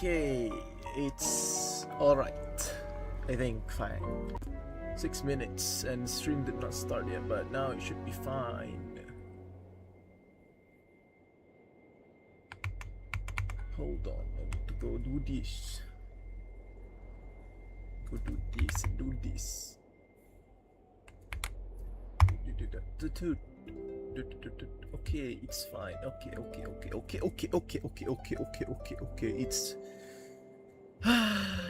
Okay, it's alright. I think fine. 6 minutes and stream did not start yet, but now it should be fine. Hold on, I need to go do this. Go do this and do this. Okay, it's fine. Okay, it's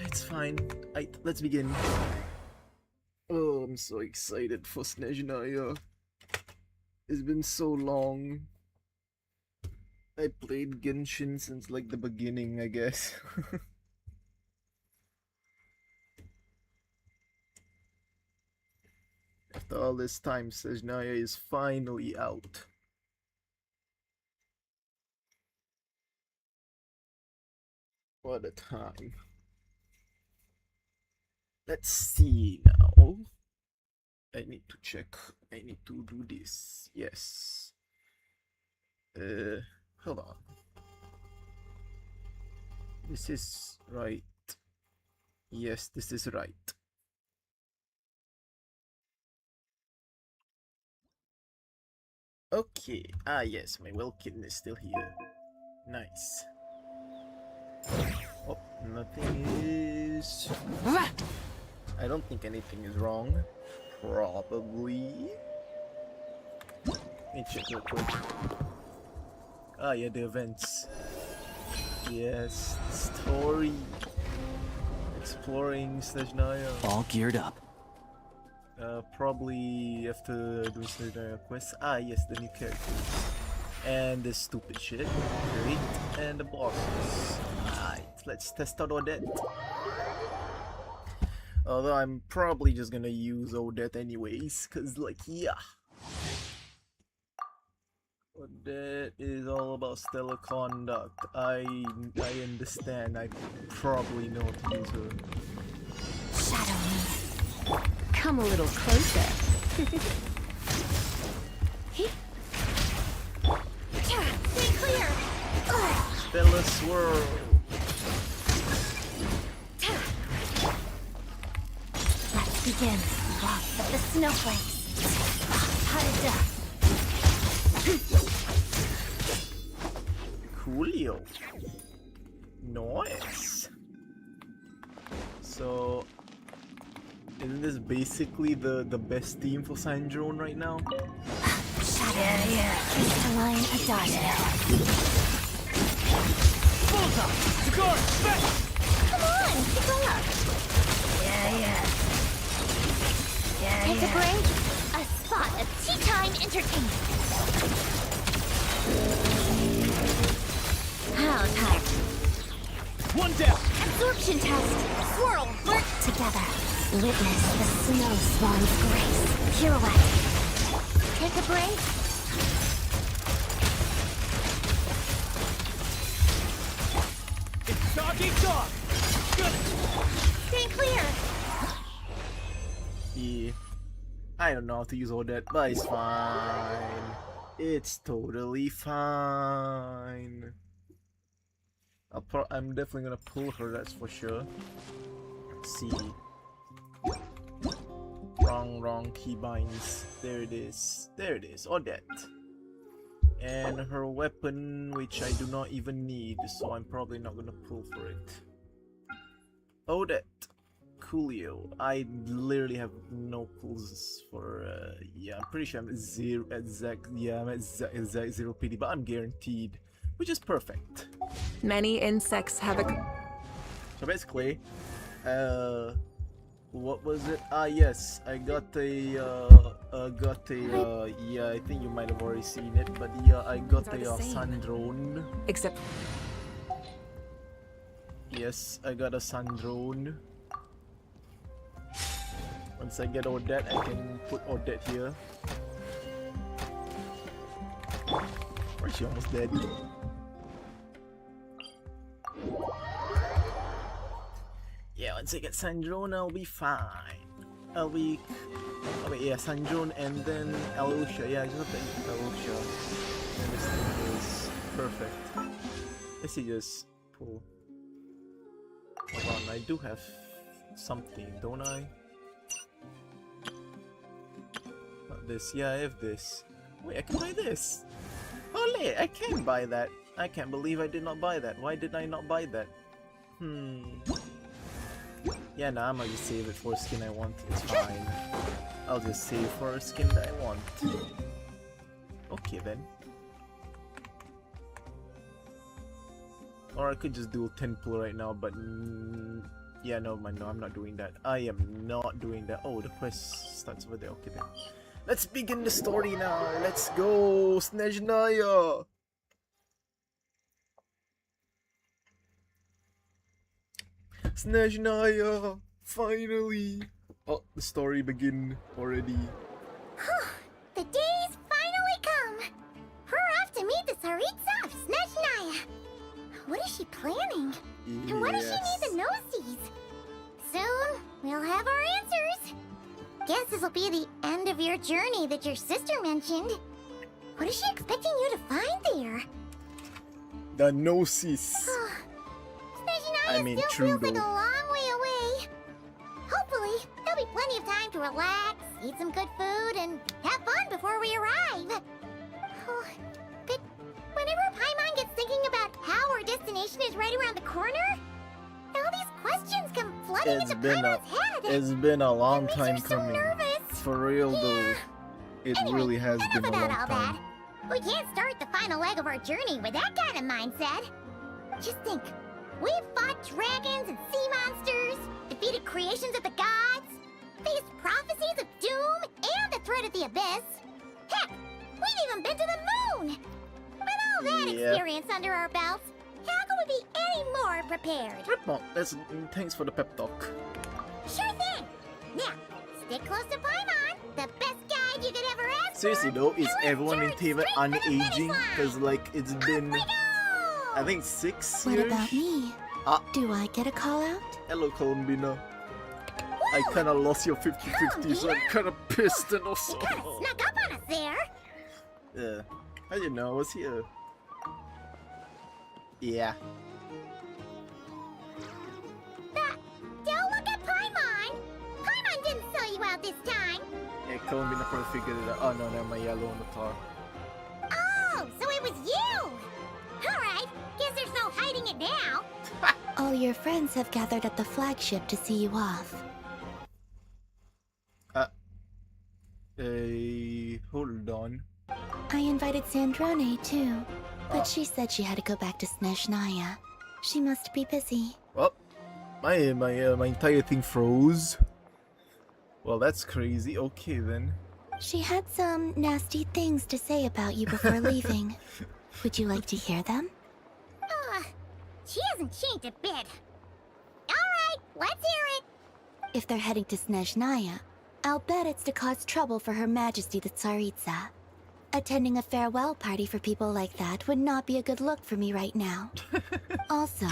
it's fine. Let's begin. Oh, I'm so excited for SNEZNAYA. It's been so long. I played Genshin since like the beginning, I guess. After all this time, SNEZNAYA is finally out. What a time. Let's see now. I need to check. I need to do this. Yes. Hold on. This is right. Yes, this is right. Okay. Ah, yes, my Welkin is still here. Nice. Oh, nothing is... I don't think anything is wrong. Probably. Let me check real quick. Ah, yeah, the events. Yes, story. Exploring SNEZNAYA. All geared up. Probably after doing SNEZNAYA quests. Ah, yes, the new characters. And this stupid shit. Great. And the bosses. Alright, let's test out Odette. Although I'm probably just gonna use Odette anyways, cause like, yeah. Odette is all about stellar conduct. I understand. I probably know how to use her. Shadow me. Come a little closer. Stay clear. Stellar swirl. Let's begin. Lots of the snowflakes. Hot as dust. Coolio. Nice. So, isn't this basically the best team for Syndrome right now? Yeah. Crystalline Adagio. Bullseye! Score! Back! Come on, keep up. Yeah. Take a break. A spot of tea time entertainment. How tired? One down! Absorption test. Swirl. Work together. Witness the snow swan's grace. Pirouette. Take a break. It's doggy dog! Good! Stay clear. Yeah. I don't know how to use Odette, but it's fine. It's totally fine. I'm definitely gonna pull her, that's for sure. Let's see. Wrong keybinds. There it is, Odette. And her weapon, which I do not even need, so I'm probably not gonna pull for it. Odette. Coolio. I literally have no pulls for, yeah, I'm pretty sure I'm at exact 0 PD, but I'm guaranteed, which is perfect. Many insects have a... So basically, what was it? Ah, yes, I got a, yeah, I think you might have already seen it, but yeah, I got a sun drone. Except... Yes, I got a sun drone. Once I get Odette, I can put Odette here. Or is she almost dead? Yeah, once I get Sandrone, I'll be fine. I'll be... Oh wait, yeah, Sandrone and then Alusha. Yeah, I just have to eat Alusha. And this thing is perfect. Let's see, just pull. Hold on, I do have something, don't I? Not this. Yeah, I have this. Wait, I can buy this. Ole, I can buy that. I can't believe I did not buy that. Why did I not buy that? Yeah, nah, I'm gonna just save it for a skin I want. It's fine. I'll just save for a skin that I want. Okay then. Or I could just do a 10 pull right now, but yeah, no, man, no, I'm not doing that. I am not doing that. Oh, the quest starts over there. Okay then. Let's begin the story now. Let's go, SNEZNAYA. SNEZNAYA, finally. Oh, the story begin already. The day's finally come. We're off to meet the Tsaritsa of SNEZNAYA. What is she planning? And what does she need the Gnosis? Soon, we'll have our answers. Guess this will be the end of your journey that your sister mentioned. What is she expecting you to find there? The Gnosis. SNEZNAYA I mean, still true feels like a though. long way away. Hopefully, there'll be plenty of time to relax, eat some good food, and have fun before we arrive. Oh, but whenever Paimon gets thinking about how our destination is right around the corner, all these questions come flooding into Paimon's head. It's been a long It makes time her so coming. nervous. For real though. It Anyway, really has enough been a about long all time. that. We can't start the final leg of our journey with that kind of mindset. Just think, we've fought dragons and sea monsters, defeated creations of the gods, faced prophecies of doom and the threat of the abyss. Heck, we've even been to the moon. With all that Yeah. experience under our belts, how can we be any more prepared? No, thanks for the pep talk. Sure thing. Now, stick close to Paimon, the best guide you could ever ask Seriously for. though, is and let's everyone in turn Taven straight for the finish unaging? line. Because like it's been, We go! I think 6 What years? about me? Ah. Do I get a call out? Hello, Columbina. I kinda lost your 50-50, so I'm kinda pissed and also. You kinda snuck up on us there. Yeah. How do you know I was here? Yeah. Don't look at Paimon. Paimon didn't sell you out this time. Yeah, Columbina probably figured it out. Oh no, never mind, yellow on the car. Oh, so it was you. All right. Guess there's no hiding it now. All your friends have gathered at the flagship to see you off. Hold on. I invited Sandrone too, but she said she had to go back to SNEZNAYA. She must be busy. Oh, my entire thing froze. Well, that's crazy. Okay then. She had some nasty things to say about you before leaving. Would you like to hear them? She hasn't changed a bit. All right, let's hear it. If they're heading to SNEZNAYA, I'll bet it's to cause trouble for Her Majesty the Tsaritsa. Attending a farewell party for people like that would not be a good look for me right now. Also,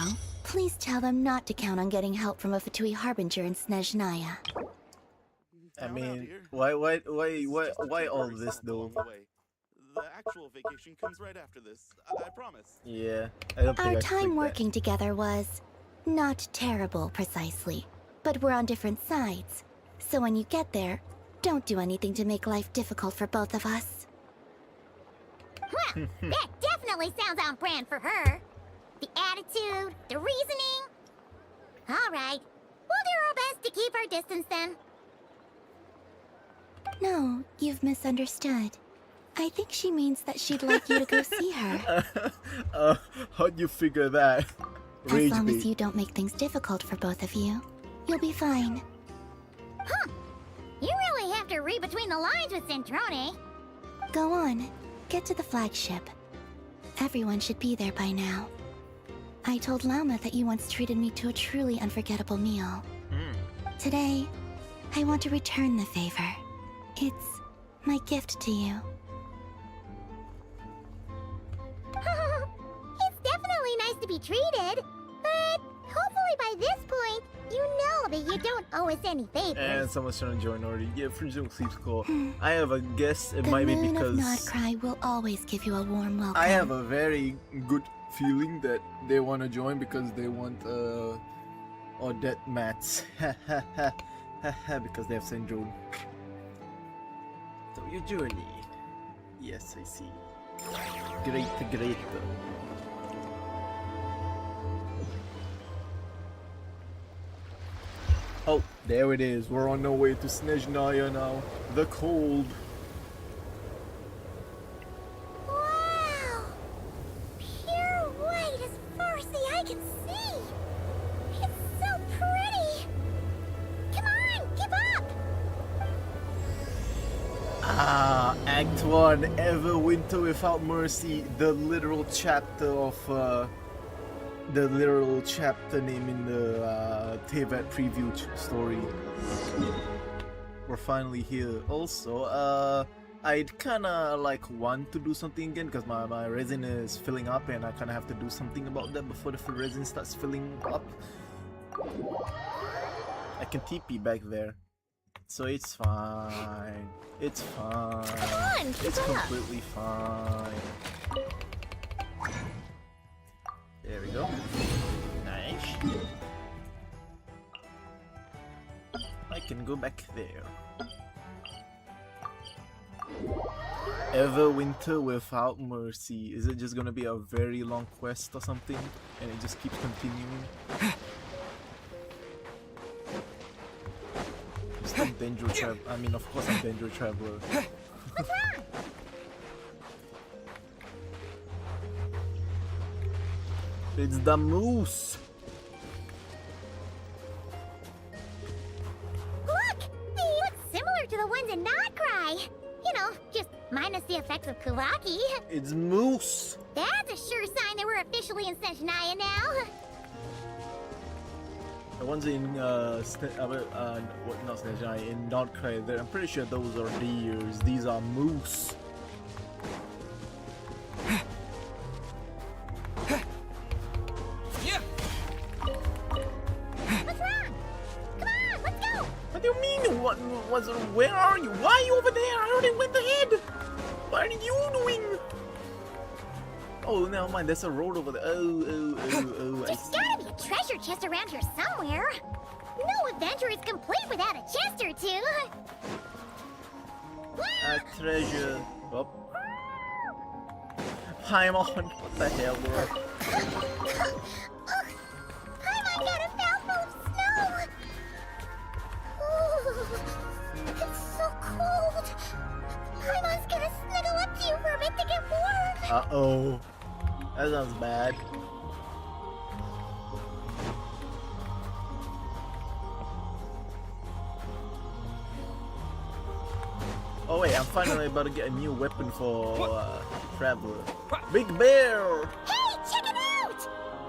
please tell them not to count on getting help from a Fatui Harbinger in SNEZNAYA. I mean, why all this though? The actual vacation comes right after this. I promise. Yeah, I don't think Our I time clicked working together was not terrible precisely, but we're on different sides. So when you get there, don't do anything to make life difficult for both of us. Well, that definitely sounds on brand for her. The attitude, the reasoning. All right, we'll do our best to keep our distance then. No, you've misunderstood. I think she means that she'd like you to go see her. that. How'd you figure that? As Rage long as bait. you don't make things difficult for both of you, you'll be fine. Huh. You really have to read between the lines with Centrone. Go on, get to the flagship. Everyone should be there by now. I told Lama that you once treated me to a truly unforgettable meal. Today, I want to return the favor. It's my gift to you. It's definitely nice to be treated, but hopefully by this point, you know that you don't owe us any favors. And someone's trying to join already. Yeah, Fringe Sleep's cool. I have a guess it The might be moon of because Nodcry will always give you a warm welcome. I have a very good feeling that they want to join because they want Odette mats. Because they have syndrome. So your journey. Yes, I see. Great. Oh, there it is. We're on our way to SNEZNAYA now. The cold. Wow! Pure white as far as the eye can see. It's so pretty. Come on, give up. Ah, Act 1, Ever Winter Without Mercy, the literal chapter name in the Tevat preview story. We're finally here. Also, I'd kinda like want to do something again because my resin is filling up and I kinda have to do something about that before the resin starts filling up. I can TP back there. So it's fine. It's fine. Come on, keep It's up. completely fine. There we go. Nice. I can go back there. Ever Winter Without Mercy. Is it just gonna be a very long quest or something? And it just keeps continuing? I'm Danger Traveler. I mean, of course I'm Danger Traveler. It's the moose! Look! They look similar to the ones in Notcry. You know, just minus the effects of Kawaki. It's moose! That's a sure sign that we're officially in SNEZNAYA now. The ones in not SNEZNAYA, in Notcry, I'm pretty sure those are deers. These are moose. What's wrong? Come on, let's go! What do you mean? Where are you? Why are you over there? I already went ahead! What are you doing? Oh, never mind. There's a road over there. Oh, I There's see. gotta be a treasure chest around here somewhere. No adventure is complete without a chest or two. A treasure. Oh. Paimon. What the hell, bro? Paimon got a mouthful of snow. Ooh, it's so cold. Paimon's gonna snuggle up to you for a bit to get warm. Uh-oh. That sounds bad. Oh wait, I'm finally about to get a new weapon for Traveler. Big Bear! Hey, check it out!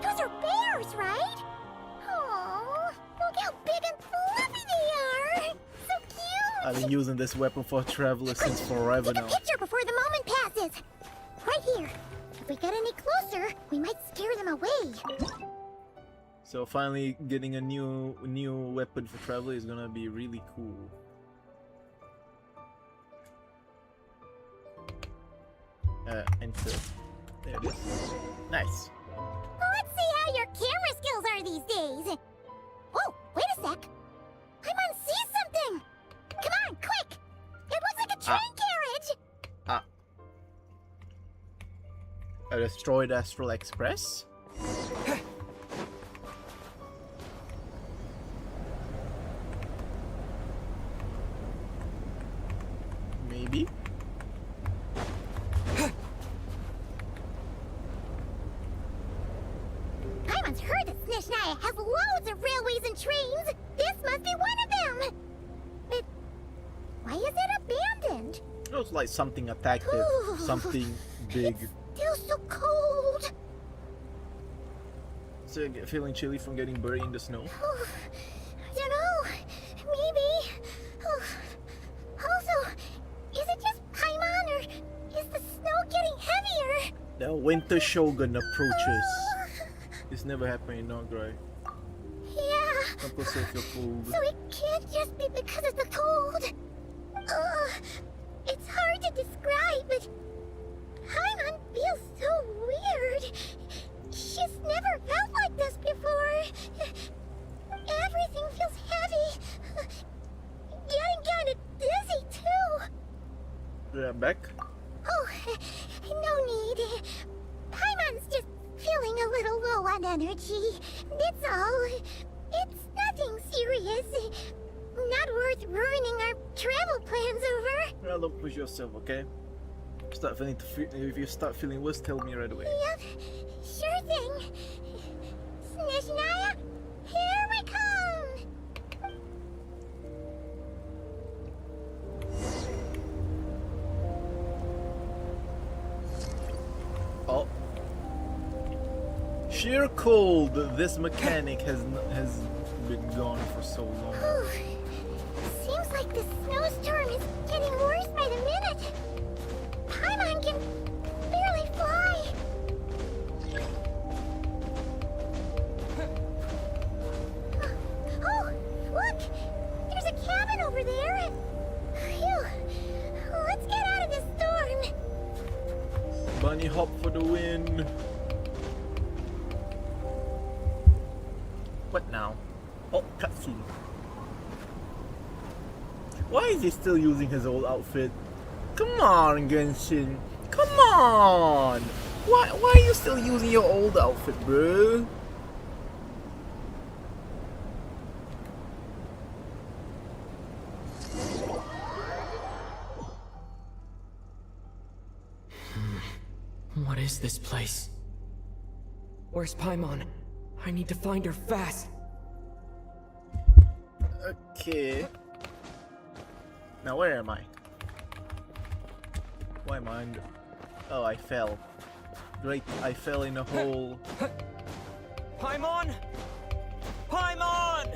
Those are bears, right? Aww, look how big and fluffy they are. So cute. I've been using this weapon for Traveler since forever Take a now. picture before the moment passes. Right here. If we get any closer, we might scare them away. So finally getting a new weapon for Traveler is gonna be really cool. Enter. There it is. Nice. Let's see how your camera skills are these days. Oh, wait a sec. Paimon sees something. Come on, quick. It looks like a train carriage. A destroyed Astral Express? Maybe? Paimon's heard that SNEZNAYA has loads of railways and trains. This must be one of them. But why is it abandoned? It looks like something attacked it. Ooh. Something big. Still so cold. So you get feeling chilly from getting buried in the snow? I don't know. Maybe. Also, is it just Paimon or is the snow getting heavier? The Winter Shogun approaches. This never happened in Nograi. Yeah. Don't put yourself feel cold. So it can't just be because of the cold. It's hard to describe, but Paimon feels so weird. She's never felt like this before. bad energy. That's all. It's nothing serious. Not worth ruining our travel plans over. Well, don't push yourself, okay? If you start feeling worse, tell me right away. Yep, sure thing. SNEZNAYA, here we come! Oh. Sheer cold. This mechanic has been gone for so long. Seems like the snowstorm is getting worse by the minute. Paimon can barely fly. Oh, look! There's a cabin over there. Phew. Let's get out of this storm. Bunny hop for the win. What now? Oh, cutscene. Why is he still using his old outfit? Come on, Genshin. Come on. Why are you still using your old outfit, bro? What is this place? Where's Paimon? I need to find her fast. Okay. Now where am I? Why am I under? Oh, I fell. Great, I fell in a hole. Paimon! Paimon!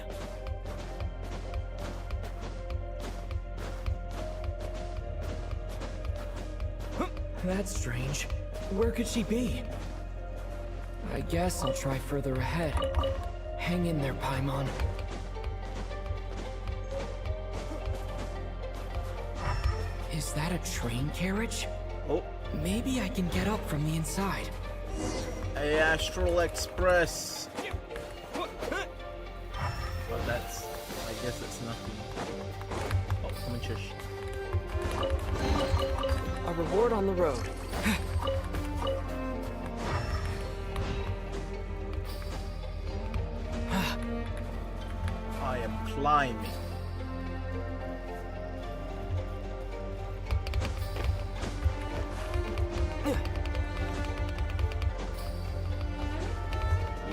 That's strange. Where could she be? I guess I'll try further ahead. Hang in there, Paimon. Is that a train carriage? Oh, Maybe I can get up from the inside. a Astral Express. Well, that's. I guess that's nothing. Oh, come and shush. A reward on the road. I am climbing.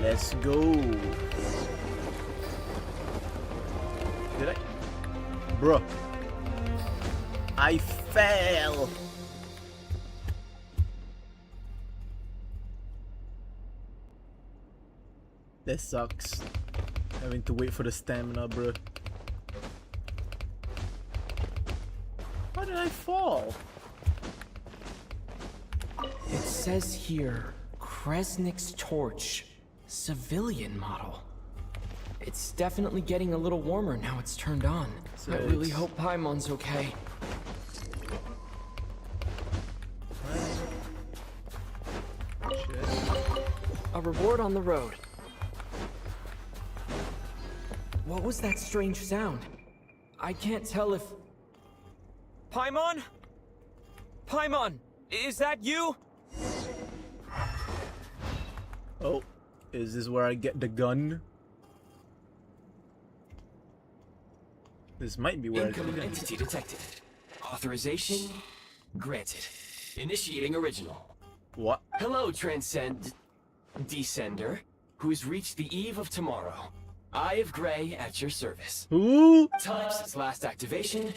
Let's go. Did I? Bruh. I fell. That sucks. Having to wait for the stamina, bro. How did I fall? It says here, Kresnik's torch, civilian model. It's definitely getting a little warmer now it's turned on. So I really it's- hope Paimon's okay. Shit. A reward on the road. What was that strange sound? I can't tell if... Paimon? Paimon, is that you? Oh, is this where I get the gun? This might be where I get the Incoming gun. entity detected. Authorization granted. Initiating original. What? Hello, Descender, who's reached the eve of tomorrow. Eye of Grey at your service. Ooh! Time since last activation.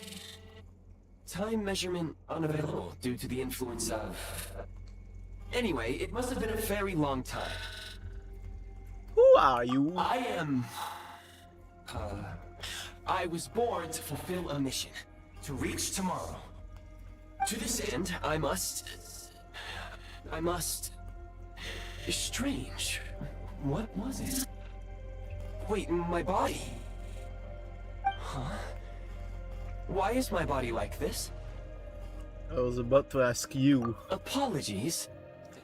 Time measurement unavailable due to the influence of... Anyway, it must have been a very long time. Who are you? I am... I was born to fulfill a mission. To reach tomorrow. To this end, I must... Strange. What was it? Wait, my body? Huh? Why is my body like this? I was about to ask you. Apologies.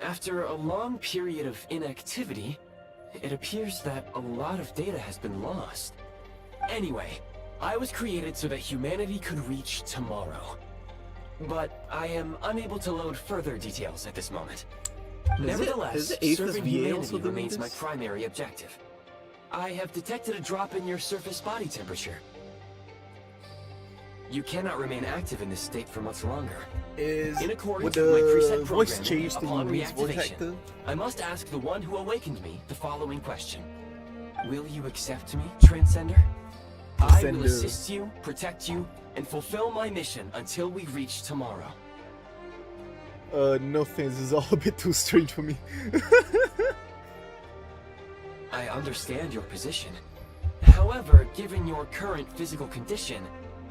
After a long period of inactivity, it appears that a lot of data has been lost. Anyway, I was created so that humanity could reach tomorrow. But I am unable to load further details at this moment. Nevertheless, is it serving VA also humanity doing remains my this? primary objective. I have detected a drop in your surface body temperature. You cannot remain active in this state for much longer. Is In accordance would with my preset the voice programming, change to upon Yumi's voice reactivation, actor? I must ask the one who awakened me the following question. Will you accept me, Transcender? I will Transcender. assist you, protect you, and fulfill my mission until we reach tomorrow. No thanks, this is all a bit too strange for me. I understand your position. However, given your current physical condition,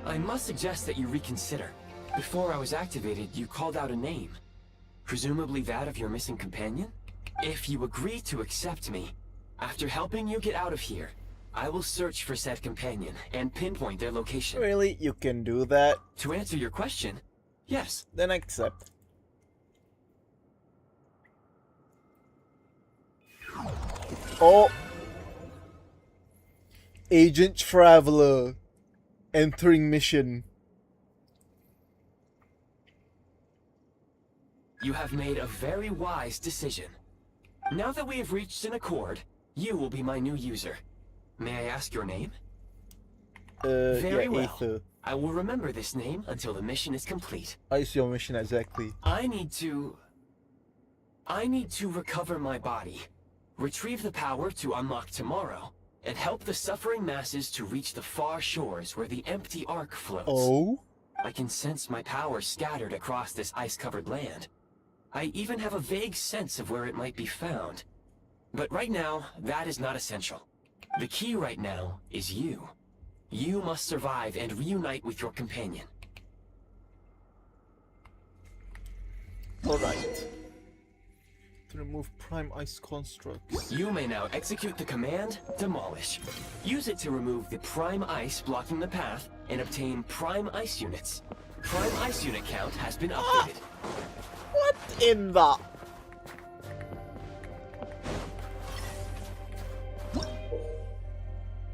I must suggest that you reconsider. Before I was activated, you called out a name. Presumably that of your missing companion? If you agree to accept me, after helping you get out of here, I will search for said companion and pinpoint their location. Really? You can do that? To answer your question, yes. Then accept. Oh! Agent Traveler entering mission. You have made a very wise decision. Now that we have reached an accord, you will be my new user. May I ask your name? Very yeah, well. Aether. I will remember this name until the mission is complete. Is your mission exactly? I need to recover my body, retrieve the power to unlock tomorrow, and help the suffering masses to reach the far shores where the empty ark floats. Oh? I can sense my power scattered across this ice-covered land. I even have a vague sense of where it might be found. But right now, that is not essential. The key right now is you. You must survive and reunite with your companion. Alright. To remove prime ice constructs. You may now execute the command, Demolish. Use it to remove the prime ice blocking the path and obtain prime ice units. Prime ice unit count has been updated. What in the...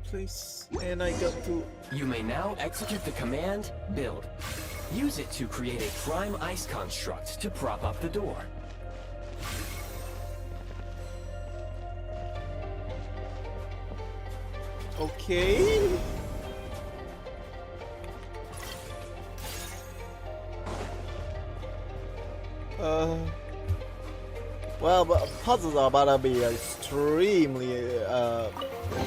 Place, and I got to... You may now execute the command, Build. Use it to create a prime ice construct to prop up the door. Okay. Well, but puzzles are about to be extremely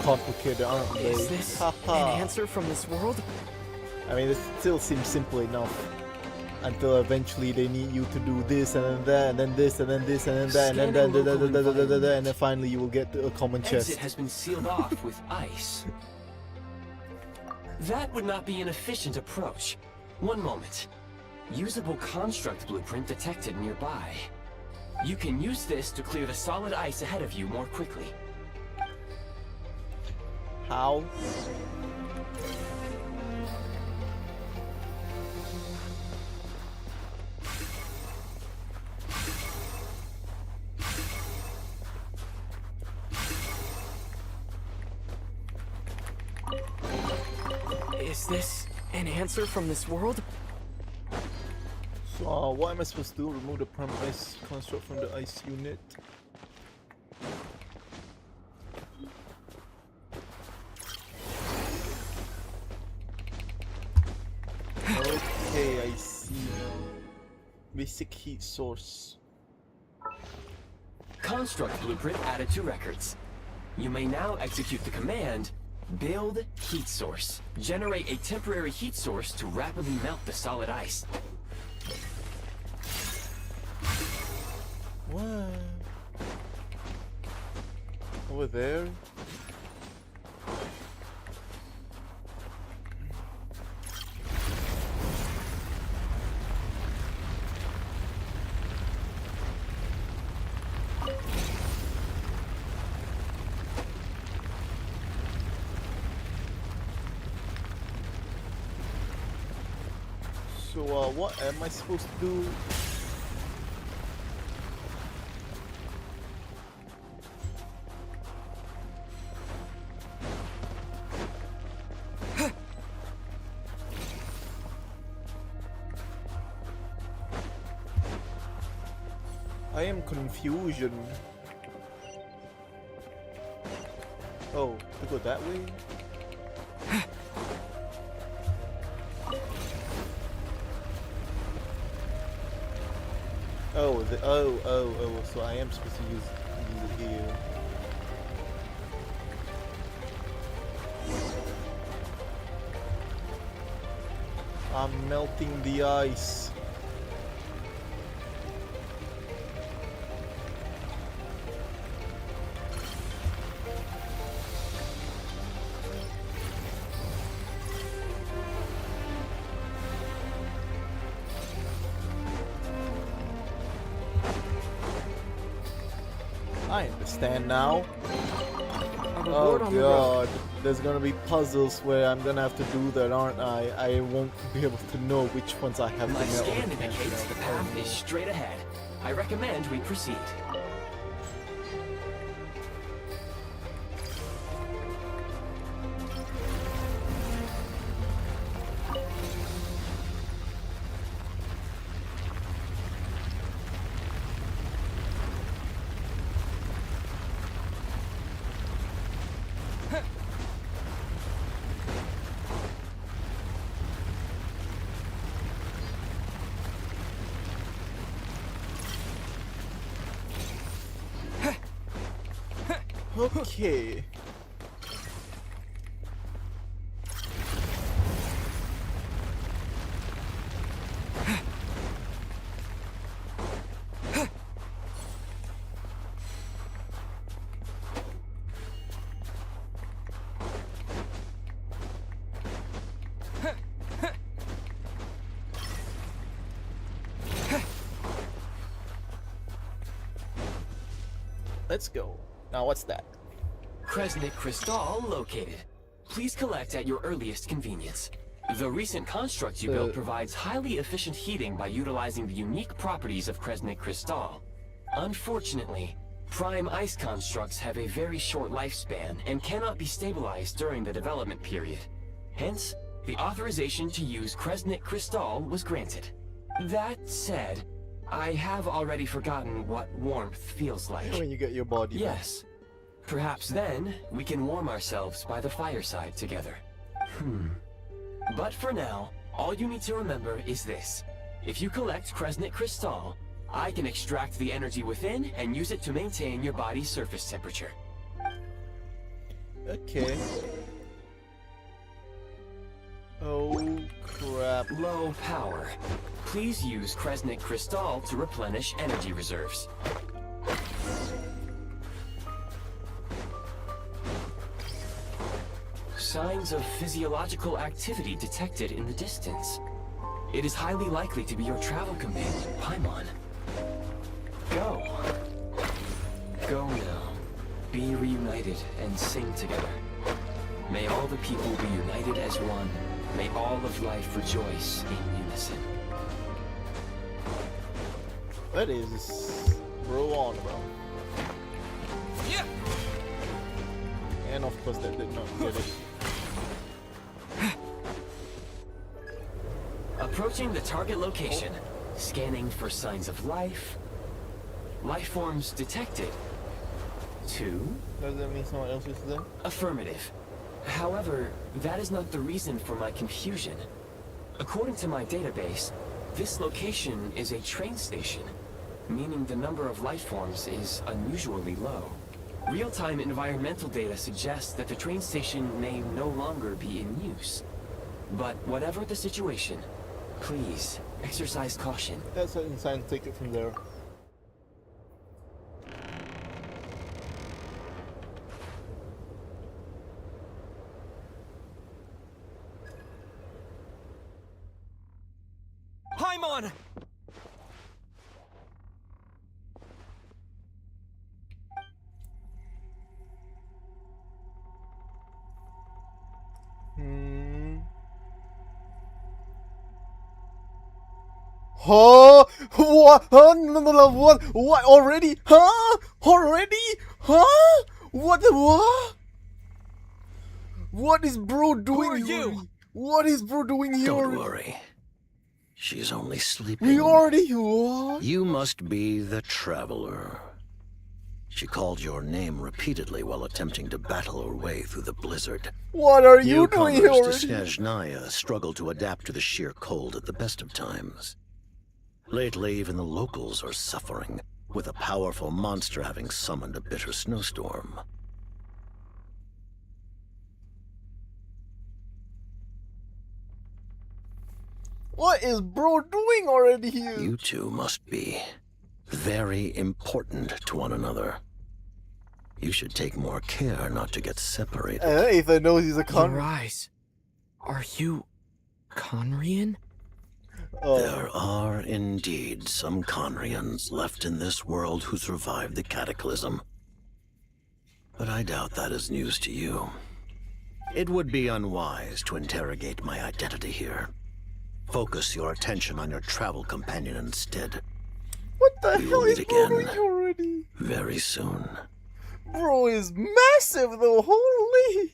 complicated, aren't they? Is this Haha. an answer from this world? I mean, it still seems simple enough. Until eventually they need you to do this and then that and then this and then this and then that and then that and then finally you will get a common Exit chest. has been sealed off with ice. That would not be an efficient approach. One moment. Usable construct blueprint detected nearby. You can use this to clear the solid ice ahead of you more quickly. How? Is this an answer from this world? So, what am I supposed to do? Remove the prime ice construct from the ice unit. Okay, I see. Basic heat source. Construct blueprint added to records. You may now execute the command, Build Heat Source. Generate a temporary heat source to rapidly melt the solid ice. What? Over there? So, what am I supposed to do? I am confusion. Oh, to go that way? Oh, so I am supposed to use it here. I'm melting the ice. I understand now. Oh god, there's gonna be puzzles where I'm gonna have to do that, aren't I? I won't be able to know which ones I have My to melt. scan indicates the path is straight ahead. I recommend we proceed. Okay. Let's go. Now what's that? Kresnik Crystal located. Please collect at your earliest convenience. The recent construct you built provides highly efficient heating by utilizing the unique properties of Kresnik Crystal. Unfortunately, prime ice constructs have a very short lifespan and cannot be stabilized during the development period. Hence, the authorization to use Kresnik Crystal was granted. That said, I have already forgotten what warmth feels like. When you get your body back. Yes. Perhaps then, we can warm ourselves by the fireside together. But for now, all you need to remember is this. If you collect Kresnik Crystal, I can extract the energy within and use it to maintain your body's surface temperature. Okay. Oh crap. Low power. Please use Kresnik Crystal to replenish energy reserves. Signs of physiological activity detected in the distance. It is highly likely to be your travel companion, Paimon. Go. Go now. Be reunited and sing together. May all the people be united as one. May all of life rejoice in unison. That is... Roll on, bro. Yeah. And of course that did not get it. Approaching the target location. Scanning for signs of life. Life forms detected. 2. Does that mean someone else is there? Affirmative. However, that is not the reason for my confusion. According to my database, this location is a train station, meaning the number of life forms is unusually low. Real-time environmental data suggests that the train station may no longer be in use. But whatever the situation, please exercise caution. That's an insane ticket from there. Paimon! Huh? What? Huh? No, what? What? Already? Huh? Already? Huh? What? What? What is bro doing here? What is bro doing here? Don't worry. She's only sleeping. We already what? You must be the traveler. She called your name repeatedly while attempting to battle her way through the blizzard. What are you doing here Newcomers to already? SNEZNAYA struggle to adapt to the sheer cold at the best of times. Lately, even the locals are suffering, with a powerful monster having summoned a bitter snowstorm. What is bro doing already here? You two must be very important to one another. You should take more care not to get separated. Ethan knows he's a con. Your eyes. Are you Conrian? Oh. There are indeed some Conrians left in this world who survived the cataclysm. But I doubt that is news to you. It would be unwise to interrogate my identity here. Focus your attention on your travel companion instead. What the We hell will is meet bro again. doing already? Very soon. Bro is massive though, holy!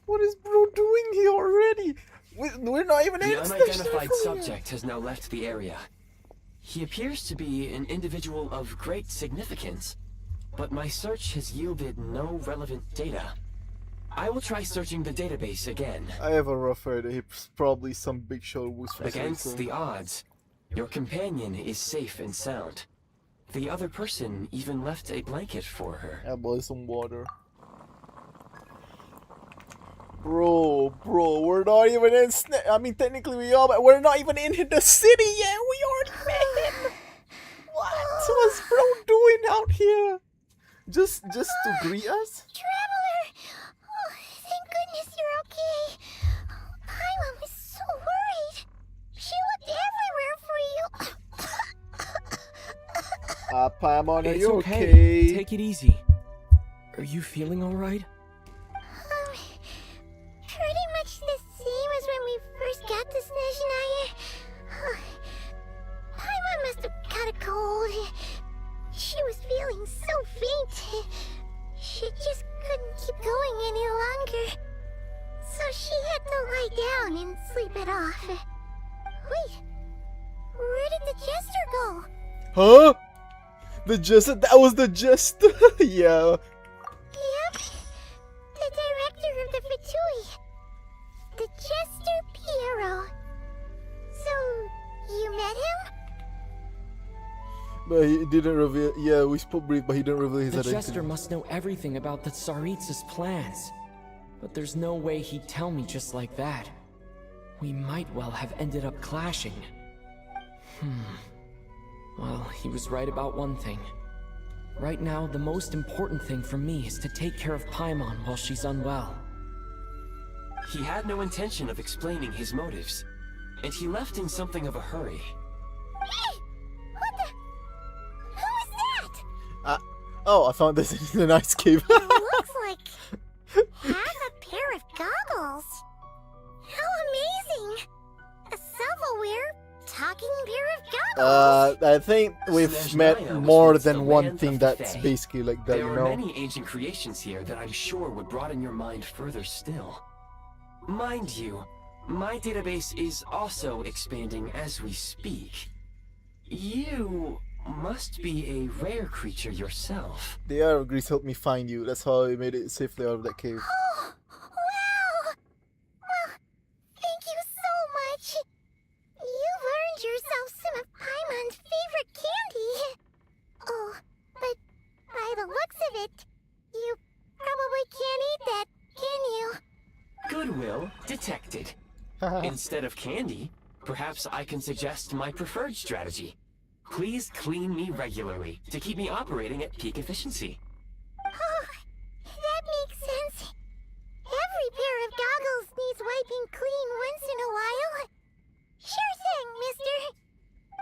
What is bro doing here already? We're not even The in unidentified subject has now left the area. He appears to be an individual of great significance, but my search has yielded no relevant data. I will try searching the database again. I have a rough idea. He's probably some big show who's Against the odds, your companion is safe and sound. The other person even left a blanket for her. I boil some water. Bro, we're not even in I mean, technically we are, but we're not even in the city yet. We already met him. What's bro doing out here? Just to greet us? Traveler! Oh, thank goodness you're okay. Paimon was so worried. She looked everywhere for you. Paimon, are It's you okay. okay? Take it easy. Are you feeling alright? Pretty much the same as when we first got to SNEZNAYA. Paimon must have caught a cold. She was feeling so faint. She just couldn't keep going any longer. So she had to lie down and sleep it off. Wait, where did the jester go? Huh? The jester? That was the jester? Yeah. Yep, the director of the Fatui. The Jester Piero. So, you met him? But he didn't reveal. Yeah, we spoke brief, but he didn't reveal his The identity. Jester must know everything about the Tsaritsa's plans. But there's no way he'd tell me just like that. We might well have ended up clashing. Well, he was right about one thing. Right now, the most important thing for me is to take care of Paimon while she's unwell. He had no intention of explaining his motives, and he left in something of a hurry. Hey! What the? Who is that? Oh, I found this in an ice cave. It looks like half a pair of goggles. How amazing! A self-aware, talking pair of goggles. I think we've SNEZNAYA met was more once the than one land thing of the that's Fae. basically like that, There you are know? many ancient creations here that I'm sure would broaden your mind further still. Mind you, my database is also expanding as we speak. You must be a rare creature yourself. The air of Greece helped me find you. That's how I made it safely out of that cave. Oh, wow! Well, thank you so much. You've earned yourself some of Paimon's favorite candy. Oh, but by the looks of it, you probably can't eat that, can you? Goodwill detected. Instead of candy, perhaps I can suggest my preferred strategy. Please clean me regularly to keep me operating at peak efficiency. Oh, that makes sense. Every pair of goggles needs wiping clean once in a while. Sure thing, mister.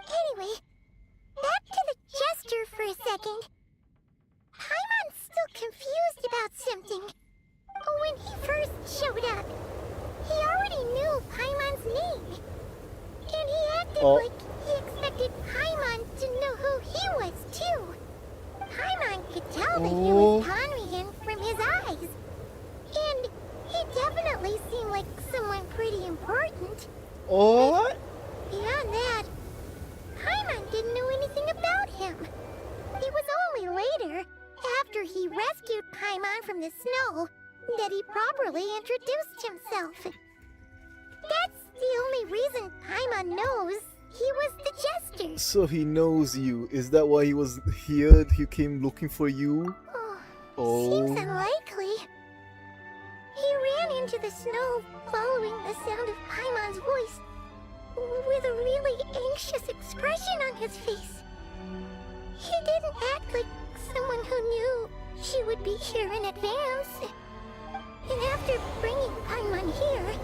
Anyway, back to the jester for a second. Paimon's still confused about something. When he first showed up, he already knew Paimon's name. And he acted like he expected Paimon to know who he was, too. Paimon could tell that he was Conrian from his eyes. And he definitely seemed like someone pretty important. Oh, from the snow, that he properly introduced himself. That's the only reason Paimon knows he was the jester. So he knows you. Is that why he was here? He came looking for you? Seems unlikely. He ran into the snow following the sound of Paimon's voice, with a really anxious expression on his face. He didn't act like someone who knew she would be here in advance. And after bringing Paimon here,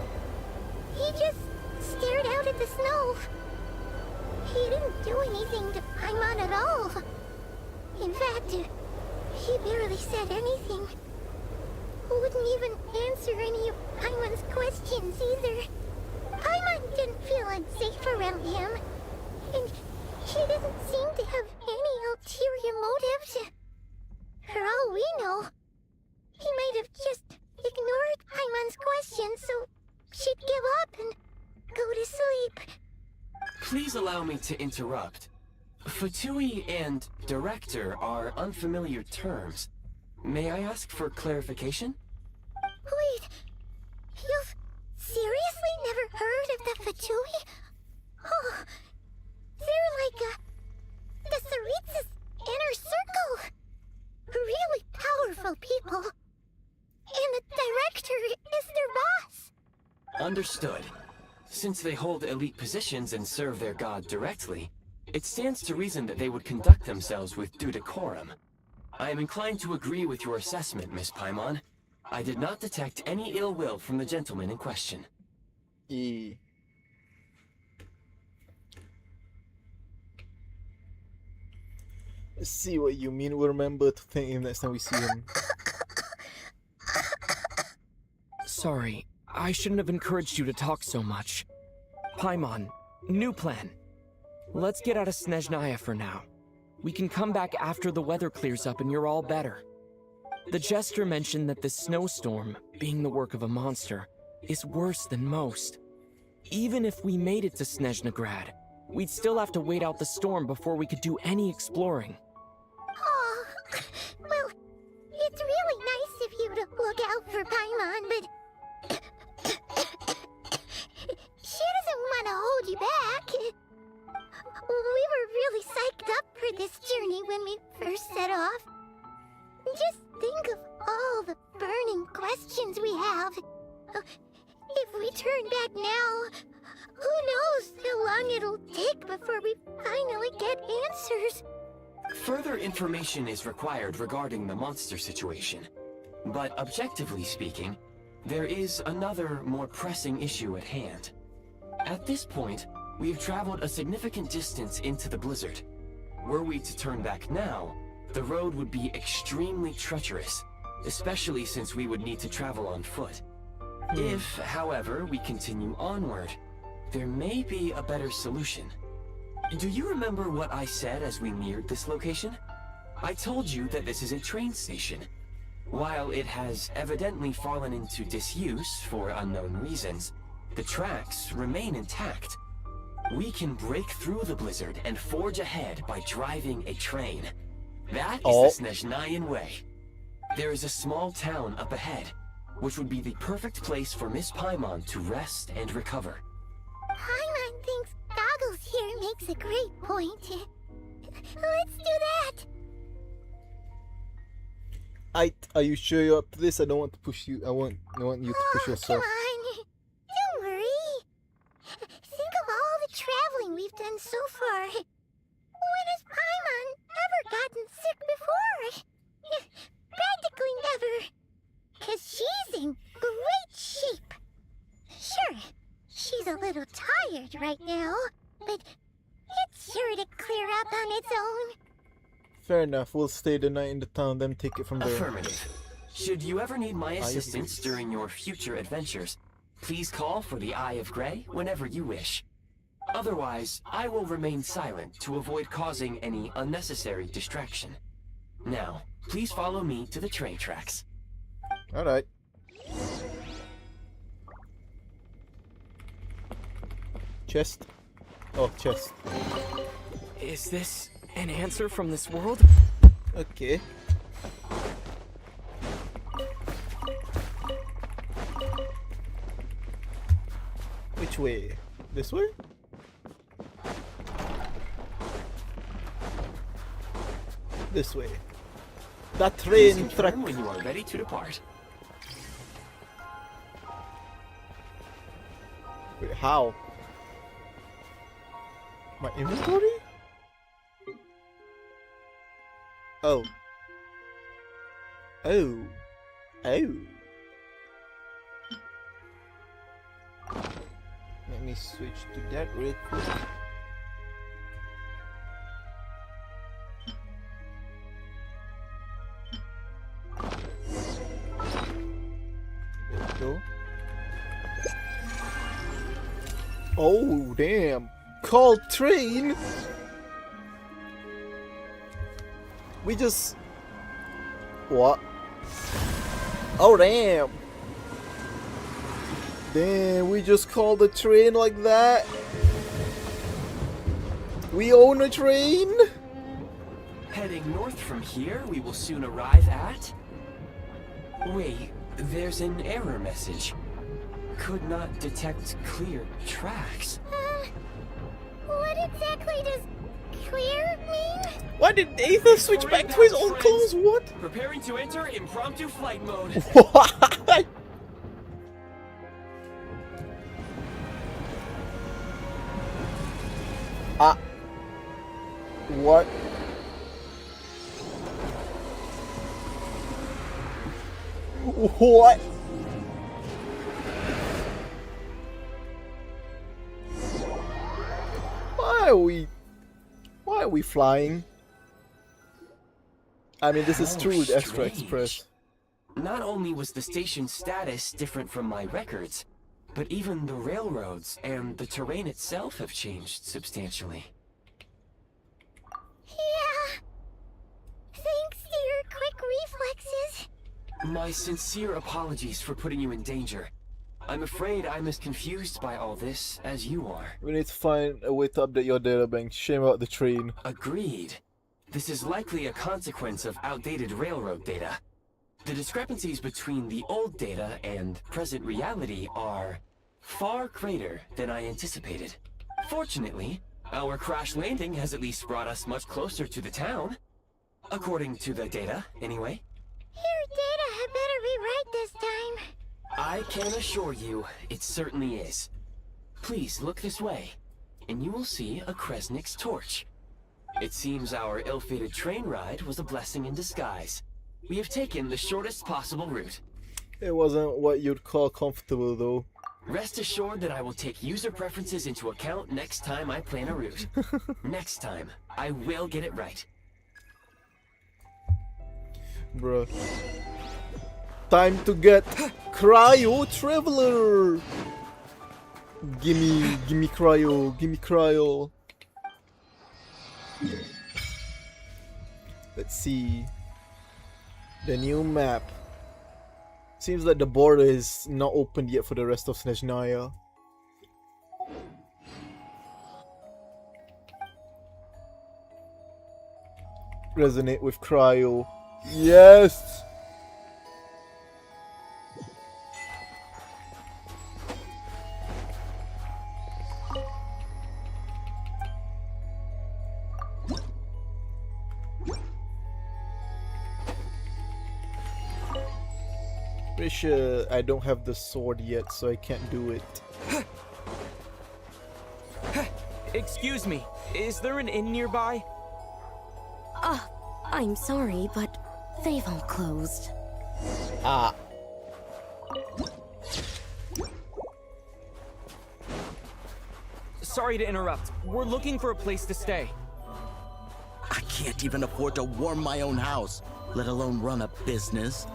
he just stared out at the snow. He didn't do anything to Paimon at all. In fact, he barely said anything. Wouldn't even answer any of Paimon's questions either. Paimon didn't feel unsafe around him, and he didn't seem to have any ulterior motives. For all we know, he might have just ignored Paimon's questions so she'd give up and go to sleep. Please allow me to interrupt. Fatui and director are unfamiliar terms. May I ask for clarification? Wait, you've seriously never heard of the Fatui? Oh, they're like the Tsaritsa's inner circle. Really powerful people. And the director is their boss. Understood. Since they hold elite positions and serve their god directly, it stands to reason that they would conduct themselves with due decorum. I am inclined to agree with your assessment, Miss Paimon. I did not detect any ill will from the gentleman in question. I see what you mean. We'll remember to thank him next time we see him. Sorry, I shouldn't have encouraged you to talk so much. Paimon, new plan. Let's get out of SNEZNAYA for now. We can come back after the weather clears up and you're all better. The jester mentioned that this snowstorm, being the work of a monster, is worse than most. Even if we made it to Snezhnegrad, we'd still have to wait out the storm before we could do any exploring. Oh, well, it's really nice of you to look out for Paimon, but she doesn't want to hold you back. We were really psyched up for this journey when we first set off. Just think of all the burning questions we have. If we turn back now, who knows how long it'll take before we finally get answers. Further information is required regarding the monster situation. But objectively speaking, there is another, more pressing issue at hand. At this point, we have traveled a significant distance into the blizzard. Were we to turn back now, the road would be extremely treacherous, especially since we would need to travel on foot. If, however, we continue onward, there may be a better solution. Do you remember what I said as we neared this location? I told you that this is a train station. While it has evidently fallen into disuse for unknown reasons, the tracks remain intact. We can break through the blizzard and forge ahead by driving a train. That is the SNEZNAYAN way. There is a small town up ahead, which would be the perfect place for Miss Paimon to rest and recover. Paimon thinks Goggles here makes a great point. Let's do that! Are you sure you're up to this? I don't want to push you. I want you to push yourself. Come on! Don't worry! Think of all the traveling we've done so far. When has Paimon ever gotten sick before? Practically never. 'Cause she's in great shape. Sure, she's a little tired right now, but it's sure to clear up on its own. Fair enough. We'll stay the night in the town, then take it from there. Affirmative. Should you ever need my assistance during your future adventures, please call for the Eye of Grey whenever you wish. Otherwise, I will remain silent to avoid causing any unnecessary distraction. Now, please follow me to the train tracks. Alright. Chest. Oh, chest. Is this an answer from this world? Okay. way? This way? This way. That Please train confirm track. when you are ready to depart. Wait, how? My inventory? Oh. Oh. Oh. Let me switch to that real quick. There we go. Oh, damn. Call train? We just... What? Oh, damn. Damn, we just called the train like that? We own a train? Heading north from here, we will soon arrive at... Wait, there's an error message. Could not detect clear tracks. What exactly does clear mean? Why did Aether switch back to his old clothes? What? Preparing to enter impromptu flight mode. What? What? What? Why are we flying? I mean, this is How true with Extra strange. Express. Not only was the station's status different from my records, but even the railroads and the terrain itself have changed substantially. Yeah. Thanks to your quick reflexes. My sincere apologies for putting you in danger. I'm afraid I'm as confused by all this as you are. We need to find a way to update your data bank. Shame out the train. Agreed. This is likely a consequence of outdated railroad data. The discrepancies between the old data and present reality are far greater than I anticipated. Fortunately, our crash landing has at least brought us much closer to the town. According to the data, anyway. Your data had better be right this time. I can assure you, it certainly is. Please look this way, and you will see a Kresnik's torch. It seems our ill-fated train ride was a blessing in disguise. We have taken the shortest possible route. It wasn't what you'd call comfortable though. Rest assured that I will take user preferences into account next time I plan a route. Next time, I will get it right. Bruh. Time to get Cryo Traveler! Gimme Cryo. Let's see. The new map. Seems like the border is not opened yet for the rest of SNEZNAYA. Resonate with Cryo. Yes! Pretty sure I don't have the sword yet, so I can't do it. Excuse me, is there an inn nearby? I'm sorry, but they've all closed. Ah. Sorry to interrupt. We're looking for a place to stay. I can't even afford to warm my own house, let alone run a business.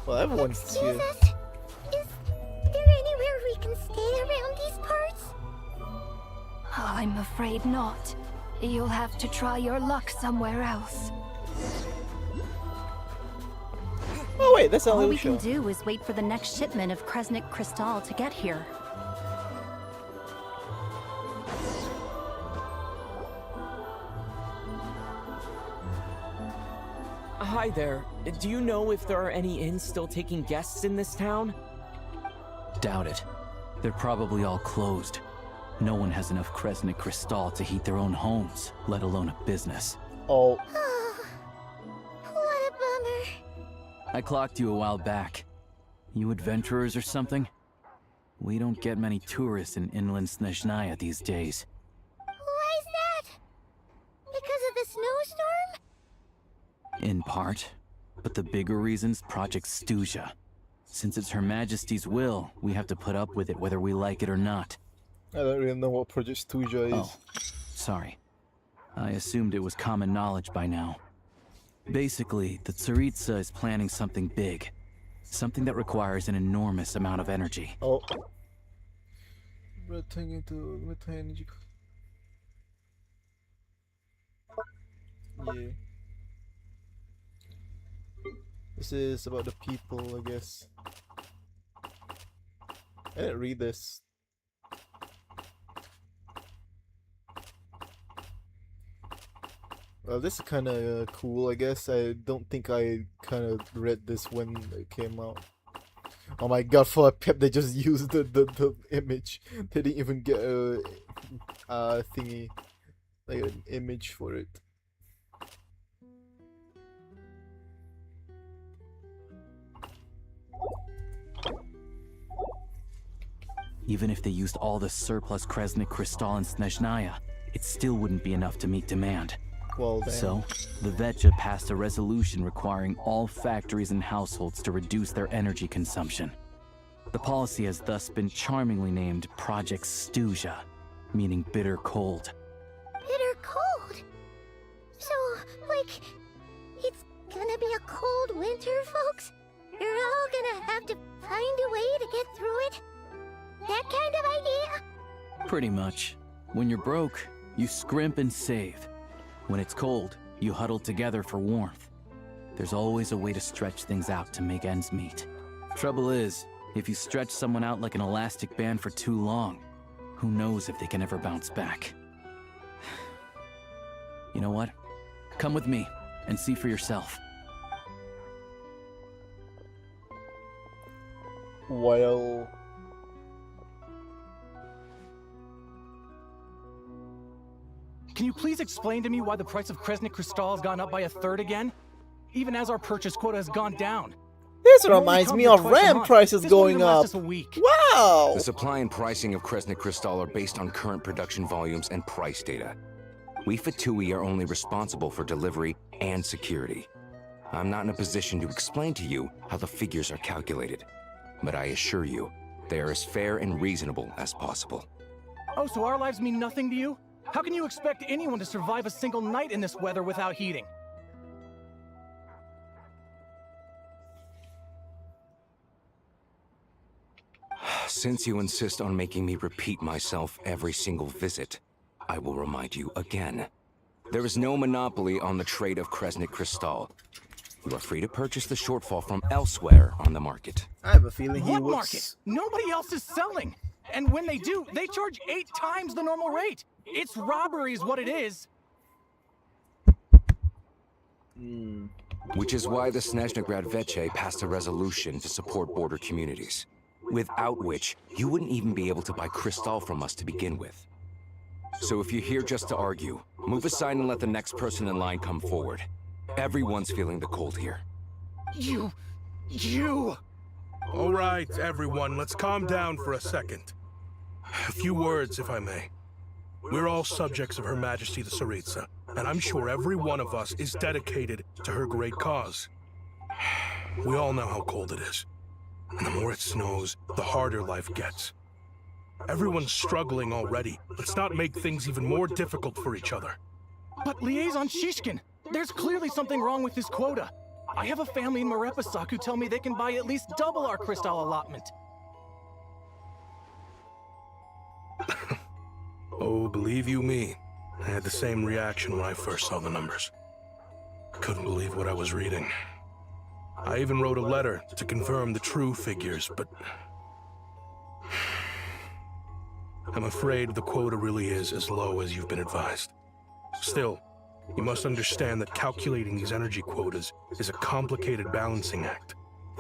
Well, everyone's Excuse here. us? Is there anywhere we can stay around these parts? I'm afraid not. You'll have to try your luck somewhere else. Oh wait, that's All we can Alyosha. do is wait for the next shipment of Kresnik Crystal to get here. Hi there. Do you know if there are any inns still taking guests in this town? Doubt it. They're probably all closed. No one has enough Kresnik Crystal to heat their own homes, let alone a business. Oh. What a bummer. I clocked you a while back. You adventurers or something? We don't get many tourists in inland SNEZNAYA these days. Why is that? Because of the snowstorm? In part. But the bigger reason's Project Stuja. Since it's Her Majesty's will, we have to put up with it whether we like it or not. I don't really know what Project Stuja is. Oh, sorry. I assumed it was common knowledge by now. Basically, the Tsaritsa is planning something big. Something that requires an enormous amount of energy. Oh. Energy. Yeah. This is about the people, I guess. I didn't read this. Well, this is kind of cool, I guess. I don't think I kind of read this when it came out. Oh my god, for a pep, they just used the image. They didn't even get a thingy, like an image for it. Even if they used all the surplus Kresnik Crystal in SNEZNAYA, it still wouldn't be enough to meet demand. Well, damn. So, the Vetja passed a resolution requiring all factories and households to reduce their energy consumption. The policy has thus been charmingly named Project Stuja, meaning bitter cold. Bitter cold? So, like, it's gonna be a cold winter, folks? You're all gonna have to find a way to get through it? That kind of idea? Pretty much. When you're broke, you scrimp and save. When it's cold, you huddle together for warmth. There's always a way to stretch things out to make ends meet. Trouble is, if you stretch someone out like an elastic band for too long, who knows if they can ever bounce back. You know what? Come with me and see for yourself. Well... Can you please explain to me why the price of Kresnik Crystal has gone up by 1/3 again? Even as our purchase quota has gone down. This reminds me of RAM prices going up. Wow! The supply and pricing of Kresnik Crystal are based on current production volumes and price data. We Fatui are only responsible for delivery and security. I'm not in a position to explain to you how the figures are calculated, but I assure you, they are as fair and reasonable as possible. Oh, so our lives mean nothing to you? How can you expect anyone to survive a single night in this weather without heating? Since you insist on making me repeat myself every single visit, I will remind you again. There is no monopoly on the trade of Kresnik Crystal. You are free to purchase the shortfall from elsewhere on the market. I have a feeling he What was... market? Nobody else is selling! And when they do, they charge 8 times the normal rate! It's robbery is what it is! Which is why the Snezhnegrad Veche passed a resolution to support border communities, without which you wouldn't even be able to buy crystal from us to begin with. So if you're here just to argue, move aside and let the next person in line come forward. Everyone's feeling the cold here. You... All right, everyone, let's calm down for a second. A few words, if I may. We're all subjects of Her Majesty the Tsaritsa, and I'm sure every one of us is dedicated to her great cause. We all know how cold it is. And the more it snows, the harder life gets. Everyone's struggling already. Let's not make things even more difficult for each other. But Liaison Shishkin, there's clearly something wrong with this quota. I have a family in Marepasak who tell me they can buy at least double our crystal allotment. Oh, believe you me, I had the same reaction when I first saw the numbers. Couldn't believe what I was reading. I even wrote a letter to confirm the true figures, but... I'm afraid the quota really is as low as you've been advised. Still, you must understand that calculating these energy quotas is a complicated balancing act.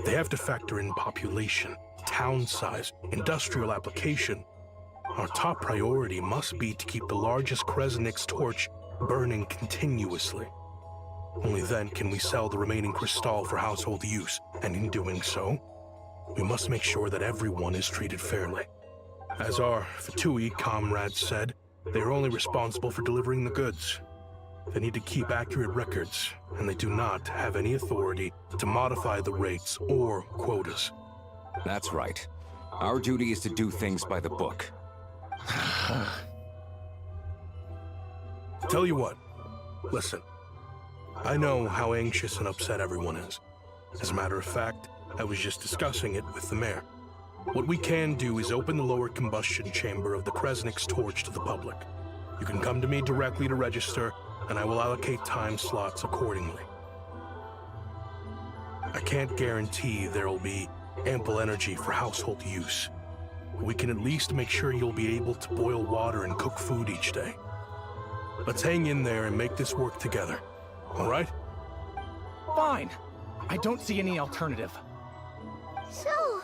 They have to factor in population, town size, industrial application. Our top priority must be to keep the largest Kresnik's torch burning continuously. Only then can we sell the remaining crystal for household use, and in doing so, we must make sure that everyone is treated fairly. As our Fatui comrades said, they are only responsible for delivering the goods. They need to keep accurate records, and they do not have any authority to modify the rates or quotas. That's right. Our duty is to do things by the book. Tell you what, listen. I know how anxious and upset everyone is. As a matter of fact, I was just discussing it with the mayor. What we can do is open the lower combustion chamber of the Kresnik's torch to the public. You can come to me directly to register, and I will allocate time slots accordingly. I can't guarantee there will be ample energy for household use. We can at least make sure you'll be able to boil water and cook food each day. Let's hang in there and make this work together. All right? Fine. I don't see any alternative. So,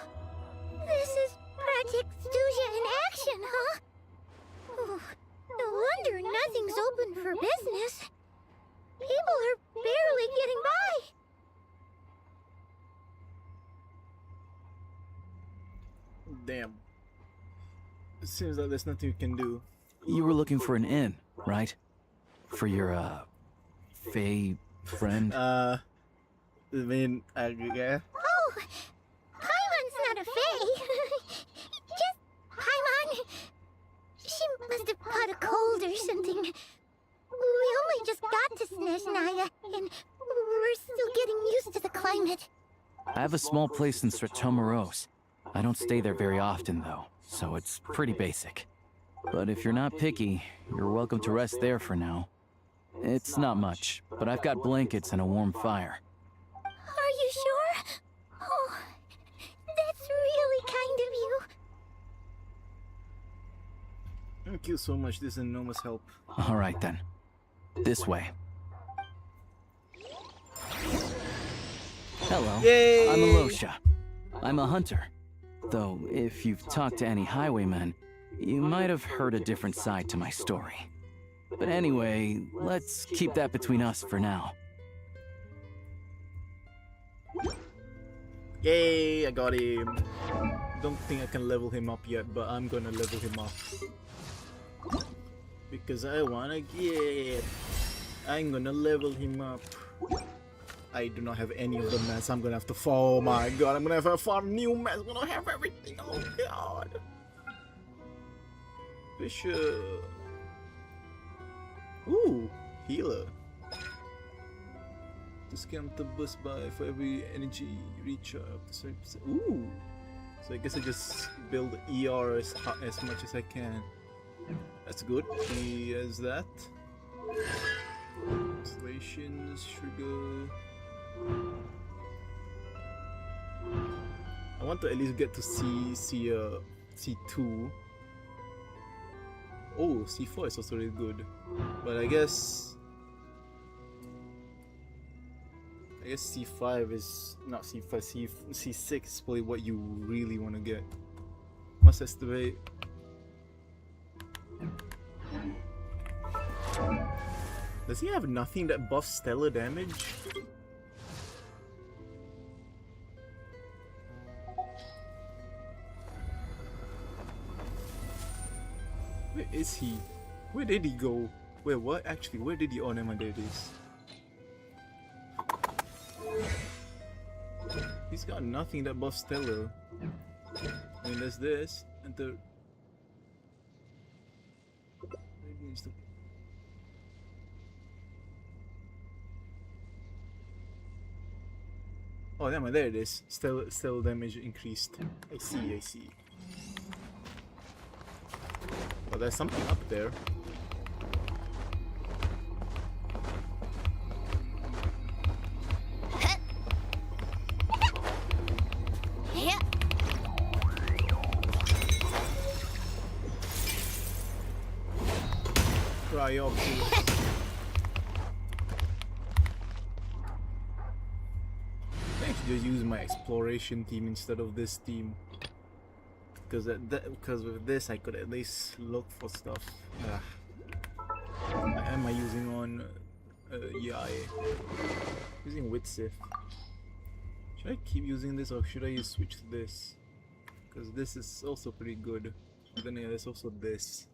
this is Project Stuja in action, huh? Oh, no wonder nothing's open for business. People are barely getting by. Damn. It seems like there's nothing you can do. You were looking for an inn, right? For your, Fae friend? I mean, yeah. Oh, Paimon's not a fae. Just Paimon. She must have caught a cold or something. We only just got to SNEZNAYA, and we're still getting used to the climate. I have a small place in Sretomaros. I don't stay there very often, though, so it's pretty basic. But if you're not picky, you're welcome to rest there for now. It's not much, but I've got blankets and a warm fire. Are you sure? Oh, that's really kind of you. Thank you so much. This is enormous help. All right, then. This way. Hello. Yay! I'm Alosha. I'm a hunter. Though, if you've talked to any highwaymen, you might have heard a different side to my story. But anyway, let's keep that between us for now. Yay, I got him. Don't think I can level him up yet, but I'm gonna level him up. Because I wanna get... I'm gonna level him up. I do not have any of the mats. I'm gonna have to... Oh my god, I'm gonna have to farm new mats. I'm gonna have everything. Oh god. Bishop. Ooh, healer. Discount the boost by for every energy reach up to 30%. Ooh. So I guess I just build ER as much as I can. That's good. He has that. Installations, sugar. I want to at least get to C2. Oh, C4 is also really good. But I guess C5 is not C5, C6 is probably what you really want to get. Must estimate. Does he have nothing that buffs stellar damage? Where is he? Where did he go? Wait, what? Actually, where did he? Oh, never mind, there it is. He's got nothing that buffs stellar. I mean, there's this, and the... Oh, damn, there it is. Stellar damage increased. I see. Oh, there's something up there. Cry up. Thanks, just use my exploration team instead of this team. Because with this I could at least look for stuff. Am I using on yeah, using Witsith. Should I keep using this or should I switch to this? Because this is also pretty good. But then yeah, there's also this.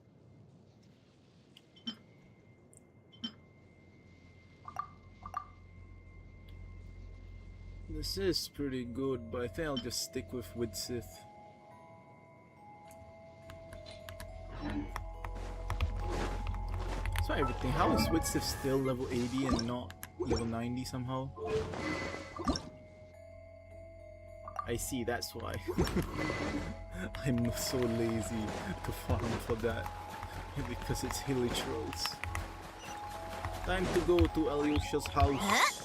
This is pretty good, but I think I'll just stick with Witsith. So everything. How is Witsith still level 80 and not level 90 somehow? I see, that's why. I'm so lazy to farm for that. Because it's hilly trolls. Time to go to Alyosha's house.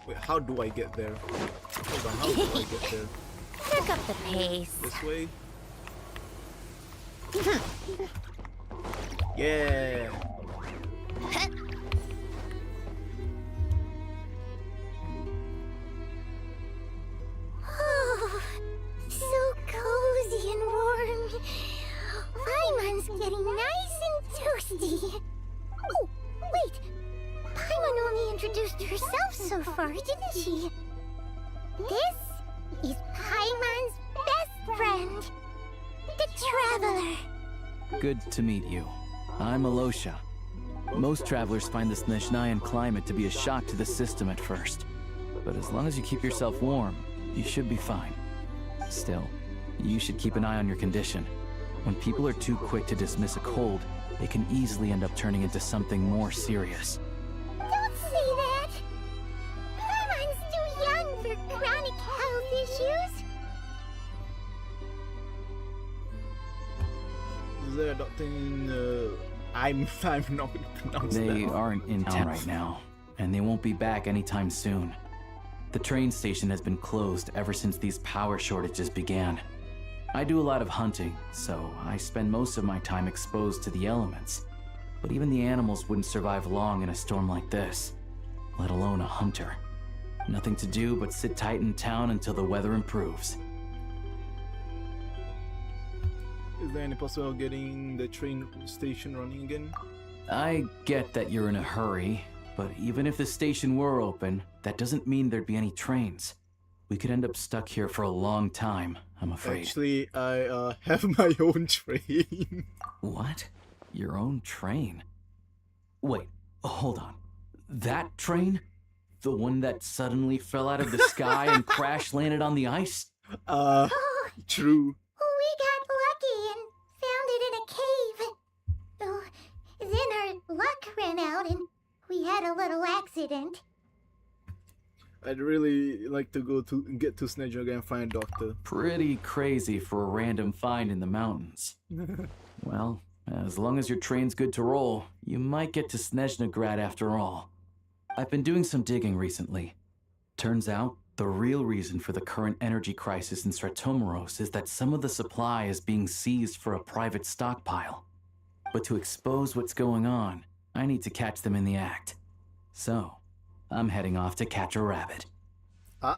Wait, how do I get there? Hold on, how do I get there? Pick up the pace. This way? Yeah! Oh, so cozy and warm. Paimon's getting nice and toasty. Oh, wait. Paimon only introduced herself so far, didn't she? This is Paimon's best friend, the Traveler. Good to meet you. I'm Alosha. Most travelers find the SNEZNAYAN climate to be a shock to the system at first. But as long as you keep yourself warm, you should be fine. Still, you should keep an eye on your condition. When people are too quick to dismiss a cold, it can easily end up turning into something more serious. Don't say that! Paimon's too young for chronic health issues. Is there a doctor in I'm not gonna pronounce that. They aren't in town right now, and they won't be back anytime soon. The train station has been closed ever since these power shortages began. I do a lot of hunting, so I spend most of my time exposed to the elements. But even the animals wouldn't survive long in a storm like this, let alone a hunter. Nothing to do but sit tight in town until the weather improves. Is there any possibility of getting the train station running again? I get that you're in a hurry, but even if the station were open, that doesn't mean there'd be any trains. We could end up stuck here for a long time, I'm afraid. Actually, I have my own train. What? Your own train? Wait, hold on. That train? The one that suddenly fell out of the sky and crash landed on the ice? True. We got lucky and found it in a cave. Oh, then our luck ran out and we had a little accident. I'd really like to get to SNEZNAYA and find a doctor. Pretty crazy for a random find in the mountains. Well, as long as your train's good to roll, you might get to SNEZNAGRAD after all. I've been doing some digging recently. Turns out, the real reason for the current energy crisis in Stratomeros is that some of the supply is being seized for a private stockpile. But to expose what's going on, I need to catch them in the act. So, I'm heading off to catch a rabbit. Huh?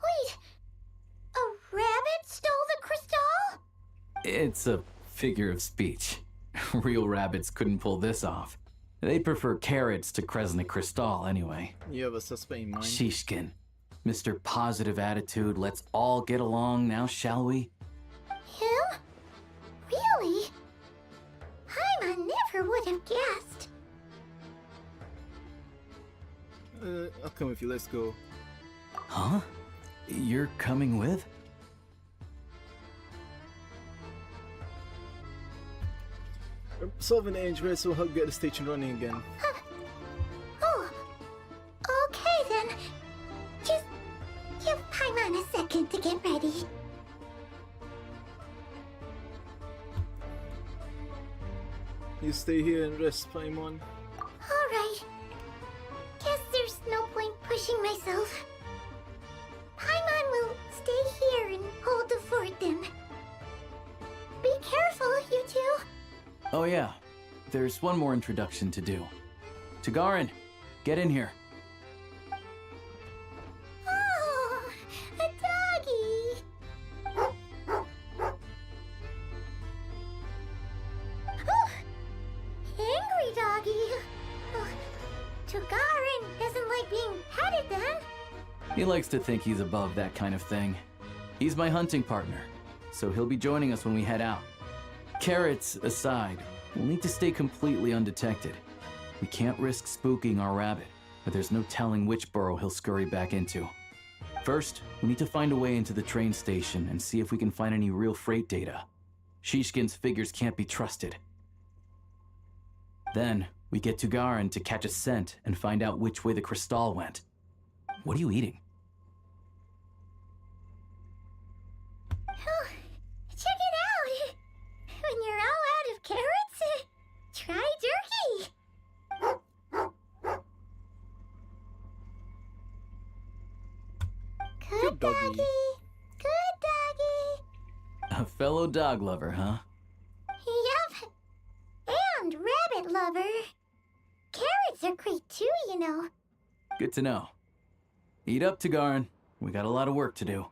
Wait, a rabbit stole the crystal? It's a figure of speech. Real rabbits couldn't pull this off. They prefer carrots to Kresnik Crystal anyway. You have a suspect in mind? Shishkin. Mr. Positive Attitude, let's all get along now, shall we? Him? Really? Paimon never would have guessed. I'll come with you, let's go. Huh? You're coming with? Solving the engineer so help get the station running again. Oh, okay then. Just give Paimon a second to get ready. You stay here and rest, Paimon. Alright. Guess there's no point pushing myself. Paimon will stay here and hold the fort then. Be careful, you two. Oh yeah, there's one more introduction to do. Tagarin, get in here. doggy. Oh, Togarin doesn't like being petted then. He likes to think he's above that kind of thing. He's my hunting partner, so he'll be joining us when we head out. Carrots aside, we'll need to stay completely undetected. We can't risk spooking our rabbit, but there's no telling which burrow he'll scurry back into. First, we need to find a way into the train station and see if we can find any real freight data. Shishkin's figures can't be trusted. Then, we get Togarin to catch a scent and find out which way the crystal went. What are you eating? Oh, check it out! When you're all out of carrots, try jerky! Good doggy. Good doggy. A fellow dog lover, huh? Yup. And rabbit lover. Carrots are great too, you know. Good to know. Eat up, Togarin. We got a lot of work to do.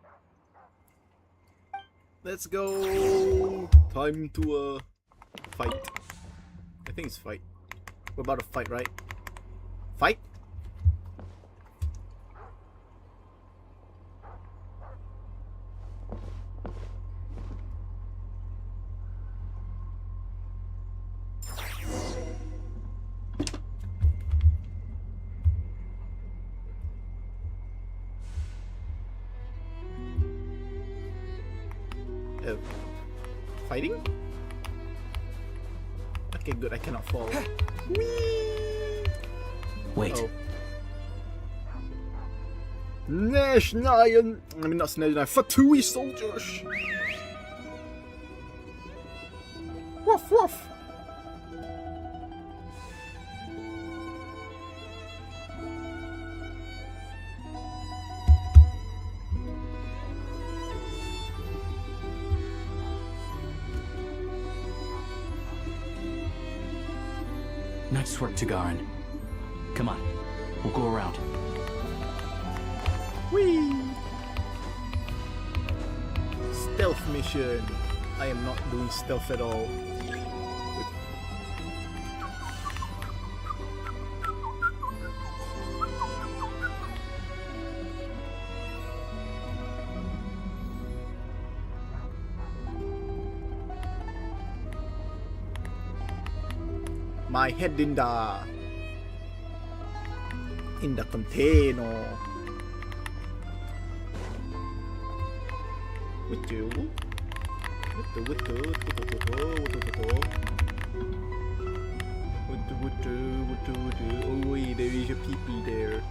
Let's go. Time to fight. I think it's fight. We're about to fight, right? Fight? Fighting? Okay, good. I cannot fall. Wait. Oh. SNEZNAYA. I mean, not SNEZNAYA. Fatui soldiers. Woof woof. Nice work, Togarin. Come on, we'll go around. Whee! Stealth mission. I am not doing stealth at all. My head in the container. What oh wait, there is a people there.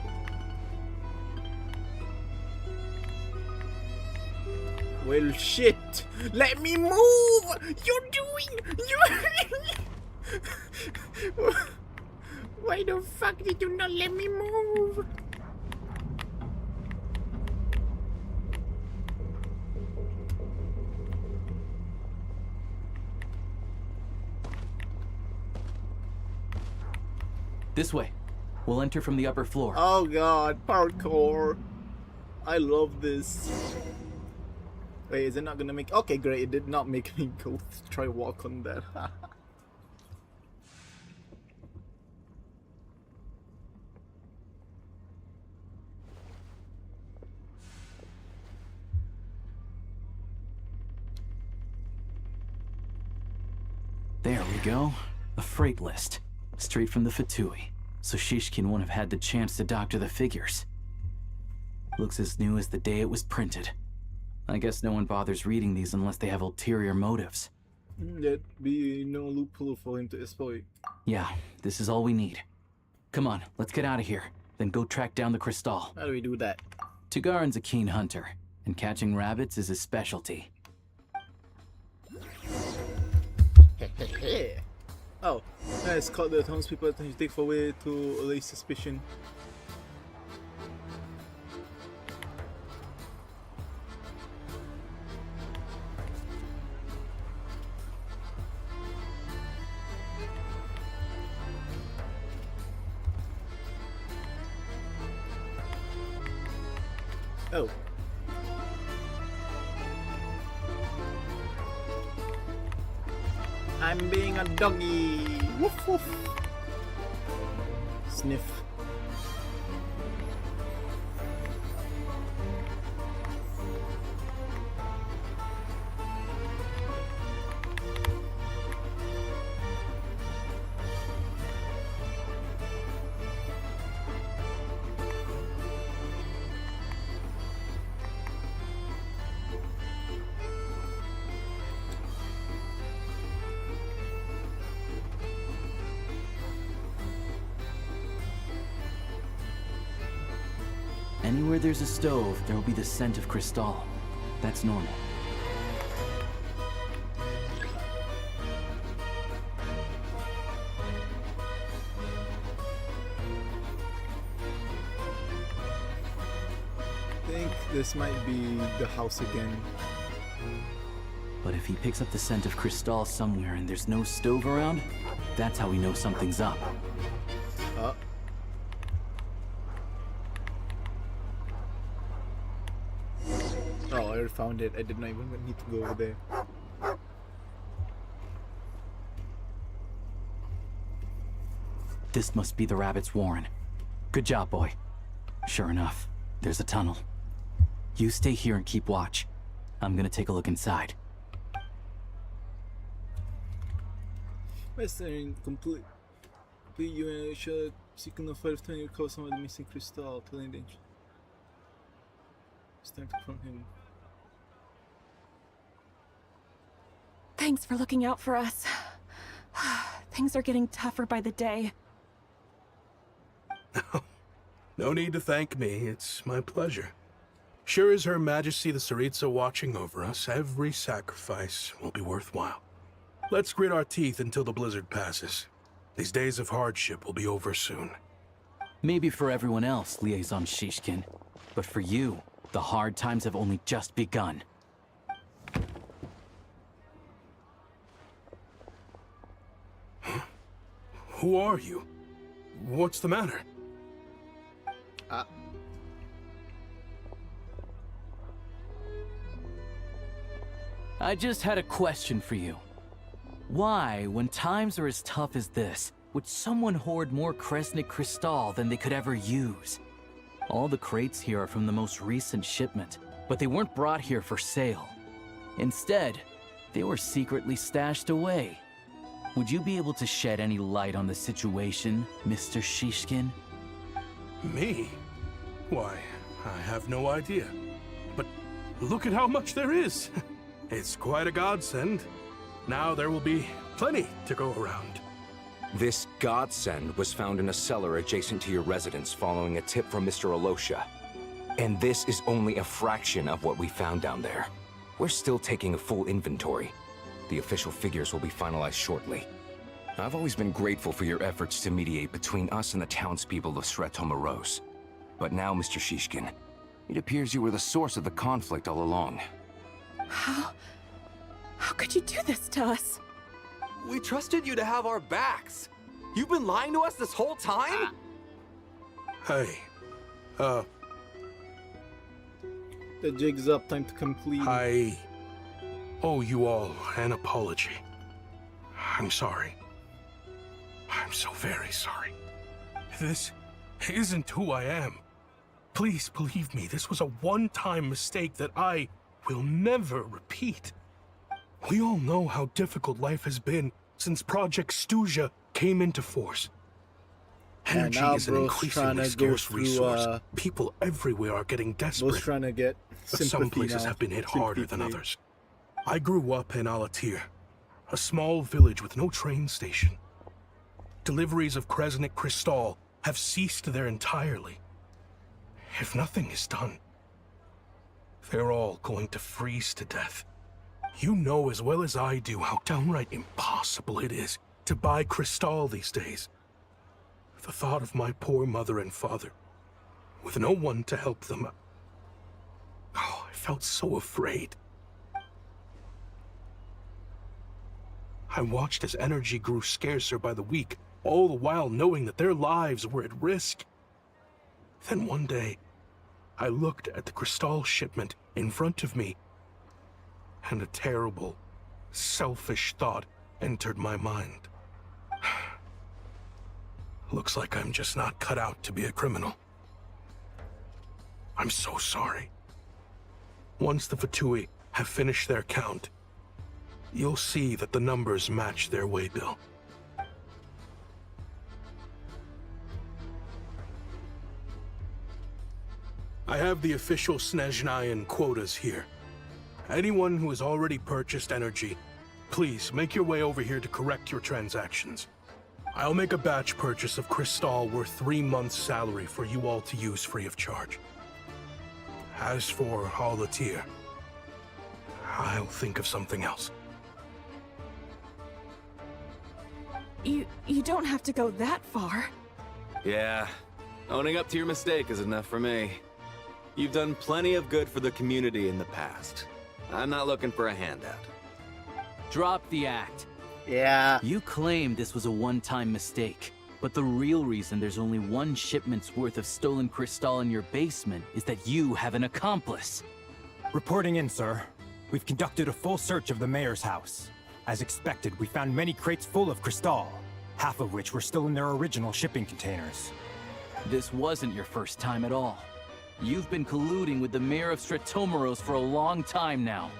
Well shit! Let me move! Why the fuck did you not let me move? This way. We'll enter from the upper floor. Oh god, parkour. I love this. Wait, is it not gonna make... Okay, great, it did not make me go try walk on that. There we go. A freight list. Straight from the Fatui. So Shishkin won't have had the chance to doctor the figures. Looks as new as the day it was printed. I guess no one bothers reading these unless they have ulterior motives. There'd be no loophole for him to exploit. Yeah, this is all we need. Come on, let's get out of here. Then go track down the crystal. How do we do that? Togarin's a keen hunter, and catching rabbits is his specialty. Oh, nice. Caught the townspeople and take for way to allay suspicion. Oh. I'm being a doggy. Woof woof. Sniff. Anywhere there's a stove, there will be the scent of Cristal. That's normal. I think this might be the house again. But if he picks up the scent of Cristal somewhere and there's no stove around, that's how we know something's up. Oh, I found it. I did not even need to go over there. This must be the rabbit's warren. Good job, boy. Sure enough, there's a tunnel. You stay here and keep watch. I'm gonna take a look inside. Western complete. Complete you should seek no further to recover some of the missing crystal. Telling danger. It's time to confront him. Thanks for looking out for us. Things are getting tougher by the day. No need to thank me. It's my pleasure. Sure as Her Majesty the Tsaritsa watching over us, every sacrifice will be worthwhile. Let's grit our teeth until the blizzard passes. These days of hardship will be over soon. Maybe for everyone else, Liaison Shishkin. But for you, the hard times have only just begun. Who are you? What's the matter? I just had a question for you. Why, when times are as tough as this, would someone hoard more Kresnik Crystal than they could ever use? All the crates here are from the most recent shipment, but they weren't brought here for sale. Instead, they were secretly stashed away. Would you be able to shed any light on the situation, Mr. Shishkin? Me? Why, I have no idea. But look at how much there is. It's quite a godsend. Now there will be plenty to go around. This godsend was found in a cellar adjacent to your residence following a tip from Mr. Alosha. And this is only a fraction of what we found down there. We're still taking a full inventory. The official figures will be finalized shortly. I've always been grateful for your efforts to mediate between us and the townspeople of Sretomaros. But now, Mr. Shishkin, it appears you were the source of the conflict all along. How could you do this to us? We trusted you to have our backs. You've been lying to us this whole time? Hey, the jig's up, time to complete. I owe you all an apology. I'm sorry. I'm so very sorry. This isn't who I am. Please believe me, this was a one-time mistake that I will never repeat. We all know how difficult life has been since Project Stuja came into force. Energy is an increasingly scarce resource. People everywhere are getting desperate. Bro's trying to get But some places now. have been hit harder than others. I grew up in Alatir, a small village with no train station. Deliveries of Kresnik Crystal have ceased there entirely. If nothing is done, they're all going to freeze to death. You know as well as I do how downright impossible it is to buy Crystal these days. The thought of my poor mother and father, with no one to help them, I felt so afraid. I watched as energy grew scarcer by the week, all the while knowing that their lives were at risk. Then one day, I looked at the Crystal shipment in front of me, and a terrible, selfish thought entered my mind. Looks like I'm just not cut out to be a criminal. I'm so sorry. Once the Fatui have finished their count, you'll see that the numbers match their waybill. I have the official SNEZNAYAN quotas here. Anyone who has already purchased energy, please make your way over here to correct your transactions. I'll make a batch purchase of crystal worth 3 months' salary for you all to use free of charge. As for Halatir, I'll think of something else. You don't have to go that far. Yeah, owning up to your mistake is enough for me. You've done plenty of good for the community in the past. I'm not looking for a handout. Drop the act. Yeah. You claim this was a one-time mistake, but the real reason there's only 1 shipment's worth of stolen crystal in your basement is that you have an accomplice. Reporting in, sir. We've conducted a full search of the mayor's house. As expected, we found many crates full of crystal, half of which were still in their original shipping containers. This wasn't your first time at all. You've been colluding with the mayor of Stratomeros for a long time now.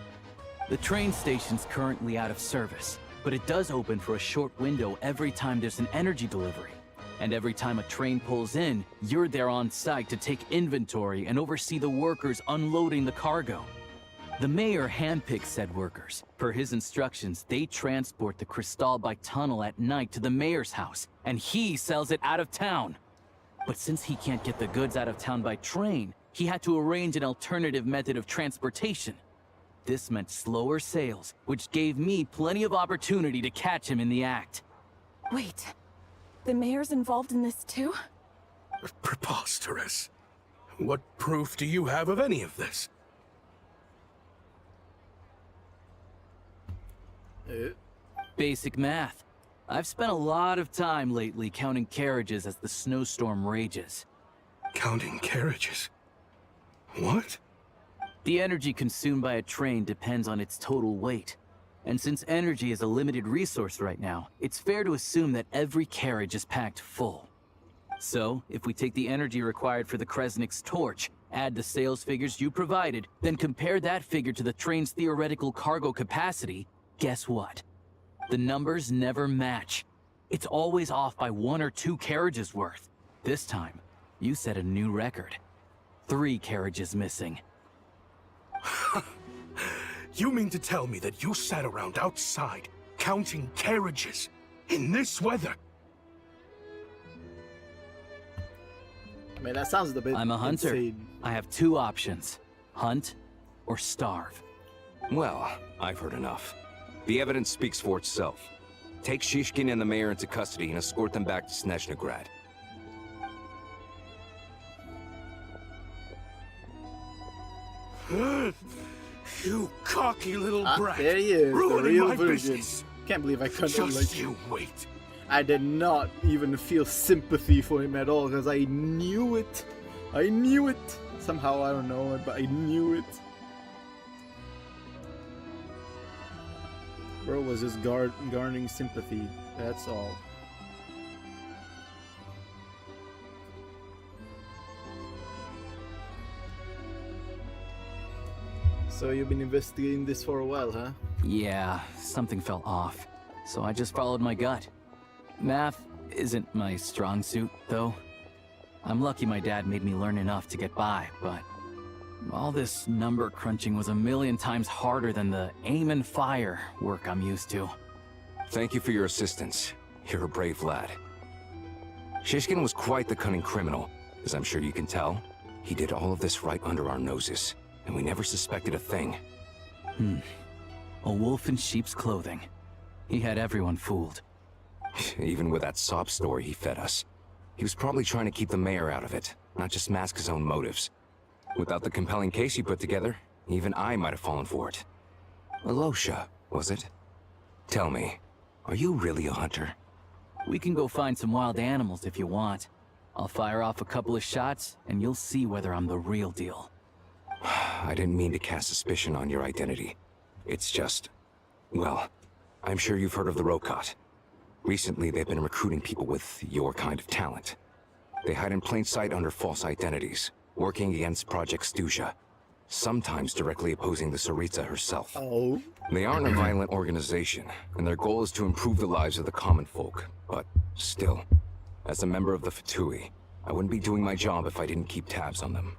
The train station's currently out of service, but it does open for a short window every time there's an energy delivery. And every time a train pulls in, you're there on site to take inventory and oversee the workers unloading the cargo. The mayor handpicks said workers. Per his instructions, they transport the crystal by tunnel at night to the mayor's house, and he sells it out of town. But since he can't get the goods out of town by train, he had to arrange an alternative method of transportation. This meant slower sales, which gave me plenty of opportunity to catch him in the act. Wait, the mayor's involved in this too? Preposterous. What proof do you have of any of this? Basic math. I've spent a lot of time lately counting carriages as the snowstorm rages. Counting carriages? What? The energy consumed by a train depends on its total weight. And since energy is a limited resource right now, it's fair to assume that every carriage is packed full. So, if we take the energy required for the Kresnik's torch, add the sales figures you provided, then compare that figure to the train's theoretical cargo capacity, guess what? The numbers never match. It's always off by 1 or 2 carriages worth. This time, you set a new record. 3 carriages missing. You mean to tell me that you sat around outside, counting carriages, in this weather? I mean, that sounds a bit I'm a hunter. insane. I have 2 options. Hunt or starve. Well, I've heard enough. The evidence speaks for itself. Take Shishkin and the mayor into custody and escort them back to Snezhnegrad. You cocky little brat! There he is, the ruining real my version. business. Can't believe I couldn't Just like. you wait. I did not even feel sympathy for him at all because I knew it. I knew it. Somehow I don't know it, but I knew it. Bro was just garnering sympathy. That's all. So you've been investigating this for a while, huh? Yeah, something felt off. So I just followed my gut. Math isn't my strong suit, though. I'm lucky my dad made me learn enough to get by, but all this number crunching was a million times harder than the aim and fire work I'm used to. Thank you for your assistance. You're a brave lad. Shishkin was quite the cunning criminal, as I'm sure you can tell. He did all of this right under our noses, and we never suspected a thing. A wolf in sheep's clothing. He had everyone fooled. Even with that sob story he fed us. He was probably trying to keep the mayor out of it, not just mask his own motives. Without the compelling case he put together, even I might have fallen for it. Alosha, was it? Tell me, are you really a hunter? We can go find some wild animals if you want. I'll fire off a couple of shots, and you'll see whether I'm the real deal. I didn't mean to cast suspicion on your identity. It's just... well, I'm sure you've heard of the Rokot. Recently, they've been recruiting people with your kind of talent. They hide in plain sight under false identities, working against Project Stuja, sometimes directly opposing the Tsaritsa herself. Oh. They aren't a violent organization, and their goal is to improve the lives of the common folk. But still, as a member of the Fatui, I wouldn't be doing my job if I didn't keep tabs on them.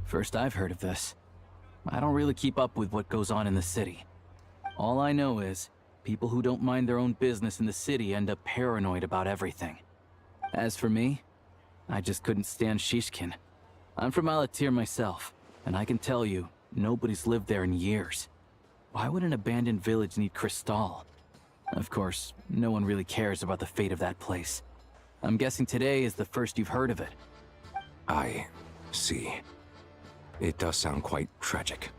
First I've heard of this. I don't really keep up with what goes on in the city. All I know is, people who don't mind their own business in the city end up paranoid about everything. As for me, I just couldn't stand Shishkin. I'm from Alatir myself, and I can tell you, nobody's lived there in years. Why would an abandoned village need Crystal? Of course, no one really cares about the fate of that place. I'm guessing today is the first you've heard of it. I see. It does sound quite tragic.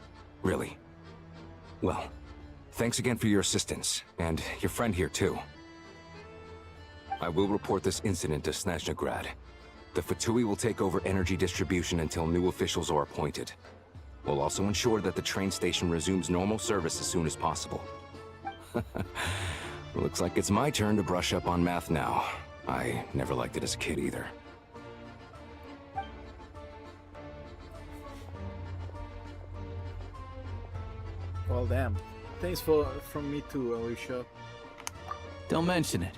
Really. Well, thanks again for your assistance, and your friend here too. I will report this incident to SNEZNAGRAD. The Fatui will take over energy distribution until new officials are appointed. We'll also ensure that the train station resumes normal service as soon as possible. Looks like it's my turn to brush up on math now. I never liked it as a kid either. Well, damn. Thanks from me too, Alicia. Don't mention it.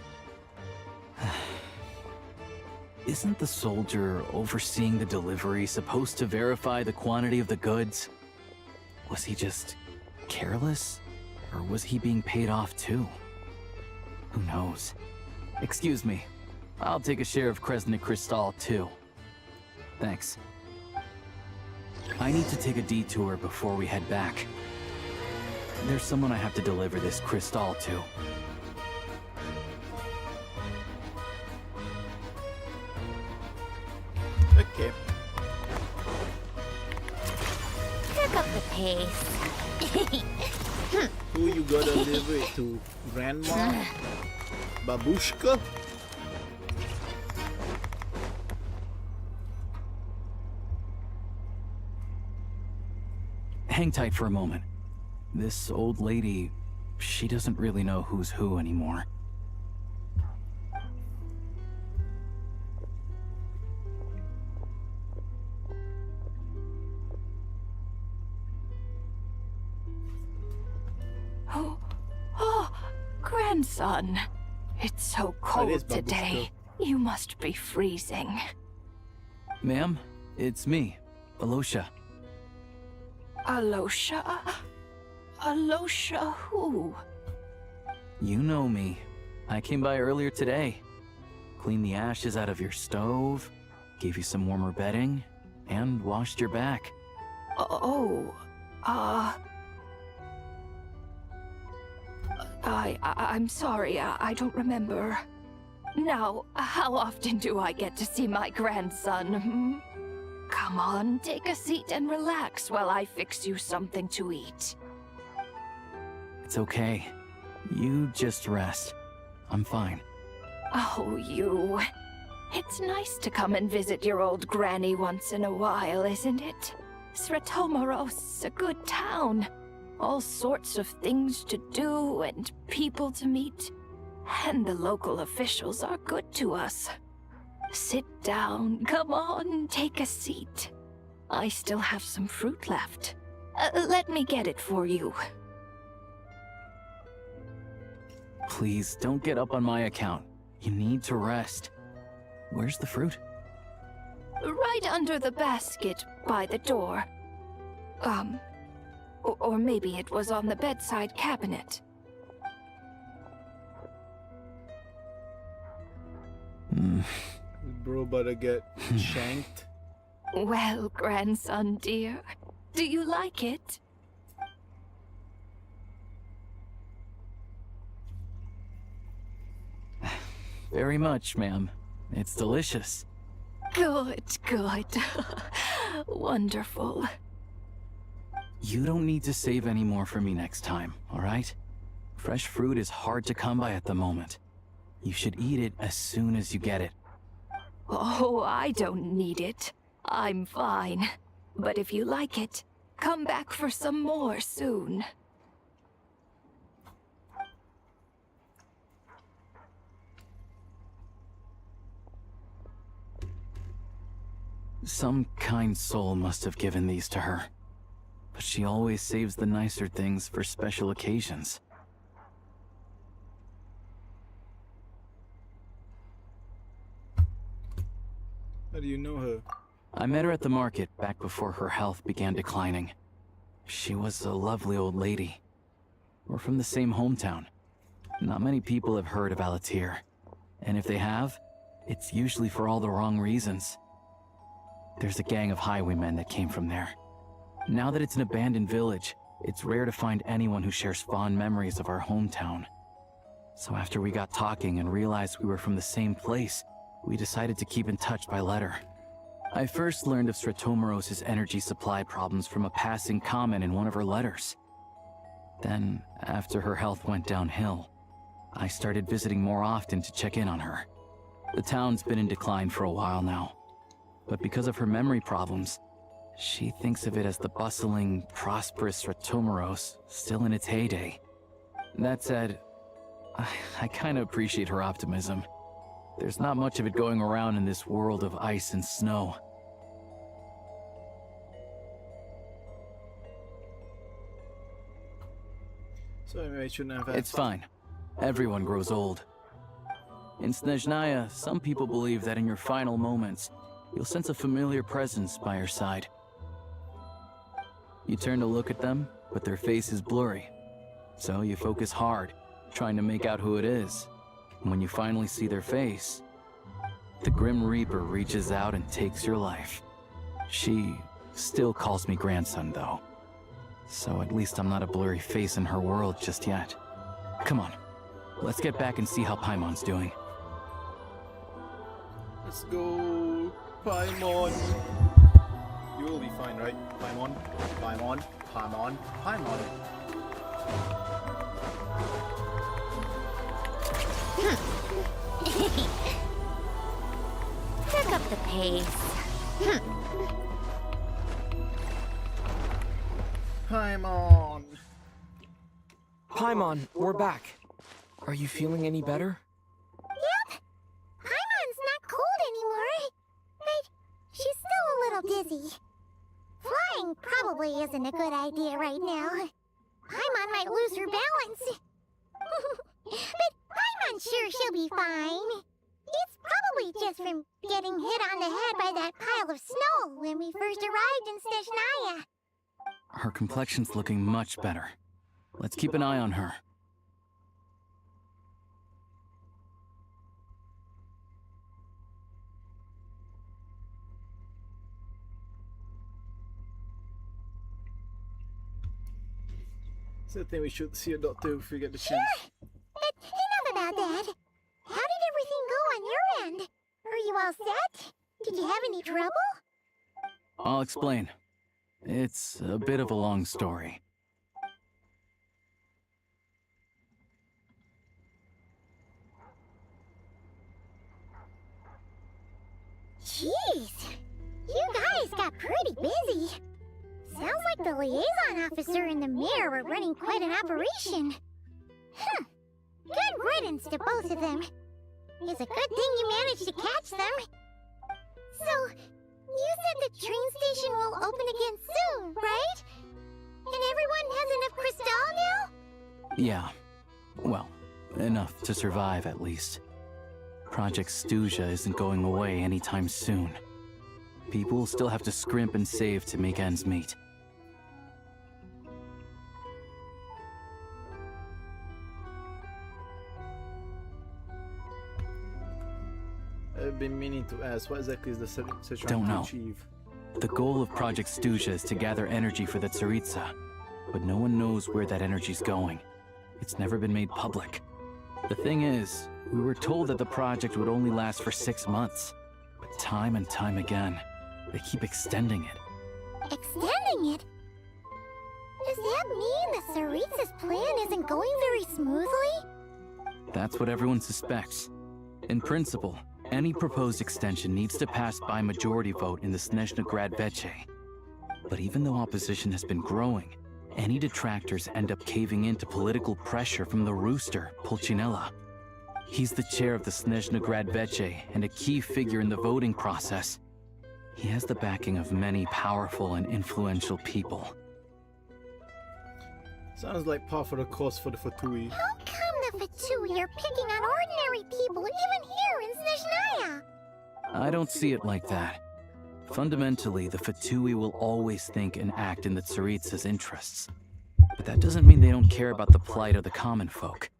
Isn't the soldier overseeing the delivery supposed to verify the quantity of the goods? Was he just careless? Or was he being paid off too? Who knows? Excuse me. I'll take a share of Kresnik Crystal too. Thanks. I need to take a detour before we head back. There's someone I have to deliver this crystal to. Okay. Pick up the pace. Who you gotta deliver it to? Grandma? Babushka? Hang tight for a moment. This old lady, she doesn't really know who's who anymore. Oh, grandson. It's so cold today. You must be freezing. Ma'am, it's me, Alosha. Alosha? Alosha who? You know me. I came by earlier today. Cleaned the ashes out of your stove, gave you some warmer bedding, and washed your back. I'm sorry, I don't remember. Now, how often do I get to see my grandson, hmm? Come on, take a seat and relax while I fix you something to eat. It's okay. You just rest. I'm fine. Oh, you. It's nice to come and visit your old granny once in a while, isn't it? Sretomaros, a good town. All sorts of things to do and people to meet. And the local officials are good to us. Sit down, come on, take a seat. I still have some fruit left. Let me get it for you. Please, don't get up on my account. You need to rest. Where's the fruit? Right under the basket by the door. Or maybe it was on the bedside cabinet. Bro better get shanked. Well, grandson dear, do you like it? Very much, ma'am. It's delicious. Good, good. Wonderful. You don't need to save any more for me next time, alright? Fresh fruit is hard to come by at the moment. You should eat it as soon as you get it. Oh, I don't need it. I'm fine. But if you like it, come back for some more soon. Some kind soul must have given these to her. But she always saves the nicer things for special occasions. How do you know her? I met her at the market back before her health began declining. She was a lovely old lady. We're from the same hometown. Not many people have heard of Alatir. And if they have, it's usually for all the wrong reasons. There's a gang of highwaymen that came from there. Now that it's an abandoned village, it's rare to find anyone who shares fond memories of our hometown. So after we got talking and realized we were from the same place, we decided to keep in touch by letter. I first learned of Stratomoros's energy supply problems from a passing comment in one of her letters. Then, after her health went downhill, I started visiting more often to check in on her. The town's been in decline for a while now, but because of her memory problems, she thinks of it as the bustling, prosperous Stratomoros still in its heyday. That said, I kinda appreciate her optimism. There's not much of it going around in this world of ice and snow. So I shouldn't have It's fine. Everyone grows old. In SNEZNAYA, some people believe that in your final moments, you'll sense a familiar presence by your side. You turn to look at them, but their face is blurry. So you focus hard, trying to make out who it is. And when you finally see their face, the Grim Reaper reaches out and takes your life. She still calls me grandson, though. So at least I'm not a blurry face in her world just yet. Come on, let's get back and see how Paimon's doing. Let's go, Paimon. You will be fine, right? Paimon, Paimon, Paimon, Paimon. Pick up the pace. Paimon. Paimon, we're back. Are you feeling any better? Yep. Paimon's not cold anymore. But she's still a little dizzy. Flying probably isn't a good idea right now. Paimon might lose her balance. But Paimon's sure she'll be fine. It's probably just from getting hit on the head by that pile of snow when we first arrived in SNEZNAYA. Her complexion's looking much better. Let's keep an eye on her. So I think we should see a doctor if we get the chance. Sure! But enough about that. How did everything go on your end? Are you all set? Did you have any trouble? I'll explain. It's a bit of a long story. Jeez, you guys got pretty busy. Sounds like the liaison officer and the mayor were running quite an operation. Good riddance to both of them. It's a good thing you managed to catch them. So, you said the train station will open again soon, right? And everyone has enough crystal now? Yeah. Well, enough to survive at least. Project SNEZNAYA isn't going away anytime soon. People will still have to scrimp and save to make ends meet. I've been meaning to ask, what exactly is the Tsaritsa trying Don't to know. achieve? The goal of Project SNEZNAYA is to gather energy for the Tsaritsa, but no one knows where that energy's going. It's never been made public. The thing is, we were told that the project would only last for 6 months, but time and time again, they keep extending it. Extending it? Does that mean the Tsaritsa's plan isn't going very smoothly? That's what everyone suspects. In principle, any proposed extension needs to pass by majority vote in the Snezhna Veche. But even though opposition has been growing, any detractors end up caving into political pressure from the rooster, Pulcinella. He's the chair of the Snezhna Veche and a key figure in the voting process. He has the backing of many powerful and influential people. Sounds like par for the course for the Fatui. How come the Fatui are picking on ordinary people even here in Snezhnaya? I don't see it like that. Fundamentally, the Fatui will always think and act in the Tsaritsa's interests. But that doesn't mean they don't care about the plight of the common folk.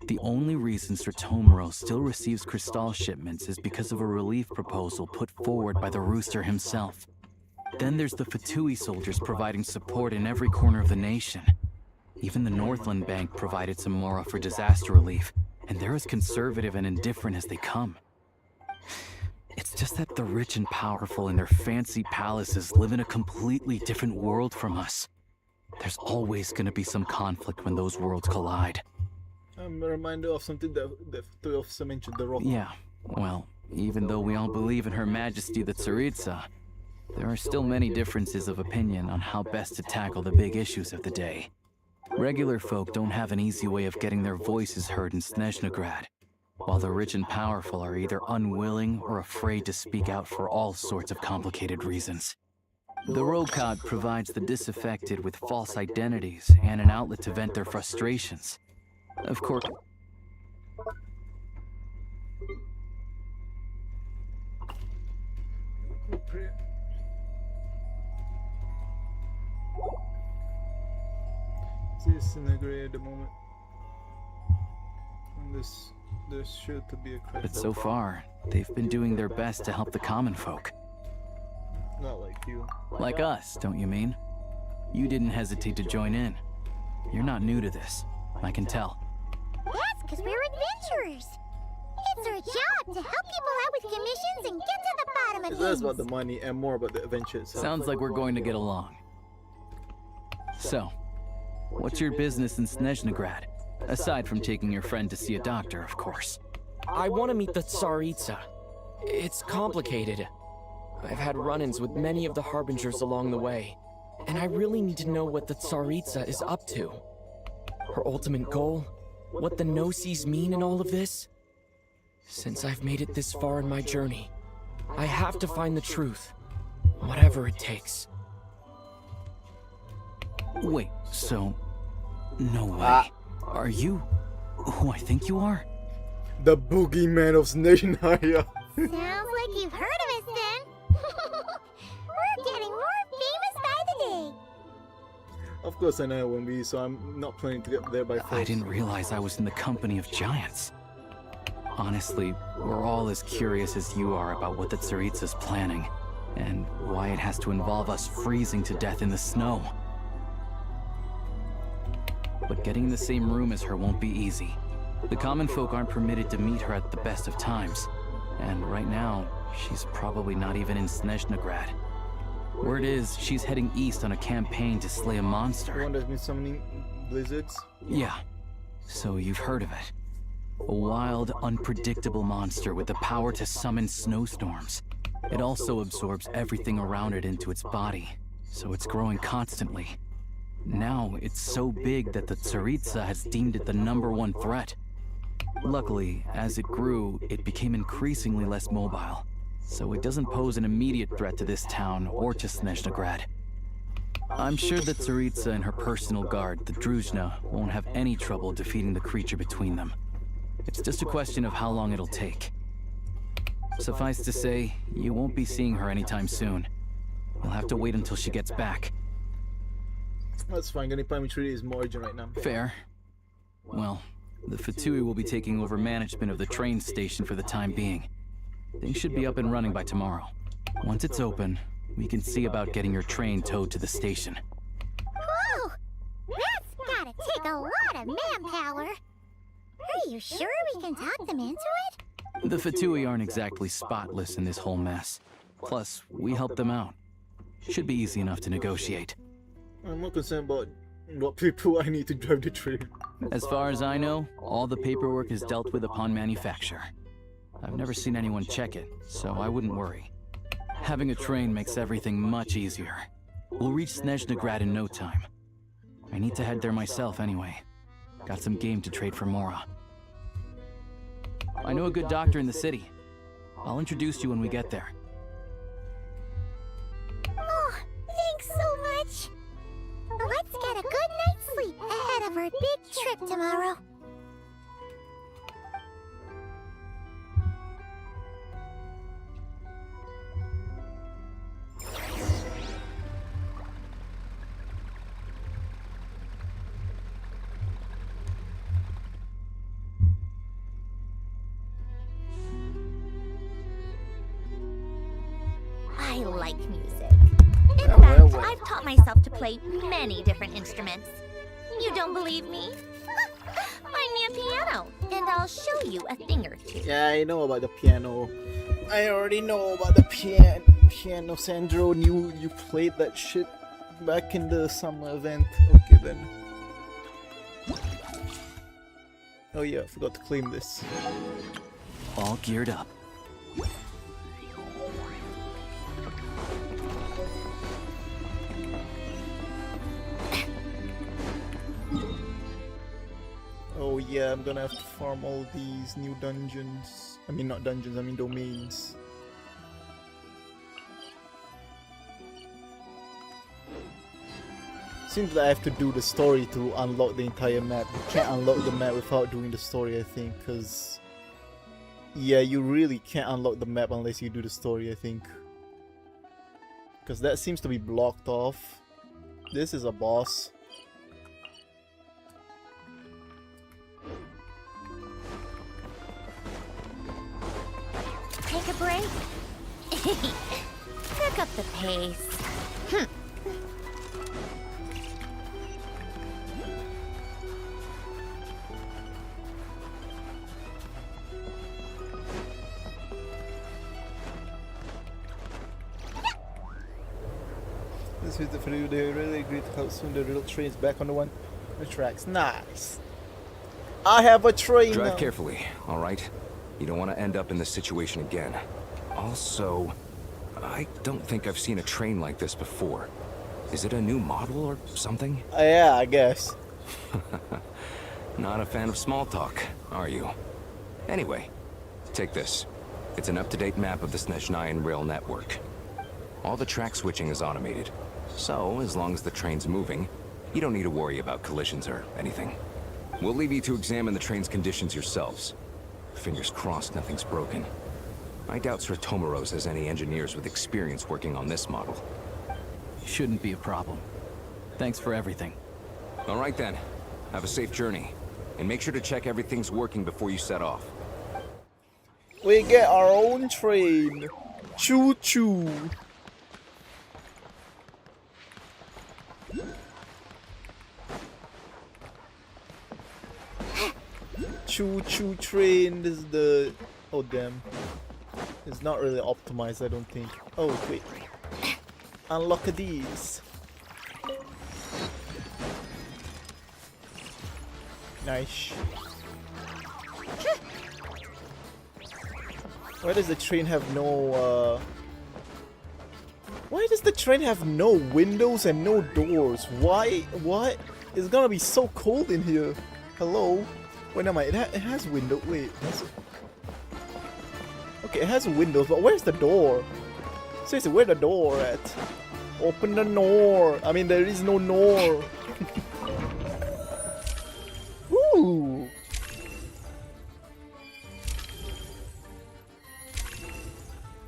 The only reason Sir Tomoro still receives Crystal shipments is because of a relief proposal put forward by the Rooster himself. Then there's the Fatui soldiers providing support in every corner of the nation. Even the Northland Bank provided some Mora for disaster relief, and they're as conservative and indifferent as they come. It's just that the rich and powerful in their fancy palaces live in a completely different world from us. There's always going to be some conflict when those worlds collide. I'm a reminder of something that Fatui officer mentioned, the rock. Yeah, well, even though we all believe in Her Majesty the Tsaritsa, there are still many differences of opinion on how best to tackle the big issues of the day. Regular folk don't have an easy way of getting their voices heard in Snezhnegrad, while the rich and powerful are either unwilling or afraid to speak out for all sorts of complicated reasons. The Rokad provides the disaffected with false identities and an outlet to vent their frustrations. Of course... This in a gray at the moment. And there's sure to be a crash. But so far, they've been doing their best to help the common folk. Not like you. Like us, don't you mean? You didn't hesitate to join in. You're not new to this, I can tell. That's because we're adventurers. It's our job to help people out with commissions and get to the bottom of It's things. less about the money and more about the adventure itself. Sounds like we're going to get along. So, what's your business in Snezhnegrad? Aside from taking your friend to see a doctor, of course. I want to meet the Tsaritsa. It's complicated. I've had run-ins with many of the Harbingers along the way, and I really need to know what the Tsaritsa is up to. Her ultimate goal? What the no-sees mean in all of this? Since I've made it this far in my journey, I have to find the truth, whatever it takes. Wait, so... No way. Are you who I think you are? The boogeyman of Snezhnaya. Sounds like you've heard of us then. We're getting more famous by the day. Of course I know when we, so I'm not planning to get there by force. I didn't realize I was in the company of giants. Honestly, we're all as curious as you are about what the Tsaritsa's planning, and why it has to involve us freezing to death in the snow. But getting in the same room as her won't be easy. The common folk aren't permitted to meet her at the best of times, and right now, she's probably not even in Snezhnegrad. Word is, she's heading east on a campaign to slay a monster. The one that's been summoning blizzards? Yeah, so you've heard of it. A wild, unpredictable monster with the power to summon snowstorms. It also absorbs everything around it into its body, so it's growing constantly. Now, it's so big that the Tsaritsa has deemed it the #1 threat. Luckily, as it grew, it became increasingly less mobile, so it doesn't pose an immediate threat to this town or to Snezhnegrad. I'm sure the Tsaritsa and her personal guard, the Druzhna, won't have any trouble defeating the creature between them. It's just a question of how long it'll take. Suffice to say, you won't be seeing her anytime soon. You'll have to wait until she gets back. That's fine, Gunny which really is more urgent right now. Fair. Well, the Fatui will be taking over management of the train station for the time being. Things should be up and running by tomorrow. Once it's open, we can see about getting your train towed to the station. Whoa! That's gotta take a lot of manpower. Are you sure we can talk them into it? The Fatui aren't exactly spotless in this whole mess. Plus, we helped them out. Should be easy enough to negotiate. I'm not concerned about what people I need to drive the train. As far as I know, all the paperwork is dealt with upon manufacture. I've never seen anyone check it, so I wouldn't worry. Having a train makes everything much easier. We'll reach Snezhnegrad in no time. I need to head there myself anyway. Got some game to trade for Mora. I know a good doctor in the city. I'll introduce you when we get there. for a big trip tomorrow. I like music. In fact, I've taught myself to play many different instruments. You don't believe me? Find me a piano, and I'll show you a thing or two. Yeah, I know about the piano. I already know about the piano, Sandro. You played that shit back in the summer event. Okay then. Oh yeah, I forgot to claim this. All geared up. Oh yeah, I'm gonna have to farm all these new dungeons. I mean, not dungeons, I mean domains. Seems that I have to do the story to unlock the entire map. You can't unlock the map without doing the story, I think, because... Yeah, you really can't unlock the map unless you do the story, I think. Because that seems to be blocked off. This is a boss. Take a break? Pick up the pace. This is the video. They really agreed to how soon the real train's back on the tracks. Nice. I have a train Drive now. carefully, alright? You don't want to end up in this situation again. Also, I don't think I've seen a train like this before. Is it a new model or something? Yeah, I guess. Not a fan of small talk, are you? Anyway, take this. It's an up-to-date map of the SNEZNAYA rail network. All the track switching is automated, so as long as the train's moving, you don't need to worry about collisions or anything. We'll leave you to examine the train's conditions yourselves. Fingers crossed nothing's broken. I doubt Sir Tomoros has any engineers with experience working on this model. Shouldn't be a problem. Thanks for everything. All right then. Have a safe journey. And make sure to check everything's working before you set off. We get our own train. Choo choo. Choo choo train. This is the... Oh damn. It's not really optimized, I don't think. Oh wait. Unlock these. Nice. Why does the train have no Why does the train have no windows and no doors? Why? What? It's gonna be so cold in here. Hello? Wait, never mind. It has window. Wait. Okay, it has windows, but where's the door? Seriously, where's the door at? Open the door. I mean, there is no door. Ooh.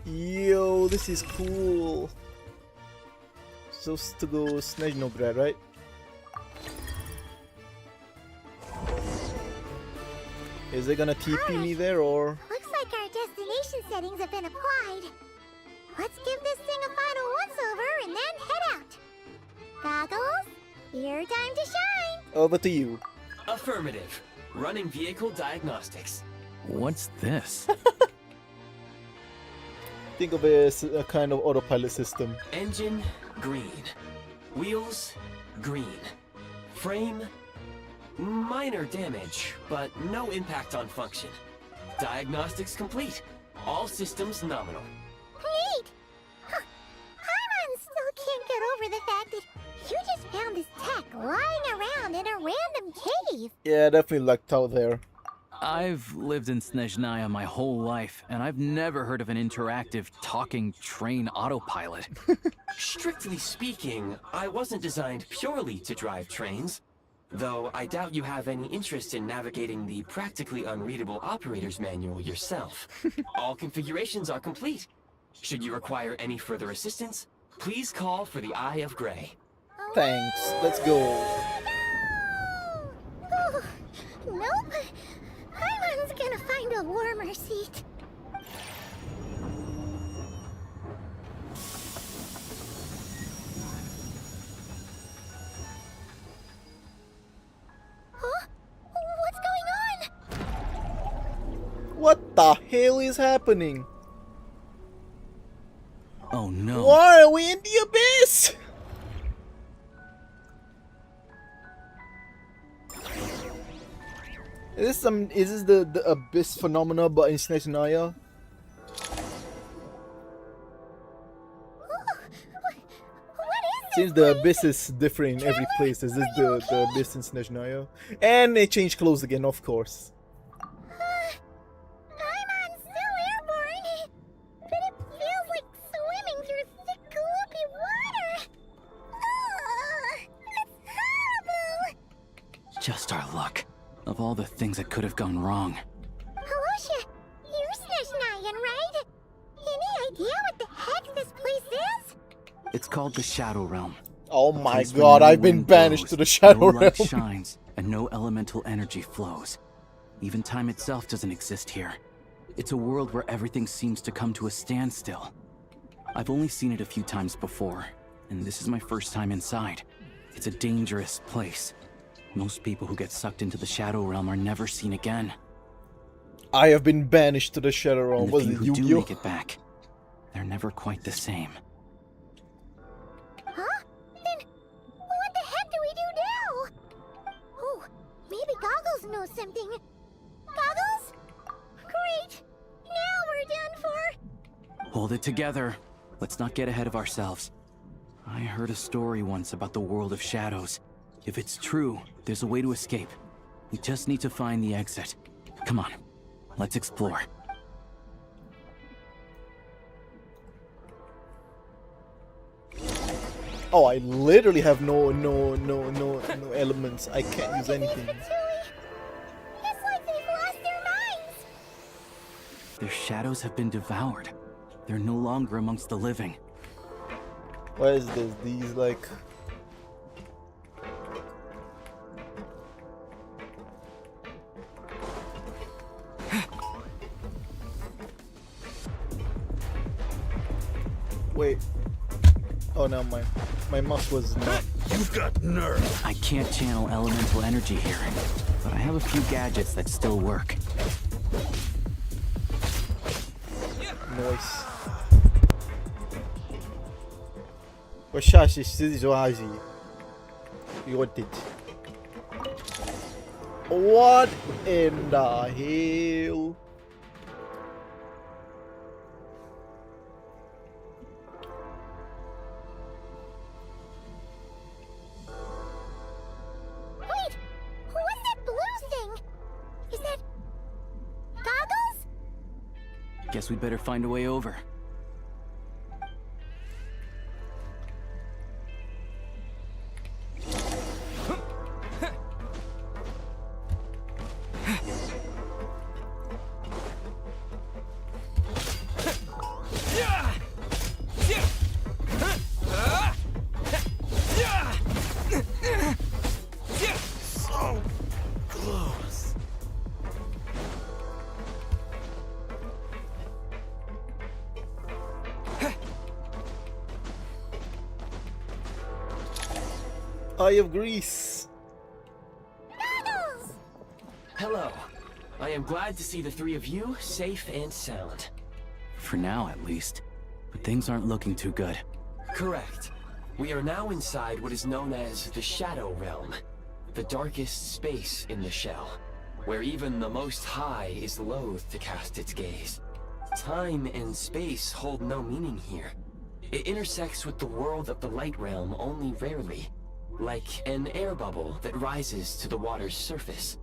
Yo, this is cool. Supposed to go Snezhnograd, right? Is it gonna TP me there or? Looks like our destination settings have been applied. Let's give this thing a final once-over and then head out. Goggles, your time to shine. Over to you. Affirmative. Running vehicle diagnostics. What's this? Think of it as a kind of autopilot system. Engine, green. Wheels, green. Frame, minor damage, but no impact on function. Diagnostics complete. All systems nominal. Wait! Huh. Paimon still can't get over the fact that you just found this tech lying around in a random cave. Yeah, definitely lucked out there. I've lived in Snezhnaya my whole life, and I've never heard of an interactive talking train autopilot. Strictly speaking, I wasn't designed purely to drive trains. Though I doubt you have any interest in navigating the practically unreadable operator's manual yourself. All configurations are complete. Should you require any further assistance, please call for the Eye of Grey. Thanks. Let's go. Oh, nope. Paimon's gonna find a warmer seat. Huh? What's going on? What the hell is happening? Oh no. Why are we in the abyss? Is this the abyss phenomena but in SNEZNAYA? Seems the abyss is different in every place. Is this the abyss in SNEZNAYA? And they changed clothes again, of course. Paimon's still airborne, but it feels like swimming through thick, gloopy water. It's horrible. Just our luck. Of all the things that could have gone wrong. Halosha, you're SNEZNAYan, right? Any idea what the heck this place is? It's called the Shadow Realm. Oh A my place where god, no I've been wind banished blows, to the Shadow no light Realm. shines, and no elemental energy flows. Even time itself doesn't exist here. It's a world where everything seems to come to a standstill. I've only seen it a few times before, and this is my first time inside. It's a dangerous place. Most people who get sucked into the Shadow Realm are never seen again. I have been banished to the Shadow Realm. And the Was few it who do Yu-Gi-Oh? make it back, they're never quite the same. Huh? Then what the heck do we do now? Oh, maybe Goggles knows something. Goggles? Great! Now we're done for! Hold it together. Let's not get ahead of ourselves. I heard a story once about the world of shadows. If it's true, there's a way to escape. We just need to find the exit. Come on, let's explore. Oh, I literally have no elements. I can't use anything. It's like they've lost their minds! Their shadows have been devoured. They're no longer amongst the living. What is this? These like... Wait. Oh no, my mouse was not. You've got nerve. I can't channel elemental energy here, but I have a few gadgets that still work. Nice. والشاشة اشتري جواجي. يودد. What in the hell? Wait! What's that blue thing? Is that... Goggles? Guess we'd better find a way over. So close. Eye of Greece. Goggles! Hello. I am glad to see the three of you safe and sound. For now, at least. But things aren't looking too good. Correct. We are now inside what is known as the Shadow Realm, the darkest space in the shell, where even the Most High is loath to cast its gaze. Time and space hold no meaning here. It intersects with the world of the Light Realm only rarely, like an air bubble that rises to the water's surface.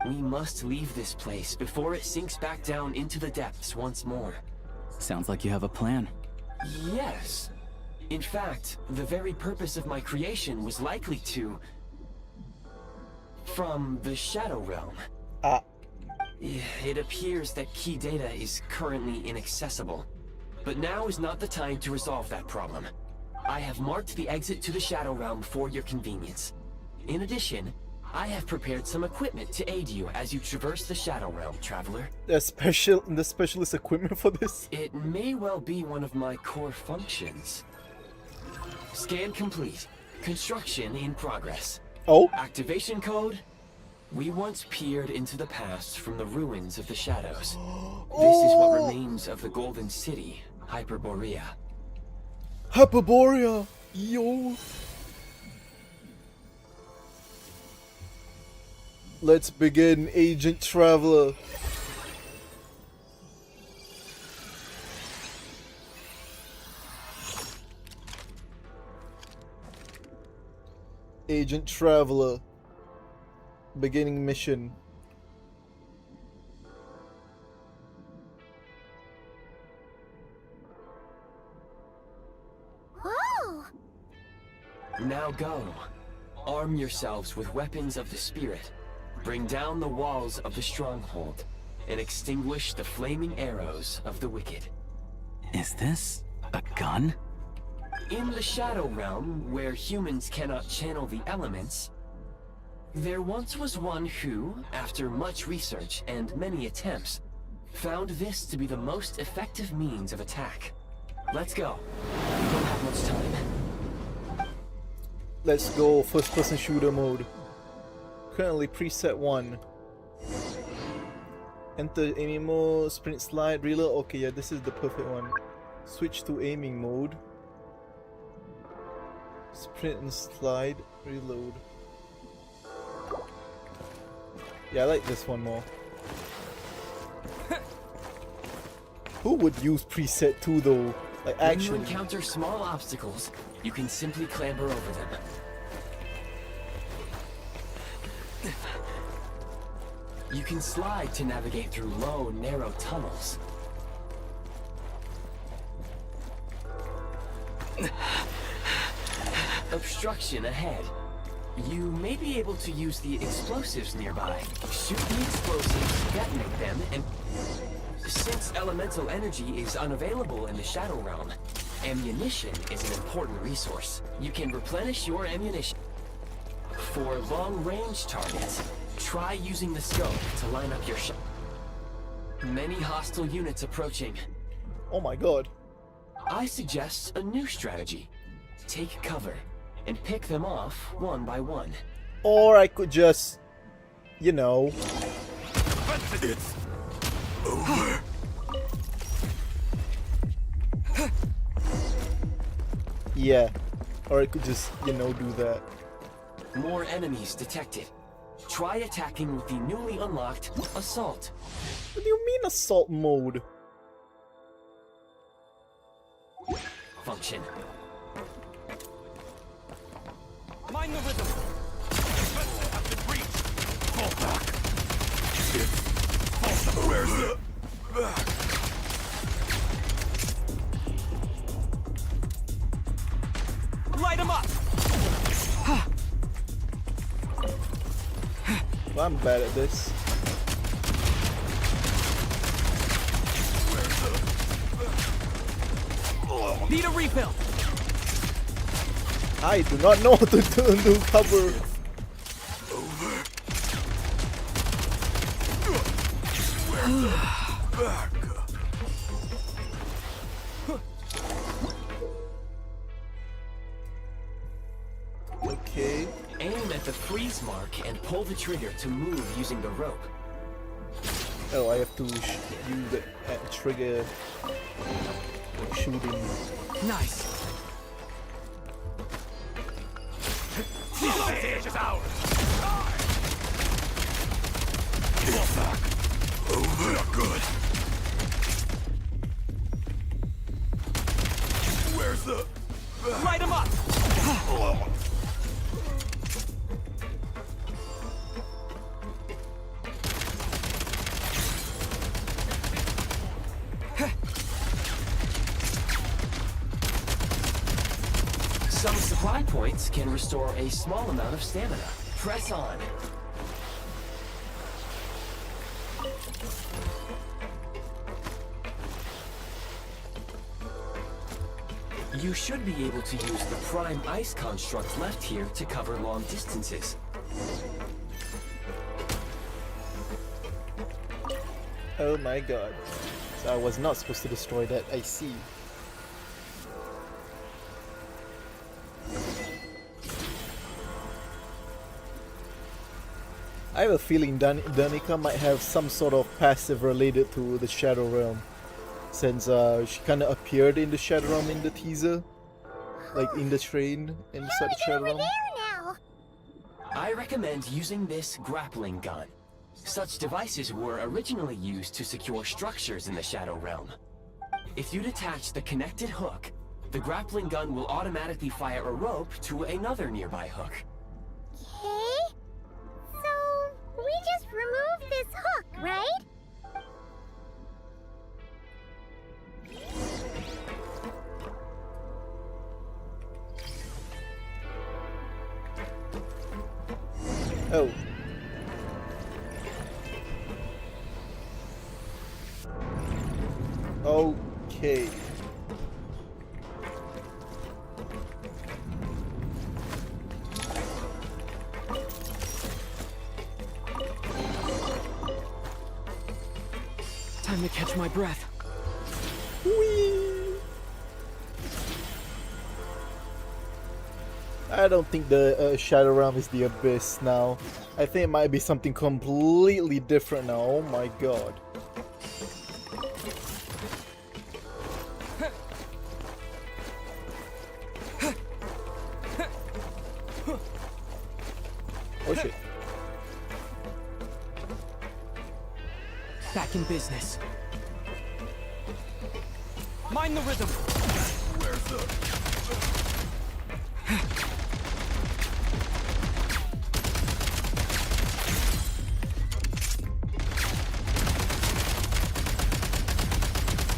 We must leave this place before it sinks back down into the depths once more. Sounds like you have a plan. Yes. In fact, the very purpose of my creation was likely to... From the Shadow Realm. It appears that key data is currently inaccessible. But now is not the time to resolve that problem. I have marked the exit to the Shadow Realm for your convenience. In addition, I have prepared some equipment to aid you as you traverse the Shadow Realm, traveler. The specialist equipment for this? It may well be one of my core functions. Scan complete. Construction in progress. Oh? Activation code? We once peered into the past from the ruins of the shadows. This is what remains of the Golden City, Hyperborea. Hyperborea! Yo! Let's begin, Agent Traveler. Agent Traveler. Beginning mission. Whoa! Now go. Arm yourselves with weapons of the spirit. Bring down the walls of the stronghold and extinguish the flaming arrows of the wicked. Is this a gun? In the Shadow Realm, where humans cannot channel the elements, there once was one who, after much research and many attempts, found this to be the most effective means of attack. Let's go. We don't have much time. Let's go, first person shooter mode. Currently preset 1. Enter aiming mode, sprint slide, reload. Okay, yeah, this is the perfect one. Switch to aiming mode. Sprint and slide, reload. Yeah, I like this one more. Who would use preset 2 though? Like actually. When you encounter small obstacles, you can simply clamber over them. You can slide to navigate through low, narrow tunnels. Obstruction ahead. You may be able to use the explosives nearby. Shoot the explosives, detonate them, and since elemental energy is unavailable in the Shadow Realm, ammunition is an important resource. You can replenish your ammunition. For long-range targets, try using the scope to line up your shot. Many hostile units approaching. Oh my god. I suggest a new strategy. Take cover and pick them off one by one. Or I could just, you know. It's over. Yeah. Or I could just, you know, do that. More enemies detected. Try attacking with the newly unlocked Assault. What do you mean assault mode? Function. Mind the rhythm. Have been reached. Fall back. Where's the back? Light him up. Well, I'm bad at this. Need a refill. I do not know how to do cover. Over. Where's the back? Okay. Aim at the freeze mark and pull the trigger to move using the rope. Oh, I have to use the trigger shooting. Nice. Stage is ours. Get back. Over. Not good. Where's the back? Light him up. Some supply points can restore a small amount of stamina. Press on. You should be able to use the prime ice construct left here to cover long distances. Oh my god. So I was not supposed to destroy that, I see. I have a feeling Danica might have some sort of passive related to the Shadow Realm, since she kinda appeared in the Shadow Realm in the teaser, like in the train inside the Shadow Realm. I recommend using this grappling gun. Such devices were originally used to secure structures in the Shadow Realm. If you detach the connected hook, the grappling gun will automatically fire a rope to another nearby hook. Okay. So, we just remove this hook, right? Oh. Okay. Time to catch my breath. Whee! I don't think the Shadow Realm is the Abyss now. I think it might be something completely different now. Oh my god. Oh shit. Back in business. Mind the rhythm. Where's the...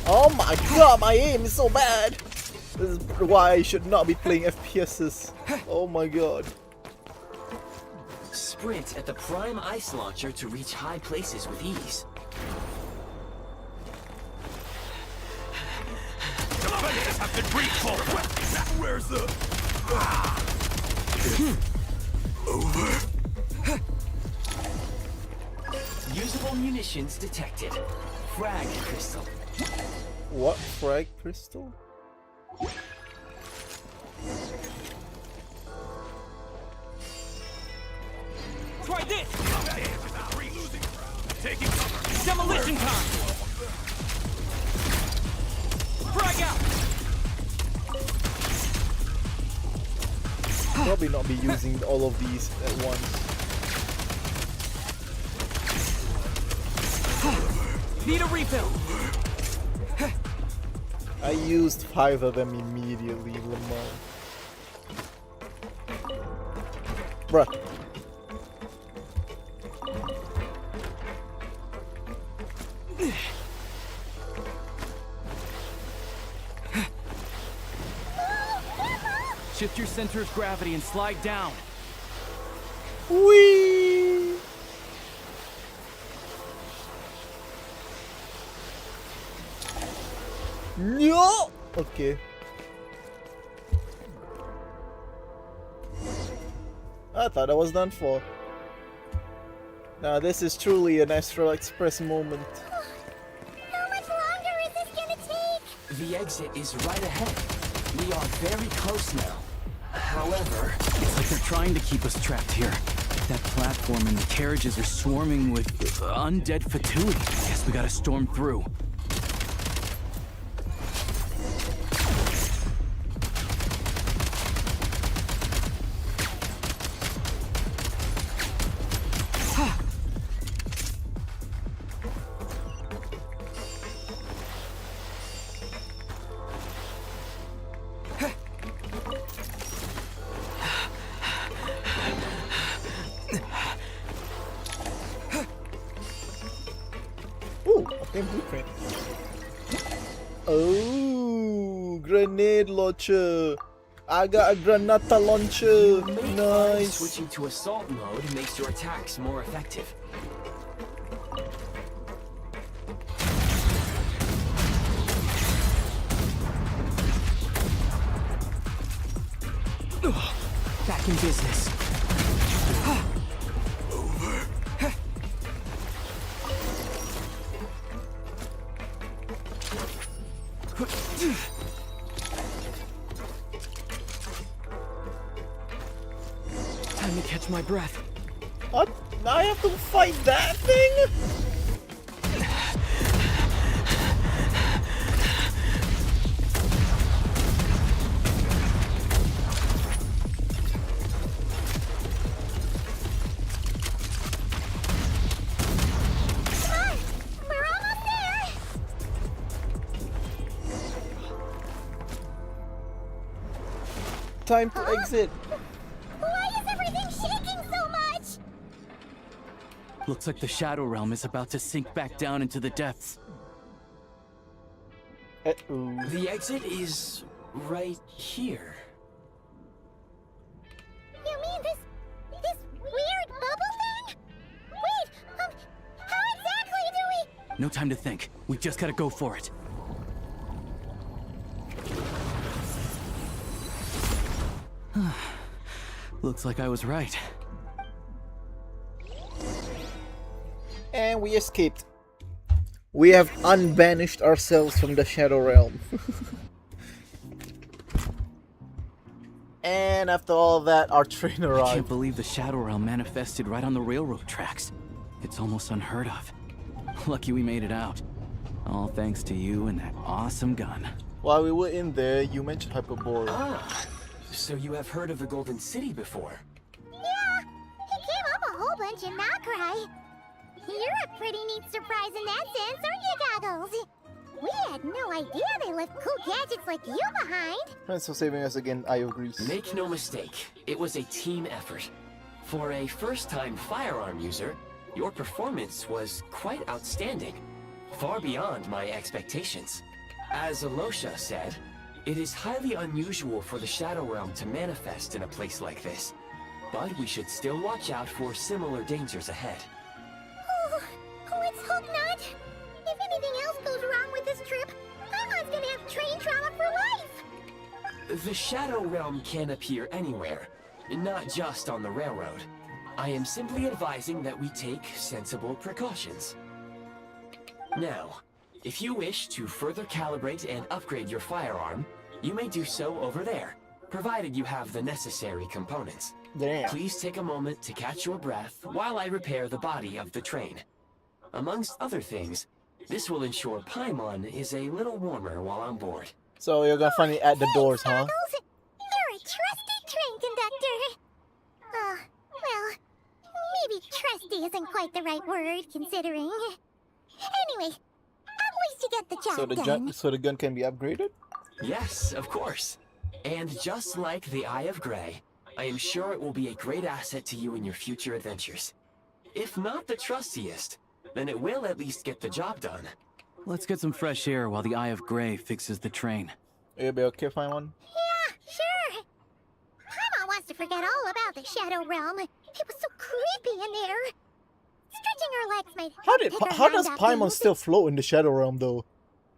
Oh my god, my aim is so bad! This is why I should not be playing FPSs. Oh my god. Sprint at the prime ice launcher to reach high places with ease. Defenders have been recalled! Where's the... Over. Usable munitions detected. Frag crystal. What frag crystal? Try this! Taking cover! Demolition time! Frag out! Probably not be using all of these at once. Need a refill! I used 5 of them immediately, Lamar. Bruh. Shift your center of gravity and slide down. Whee! No! Okay. I thought I was done for. Now this is truly an Astral Express moment. How much longer is this gonna take? The exit is right ahead. We are very close now. However, it's like they're trying to keep us trapped here. That platform and the carriages are swarming with undead fatuity. Guess we gotta storm through. Blueprint. Oh, grenade launcher. I got a granata launcher. Nice. Switching to assault mode makes your attacks more effective. back in business. Time to catch my breath. What? I have to fight that thing? Time to exit. Why is everything shaking so much? Looks like the Shadow Realm is about to sink back down into the depths. Uh-oh. The exit is right here. You mean this weird bubble thing? Wait, how exactly do we? No time to think. We just gotta go for it. Looks like I was right. And we escaped. We have unbanished ourselves from the Shadow Realm. And after all that, our train arrived. I can't believe the Shadow Realm manifested right on the railroad tracks. It's almost unheard of. Lucky we made it out. All thanks to you and that awesome gun. While we were in there, you mentioned Hyperborea. Ah, so you have heard of the Golden City before? Yeah, he came up a whole bunch in Nokrai. You're a pretty neat surprise in that sense, aren't you, Goggles? We had no idea they left cool gadgets like you behind. Thanks for saving us again, Eye of Grease. Make no mistake, it was a team effort. For a first-time firearm user, your performance was quite outstanding, far beyond my expectations. As Alosha said, it is highly unusual for the Shadow Realm to manifest in a place like this, but we should still watch out for similar dangers ahead. Oh, let's hope not. If anything else goes wrong with this trip, Paimon's gonna have train trauma for life. The Shadow Realm can appear anywhere, not just on the railroad. I am simply advising that we take sensible precautions. Now, if you wish to further calibrate and upgrade your firearm, you may do so over there, provided you have the necessary components. Damn. Please take a moment to catch your breath while I repair the body of the train. Amongst other things, this will ensure Paimon is a little warmer while on board. So you're gonna find me at the doors, huh? You're a trusty train conductor. Well, maybe trusty isn't quite the right word, considering. Anyway, at least you get the job done. So the gun can be upgraded? Yes, of course. And just like the Eye of Grey, I am sure it will be a great asset to you in your future adventures. If not the trustiest, then it will at least get the job done. Let's get some fresh air while the Eye of Grey fixes the train. You'll be okay, Paimon? Yeah, sure. Paimon wants to forget all about the Shadow Realm. It was so creepy in there. Stretching her legs might How does Paimon still float in the Shadow Realm, though?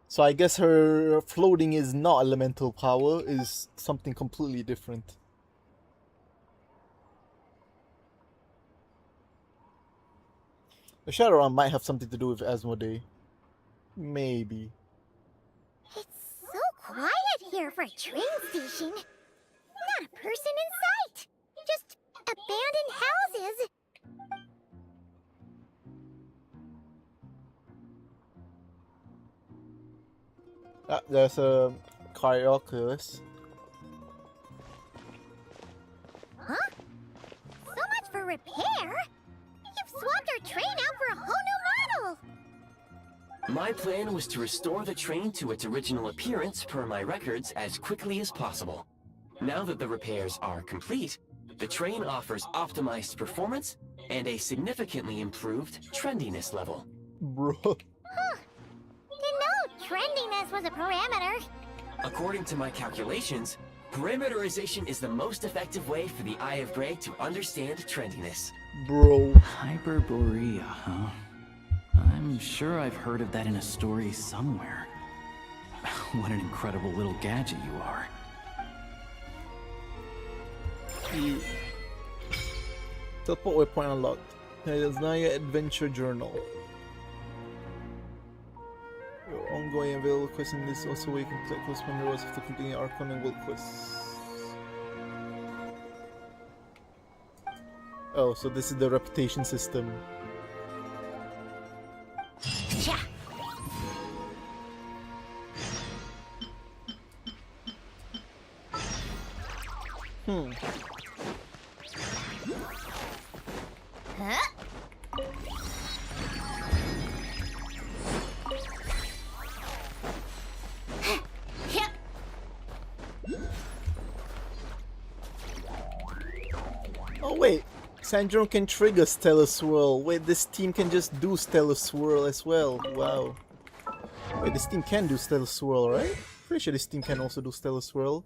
So I guess her floating is not elemental power, is something completely different. The Shadow Realm might have something to do with Asmodee. Maybe. It's so quiet here for a train station. Not a person in sight. Just abandoned houses. Ah, there's a Cryoculus. Huh? So much for repair? You've swapped our train out for a whole new model! My plan was to restore the train to its original appearance per my records as quickly as possible. Now that the repairs are complete, the train offers optimized performance and a significantly improved trendiness level. Bro. Huh. Didn't know trendiness was a parameter. According to my calculations, parameterization is the most effective way for the Eye of Grey to understand trendiness. Bro. Hyperborea, huh? I'm sure I've heard of that in a story somewhere. What an incredible little gadget you are. You. Teleport waypoint unlocked. SNEZNAYA Adventure Journal. Your ongoing available quest in this also where you can collect close rewards after completing Archon and World quests. Oh, so this is the reputation system. Hmm. Oh wait, Sandro can trigger Stellar Swirl. Wait, this team can just do Stellar Swirl as well. Wow. Wait, this team can do Stellar Swirl, right? Pretty sure this team can also do Stellar Swirl.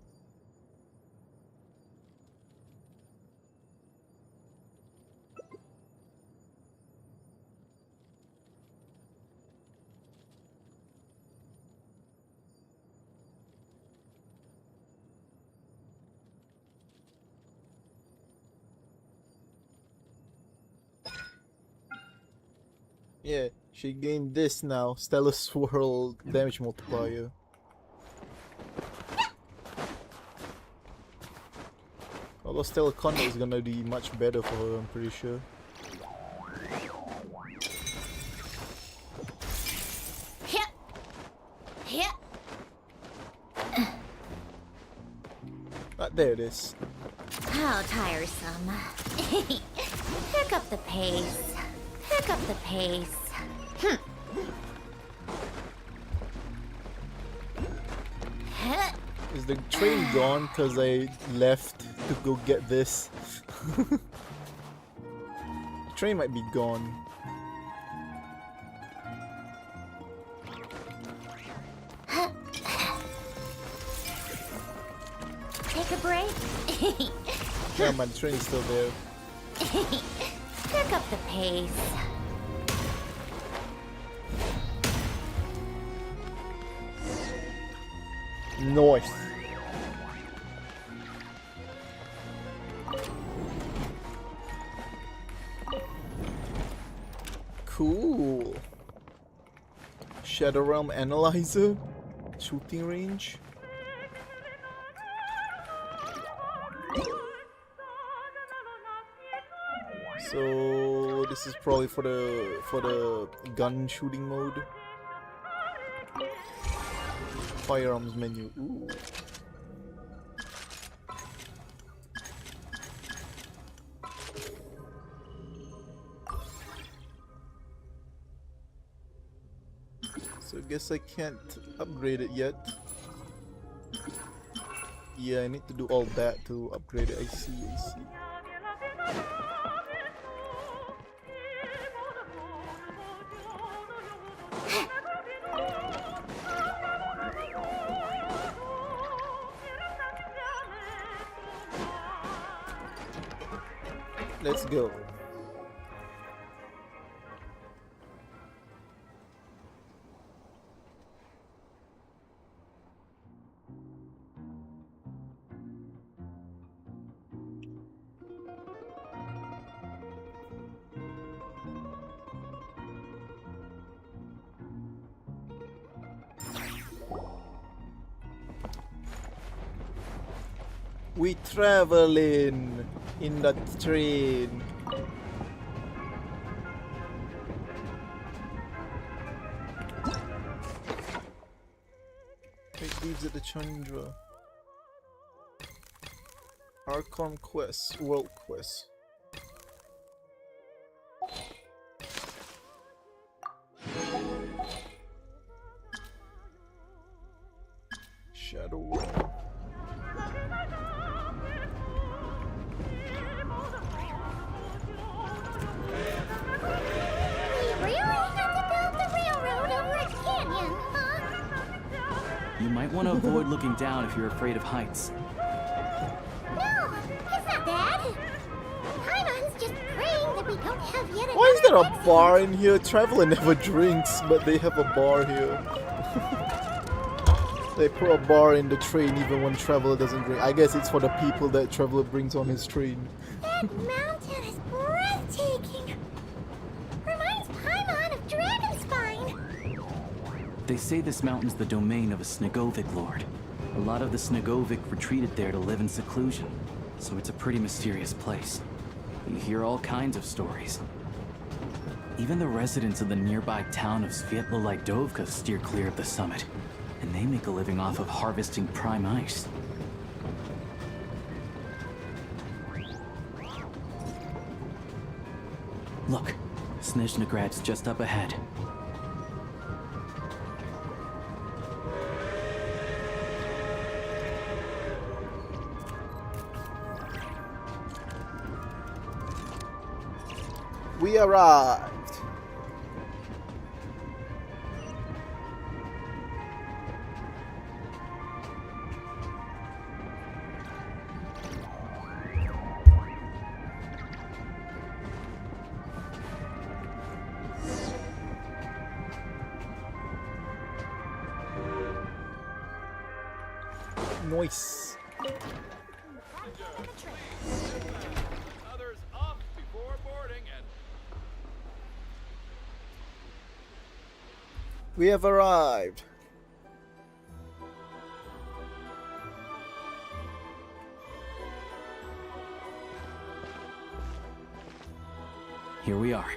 Yeah, she gained this now. Stellar Swirl damage multiplier. Although Stellar Condor is gonna be much better for her, I'm pretty sure. Ah, there it is. How tiresome. Pick up the pace. Pick up the pace. Is the train gone because I left to go get this? The train might be gone. Take a break. Yeah, my train is still there. Pick up the pace. Nice. Cool. Shadow Realm Analyzer. Shooting range. So this is probably for the gun shooting mode. Firearms menu. Ooh. So I guess I can't upgrade it yet. Yeah, I need to do all that to upgrade it. I see, I see. Let's go. We traveling in that train. It leaves at the Chandra. Archon quest, world quest. Shadow World. You might want to avoid looking down if you're afraid of heights. No, it's not bad. Paimon's just praying that we don't have yet another. Why is there a bar in here? Traveler never drinks, but they have a bar here. They put a bar in the train even when Traveler doesn't drink. I guess it's for the people that Traveler brings on his train. That mountain is breathtaking. Reminds Paimon of Dragonspine. They say this mountain's the domain of a Snegovic lord. A lot of the Snegovic retreated there to live in seclusion, so it's a pretty mysterious place. You hear all kinds of stories. Even the residents of the nearby town of Svietlo-Lidovka steer clear of the summit, and they make a living off of harvesting prime ice. Look, Snezhnagrad's just up ahead. We arrived. Nice. Others off before boarding and We have arrived. Here we are.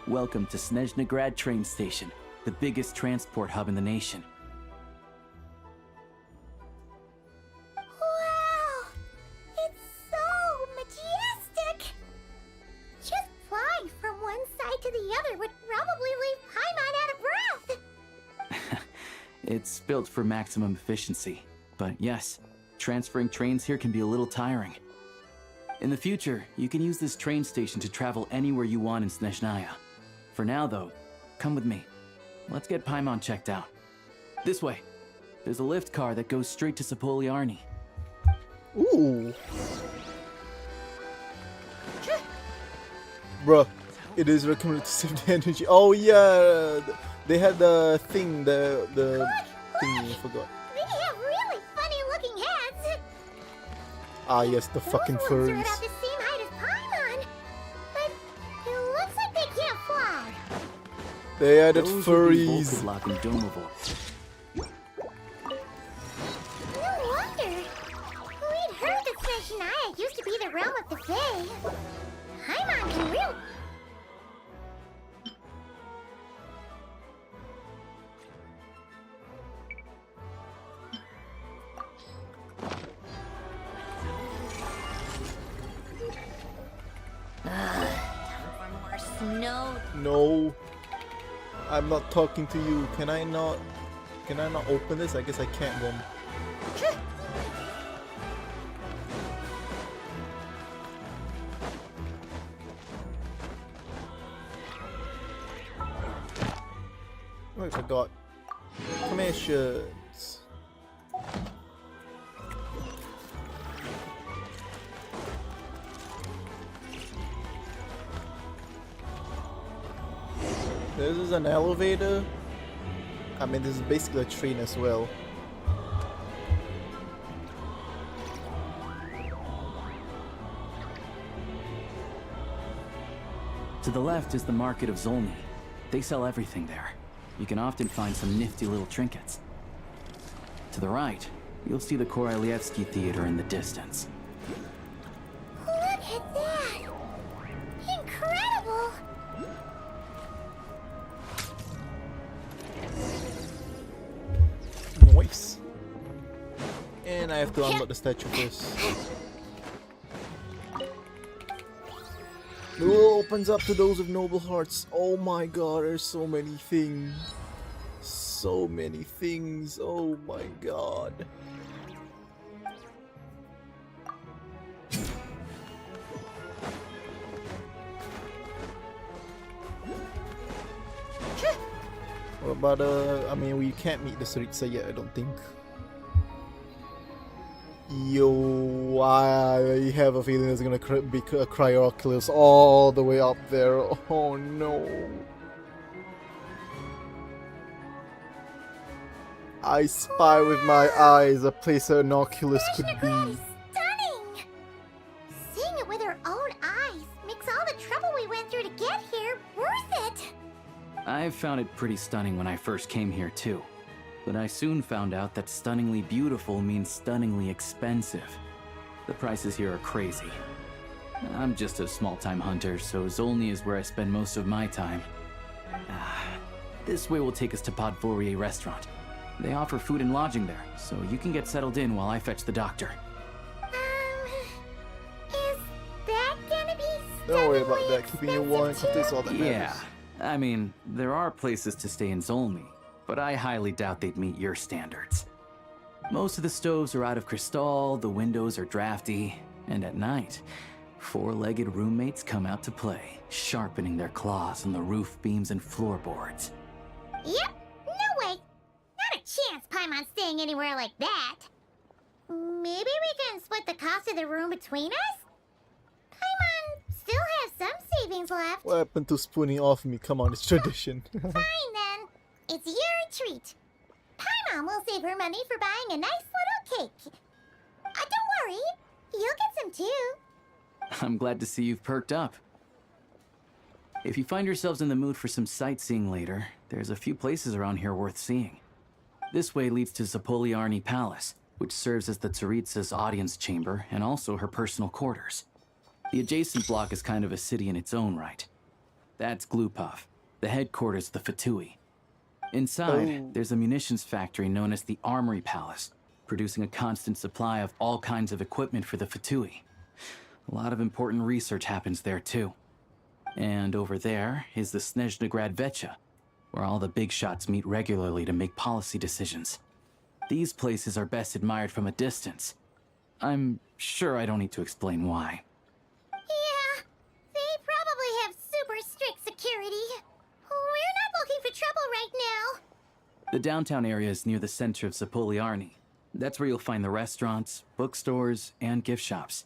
Welcome to Snezhnagrad train station, the biggest transport hub in the nation. Wow! It's so majestic! Just flying from one side to the other would probably leave Paimon out of breath! It's built for maximum efficiency, but yes, transferring trains here can be a little tiring. In the future, you can use this train station to travel anywhere you want in Snezhnaya. For now, though, come with me. Let's get Paimon checked out. This way. There's a lift car that goes straight to Sapoliarny. Ooh. Bruh, it is recommended to save the energy. Oh yeah, they had the thing, the thing, I forgot. They have really funny-looking heads! Ah yes, the fucking Those ones are furries. about the same height as Paimon, but it looks like they can't fly. They added Those would be furries. Volkoblock and Domovore. No wonder. We'd heard that Snezhnaya used to be the realm of the Fae. Paimon can really... More snow. No, I'm not talking to you. Can I not open this? I guess I can't then. Oh, I forgot. Commissions. This is an elevator. I mean, this is basically a train as well. To the left is the market of Zolny. They sell everything there. You can often find some nifty little trinkets. To the right, you'll see the Korolyevsky Theater in the distance. Look at that! Incredible! Nice. And I have to unlock the statue first. The world opens up to those with noble hearts. Oh my god, there's so many things. So many things. Oh my god. What about I mean, we can't meet the Tsaritsa yet, I don't think. Yo, I have a feeling there's gonna be a Cryoculus all the way up there. Oh no. I spy with my eyes a place an oculus could be. Stunning! Seeing it with our own eyes makes all the trouble we went through to get here worth it. I found it pretty stunning when I first came here too. But I soon found out that stunningly beautiful means stunningly expensive. The prices here are crazy. I'm just a small-time hunter, so Zolny is where I spend most of my time. This way will take us to Podvorier restaurant. They offer food and lodging there, so you can get settled in while I fetch the doctor. Is that gonna be Don't worry about that, keeping your warrant complete all that matters. Yeah, I mean, there are places to stay in Zolny, but I highly doubt they'd meet your standards. Most of the stoves are out of crystal, the windows are drafty, and at night, four-legged roommates come out to play, sharpening their claws on the roof beams and floorboards. Yep, no way. Not a chance Paimon's staying anywhere like that. Maybe we can split the cost of the room between us? Paimon still has some savings left. What happened to spooning off me? Come on, it's tradition. Fine then. It's your treat. Paimon will save her money for buying a nice little cake. Don't worry, you'll get some too. I'm glad to see you've perked up. If you find yourselves in the mood for some sightseeing later, there's a few places around here worth seeing. This way leads to Zapoliarny Palace, which serves as the Tsaritsa's audience chamber and also her personal quarters. The adjacent block is kind of a city in its own right. That's Glupov, the headquarters of the Fatui. Inside, there's a munitions factory known as the Armory Palace, producing a constant supply of all kinds of equipment for the Fatui. A lot of important research happens there too. And over there is the SNEZNAYA Vecha, where all the big shots meet regularly to make policy decisions. These places are best admired from a distance. I'm sure I don't need to explain why. Yeah, they probably have super strict security. We're not looking for trouble right now. The downtown area is near the center of Zapoliarny. That's where you'll find the restaurants, bookstores, and gift shops.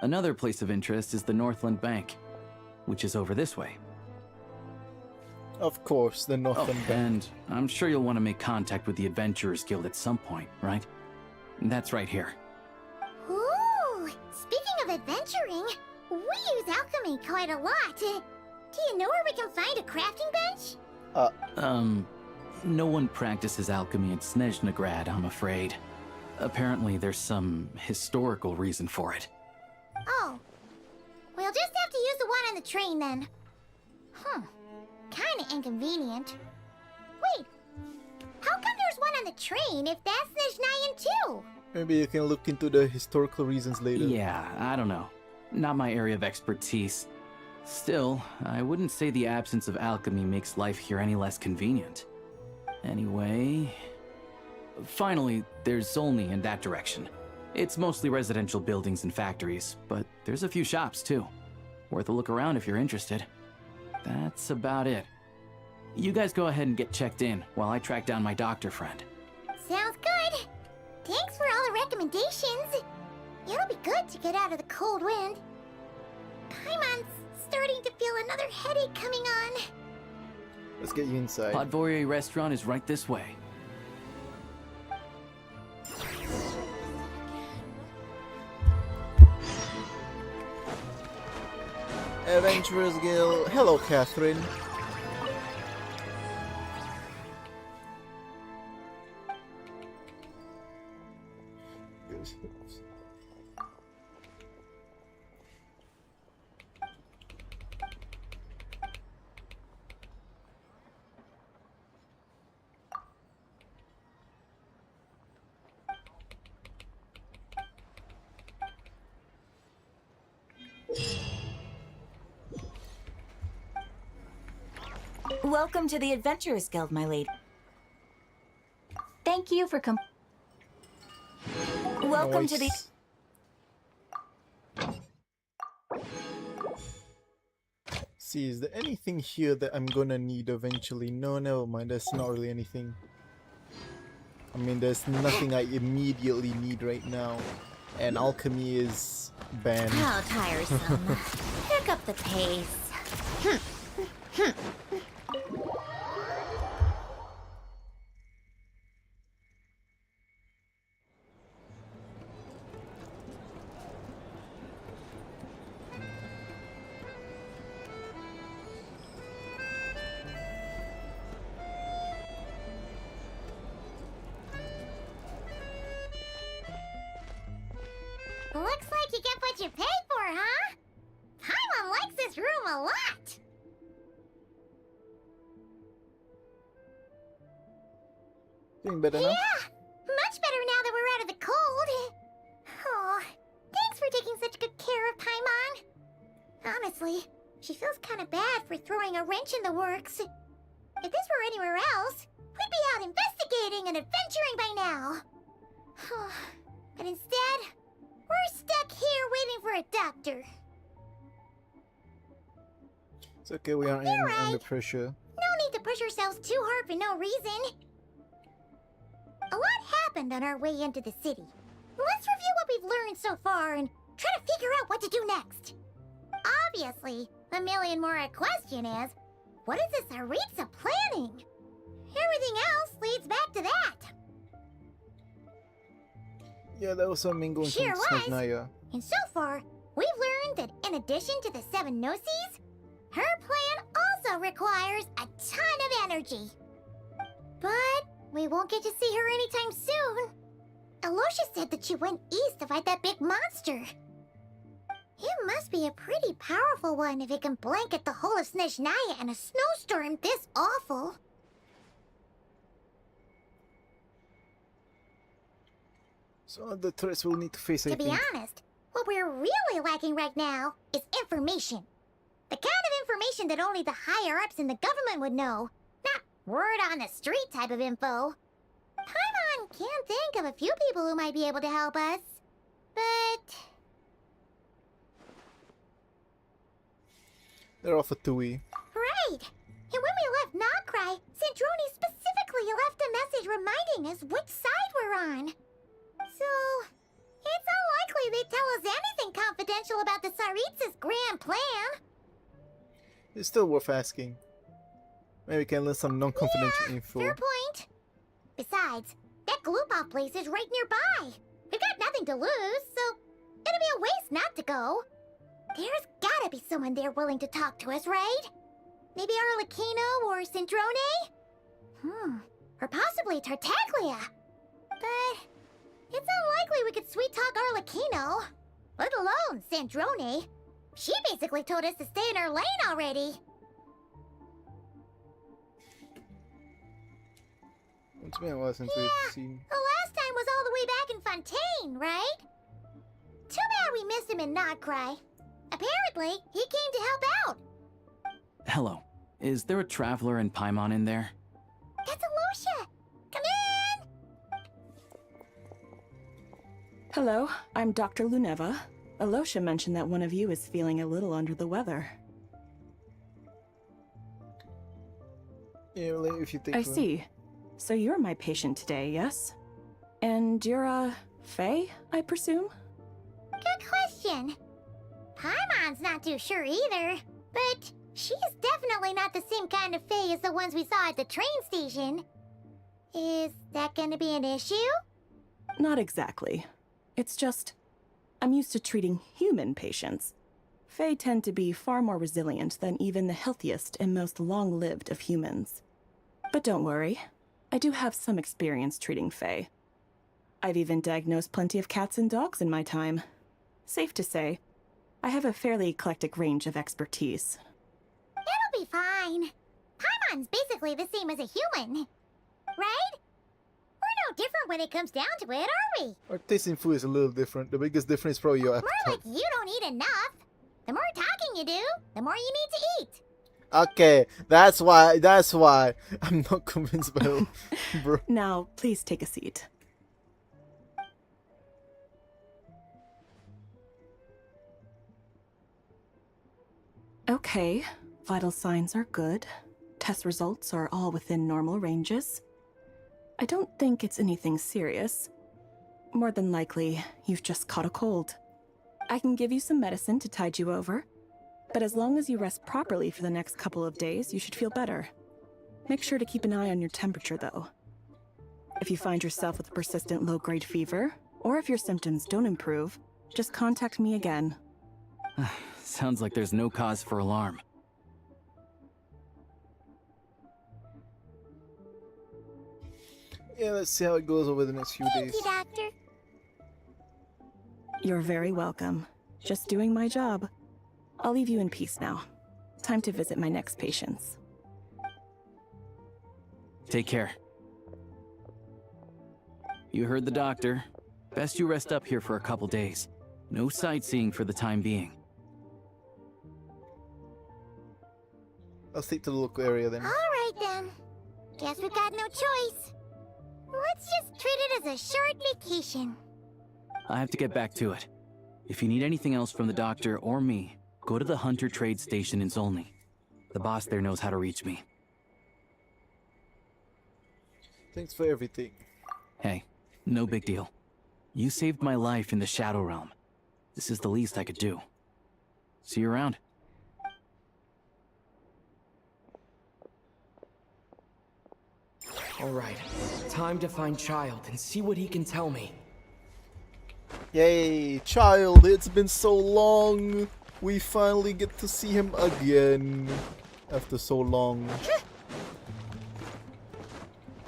Another place of interest is the Northland Bank, which is over this way. Of course, the Northland Bank. And I'm sure you'll want to make contact with the Adventurers Guild at some point, right? That's right here. Ooh, speaking of adventuring, we use alchemy quite a lot. Do you know where we can find a crafting bench? No one practices alchemy at SNEZNAYA, I'm afraid. Apparently there's some historical reason for it. Oh, we'll just have to use the one on the train then. Kinda inconvenient. Wait, how come there's one on the train if that's SNEZNAYA too? Maybe you can look into the historical reasons later. Yeah, I don't know. Not my area of expertise. Still, I wouldn't say the absence of alchemy makes life here any less convenient. Anyway... Finally, there's Zolny in that direction. It's mostly residential buildings and factories, but there's a few shops too. Worth a look around if you're interested. That's about it. You guys go ahead and get checked in while I track down my doctor friend. Sounds good. Thanks for all the recommendations. It'll be good to get out of the cold wind. Paimon's starting to feel another headache coming on. Let's get you inside. Podvorier restaurant is right this way. Adventurers Guild. Hello, Catherine. Welcome to the Adventurers Guild, my lady. Thank you for Welcome to the... See, is there anything here that I'm gonna need eventually? No, never mind, there's not really anything. I mean, there's nothing I immediately need right now. And alchemy is banned. How tiresome. Pick up the pace. Looks like you get what you pay for, huh? Paimon likes this room a lot. Doing better now? Yeah, much better now that we're out of the cold. Oh, thanks for taking such good care of Paimon. Honestly, she feels kind of bad for throwing a wrench in the works. If this were anywhere else, we'd be out investigating and adventuring by now. But instead, we're stuck here waiting for a doctor. It's okay, we aren't under pressure. No need to push ourselves too hard for no reason. A lot happened on our way into the city. Let's review what we've learned so far and try to figure out what to do next. Obviously, the million more question is, what is this Aritza planning? Everything else leads back to that. Yeah, that was something going Sure from was. SNEZNAYA. And so far, we've learned that in addition to the 7 Gnosis, her plan also requires a ton of energy. But we won't get to see her anytime soon. Alosha said that she went east to fight that big monster. It must be a pretty powerful one if it can blanket the whole of SNEZNAYA in a snowstorm this awful. So the threats we'll need to face, I To be think. honest, what we're really lacking right now is information. The kind of information that only the higher-ups in the government would know. Not word-on-the-street type of info. Paimon can think of a few people who might be able to help us. But They're off a Tui. right! And when we left Nocrai, Sandrone specifically left a message reminding us which side we're on. So, it's unlikely they'd tell us anything confidential about the Tsaritsa's grand plan. It's still worth asking. Maybe we can learn some non-confidential info. Fair point. Besides, that Gloopop place is right nearby. We got nothing to lose, so it'd be a waste not to go. There's gotta be someone there willing to talk to us, right? Maybe Arlecchino or Sandrone? Or possibly Tartaglia. But it's unlikely we could sweet-talk Arlecchino. Let alone Sandrone. She basically told us to stay in her lane already. It's been a while since we've seen. The last time was all the way back in Fontaine, right? Too bad we missed him in Nocrai. Apparently, he came to help out. Hello. Is there a traveler in Paimon in there? That's Alosha! Come in! Hello, I'm Dr. Luneva. Alosha mentioned that one of you is feeling a little under the weather. Yeah, well, if you think I see. So you're my patient today, yes? And you're, Faye, I presume? Good question. Paimon's not too sure either, but she's definitely not the same kind of Fae as the ones we saw at the train station. Is that gonna be an issue? Not exactly. It's just, I'm used to treating human patients. Fae tend to be far more resilient than even the healthiest and most long-lived of humans. But don't worry, I do have some experience treating Fae. I've even diagnosed plenty of cats and dogs in my time. Safe to say, I have a fairly eclectic range of expertise. It'll be fine. Paimon's basically the same as a human. Right? We're no different when it comes down to it, are we? Our taste in food is a little different. The biggest difference is probably your More appetite. like you don't eat enough. The more talking you do, the more you need to eat. Okay, that's why I'm not convinced by bro. Now, please take a seat. Okay, vital signs are good. Test results are all within normal ranges. I don't think it's anything serious. More than likely, you've just caught a cold. I can give you some medicine to tide you over, but as long as you rest properly for the next couple of days, you should feel better. Make sure to keep an eye on your temperature, though. If you find yourself with a persistent low-grade fever, or if your symptoms don't improve, just contact me again. Sounds like there's no cause for alarm. Yeah, let's see how it goes over the next few Thank days. you, Doctor. You're very welcome. Just doing my job. I'll leave you in peace now. Time to visit my next patients. Take care. You heard the doctor. Best you rest up here for a couple days. No sightseeing for the time being. I'll stick to the local area then. Alright then. Guess we got no choice. Let's just treat it as a short vacation. I have to get back to it. If you need anything else from the doctor or me, go to the Hunter Trade Station in Zolny. The boss there knows how to reach me. Thanks for everything. Hey, no big deal. You saved my life in the Shadow Realm. This is the least I could do. See you around. Alright, time to find Child and see what he can tell me. Yay, Child, it's been so long. We finally get to see him again. After so long.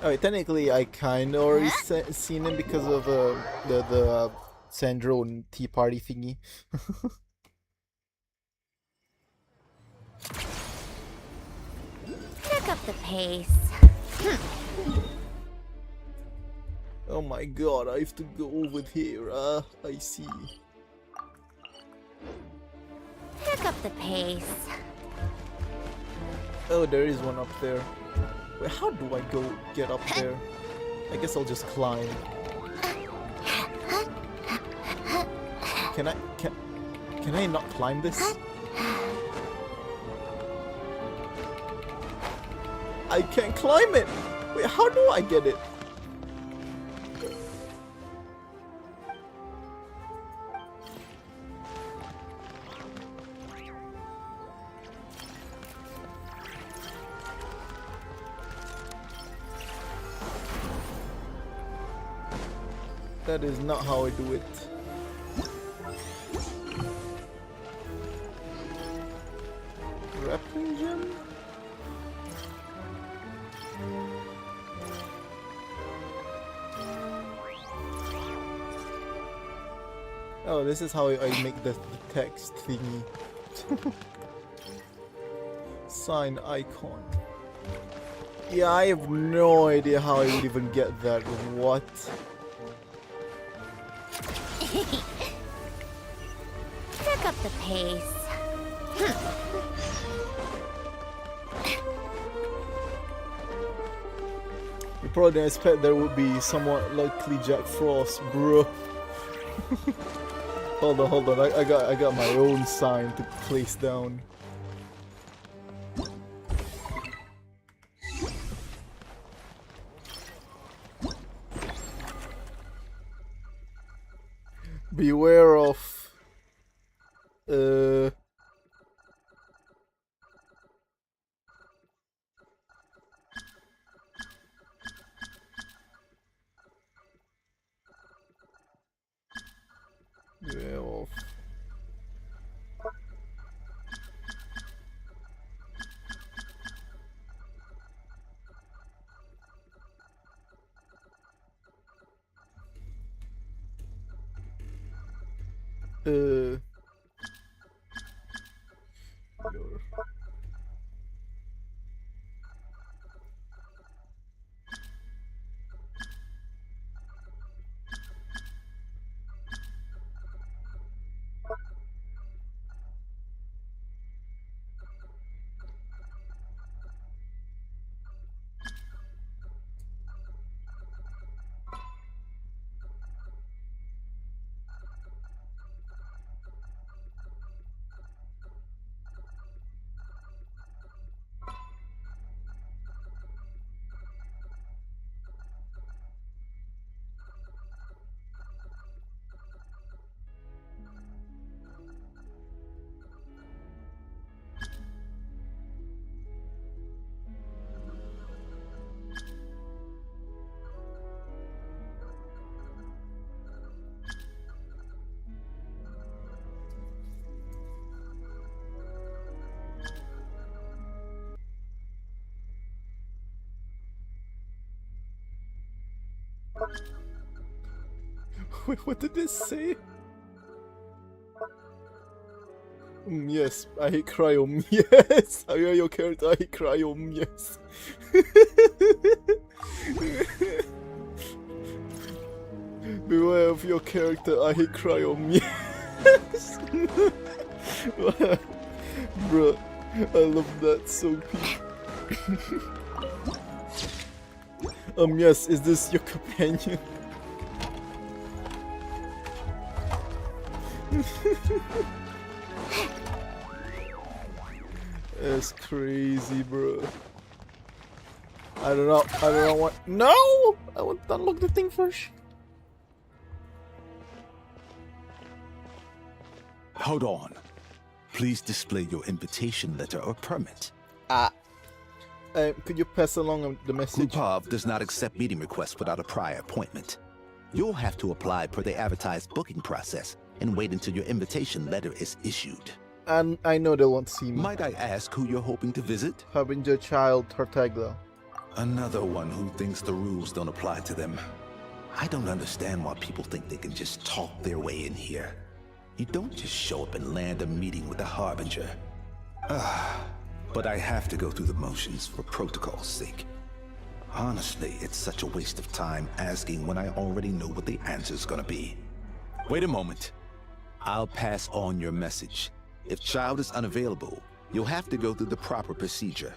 Alright, technically I kind of already seen him because of the Sandro and Tea Party thingy. Pick up the pace. Oh my god, I have to go over here. I see. Pick up the pace. Oh, there is one up there. Wait, how do I get up there? I guess I'll just climb. Can I not climb this? I can't climb it! Wait, how do I get it? That is not how I do it. Grappling gem? Oh, this is how I make the text thingy. Sign icon. Yeah, I have no idea how I would even get that. What? Pick up the pace. You probably didn't expect there would be somewhat likely Jack Frost, bro. Hold on. I got my own sign to place down. Beware of beware of Wait, what did this say? Yes, I hate cry. Yes, I hear your character. I hate cry. Yes. Beware of your character. I hate cry. Yes. Bruh, I love that so peak. Yes, is this your companion? That's crazy, bro. I don't know what. No! I want to unlock the thing first. Hold on. Please display your invitation letter or permit. Could you pass along the message? Glupov does not accept meeting requests without a prior appointment. You'll have to apply per the advertised booking process and wait until your invitation letter is issued. And I know they won't see me. Might I ask who you're hoping to visit? Harbinger Child Tartaglia. Another one who thinks the rules don't apply to them. I don't understand why people think they can just talk their way in here. You don't just show up and land a meeting with the Harbinger. But I have to go through the motions for protocol's sake. Honestly, it's such a waste of time asking when I already know what the answer's gonna be. Wait a moment. I'll pass on your message. If Child is unavailable, you'll have to go through the proper procedure.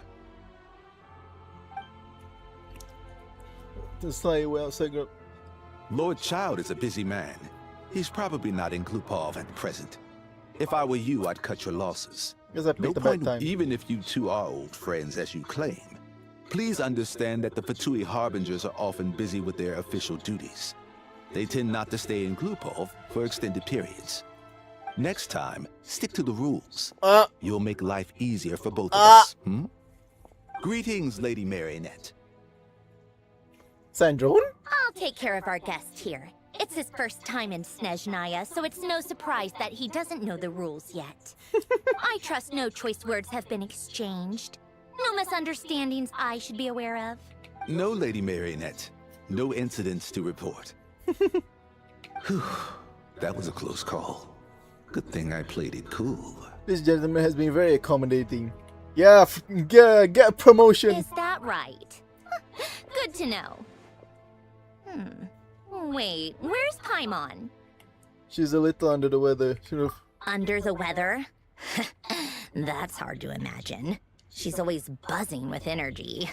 Just like well said. Lord Child is a busy man. He's probably not in Glupov at present. If I were you, I'd cut your losses. No point, even if you two are old friends as you claim. Please understand that the Fatui Harbingers are often busy with their official duties. They tend not to stay in Glupov for extended periods. Next time, stick to the rules. You'll make life easier for both of us. Greetings, Lady Marionette. Sandrone? I'll take care of our guest here. It's his first time in SNEZNAYA, so it's no surprise that he doesn't know the rules yet. I trust no choice words have been exchanged. No misunderstandings I should be aware of. No, Lady Marionette. No incidents to report. Whew, that was a close call. Good thing I played it cool. This gentleman has been very accommodating. Yeah, get a promotion. Is that right? Good to know. Wait, where's Paimon? She's a little under the weather. Under the weather? That's hard to imagine. She's always buzzing with energy.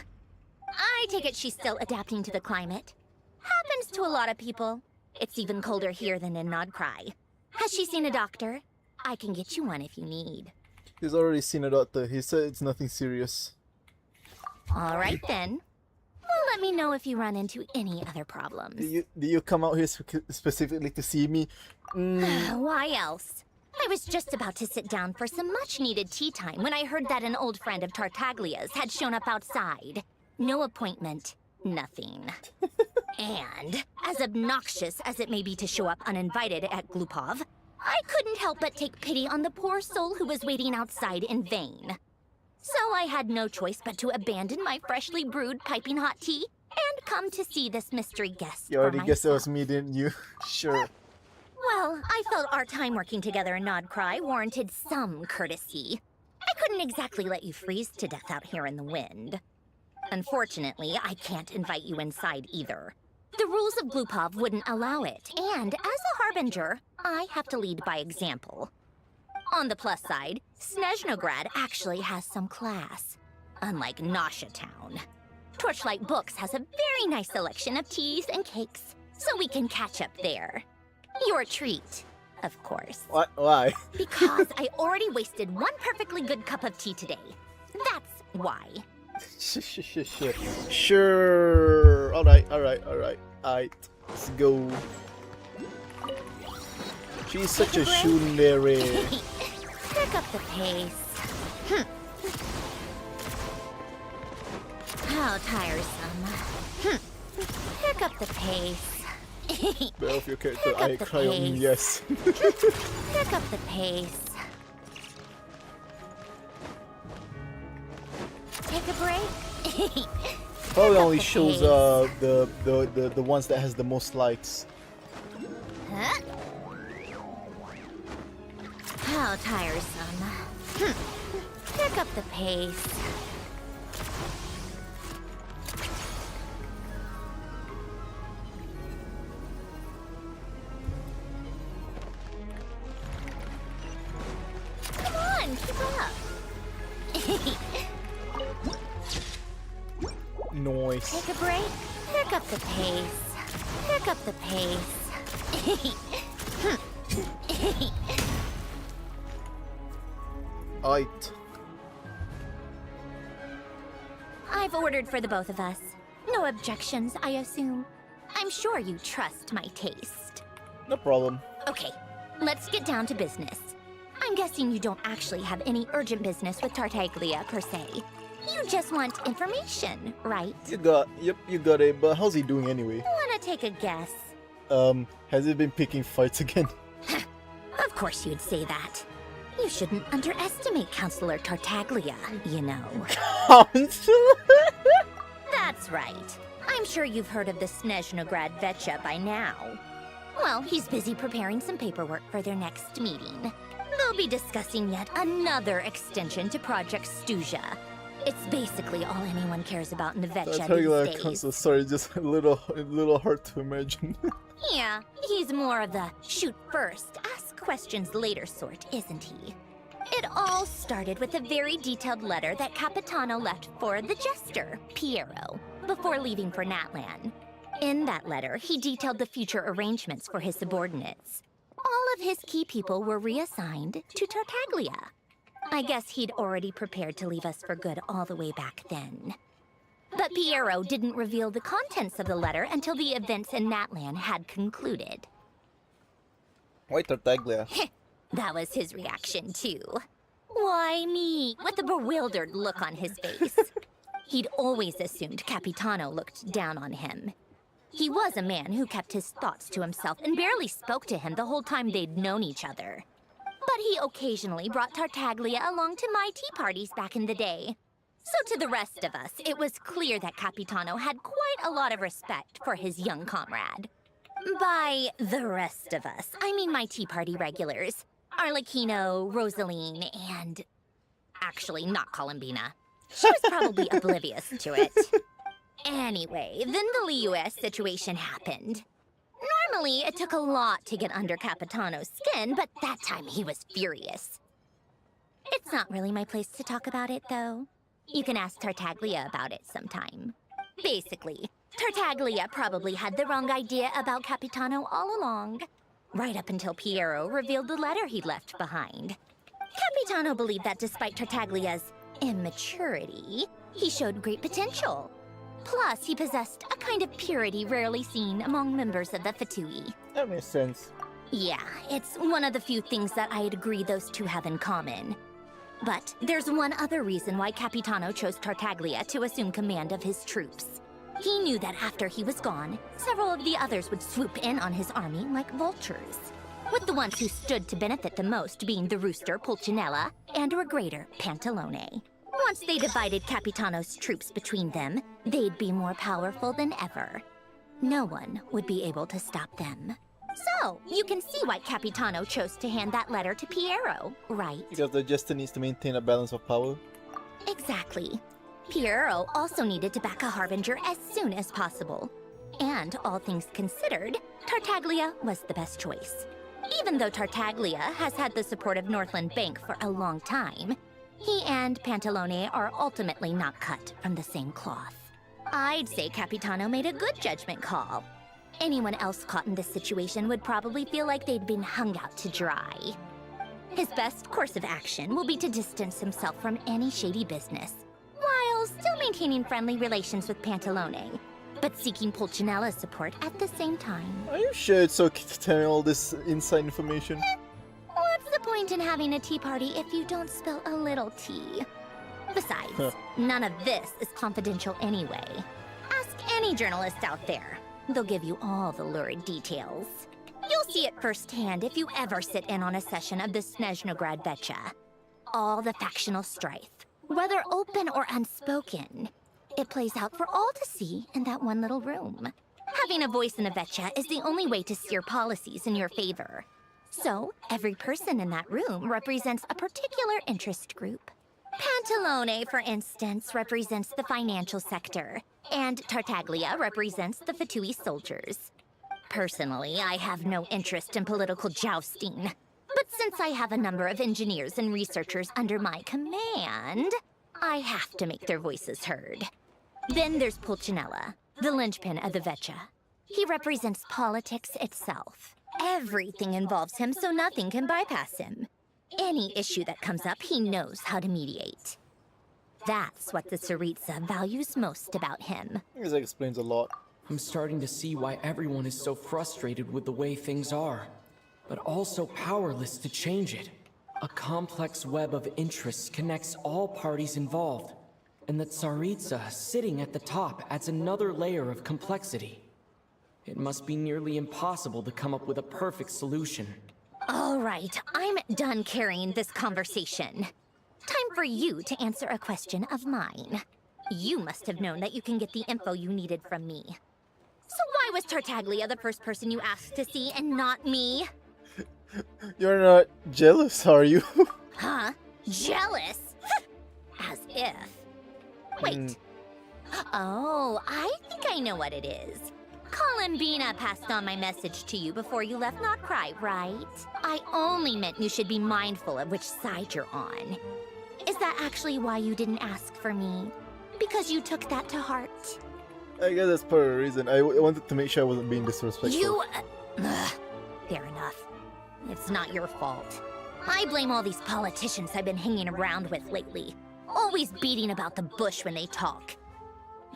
I take it she's still adapting to the climate. Happens to a lot of people. It's even colder here than in Nodcry. Has she seen a doctor? I can get you one if you need. He's already seen a doctor. He said it's nothing serious. All right then. Well, let me know if you run into any other problems. Do you come out here specifically to see me? Why else? I was just about to sit down for some much-needed tea time when I heard that an old friend of Tartaglia's had shown up outside. No appointment, nothing. And, as obnoxious as it may be to show up uninvited at Glupov, I couldn't help but take pity on the poor soul who was waiting outside in vain. So I had no choice but to abandon my freshly brewed piping hot tea and come to see this mystery guest. You already guessed it was me, didn't you? Sure. Well, I felt our time working together in Nodcry warranted some courtesy. I couldn't exactly let you freeze to death out here in the wind. Unfortunately, I can't invite you inside either. The rules of Glupov wouldn't allow it, and as a Harbinger, I have to lead by example. On the plus side, Snezhnograd actually has some class, unlike Nasha Town. Torchlight Books has a very nice selection of teas and cakes, so we can catch up there. Your treat, of course. What? Why? Because I already wasted one perfectly good cup of tea today. That's why. Sure. Alright. Let's go. She's such a tsundere. Pick up the pace. How tiresome. Pick up the pace. Bear off your character, I cry on yes. Pick up the pace. Take a break. Probably only shows the ones that has the most likes. How How tiresome. Pick up the pace. Come on, keep up. Noise. Take a break. Pick up the pace. Pick up the pace. Aight. I've ordered for the both of us. No objections, I assume. I'm sure you trust my taste. No problem. Okay, let's get down to business. I'm guessing you don't actually have any urgent business with Tartaglia per se. You just want information, right? Yep, you got it, but how's he doing anyway? Wanna take a guess? Has he been picking fights again? Of course you'd say that. You shouldn't underestimate Counselor Tartaglia, you know. Counselor? That's right. I'm sure you've heard of the SNEZNAYA Vetcha by now. Well, he's busy preparing some paperwork for their next meeting. They'll be discussing yet another extension to Project Stuja. It's basically all anyone cares about in the Vetcha these days. So sorry, just a little hard to imagine. Yeah, he's more of the shoot first, ask questions later sort, isn't he? It all started with a very detailed letter that Capitano left for the jester, Piero, before leaving for Natlan. In that letter, he detailed the future arrangements for his subordinates. All of his key people were reassigned to Tartaglia. I guess he'd already prepared to leave us for good all the way back then. But Piero didn't reveal the contents of the letter until the events in Natlan had concluded. Why Tartaglia? That was his reaction, too. Why me? With a bewildered look on his face. He'd always assumed Capitano looked down on him. He was a man who kept his thoughts to himself and barely spoke to him the whole time they'd known each other. But he occasionally brought Tartaglia along to my tea parties back in the day. So to the rest of us, it was clear that Capitano had quite a lot of respect for his young comrade. By the rest of us, I mean my tea party regulars. Arlecchino, Rosaline, and... actually, not Columbina. She was probably oblivious to it. Anyway, then the Liu-S situation happened. Normally, it took a lot to get under Capitano's skin, but that time he was furious. It's not really my place to talk about it, though. You can ask Tartaglia about it sometime. Basically, Tartaglia probably had the wrong idea about Capitano all along. Right up until Piero revealed the letter he'd left behind. Capitano believed that despite Tartaglia's immaturity, he showed great potential. Plus, he possessed a kind of purity rarely seen among members of the Fatui. That makes sense. Yeah, it's one of the few things that I'd agree those two have in common. But there's one other reason why Capitano chose Tartaglia to assume command of his troops. He knew that after he was gone, several of the others would swoop in on his army like vultures, with the ones who stood to benefit the most being the rooster Pulcinella and Regrator Pantalone. Once they divided Capitano's troops between them, they'd be more powerful than ever. No one would be able to stop them. So, you can see why Capitano chose to hand that letter to Piero, right? Because the jester needs to maintain a balance of power? Exactly. Piero also needed to back a Harbinger as soon as possible. And, all things considered, Tartaglia was the best choice. Even though Tartaglia has had the support of Northland Bank for a long time, he and Pantalone are ultimately not cut from the same cloth. I'd say Capitano made a good judgment call. Anyone else caught in this situation would probably feel like they'd been hung out to dry. His best course of action will be to distance himself from any shady business, while still maintaining friendly relations with Pantalone, but seeking Pulcinella's support at the same time. Are you sure it's okay to tell me all this inside information? What's the point in having a tea party if you don't spill a little tea? Besides, none of this is confidential anyway. Ask any journalist out there. They'll give you all the lurid details. You'll see it firsthand if you ever sit in on a session of the SNEZNAYA Vetcha. All the factional strife, whether open or unspoken, it plays out for all to see in that one little room. Having a voice in a Vetcha is the only way to steer policies in your favor. So, every person in that room represents a particular interest group. Pantalone, for instance, represents the financial sector, and Tartaglia represents the Fatui soldiers. Personally, I have no interest in political jousting. But since I have a number of engineers and researchers under my command, I have to make their voices heard. Then there's Pulcinella, the linchpin of the Vecha. He represents politics itself. Everything involves him, so nothing can bypass him. Any issue that comes up, he knows how to mediate. That's what the Tsaritsa values most about him. This explains a lot. I'm starting to see why everyone is so frustrated with the way things are, but also powerless to change it. A complex web of interests connects all parties involved, and the Tsaritsa sitting at the top adds another layer of complexity. It must be nearly impossible to come up with a perfect solution. All right, I'm done carrying this conversation. Time for you to answer a question of mine. You must have known that you can get the info you needed from me. So why was Tartaglia the first person you asked to see and not me? You're not jealous, are you? Huh? Jealous? As if. Wait. Oh, I think I know what it is. Columbina passed on my message to you before you left Not Cry, right? I only meant you should be mindful of which side you're on. Is that actually why you didn't ask for me? Because you took that to heart? I guess that's part of the reason. I wanted to make sure I wasn't being disrespectful. You... fair enough. It's not your fault. I blame all these politicians I've been hanging around with lately. Always beating about the bush when they talk.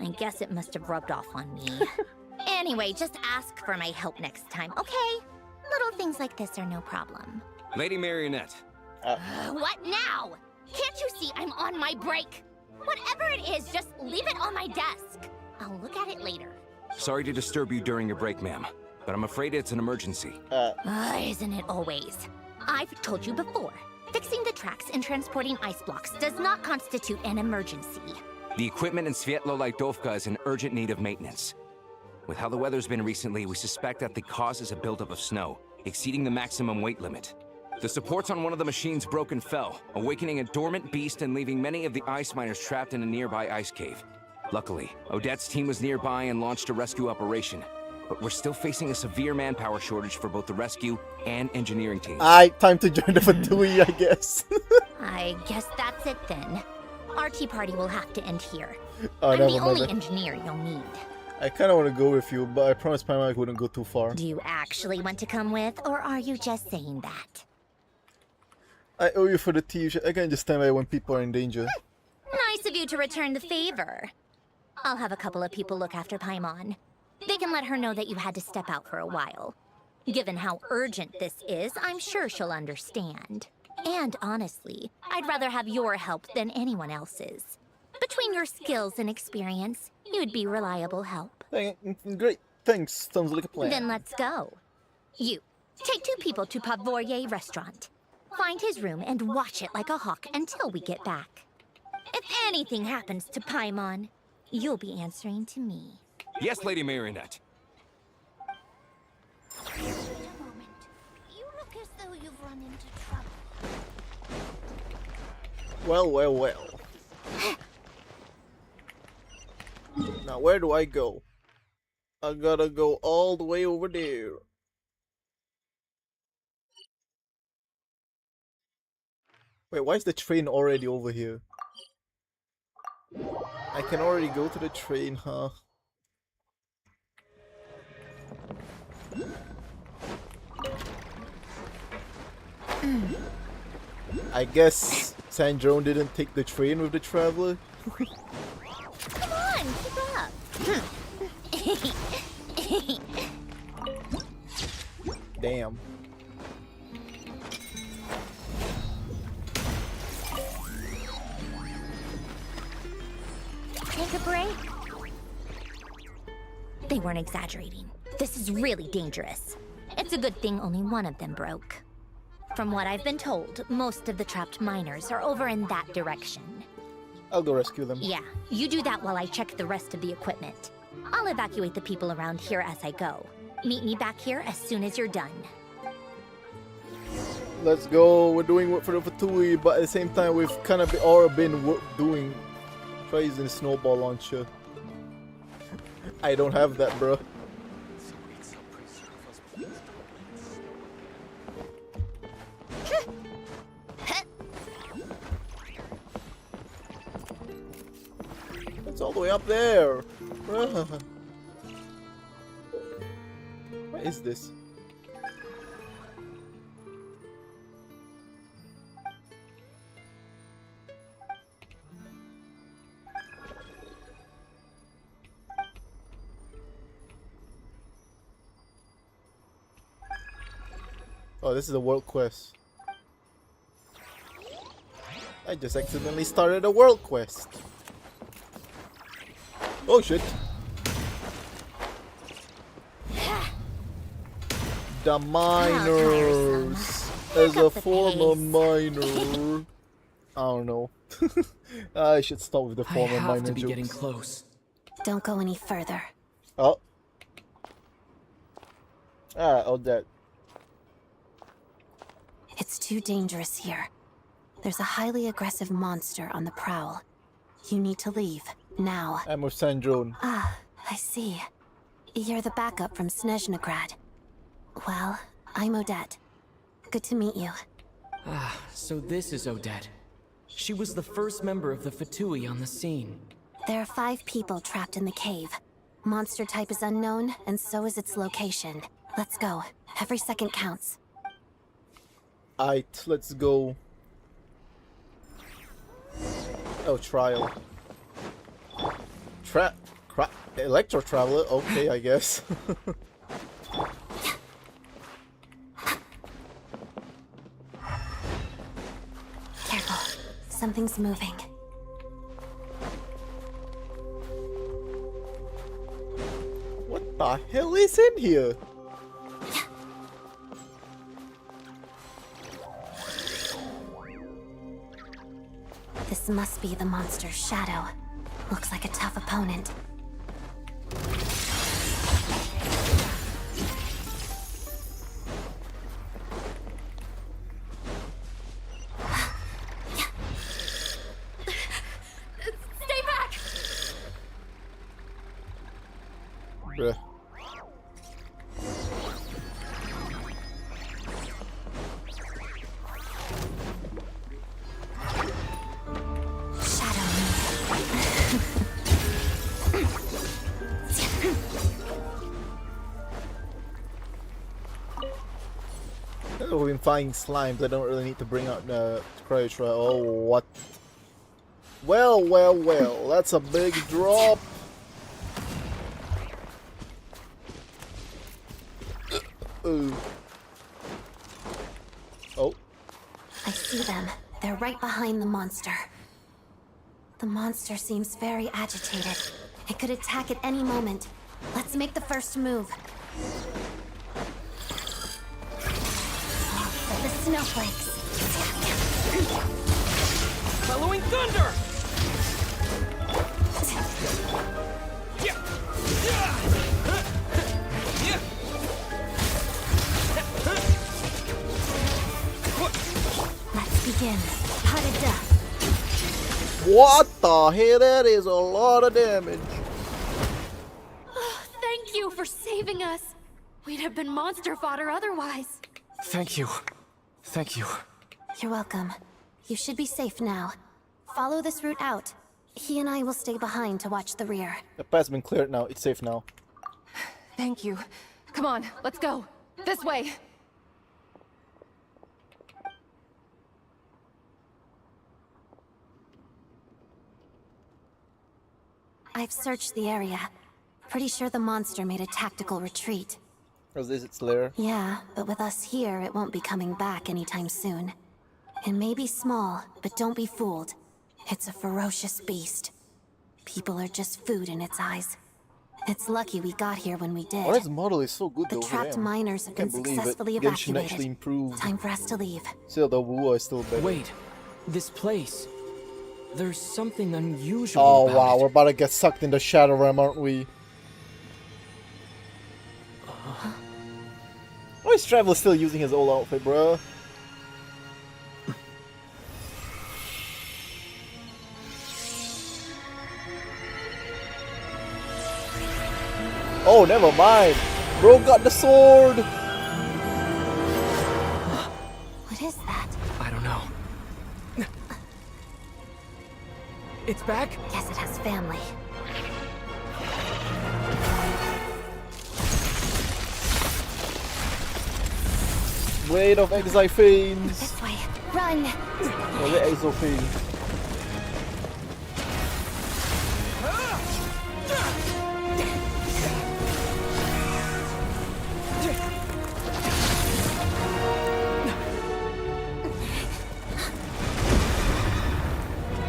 I guess it must have rubbed off on me. Anyway, just ask for my help next time, okay? Little things like this are no problem. Lady Marionette. What now? Can't you see I'm on my break? Whatever it is, just leave it on my desk. I'll look at it later. Sorry to disturb you during your break, ma'am, but I'm afraid it's an emergency. Isn't it always? I've told you before. Fixing the tracks and transporting ice blocks does not constitute an emergency. The equipment in Svietlo-Lajdovka is in urgent need of maintenance. With how the weather's been recently, we suspect that the cause is a buildup of snow, exceeding the maximum weight limit. The supports on one of the machines broke and fell, awakening a dormant beast and leaving many of the ice miners trapped in a nearby ice cave. Luckily, Odette's team was nearby and launched a rescue operation. But we're still facing a severe manpower shortage for both the rescue and engineering teams. Time to join the Fatui, I guess. I guess that's it then. Our tea party will have to end here. Oh, I'm the never only mind. engineer you'll need. I kind of want to go with you, but I promised Paimon I wouldn't go too far. Do you actually want to come with, or are you just saying that? I owe you for the tea. I can't just stand by when people are in danger. Nice of you to return the favor. I'll have a couple of people look after Paimon. They can let her know that you had to step out for a while. Given how urgent this is, I'm sure she'll understand. And honestly, I'd rather have your help than anyone else's. Between your skills and experience, you'd be reliable help. Great, thanks. Sounds like a plan. Then let's go. You, take 2 people to Pavoye restaurant. Find his room and watch it like a hawk until we get back. If anything happens to Paimon, you'll be answering to me. Yes, Lady Marionette. You look as though you've run into trouble. Well. Now, where do I go? I gotta go all the way over there. Wait, why is the train already over here? I can already go to the train, huh? I guess Sandrone didn't take the train with the traveler. Come on, keep up. Damn. Take a break? They weren't exaggerating. This is really dangerous. It's a good thing only one of them broke. From what I've been told, most of the trapped miners are over in that direction. I'll go rescue them. Yeah, you do that while I check the rest of the equipment. I'll evacuate the people around here as I go. Meet me back here as soon as you're done. Let's go. We're doing work for the Fatui, but at the same time, we've kind of all been doing using snowball launcher. I don't have that, bro. It's all the way up there. Bruh. What is this? Oh, this is a world quest. I just accidentally started a world quest. Oh shit. The miners. As a former miner. I don't know. I should stop with the former miner jokes. I have to be getting close. Don't go any further. Oh. Ah, Odette. It's too dangerous here. There's a highly aggressive monster on the prowl. You need to leave, now. I'm with Sandrone. Ah, I see. You're the backup from SNEZNAYA. Well, I'm Odette. Good to meet you. Ah, so this is Odette. She was the first member of the Fatui on the scene. There are 5 people trapped in the cave. Monster type is unknown, and so is its location. Let's go. Every second counts. Aight, let's go. Oh, trial. Electro Traveler? Okay, I guess. Careful. Something's moving. What the hell is in here? This must be the monster's shadow. Looks like a tough opponent. Stay back! Bruh. We've been fighting slimes. I don't really need to bring out the Cryotra. Oh, what? Well, well, well. That's a big drop. Ooh. Oh. I see them. They're right behind the monster. The monster seems very agitated. It could attack at any moment. Let's make the first move. The snowflakes. Following thunder! Let's begin. Potted death. What the hell? That is a lot of damage. Thank you for saving us. We'd have been monster fodder otherwise. Thank you. Thank you. You're welcome. You should be safe now. Follow this route out. He and I will stay behind to watch the rear. The path's been cleared now. It's safe now. Thank you. Come on, let's go. This way. I've searched the area. Pretty sure the monster made a tactical retreat. Was this its lair? Yeah, but with us here, it won't be coming back anytime soon. It may be small, but don't be fooled. It's a ferocious beast. People are just food in its eyes. It's lucky we got here when we did. Oh, this model is so good The though. trapped damn. miners have been successfully Genshin evacuated. actually improved. Time for us to leave. Still, the Wu is still better. Wait, this place. There's something unusual Oh about wow, it. we're about to get sucked in the Shadow Realm, aren't we? Why is Traveler still using his old outfit, bro? Oh, never mind. Bro got the sword. What is that? I don't know. It's back? Guess it has family. Blade of Exophanes. This way. Run! Oh, the Exophane.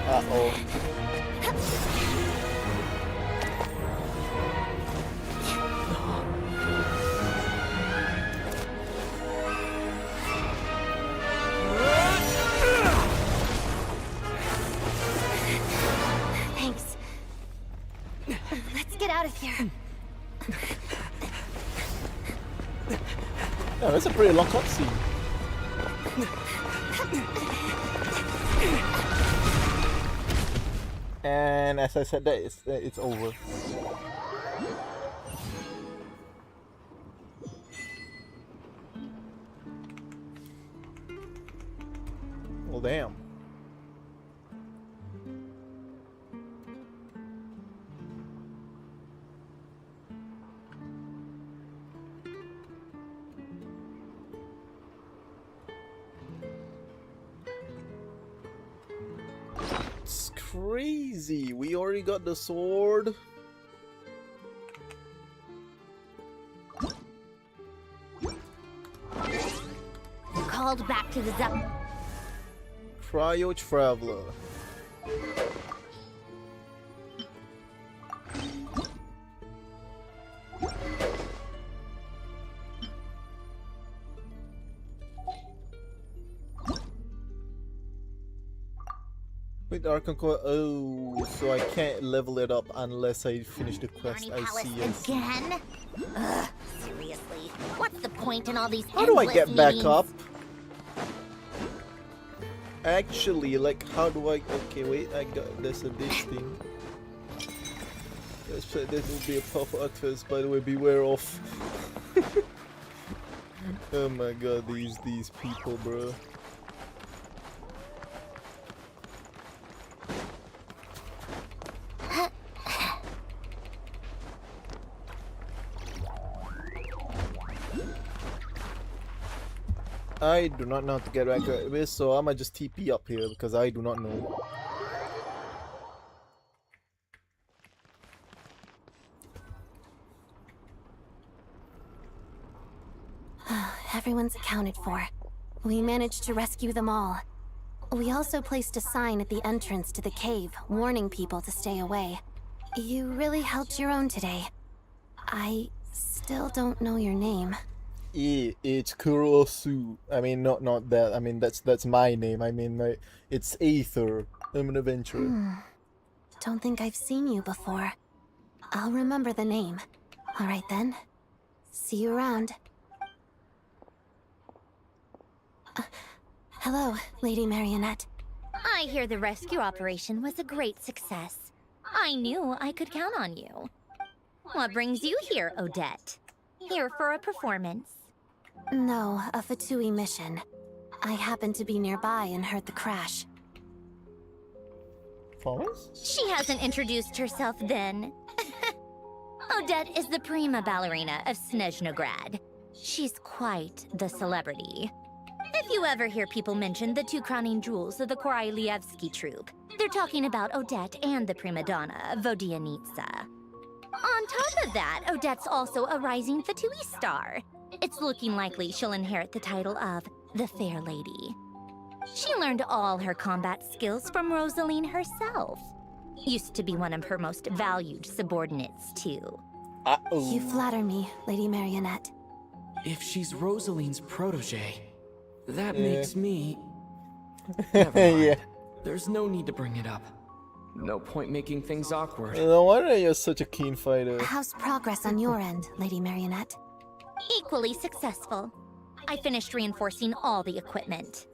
Uh-oh. Thanks. Let's get out of here. Yeah, that's a pretty long cutscene. And as I said, that it's over. Well, damn. It's crazy. We already got the sword. Called back to the Cryo Traveler. With Archon Core, oh, so I can't level it up unless I finish the quest. I see. Again? Ugh, seriously. What's the point in all these How do I endless get back meetings? up? Actually, like, how do I? Okay, wait. I got this thing. This will be a powerful actress, by the way. Beware of. Oh my god, these people, bro. I do not know how to get back at this, so I'ma just TP up here because I do not know. Everyone's accounted for. We managed to rescue them all. We also placed a sign at the entrance to the cave, warning people to stay away. You really held your own today. I still don't know your name. It's Kurosu. I mean, not that. I mean, that's my name. I mean, it's Aether. I'm an adventurer. Don't think I've seen you before. I'll remember the name. All right then. See you around. Hello, Lady Marionette. I hear the rescue operation was a great success. I knew I could count on you. What brings you here, Odette? Here for a performance? No, a Fatui mission. I happened to be nearby and heard the crash. She hasn't introduced herself then. Odette is the prima ballerina of SNEZNAYA. She's quite the celebrity. If you ever hear people mention the two crowning jewels of the Korolievsky troupe, they're talking about Odette and the prima donna, Vodianitsa. On top of that, Odette's also a rising Fatui star. It's looking likely she'll inherit the title of the Fair Lady. She learned all her combat skills from Rosaline herself. Used to be one of her most valued subordinates, too. You flatter me, Lady Marionette. If she's Rosaline's protege, that makes me... Never mind. Yeah. There's no need to bring it up. No point making things awkward. No wonder you're such a keen fighter. How's progress on your end, Lady Marionette? Equally successful. I finished reinforcing all the equipment.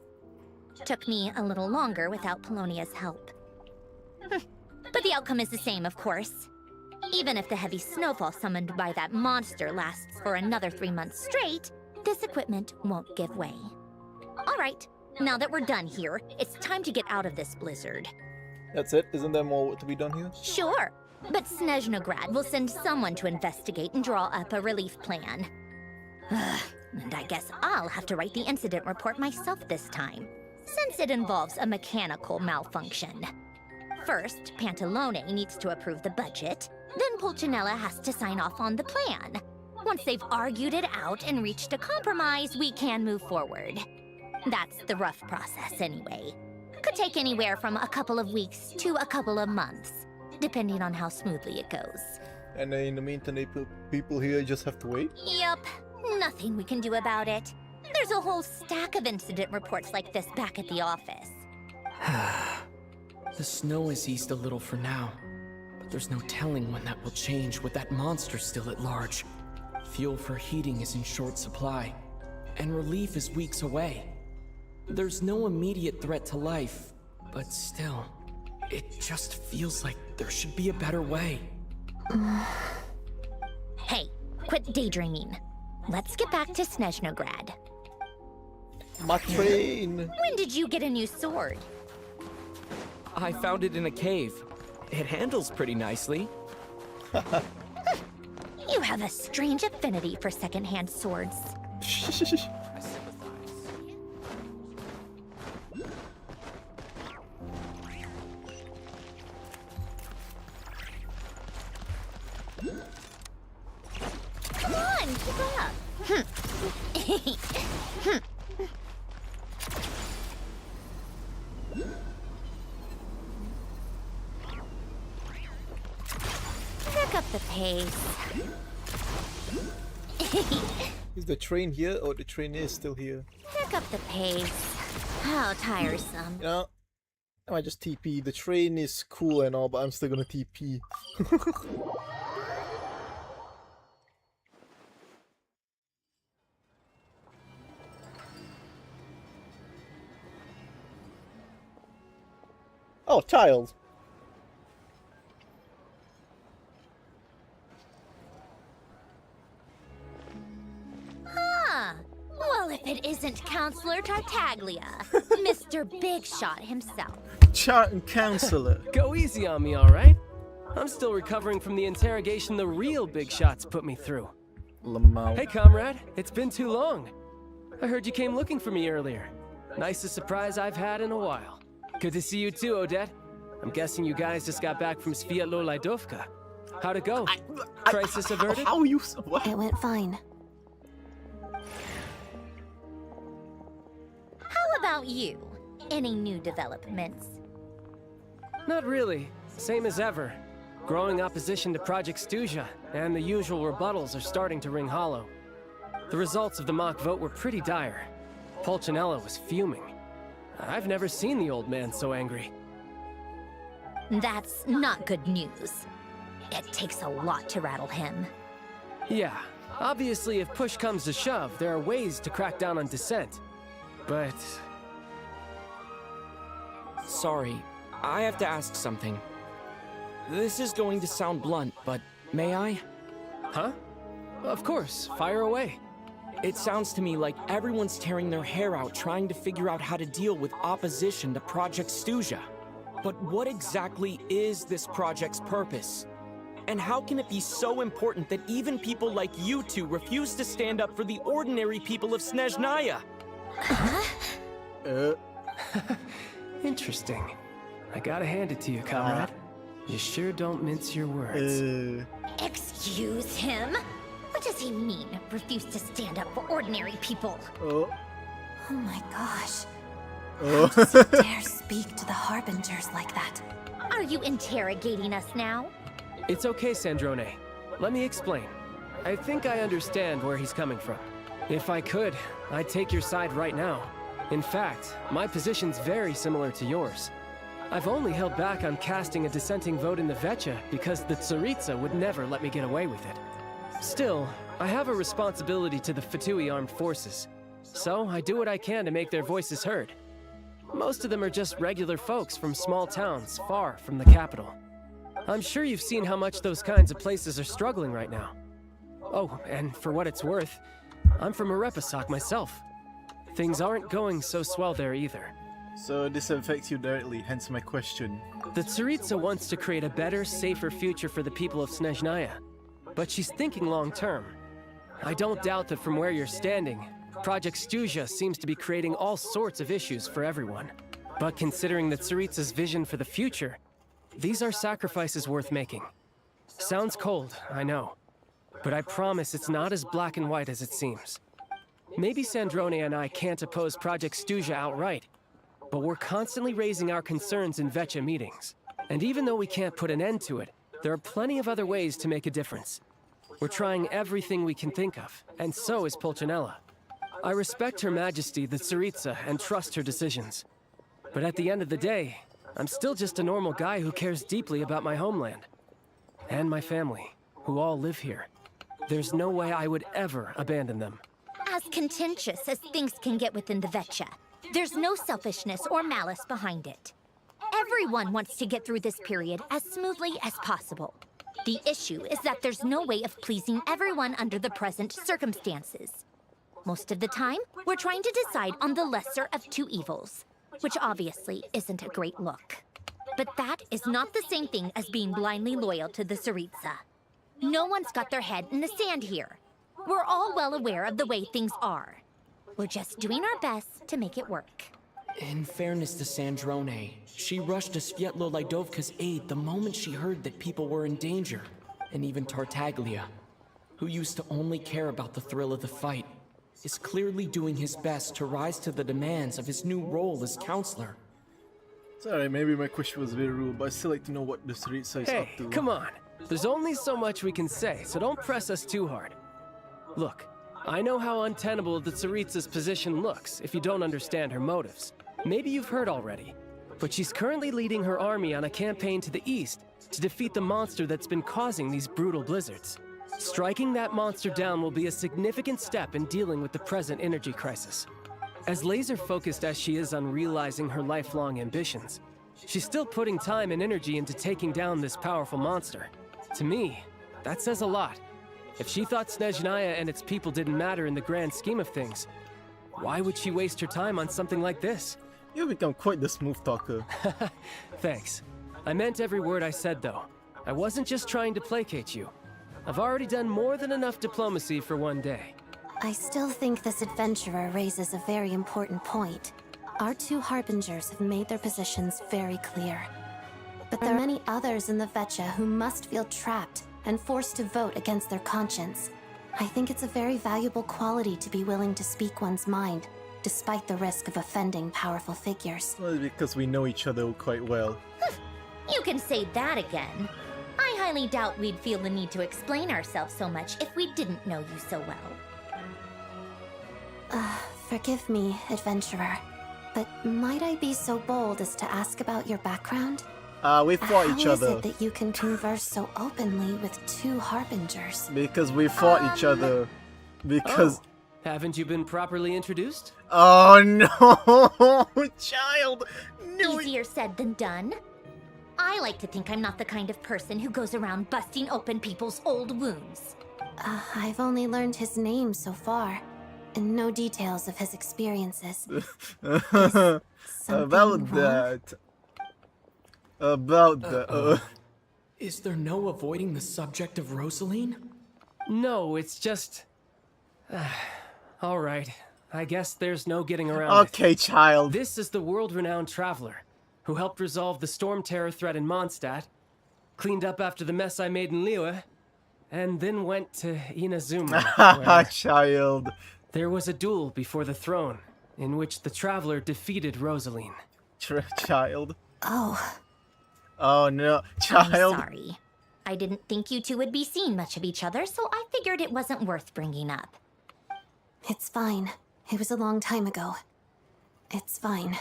Took me a little longer without Polonia's help. But the outcome is the same, of course. Even if the heavy snowfall summoned by that monster lasts for another 3 months straight, this equipment won't give way. All right, now that we're done here, it's time to get out of this blizzard. That's it? Isn't there more to be done here? Sure, but SNEZNAGRAD will send someone to investigate and draw up a relief plan. And I guess I'll have to write the incident report myself this time, since it involves a mechanical malfunction. First, Pantalone needs to approve the budget, then Pulcinella has to sign off on the plan. Once they've argued it out and reached a compromise, we can move forward. That's the rough process anyway. Could take anywhere from a couple of weeks to a couple of months, depending on how smoothly it goes. And in the meantime, people here just have to wait? Yep, nothing we can do about it. There's a whole stack of incident reports like this back at the office. The snow has eased a little for now, but there's no telling when that will change with that monster still at large. Fuel for heating is in short supply, and relief is weeks away. There's no immediate threat to life, but still, it just feels like there should be a better way. Hey, quit daydreaming. Let's get back to SNEZNAGRAD. My train! When did you get a new sword? I found it in a cave. It handles pretty nicely. You have a strange affinity for secondhand swords. Come on, keep up. Pick up the pace. Is the train here or the train is still here? Pick up the pace. How tiresome. You know, I might just TP. The train is cool and all, but I'm still gonna TP. Oh, child. Huh. Well, if it isn't Counselor Tartaglia, Mr. Big Shot himself. Counselor. Go easy on me, all right? I'm still recovering from the interrogation the real Big Shots put me through. Lamau. Hey, comrade. It's been too long. I heard you came looking for me earlier. Nicest surprise I've had in a while. Good to see you too, Odette. I'm guessing you guys just got back from Sviatlo Lajdovka. How'd it go? Crisis averted? How you... What? It went fine. How about you? Any new developments? Not really. Same as ever. Growing opposition to Project Stuja, and the usual rebuttals are starting to ring hollow. The results of the mock vote were pretty dire. Pulcinella was fuming. I've never seen the old man so angry. That's not good news. It takes a lot to rattle him. Yeah, obviously if push comes to shove, there are ways to crack down on dissent. But... Sorry, I have to ask something. This is going to sound blunt, but may I? Huh? Of course, fire away. It sounds to me like everyone's tearing their hair out trying to figure out how to deal with opposition to Project Stuja. But what exactly is this project's purpose? And how can it be so important that even people like you two refuse to stand up for the ordinary people of SNEZNAYA? Interesting. I gotta hand it to you, comrade. You sure don't mince your words. Excuse him? What does he mean, refuse to stand up for ordinary people? Oh my gosh. How does he dare speak to the Harbingers like that? Are you interrogating us now? It's okay, Sandrone. Let me explain. I think I understand where he's coming from. If I could, I'd take your side right now. In fact, my position's very similar to yours. I've only held back on casting a dissenting vote in the Vecha because the Tsaritsa would never let me get away with it. Still, I have a responsibility to the Fatui armed forces, so I do what I can to make their voices heard. Most of them are just regular folks from small towns far from the capital. I'm sure you've seen how much those kinds of places are struggling right now. Oh, and for what it's worth, I'm from Marepasak myself. Things aren't going so swell there either. So this affects you directly, hence my question. The Tsaritsa wants to create a better, safer future for the people of SNEZNAYA, but she's thinking long-term. I don't doubt that from where you're standing, Project Stuja seems to be creating all sorts of issues for everyone. But considering the Tsaritsa's vision for the future, these are sacrifices worth making. Sounds cold, I know, but I promise it's not as black and white as it seems. Maybe Sandrone and I can't oppose Project Stuja outright, but we're constantly raising our concerns in Vecha meetings. And even though we can't put an end to it, there are plenty of other ways to make a difference. We're trying everything we can think of, and so is Pulcinella. I respect Her Majesty, the Tsaritsa, and trust her decisions. But at the end of the day, I'm still just a normal guy who cares deeply about my homeland. And my family, who all live here. There's no way I would ever abandon them. As contentious as things can get within the Vecha, there's no selfishness or malice behind it. Everyone wants to get through this period as smoothly as possible. The issue is that there's no way of pleasing everyone under the present circumstances. Most of the time, we're trying to decide on the lesser of two evils, which obviously isn't a great look. But that is not the same thing as being blindly loyal to the Tsaritsa. No one's got their head in the sand here. We're all well aware of the way things are. We're just doing our best to make it work. In fairness to Sandrone, she rushed to Svietlo Lidovka's aid the moment she heard that people were in danger. And even Tartaglia, who used to only care about the thrill of the fight, is clearly doing his best to rise to the demands of his new role as counselor. Sorry, maybe my question was very rude, but I still like to know what the Tsaritsa is up Hey, to. come on. There's only so much we can say, so don't press us too hard. Look, I know how untenable the Tsaritsa's position looks if you don't understand her motives. Maybe you've heard already, but she's currently leading her army on a campaign to the east to defeat the monster that's been causing these brutal blizzards. Striking that monster down will be a significant step in dealing with the present energy crisis. As laser-focused as she is on realizing her lifelong ambitions, she's still putting time and energy into taking down this powerful monster. To me, that says a lot. If she thought SNEZNAYA and its people didn't matter in the grand scheme of things, why would she waste her time on something like this? You've become quite the smooth talker. Thanks. I meant every word I said, though. I wasn't just trying to placate you. I've already done more than enough diplomacy for one day. I still think this adventurer raises a very important point. Our two harbingers have made their positions very clear. But there are many others in the Vecha who must feel trapped and forced to vote against their conscience. I think it's a very valuable quality to be willing to speak one's mind, despite the risk of offending powerful figures. Well, because we know each other quite well. You can say that again. I highly doubt we'd feel the need to explain ourselves so much if we didn't know you so well. Forgive me, adventurer, but might I be so bold as to ask about your background? We fought each How is other. it that you can converse so openly with two harbingers? Because we fought each other. Because... Oh, haven't you been properly introduced? Oh no, child! No. Easier said than done. I like to think I'm not the kind of person who goes around busting open people's old wounds. I've only learned his name so far, and no details of his experiences. About that. About that. Is there no avoiding the subject of Rosaline? No, it's just... Alright, I guess there's no getting around Okay, child. This is the world-renowned traveler, who helped resolve the storm terror threat in Mondstadt, cleaned up after the mess I made in Liyue, and then went to Inazuma. where Child. There was a duel before the throne, in which the traveler defeated Rosaline. Child. Oh. Oh no, child. I'm sorry. I didn't think you two would be seeing much of each other, so I figured it wasn't worth bringing up. It's fine. It was a long time ago. It's fine.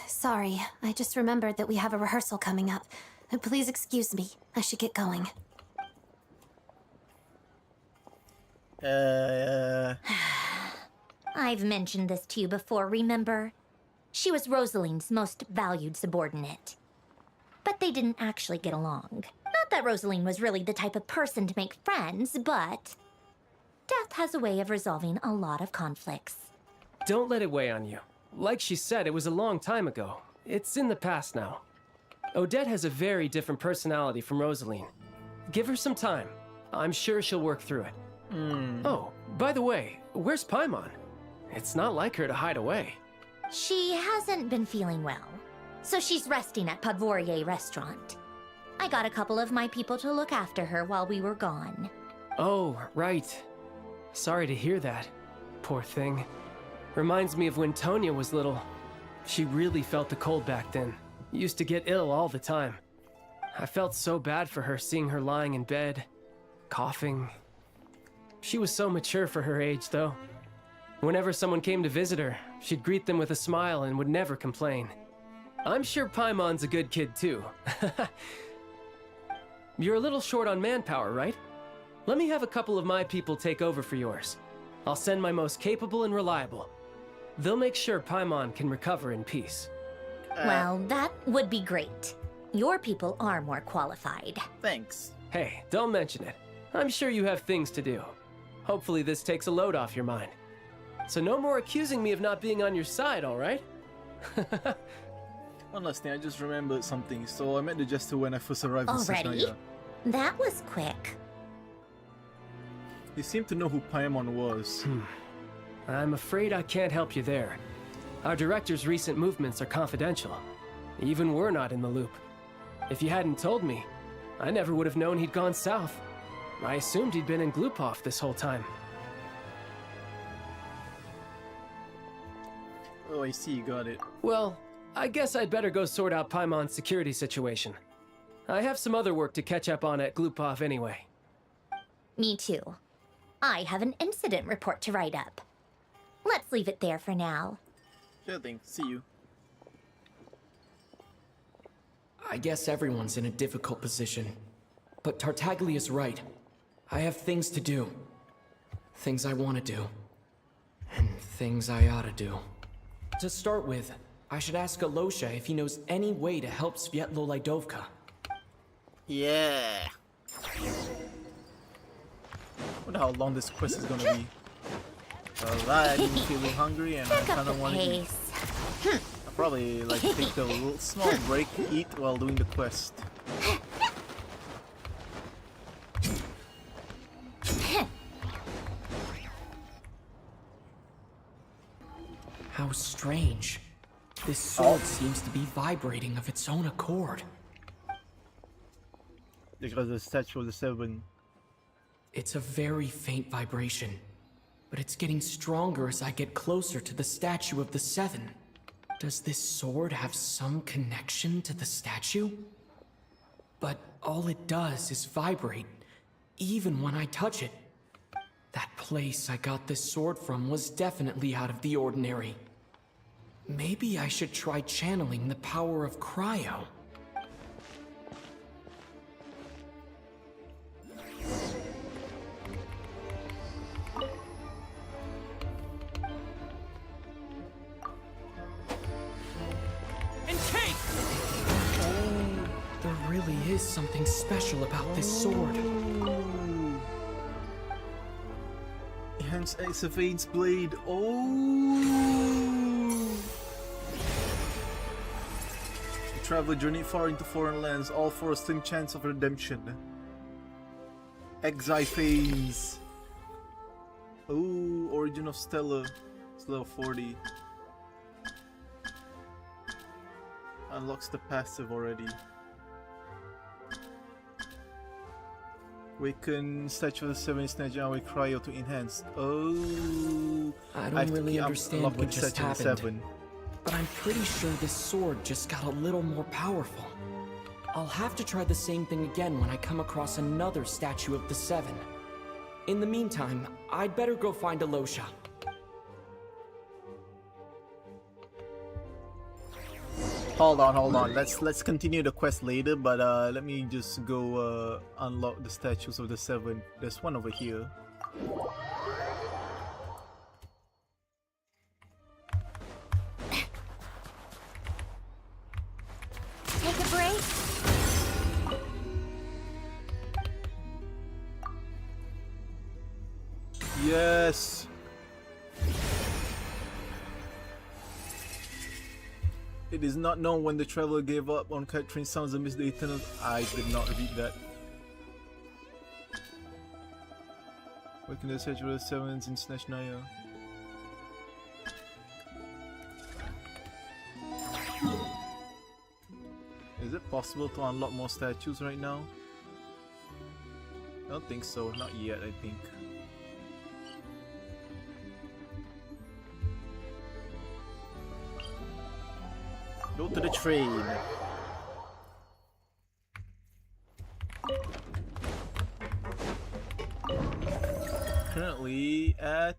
Sorry. I just remembered that we have a rehearsal coming up. Please excuse me. I should get going. I've mentioned this to you before, remember? She was Rosaline's most valued subordinate. but they didn't actually get along. Not that Rosaline was really the type of person to make friends, but death has a way of resolving a lot of conflicts. Don't let it weigh on you. Like she said, it was a long time ago. It's in the past now. Odette has a very different personality from Rosaline. Give her some time. I'm sure she'll work through it. Oh, by the way, where's Paimon? It's not like her to hide away. She hasn't been feeling well, so she's resting at Podvorier restaurant. I got a couple of my people to look after her while we were gone. Oh, right. Sorry to hear that. Poor thing. Reminds me of when Tonya was little. She really felt the cold back then. Used to get ill all the time. I felt so bad for her seeing her lying in bed, coughing. She was so mature for her age, though. Whenever someone came to visit her, she'd greet them with a smile and would never complain. I'm sure Paimon's a good kid, too. You're a little short on manpower, right? Let me have a couple of my people take over for yours. I'll send my most capable and reliable. They'll make sure Paimon can recover in peace. Well, that would be great. Your people are more qualified. Thanks. Hey, don't mention it. I'm sure you have things to do. Hopefully this takes a load off your mind. So no more accusing me of not being on your side, all right? One last thing, I just remembered something. So I met the Jester when I first arrived in Already? SNEZNAYA. That was quick. He seemed to know who Paimon was. I'm afraid I can't help you there. Our director's recent movements are confidential. Even we're not in the loop. If you hadn't told me, I never would have known he'd gone south. I assumed he'd been in Glupov this whole time. Oh, I see, got it. Well, I guess I'd better go sort out Paimon's security situation. I have some other work to catch up on at Glupov anyway. Me too. I have an incident report to write up. Let's leave it there for now. Sure thing, see you. I guess everyone's in a difficult position. But Tartaglia's right. I have things to do. Things I want to do. And things I ought to do. To start with, I should ask Alosha if he knows any way to help Svietlo Lidovka. Yeah. Wonder how long this quest is gonna be. Alright, I'm feeling hungry and I kinda wanna eat. I'll probably like take a little small break to eat while doing the quest. How strange. This sword seems to be vibrating of its own accord. Because the statue of the seven. It's a very faint vibration, but it's getting stronger as I get closer to the statue of the seven. Does this sword have some connection to the statue? But all it does is vibrate, even when I touch it. That place I got this sword from was definitely out of the ordinary. Maybe I should try channeling the power of cryo. There really is something special about this sword. Hence Ace blade. Oh! The traveler journeyed far into foreign lands, all for a slim chance of redemption. Exiphanes. Oh, Origin of Stella. It's level 40. Unlocks the passive already. Waken Statue of the Seven SNEZNAYA with Cryo to enhance. Oh, I don't really understand what just happened, but I'm pretty sure this sword just got a little more powerful. I'll have to try the same thing again when I come across another Statue of the Seven. In the meantime, I'd better go find Alosha. Hold on. Let's continue the quest later, but let me just go unlock the statues of the seven. There's one over here. take a break? Yes! It is not known when the traveler gave up on capturing sounds amidst the eternal... I did not read that. Working the Saturday Sevens in SNEZNAYA. Is it possible to unlock more statues right now? I don't think so, not yet I think. Go to the train. Currently at...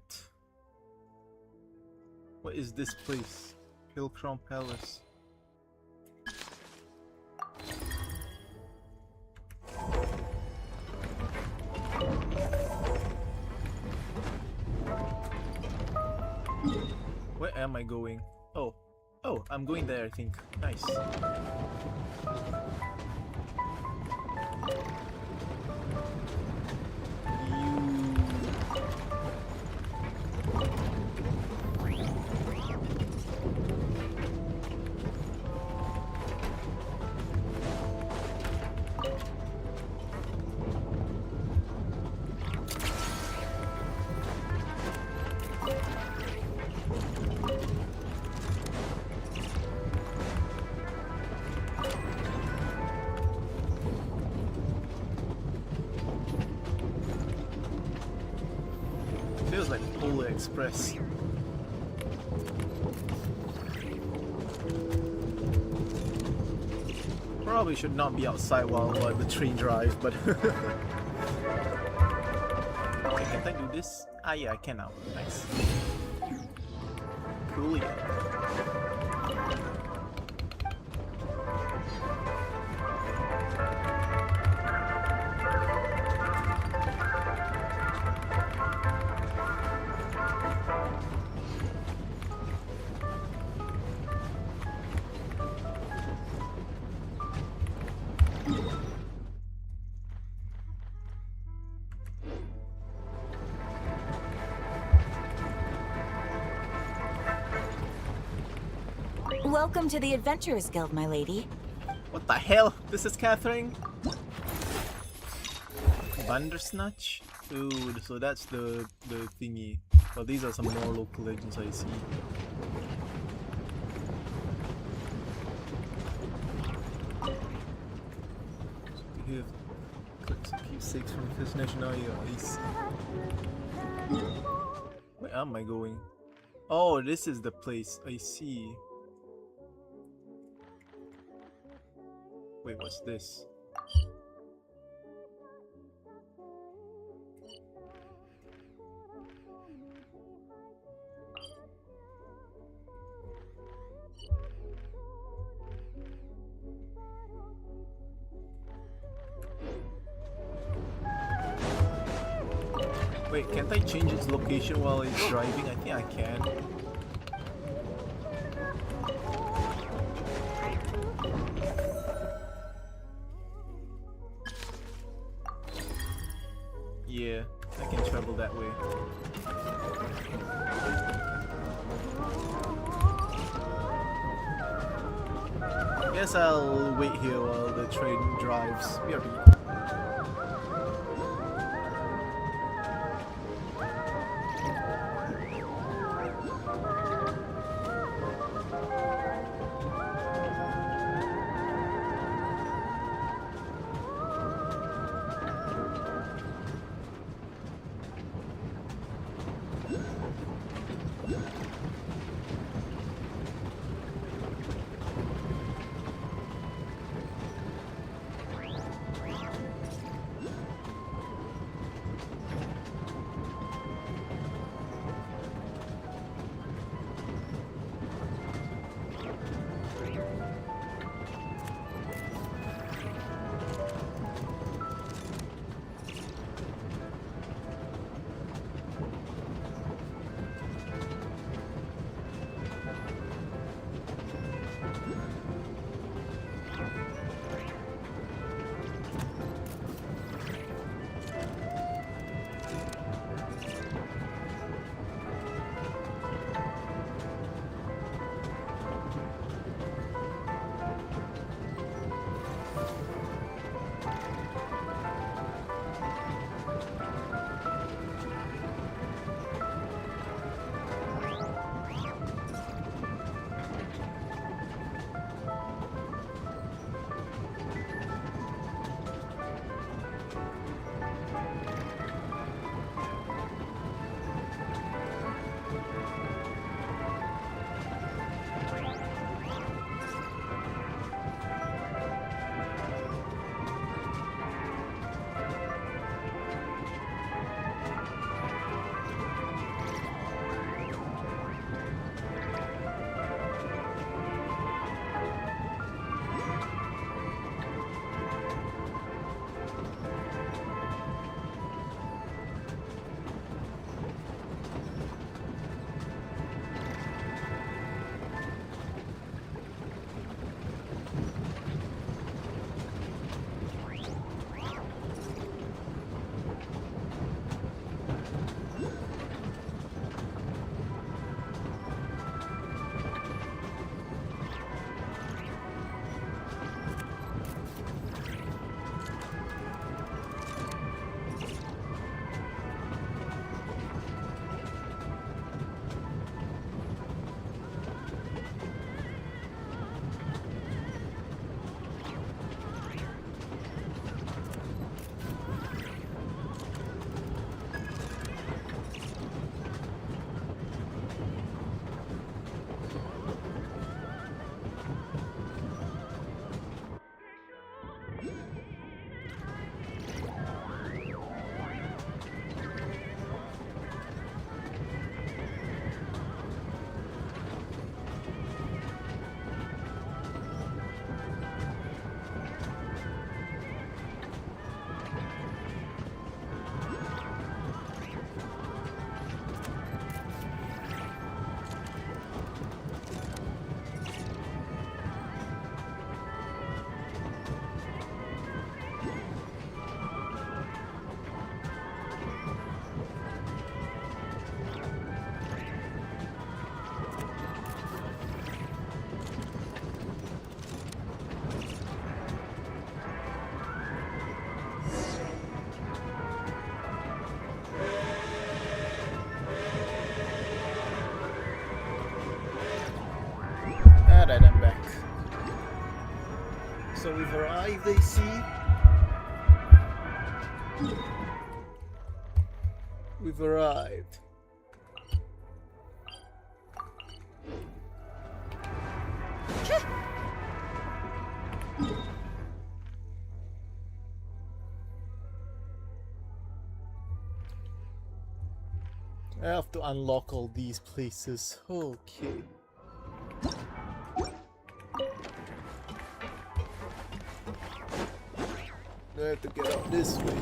What is this place? Hillcrown Palace. Where am I going? Oh. Oh, I'm going there, I think. Nice. Feels like Polar Express. Probably should not be outside while the train drives, but... Okay, can I do this? Ah yeah, I can now. Nice. Cool. Welcome to the Adventurers Guild, my lady. What the hell? This is Catherine? Bandersnatch? Dude, so that's the thingy. Well, these are some more local legends I see. Here, collect some keepsakes from SNEZNAYA. I see. Where am I going? Oh, this is the place. I see. Wait, what's this? Wait, can't I change its location while it's driving? I think I can. Yeah, I can travel that way. Guess I'll wait here while the train drives. BRB. So we've arrived, they see. We've arrived. I have to unlock all these places. Okay. I have to get out this way.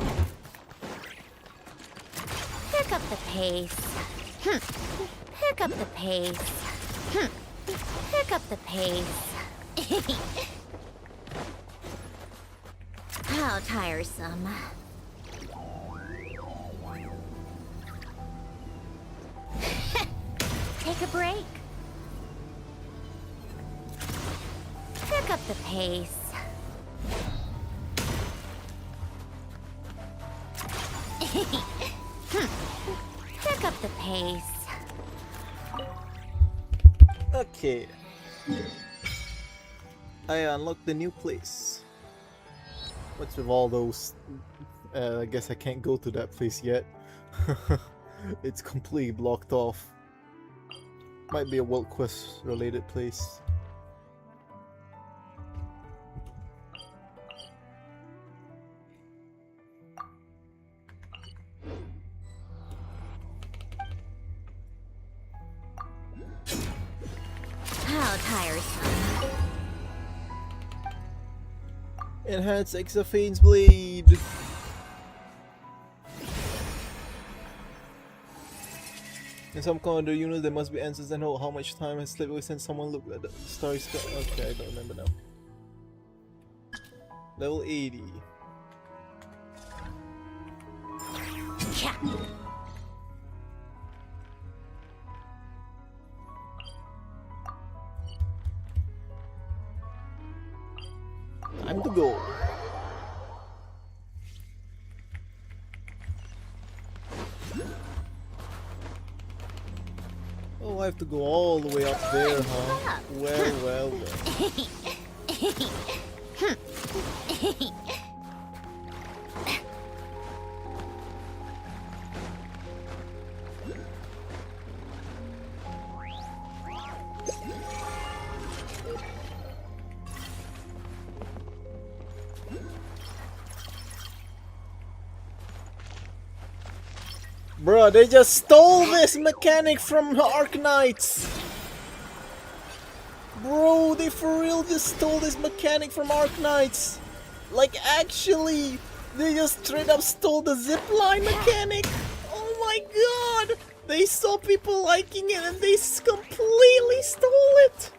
Pick up the pace. Pick up the pace. Pick up the pace. How tiresome. Take a break. Pick up the pace. Pick up the pace. Okay. I unlocked the new place. What's with all those? I guess I can't go to that place yet. It's completely blocked off. Might be a World Quest related place. How tiresome. Enhance Exophane's blade. In some kind of units, there must be answers and how much time has slipped away since someone looked at the starry sky. Okay, I don't remember now. Level 80. Time to go. Oh, I have to go all the way up there, huh? Well. Bruh, they just stole this mechanic from Arknights! Bro, they for real just stole this mechanic from Arknights! Like, actually, they just straight up stole the zipline mechanic! Oh my god! They saw people liking it and they completely stole it!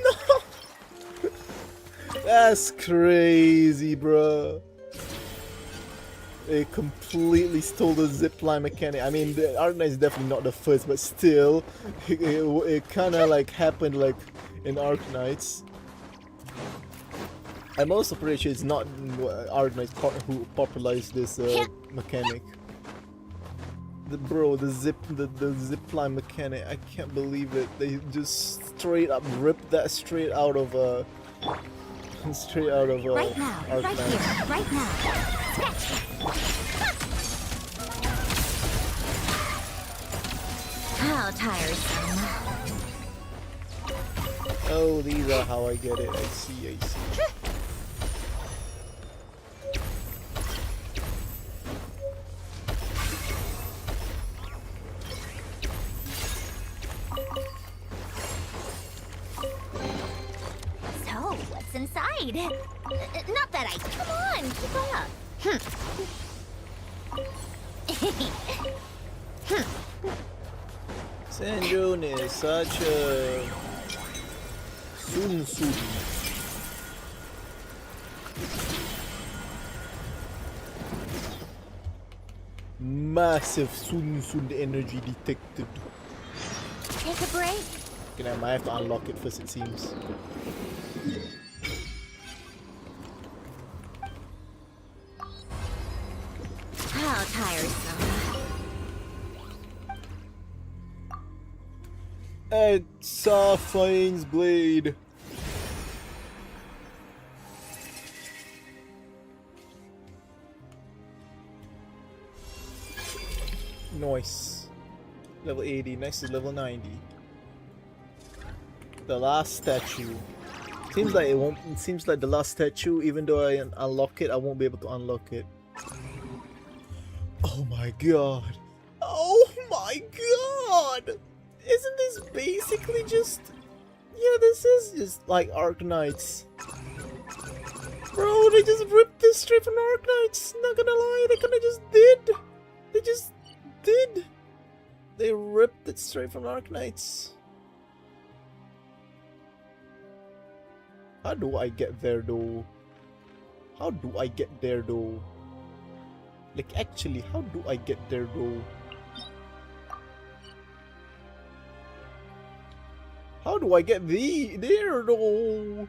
No! That's crazy, bruh. They completely stole the zipline mechanic. I mean, the Arknight is definitely not the first, but still, it kind of like happened like in Arknights. I'm also pretty sure it's not Arknights who popularized this mechanic. The zipline mechanic. I can't believe it. They just straight up ripped that straight out of right now, Arknight. right here, right now. How tiresome. Oh, these are how I get it. I see. So, what's inside? Not that I... Come on, keep up. Sandrone is such a Sun. Massive Sun energy detected. Take a break. Okay, I might have to unlock it first, it seems. How tiresome. It's Saphine's blade. Nice. Level 80. Next is level 90. The last statue. Seems like it won't. It seems like the last statue. Even though I unlock it, I won't be able to unlock it. Oh my god. Oh my god! Isn't this basically just... Yeah, this is just like Arknights. Bro, they just ripped this straight from Arknights. Not gonna lie, they kinda just did. They just did. They ripped it straight from Arknights. How do I get there though? How do I get there though? Like actually, how do I get there though? How do I get there though?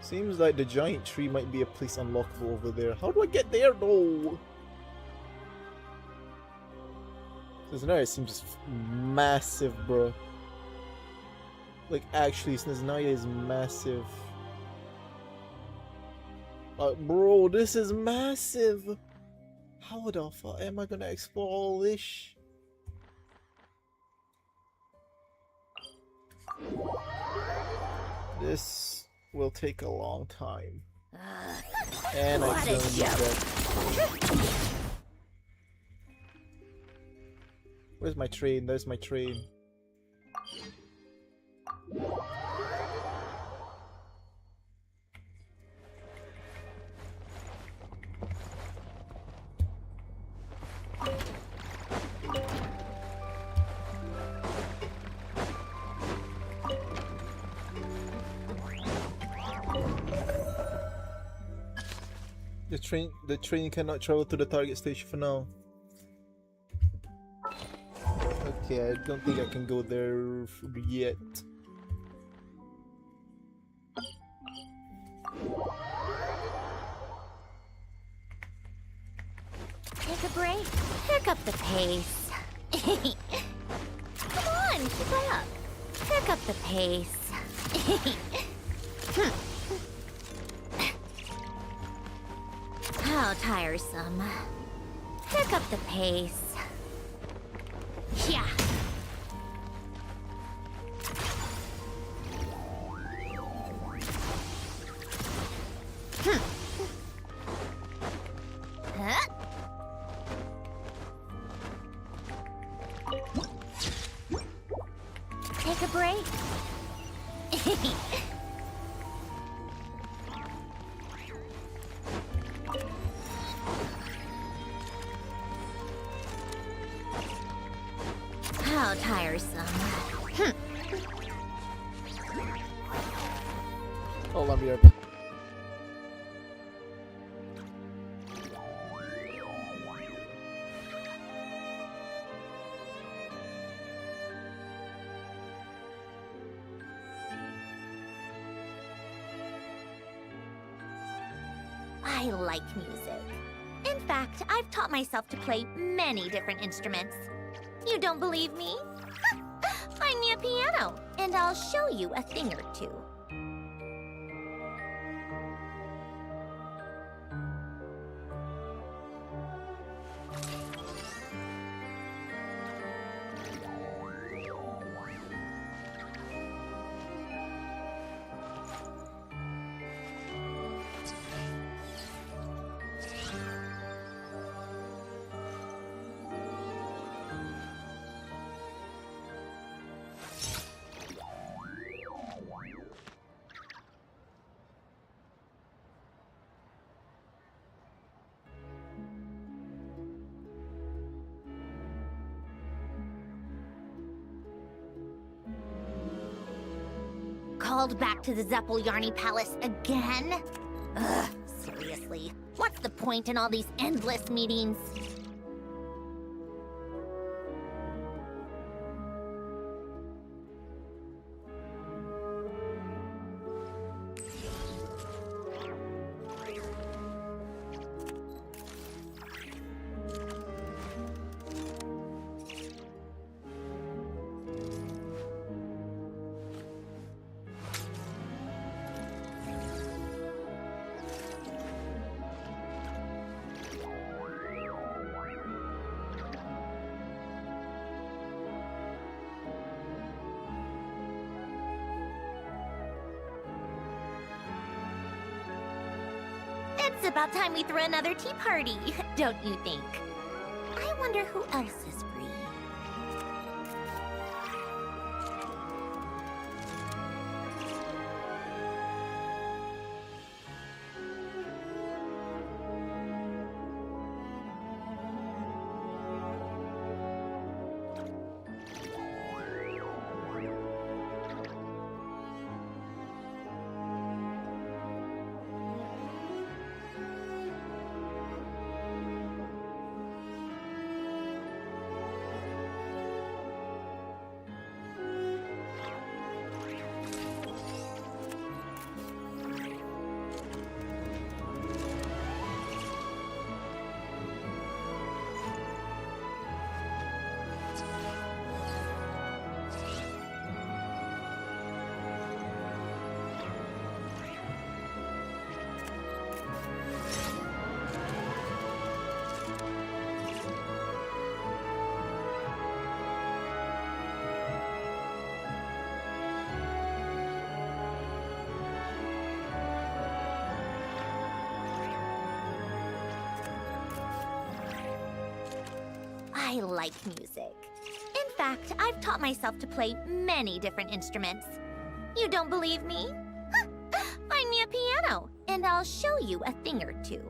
Seems like the giant tree might be a place unlockable over there. How do I get there though? SNEZNAYA seems just massive, bro. Like actually, SNEZNAYA is massive. Bro, this is massive. How the fuck am I gonna explore all this? This will take a long time. And I don't need that. Where's my train? There's my train. The train cannot travel to the target station for now. Okay, I don't think I can go there yet. Take a break. Pick up the pace. Come on, keep up. Pick up the pace. How tiresome. Pick up the pace. Yeah. Huh? Take a break. How tiresome. Hold on, BRB. I like music. In fact, I've taught myself to play many different instruments. You don't believe me? Find me a piano, and I'll show you a thing or two. Called back to the Zeppeljärni Palace again? Ugh, seriously. What's the point in all these endless meetings? It's about time we threw another tea party, don't you think? I wonder who else is free. I like music. In fact, I've taught myself to play many different instruments. You don't believe me? Find me a piano, and I'll show you a thing or two.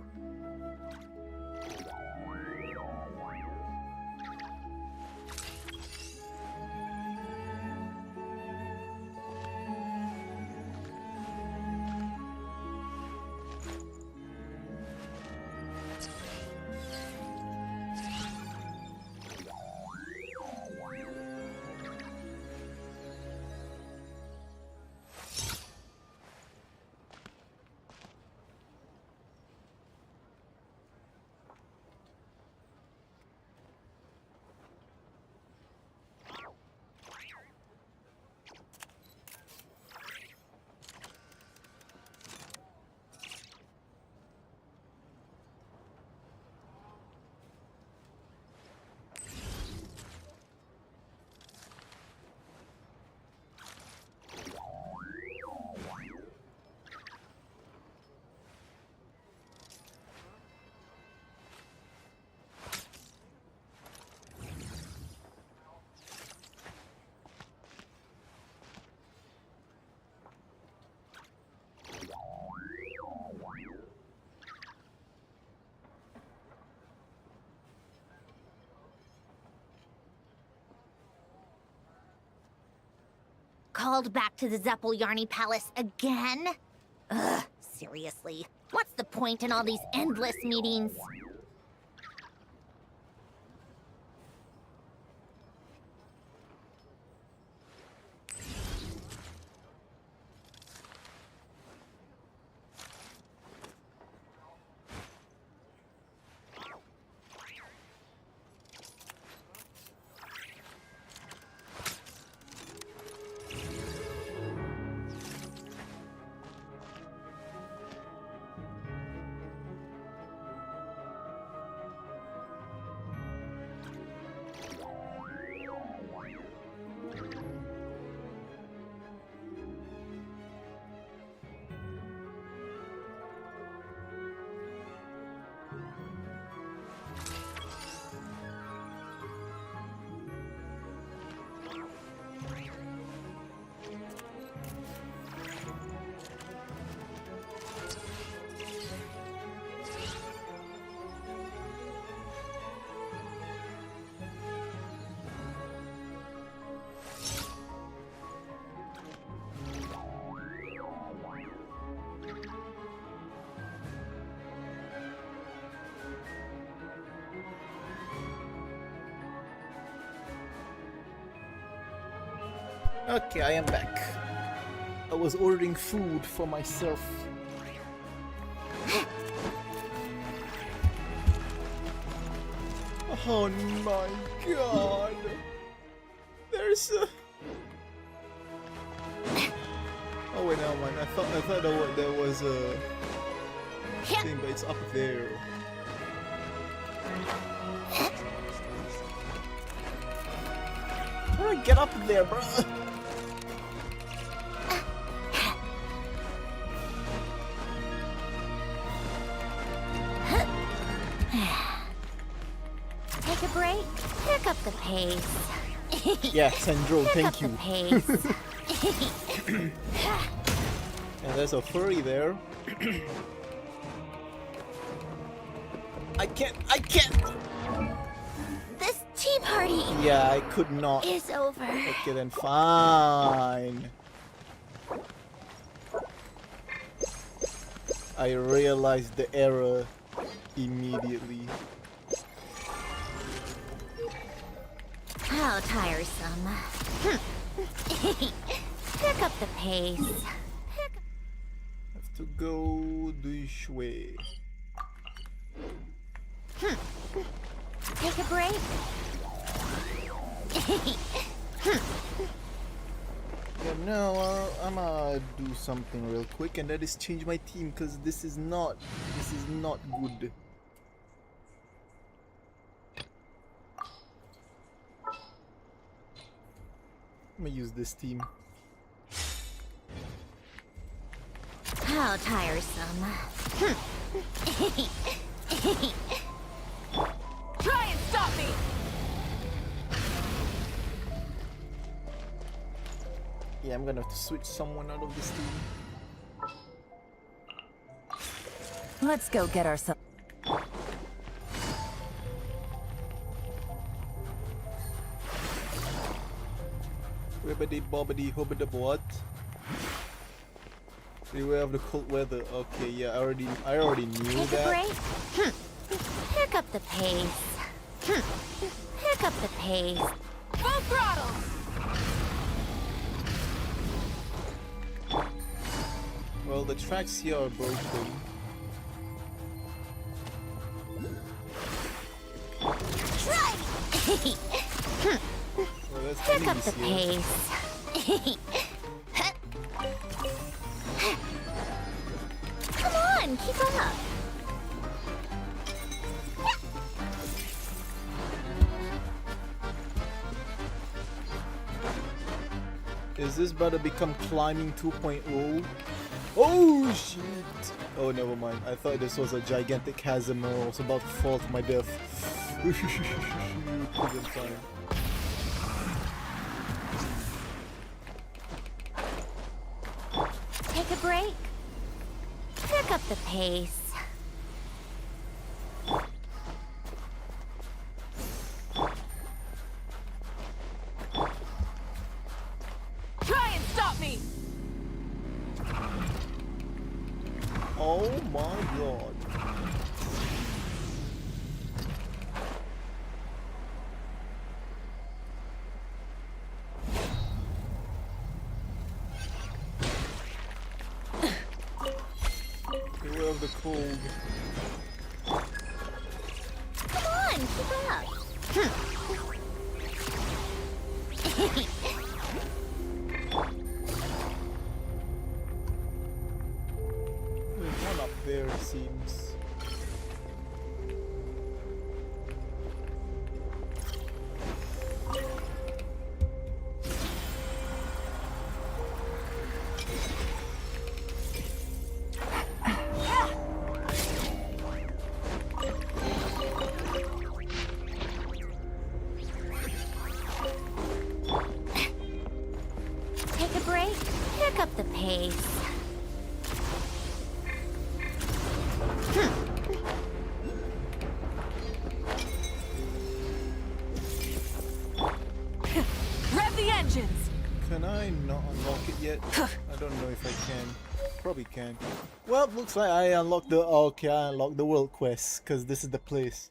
Called back to the Zeppeljärni Palace again? Ugh, seriously. What's the point in all these endless meetings? Okay, I am back. I was ordering food for myself. Oh my god. There's a... Oh wait, no man. I thought there was a thing, but it's up there. How do I get up there, bro? up the pace. Yeah, Sandro, thank you. Pace. And there's a furry there. I can't. This tea party. Yeah, I could not. Is over. Okay, then fine. I realized the error immediately. How tiresome. Pick up the pace. Have to go this way. Take a break. Yeah, now I'm gonna do something real quick, and that is change my team, because this is not good. I'm gonna use this team. How tiresome. Try and stop me! Yeah, I'm gonna have to switch someone out of this team. Let's go get ourselves. Ribbity bobbity hubbity what? Beware of the cold weather. Okay, yeah, I already knew Take that. a break. Pick up the pace. Pick up the pace. Full throttle! Well, the tracks here are broken. Try! Well, that's Pick up enemies the here. pace. Come on, keep up. Is this about to become climbing 2.0? Oh shit! Oh, never mind. I thought this was a gigantic chasm and I was about to fall to my death. Couldn't find. Take a break. Pick up the pace. Try and stop me! Oh my god. Beware of the cold. Come on, keep up. There's one up there, it seems. Take a break. Pick up the pace. Rev the engines! Can I not unlock it yet? I don't know if I can. Probably can. Well, looks like I unlocked the... Okay, I unlocked the world quest, because this is the place.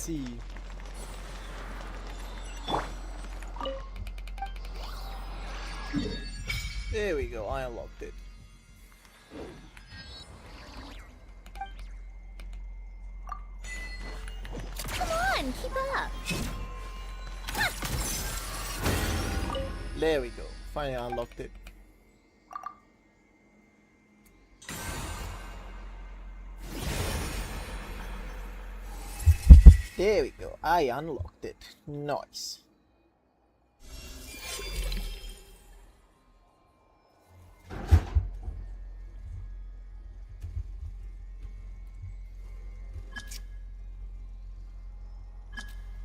see. There we go, I unlocked it. Come on, keep up. There we go, finally unlocked it. There we go, I unlocked it. Nice.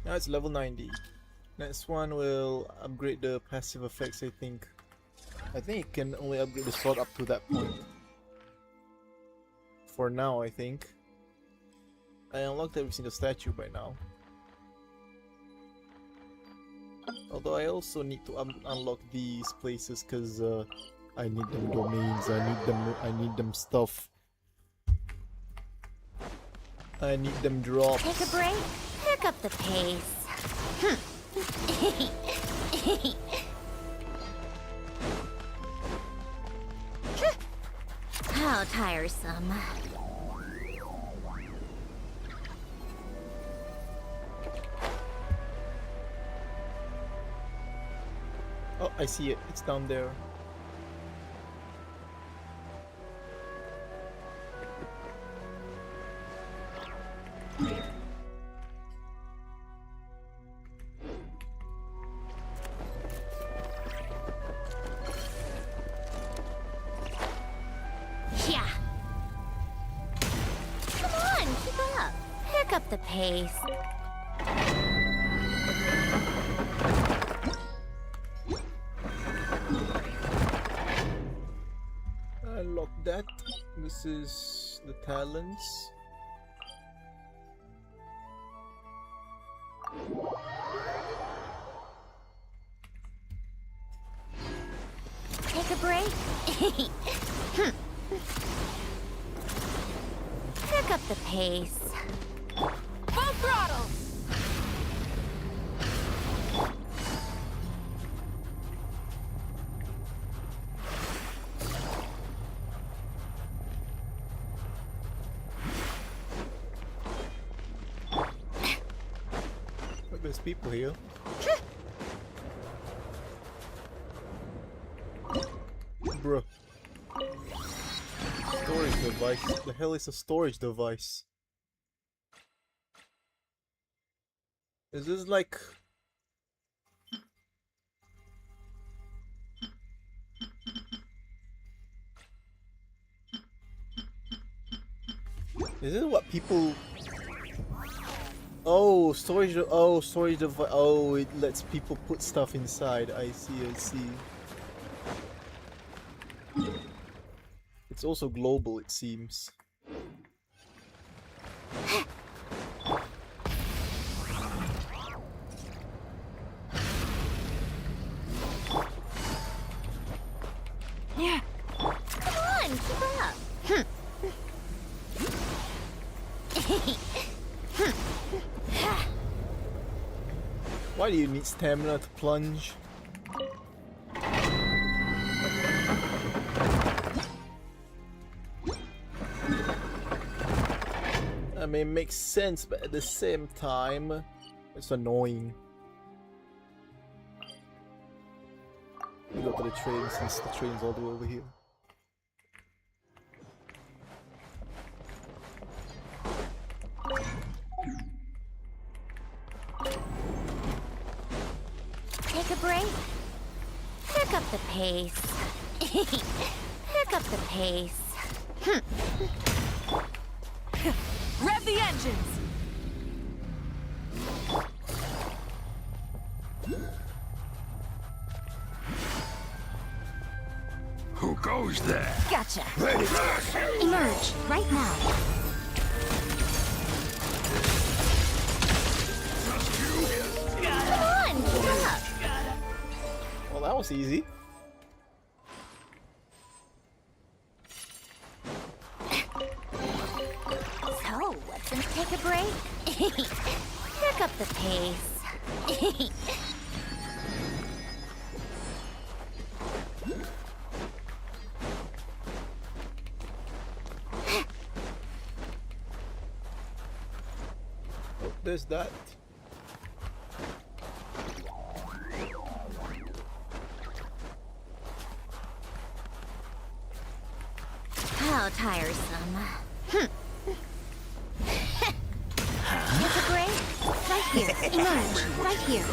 Now it's level 90. Next one will upgrade the passive effects, I think. I think it can only upgrade the sword up to that point. For now, I think. I unlocked every single statue by now. Although I also need to unlock these places because I need them domains, I need them stuff. I need them drops. Take a break, pick up the pace. How tiresome. Oh, I see it. It's down there. Yeah. Come on, keep up. Pick up the pace. Unlock that. This is the talents. Take a break. Pick up the pace. Full throttle. Look, there's people here. Bruh. Storage device. The hell is a storage device? Is this like... Is this what people... Oh, storage... Oh, storage device... Oh, it lets people put stuff inside. I see, I see. It's also global, it seems. Yeah. Come on, keep up. Why do you need stamina to plunge? I mean, it makes sense, but at the same time, it's annoying. We go to the train since the train's all the way over here. Take a break. Pick up the pace. Pick up the pace. Rev the engines! Who goes there? Gotcha. Ready. Emerge right now. Come on, keep up. Well, that was easy. So, what's in take a break? there's that. How tiresome. Take a break. Right here. Emerge. Right here.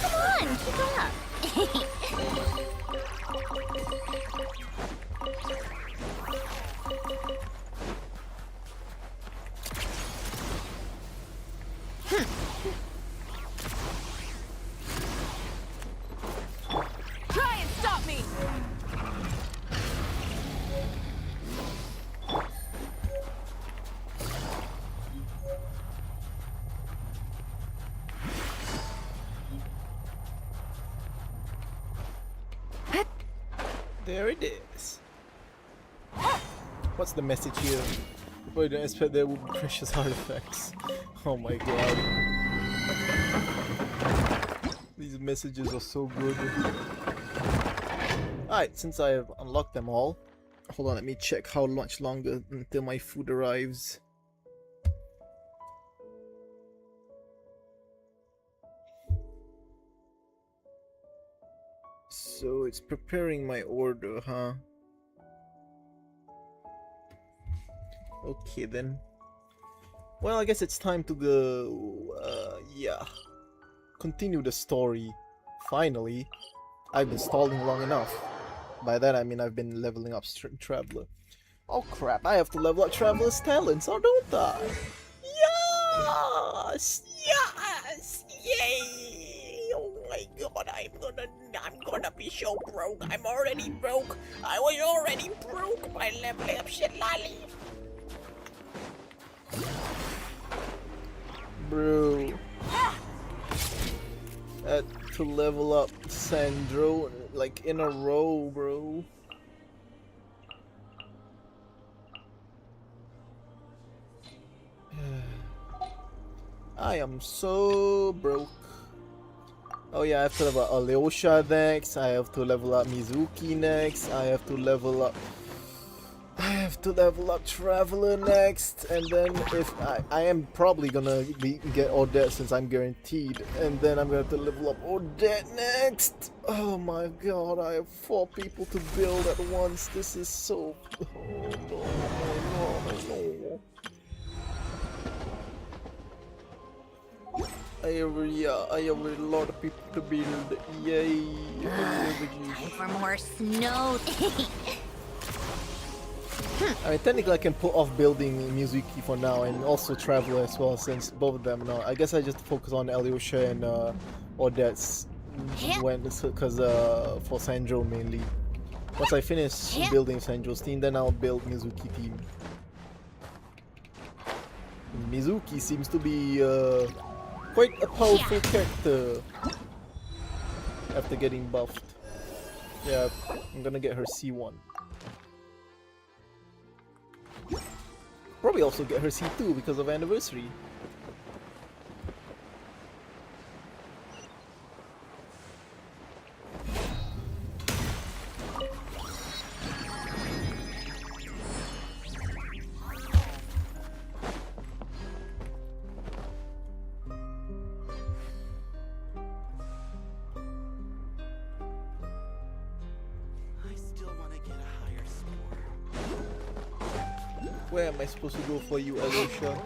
Come on, keep up. Try and stop me! There it is. What's the message here? I didn't expect there would be precious artifacts. Oh my god. These messages are so good. Alright, since I have unlocked them all, hold on, let me check how much longer until my food arrives. So it's preparing my order, huh? Okay then. Well, I guess it's time to go, yeah. Continue the story. Finally. I've been stalling long enough. By that I mean I've been leveling up Traveler. Oh crap, I have to level up Traveler's talents, or don't I? Yes! Yes! Yay! Oh my god, I'm gonna be so broke. I'm already broke. I was already broke by leveling up shit lolly. Bro. Had to level up Sandro like in a row, bro. I am so broke. Oh yeah, I have to level up Alyosha next, I have to level up Mizuki next, I have to level up Traveler next, and then if I am probably gonna get Odette since I'm guaranteed, and then I'm gonna have to level up Odette next. Oh my god, I have 4 people to build at once. This is so... Oh no. I have a lot of people to build. Yay! Time for more snow. I mean, technically I can put off building Mizuki for now and also Traveler as well, since both of them are not. I guess I just focus on Alyosha and Odette's because for Sandro mainly. Once I finish building Sandro's team, then I'll build Mizuki team. Mizuki seems to be quite a powerful character after getting buffed. Yeah, I'm gonna get her C1. Probably also get her C2 because of anniversary. Where am I supposed to go for you, Alyosha?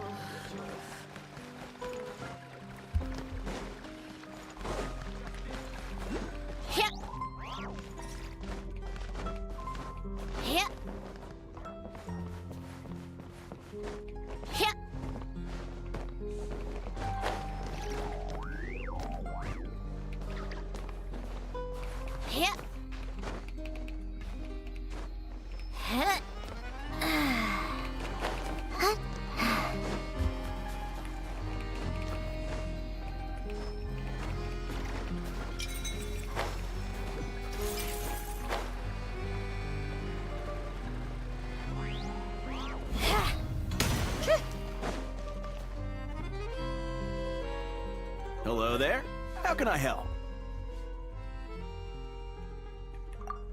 Hello there. How can I help?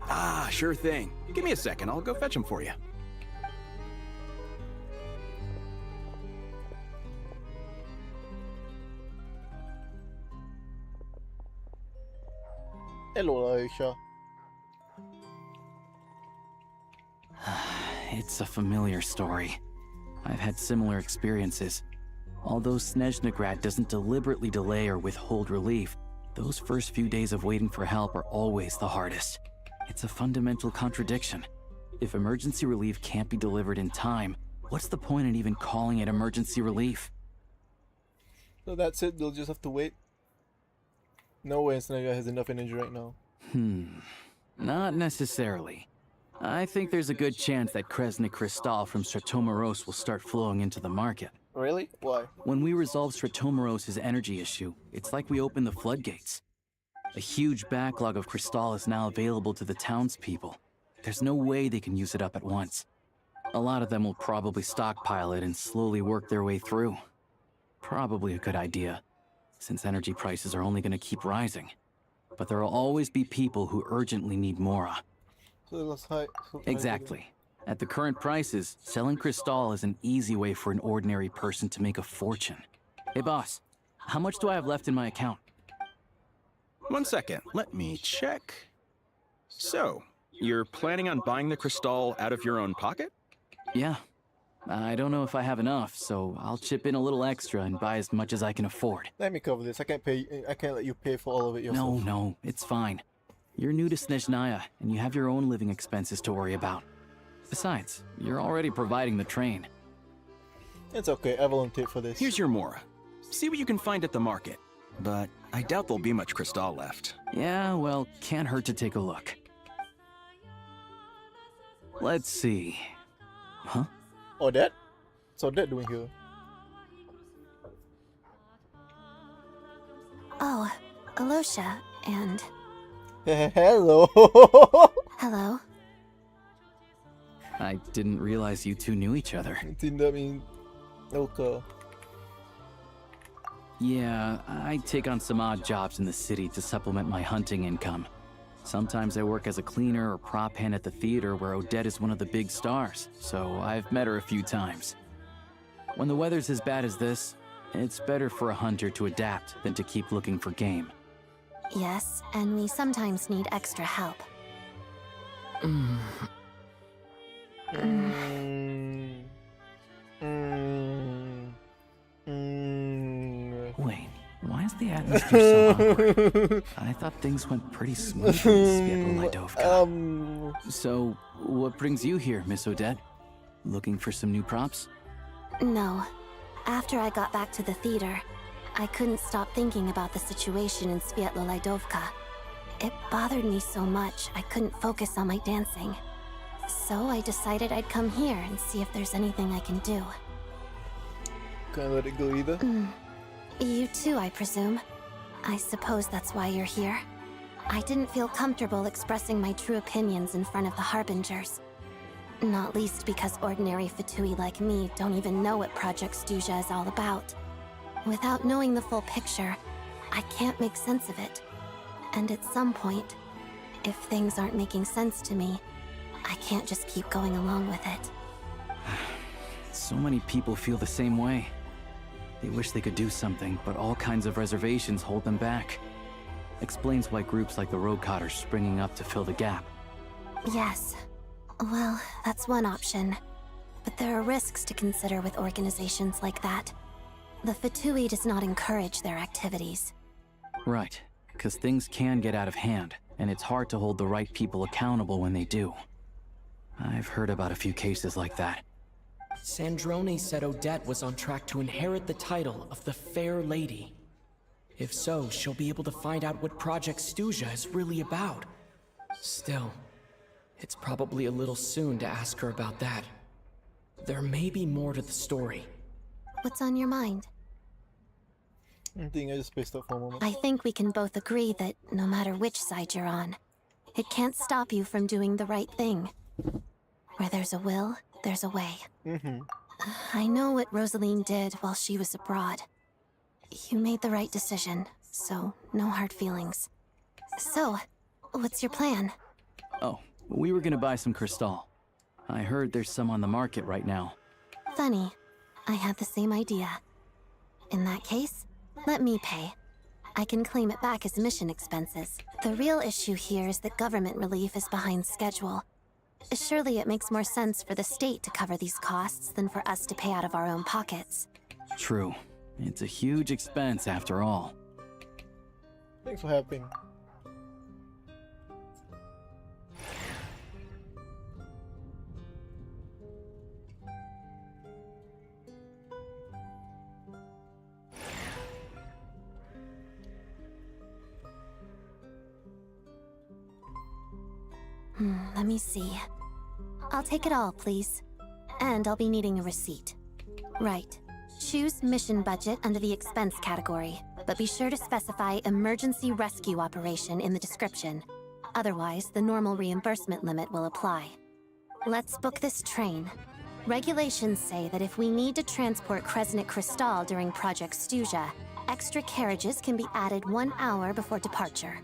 Ah, sure thing. Give me a second. I'll go fetch them for you. Hello, Aisha. It's a familiar story. I've had similar experiences. Although SNEZNAGRAD doesn't deliberately delay or withhold relief, those first few days of waiting for help are always the hardest. It's a fundamental contradiction. If emergency relief can't be delivered in time, what's the point in even calling it emergency relief? So that's it, they'll just have to wait. No way SNEZNAYA has enough energy right now. Not necessarily. I think there's a good chance that Kresny Crystal from Stratomoros will start flowing into the market. Really? Why? When we resolve Stratomoros' energy issue, it's like we open the floodgates. A huge backlog of Crystal is now available to the townspeople. There's no way they can use it up at once. A lot of them will probably stockpile it and slowly work their way through. Probably a good idea, since energy prices are only going to keep rising. But there will always be people who urgently need Mora. Exactly. At the current prices, selling Crystal is an easy way for an ordinary person to make a fortune. Hey boss, how much do I have left in my account? 1 second, let me check. So, you're planning on buying the Crystal out of your own pocket? Yeah. I don't know if I have enough, so I'll chip in a little extra and buy as much as I can afford. Let me cover this. I can't let you pay for all of it yourself. No, it's fine. You're new to SNEZNAYA, and you have your own living expenses to worry about. Besides, you're already providing the train. It's okay, I volunteered for this. Here's your Mora. See what you can find at the market. But I doubt there'll be much Crystal left. Yeah, well, can't hurt to take a look. Let's see. Huh? Odette? What's Odette doing here? Oh, Alosha, and... Hello! Hello. I didn't realize you two knew each other. Didn't mean... Okay. Yeah, I take on some odd jobs in the city to supplement my hunting income. Sometimes I work as a cleaner or prop hand at the theater where Odette is one of the big stars, so I've met her a few times. When the weather's as bad as this, it's better for a hunter to adapt than to keep looking for game. Yes, and we sometimes need extra help. Wait, why is the atmosphere so awkward? I thought things went pretty smooth in Svietlolaidovka. So, what brings you here, Miss Odette? Looking for some new props? No. After I got back to the theater, I couldn't stop thinking about the situation in Svietlolaidovka. It bothered me so much, I couldn't focus on my dancing. So I decided I'd come here and see if there's anything I can do. Can't let it go either. You too, I presume. I suppose that's why you're here. I didn't feel comfortable expressing my true opinions in front of the Harbingers. Not least because ordinary Fatui like me don't even know what Project Stuja is all about. Without knowing the full picture, I can't make sense of it. And at some point, if things aren't making sense to me, I can't just keep going along with it. So many people feel the same way. They wish they could do something, but all kinds of reservations hold them back. Explains why groups like the Roadcott are springing up to fill the gap. Yes. Well, that's one option. But there are risks to consider with organizations like that. The Fatui does not encourage their activities. Right, because things can get out of hand, and it's hard to hold the right people accountable when they do. I've heard about a few cases like that. Sandrone said Odette was on track to inherit the title of the Fair Lady. If so, she'll be able to find out what Project Stuja is really about. Still, it's probably a little soon to ask her about that. There may be more to the story. What's on your mind? I think I just spaced out for a moment. I think we can both agree that no matter which side you're on, it can't stop you from doing the right thing. Where there's a will, there's a way. I know what Rosaline did while she was abroad. You made the right decision, so no hard feelings. So, what's your plan? Oh, we were gonna buy some Crystal. I heard there's some on the market right now. Funny. I had the same idea. In that case, let me pay. I can claim it back as mission expenses. The real issue here is that government relief is behind schedule. Surely it makes more sense for the state to cover these costs than for us to pay out of our own pockets. True. It's a huge expense after all. Thanks for helping. Let me see. I'll take it all, please. And I'll be needing a receipt. Right. Choose mission budget under the expense category, but be sure to specify emergency rescue operation in the description. Otherwise, the normal reimbursement limit will apply. Let's book this train. Regulations say that if we need to transport Kresnik Crystal during Project Stuja, extra carriages can be added 1 hour before departure.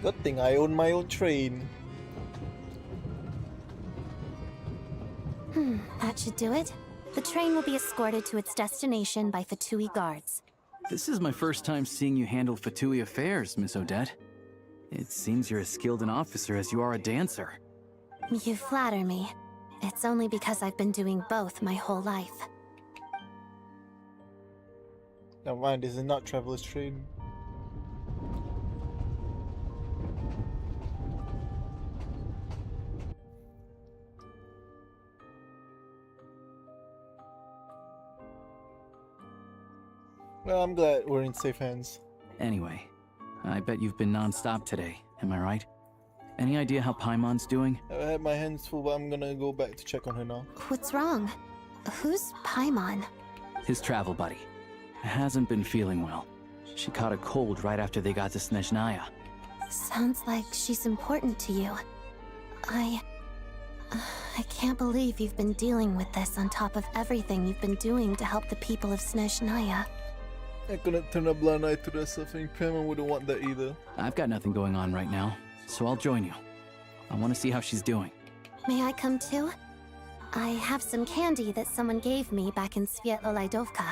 Good thing I own my own train. That should do it. The train will be escorted to its destination by Fatui guards. This is my first time seeing you handle Fatui affairs, Miss Odette. It seems you're as skilled an officer as you are a dancer. You flatter me. It's only because I've been doing both my whole life. Never mind, this is not Traveler's Train. Well, I'm glad we're in safe hands. Anyway, I bet you've been non-stop today, am I right? Any idea how Paimon's doing? I had my hands full, but I'm gonna go back to check on her now. What's wrong? Who's Paimon? His travel buddy. Hasn't been feeling well. She caught a cold right after they got to SNEZNAYA. Sounds like she's important to you. I can't believe you've been dealing with this on top of everything you've been doing to help the people of SNEZNAYA. I couldn't turn a blind eye to the suffering. Paimon wouldn't want that either. I've got nothing going on right now, so I'll join you. I want to see how she's doing. May I come too? I have some candy that someone gave me back in Svietlolaidovka.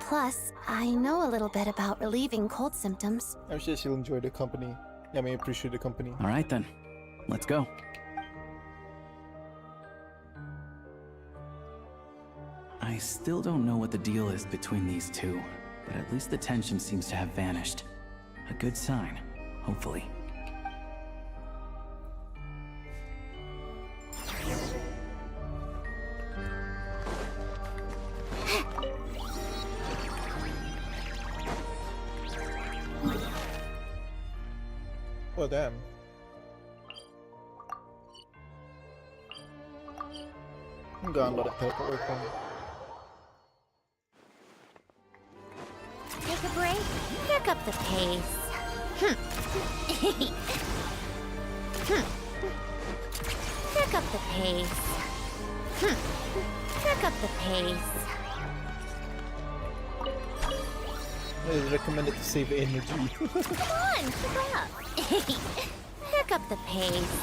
Plus, I know a little bit about relieving cold symptoms. I'm sure she'll enjoy the company. I may appreciate the company. All right then, let's go. I still don't know what the deal is between these two, but at least the tension seems to have vanished. A good sign, hopefully. Oh damn. I'm gonna let it teleport away from me. Take a break, pick up the pace. Pick up the pace. Pick up the pace. It is recommended to save energy. Come on, keep up. Pick up the pace.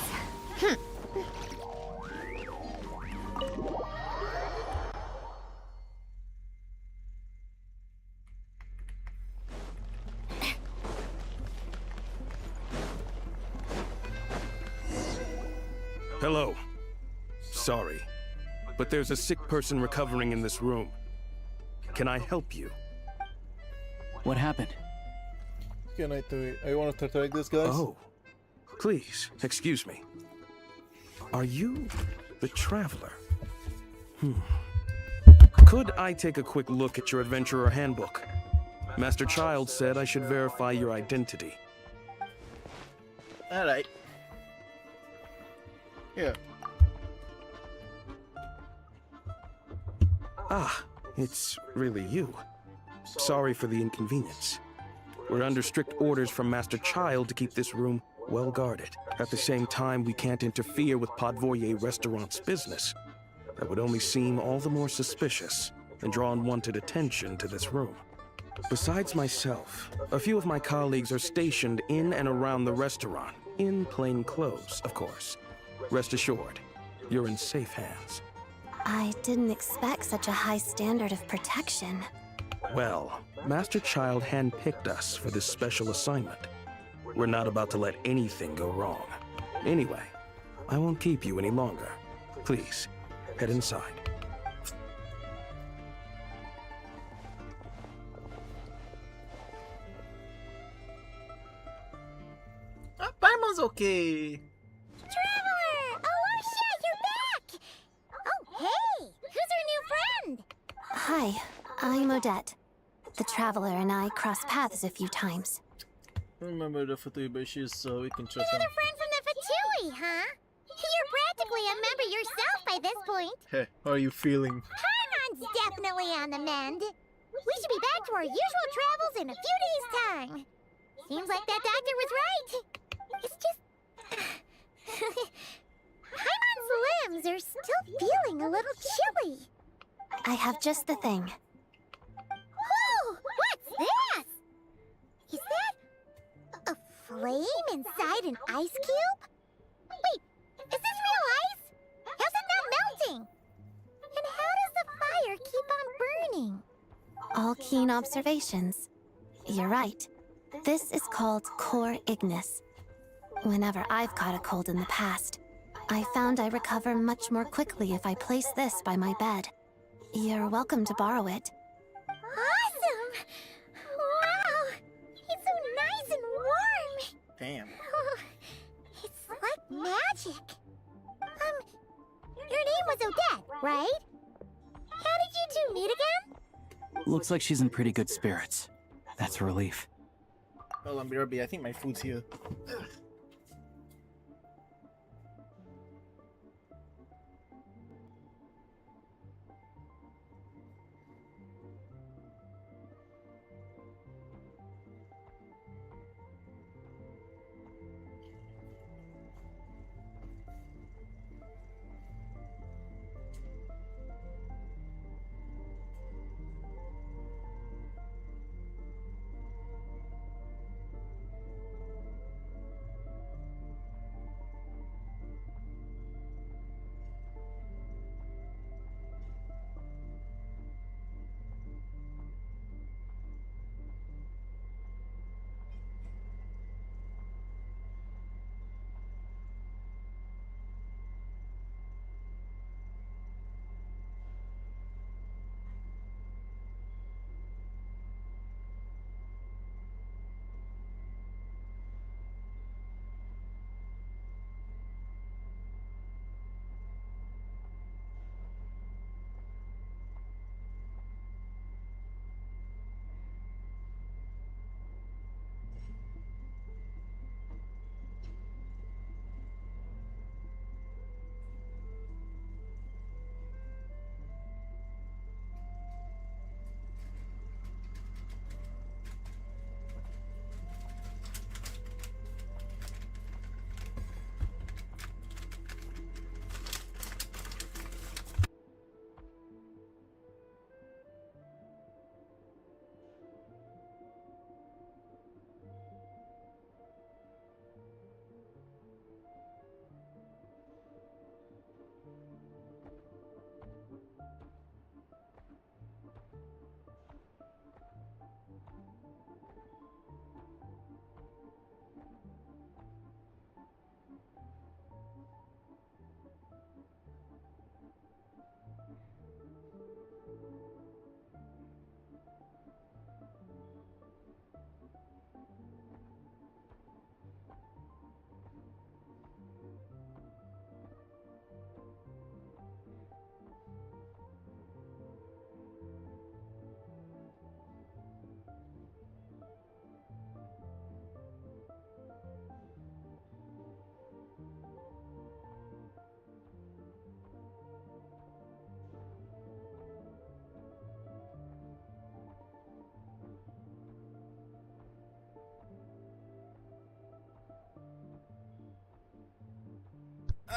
Hello. Sorry, but there's a sick person recovering in this room. Can I help you? What happened? Can I do it? I want to take this, guys. Oh, please, excuse me. Are you the Traveler? Could I take a quick look at your Adventurer Handbook? Master Child said I should verify your identity. Alright. Yeah. Ah, it's really you. Sorry for the inconvenience. We're under strict orders from Master Child to keep this room well guarded. At the same time, we can't interfere with Podvoye Restaurant's business. That would only seem all the more suspicious and draw unwanted attention to this room. Besides myself, a few of my colleagues are stationed in and around the restaurant, in plain clothes, of course. Rest assured, you're in safe hands. I didn't expect such a high standard of protection. Well, Master Child handpicked us for this special assignment. We're not about to let anything go wrong. Anyway, I won't keep you any longer. Please, head inside. Paimon's okay. Traveler! Alicia, you're back! Oh, hey! Who's our new friend? Hi, I'm Odette. The Traveler and I crossed paths a few times. Remember the Fatui, but she's so we can trust Another friend from the Fatui, huh? You're practically a member yourself by this point. Hey, how are you feeling? Paimon's definitely on the mend. We should be back to our usual travels in a few days' time. Seems like that doctor was right. It's just... Paimon's limbs are still feeling a little chilly. I have just the thing. Whoa! What's this? Is that a flame inside an ice cube? Wait, is this real ice? How's it not melting? And how does the fire keep on burning? All keen observations. You're right. This is called core ignis. Whenever I've caught a cold in the past, I found I recover much more quickly if I place this by my bed. You're welcome to borrow it. Awesome! Wow! It's so nice and warm! Damn. Oh, it's like magic. Your name was Odette, right? How did you two meet again? Looks like she's in pretty good spirits. That's a relief. Hold on, BRB, I think my food's here.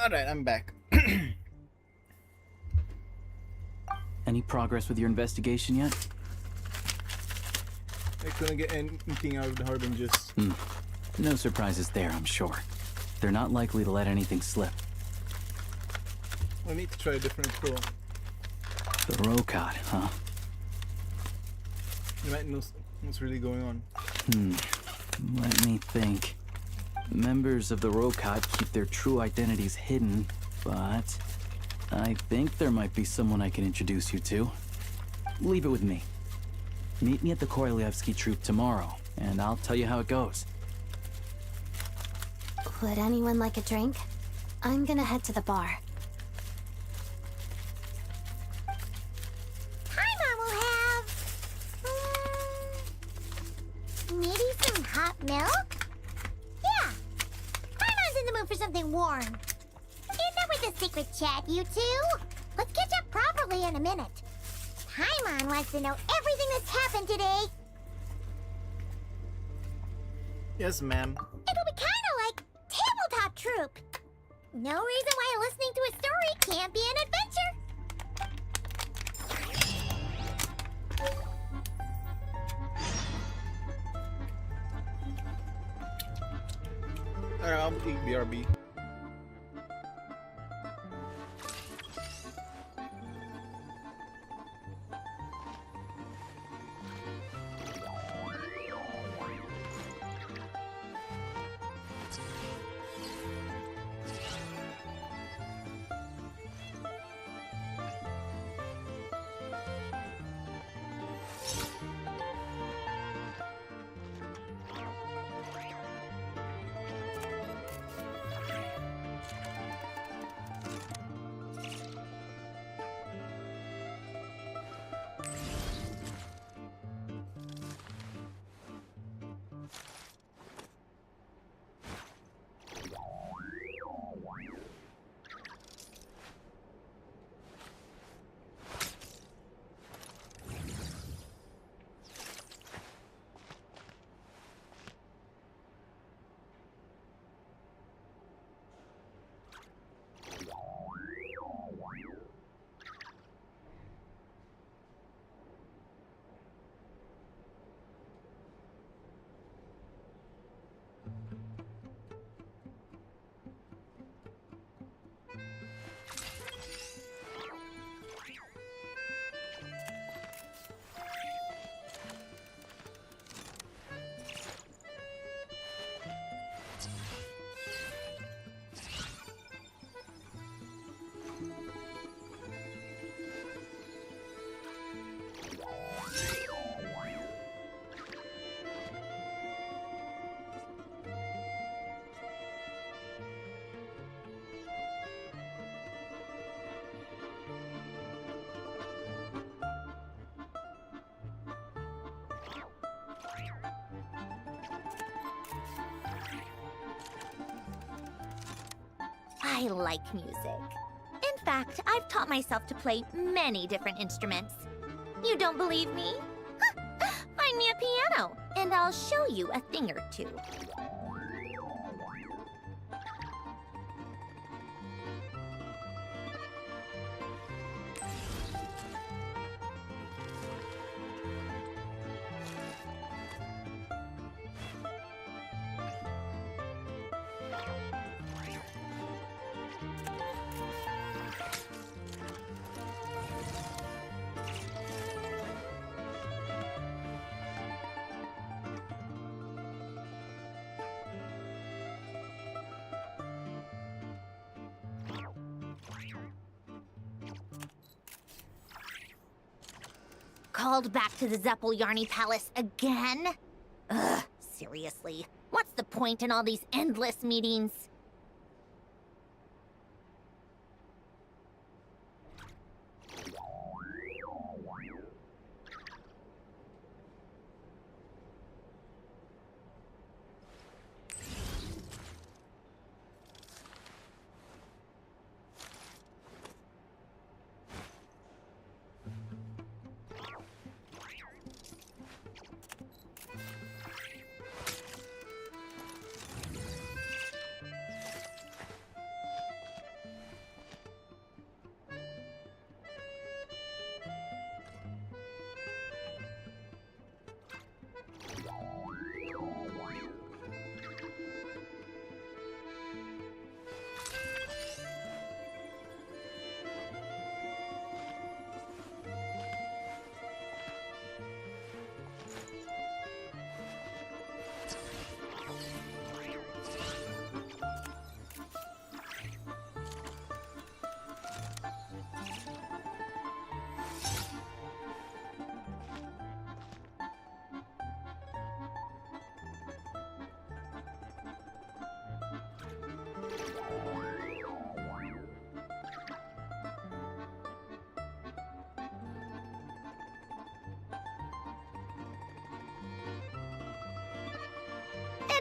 Alright, I'm back. Any progress with your investigation yet? I couldn't get anything out of the Harbingers. No surprises there, I'm sure. They're not likely to let anything slip. I need to try a different pro. The Rokot, huh? You might know what's really going on. Let me think. Members of the Rokot keep their true identities hidden, but I think there might be someone I can introduce you to. Leave it with me. Meet me at the Korolyevsky troop tomorrow, and I'll tell you how it goes. Would anyone like a drink? I'm gonna head to the bar. Paimon will have... maybe some hot milk? Yeah! Paimon's in the mood for something warm. Enough with the secret chat, you two! Let's catch up properly in a minute. Paimon wants to know everything that's happened today. Yes, ma'am. It'll be kinda like tabletop troop. No reason why listening to a story can't be an adventure. Alright, I'll eat BRB. I like music. In fact, I've taught myself to play many different instruments. You don't believe me? Find me a piano, and I'll show you a thing or two. Called back to the Zeppeljärny Palace again? Ugh, seriously. What's the point in all these endless meetings?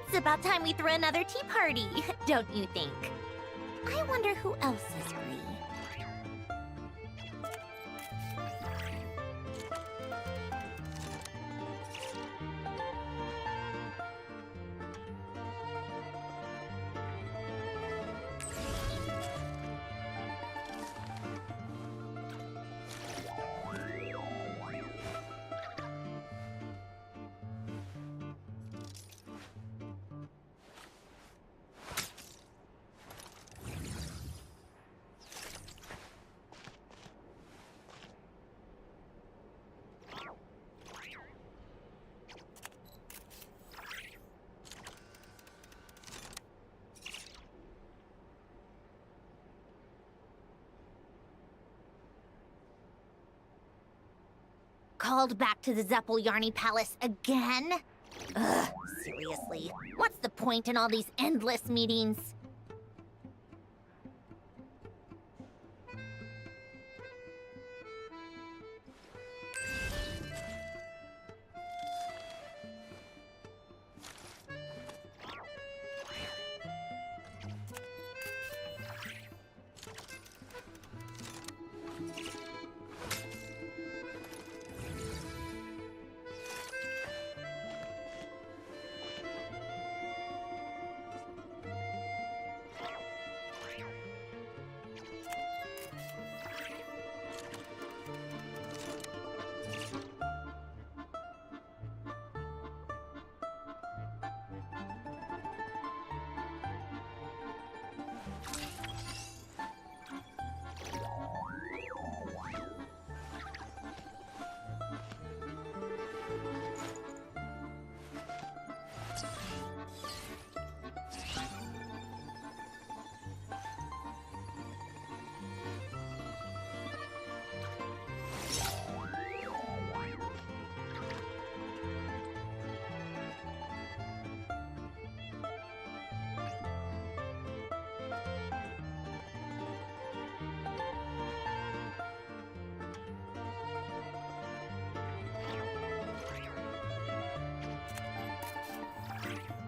It's about time we throw another tea party, don't you think? I wonder who else is free. Called back to the Zeppeljärny Palace again? Ugh, seriously. What's the point in all these endless meetings?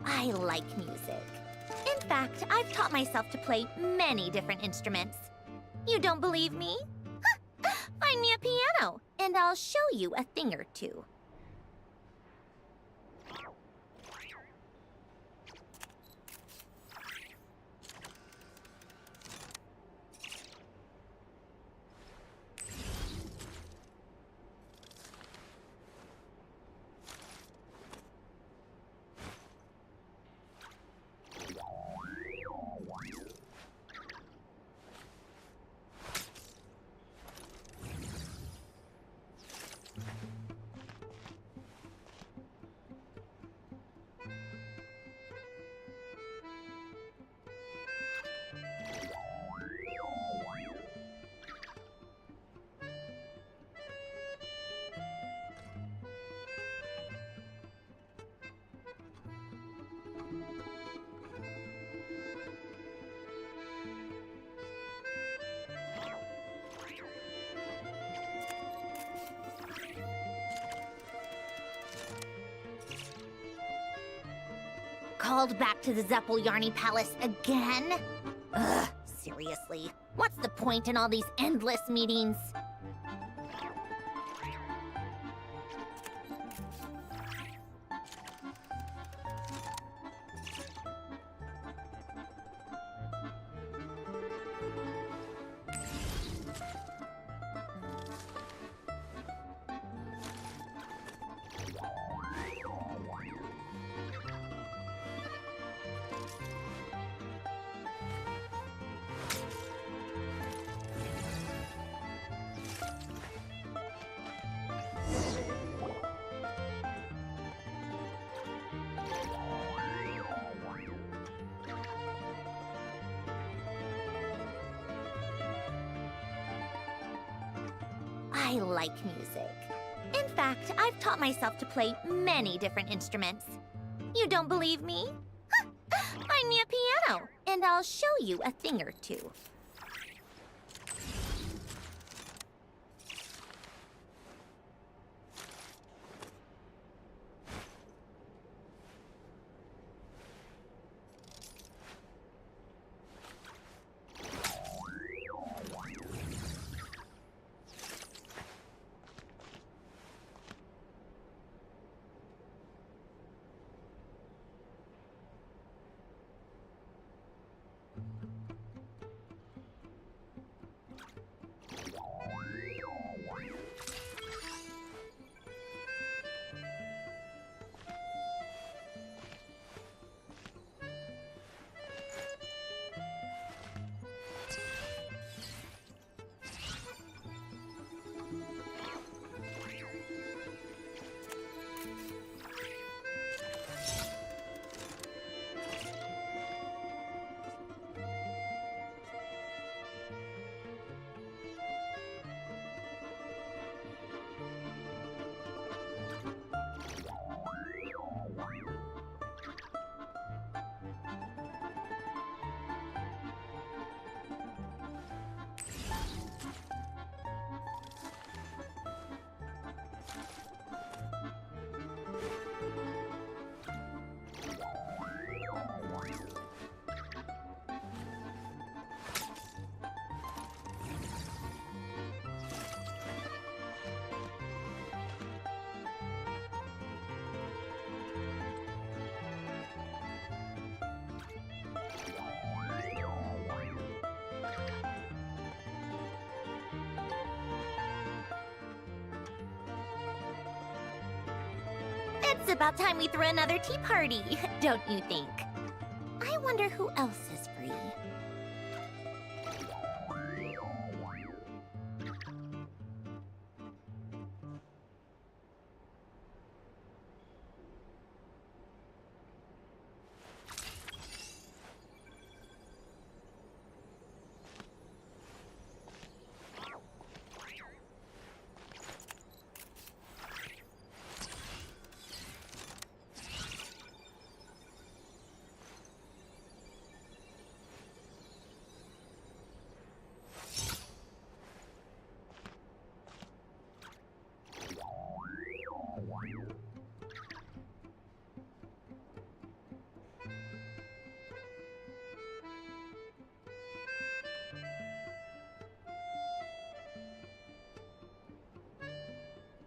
I like music. In fact, I've taught myself to play many different instruments. You don't believe me? Find me a piano, and I'll show you a thing or two. Called back to the Zeppeljärny Palace again? Ugh, seriously. What's the point in all these endless meetings? I like music. In fact, I've taught myself to play many different instruments. You don't believe me? Find me a piano, and I'll show you a thing or two. It's about time we threw another tea party, don't you think? I wonder who else is free.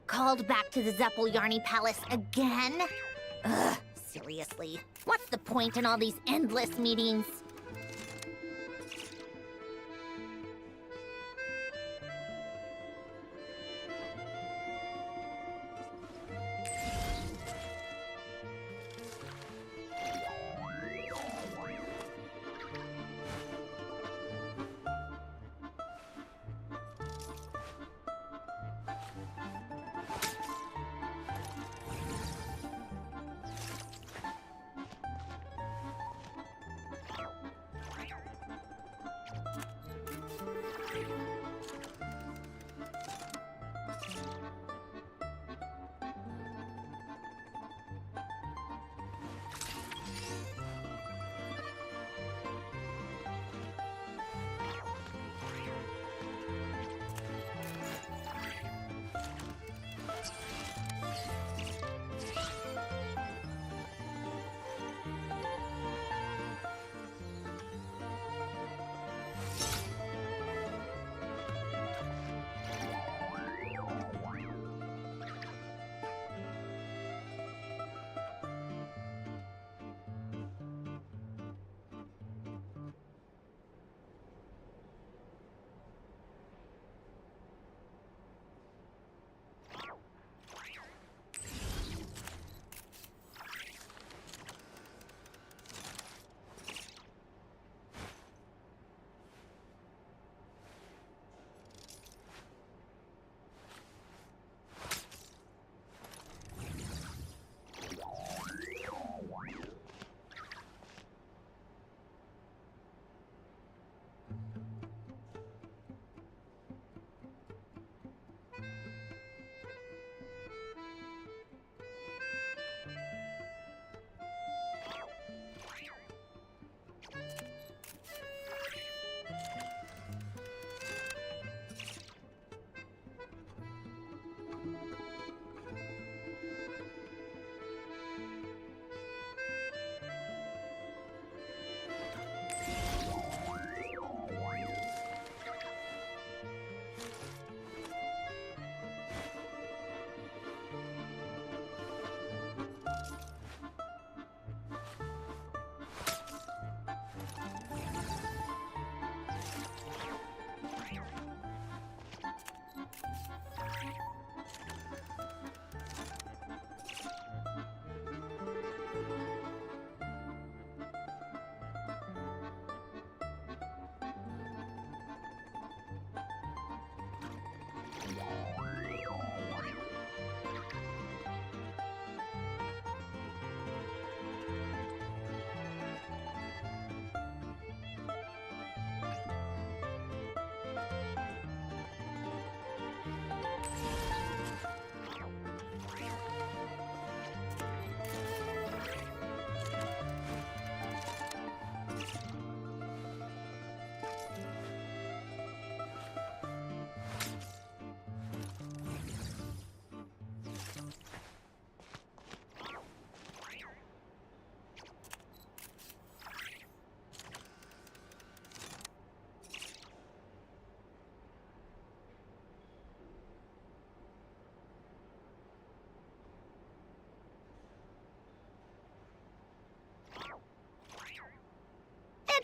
Called back to the Zeppeljärni Palace again? Ugh, seriously. What's the point in all these endless meetings?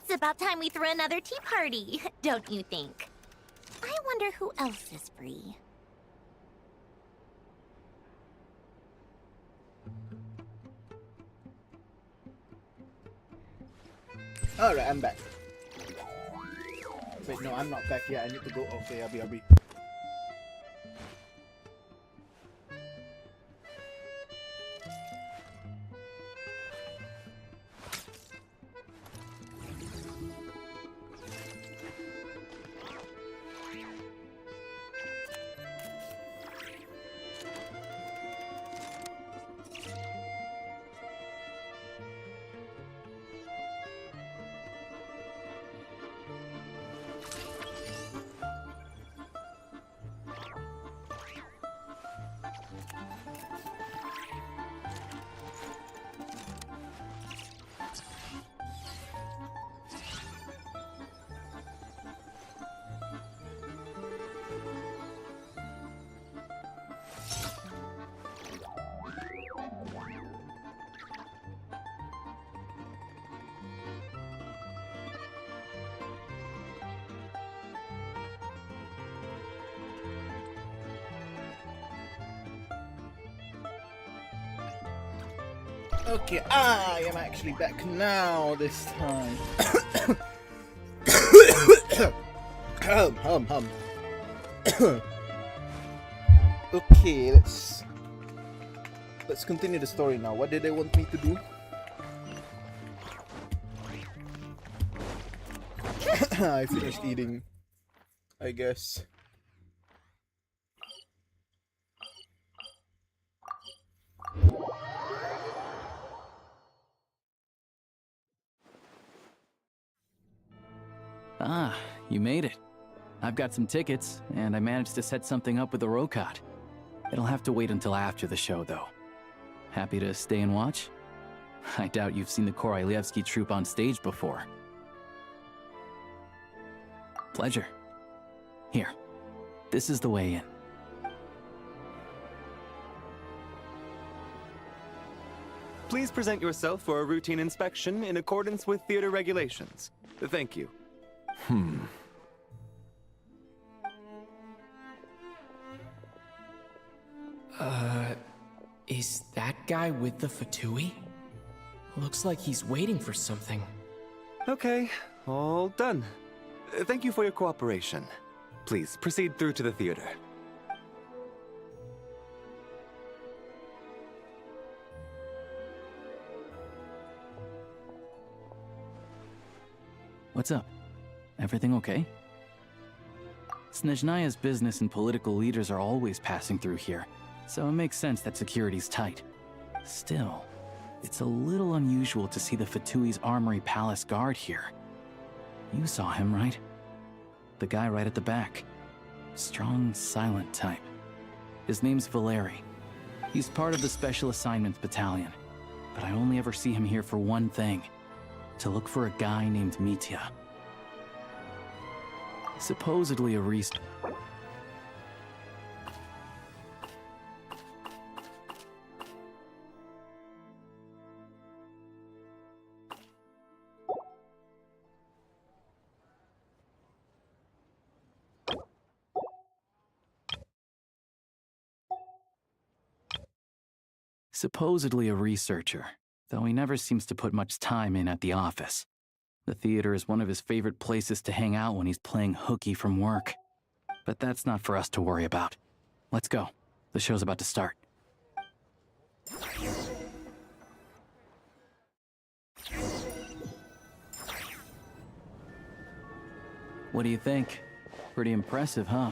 It's about time we threw another tea party, don't you think? I wonder who else is free. Alright, I'm back. Wait, no, I'm not back yet. I need to go. Okay, I'll be. Okay, I am actually back now this time. Okay, let's continue the story now. What did they want me to do? I finished eating, I guess. Ah, you made it. I've got some tickets, and I managed to set something up with the Rokot. It'll have to wait until after the show, though. Happy to stay and watch? I doubt you've seen the Korolyevsky troupe on stage before. Pleasure. Here, this is the way in. Please present yourself for a routine inspection in accordance with theater regulations. Thank you. Is that guy with the Fatui? Looks like he's waiting for something. Okay, all done. Thank you for your cooperation. Please proceed through to the theater. What's up? Everything okay? SNEZNAYA's business and political leaders are always passing through here, so it makes sense that security's tight. Still, it's a little unusual to see the Fatui's Armory Palace guard here. You saw him, right? The guy right at the back. Strong, silent type. His name's Valeri. He's part of the Special Assignments Battalion, but I only ever see him here for one thing. To look for a guy named Mitya. Supposedly a researcher, though he never seems to put much time in at the office. The theater is one of his favorite places to hang out when he's playing hooky from work. But that's not for us to worry about. Let's go. The show's about to start. What do you think? Pretty impressive, huh?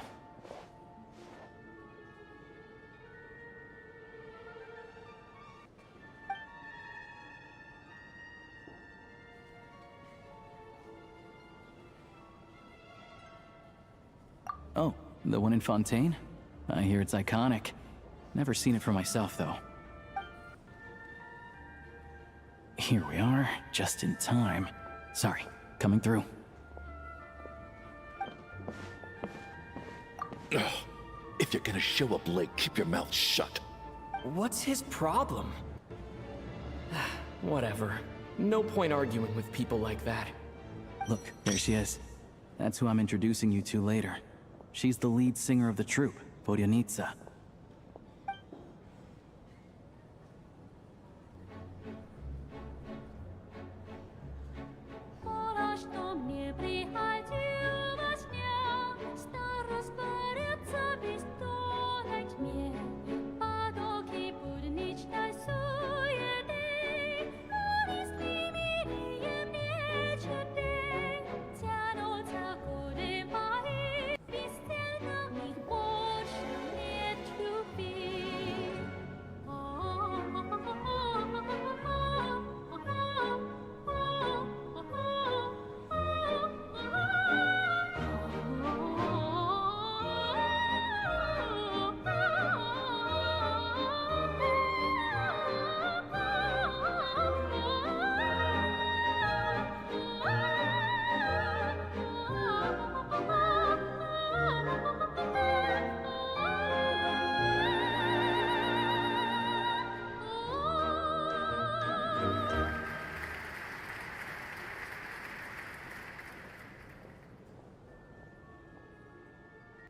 Oh, the one in Fontaine? I hear it's iconic. Never seen it for myself, though. Here we are, just in time. Sorry, coming through. If you're gonna show up late, keep your mouth shut. What's his problem? Whatever. No point arguing with people like that. Look, there she is. That's who I'm introducing you to later. She's the lead singer of the troupe, Vodyanitsa.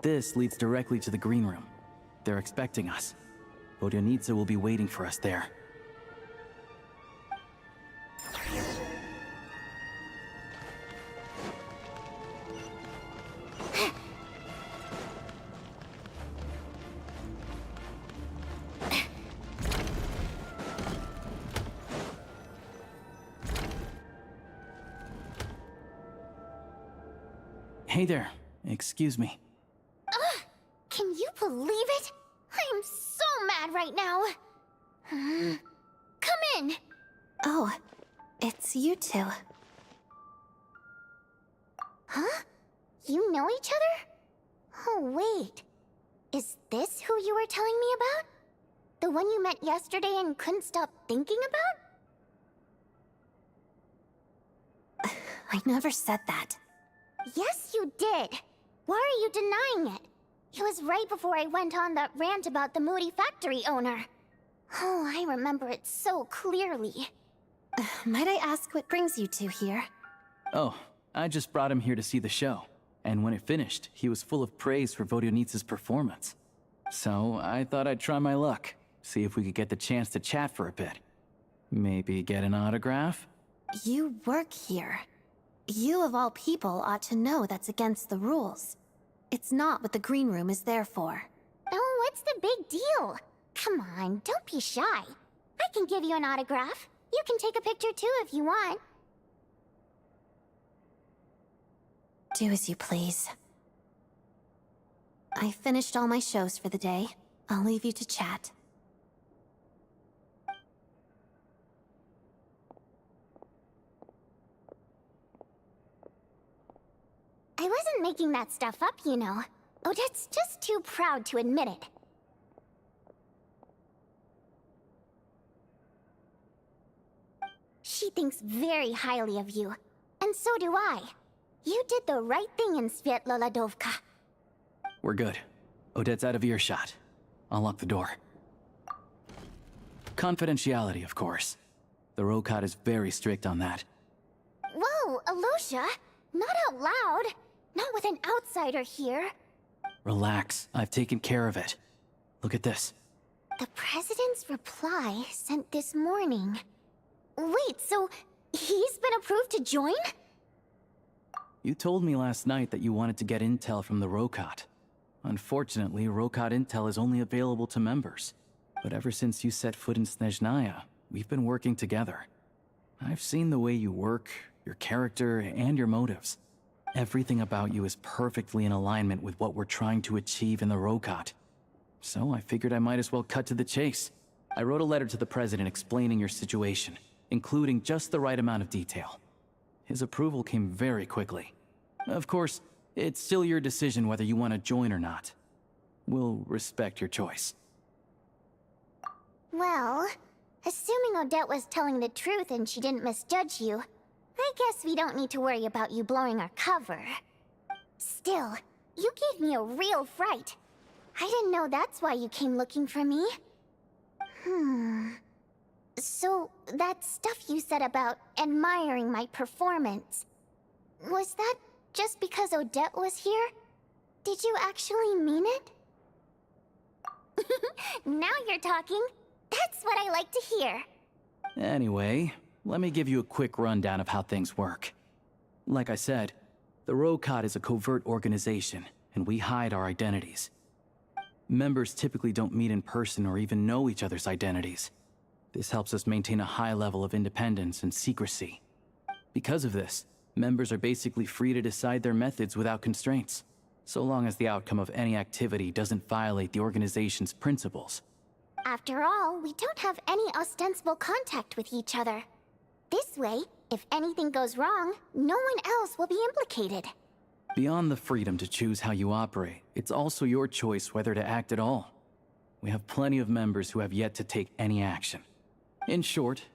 this leads directly to the green room. They're expecting us. Vodyanitsa will be waiting for us there. Hey there. Excuse me. Can you believe it? I'm so mad right now. Come in. Oh, it's you two. Huh? You know each other? Oh, wait. Is this who you were telling me about? The one you met yesterday and couldn't stop thinking about? I never said that. Yes, you did. Why are you denying it? It was right before I went on that rant about the moody factory owner. Oh, I remember it so clearly. Might I ask what brings you two here? Oh, I just brought him here to see the show. And when it finished, he was full of praise for Vodyanitsa's performance. So I thought I'd try my luck, see if we could get the chance to chat for a bit. Maybe get an autograph? You work here. You of all people ought to know that's against the rules. It's not what the green room is there for. Oh, what's the big deal? Come on, don't be shy. I can give you an autograph. You can take a picture too if you want. Do as you please. I finished all my shows for the day. I'll leave you to chat. I wasn't making that stuff up, you know. Odette's just too proud to admit it. She thinks very highly of you. And so do I. You did the right thing in Svietloladovka. We're good. Odette's out of earshot. I'll lock the door. Confidentiality, of course. The Rokat is very strict on that. Whoa, Alosha! Not out loud! Not with an outsider here. Relax, I've taken care of it. Look at this. The President's reply sent this morning. Wait, so he's been approved to join? You told me last night that you wanted to get intel from the Rokat. Unfortunately, Rokat intel is only available to members. But ever since you set foot in SNEZNAYA, we've been working together. I've seen the way you work, your character, and your motives. Everything about you is perfectly in alignment with what we're trying to achieve in the Rokat. So I figured I might as well cut to the chase. I wrote a letter to the President explaining your situation, including just the right amount of detail. His approval came very quickly. Of course, it's still your decision whether you want to join or not. We'll respect your choice. Well, assuming Odette was telling the truth and she didn't misjudge you, I guess we don't need to worry about you blowing our cover. Still, you gave me a real fright. I didn't know that's why you came looking for me. So, that stuff you said about admiring my performance, was that just because Odette was here? Did you actually mean it? Now you're talking. That's what I like to hear. Anyway, let me give you a quick rundown of how things work. Like I said, the Rokat is a covert organization, and we hide our identities. Members typically don't meet in person or even know each other's identities. This helps us maintain a high level of independence and secrecy. Because of this, members are basically free to decide their methods without constraints, so long as the outcome of any activity doesn't violate the organization's principles. After all, we don't have any ostensible contact with each other. This way, if anything goes wrong, no one else will be implicated. Beyond the freedom to choose how you operate, it's also your choice whether to act at all. We have plenty of members who have yet to take any action. In short,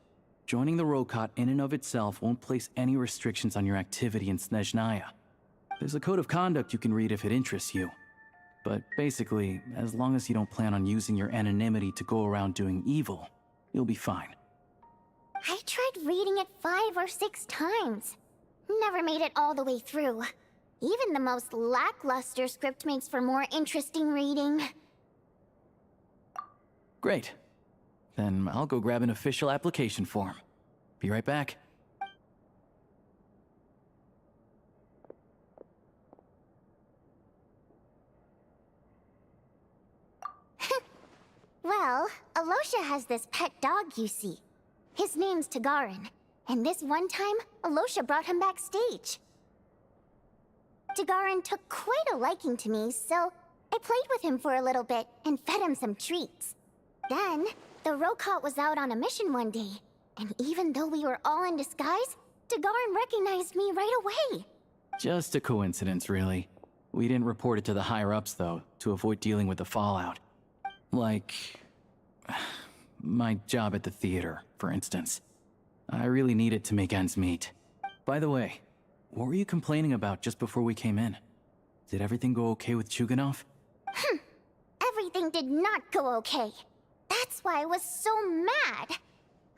joining the Rokat in and of itself won't place any restrictions on your activity in SNEZNAYA. There's a code of conduct you can read if it interests you. But basically, as long as you don't plan on using your anonymity to go around doing evil, you'll be fine. I tried reading it 5 or 6 times. Never made it all the way through. Even the most lackluster script makes for more interesting reading. Great. Then I'll go grab an official application form. Be right back. Well, Alosha has this pet dog, you see. His name's Tagarin, and this one time, Alosha brought him backstage. Tagarin took quite a liking to me, so I played with him for a little bit and fed him some treats. Then, the Rokot was out on a mission one day, and even though we were all in disguise, Tagarin recognized me right away. Just a coincidence, really. We didn't report it to the higher-ups, though, to avoid dealing with the fallout. Like... my job at the theater, for instance. I really needed to make ends meet. By the way, what were you complaining about just before we came in? Did everything go okay with Chuganov? Everything did not go okay. That's why I was so mad.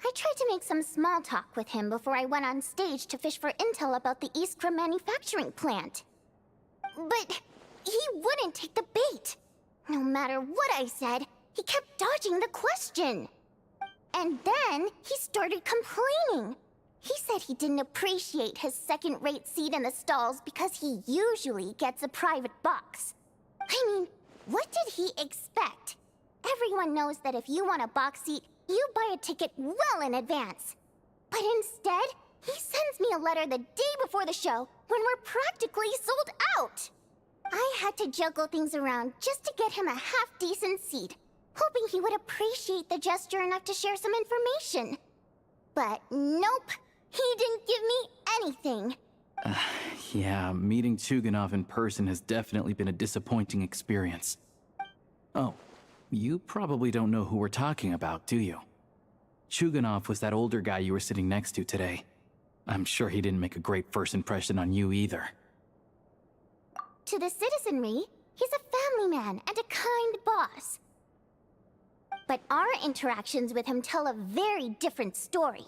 I tried to make some small talk with him before I went on stage to fish for intel about the Iskra manufacturing plant. But he wouldn't take the bait. No matter what I said, he kept dodging the question. And then he started complaining. He said he didn't appreciate his second-rate seat in the stalls because he usually gets a private box. I mean, what did he expect? Everyone knows that if you want a box seat, you buy a ticket well in advance. But instead, he sends me a letter the day before the show when we're practically sold out. I had to juggle things around just to get him a half-decent seat, hoping he would appreciate the gesture enough to share some information. But nope, he didn't give me anything. Yeah, meeting Chuganov in person has definitely been a disappointing experience. Oh, you probably don't know who we're talking about, do you? Chuganov was that older guy you were sitting next to today. I'm sure he didn't make a great first impression on you either. To the citizenry, he's a family man and a kind boss. But our interactions with him tell a very different story.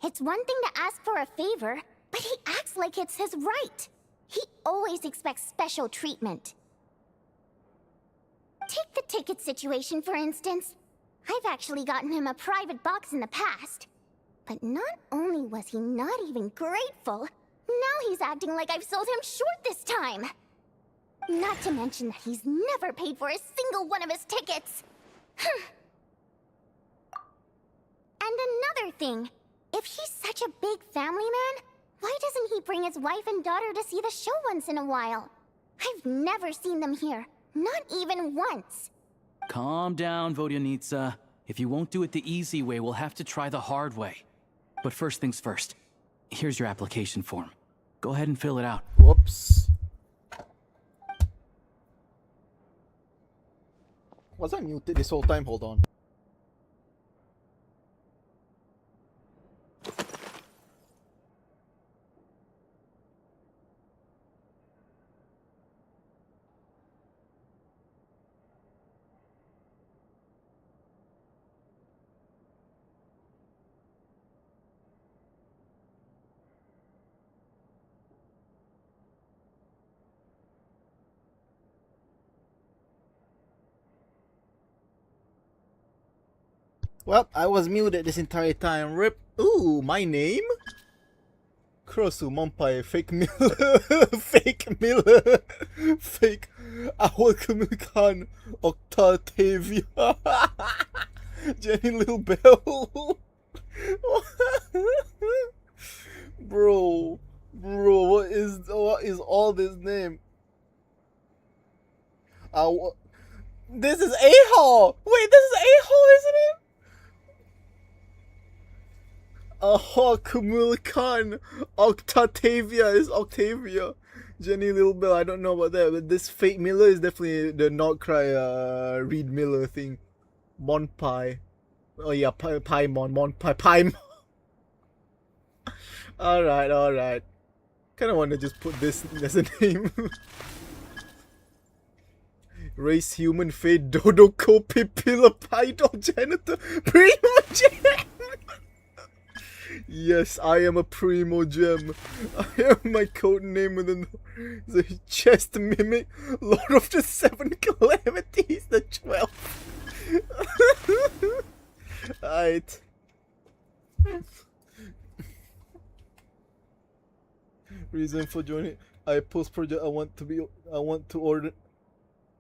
It's one thing to ask for a favor, but he acts like it's his right. He always expects special treatment. Take the ticket situation, for instance. I've actually gotten him a private box in the past. But not only was he not even grateful, now he's acting like I've sold him short this time. Not to mention that he's never paid for a single one of his tickets. And another thing, if he's such a big family man, why doesn't he bring his wife and daughter to see the show once in a while? I've never seen them here, not even once. Calm down, Vodyanitsa. If you won't do it the easy way, we'll have to try the hard way. But first things first. Here's your application form. Go ahead and fill it out. Whoops. Was I muted this whole time? Hold on. Well, I was muted this entire time. Rip. Ooh, my name? Kurosu Monpai, fake Miller. Fake Miller. Fake Owl Khan Octavia. Jenny Little Bell. Bro, what is all this name? This is A-Hall! Wait, this is A-Hall, isn't it? Kumul Khan. Octavia is Octavia. Jenny Little Bell, I don't know about that, but this fake Miller is definitely the not cry Reed Miller thing. Monpai. Oh yeah, Paimon. Monpai. Paimon. Alright. Kinda wanna just put this as a name. Race human fate dodo copy pillar python janitor primo. Yes, I am a primo gem. I have my code name within the chest mimic, Lord of the Seven Calamities, the 12th. Alright. Reason for joining. I post project. I want to order.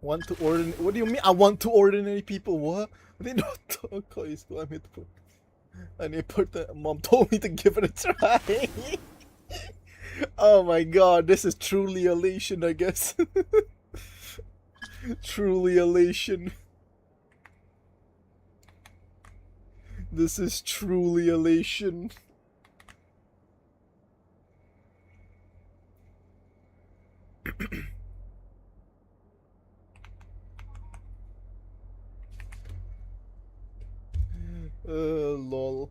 What do you mean? I want to ordinary people. What? They don't talk. School. I'm here to put. I need to put that. Mom told me to give it a try. Oh my god, this is truly elation, I guess. Truly elation. This is truly elation. Lol.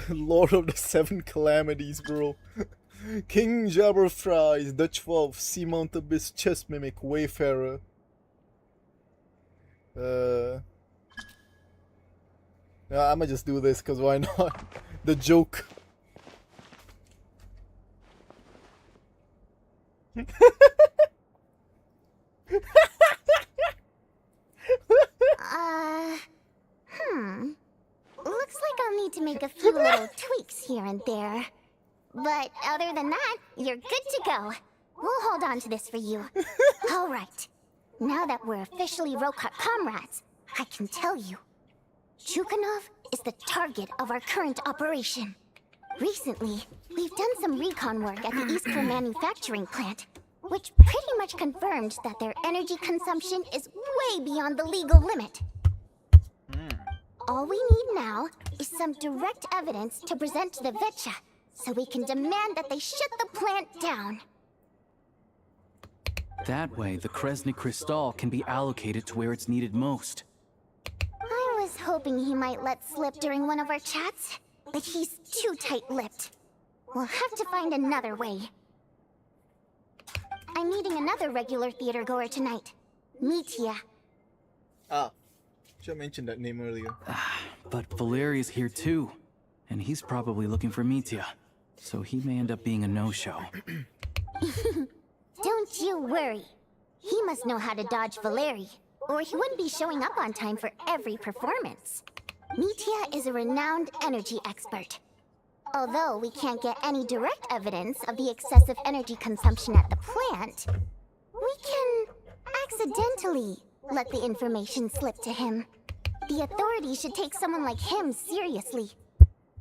Lord of the Seven Calamities, bro. King Jabberfries, Dutch Wolf, Sea Mount Abyss, Chest Mimic, Wayfarer. Yeah, I'ma just do this, cause why not? The joke. Looks like I'll need to make a few little tweaks here and there. But other than that, you're good to go. We'll hold on to this for you. Alright. Now that we're officially Rokat comrades, I can tell you. Chukhanov is the target of our current operation. Recently, we've done some recon work at the Iskra manufacturing plant, which pretty much confirmed that their energy consumption is way beyond the legal limit. All we need now is some direct evidence to present to the Vetcha, so we can demand that they shut the plant down. That way, the Kresny Crystal can be allocated to where it's needed most. I was hoping he might let slip during one of our chats, but he's too tight-lipped. We'll have to find another way. I'm meeting another regular theater goer tonight, Mitya. Ah, should have mentioned that name earlier. But Valeria's here too, and he's probably looking for Mitya, so he may end up being a no-show. Don't you worry. He must know how to dodge Valeri, or he wouldn't be showing up on time for every performance. Mitya is a renowned energy expert. Although we can't get any direct evidence of the excessive energy consumption at the plant, we can accidentally let the information slip to him. The authorities should take someone like him seriously.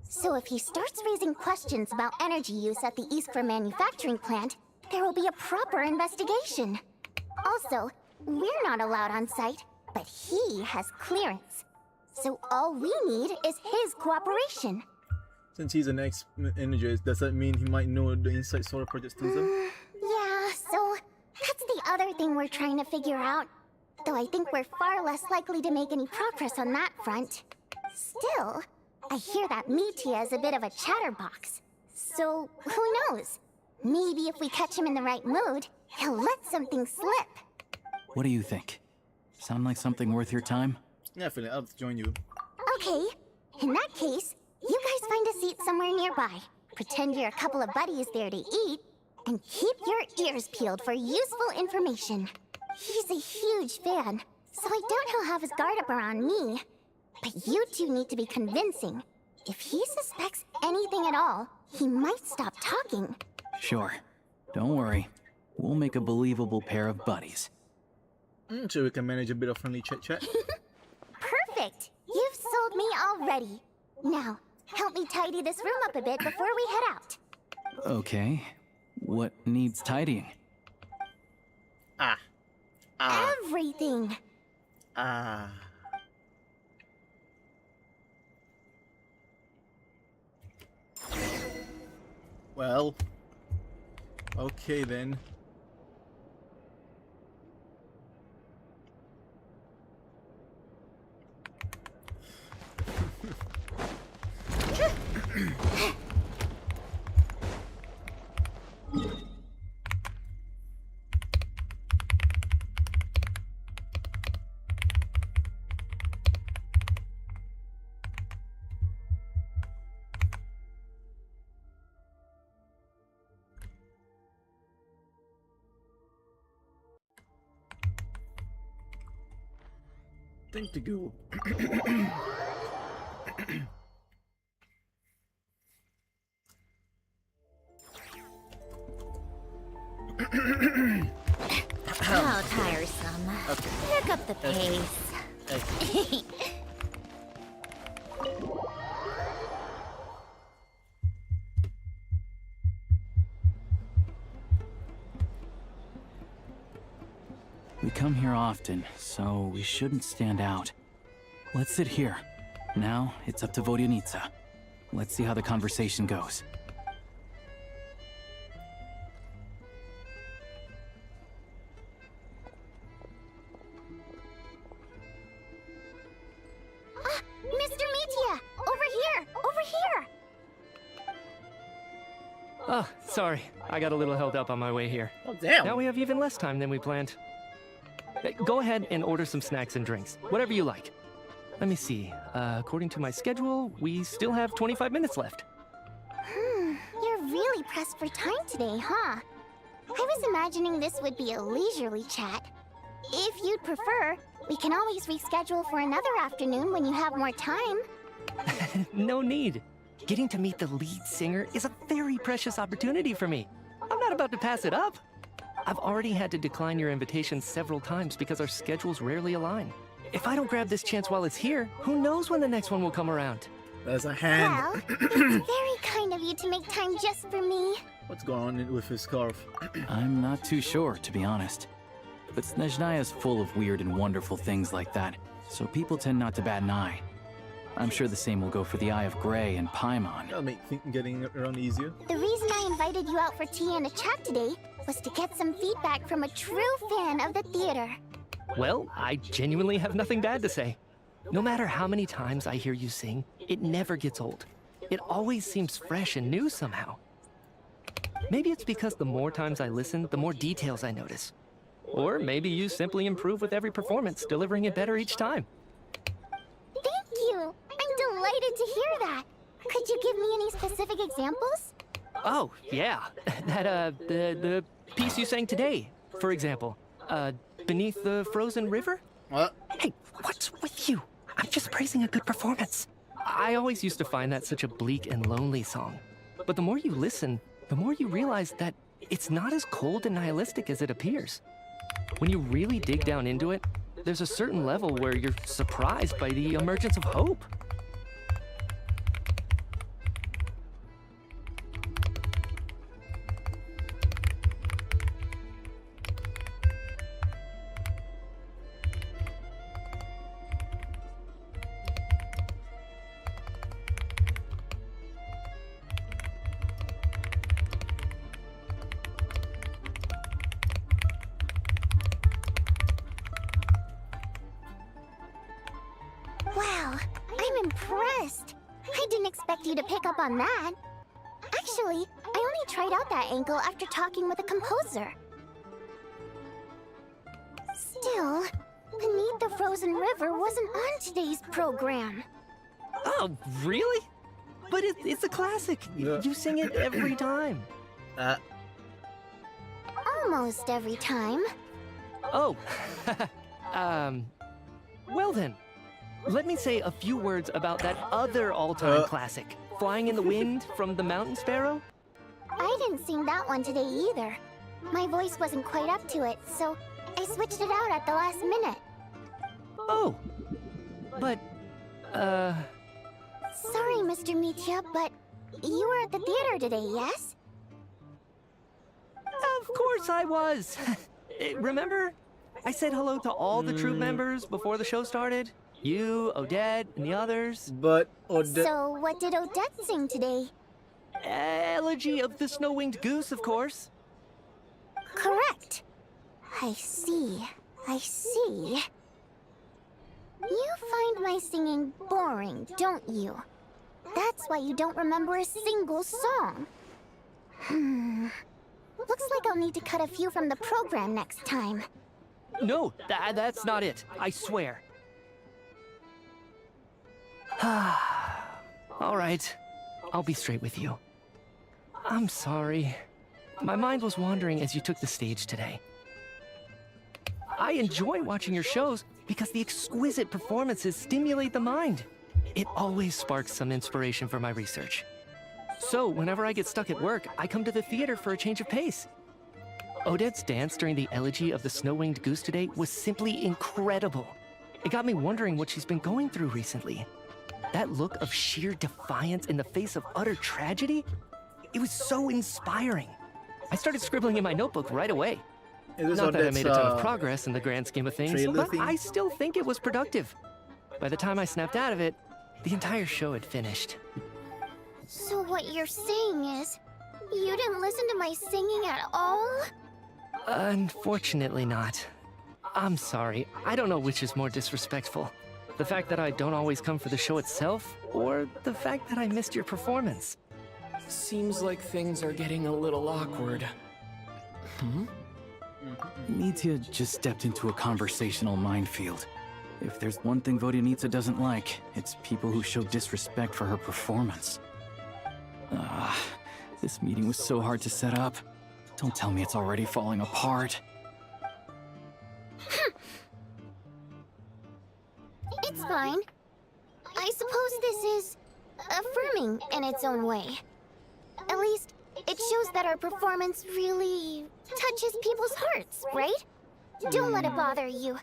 So if he starts raising questions about energy use at the Iskra manufacturing plant, there will be a proper investigation. Also, we're not allowed on site, but he has clearance. So all we need is his cooperation. Since he's an ex-energist, does that mean he might know the inside solar project too? Yeah, so that's the other thing we're trying to figure out. Though I think we're far less likely to make any progress on that front. Still, I hear that Mitya is a bit of a chatterbox. So, who knows? Maybe if we catch him in the right mood, he'll let something slip. What do you think? Sound like something worth your time? Definitely, I'll join you. Okay, in that case, you guys find a seat somewhere nearby. Pretend you're a couple of buddies there to eat, and keep your ears peeled for useful information. He's a huge fan, so I doubt he'll have his guard up around me. But you two need to be convincing. If he suspects anything at all, he might stop talking. Sure. Don't worry. We'll make a believable pair of buddies. So we can manage a bit of friendly chit-chat. Perfect! You've sold me already. Now, help me tidy this room up a bit before we head out. Okay. What needs tidying? Everything! Well, okay then. Thing to go. How tiresome. Okay. Pick up the pace. Okay. We come here often, so we shouldn't stand out. Let's sit here. Now, it's up to Vodyanitsa. Let's see how the conversation goes. Mr. Mitya! Over here! Over here! Oh, sorry. I got a little held up on my way here. Oh, damn. Now we have even less time than we planned. Go ahead and order some snacks and drinks. Whatever you like. Let me see. According to my schedule, we still have 25 minutes left. You're really pressed for time today, huh? I was imagining this would be a leisurely chat. If you'd prefer, we can always reschedule for another afternoon when you have more time. No need. Getting to meet the lead singer is a very precious opportunity for me. I'm not about to pass it up. I've already had to decline your invitation several times because our schedules rarely align. If I don't grab this chance while it's here, who knows when the next one will come around? There's a hand. Well, it's very kind of you to make time just for me. What's going on with his scarf? I'm not too sure, to be honest. But SNEZNAYA's full of weird and wonderful things like that, so people tend not to bat an eye. I'm sure the same will go for the Eye of Grey and Paimon. That'll make getting around easier. The reason I invited you out for tea and a chat today was to get some feedback from a true fan of the theater. Well, I genuinely have nothing bad to say. No matter how many times I hear you sing, it never gets old. It always seems fresh and new somehow. Maybe it's because the more times I listen, the more details I notice. Or maybe you simply improve with every performance, delivering it better each time. Thank you! I'm delighted to hear that! Could you give me any specific examples? Oh, yeah. The piece you sang today, for example. Beneath the Frozen River? What? Hey, what's with you? I'm just praising a good performance. I always used to find that such a bleak and lonely song. But the more you listen, the more you realize that it's not as cold and nihilistic as it appears. When you really dig down into it, there's a certain level where you're surprised by the emergence of hope. Wow, I'm impressed. I didn't expect you to pick up on that. Actually, I only tried out that angle after talking with the composer. Still, Beneath the Frozen River wasn't on today's program. Oh, really? But it's a classic. You sing it every time. Almost every time. Oh, well then. Let me say a few words about that other all-time classic, Flying in the Wind from the Mountain Sparrow. I didn't sing that one today either. My voice wasn't quite up to it, so I switched it out at the last minute. Oh, but, Sorry, Mr. Mitya, but you were at the theater today, yes? Of course I was. Remember? I said hello to all the troupe members before the show started. You, Odette, and the others. But Odette... So, what did Odette sing today? Elegy of the Snow-Winged Goose, of course. Correct. I see. I see. You find my singing boring, don't you? That's why you don't remember a single song. Looks like I'll need to cut a few from the program next time. No, that's not it. I swear. All right. I'll be straight with you. I'm sorry. My mind was wandering as you took the stage today. I enjoy watching your shows because the exquisite performances stimulate the mind. It always sparks some inspiration for my research. So, whenever I get stuck at work, I come to the theater for a change of pace. Odette's dance during the Elegy of the Snow-Winged Goose today was simply incredible. It got me wondering what she's been going through recently. That look of sheer defiance in the face of utter tragedy, it was so inspiring. I started scribbling in my notebook right away. Not that I made a ton of progress in the grand scheme of things, but I still think it was productive. By the time I snapped out of it, the entire show had finished. So what you're saying is, you didn't listen to my singing at all? Unfortunately not. I'm sorry, I don't know which is more disrespectful. The fact that I don't always come for the show itself, or the fact that I missed your performance. Seems like things are getting a little awkward. Nitya just stepped into a conversational minefield. If there's one thing Vodyanitsa doesn't like, it's people who show disrespect for her performance. This meeting was so hard to set up. Don't tell me it's already falling apart. It's fine. I suppose this is affirming in its own way. At least, it shows that our performance really touches people's hearts, right? Don't let it bother you.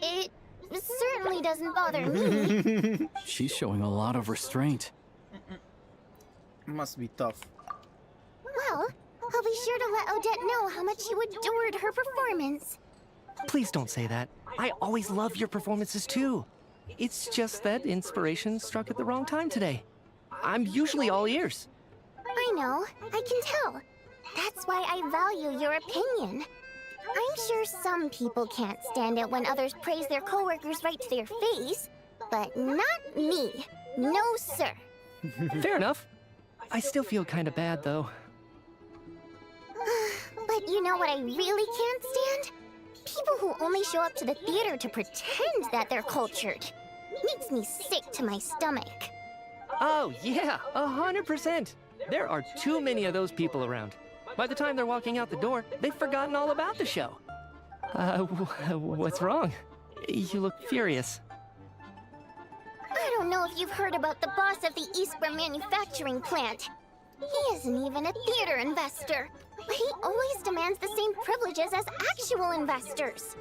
It certainly doesn't bother me. She's showing a lot of restraint. Must be tough. Well, I'll be sure to let Odette know how much you adored her performance. Please don't say that. I always love your performances too. It's just that inspiration struck at the wrong time today. I'm usually all ears. I know, I can tell. That's why I value your opinion. I'm sure some people can't stand it when others praise their coworkers right to their face, but not me. No, sir. Fair enough. I still feel kind of bad, though. But you know what I really can't stand? People who only show up to the theater to pretend that they're cultured. Makes me sick to my stomach. Oh, yeah, 100%. There are too many of those people around. By the time they're walking out the door, they've forgotten all about the show. What's wrong? You look furious. I don't know if you've heard about the boss of the Eastborough manufacturing plant. He isn't even a theater investor, but he always demands the same privileges as actual investors.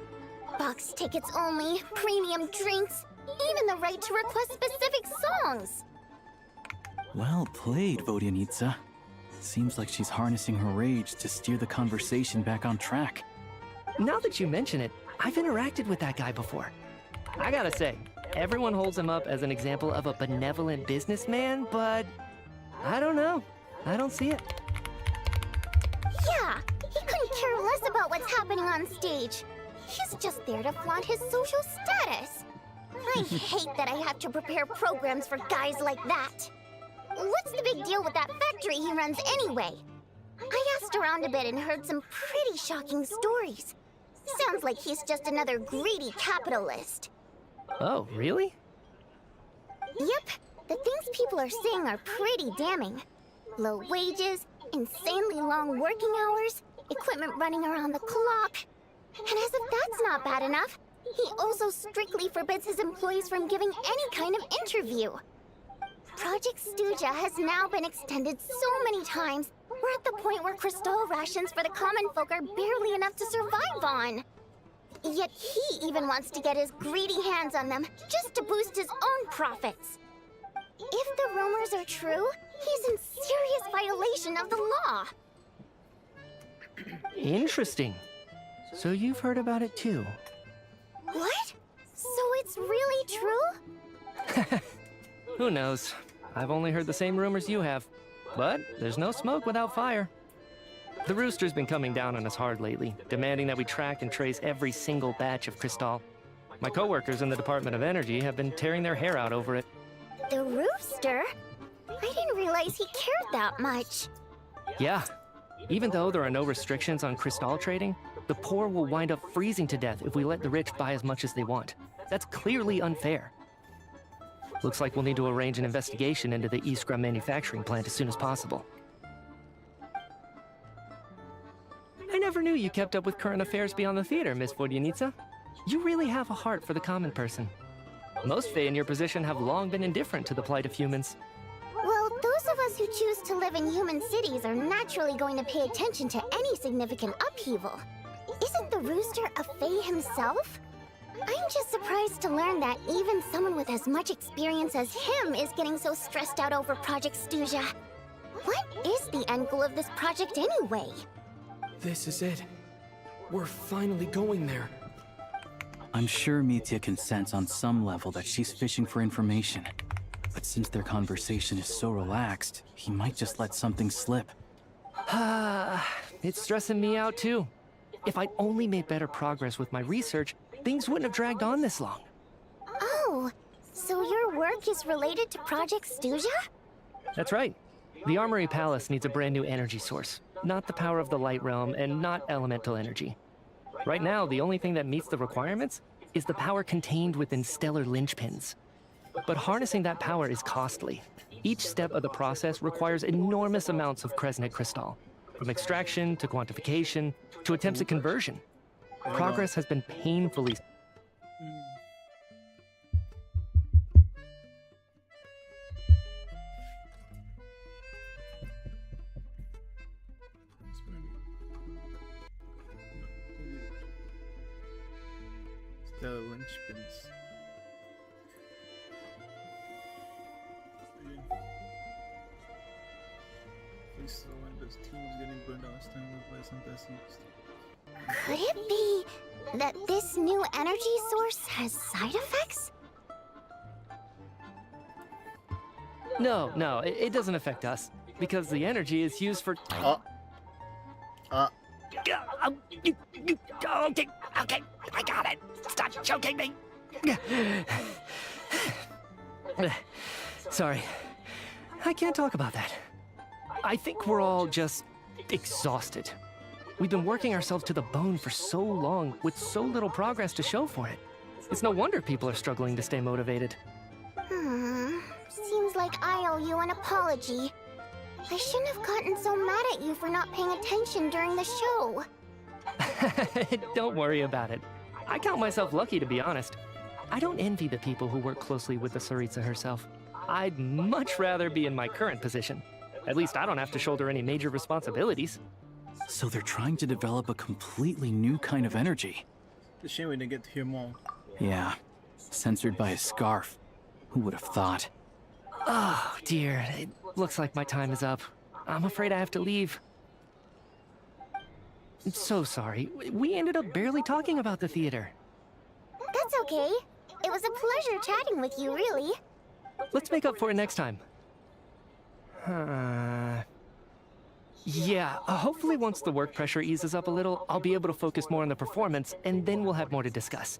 Box tickets only, premium drinks, even the right to request specific songs. Well played, Vodyanitsa. Seems like she's harnessing her rage to steer the conversation back on track. Now that you mention it, I've interacted with that guy before. I gotta say, everyone holds him up as an example of a benevolent businessman, but I don't know. I don't see it. Yeah, he couldn't care less about what's happening on stage. He's just there to flaunt his social status. I hate that I have to prepare programs for guys like that. What's the big deal with that factory he runs anyway? I asked around a bit and heard some pretty shocking stories. Sounds like he's just another greedy capitalist. Oh, really? Yep, the things people are saying are pretty damning. Low wages, insanely long working hours, equipment running around the clock. And as if that's not bad enough, he also strictly forbids his employees from giving any kind of interview. Project Stuja has now been extended so many times, we're at the point where crystal rations for the common folk are barely enough to survive on. Yet he even wants to get his greedy hands on them just to boost his own profits. If the rumors are true, he's in serious violation of the law. Interesting. So you've heard about it too? What? So it's really true? Who knows? I've only heard the same rumors you have. But there's no smoke without fire. The rooster's been coming down on us hard lately, demanding that we track and trace every single batch of Crystal. My coworkers in the Department of Energy have been tearing their hair out over it. The rooster? I didn't realize he cared that much. Yeah. Even though there are no restrictions on Crystal trading, the poor will wind up freezing to death if we let the rich buy as much as they want. That's clearly unfair. Looks like we'll need to arrange an investigation into the Iskra manufacturing plant as soon as possible. I never knew you kept up with current affairs beyond the theater, Miss Vodyanica. You really have a heart for the common person. Most Fae in your position have long been indifferent to the plight of humans. Well, those of us who choose to live in human cities are naturally going to pay attention to any significant upheaval. Isn't the rooster a Fae himself? I'm just surprised to learn that even someone with as much experience as him is getting so stressed out over Project Stuja. What is the end goal of this project anyway? This is it. We're finally going there. I'm sure Mitya can sense on some level that she's fishing for information. But since their conversation is so relaxed, he might just let something slip. It's stressing me out too. If I'd only made better progress with my research, things wouldn't have dragged on this long. Oh, so your work is related to Project Stuja? That's right. The Armory Palace needs a brand new energy source. Not the power of the Light Realm and not elemental energy. Right now, the only thing that meets the requirements is the power contained within stellar linchpins. But harnessing that power is costly. Each step of the process requires enormous amounts of Kresnik crystal, from extraction to quantification to attempts at conversion. Progress has been painfully... The linchpins. Please, so when this team is getting burned out, it's time to play some pessimists. Could it be that this new energy source has side effects? No, it doesn't affect us, because the energy is used for... Okay, I got it. Stop choking me. Sorry, I can't talk about that. I think we're all just exhausted. We've been working ourselves to the bone for so long with so little progress to show for it. It's no wonder people are struggling to stay motivated. Seems like I owe you an apology. I shouldn't have gotten so mad at you for not paying attention during the show. Don't worry about it. I count myself lucky, to be honest. I don't envy the people who work closely with the Tsaritsa herself. I'd much rather be in my current position. At least I don't have to shoulder any major responsibilities. So they're trying to develop a completely new kind of energy. It's a shame we didn't get to hear more. Yeah, censored by a scarf. Who would have thought? Oh, dear. It looks like my time is up. I'm afraid I have to leave. I'm so sorry. We ended up barely talking about the theater. That's okay. It was a pleasure chatting with you, really. Let's make up for it next time. Yeah, hopefully once the work pressure eases up a little, I'll be able to focus more on the performance, and then we'll have more to discuss.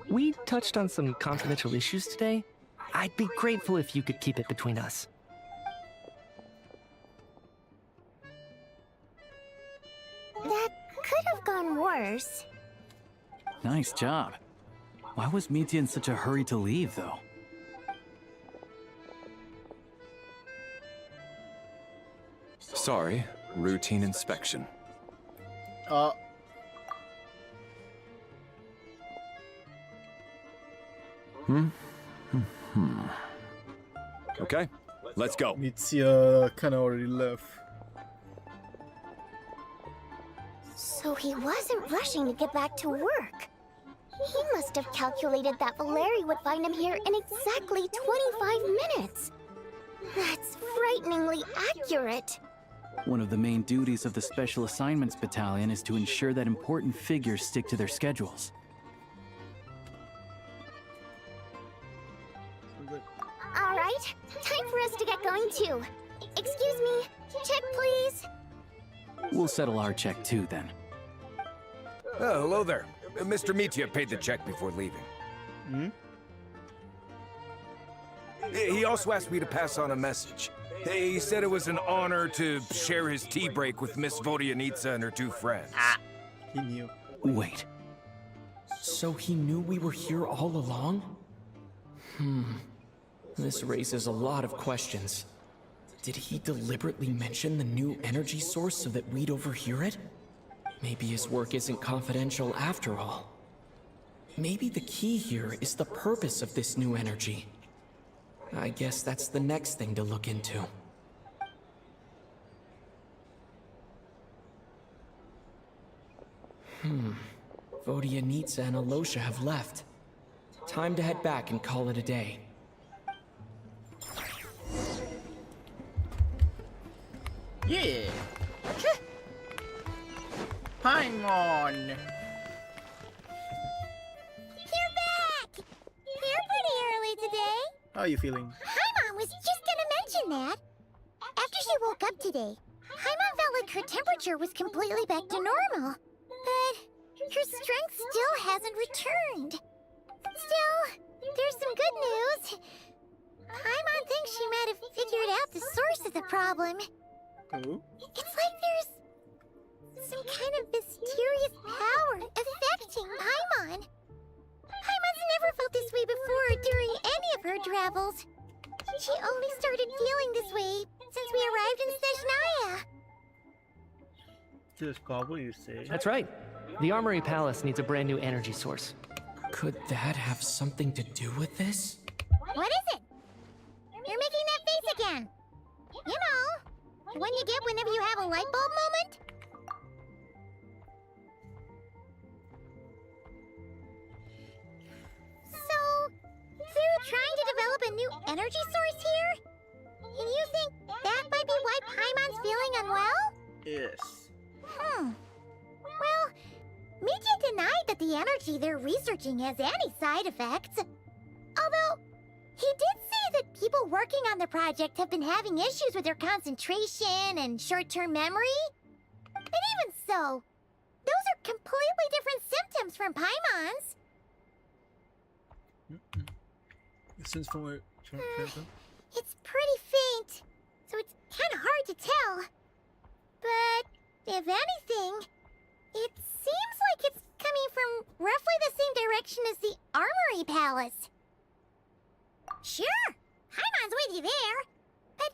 We touched on some confidential issues today. I'd be grateful if you could keep it between us. That could have gone worse. Nice job. Why was Mitya in such a hurry to leave, though? Sorry, routine inspection. Okay, let's go. Mitya kinda already left. So he wasn't rushing to get back to work. He must have calculated that Valeri would find him here in exactly 25 minutes. That's frighteningly accurate. One of the main duties of the Special Assignments Battalion is to ensure that important figures stick to their schedules. Alright, right. Time for us to get going too. Excuse me. Check, please. We'll settle our check too, then. Oh, hello there. Mr. Mitya paid the check before leaving. Hmm? He also asked me to pass on a message. He said it was an honor to share his tea break with Miss Vodyanitsa and her two friends. He knew. Wait. So he knew we were here all along? This raises a lot of questions. Did he deliberately mention the new energy source so that we'd overhear it? Maybe his work isn't confidential after all. Maybe the key here is the purpose of this new energy. I guess that's the next thing to look into. Vodyanitsa and Alosha have left. Time to head back and call it a day. Yeah! Paimon! You're back! You're pretty early today. How are you feeling? Paimon was just gonna mention that. After she woke up today, Paimon felt like her temperature was completely back to normal. But her strength still hasn't returned. Still, there's some good news. Paimon thinks she might have figured out the source of the problem. Oh? It's like there's some kind of mysterious power affecting Paimon. Paimon's never felt this way before during any of her travels. She only started feeling this way since we arrived in SNEZNAYA. Just gobble, you say? That's right. The Armory Palace needs a brand new energy source. Could that have something to do with this? What is it? You're making that face again. You know, the one you get whenever you have a light bulb moment? So, they're trying to develop a new energy source here? And you think that might be why Paimon's feeling unwell? Yes. Well, Mitya denied that the energy they're researching has any side effects. Although, he did say that people working on the project have been having issues with their concentration and short-term memory. And even so, those are completely different symptoms from Paimon's. Since from where? It's pretty faint, so it's kind of hard to tell. But, if anything, it seems like it's coming from roughly the same direction as the Armory Palace. Sure, Paimon's with you there. But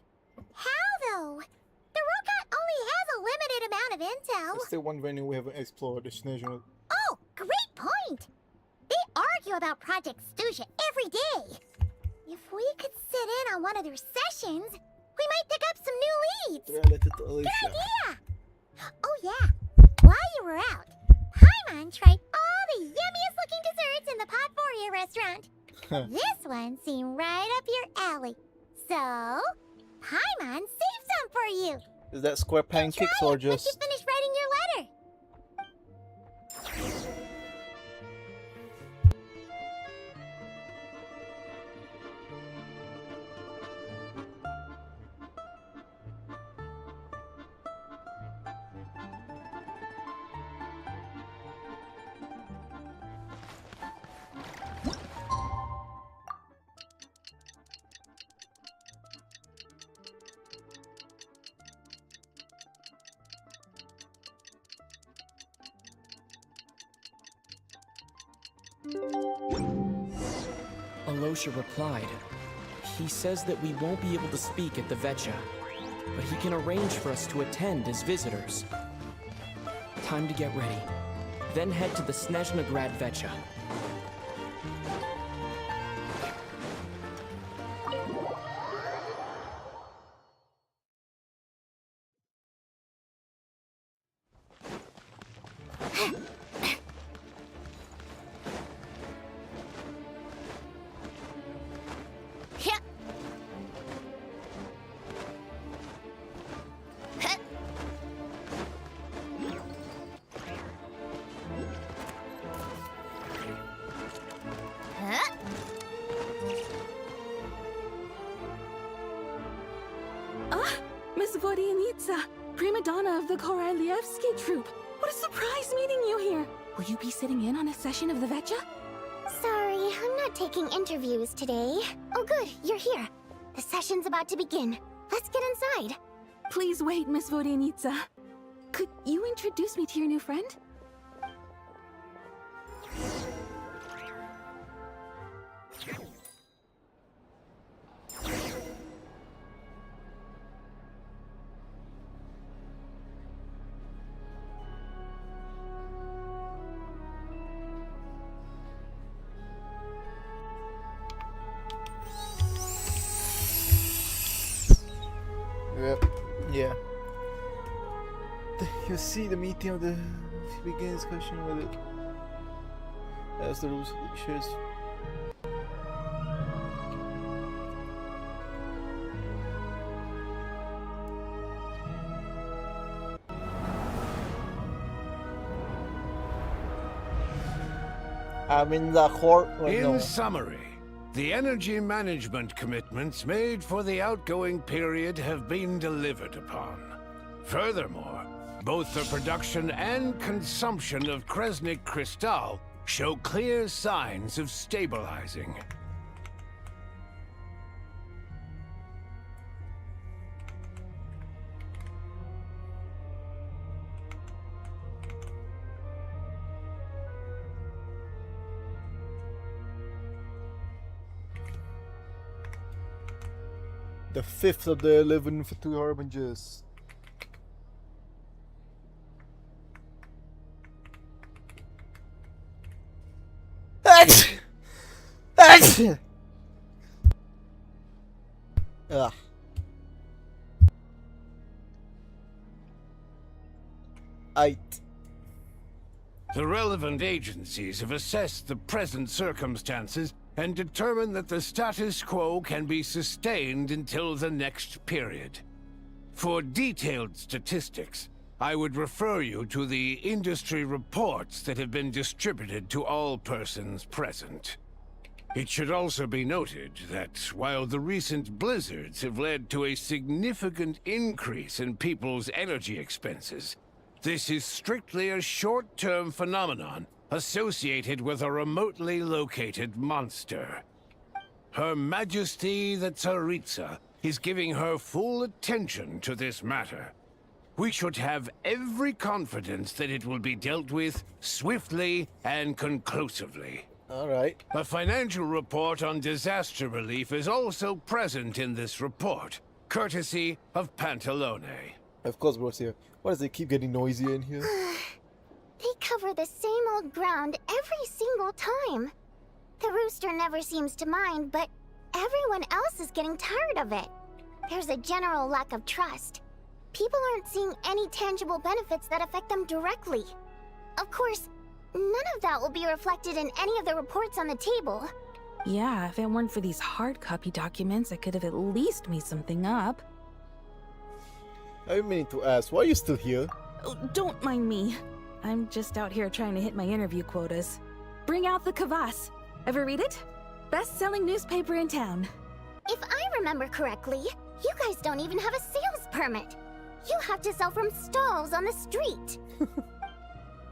how, though? The robot only has a limited amount of intel. That's the one venue we haven't explored, the SNEZNAYA. Oh, great point! They argue about Project Stuja every day. If we could sit in on one of their sessions, we might pick up some new leads. Related to Alicia. Good idea! Oh yeah, while you were out, Paimon tried all the yummiest looking desserts in the Potpourri restaurant. This one seemed right up your alley. So, Paimon saved some for you. Is that square pancakes or just... Once you finish writing your letter. Alosha replied. He says that we won't be able to speak at the Vecha, but he can arrange for us to attend as visitors. Time to get ready. Then head to the Snezhnagrad Vecha. Miss Vodyanitsa, prima donna of the Korolievsky troupe. What a surprise meeting you here. Will you be sitting in on a session of the Vetcha? Sorry, I'm not taking interviews today. Oh good, you're here. The session's about to begin. Let's get inside. Please wait, Miss Vodyanitsa. Could you introduce me to your new friend? Yep. Yeah. You see the meeting of the begin discussion with it. As the rules shares. I'm in the court. In summary, the energy management commitments made for the outgoing period have been delivered upon. Furthermore, both the production and consumption of Kresnik Crystal show clear signs of stabilizing. The 5th of the 11 for 2 harbingers. Ugh. The relevant agencies have assessed the present circumstances and determined that the status quo can be sustained until the next period. For detailed statistics, I would refer you to the industry reports that have been distributed to all persons present. It should also be noted that while the recent blizzards have led to a significant increase in people's energy expenses, this is strictly a short-term phenomenon associated with a remotely located monster. Her Majesty the Tsaritsa is giving her full attention to this matter. We should have every confidence that it will be dealt with swiftly and conclusively. Alright. A financial report on disaster relief is also present in this report, courtesy of Pantalone. Of course, bros here. Why does it keep getting noisier in here? They cover the same old ground every single time. The rooster never seems to mind, but everyone else is getting tired of it. There's a general lack of trust. People aren't seeing any tangible benefits that affect them directly. Of course, none of that will be reflected in any of the reports on the table. Yeah, if it weren't for these hard copy documents, I could have at least made something up. I've been meaning to ask, why are you still here? Oh, don't mind me. I'm just out here trying to hit my interview quotas. Bring out the kvass. Ever read it? Best-selling newspaper in town. If I remember correctly, you guys don't even have a sales permit. You have to sell from stalls on the street.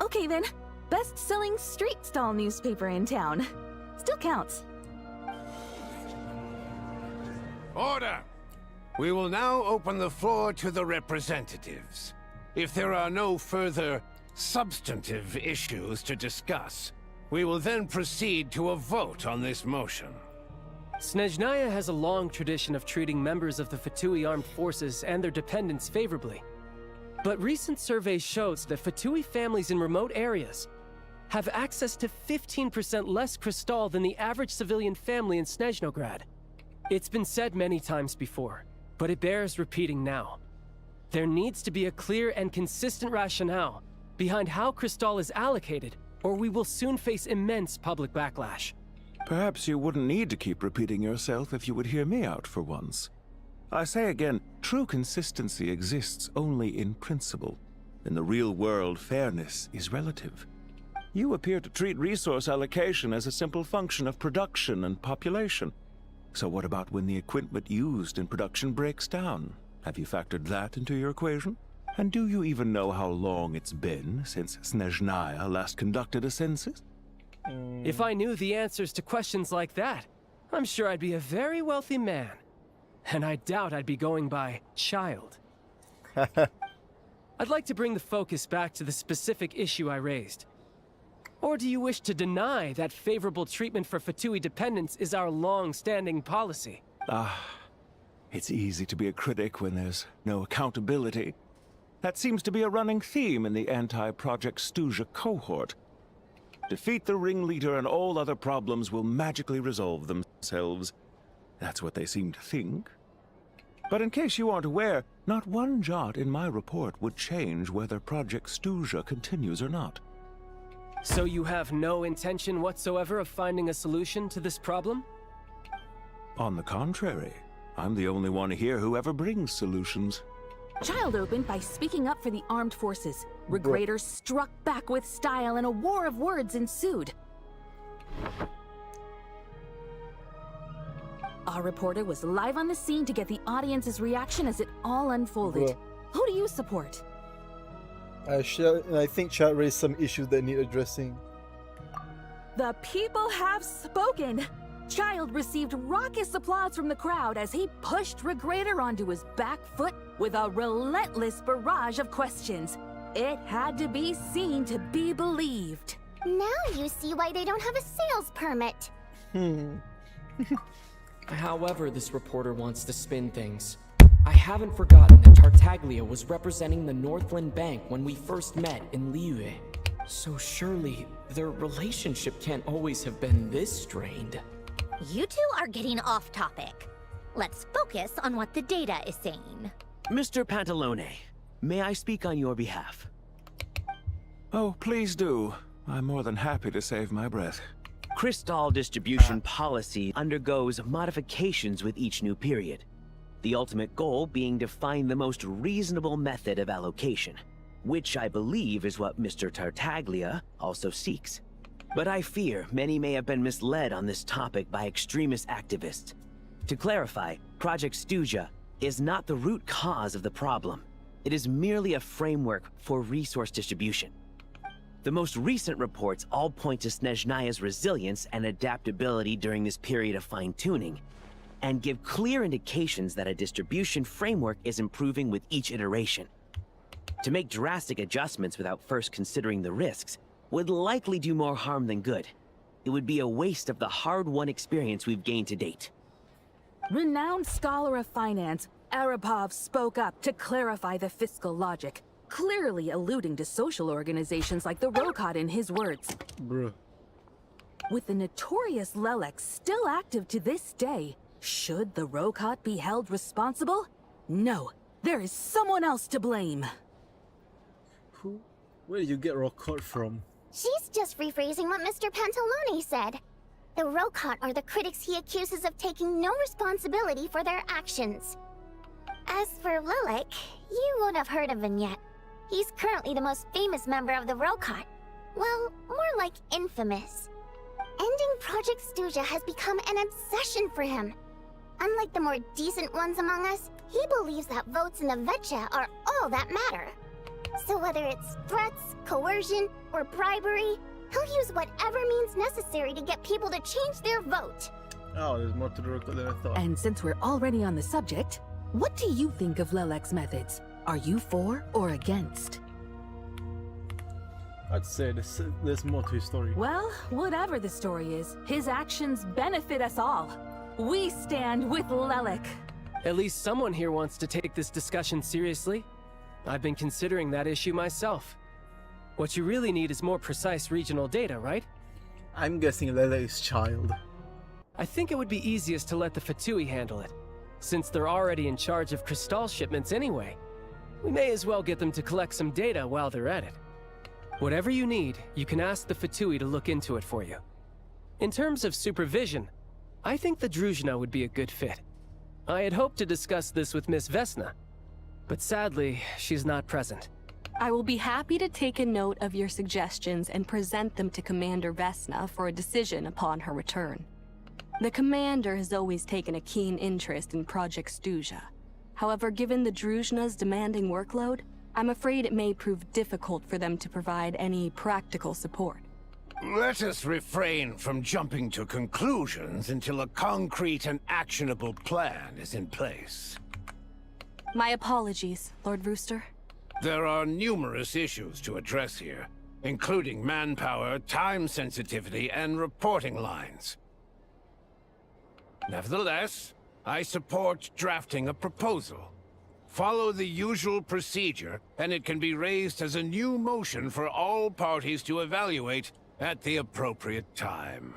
Okay then, best-selling street stall newspaper in town. Still counts. Order! We will now open the floor to the representatives. If there are no further substantive issues to discuss, we will then proceed to a vote on this motion. SNEZNAYA has a long tradition of treating members of the Fatui armed forces and their dependents favorably. But recent surveys shows that Fatui families in remote areas have access to 15% less crystal than the average civilian family in Snezhnograd. It's been said many times before, but it bears repeating now. There needs to be a clear and consistent rationale behind how crystal is allocated, or we will soon face immense public backlash. Perhaps you wouldn't need to keep repeating yourself if you would hear me out for once. I say again, true consistency exists only in principle. In the real world, fairness is relative. You appear to treat resource allocation as a simple function of production and population. So what about when the equipment used in production breaks down? Have you factored that into your equation? And do you even know how long it's been since SNEZNAYA last conducted a census? If I knew the answers to questions like that, I'm sure I'd be a very wealthy man. And I doubt I'd be going by child. I'd like to bring the focus back to the specific issue I raised. Or do you wish to deny that favorable treatment for Fatui dependents is our long-standing policy? It's easy to be a critic when there's no accountability. That seems to be a running theme in the anti-Project Stuja cohort. Defeat the ringleader and all other problems will magically resolve themselves. That's what they seem to think. But in case you aren't aware, not one jot in my report would change whether Project Stuja continues or not. So you have no intention whatsoever of finding a solution to this problem? On the contrary, I'm the only one here who ever brings solutions. Child opened by speaking up for the armed forces. Regraders struck back with style and a war of words ensued. Our reporter was live on the scene to get the audience's reaction as it all unfolded. Who do you support? I think chat raised some issues that need addressing. The people have spoken! Child received raucous applause from the crowd as he pushed Regrader onto his back foot with a relentless barrage of questions. It had to be seen to be believed. Now you see why they don't have a sales permit. However this reporter wants to spin things, I haven't forgotten that Tartaglia was representing the Northland Bank when we first met in Liyue. So surely, their relationship can't always have been this strained. You two are getting off topic. Let's focus on what the data is saying. Mr. Pantalone, may I speak on your behalf? Oh, please do. I'm more than happy to save my breath. Crystal distribution policy undergoes modifications with each new period. The ultimate goal being to find the most reasonable method of allocation, which I believe is what Mr. Tartaglia also seeks. But I fear many may have been misled on this topic by extremist activists. To clarify, Project Stuja is not the root cause of the problem. It is merely a framework for resource distribution. The most recent reports all point to SNEZNAYA's resilience and adaptability during this period of fine-tuning, and give clear indications that a distribution framework is improving with each iteration. To make drastic adjustments without first considering the risks would likely do more harm than good. It would be a waste of the hard-won experience we've gained to date. Renowned scholar of finance, Arapov spoke up to clarify the fiscal logic, clearly alluding to social organizations like the Rokot in his words. With the notorious Lelex still active to this day, should the Rokot be held responsible? No, there is someone else to blame. Where did you get Rokot from? She's just rephrasing what Mr. Pantalone said. The Rokot are the critics he accuses of taking no responsibility for their actions. As for Lilac, you won't have heard of him yet. He's currently the most famous member of the Rokot. Well, more like infamous. Ending Project Stuja has become an obsession for him. Unlike the more decent ones among us, he believes that votes in the Vetcha are all that matter. So whether it's threats, coercion, or bribery, he'll use whatever means necessary to get people to change their vote. Oh, there's more to the Rokot than I thought. And since we're already on the subject, what do you think of Lilec's methods? Are you for or against? I'd say there's more to his story. Well, whatever the story is, his actions benefit us all. We stand with Lelek. At least someone here wants to take this discussion seriously. I've been considering that issue myself. What you really need is more precise regional data, right? I'm guessing Lele is child. I think it would be easiest to let the Fatui handle it, since they're already in charge of Crystal shipments anyway. We may as well get them to collect some data while they're at it. Whatever you need, you can ask the Fatui to look into it for you. In terms of supervision, I think the Druzhna would be a good fit. I had hoped to discuss this with Miss Vesna, but sadly, she's not present. I will be happy to take a note of your suggestions and present them to Commander Vesna for a decision upon her return. The Commander has always taken a keen interest in Project Stuja. However, given the Druzhna's demanding workload, I'm afraid it may prove difficult for them to provide any practical support. Let us refrain from jumping to conclusions until a concrete and actionable plan is in place. My apologies, Lord Rooster. There are numerous issues to address here, including manpower, time sensitivity, and reporting lines. Nevertheless, I support drafting a proposal. Follow the usual procedure, and it can be raised as a new motion for all parties to evaluate at the appropriate time.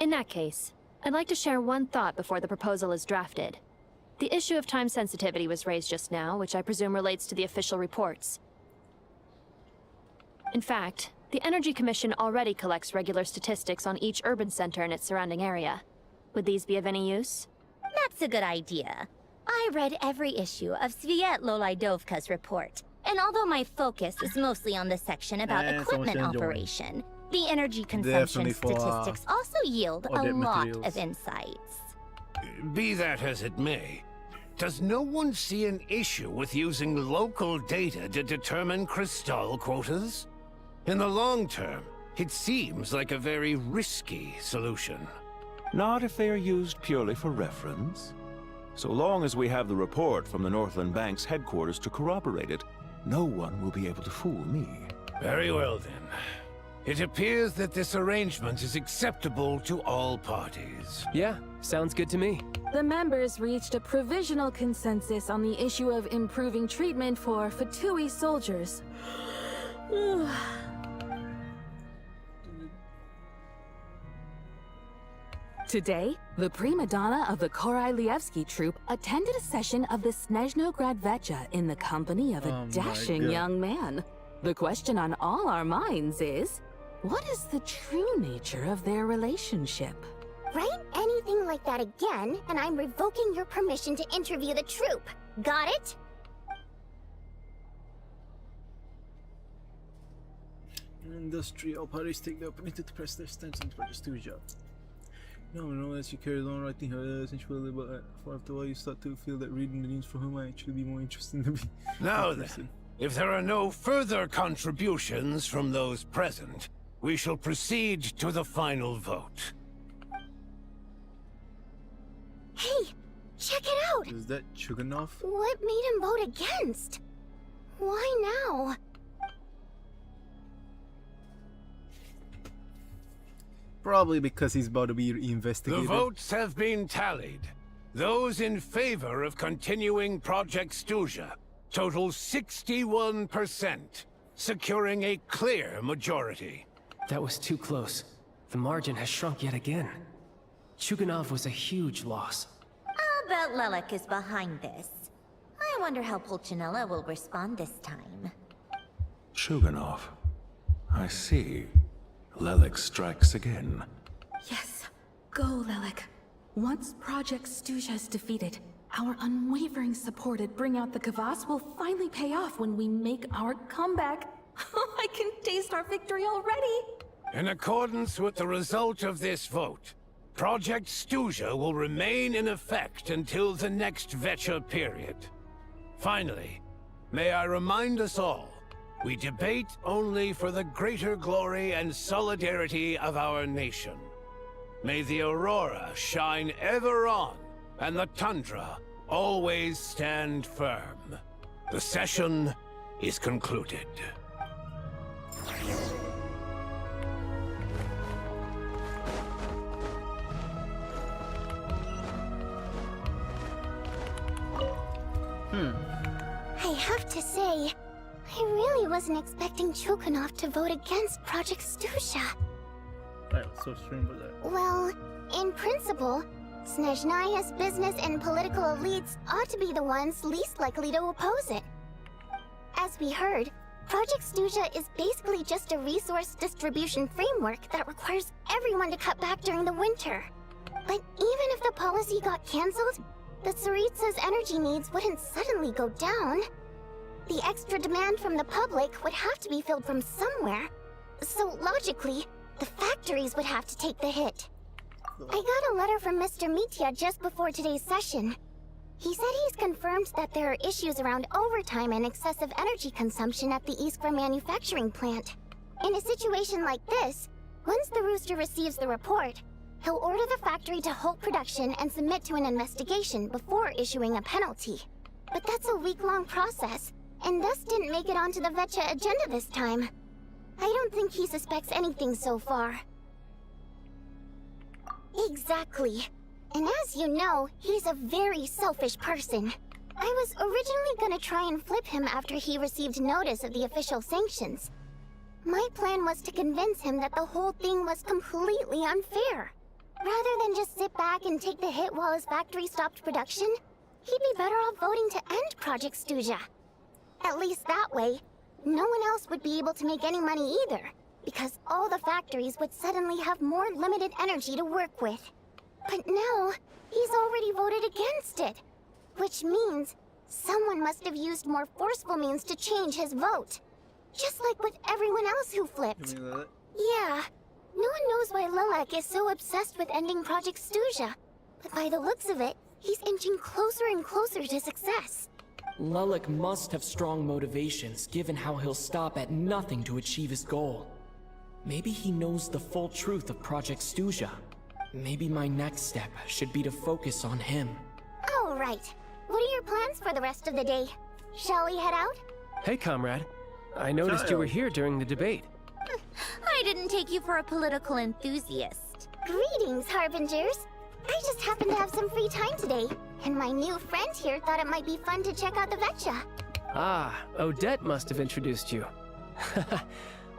In that case, I'd like to share one thought before the proposal is drafted. The issue of time sensitivity was raised just now, which I presume relates to the official reports. In fact, the Energy Commission already collects regular statistics on each urban center and its surrounding area. Would these be of any use? That's a good idea. I read every issue of Svietloslaidovka's report, and although my focus is mostly on the section about equipment operation, the energy consumption statistics also yield a lot of insights. Be that as it may, does no one see an issue with using local data to determine crystal quotas? In the long term, it seems like a very risky solution. Not if they are used purely for reference. So long as we have the report from the Northland Bank's headquarters to corroborate it, no one will be able to fool me. Very well then. It appears that this arrangement is acceptable to all parties. Yeah, sounds good to me. The members reached a provisional consensus on the issue of improving treatment for Fatui soldiers. Today, the prima donna of the Korailievsky troupe attended a session of the SNEZNAYA Vecha in the company of a dashing young man. The question on all our minds is, what is the true nature of their relationship? Write anything like that again, and I'm revoking your permission to interview the troupe. Got it? Industry, all parties take the opportunity to press their stance on Project Stuja. No, as you carry on writing her essentially, but after a while you start to feel that reading the news for her might actually be more interesting to me. Now then, if there are no further contributions from those present, we shall proceed to the final vote. Hey, check it out! Is that Chuganov? What made him vote against? Why now? Probably because he's about to be investigated. The votes have been tallied. Those in favor of continuing Project Stuja total 61%, securing a clear majority. That was too close. The margin has shrunk yet again. Chuganov was a huge loss. I'll bet Lelek is behind this. I wonder how Pulcinella will respond this time. Chuganov. I see. Lelek strikes again. Yes. Go, Lelek. Once Project Stuja is defeated, our unwavering support at Bring Out the Kvass will finally pay off when we make our comeback. I can taste our victory already! In accordance with the result of this vote, Project Stuja will remain in effect until the next Vecha period. Finally, may I remind us all, we debate only for the greater glory and solidarity of our nation. May the aurora shine ever on, and the tundra always stand firm. The session is concluded. I have to say, I really wasn't expecting Chuganov to vote against Project Stuja. So strange about that. Well, in principle, SNEZNAYA's business and political elites ought to be the ones least likely to oppose it. As we heard, Project Stuja is basically just a resource distribution framework that requires everyone to cut back during the winter. But even if the policy got cancelled, the Tsaritsa's energy needs wouldn't suddenly go down. The extra demand from the public would have to be filled from somewhere. So logically, the factories would have to take the hit. I got a letter from Mr. Mitya just before today's session. He said he's confirmed that there are issues around overtime and excessive energy consumption at the Iskra manufacturing plant. In a situation like this, once the Rooster receives the report, he'll order the factory to halt production and submit to an investigation before issuing a penalty. But that's a week-long process, and thus didn't make it onto the Vetcha agenda this time. I don't think he suspects anything so far. Exactly. And as you know, he's a very selfish person. I was originally gonna try and flip him after he received notice of the official sanctions. My plan was to convince him that the whole thing was completely unfair. Rather than just sit back and take the hit while his factory stopped production, he'd be better off voting to end Project Stuja. At least that way, no one else would be able to make any money either, because all the factories would suddenly have more limited energy to work with. But now, he's already voted against it, which means someone must have used more forceful means to change his vote. Just like with everyone else who flipped. Yeah, no one knows why Lilac is so obsessed with ending Project Stuja, but by the looks of it, he's inching closer and closer to success. Lilac must have strong motivations, given how he'll stop at nothing to achieve his goal. Maybe he knows the full truth of Project Stuja. Maybe my next step should be to focus on him. All right. What are your plans for the rest of the day? Shall we head out? Hey, comrade. I noticed you were here during the debate. I didn't take you for a political enthusiast. Greetings, Harbingers. I just happened to have some free time today, and my new friend here thought it might be fun to check out the Vetcha. Ah, Odette must have introduced you.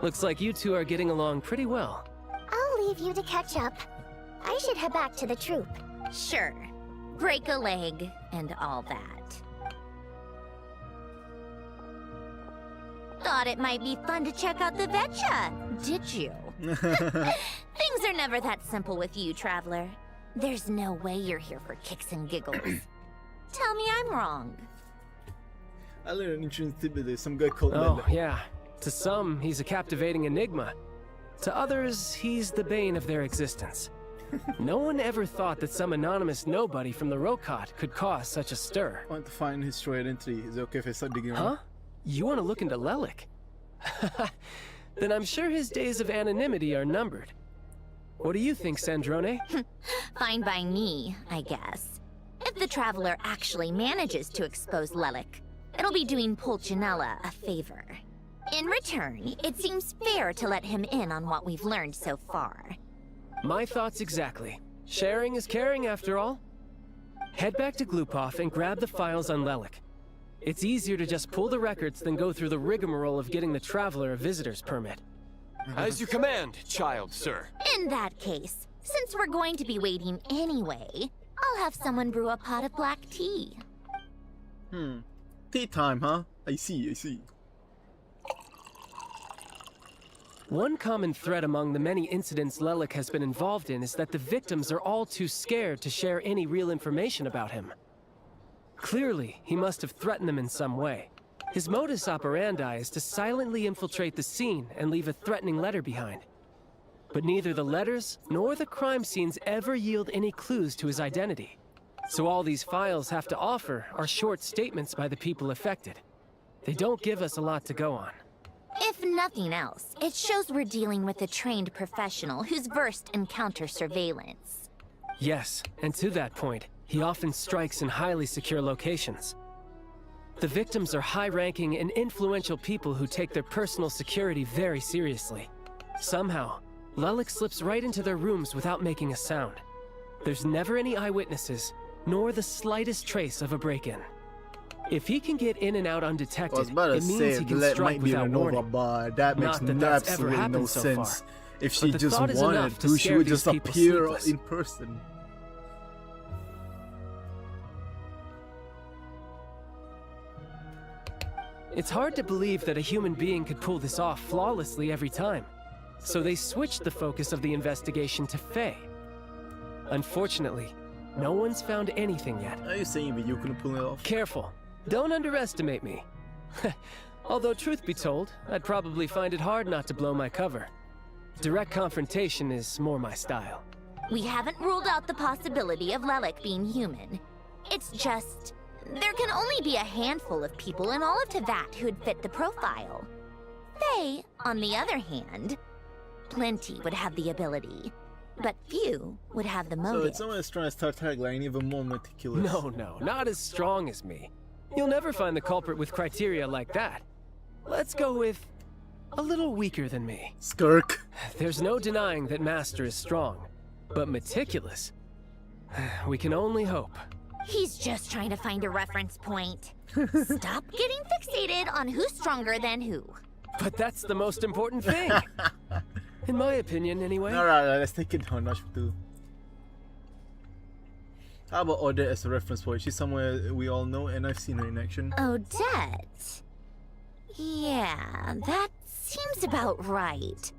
Looks like you two are getting along pretty well. I'll leave you to catch up. I should head back to the troop. Sure. Break a leg and all that. Thought it might be fun to check out the Vetcha, did you? Things are never that simple with you, Traveler. There's no way you're here for kicks and giggles. Tell me I'm wrong. I learned an interesting tidbit there. Some guy called Oh, yeah. To some, he's a captivating enigma. To others, he's the bane of their existence. No one ever thought that some anonymous nobody from the Rokot could cause such a stir. I want to find his true identity. Is it okay if I start digging around? Huh? You want to look into Lilac? Then I'm sure his days of anonymity are numbered. What do you think, Sandrone? Fine by me, I guess. If the Traveler actually manages to expose Lilac, it'll be doing Pulcinella a favor. In return, it seems fair to let him in on what we've learned so far. My thoughts exactly. Sharing is caring, after all. Head back to Glupov and grab the files on Lilac. It's easier to just pull the records than go through the rigmarole of getting the Traveler a visitor's permit. As you command, child, sir. In that case, since we're going to be waiting anyway, I'll have someone brew a pot of black tea. Tea time, huh? I see. One common thread among the many incidents Lilac has been involved in is that the victims are all too scared to share any real information about him. Clearly, he must have threatened them in some way. His modus operandi is to silently infiltrate the scene and leave a threatening letter behind. But neither the letters nor the crime scenes ever yield any clues to his identity. So all these files have to offer are short statements by the people affected. They don't give us a lot to go on. If nothing else, it shows we're dealing with a trained professional who's versed in counter-surveillance. Yes, and to that point, he often strikes in highly secure locations. The victims are high-ranking and influential people who take their personal security very seriously. Somehow, Lilac slips right into their rooms without making a sound. There's never any eyewitnesses, nor the slightest trace of a break-in. If he can get in and out undetected, it means he can strike without warning. But that makes absolutely no sense. If she But the just thought is wanted enough to to, she scare would these just people appear sleepless. in person. It's hard to believe that a human being could pull this off flawlessly every time. So they switched the focus of the investigation to Faye. Unfortunately, no one's found anything yet. Are you saying that you couldn't pull it off? Careful. Don't underestimate me. Although truth be told, I'd probably find it hard not to blow my cover. Direct confrontation is more my style. We haven't ruled out the possibility of Lilac being human. It's just, there can only be a handful of people in all of Teyvat who'd fit the profile. Faye, on the other hand, plenty would have the ability, but few would have the motive. So it's not as strong as Tartagline, even more meticulous. No, not as strong as me. You'll never find the culprit with criteria like that. Let's go with a little weaker than me. Skirk. There's no denying that Master is strong, but meticulous. We can only hope. He's just trying to find a reference point. Stop getting fixated on who's stronger than who. But that's the most important thing. In my opinion, anyway. Alright, let's take it down notch 2. How about Odette as a reference point? She's somewhere we all know and I've seen her in action. Odette? Yeah, that seems about right.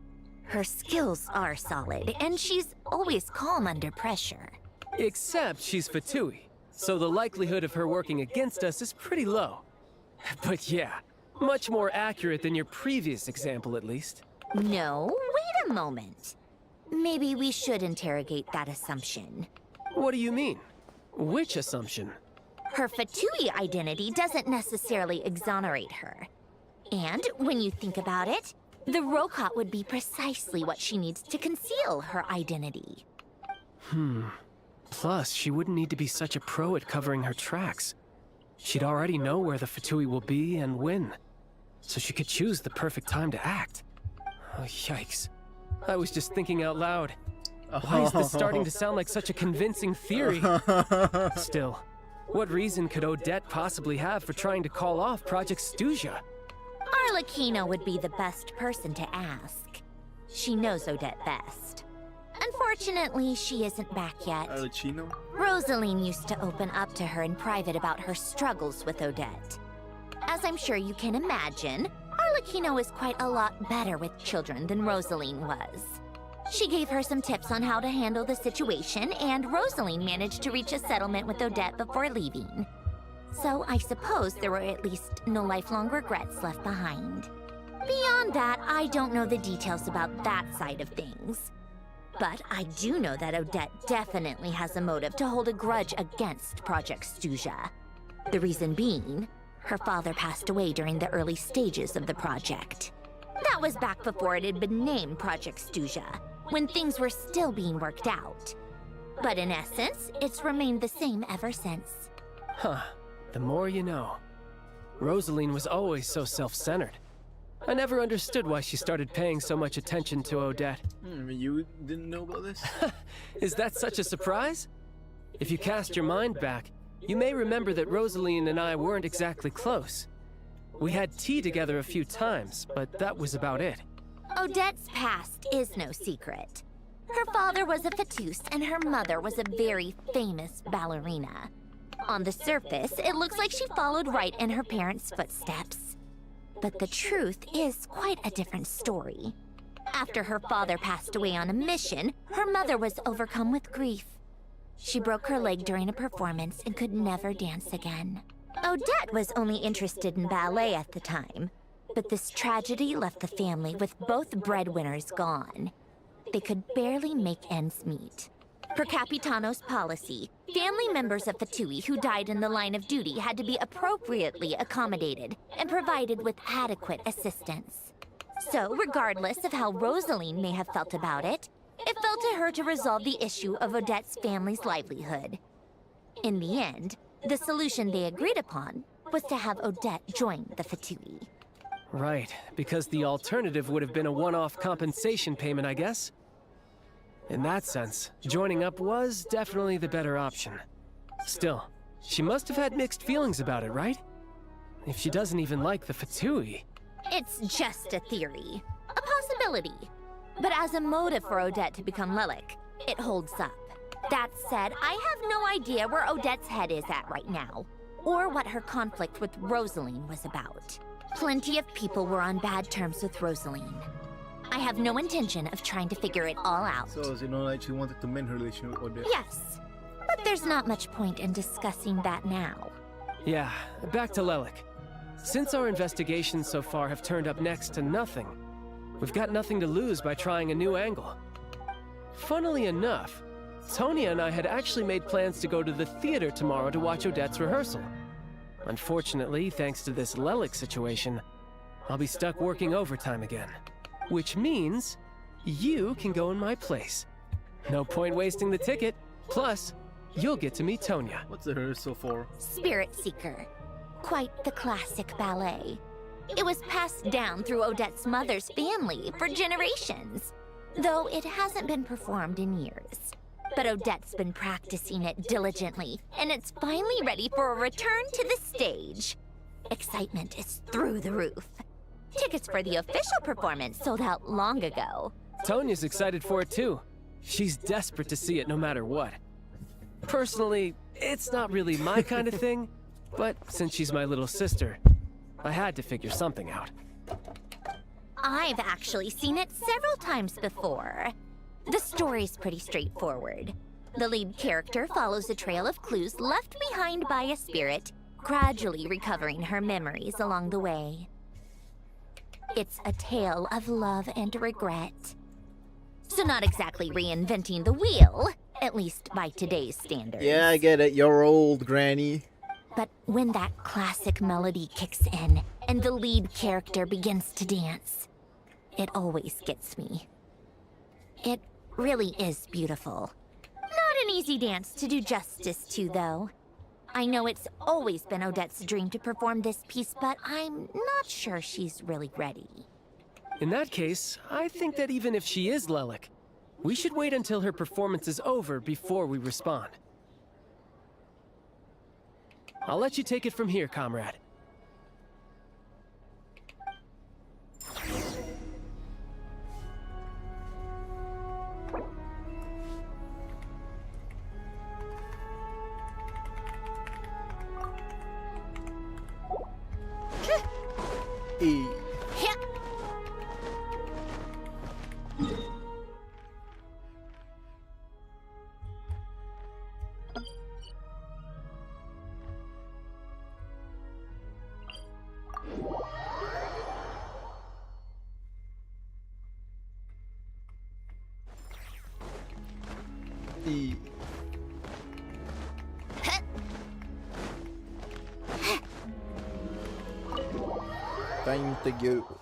Her skills are solid, and she's always calm under pressure. Except she's Fatui, so the likelihood of her working against us is pretty low. But yeah, much more accurate than your previous example at least. No, wait a moment. Maybe we should interrogate that assumption. What do you mean? Which assumption? Her Fatui identity doesn't necessarily exonerate her. And when you think about it, the Rokot would be precisely what she needs to conceal her identity. Plus, she wouldn't need to be such a pro at covering her tracks. She'd already know where the Fatui will be and when. So she could choose the perfect time to act. Oh, yikes. I was just thinking out loud. Why is this starting to sound like such a convincing theory? Still, what reason could Odette possibly have for trying to call off Project Stuzia? Arlecchino would be the best person to ask. She knows Odette best. Unfortunately, she isn't back yet. Arlecchino? Rosaline used to open up to her in private about her struggles with Odette. As I'm sure you can imagine, Arlecchino is quite a lot better with children than Rosaline was. She gave her some tips on how to handle the situation, and Rosaline managed to reach a settlement with Odette before leaving. So I suppose there were at least no lifelong regrets left behind. Beyond that, I don't know the details about that side of things. But I do know that Odette definitely has a motive to hold a grudge against Project Stuzia. The reason being, her father passed away during the early stages of the project. That was back before it had been named Project Stuzia, when things were still being worked out. But in essence, it's remained the same ever since. Huh. The more you know. Rosaline was always so self-centered. I never understood why she started paying so much attention to Odette. You didn't know about this? Is that such a surprise? If you cast your mind back, you may remember that Rosaline and I weren't exactly close. We had tea together a few times, but that was about it. Odette's past is no secret. Her father was a Fatus, and her mother was a very famous ballerina. On the surface, it looks like she followed right in her parents' footsteps. But the truth is quite a different story. After her father passed away on a mission, her mother was overcome with grief. She broke her leg during a performance and could never dance again. Odette was only interested in ballet at the time, but this tragedy left the family with both breadwinners gone. They could barely make ends meet. Per Capitano's policy, family members of Fatui who died in the line of duty had to be appropriately accommodated and provided with adequate assistance. So, regardless of how Rosaline may have felt about it, it fell to her to resolve the issue of Odette's family's livelihood. In the end, the solution they agreed upon was to have Odette join the Fatui. Right, because the alternative would have been a one-off compensation payment, I guess. In that sense, joining up was definitely the better option. Still, she must have had mixed feelings about it, right? If she doesn't even like the Fatui. It's just a theory. A possibility. But as a motive for Odette to become Lelik, it holds up. That said, I have no idea where Odette's head is at right now, or what her conflict with Rosaline was about. Plenty of people were on bad terms with Rosaline. I have no intention of trying to figure it all out. So, you know, like she wanted to mend her relationship with Odette. Yes, but there's not much point in discussing that now. Yeah, back to Lelik. Since our investigations so far have turned up next to nothing, we've got nothing to lose by trying a new angle. Funnily enough, Tonya and I had actually made plans to go to the theater tomorrow to watch Odette's rehearsal. Unfortunately, thanks to this Lelik situation, I'll be stuck working overtime again. Which means you can go in my place. No point wasting the ticket. Plus, you'll get to meet Tonya. What's the rehearsal for? Spirit Seeker. Quite the classic ballet. It was passed down through Odette's mother's family for generations, though it hasn't been performed in years. But Odette's been practicing it diligently, and it's finally ready for a return to the stage. Excitement is through the roof. Tickets for the official performance sold out long ago. Tonya's excited for it too. She's desperate to see it no matter what. Personally, it's not really my kind of thing, but since she's my little sister, I had to figure something out. I've actually seen it several times before. The story's pretty straightforward. The lead character follows a trail of clues left behind by a spirit, gradually recovering her memories along the way. It's a tale of love and regret. So not exactly reinventing the wheel, at least by today's standards. Yeah, I get it. You're old, Granny. But when that classic melody kicks in and the lead character begins to dance, it always gets me. It really is beautiful. Not an easy dance to do justice to, though. I know it's always been Odette's dream to perform this piece, but I'm not sure she's really ready. In that case, I think that even if she is Lelik, we should wait until her performance is over before we respond. I'll let you take it from here, comrade. Time to go.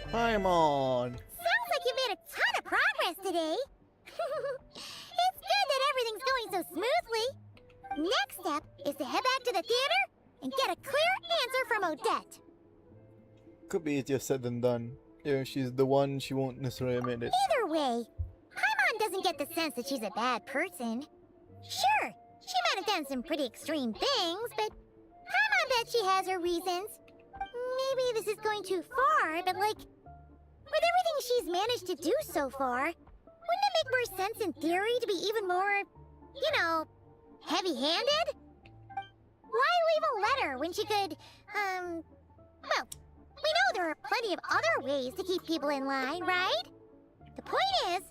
Paimon! Sounds like you made a ton of progress today. It's good that everything's going so smoothly. Next step is to head back to the theater and get a clear answer from Odette. Could be easier said than done. If she's the one, she won't necessarily admit it. Either way, Paimon doesn't get the sense that she's a bad person. Sure, she might have done some pretty extreme things, but Paimon bet she has her reasons. Maybe this is going too far, but like, with everything she's managed to do so far, wouldn't it make more sense in theory to be even more, you know, heavy-handed? Why leave a letter when she could, well, we know there are plenty of other ways to keep people in line, right? The point is,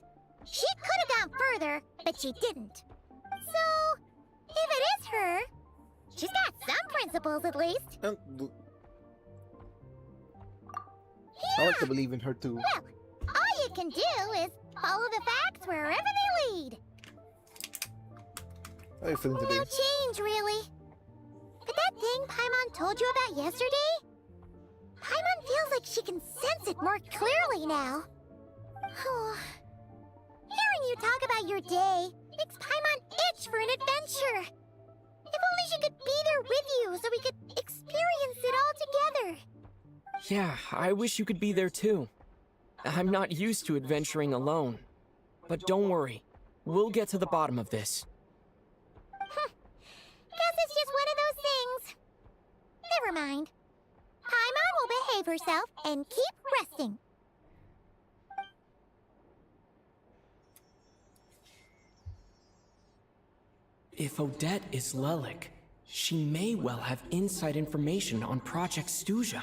she could have gone further, but she didn't. So, if it is her, she's got some principles at least. I like to believe in her too. Well, all you can do is follow the facts wherever they lead. How are you feeling today? No change, really. But that thing Paimon told you about yesterday? Paimon feels like she can sense it more clearly now. Hearing you talk about your day makes Paimon itch for an adventure. If only she could be there with you so we could experience it all together. Yeah, I wish you could be there too. I'm not used to adventuring alone. But don't worry, we'll get to the bottom of this. Guess it's just one of those things. Never mind. Paimon will behave herself and keep resting. If Odette is Lelik, she may well have inside information on Project Stuja.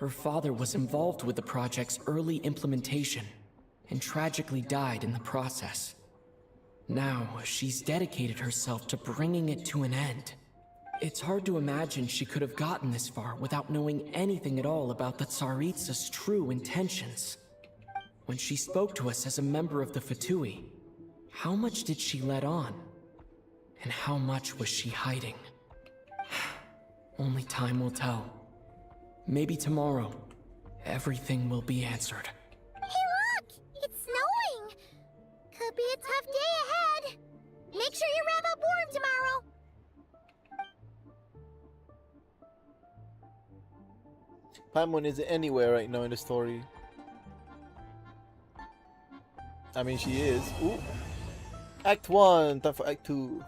Her father was involved with the project's early implementation and tragically died in the process. Now, she's dedicated herself to bringing it to an end. It's hard to imagine she could have gotten this far without knowing anything at all about the Tsaritsa's true intentions. When she spoke to us as a member of the Fatui, how much did she let on? And how much was she hiding? Only time will tell. Maybe tomorrow, everything will be answered. Hey look! It's snowing! Could be a tough day ahead. Make sure you wrap up warm tomorrow. Paimon isn't anywhere right now in the story. I mean, she is. Ooh. Act 1, time for Act 2.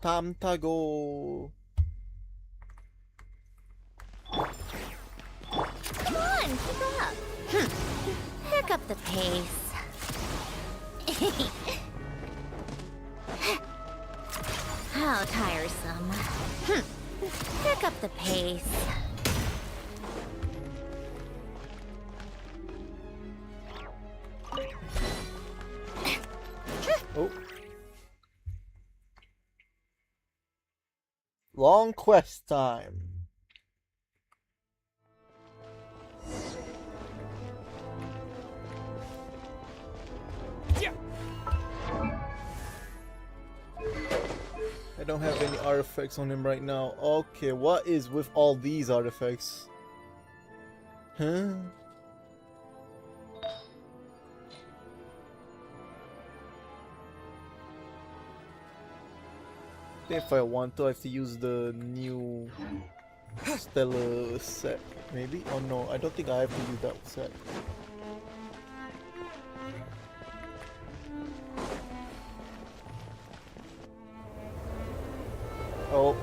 Tamtago. Come on, keep up. Pick up the pace. How tiresome. Pick up the pace. Oh. Long quest time. I don't have any artifacts on him right now. Okay, what is with all these artifacts? Huh? If I want to, I have to use the new Stellar set, maybe? Oh no, I don't think I have to use that set. Oh.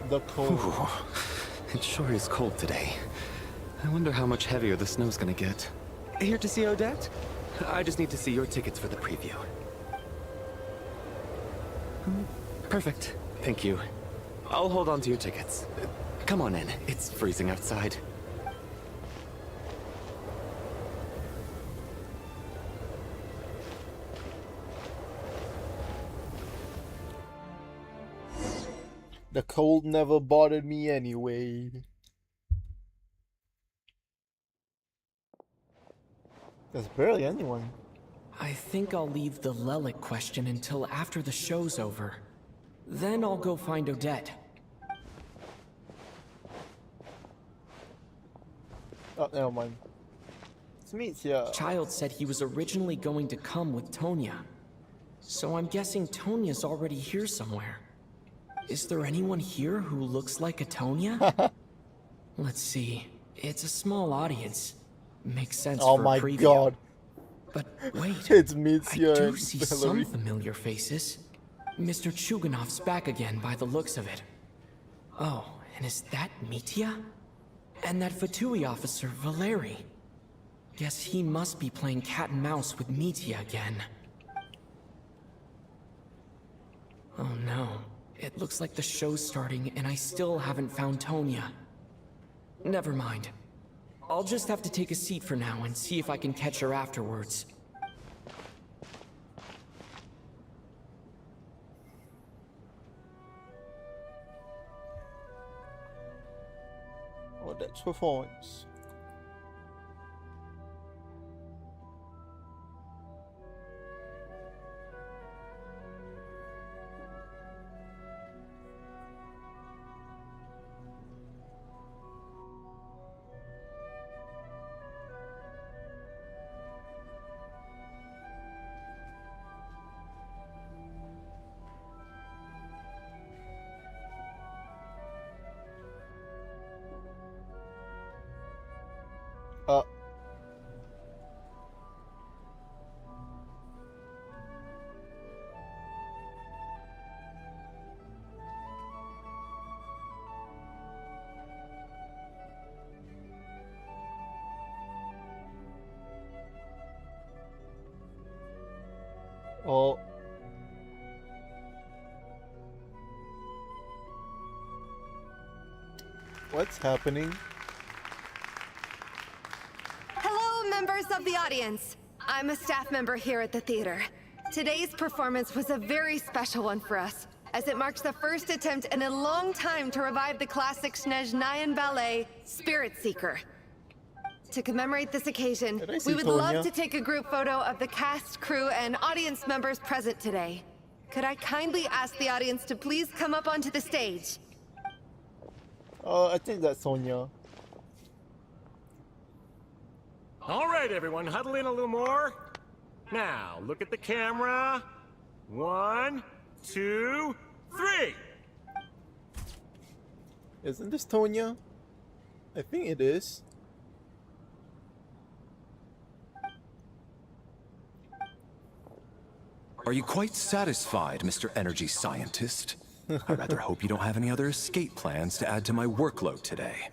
The cold. Ooh, it sure is cold today. I wonder how much heavier the snow's gonna get. Here to see Odette? I just need to see your tickets for the preview. Perfect. Thank you. I'll hold on to your tickets. Come on in. It's freezing outside. The cold never bothered me anyway. There's barely anyone. I think I'll leave the Lelic question until after the show's over. Then I'll go find Odette. Oh, never mind. It's Mitya. Child said he was originally going to come with Tonya. So I'm guessing Tonya's already here somewhere. Is there anyone here who looks like a Tonya? Let's see. It's a small audience. Makes sense Oh for my a preview. god. But wait, It's Mitya I do and see Valerie. some familiar faces. Mr. Chuganov's back again by the looks of it. Oh, and is that Mitya? And that Fatui officer, Valeri. Guess he must be playing cat and mouse with Mitya again. Oh no. It looks like the show's starting and I still haven't found Tonya. Never mind. I'll just have to take a seat for now and see if I can catch her afterwards. Oh, that's performance. Oh. What's happening? Hello, members of the audience. I'm a staff member here at the theater. Today's performance was a very special one for us, as it marks the first attempt in a long time to revive the classic SNEZNAYAN ballet, Spirit Seeker. To commemorate this occasion, we would love to take a group photo of the cast, crew, and audience members present today. Could I kindly ask the audience to please come up onto the stage? I think that's Sonia. All right, everyone, huddle in a little more. Now, look at the camera. 1, 2, 3. Isn't this Tonya? I think it is. Are you quite satisfied, Mr. Energy Scientist? I rather hope you don't have any other escape plans to add to my workload today.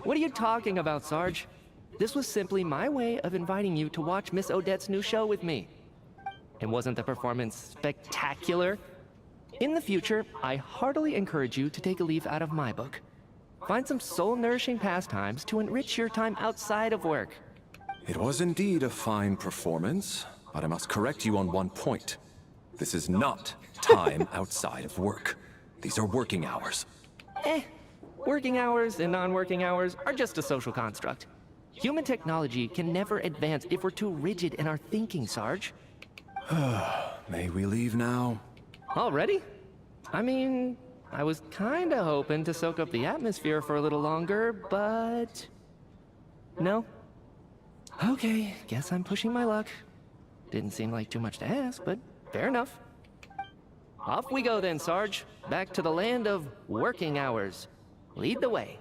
What are you talking about, Sarge? This was simply my way of inviting you to watch Miss Odette's new show with me. And wasn't the performance spectacular? In the future, I heartily encourage you to take a leaf out of my book. Find some soul-nourishing pastimes to enrich your time outside of work. It was indeed a fine performance, but I must correct you on one point. This is not time outside of work. These are working hours. Working hours and non-working hours are just a social construct. Human technology can never advance if we're too rigid in our thinking, Sarge. May we leave now? Already? I mean, I was kinda hoping to soak up the atmosphere for a little longer, but... No? Okay, guess I'm pushing my luck. Didn't seem like too much to ask, but fair enough. Off we go then, Sarge. Back to the land of working hours. Lead the way.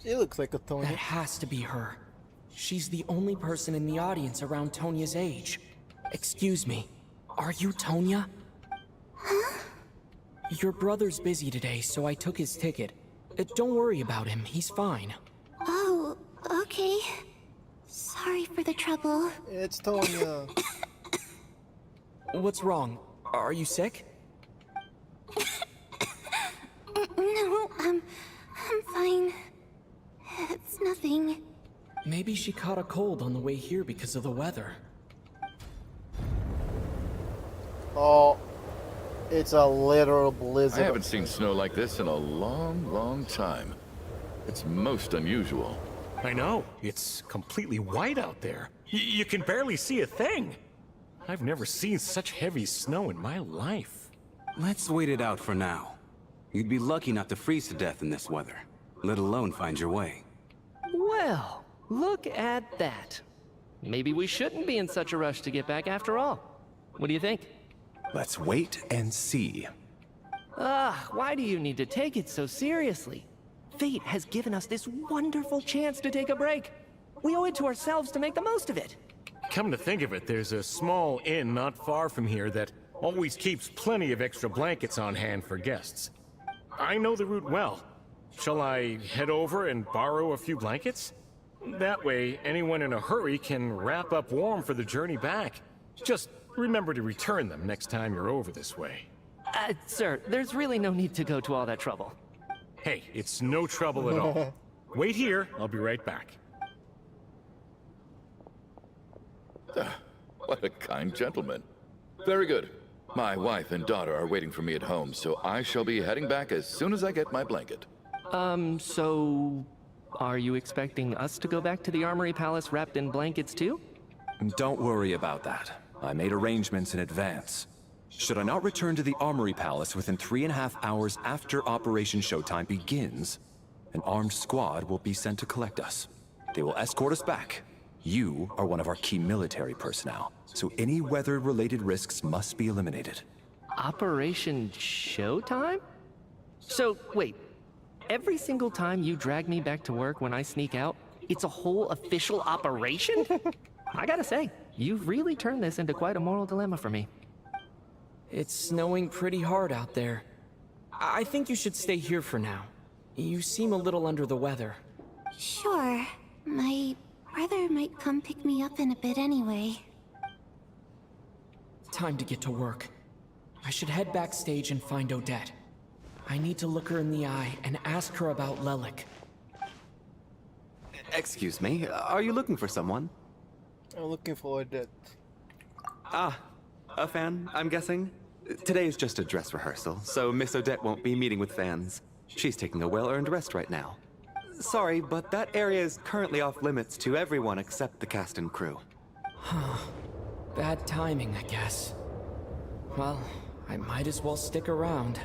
She looks like a Tonya. That has to be her. She's the only person in the audience around Tonya's age. Excuse me, are you Tonya? Huh? Your brother's busy today, so I took his ticket. Don't worry about him, he's fine. Oh, okay. Sorry for the trouble. It's Tonya. What's wrong? Are you sick? No, I'm fine. It's nothing. Maybe she caught a cold on the way here because of the weather. Oh, it's a literal blizzard. I haven't seen snow like this in a long, long time. It's most unusual. I know. It's completely white out there. You can barely see a thing. I've never seen such heavy snow in my life. Let's wait it out for now. You'd be lucky not to freeze to death in this weather, let alone find your way. Well, look at that. Maybe we shouldn't be in such a rush to get back after all. What do you think? Let's wait and see. Why do you need to take it so seriously? Fate has given us this wonderful chance to take a break. We owe it to ourselves to make the most of it. Come to think of it, there's a small inn not far from here that always keeps plenty of extra blankets on hand for guests. I know the route well. Shall I head over and borrow a few blankets? That way, anyone in a hurry can wrap up warm for the journey back. Just remember to return them next time you're over this way. Sir, there's really no need to go to all that trouble. Hey, it's no trouble at all. Wait here, I'll be right back. What a kind gentleman. Very good. My wife and daughter are waiting for me at home, so I shall be heading back as soon as I get my blanket. So... are you expecting us to go back to the Armory Palace wrapped in blankets too? Don't worry about that. I made arrangements in advance. Should I not return to the Armory Palace within 3.5 hours after Operation Showtime begins, an armed squad will be sent to collect us. They will escort us back. You are one of our key military personnel, so any weather-related risks must be eliminated. Operation Showtime? So, wait. Every single time you drag me back to work when I sneak out, it's a whole official operation? I gotta say, you've really turned this into quite a moral dilemma for me. It's snowing pretty hard out there. I think you should stay here for now. You seem a little under the weather. Sure. My Brother might come pick me up in a bit anyway. Time to get to work. I should head backstage and find Odette. I need to look her in the eye and ask her about Lelik. Excuse me, are you looking for someone? I'm looking for Odette. Ah, a fan, I'm guessing? Today is just a dress rehearsal, so Miss Odette won't be meeting with fans. She's taking a well-earned rest right now. Sorry, but that area is currently off limits to everyone except the cast and crew. Huh. Bad timing, I guess. Well, I might as well stick around.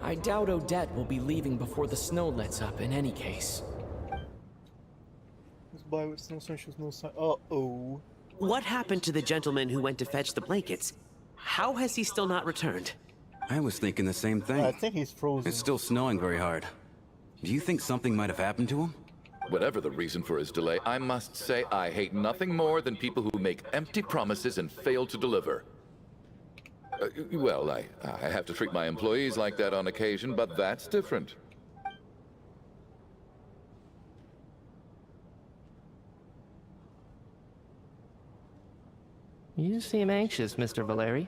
I doubt Odette will be leaving before the snow lets up in any case. Uh-oh. What happened to the gentleman who went to fetch the blankets? How has he still not returned? I was thinking the same thing. I think he's frozen. It's still snowing very hard. Do you think something might have happened to him? Whatever the reason for his delay, I must say I hate nothing more than people who make empty promises and fail to deliver. Well, I have to treat my employees like that on occasion, but that's different. You seem anxious, Mr. Valeri.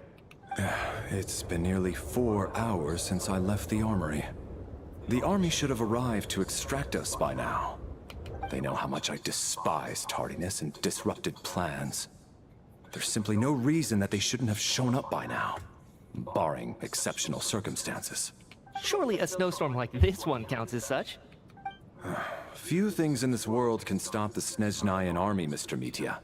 It's been nearly 4 hours since I left the armory. The army should have arrived to extract us by now. They know how much I despise tardiness and disrupted plans. There's simply no reason that they shouldn't have shown up by now, barring exceptional circumstances. Surely a snowstorm like this one counts as such. Few things in this world can stop the SNEZNAYAN army, Mr. Mitya.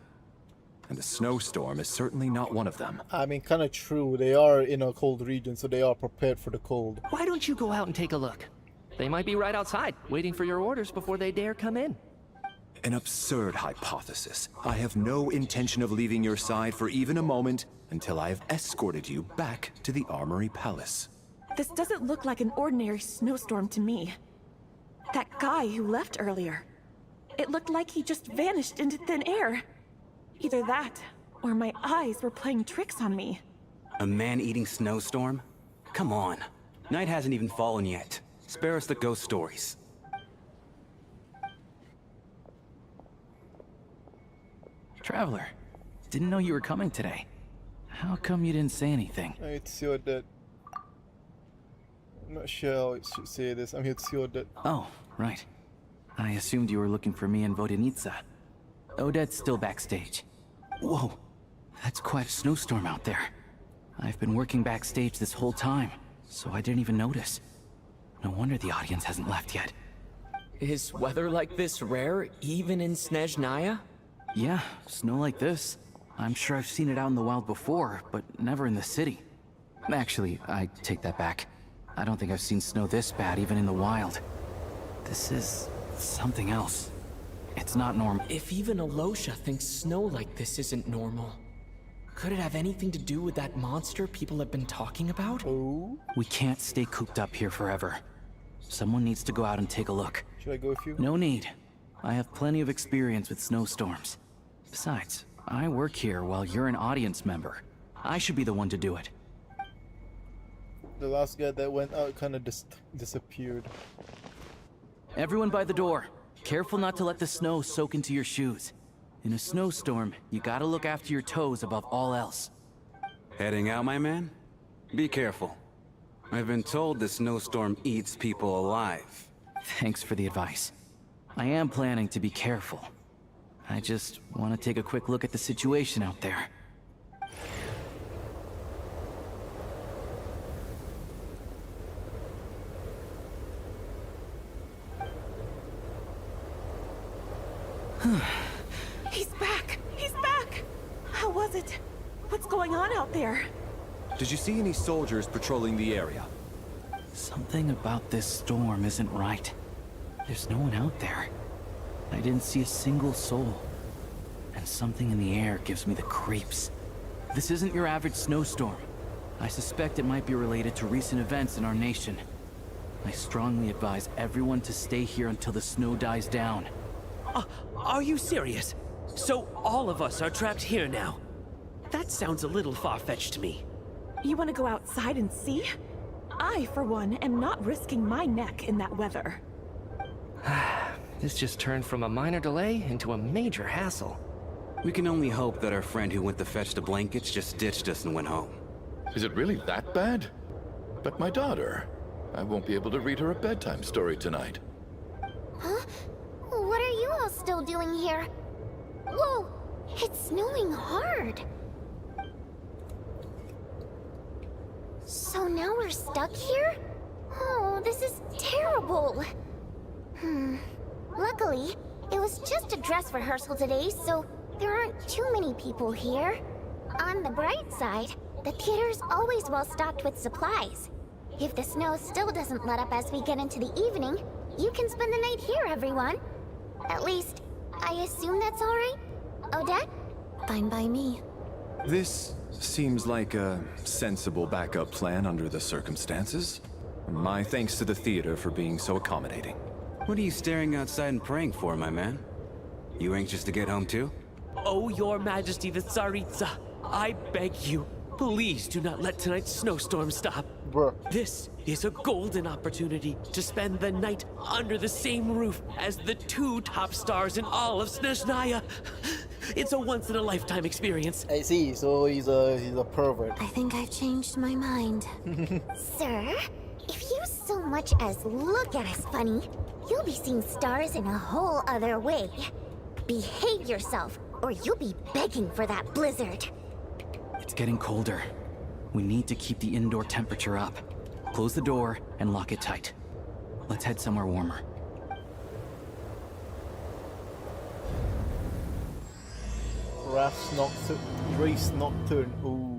And a snowstorm is certainly not one of them. I mean, kind of true. They are in a cold region, so they are prepared for the cold. Why don't you go out and take a look? They might be right outside, waiting for your orders before they dare come in. An absurd hypothesis. I have no intention of leaving your side for even a moment until I have escorted you back to the Armory Palace. This doesn't look like an ordinary snowstorm to me. That guy who left earlier. It looked like he just vanished into thin air. Either that, or my eyes were playing tricks on me. A man-eating snowstorm? Come on. Night hasn't even fallen yet. Spare us the ghost stories. Traveler, didn't know you were coming today. How come you didn't say anything? I'm here to see Odette. I'm not sure how I should say this. I'm here to see Odette. Oh, right. I assumed you were looking for me and Vodenitsa. Odette's still backstage. Whoa, that's quite a snowstorm out there. I've been working backstage this whole time, so I didn't even notice. No wonder the audience hasn't left yet. Is weather like this rare, even in SNEZNAYA? Yeah, snow like this. I'm sure I've seen it out in the wild before, but never in the city. Actually, I take that back. I don't think I've seen snow this bad even in the wild. This is something else. It's not normal. If even Alosha thinks snow like this isn't normal, could it have anything to do with that monster people have been talking about? Oh. We can't stay cooped up here forever. Someone needs to go out and take a look. Should I go with you? No need. I have plenty of experience with snowstorms. Besides, I work here while you're an audience member. I should be the one to do it. The last guy that went out kind of disappeared. Everyone by the door. Careful not to let the snow soak into your shoes. In a snowstorm, you gotta look after your toes above all else. Heading out, my man? Be careful. I've been told the snowstorm eats people alive. Thanks for the advice. I am planning to be careful. I just want to take a quick look at the situation out there. He's back! He's back! How was it? What's going on out there? Did you see any soldiers patrolling the area? Something about this storm isn't right. There's no one out there. I didn't see a single soul. And something in the air gives me the creeps. This isn't your average snowstorm. I suspect it might be related to recent events in our nation. I strongly advise everyone to stay here until the snow dies down. Are you serious? So all of us are trapped here now? That sounds a little far-fetched to me. You want to go outside and see? I, for one, am not risking my neck in that weather. This just turned from a minor delay into a major hassle. We can only hope that our friend who went to fetch the blankets just ditched us and went home. Is it really that bad? But my daughter, I won't be able to read her a bedtime story tonight. Huh? What are you all still doing here? Whoa! It's snowing hard! So now we're stuck here? Oh, this is terrible! Luckily, it was just a dress rehearsal today, so there aren't too many people here. On the bright side, the theater's always well stocked with supplies. If the snow still doesn't let up as we get into the evening, you can spend the night here, everyone. At least, I assume that's alright? Odette? Fine by me. This seems like a sensible backup plan under the circumstances. My thanks to the theater for being so accommodating. What are you staring outside and praying for, my man? You anxious to get home too? Oh, Your Majesty the Tsaritsa, I beg you, please do not let tonight's snowstorm stop. Bruh. This is a golden opportunity to spend the night under the same roof as the 2 top stars in all of SNEZNAYA. It's a once-in-a-lifetime experience. I see, so he's a pervert. I think I've changed my mind. Sir, if you so much as look at us funny, you'll be seeing stars in a whole other way. Behave yourself, or you'll be begging for that blizzard. It's getting colder. We need to keep the indoor temperature up. Close the door and lock it tight. Let's head somewhere warmer. Race Nocturne. Ooh.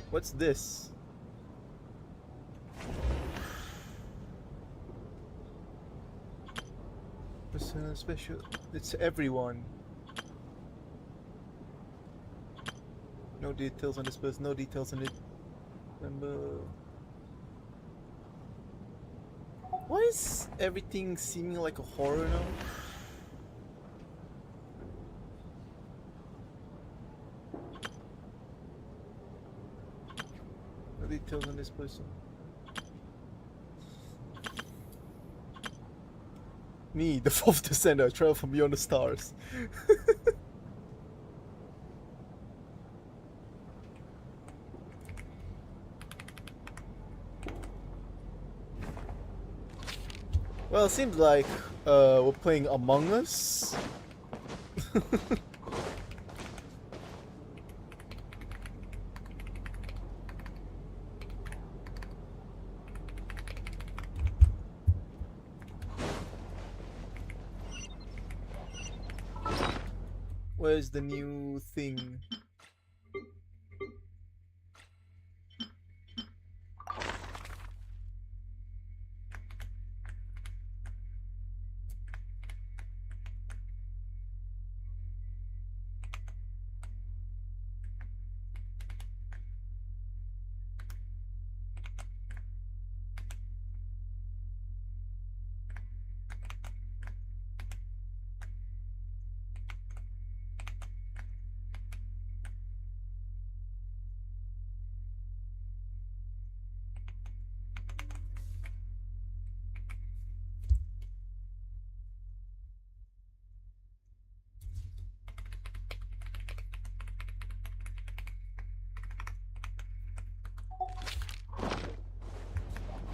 What's this? What's special? It's everyone. No details on this person, no details on it. Remember. Why is everything seeming like a horror now? No details on this person. Me, the 4th Descender, travel from beyond the stars. Well, it seems like we're playing Among Us. Where's the new thing?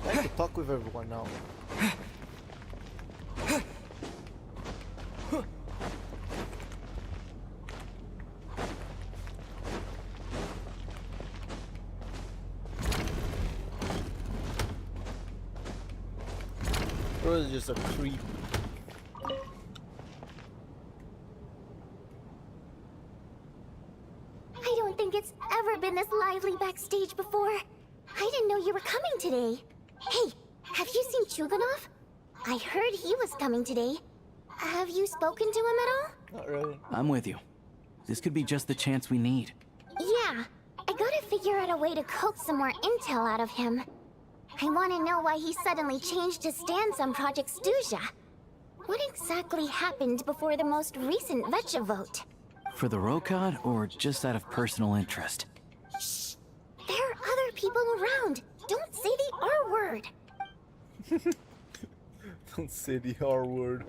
I have to talk with everyone now. Or is it just a creep? I don't think it's ever been this lively backstage before. I didn't know you were coming today. Hey, have you seen Chuganov? I heard he was coming today. Have you spoken to him at all? Not really. I'm with you. This could be just the chance we need. Yeah, I gotta figure out a way to coax some more intel out of him. I want to know why he suddenly changed his stance on Project Stuja. What exactly happened before the most recent Vetcha vote? For the Rokad, or just out of personal interest? Shh! There are other people around. Don't say the R word. Don't say the R word.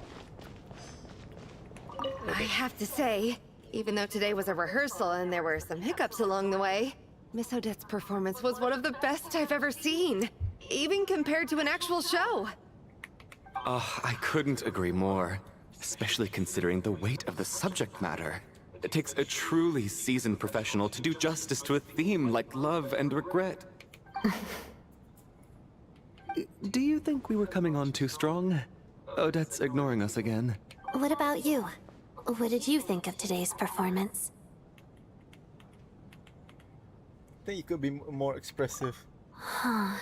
I have to say, even though today was a rehearsal and there were some hiccups along the way, Miss Odette's performance was one of the best I've ever seen, even compared to an actual show. I couldn't agree more, especially considering the weight of the subject matter. It takes a truly seasoned professional to do justice to a theme like love and regret. Do you think we were coming on too strong? Odette's ignoring us again. What about you? What did you think of today's performance? I think you could be more expressive. Huh.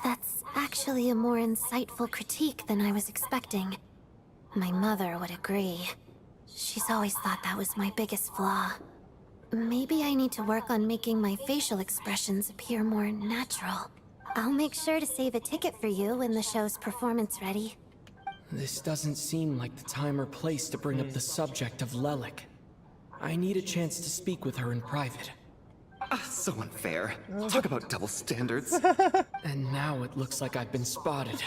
That's actually a more insightful critique than I was expecting. My mother would agree. She's always thought that was my biggest flaw. Maybe I need to work on making my facial expressions appear more natural. I'll make sure to save a ticket for you when the show's performance ready. This doesn't seem like the time or place to bring up the subject of Lelik. I need a chance to speak with her in private. So unfair. Talk about double standards. And now it looks like I've been spotted.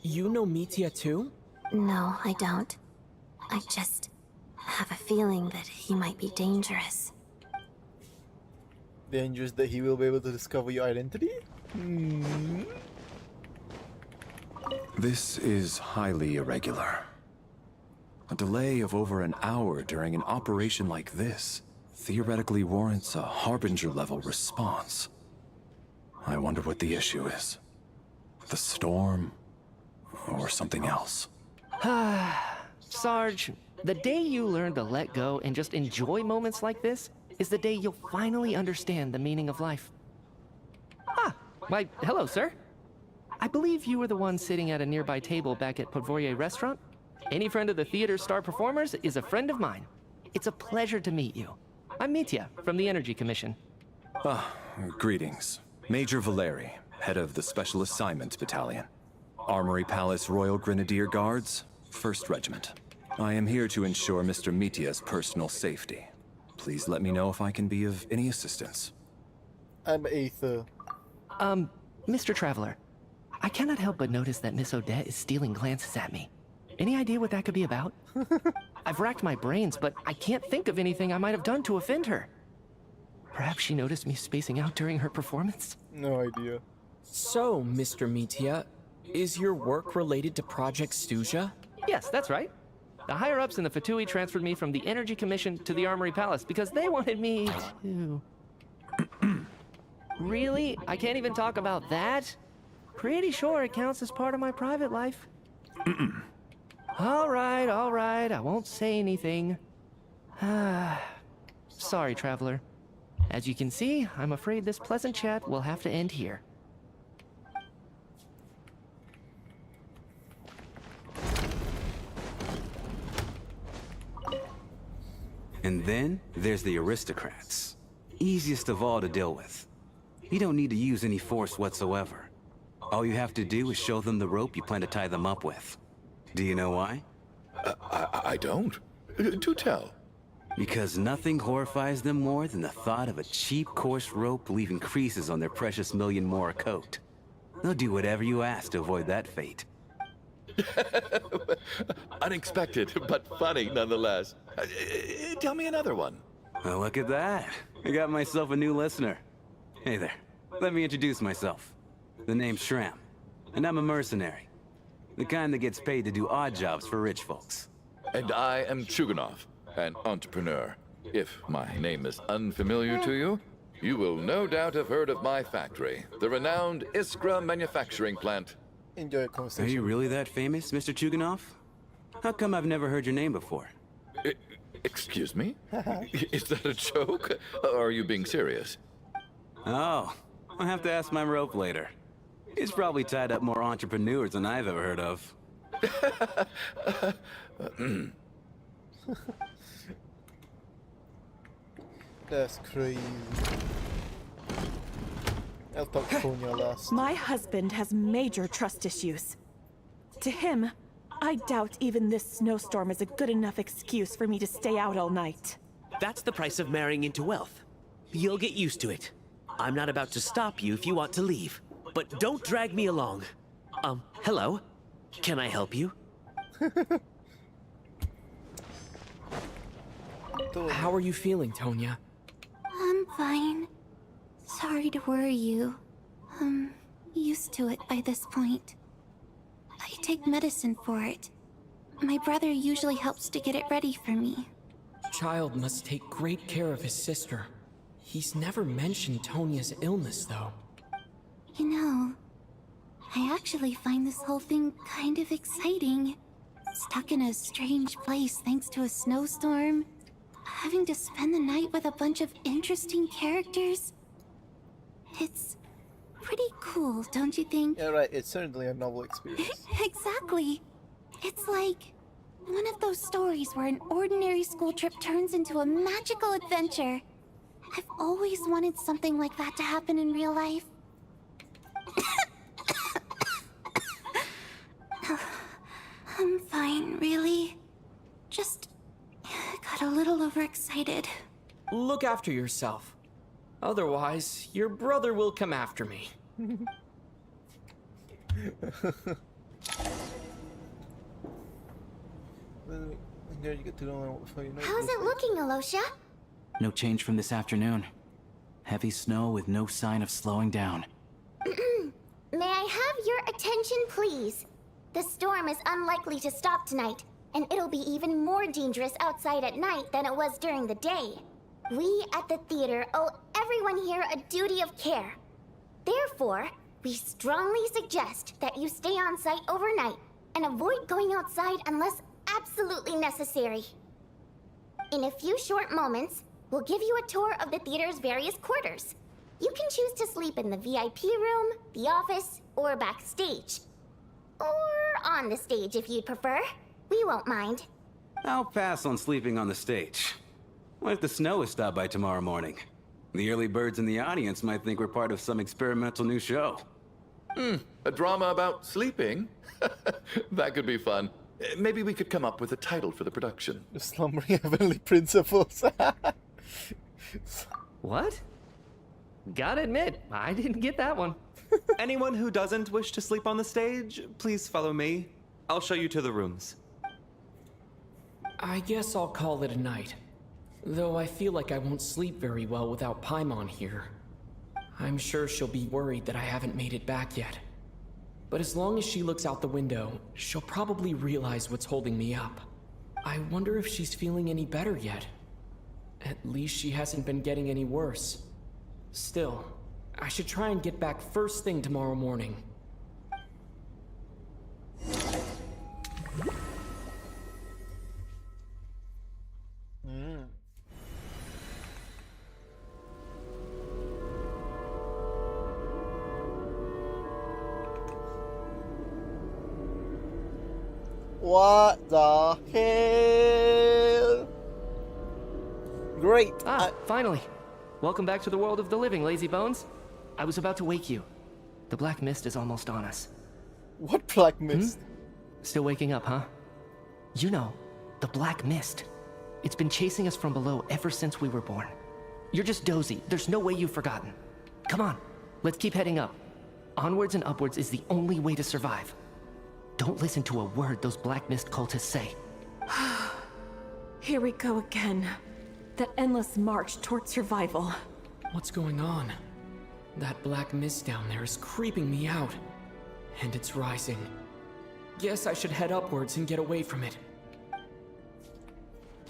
You know Mitya too? No, I don't. I just have a feeling that he might be dangerous. Dangerous that he will be able to discover your identity? This is highly irregular. A delay of over an hour during an operation like this theoretically warrants a Harbinger-level response. I wonder what the issue is. The storm, or something else. Sarge, the day you learn to let go and just enjoy moments like this is the day you'll finally understand the meaning of life. Why, hello, sir. I believe you were the one sitting at a nearby table back at Podvorye restaurant. Any friend of the theater's star performers is a friend of mine. It's a pleasure to meet you. I'm Mitya from the Energy Commission. Greetings. Major Valeri, head of the Special Assignments Battalion. Armory Palace Royal Grenadier Guards, 1st Regiment. I am here to ensure Mr. Mitya's personal safety. Please let me know if I can be of any assistance. I'm Aether. Mr. Traveler, I cannot help but notice that Miss Odette is stealing glances at me. Any idea what that could be about? I've racked my brains, but I can't think of anything I might have done to offend her. Perhaps she noticed me spacing out during her performance? No idea. So, Mr. Mitya, is your work related to Project Stuja? Yes, that's right. The higher-ups in the Fatui transferred me from the Energy Commission to the Armory Palace because they wanted me to... Really? I can't even talk about that? Pretty sure it counts as part of my private life. All right, I won't say anything. Sorry, Traveler. As you can see, I'm afraid this pleasant chat will have to end here. And then there's the aristocrats. Easiest of all to deal with. You don't need to use any force whatsoever. All you have to do is show them the rope you plan to tie them up with. Do you know why? I don't. Do tell. Because nothing horrifies them more than the thought of a cheap, coarse rope leaving creases on their precious $1,000,000 more coat. They'll do whatever you ask to avoid that fate. Unexpected, but funny nonetheless. Tell me another one. Well, look at that. I got myself a new listener. Hey there. Let me introduce myself. The name's Shram, and I'm a mercenary. The kind that gets paid to do odd jobs for rich folks. And I am Chuganov, an entrepreneur. If my name is unfamiliar to you, you will no doubt have heard of my factory, the renowned Iskra manufacturing plant. Enjoy a conversation. Are you really that famous, Mr. Chuganov? How come I've never heard your name before? Excuse me? Is that a joke? Or are you being serious? Oh, I'll have to ask my rope later. He's probably tied up more entrepreneurs than I've ever heard of. That's crazy. I'll talk to Konya last. My husband has major trust issues. To him, I doubt even this snowstorm is a good enough excuse for me to stay out all night. That's the price of marrying into wealth. You'll get used to it. I'm not about to stop you if you want to leave. But don't drag me along. Hello? Can I help you? How are you feeling, Tonya? I'm fine. Sorry to worry you. I'm used to it by this point. I take medicine for it. My brother usually helps to get it ready for me. Child must take great care of his sister. He's never mentioned Tonya's illness, though. You know, I actually find this whole thing kind of exciting. Stuck in a strange place thanks to a snowstorm. Having to spend the night with a bunch of interesting characters. It's pretty cool, don't you think? Yeah, right. It's certainly a novel experience. Exactly. It's like one of those stories where an ordinary school trip turns into a magical adventure. I've always wanted something like that to happen in real life. I'm fine, really. Just got a little overexcited. Look after yourself. Otherwise, your brother will come after me. How's it looking, Alosha? No change from this afternoon. Heavy snow with no sign of slowing down. May I have your attention, please? The storm is unlikely to stop tonight, and it'll be even more dangerous outside at night than it was during the day. We at the theater owe everyone here a duty of care. Therefore, we strongly suggest that you stay on site overnight and avoid going outside unless absolutely necessary. In a few short moments, we'll give you a tour of the theater's various quarters. You can choose to sleep in the VIP room, the office, or backstage. Or on the stage if you'd prefer. We won't mind. I'll pass on sleeping on the stage. What if the snow is stopped by tomorrow morning? The early birds in the audience might think we're part of some experimental new show. A drama about sleeping? That could be fun. Maybe we could come up with a title for the production. The Slumbering Heavenly Principles. What? Gotta admit, I didn't get that one. Anyone who doesn't wish to sleep on the stage, please follow me. I'll show you to the rooms. I guess I'll call it a night. Though I feel like I won't sleep very well without Paimon here. I'm sure she'll be worried that I haven't made it back yet. But as long as she looks out the window, she'll probably realize what's holding me up. I wonder if she's feeling any better yet. At least she hasn't been getting any worse. Still, I should try and get back first thing tomorrow morning. What the hell? Great. Finally. Welcome back to the world of the living, lazy bones. I was about to wake you. The black mist is almost on us. What black mist? Still waking up, huh? You know, the black mist. It's been chasing us from below ever since we were born. You're just dozy. There's no way you've forgotten. Come on, let's keep heading up. Onwards and upwards is the only way to survive. Don't listen to a word those black mist cultists say. Here we go again. That endless march toward survival. What's going on? That black mist down there is creeping me out. And it's rising. Guess I should head upwards and get away from it.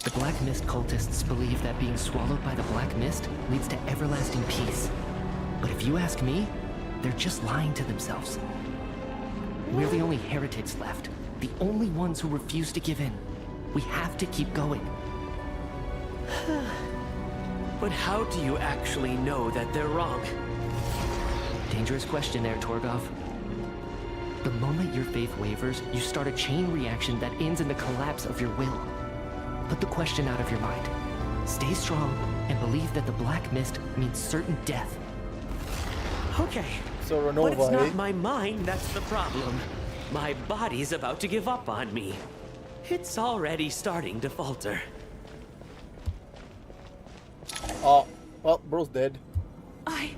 The black mist cultists believe that being swallowed by the black mist leads to everlasting peace. But if you ask me, they're just lying to themselves. We're the only heretics left. The only ones who refuse to give in. We have to keep going. But how do you actually know that they're wrong? Dangerous question there, Torgov. The moment your faith wavers, you start a chain reaction that ends in the collapse of your will. Put the question out of your mind. Stay strong and believe that the black mist means certain death. Okay. So but it's not my mind that's the problem. My body's about to give up on me. It's already starting to falter. Oh, well, bro's dead. I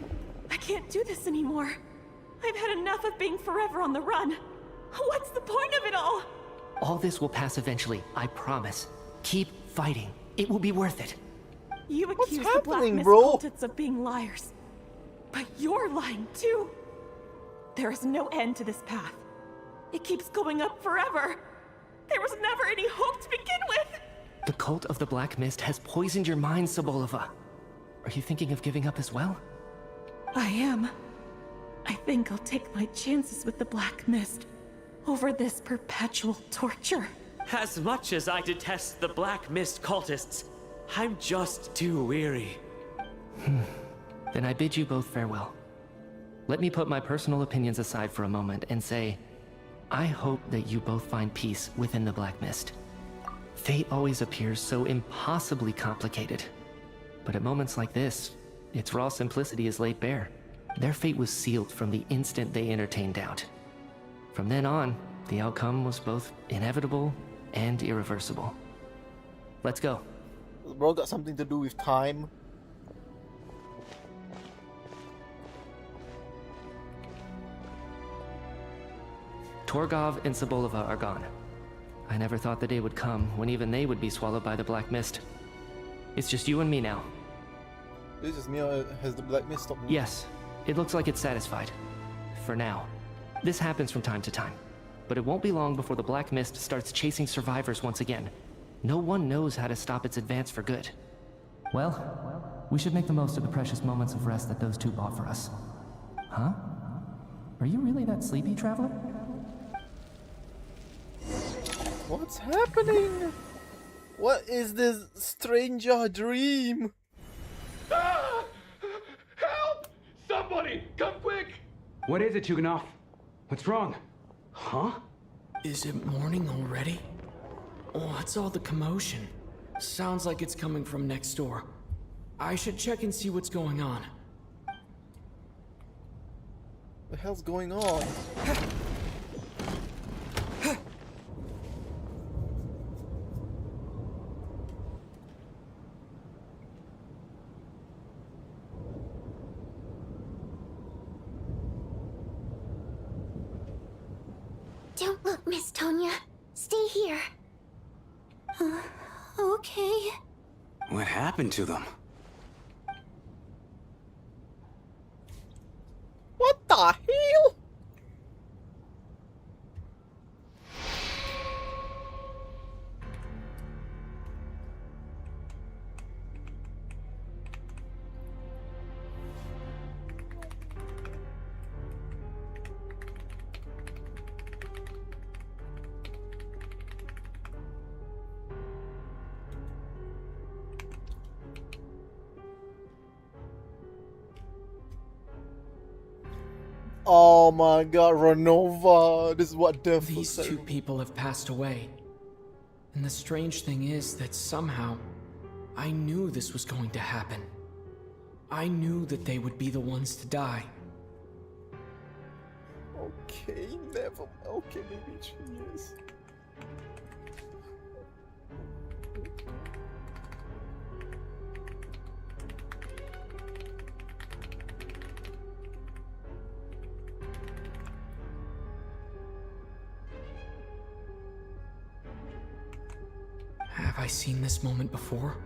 can't do this anymore. I've had enough of being forever on the run. What's the point of it all? All this will pass eventually, I promise. Keep fighting. It will be worth it. You accuse the Black Mist bro? cultists of being liars. But you're lying too. There is no end to this path. It keeps going up forever. There was never any hope to begin with. The cult of the Black Mist has poisoned your mind, Sobolova. Are you thinking of giving up as well? I am. I think I'll take my chances with the Black Mist over this perpetual torture. As much as I detest the Black Mist cultists, I'm just too weary. Then I bid you both farewell. Let me put my personal opinions aside for a moment and say, I hope that you both find peace within the Black Mist. Fate always appears so impossibly complicated. But at moments like this, its raw simplicity is laid bare. Their fate was sealed from the instant they entertained doubt. From then on, the outcome was both inevitable and irreversible. Let's go. Bro got something to do with time. Torgov and Sobolova are gone. I never thought the day would come when even they would be swallowed by the Black Mist. It's just you and me now. This is me, or has the Black Mist stopped moving? Yes, it looks like it's satisfied. For now. This happens from time to time. But it won't be long before the Black Mist starts chasing survivors once again. No one knows how to stop its advance for good. Well, we should make the most of the precious moments of rest that those two bought for us. Huh? Are you really that sleepy, traveler? What's happening? What is this stranger dream? Ah! Help! Somebody, come quick! What is it, Tuganov? What's wrong? Huh? Is it morning already? What's all the commotion? Sounds like it's coming from next door. I should check and see what's going on. The hell's going on? Don't look, Miss Tonya. Stay here. Okay. What happened to them? What the hell? Oh my god, Renova! This is what death These two people have passed away. And the strange thing is that somehow, I knew this was going to happen. I knew that they would be the ones to die. Okay, never. Okay, maybe she is. Have I seen this moment before?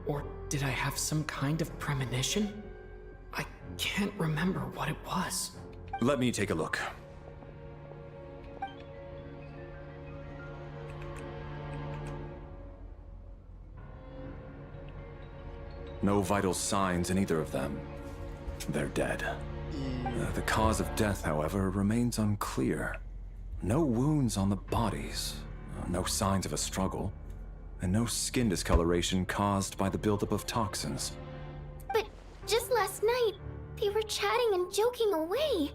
Or did I have some kind of premonition? I can't remember what it was. Let me take a look. No vital signs in either of them. They're dead. The cause of death, however, remains unclear. No wounds on the bodies, no signs of a struggle, and no skin discoloration caused by the buildup of toxins. But just last night, they were chatting and joking away.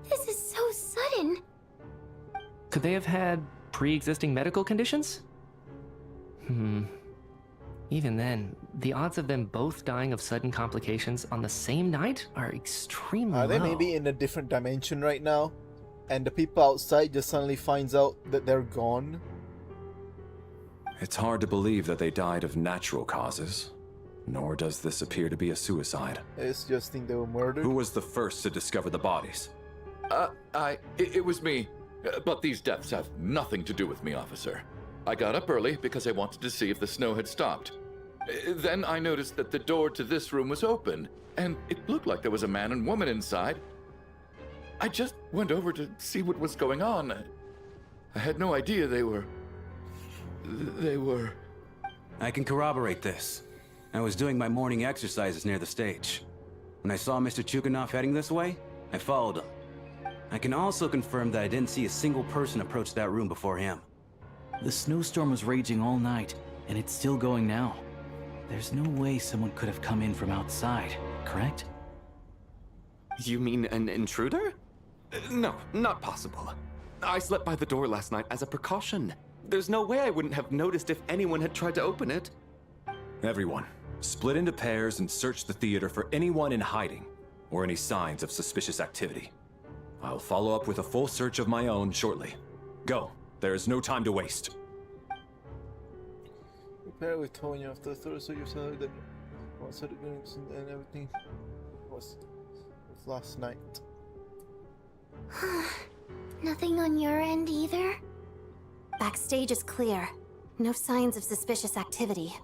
This is so sudden. Could they have had pre-existing medical conditions? Even then, the odds of them both dying of sudden complications on the same night are extremely low. Are they maybe in a different dimension right now? and the people outside just suddenly finds out that they're gone. It's hard to believe that they died of natural causes, nor does this appear to be a suicide. It's just think they were murdered. Who was the first to discover the bodies? It was me. But these deaths have nothing to do with me, officer. I got up early because I wanted to see if the snow had stopped. Then I noticed that the door to this room was open, and it looked like there was a man and woman inside. I just went over to see what was going on. I had no idea they were... I can corroborate this. I was doing my morning exercises near the stage. When I saw Mr. Chuganov heading this way, I followed him. I can also confirm that I didn't see a single person approach that room before him. The snowstorm was raging all night, and it's still going now. There's no way someone could have come in from outside, correct? You mean an intruder? No, not possible. I slept by the door last night as a precaution. There's no way I wouldn't have noticed if anyone had tried to open it. Everyone, split into pairs and search the theater for anyone in hiding, or any signs of suspicious activity. I'll follow up with a full search of my own shortly. Go. There is no time to waste. Prepare with Tony after Thursday, you said that once the games and everything was last night. Nothing on your end either? Backstage is clear. No signs of suspicious activity.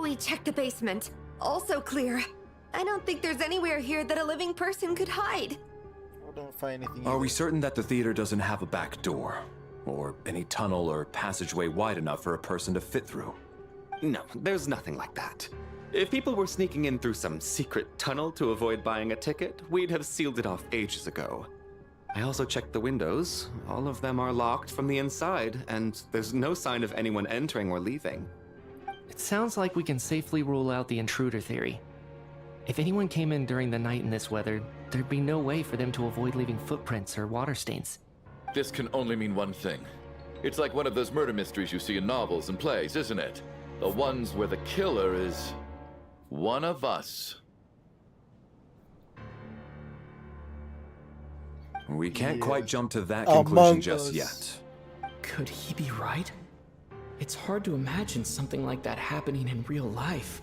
We checked the basement. Also clear. I don't think there's anywhere here that a living person could hide. I don't find anything. Are we certain that the theater doesn't have a back door? Or any tunnel or passageway wide enough for a person to fit through? No, there's nothing like that. If people were sneaking in through some secret tunnel to avoid buying a ticket, we'd have sealed it off ages ago. I also checked the windows. All of them are locked from the inside, and there's no sign of anyone entering or leaving. It sounds like we can safely rule out the intruder theory. If anyone came in during the night in this weather, there'd be no way for them to avoid leaving footprints or water stains. This can only mean one thing. It's like one of those murder mysteries you see in novels and plays, isn't it? The ones where the killer is... one of us. We can't quite jump to that conclusion just yet. Could he be right? It's hard to imagine something like that happening in real life.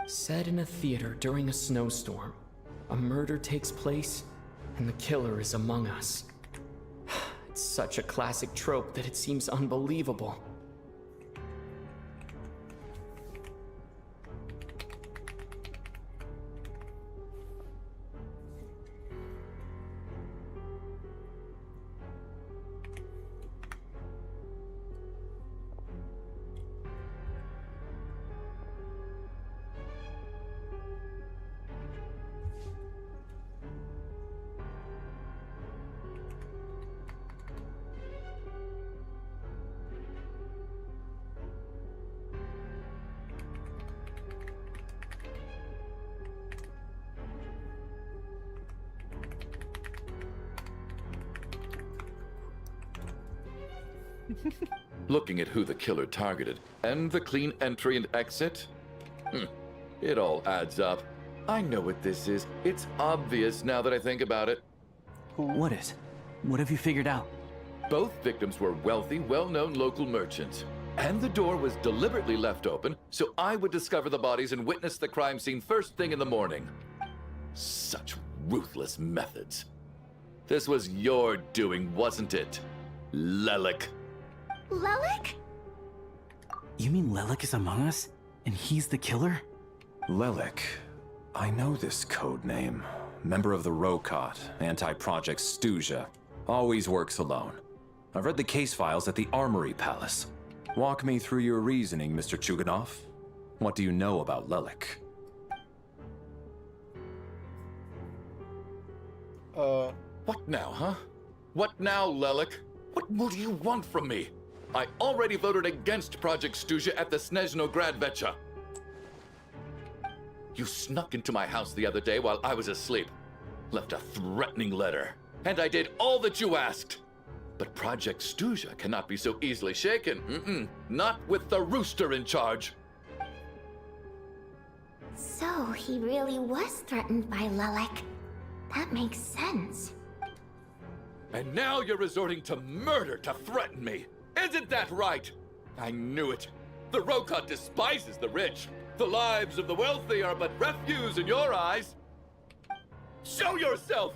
Set in a theater during a snowstorm, a murder takes place, and the killer is among us. It's such a classic trope that it seems unbelievable. Looking at who the killer targeted, and the clean entry and exit, it all adds up. I know what this is. It's obvious now that I think about it. What is? What have you figured out? Both victims were wealthy, well-known local merchants. And the door was deliberately left open, so I would discover the bodies and witness the crime scene first thing in the morning. Such ruthless methods. This was your doing, wasn't it, Lelik? Lelik? You mean Lelik is among us? And he's the killer? Lelik. I know this code name. Member of the Rokot, anti-Project Stuja. Always works alone. I've read the case files at the Armory Palace. Walk me through your reasoning, Mr. Chuganov. What do you know about Lelik? What now, huh? What now, Lelik? What more do you want from me? I already voted against Project Stuja at the SNEZNAYA. You snuck into my house the other day while I was asleep. Left a threatening letter. And I did all that you asked. But Project Stuja cannot be so easily shaken. Not with the rooster in charge. So he really was threatened by Lelik. That makes sense. And now you're resorting to murder to threaten me. Isn't that right? I knew it. The Rokot despises the rich. The lives of the wealthy are but refuse in your eyes. Show yourself!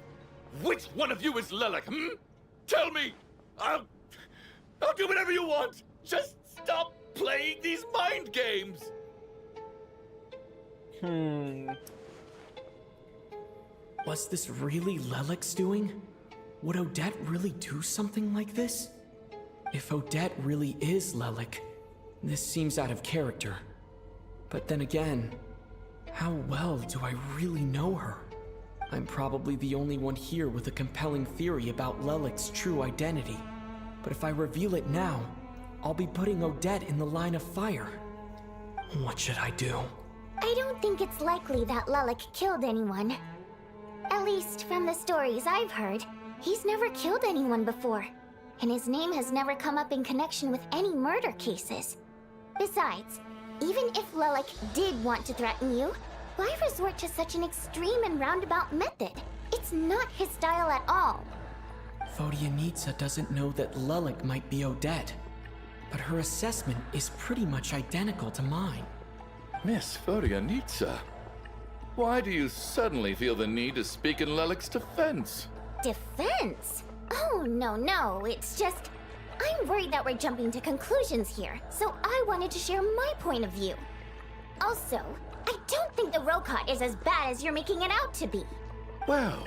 Which one of you is Lilac, Tell me! I'll do whatever you want! Just stop playing these mind games! Was this really Lelek's doing? Would Odette really do something like this? If Odette really is Lelek, this seems out of character. But then again, how well do I really know her? I'm probably the only one here with a compelling theory about Lelek's true identity. But if I reveal it now, I'll be putting Odette in the line of fire. What should I do? I don't think it's likely that Lelek killed anyone. At least from the stories I've heard, he's never killed anyone before. And his name has never come up in connection with any murder cases. Besides, even if Lelek did want to threaten you, why resort to such an extreme and roundabout method? It's not his style at all. Vodyanitsa doesn't know that Lelek might be Odette, but her assessment is pretty much identical to mine. Miss Vodyanitsa, why do you suddenly feel the need to speak in Lelek's defense? Defense? Oh, no, it's just... I'm worried that we're jumping to conclusions here, so I wanted to share my point of view. Also, I don't think the Rokot is as bad as you're making it out to be. Well,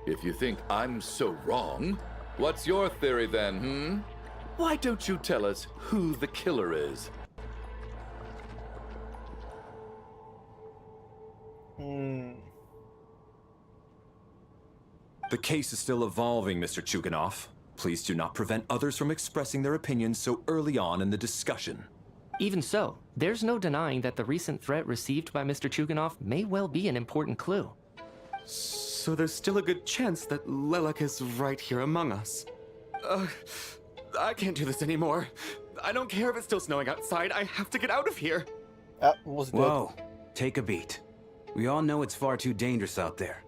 if you think I'm so wrong, what's your theory then, Why don't you tell us who the killer is? The case is still evolving, Mr. Chuganov. Please do not prevent others from expressing their opinions so early on in the discussion. Even so, there's no denying that the recent threat received by Mr. Chuganov may well be an important clue. So there's still a good chance that Lelek is right here among us. I can't do this anymore. I don't care if it's still snowing outside. I have to get out of here. Whoa, take a beat. We all know it's far too dangerous out there.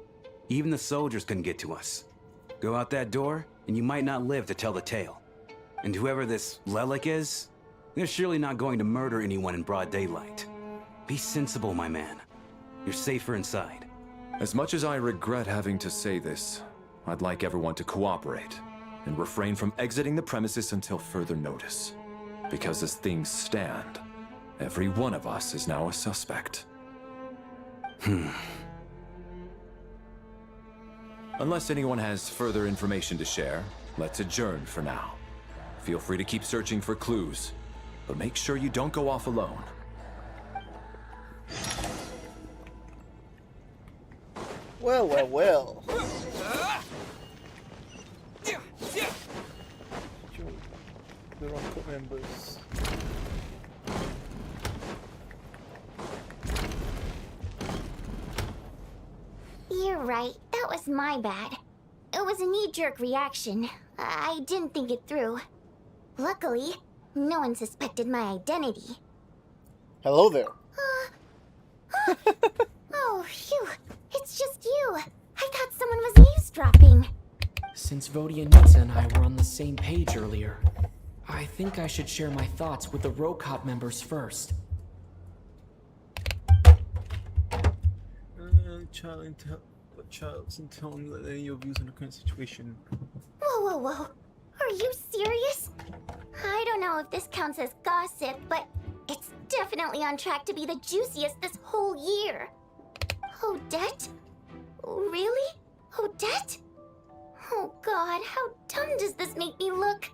Even the soldiers couldn't get to us. Go out that door, and you might not live to tell the tale. And whoever this Lelek is, they're surely not going to murder anyone in broad daylight. Be sensible, my man. You're safer inside. As much as I regret having to say this, I'd like everyone to cooperate and refrain from exiting the premises until further notice. Because as things stand, every one of us is now a suspect. Unless anyone has further information to share, let's adjourn for now. Feel free to keep searching for clues, but make sure you don't go off alone. Well. The wrong members. You're right, that was my bad. It was a knee-jerk reaction. I didn't think it through. Luckily, no one suspected my identity. Hello there. Oh, phew. It's just you. I thought someone was eavesdropping. Since Vodyanitsa and I were on the same page earlier, I think I should share my thoughts with the Rokot members first. Child's intelling that any of views on the current situation. Whoa. Are you serious? I don't know if this counts as gossip, but it's definitely on track to be the juiciest this whole year. Odette? Really? Odette? Oh god, how dumb does this make me look?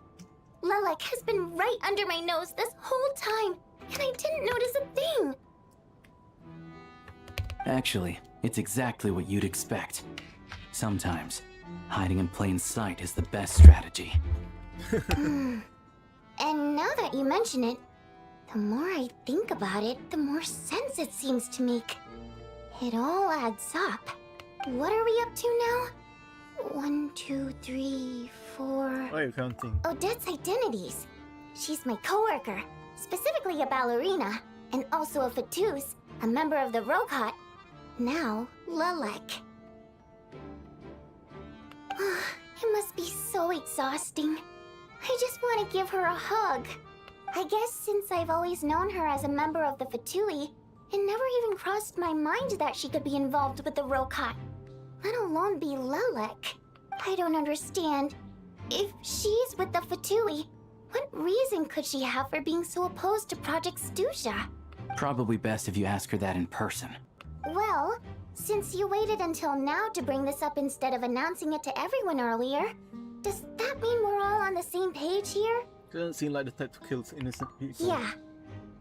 Lelek has been right under my nose this whole time, and I didn't notice a thing. Actually, it's exactly what you'd expect. Sometimes, hiding in plain sight is the best strategy. And now that you mention it, the more I think about it, the more sense it seems to make. It all adds up. What are we up to now? 1, 2, 3, 4... Why are you counting? Odette's identities. She's my coworker, specifically a ballerina, and also a Fatous, a member of the Rokot. Now, Lelek. It must be so exhausting. I just want to give her a hug. I guess since I've always known her as a member of the Fatui, it never even crossed my mind that she could be involved with the Rokot, let alone be Lelek. I don't understand. If she's with the Fatui, what reason could she have for being so opposed to Project Stusha? Probably best if you ask her that in person. Well, since you waited until now to bring this up instead of announcing it to everyone earlier, does that mean we're all on the same page here? Doesn't seem like the type to kill innocent people. Yeah.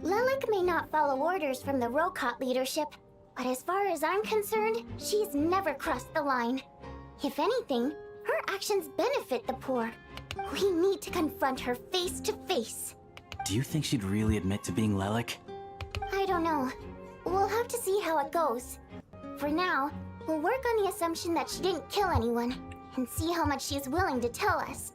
Lelek may not follow orders from the Rokot leadership, but as far as I'm concerned, she's never crossed the line. If anything, her actions benefit the poor. We need to confront her face to face. Do you think she'd really admit to being Lelek? I don't know. We'll have to see how it goes. For now, we'll work on the assumption that she didn't kill anyone, and see how much she's willing to tell us.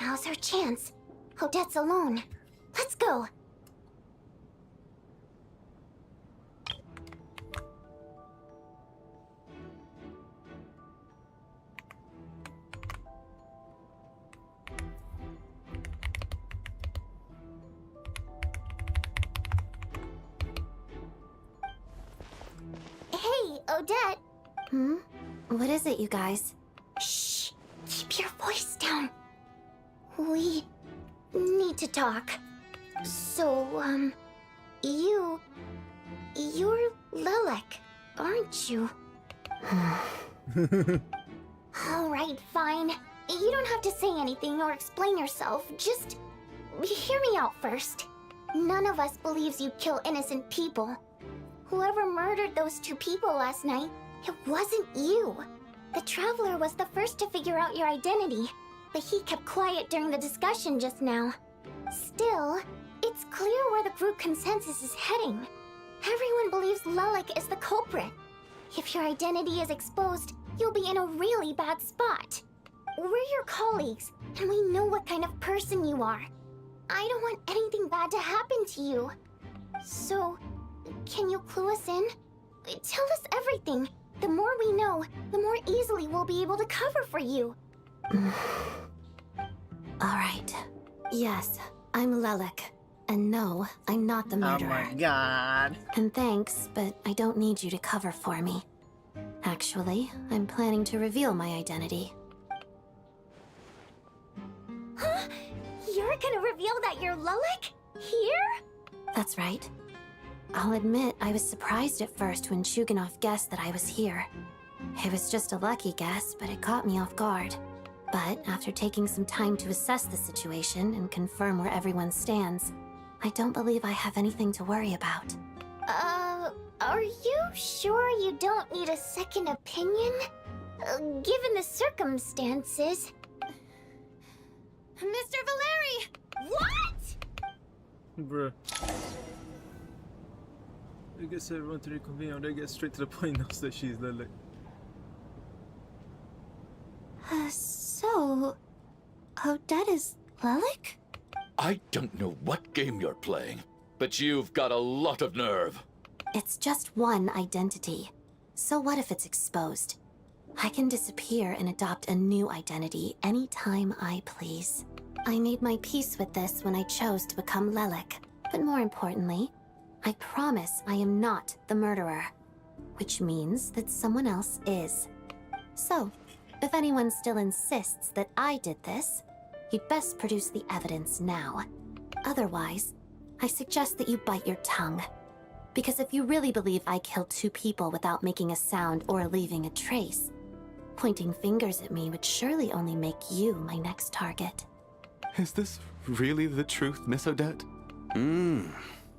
Now's her chance. Odette's alone. Let's go. Hey, Odette. What is it, you guys? Shh. Keep your voice down. We need to talk. So, you're Lelek, aren't you? Alright, fine. You don't have to say anything or explain yourself. Just hear me out first. None of us believes you kill innocent people. Whoever murdered those 2 people last night, it wasn't you. The Traveler was the first to figure out your identity, but he kept quiet during the discussion just now. Still, it's clear where the group consensus is heading. Everyone believes Lelek is the culprit. If your identity is exposed, you'll be in a really bad spot. We're your colleagues, and we know what kind of person you are. I don't want anything bad to happen to you. So, can you clue us in? Tell us everything. The more we know, the more easily we'll be able to cover for you. Alright. Yes, I'm Lelek. And no, I'm not the murderer. Oh my god. And thanks, but I don't need you to cover for me. Actually, I'm planning to reveal my identity. Huh? You're gonna reveal that you're Lelek? Here? That's right. I'll admit I was surprised at first when Chuganov guessed that I was here. It was just a lucky guess, but it caught me off guard. But after taking some time to assess the situation and confirm where everyone stands, I don't believe I have anything to worry about. Are you sure you don't need a second opinion? Given the circumstances... Mr. Valeri! What? Bruh. I guess everyone to reconvene or they get straight to the point now that she's Lelek. So... Odette is Lelek? I don't know what game you're playing, but you've got a lot of nerve. It's just one identity. So what if it's exposed? I can disappear and adopt a new identity anytime I please. I made my peace with this when I chose to become Lelek. But more importantly, I promise I am not the murderer. Which means that someone else is. So, if anyone still insists that I did this, you'd best produce the evidence now. Otherwise, I suggest that you bite your tongue. Because if you really believe I killed 2 people without making a sound or leaving a trace, pointing fingers at me would surely only make you my next target. Is this really the truth, Miss Odette?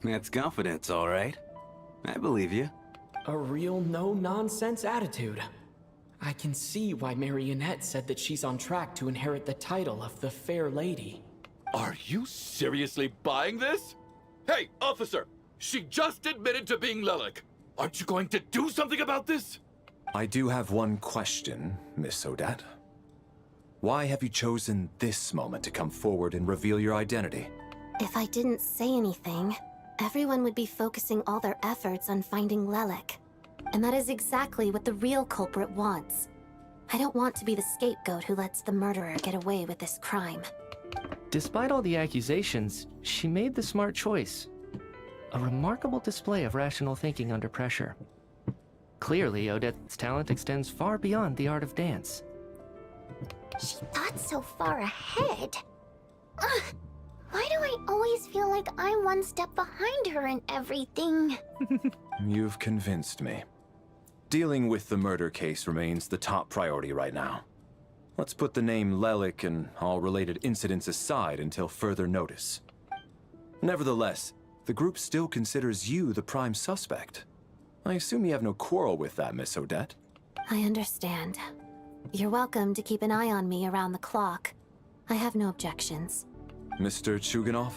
That's confidence, all right. I believe you. A real no-nonsense attitude. I can see why Marionette said that she's on track to inherit the title of the Fair Lady. Are you seriously buying this? Hey, officer! She just admitted to being Lelek. Aren't you going to do something about this? I do have one question, Miss Odette. Why have you chosen this moment to come forward and reveal your identity? If I didn't say anything, everyone would be focusing all their efforts on finding Lelik. And that is exactly what the real culprit wants. I don't want to be the scapegoat who lets the murderer get away with this crime. Despite all the accusations, she made the smart choice. A remarkable display of rational thinking under pressure. Clearly, Odette's talent extends far beyond the art of dance. She thought so far ahead. Ugh, why do I always feel like I'm one step behind her in everything? You've convinced me. Dealing with the murder case remains the top priority right now. Let's put the name Lelik and all related incidents aside until further notice. Nevertheless, the group still considers you the prime suspect. I assume you have no quarrel with that, Miss Odette? I understand. You're welcome to keep an eye on me around the clock. I have no objections. Mr. Chuganov?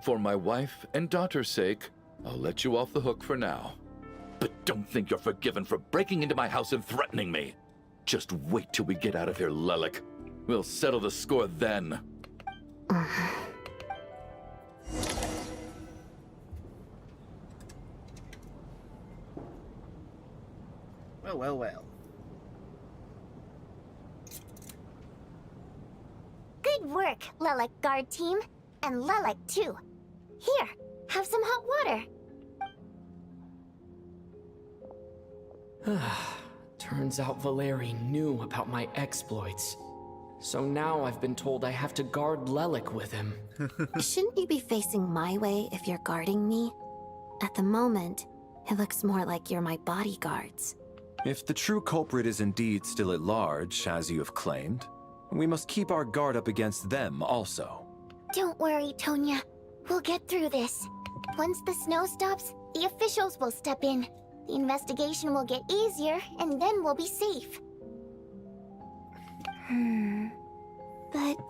For my wife and daughter's sake, I'll let you off the hook for now. But don't think you're forgiven for breaking into my house and threatening me. Just wait till we get out of here, Lelik. We'll settle the score then. Well. Good work, Lelik guard team. And Lelik too. Here, have some hot water. Turns out Valeri knew about my exploits. So now I've been told I have to guard Lelik with him. Shouldn't you be facing my way if you're guarding me? At the moment, it looks more like you're my bodyguards. If the true culprit is indeed still at large, as you have claimed, we must keep our guard up against them also. Don't worry, Tonya. We'll get through this. Once the snow stops, the officials will step in. The investigation will get easier, and then we'll be safe. But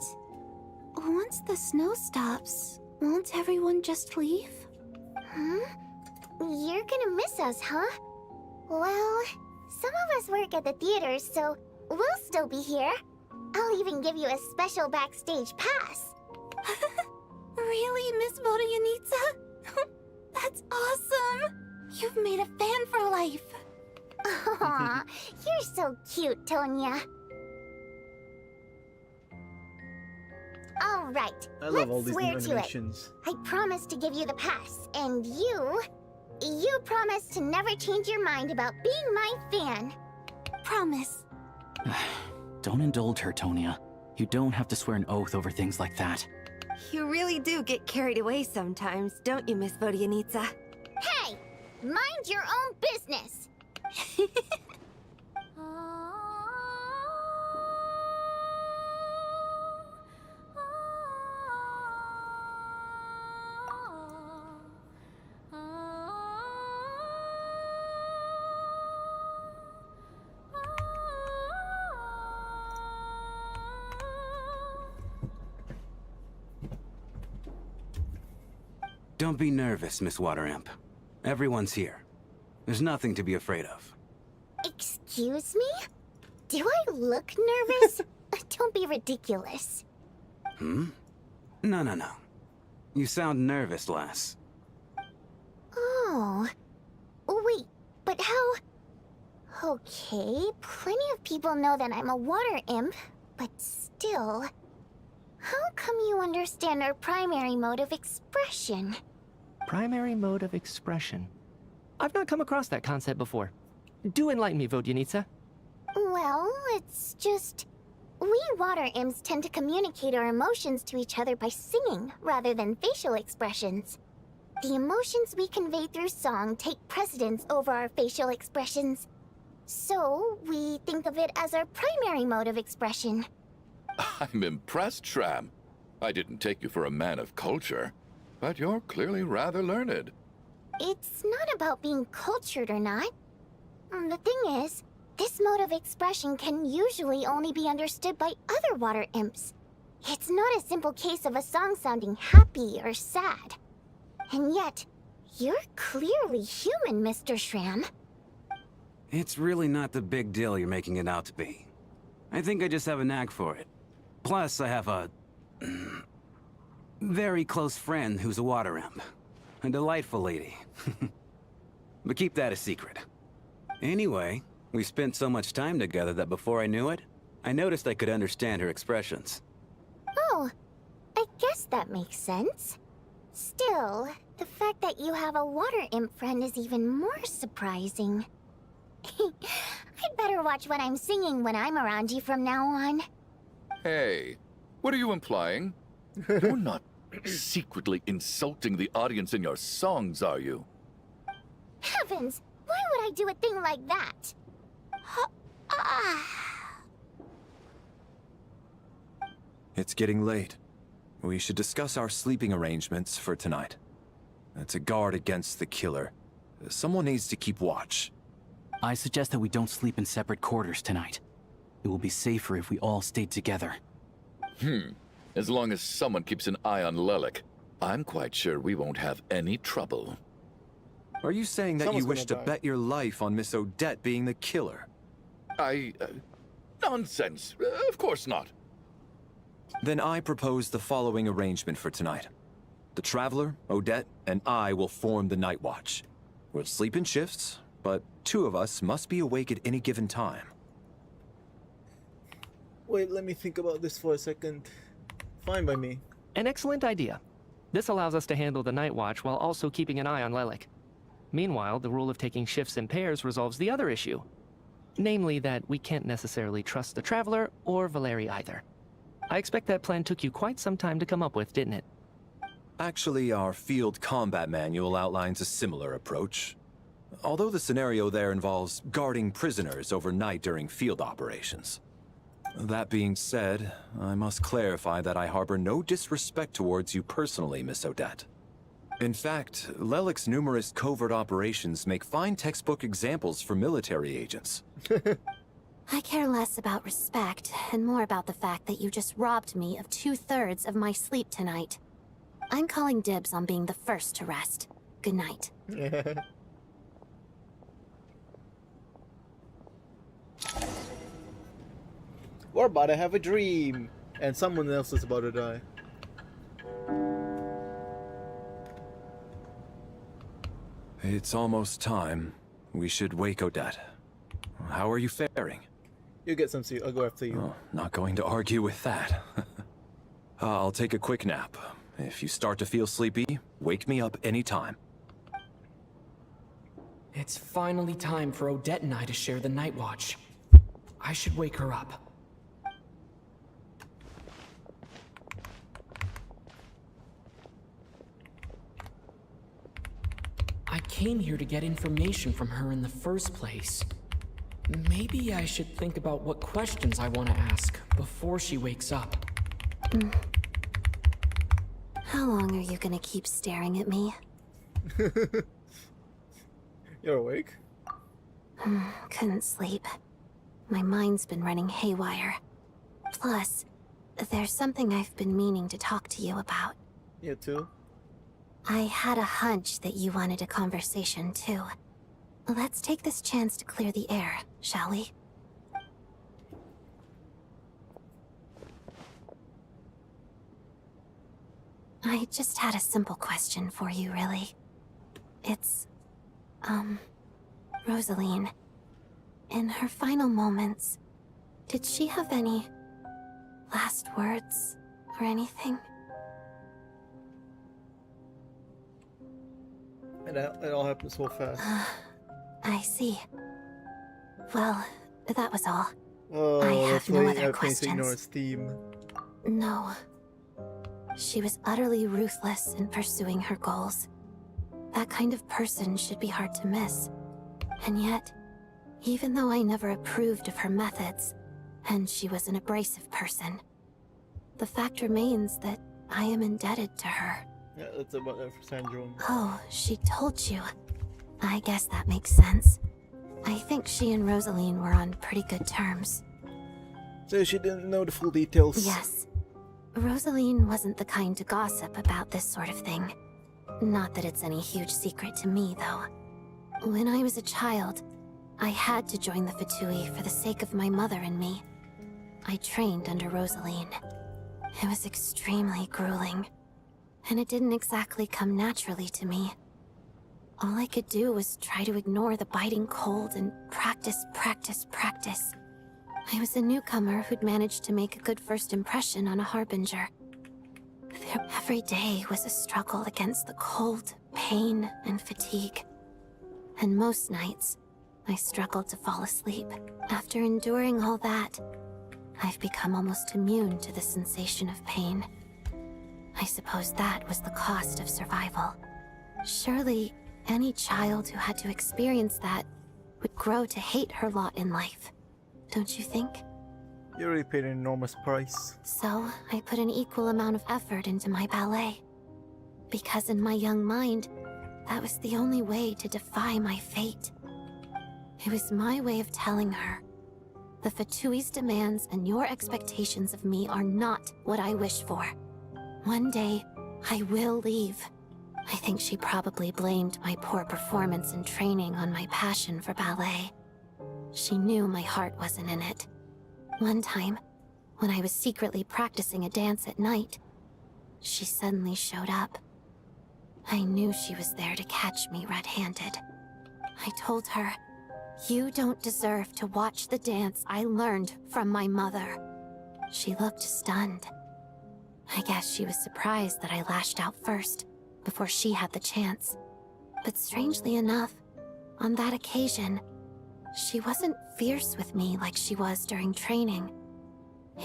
once the snow stops, won't everyone just leave? You're gonna miss us, huh? Well, some of us work at the theater, so we'll still be here. I'll even give you a special backstage pass. Really, Miss Vodyanitsa? That's awesome! You've made a fan for life. Aw, you're so cute, Tonya. All right, I love all let's these swear new to it. animations. I promise to give you the pass, and you promise to never change your mind about being my fan. Promise. Don't indulge her, Tonya. You don't have to swear an oath over things like that. You really do get carried away sometimes, don't you, Miss Vodyanitsa? Hey, mind your own business. Don't be nervous, Miss Water Imp. Everyone's here. There's nothing to be afraid of. Excuse me? Do I look nervous? Don't be ridiculous. No. You sound nervous, lass. Oh. Wait, but how... Okay, plenty of people know that I'm a water imp, but still... How come you understand our primary mode of expression? Primary mode of expression. I've not come across that concept before. Do enlighten me, Vodyanitsa. Well, it's just... We water imps tend to communicate our emotions to each other by singing, rather than facial expressions. The emotions we convey through song take precedence over our facial expressions. So, we think of it as our primary mode of expression. I'm impressed, Shram. I didn't take you for a man of culture, but you're clearly rather learned. It's not about being cultured or not. The thing is, this mode of expression can usually only be understood by other water imps. It's not a simple case of a song sounding happy or sad. And yet, you're clearly human, Mr. Shram. It's really not the big deal you're making it out to be. I think I just have a knack for it. Plus, I have a... Very close friend who's a water imp. A delightful lady. But keep that a secret. Anyway, we spent so much time together that before I knew it, I noticed I could understand her expressions. Oh, I guess that makes sense. Still, the fact that you have a water imp friend is even more surprising. I'd better watch what I'm singing when I'm around you from now on. Hey, what are you implying? You're not secretly insulting the audience in your songs, are you? Heavens, why would I do a thing like that? It's getting late. We should discuss our sleeping arrangements for tonight. To guard against the killer, someone needs to keep watch. I suggest that we don't sleep in separate quarters tonight. It will be safer if we all stayed together. As long as someone keeps an eye on Lelik, I'm quite sure we won't have any trouble. Are you saying that Someone's you wish to gonna die. bet your life on Miss Odette being the killer? Nonsense. Of course not. Then I propose the following arrangement for tonight. The Traveler, Odette, and I will form the Night Watch. We'll sleep in shifts, but 2 of us must be awake at any given time. Wait, let me think about this for a second. Fine by me. An excellent idea. This allows us to handle the Night Watch while also keeping an eye on Lelik. Meanwhile, the rule of taking shifts in pairs resolves the other issue. Namely that we can't necessarily trust the Traveler or Valeri either. I expect that plan took you quite some time to come up with, didn't it? Actually, our field combat manual outlines a similar approach. Although the scenario there involves guarding prisoners overnight during field operations. That being said, I must clarify that I harbor no disrespect towards you personally, Miss Odette. In fact, Lelik's numerous covert operations make fine textbook examples for military agents. I care less about respect and more about the fact that you just robbed me of 2/3 of my sleep tonight. I'm calling dibs on being the first to rest. Good night. We're about to have a dream, and someone else is about to die. It's almost time. We should wake Odette. How are you faring? You get some sleep. I'll go after you. Oh, not going to argue with that. I'll take a quick nap. If you start to feel sleepy, wake me up anytime. It's finally time for Odette and I to share the Night Watch. I should wake her up. I came here to get information from her in the first place. Maybe I should think about what questions I want to ask before she wakes up. How long are you gonna keep staring at me? You're awake? Couldn't sleep. My mind's been running haywire. Plus, there's something I've been meaning to talk to you about. You too? I had a hunch that you wanted a conversation too. Let's take this chance to clear the air, shall we? I just had a simple question for you, really. It's, Rosaline. In her final moments, did she have any last words or anything? And it all happened so fast. I see. Well, that was all. Oh, I have that's no why other I can't ignore questions. Steam. No. She was utterly ruthless in pursuing her goals. That kind of person should be hard to miss. And yet, even though I never approved of her methods, and she was an abrasive person, the fact remains that I am indebted to her. Yeah, that's about that syndrome. Oh, she told you. I guess that makes sense. I think she and Rosaline were on pretty good terms. So she didn't know the full details. Yes. Rosaline wasn't the kind to gossip about this sort of thing. Not that it's any huge secret to me, though. When I was a child, I had to join the Fatui for the sake of my mother and me. I trained under Rosaline. It was extremely grueling. And it didn't exactly come naturally to me. All I could do was try to ignore the biting cold and practice, practice, practice. I was a newcomer who'd managed to make a good first impression on a harbinger. Every day was a struggle against the cold, pain, and fatigue. And most nights, I struggled to fall asleep. After enduring all that, I've become almost immune to the sensation of pain. I suppose that was the cost of survival. Surely, any child who had to experience that would grow to hate her lot in life. Don't you think? You already paid an enormous price. So, I put an equal amount of effort into my ballet. Because in my young mind, that was the only way to defy my fate. It was my way of telling her, the Fatui's demands and your expectations of me are not what I wish for. One day, I will leave. I think she probably blamed my poor performance in training on my passion for ballet. She knew my heart wasn't in it. One time, when I was secretly practicing a dance at night, she suddenly showed up. I knew she was there to catch me red-handed. I told her, "You don't deserve to watch the dance I learned from my mother." She looked stunned. I guess she was surprised that I lashed out first, before she had the chance. But strangely enough, on that occasion, she wasn't fierce with me like she was during training.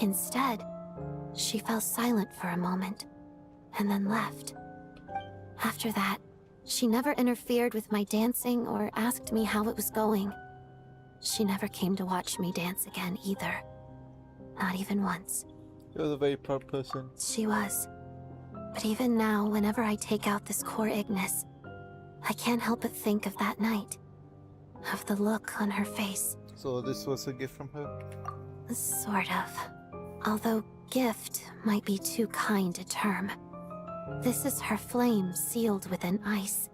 Instead, she fell silent for a moment, and then left. After that, she never interfered with my dancing or asked me how it was going. She never came to watch me dance again either. Not even once. She was a very proud person. She was. But even now, whenever I take out this core Ignis, I can't help but think of that night. Of the look on her face. So this was a gift from her? Sort of. Although gift might be too kind a term. This is her flame sealed within ice.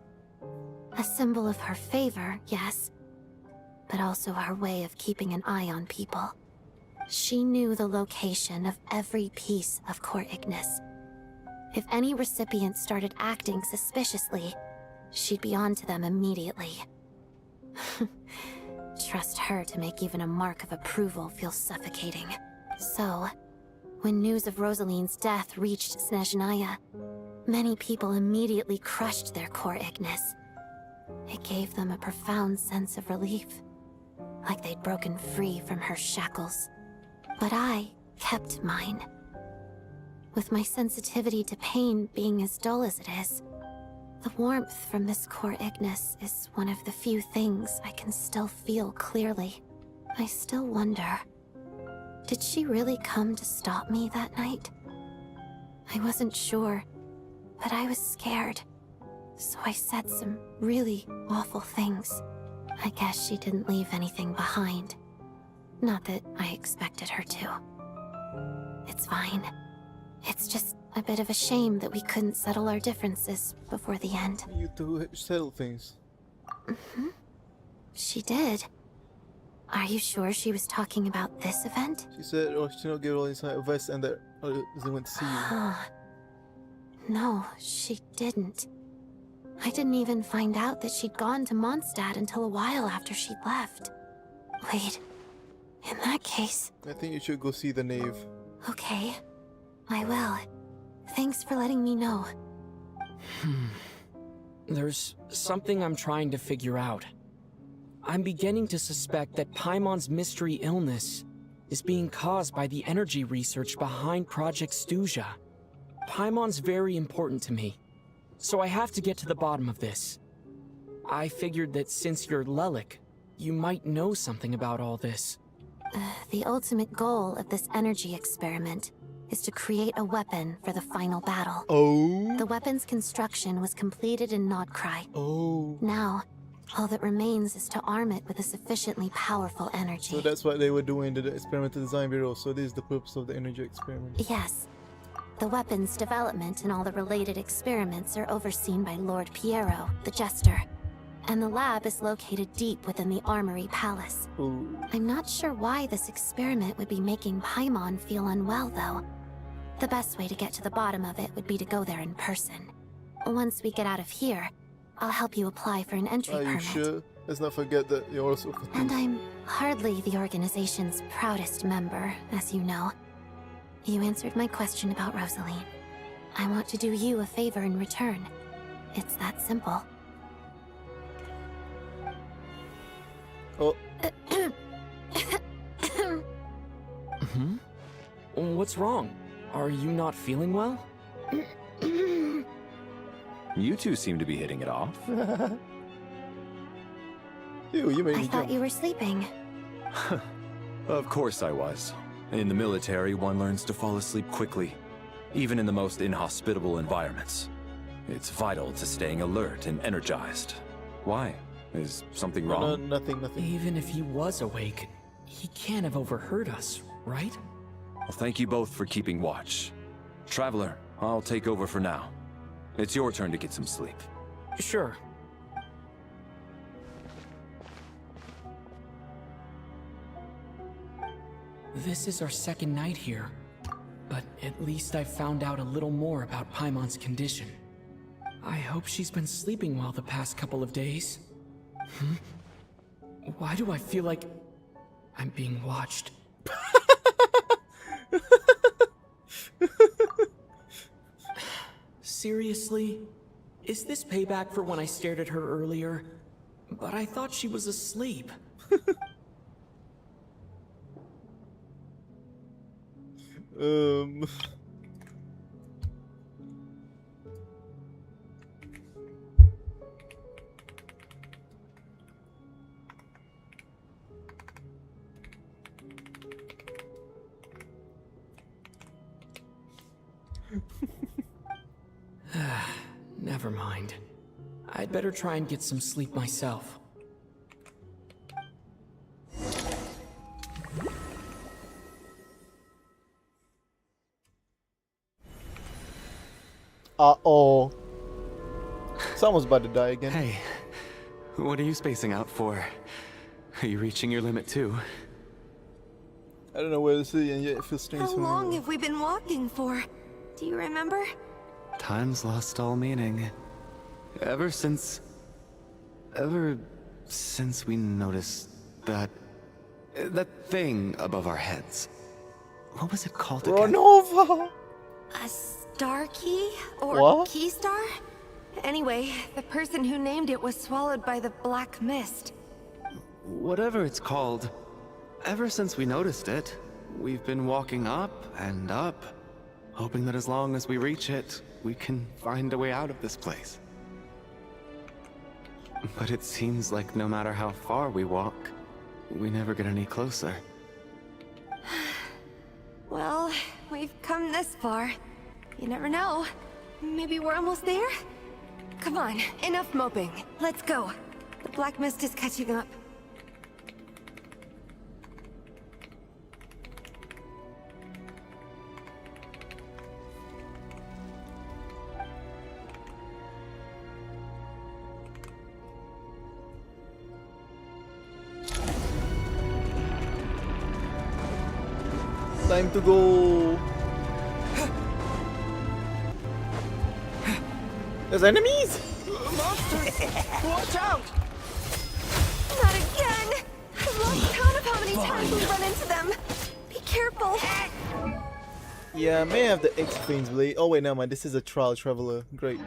A symbol of her favor, yes, but also her way of keeping an eye on people. She knew the location of every piece of core Ignis. If any recipient started acting suspiciously, she'd be on to them immediately. Trust her to make even a mark of approval feel suffocating. So, when news of Rosaline's death reached SNEZNAYA, many people immediately crushed their core Ignis. It gave them a profound sense of relief, like they'd broken free from her shackles. But I kept mine. With my sensitivity to pain being as dull as it is, the warmth from this core Ignis is one of the few things I can still feel clearly. I still wonder, did she really come to stop me that night? I wasn't sure, but I was scared, so I said some really awful things. I guess she didn't leave anything behind. Not that I expected her to. It's fine. It's just a bit of a shame that we couldn't settle our differences before the end. You two settle things. She did. Are you sure she was talking about this event? She said, "Oh, she not give all inside a vest and that they went to see you." No, she didn't. I didn't even find out that she'd gone to Mondstadt until a while after she'd left. Wait, in that case... I think you should go see the knave. Okay, I will. Thanks for letting me know. There's something I'm trying to figure out. I'm beginning to suspect that Paimon's mystery illness is being caused by the energy research behind Project Stuja. Paimon's very important to me, so I have to get to the bottom of this. I figured that since you're Lelik, you might know something about all this. The ultimate goal of this energy experiment is to create a weapon for the final battle. Oh. The weapon's construction was completed in Nodkrai. Oh. Now, all that remains is to arm it with a sufficiently powerful energy. So that's what they were doing in the Experimental Design Bureau, so this is the purpose of the energy experiment. Yes. The weapon's development and all the related experiments are overseen by Lord Piero, the Jester. And the lab is located deep within the Armory Palace. Ooh. I'm not sure why this experiment would be making Paimon feel unwell, though. The best way to get to the bottom of it would be to go there in person. Once we get out of here, I'll help you apply for an entry Are you permit. sure? Let's not forget that you're also fatigued. And I'm hardly the organization's proudest member, as you know. You answered my question about Rosaline. I want to do you a favor in return. It's that simple. Oh. What's wrong? Are you not feeling well? You two seem to be hitting it off. Ew, you made I me thought jump. you were sleeping. Of course I was. In the military, one learns to fall asleep quickly, even in the most inhospitable environments. It's vital to staying alert and energized. Why? Is something wrong? No, nothing. Even if he was awake, he can't have overheard us, right? Well, thank you both for keeping watch. Traveler, I'll take over for now. It's your turn to get some sleep. Sure. This is our second night here, but at least I found out a little more about Paimon's condition. I hope she's been sleeping well the past couple of days. Why do I feel like I'm being watched? Seriously? Is this payback for when I stared at her earlier? But I thought she was asleep. Never mind. I'd better try and get some sleep myself. Uh-oh. Someone's about to die again. Hey, what are you spacing out for? Are you reaching your limit too? I don't know where to see, and yet it feels strange How for me. long have we been walking for? Do you remember? Time's lost all meaning. Ever since we noticed that thing above our heads. What was it called again? Ronova! A star key? Or What? key star? Anyway, the person who named it was swallowed by the black mist. Whatever it's called, ever since we noticed it, we've been walking up and up, hoping that as long as we reach it, we can find a way out of this place. But it seems like no matter how far we walk, we never get any closer. Well, we've come this far. You never know. Maybe we're almost there? Come on, enough moping. Let's go. The black mist is catching up. Time to go. There's enemies! Monsters! Watch out! Not again! I've lost count of how many times we run into them. Be careful. Yeah, I may have the X-Plains blade. Oh wait, never mind. This is a trial traveler. Great.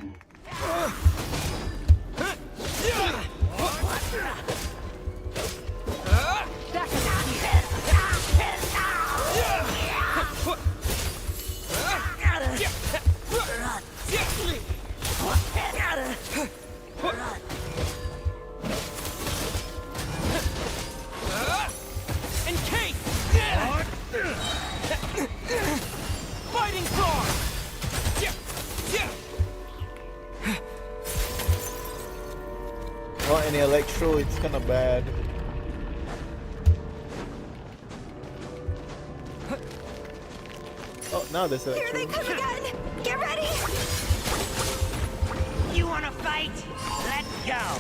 Fighting sword! Not any electro, it's kinda bad. Oh, now there's Here electro. they come again! Get ready! You wanna fight? Let's go!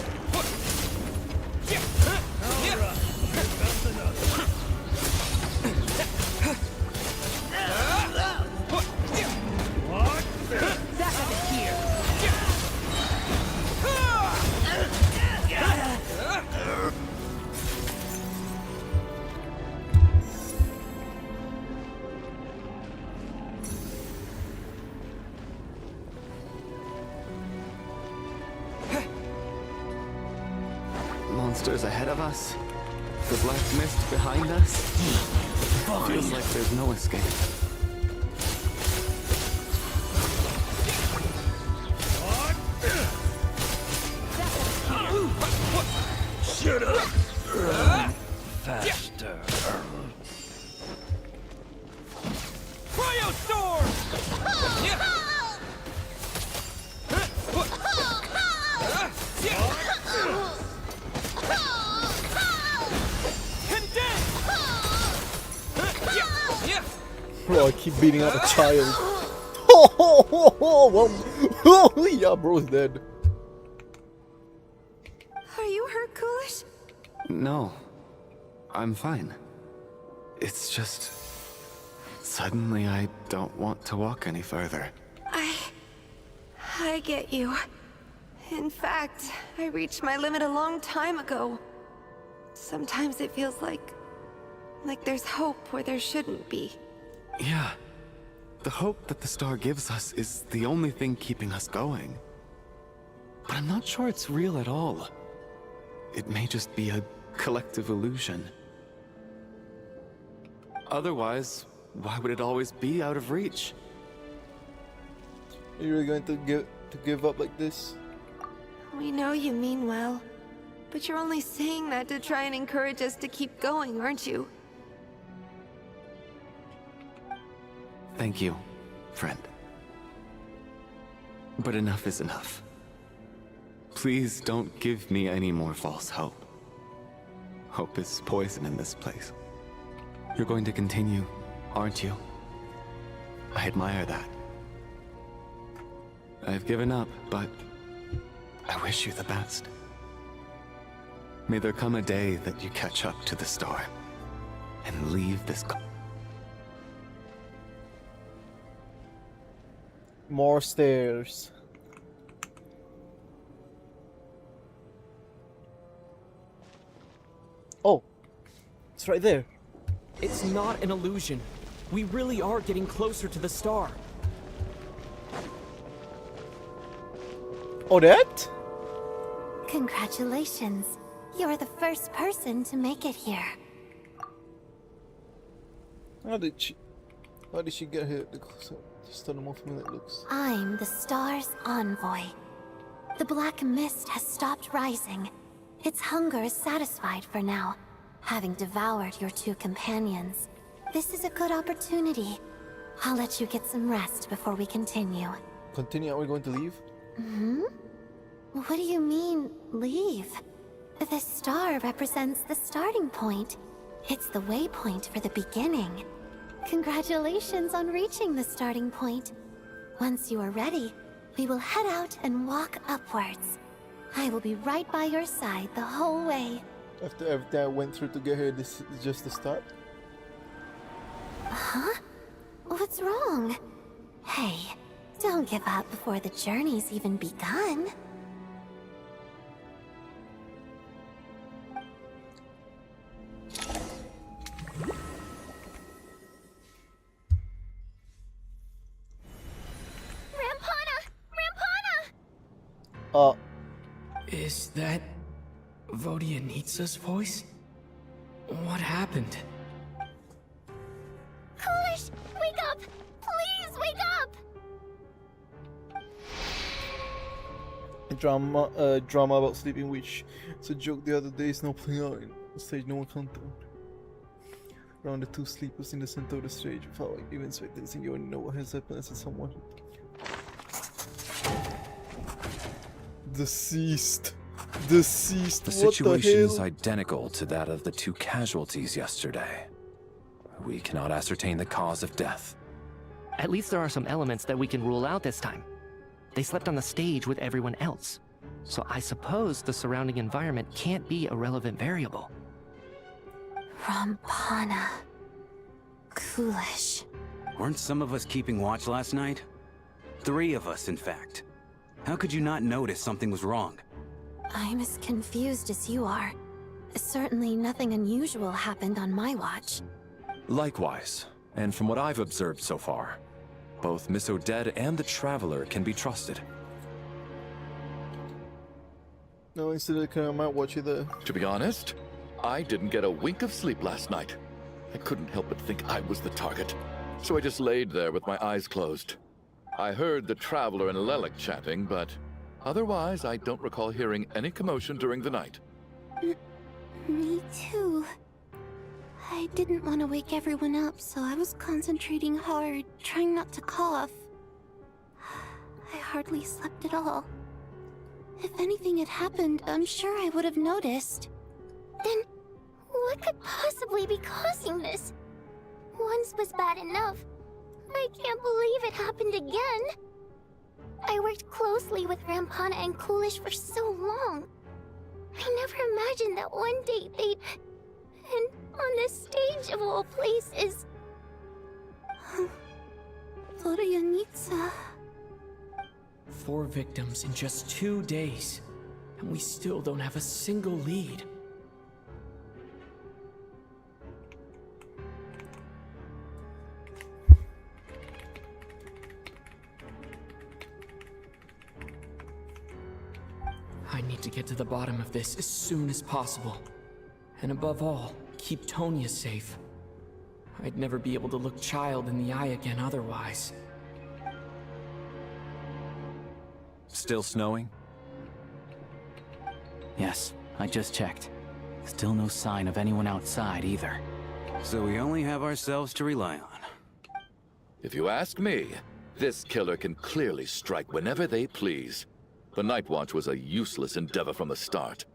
monsters ahead of us, the black mist behind us. Feels like there's no escape. Shut up! Faster. Cryo Storm! Bro, I keep beating up a child. Oh, yeah, bro's dead. Are you hurt, Coolish? No, I'm fine. It's just... suddenly I don't want to walk any further. I get you. In fact, I reached my limit a long time ago. Sometimes it feels like there's hope where there shouldn't be. Yeah. The hope that the star gives us is the only thing keeping us going. But I'm not sure it's real at all. It may just be a collective illusion. Otherwise, why would it always be out of reach? Are you really going to give up like this? We know you mean well, but you're only saying that to try and encourage us to keep going, aren't you? Thank you, friend. But enough is enough. Please don't give me any more false hope. Hope is poison in this place. You're going to continue, aren't you? I admire that. I've given up, but I wish you the best. May there come a day that you catch up to the star and leave this... More stairs. Oh, it's right there. It's not an illusion. We really are getting closer to the star. Odette? Congratulations. You're the first person to make it here. How did she get here? Just on the more familiar it looks. I'm the star's envoy. The black mist has stopped rising. Its hunger is satisfied for now, having devoured your two companions. This is a good opportunity. I'll let you get some rest before we continue. Continue? Are we going to leave? What do you mean, leave? The star represents the starting point. It's the waypoint for the beginning. Congratulations on reaching the starting point. Once you are ready, we will head out and walk upwards. I will be right by your side the whole way. After everything I went through to get here, this is just the start? Huh? What's wrong? Hey, don't give up before the journey's even begun. Is that Vodyanitsa's voice? What happened? Coolish, wake up! Please wake up! Drama about sleeping witch. It's a joke the other day, it's not playing out on stage, no one counted. Around the two sleepers in the center of the stage, without even spectating, you only know what has happened as someone. Deceased. Deceased. The What situation the is hell? identical to that of the two casualties yesterday. We cannot ascertain the cause of death. At least there are some elements that we can rule out this time. They slept on the stage with everyone else. So I suppose the surrounding environment can't be a relevant variable. Rampana. Coolish. Weren't some of us keeping watch last night? 3 of us, in fact. How could you not notice something was wrong? I'm as confused as you are. Certainly nothing unusual happened on my watch. Likewise, and from what I've observed so far, both Miss Odette and the Traveler can be trusted. No, instead of I might watch it there. To be honest, I didn't get a wink of sleep last night. I couldn't help but think I was the target, so I just laid there with my eyes closed. I heard the Traveler and Lelik chatting, but otherwise I don't recall hearing any commotion during the night. Me too. I didn't want to wake everyone up, so I was concentrating hard, trying not to cough. I hardly slept at all. If anything had happened, I'm sure I would have noticed. Then, what could possibly be causing this? Once was bad enough. I can't believe it happened again. I worked closely with Rampana and Coolish for so long. I never imagined that one day they'd... And on the stage of all places... Florianitsa... 4 victims in just 2 days, and we still don't have a single lead. I need to get to the bottom of this as soon as possible. And above all, keep Tonya safe. I'd never be able to look Child in the eye again otherwise. Still snowing? Yes, I just checked. Still no sign of anyone outside either. So we only have ourselves to rely on. If you ask me, this killer can clearly strike whenever they please. The Night Watch was a useless endeavor from the start.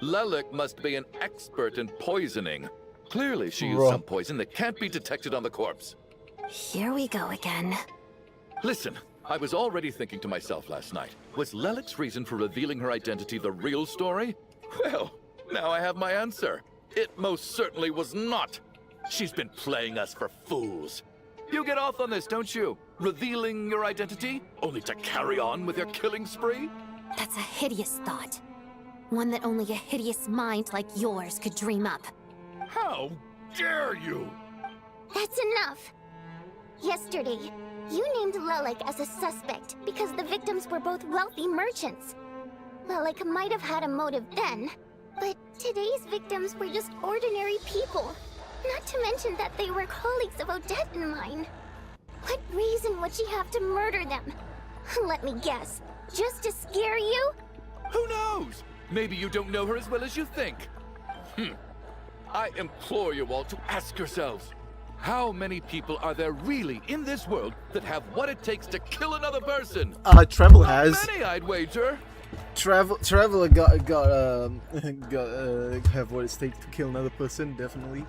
Lelik must be an expert in poisoning. Clearly she used some poison that can't be detected on the corpse. Here we go again. Listen, I was already thinking to myself last night, was Lelik's reason for revealing her identity the real story? Well, now I have my answer. It most certainly was not. She's been playing us for fools. You get off on this, don't you? Revealing your identity, only to carry on with your killing spree? That's a hideous thought. One that only a hideous mind like yours could dream up. How dare you! That's enough! Yesterday, you named Lelik as a suspect because the victims were both wealthy merchants. Lelik might have had a motive then, but today's victims were just ordinary people. Not to mention that they were colleagues of Odette and mine. What reason would she have to murder them? Let me guess. Just to scare you? Who knows? Maybe you don't know her as well as you think. I implore you all to ask yourselves, how many people are there really in this world that have what it takes to kill another person? Travel Not has. many, I'd wager. Traveler got have what it takes to kill another person, definitely.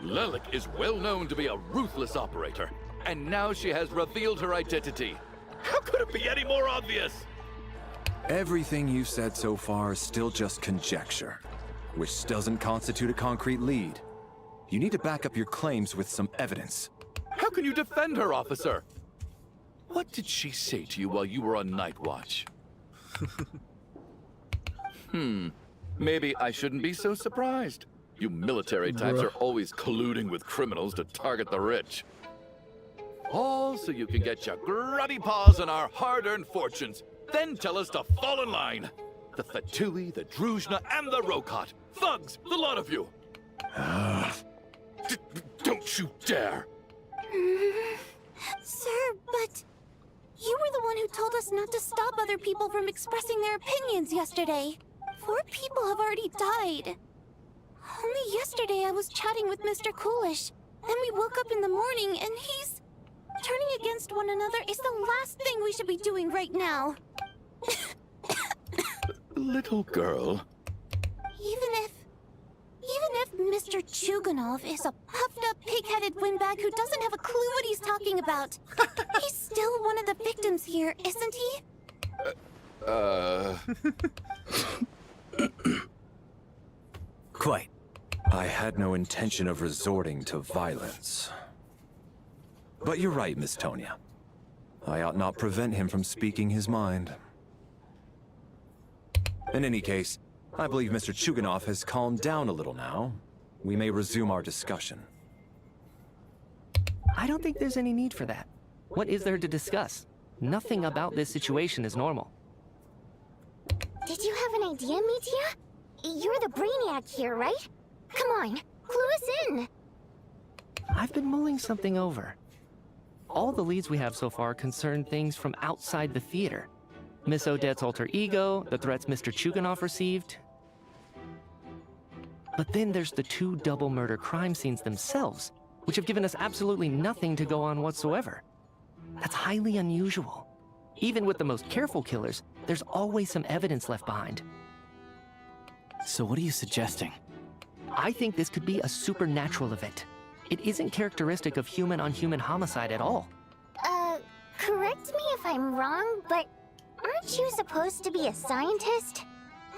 Lelik is well known to be a ruthless operator, and now she has revealed her identity. How could it be any more obvious? Everything you've said so far is still just conjecture, which doesn't constitute a concrete lead. You need to back up your claims with some evidence. How can you defend her, officer? What did she say to you while you were on Night Watch? Maybe I shouldn't be so surprised. You military types are always colluding with criminals to target the rich. All so you can get your grubby paws on our hard-earned fortunes, then tell us to fall in line. The Fatui, the Druzhna, and the Rokot. Thugs, the lot of you. Don't you dare! Sir, but... You were the one who told us not to stop other people from expressing their opinions yesterday. 4 people have already died. Only yesterday I was chatting with Mr. Coolish. Then we woke up in the morning and he's... Turning against one another is the last thing we should be doing right now. Little girl. Even if Mr. Chuganov is a puffed-up, pig-headed windbag who doesn't have a clue what he's talking about, he's still one of the victims here, isn't he? Quite. I had no intention of resorting to violence. But you're right, Miss Tonya. I ought not prevent him from speaking his mind. In any case, I believe Mr. Chuganov has calmed down a little now. We may resume our discussion. I don't think there's any need for that. What is there to discuss? Nothing about this situation is normal. Did you have an idea, Metia? You're the brainiac here, right? Come on, clue us in. I've been mulling something over. All the leads we have so far concern things from outside the theater. Miss Odette's alter ego, the threats Mr. Chuganov received. But then there's the 2 double murder crime scenes themselves, which have given us absolutely nothing to go on whatsoever. That's highly unusual. Even with the most careful killers, there's always some evidence left behind. So what are you suggesting? I think this could be a supernatural event. It isn't characteristic of human-on-human homicide at all. Correct me if I'm wrong, but aren't you supposed to be a scientist?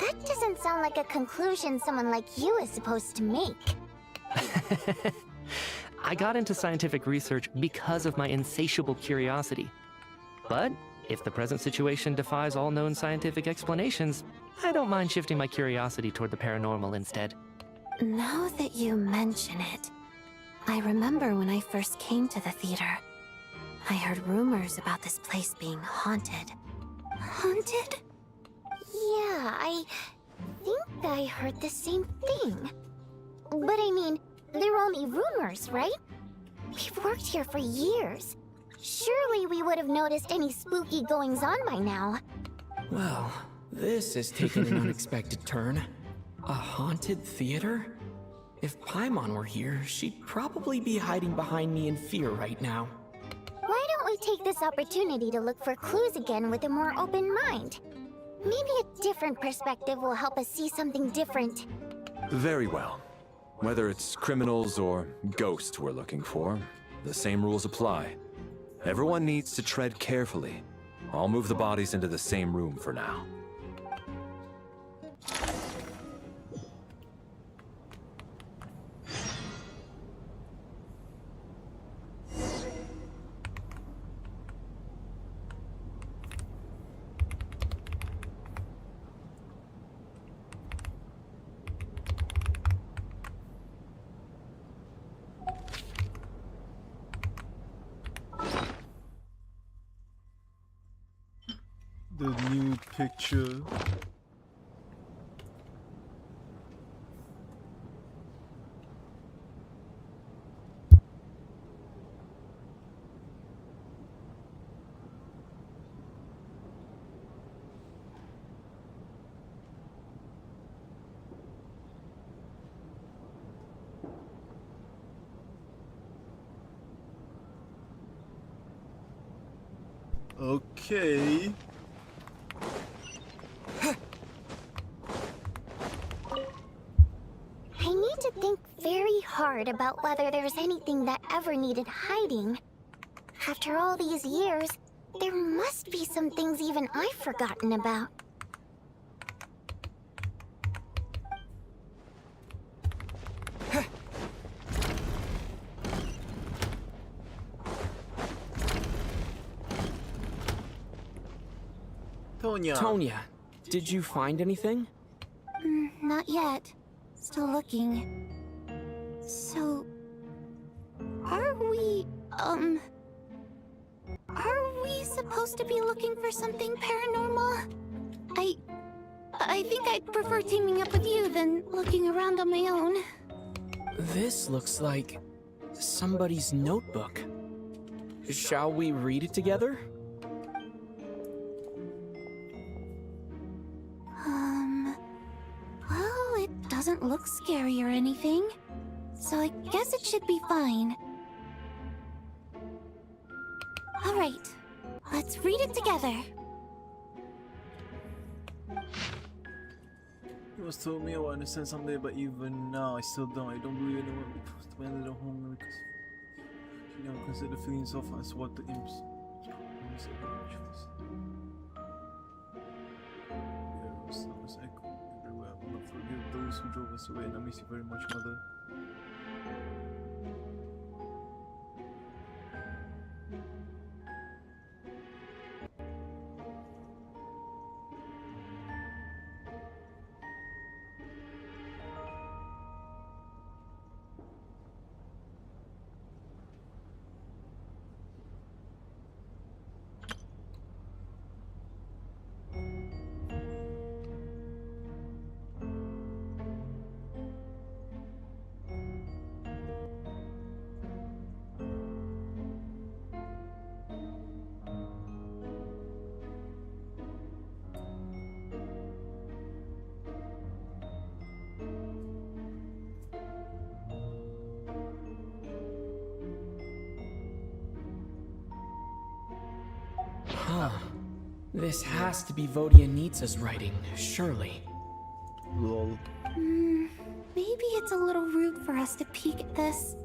That doesn't sound like a conclusion someone like you is supposed to make. I got into scientific research because of my insatiable curiosity. But if the present situation defies all known scientific explanations, I don't mind shifting my curiosity toward the paranormal instead. Now that you mention it, I remember when I first came to the theater. I heard rumors about this place being haunted. Haunted? Yeah, I think I heard the same thing. But I mean, they're only rumors, right? We've worked here for years. Surely we would have noticed any spooky goings-on by now. Well, this has taken an unexpected turn. A haunted theater? If Paimon were here, she'd probably be hiding behind me in fear right now. Why don't we take this opportunity to look for clues again with a more open mind? Maybe a different perspective will help us see something different. Very well. Whether it's criminals or ghosts we're looking for, the same rules apply. Everyone needs to tread carefully. I'll move the bodies into the same room for now. The new picture. Okay. I need to think very hard about whether there's anything that ever needed hiding. After all these years, there must be some things even I've forgotten about. Tonya, did you find anything? Not yet. Still looking. So... Are we supposed to be looking for something paranormal? I think I'd prefer teaming up with you than looking around on my own. This looks like somebody's notebook. Shall we read it together? Well, it doesn't look scary or anything, so I guess it should be fine. Alright, let's read it together. You once told me I would understand someday, but even now I still don't. I don't believe anyone will be forced to enter the home because you don't consider feelings of as what the imps. Forgive those who drove us away, and I miss you very much, Mother. Huh. This has to be Vodyanitsa's writing, surely. Lol. Maybe it's a little rude for us to peek at this.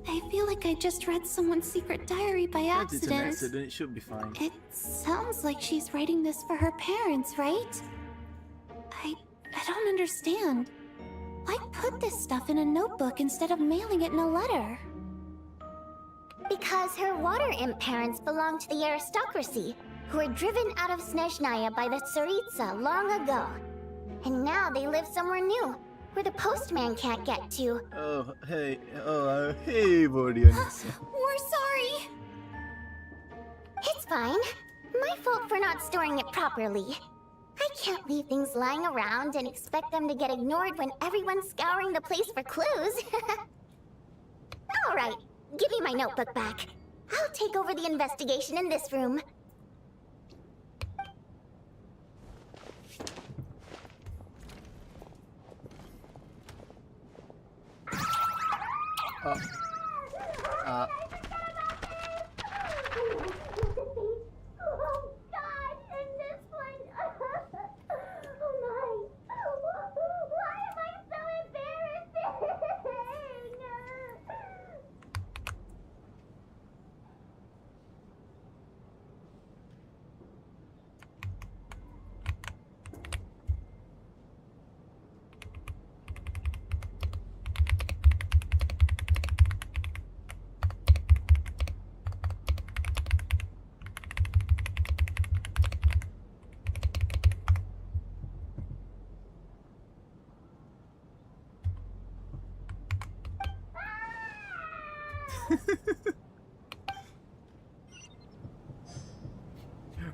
I feel like I just read someone's secret diary by It's an accident. accident, it should be fine. It sounds like she's writing this for her parents, right? I don't understand. Why put this stuff in a notebook instead of mailing it in a letter? Because her water imp parents belonged to the aristocracy, who were driven out of Sneznaya by the Tsaritsa long ago. And now they live somewhere new, where the postman can't get to. Oh, hey, hey, Vodyanitsa. We're sorry! It's fine. My fault for not storing it properly. I can't leave things lying around and expect them to get ignored when everyone's scouring the place for clues. Alright, give me my notebook back. I'll take over the investigation in this room.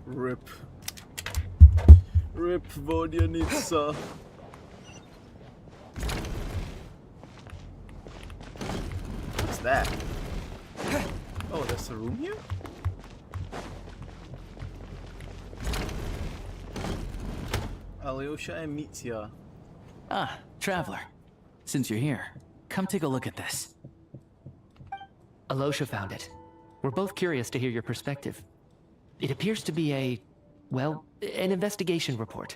Rip. Rip Vodyanitsa. What's that? Oh, there's a room here? Alyosha and Mitya. Ah, Traveler. Since you're here, come take a look at this. Alyosha found it. We're both curious to hear your perspective. It appears to be an investigation report.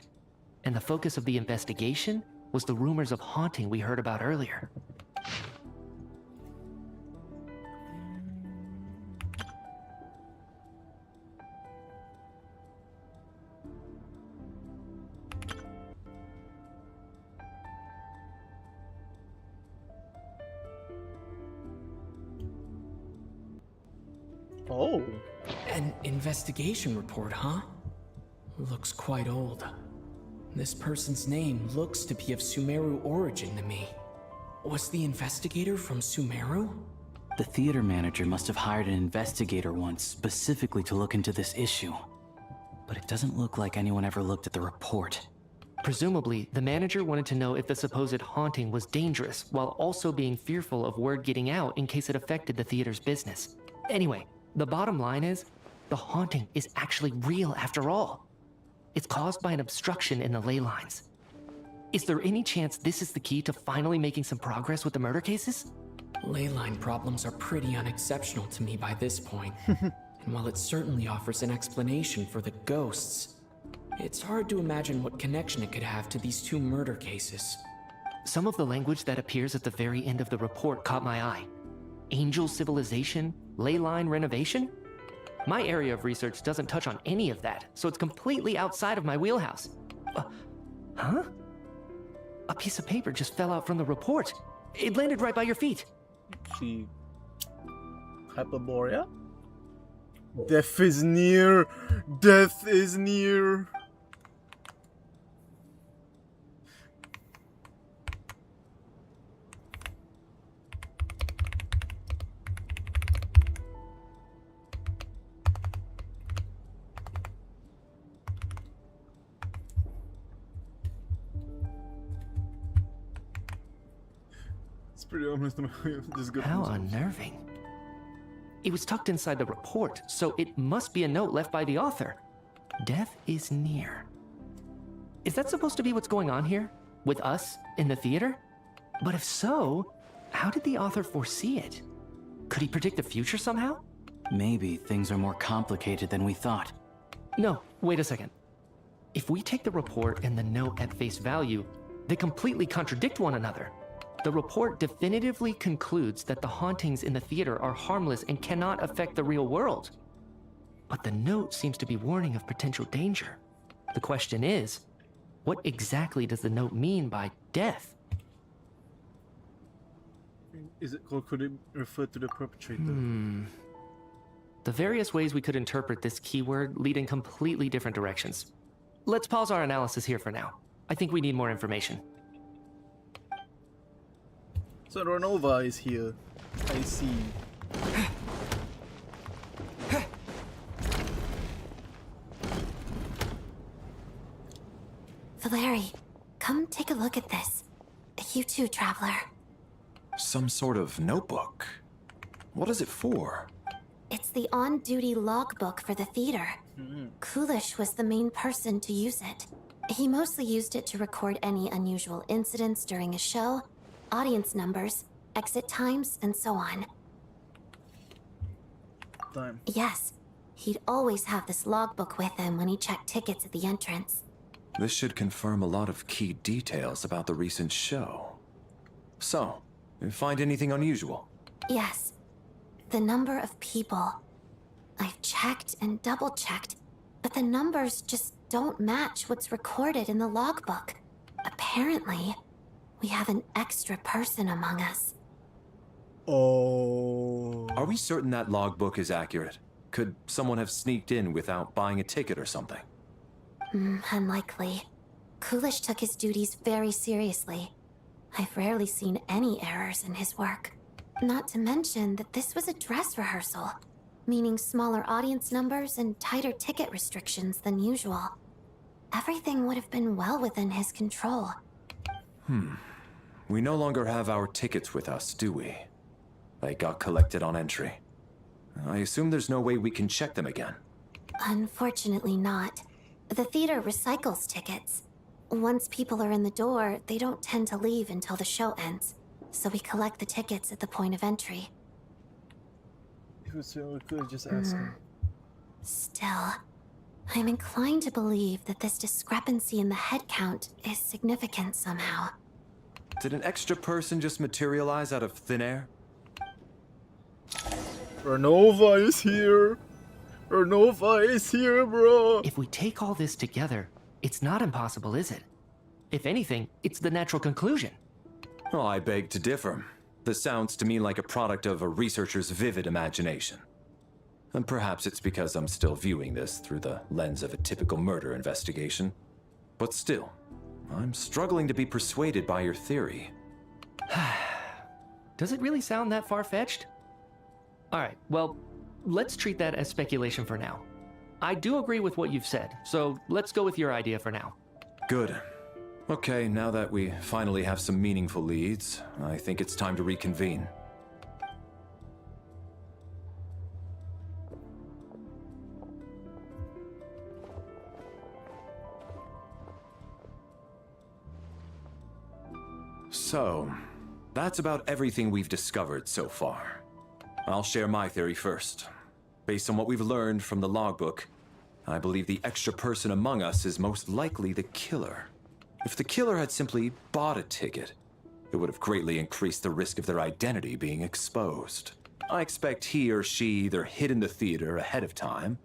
And the focus of the investigation was the rumors of haunting we heard about earlier. Oh. An investigation report, huh? Looks quite old. This person's name looks to be of Sumeru origin to me. Was the investigator from Sumeru? The theater manager must have hired an investigator once specifically to look into this issue. But it doesn't look like anyone ever looked at the report. Presumably, the manager wanted to know if the supposed haunting was dangerous, while also being fearful of word getting out in case it affected the theater's business. Anyway, the bottom line is, the haunting is actually real after all. It's caused by an obstruction in the ley lines. Is there any chance this is the key to finally making some progress with the murder cases? Ley line problems are pretty unexceptional to me by this point. And while it certainly offers an explanation for the ghosts, it's hard to imagine what connection it could have to these two murder cases. Some of the language that appears at the very end of the report caught my eye. Angel civilization, ley line renovation? My area of research doesn't touch on any of that, so it's completely outside of my wheelhouse. Huh? A piece of paper just fell out from the report. It landed right by your feet. See. Hyperborea? Death is near! Death is near! It's pretty almost just good. How unnerving. It was tucked inside the report, so it must be a note left by the author. Death is near. Is that supposed to be what's going on here? With us, in the theater? But if so, how did the author foresee it? Could he predict the future somehow? Maybe things are more complicated than we thought. No, wait a second. If we take the report and the note at face value, they completely contradict one another. The report definitively concludes that the hauntings in the theater are harmless and cannot affect the real world. But the note seems to be warning of potential danger. The question is, what exactly does the note mean by death? Is it, or could it refer to the perpetrator? The various ways we could interpret this keyword lead in completely different directions. Let's pause our analysis here for now. I think we need more information. So Renova is here. I see. Valeri, come take a look at this. You too, traveler. Some sort of notebook. What is it for? It's the on-duty logbook for the theater. Coolish was the main person to use it. He mostly used it to record any unusual incidents during a show, audience numbers, exit times, and so on. Yes, he'd always have this logbook with him when he checked tickets at the entrance. This should confirm a lot of key details about the recent show. So, you find anything unusual? Yes. The number of people. I've checked and double-checked, but the numbers just don't match what's recorded in the logbook. Apparently, we have an extra person among us. Oh. Are we certain that logbook is accurate? Could someone have sneaked in without buying a ticket or something? Unlikely. Coolish took his duties very seriously. I've rarely seen any errors in his work. Not to mention that this was a dress rehearsal, meaning smaller audience numbers and tighter ticket restrictions than usual. Everything would have been well within his control. We no longer have our tickets with us, do we? They got collected on entry. I assume there's no way we can check them again. Unfortunately not. The theater recycles tickets. Once people are in the door, they don't tend to leave until the show ends. So we collect the tickets at the point of entry. If it's so, we could just ask him. Still, I'm inclined to believe that this discrepancy in the head count is significant somehow. Did an extra person just materialize out of thin air? Renova is here! Renova is here, bro! If we take all this together, it's not impossible, is it? If anything, it's the natural conclusion. Well, I beg to differ. This sounds to me like a product of a researcher's vivid imagination. And perhaps it's because I'm still viewing this through the lens of a typical murder investigation. But still, I'm struggling to be persuaded by your theory. Does it really sound that far-fetched? Alright, well, let's treat that as speculation for now. I do agree with what you've said, so let's go with your idea for now. Good. Okay, now that we finally have some meaningful leads, I think it's time to reconvene. So, that's about everything we've discovered so far. I'll share my theory first. Based on what we've learned from the logbook, I believe the extra person among us is most likely the killer. If the killer had simply bought a ticket, it would have greatly increased the risk of their identity being exposed. I expect he or she either hid in the theater ahead of time,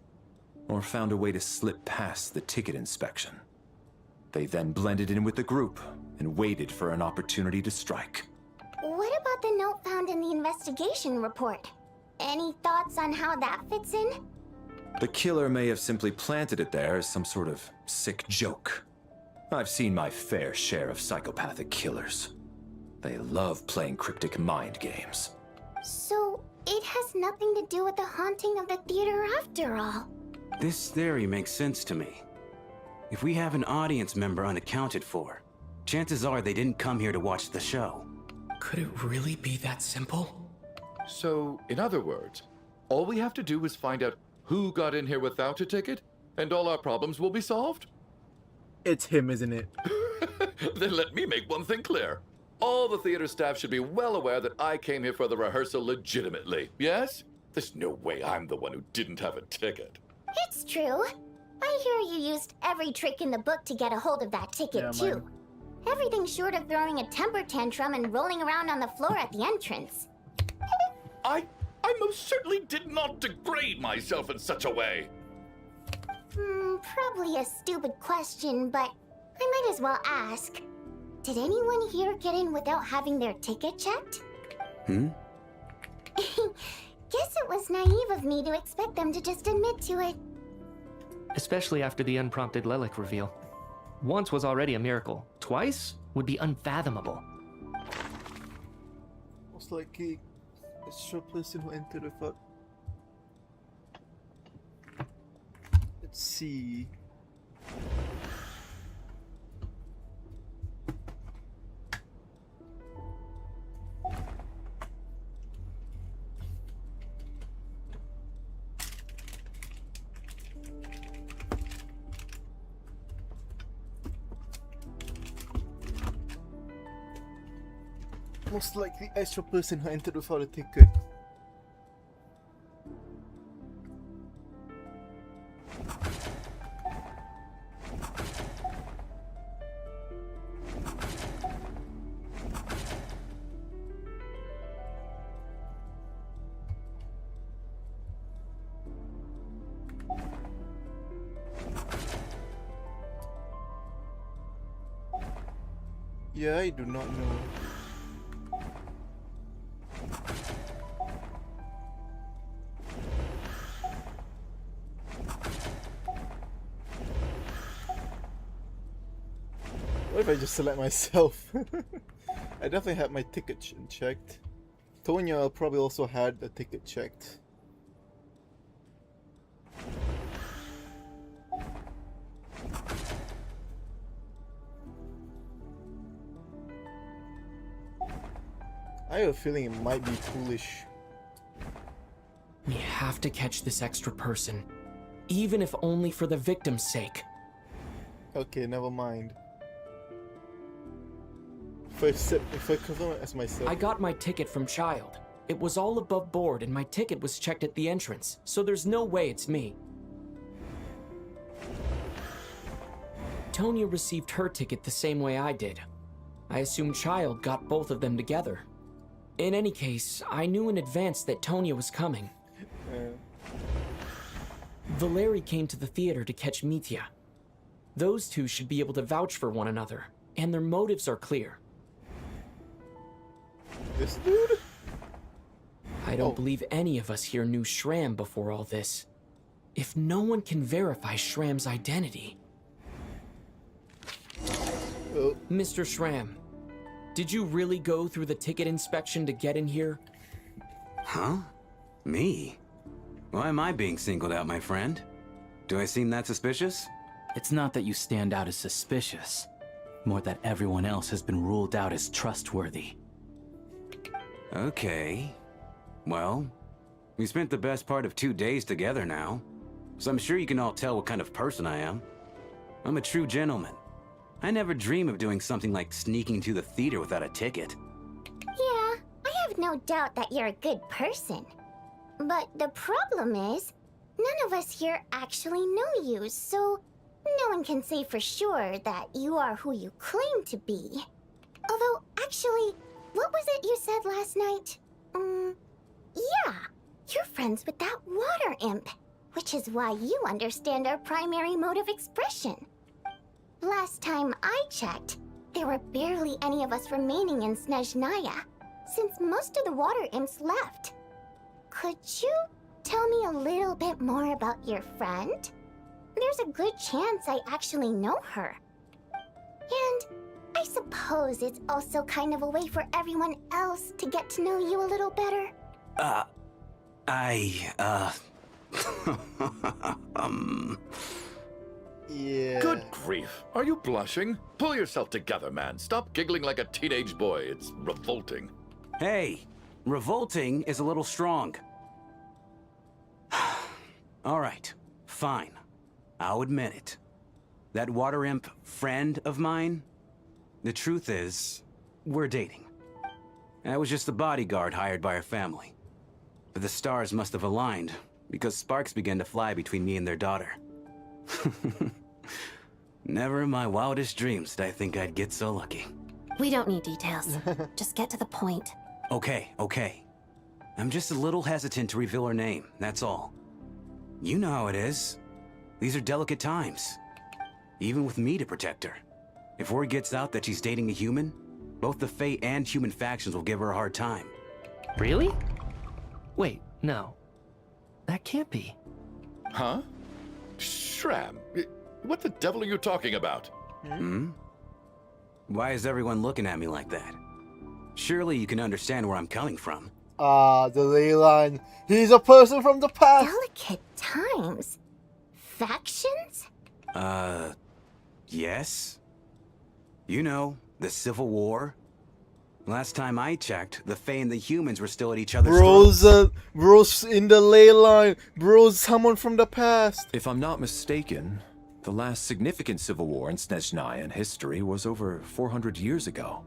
or found a way to slip past the ticket inspection. They then blended in with the group and waited for an opportunity to strike. What about the note found in the investigation report? Any thoughts on how that fits in? The killer may have simply planted it there as some sort of sick joke. I've seen my fair share of psychopathic killers. They love playing cryptic mind games. So, it has nothing to do with the haunting of the theater after all. This theory makes sense to me. If we have an audience member unaccounted for, chances are they didn't come here to watch the show. Could it really be that simple? So, in other words, all we have to do is find out who got in here without a ticket, and all our problems will be solved? It's him, isn't it? Then let me make one thing clear. All the theater staff should be well aware that I came here for the rehearsal legitimately, yes? There's no way I'm the one who didn't have a ticket. It's true. I hear you used every trick in the book to get a hold of that ticket, too. Everything short of throwing a temper tantrum and rolling around on the floor at the entrance. I most certainly did not degrade myself in such a way. Probably a stupid question, but I might as well ask. Did anyone here get in without having their ticket checked? Guess it was naive of me to expect them to just admit to it. Especially after the unprompted Lelic reveal. Once was already a miracle. Twice would be unfathomable. Most likely a extra person who entered without. Let's see. Most likely extra person who entered without a ticket. Yeah, I do not know. What if I just select myself? I definitely had my ticket checked. Tonya probably also had the ticket checked. I have a feeling it might be foolish. We have to catch this extra person, even if only for the victim's sake. Okay, never mind. If I confirm it as myself. I got my ticket from Child. It was all above board and my ticket was checked at the entrance, so there's no way it's me. Tonya received her ticket the same way I did. I assume Child got both of them together. In any case, I knew in advance that Tonya was coming. Valeri came to the theater to catch Mitya. Those two should be able to vouch for one another, and their motives are clear. This dude? I don't believe any of us here knew Shram before all this. If no one can verify Shram's identity... Mr. Shram, did you really go through the ticket inspection to get in here? Huh? Me? Why am I being singled out, my friend? Do I seem that suspicious? It's not that you stand out as suspicious, more that everyone else has been ruled out as trustworthy. Okay. Well, we spent the best part of 2 days together now, so I'm sure you can all tell what kind of person I am. I'm a true gentleman. I never dream of doing something like sneaking to the theater without a ticket. Yeah, I have no doubt that you're a good person. But the problem is, none of us here actually know you, so no one can say for sure that you are who you claim to be. Although, actually, what was it you said last night? Yeah, you're friends with that water imp, which is why you understand our primary mode of expression. Last time I checked, there were barely any of us remaining in SNEZNAYA, since most of the water imps left. Could you tell me a little bit more about your friend? There's a good chance I actually know her. And I suppose it's also kind of a way for everyone else to get to know you a little better. Yeah. Good grief. Are you blushing? Pull yourself together, man. Stop giggling like a teenage boy. It's revolting. Hey, revolting is a little strong. All right, fine. I'll admit it. That water imp friend of mine, the truth is, we're dating. I was just the bodyguard hired by our family. But the stars must have aligned, because sparks began to fly between me and their daughter. Never in my wildest dreams did I think I'd get so lucky. We don't need details. Just get to the point. Okay, okay. I'm just a little hesitant to reveal her name, that's all. You know how it is. These are delicate times. Even with me to protect her. If word gets out that she's dating a human, both the Fae and human factions will give her a hard time. Really? Wait, no. That can't be. Huh? Shram, what the devil are you talking about? Hmm? Why is everyone looking at me like that? Surely you can understand where I'm coming from. Ah, the ley line. He's a person from the past. Delicate times? Factions? Yes? You know, the Civil War? Last time I checked, the Fae and the humans were still at each other's throats. Bro's in the ley line. Bro's someone from the past. If I'm not mistaken, the last significant civil war in SNEZNAYA history was over 400 years ago,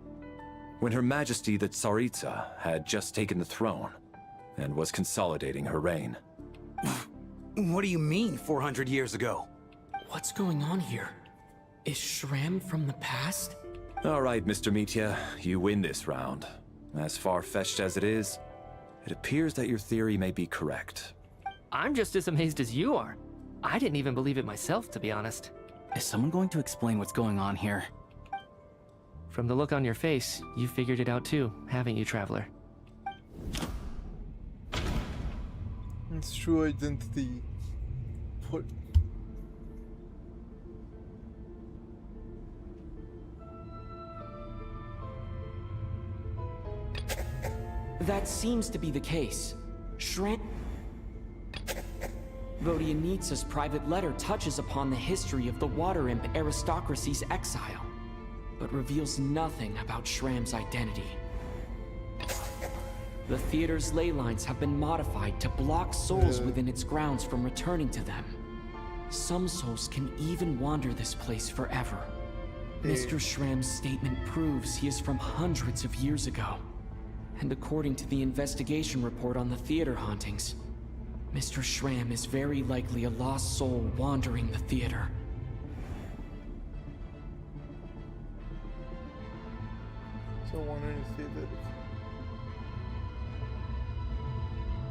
when Her Majesty the Tsaritsa had just taken the throne and was consolidating her reign. What do you mean, 400 years ago? What's going on here? Is Shram from the past? All right, Mr. Mitya, you win this round. As far-fetched as it is, it appears that your theory may be correct. I'm just as amazed as you are. I didn't even believe it myself, to be honest. Is someone going to explain what's going on here? From the look on your face, you figured it out too, haven't you, Traveler? It's true identity. What? That seems to be the case. Vodianitsa's private letter touches upon the history of the Water Imp aristocracy's exile, but reveals nothing about Shram's identity. The theater's ley lines have been modified to block souls within its grounds from returning to them. Some souls can even wander this place forever. Mr. Shram's statement proves he is from hundreds of years ago. And according to the investigation report on the theater hauntings, Mr. Shram is very likely a lost soul wandering the theater. So I wanted to say that.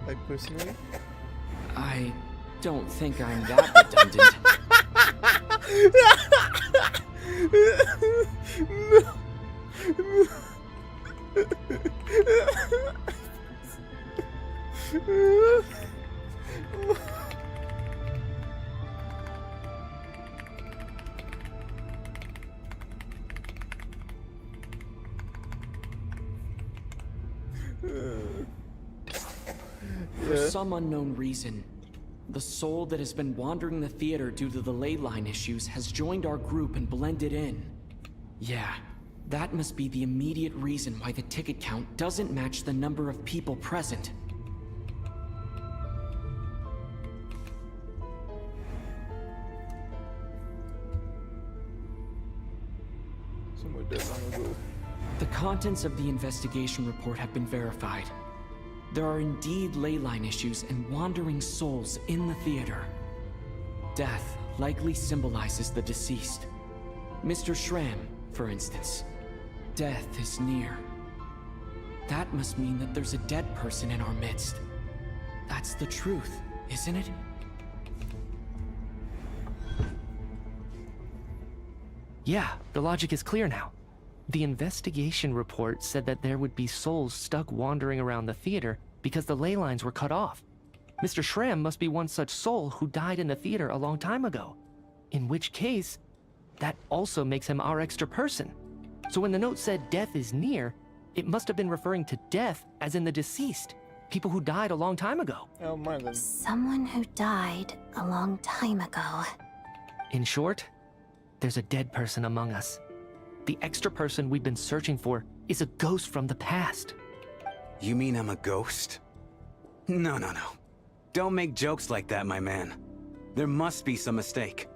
Like personally? I don't think I'm that redundant. For some unknown reason, the soul that has been wandering the theater due to the ley line issues has joined our group and blended in. Yeah, that must be the immediate reason why the ticket count doesn't match the number of people present. The contents of the investigation report have been verified. There are indeed ley line issues and wandering souls in the theater. Death likely symbolizes the deceased. Mr. Shram, for instance. Death is near. That must mean that there's a dead person in our midst. That's the truth, isn't it? Yeah, the logic is clear now. The investigation report said that there would be souls stuck wandering around the theater because the ley lines were cut off. Mr. Shram must be one such soul who died in the theater a long time ago. In which case, that also makes him our extra person. So when the note said death is near, it must have been referring to death as in the deceased. People who died a long time ago. Oh my god. Someone who died a long time ago. In short, there's a dead person among us. The extra person we've been searching for is a ghost from the past. You mean I'm a ghost? No, no, no. Don't make jokes like that, my man. There must be some mistake.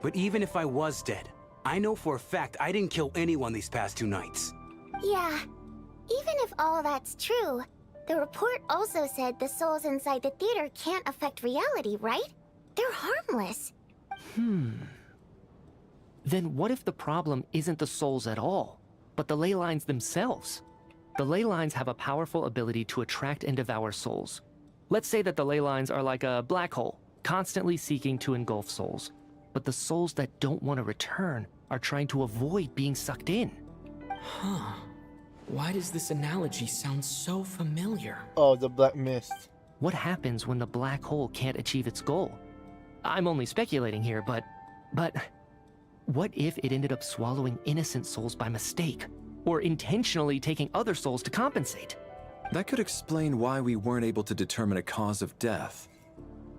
But even if I was dead, I know for a fact I didn't kill anyone these past 2 nights. Yeah, even if all that's true, the report also said the souls inside the theater can't affect reality, right? They're harmless. Then what if the problem isn't the souls at all, but the ley lines themselves? The ley lines have a powerful ability to attract and devour souls. Let's say that the ley lines are like a black hole, constantly seeking to engulf souls. But the souls that don't want to return are trying to avoid being sucked in. Huh. Why does this analogy sound so familiar? Oh, the black mist. What happens when the black hole can't achieve its goal? I'm only speculating here, but what if it ended up swallowing innocent souls by mistake? Or intentionally taking other souls to compensate? That could explain why we weren't able to determine a cause of death.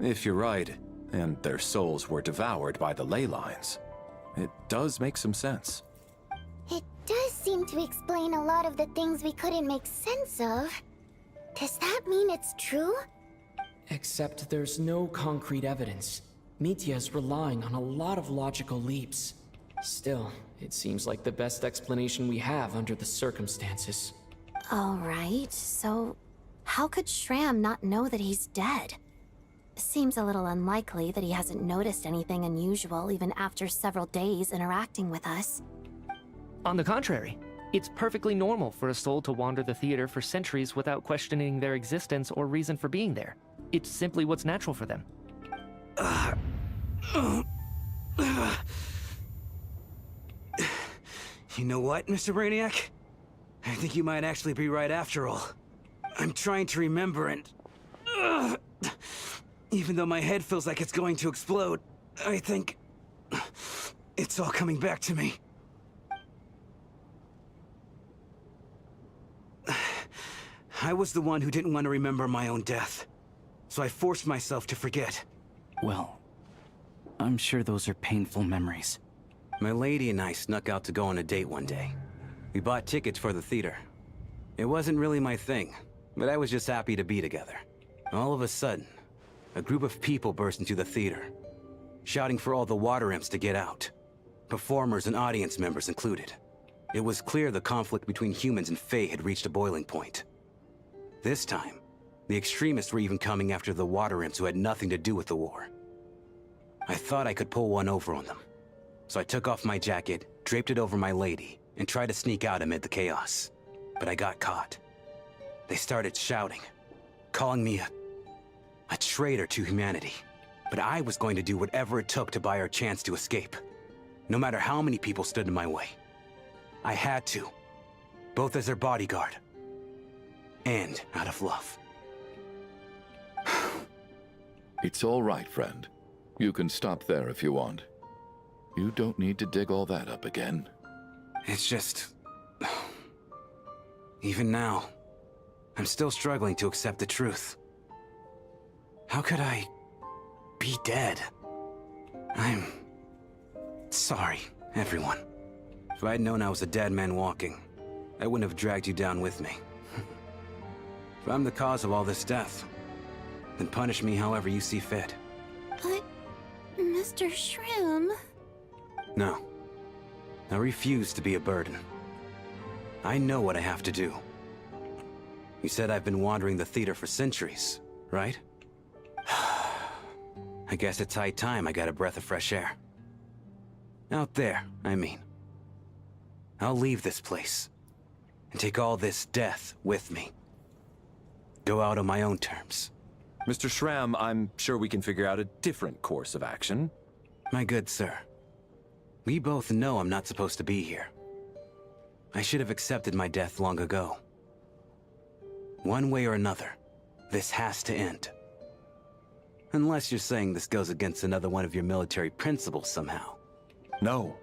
If you're right, and their souls were devoured by the ley lines, it does make some sense. It does seem to explain a lot of the things we couldn't make sense of. Does that mean it's true? Except there's no concrete evidence. Mitya's relying on a lot of logical leaps. Still, it seems like the best explanation we have under the circumstances. Alright, so how could Shram not know that he's dead? Seems a little unlikely that he hasn't noticed anything unusual even after several days interacting with us. On the contrary, it's perfectly normal for a soul to wander the theater for centuries without questioning their existence or reason for being there. It's simply what's natural for them. You know what, Mr. Brainiac? I think you might actually be right after all. I'm trying to remember and... even though my head feels like it's going to explode, I think... it's all coming back to me. I was the one who didn't want to remember my own death, so I forced myself to forget. Well, I'm sure those are painful memories. My lady and I snuck out to go on a date one day. We bought tickets for the theater. It wasn't really my thing, but I was just happy to be together. All of a sudden, a group of people burst into the theater, shouting for all the water imps to get out. Performers and audience members included. It was clear the conflict between humans and Fae had reached a boiling point. This time, the extremists were even coming after the water imps who had nothing to do with the war. I thought I could pull one over on them. So I took off my jacket, draped it over my lady, and tried to sneak out amid the chaos. But I got caught. They started shouting, calling me a traitor to humanity. But I was going to do whatever it took to buy our chance to escape. No matter how many people stood in my way. I had to. Both as their bodyguard. And out of love. It's all right, friend. You can stop there if you want. You don't need to dig all that up again. It's just... even now, I'm still struggling to accept the truth. How could I be dead? I'm sorry, everyone. If I'd known I was a dead man walking, I wouldn't have dragged you down with me. If I'm the cause of all this death, then punish me however you see fit. But, Mr. Shroom... No. I refuse to be a burden. I know what I have to do. You said I've been wandering the theater for centuries, right? I guess it's high time I got a breath of fresh air. Out there, I mean. I'll leave this place, and take all this death with me. Go out on my own terms. Mr. Shram, I'm sure we can figure out a different course of action. My good sir, we both know I'm not supposed to be here. I should have accepted my death long ago. One way or another, this has to end. Unless you're saying this goes against another one of your military principles somehow. No,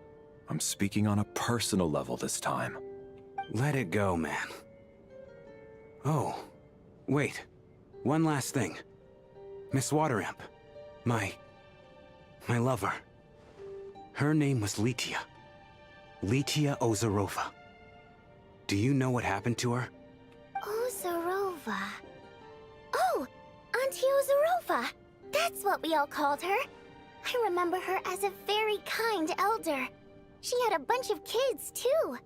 I'm speaking on a personal level this time. Let it go, man. Oh, wait. One last thing. Miss Water Imp. My lover. Her name was Letia. Letia Ozarova. Do you know what happened to her? Ozarova. Oh, Auntie Ozarova. That's what we all called her. I remember her as a very kind elder. She had a bunch of kids, too.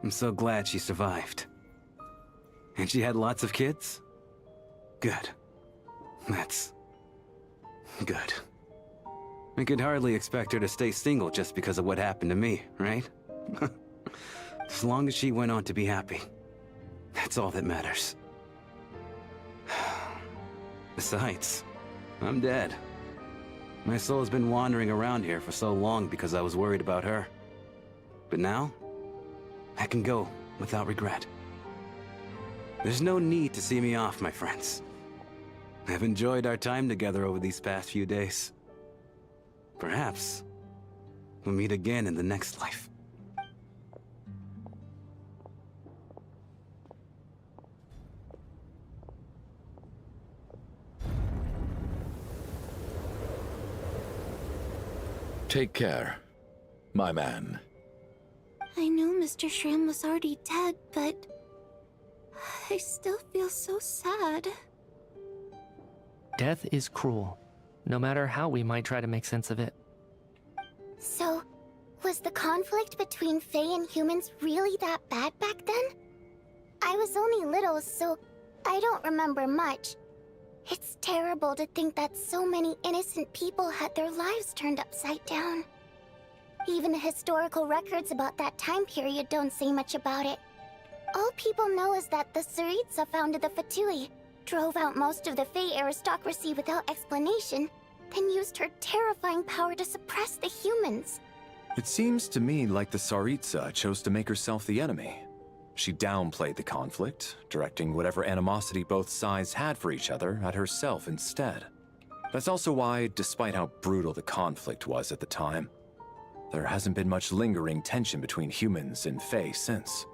I'm so glad she survived. And she had lots of kids? Good. Good. I could hardly expect her to stay single just because of what happened to me, right? As long as she went on to be happy. That's all that matters. Besides, I'm dead. My soul has been wandering around here for so long because I was worried about her. But now, I can go without regret. There's no need to see me off, my friends. I've enjoyed our time together over these past few days. Perhaps we'll meet again in the next life. Take care, my man. I knew Mr. Shram was already dead, but I still feel so sad. Death is cruel, no matter how we might try to make sense of it. So, was the conflict between Fae and humans really that bad back then? I was only little, so I don't remember much. It's terrible to think that so many innocent people had their lives turned upside down. Even the historical records about that time period don't say much about it. All people know is that the Tsaritsa founded the Fatui, drove out most of the Fae aristocracy without explanation, then used her terrifying power to suppress the humans. It seems to me like the Tsaritsa chose to make herself the enemy. She downplayed the conflict, directing whatever animosity both sides had for each other at herself instead. That's also why, despite how brutal the conflict was at the time, there hasn't been much lingering tension between humans and Fae since.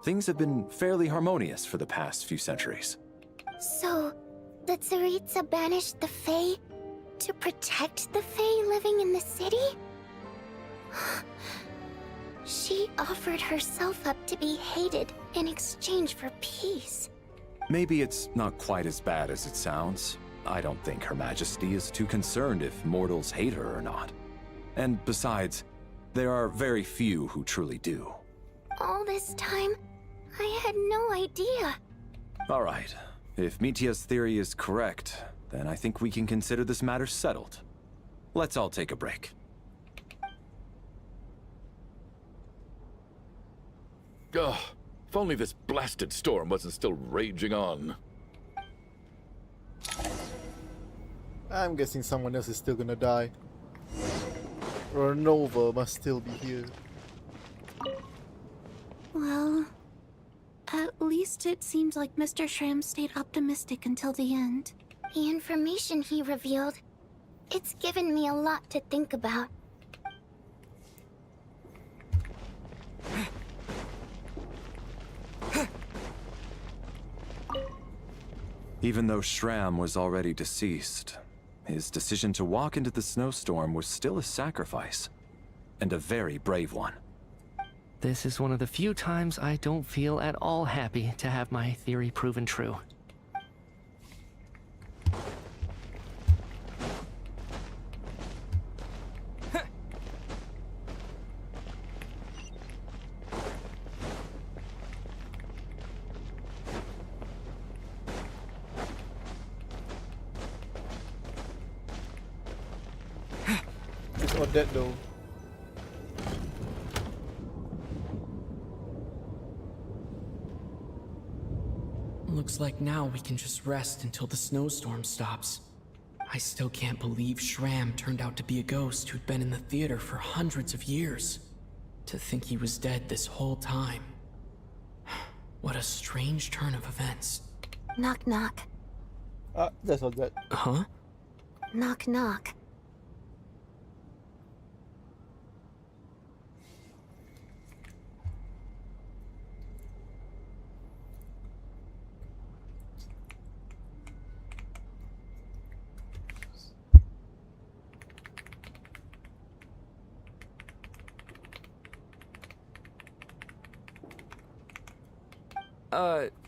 Things have been fairly harmonious for the past few centuries. So, the Tsaritsa banished the Fae to protect the Fae living in the city? She offered herself up to be hated in exchange for peace. Maybe it's not quite as bad as it sounds. I don't think Her Majesty is too concerned if mortals hate her or not. And besides, there are very few who truly do. All this time, I had no idea. All right. If Mitia's theory is correct, then I think we can consider this matter settled. Let's all take a break. Ugh, if only this blasted storm wasn't still raging on. I'm guessing someone else is still gonna die. Or Nova must still be here. Well, at least it seems like Mr. Shram stayed optimistic until the end. The information he revealed, it's given me a lot to think about. Even though Shram was already deceased, his decision to walk into the snowstorm was still a sacrifice, and a very brave one. This is one of the few times I don't feel at all happy to have my theory proven true. It's Odette though. Looks like now we can just rest until the snowstorm stops. I still can't believe Shram turned out to be a ghost who'd been in the theater for hundreds of years. To think he was dead this whole time. What a strange turn of events. Knock knock. That's Odette. Huh? Knock knock.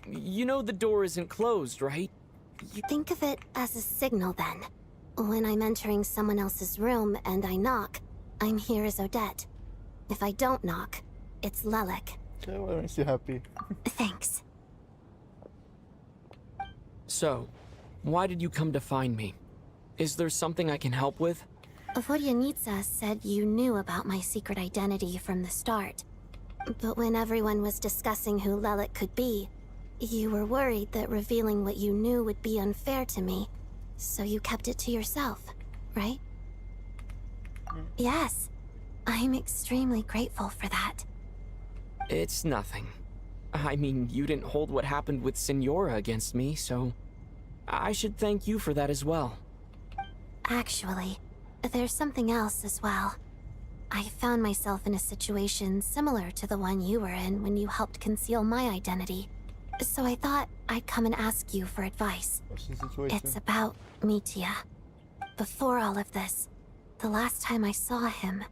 You know the door isn't closed, right? Think of it as a signal then. When I'm entering someone else's room and I knock, I'm here as Odette. If I don't knock, it's Lelek. Okay, well, makes you happy. Thanks. So, why did you come to find me? Is there something I can help with? Vodyanitsa said you knew about my secret identity from the start. But when everyone was discussing who Lelik could be, you were worried that revealing what you knew would be unfair to me. So you kept it to yourself, right? Yes. I'm extremely grateful for that. It's nothing. I mean, you didn't hold what happened with Signora against me, so I should thank you for that as well. Actually, there's something else as well. I found myself in a situation similar to the one you were in when you helped conceal my identity. So I thought I'd come and ask you for advice. What's the situation? It's about Mitya. Before all of this, the last time I saw him,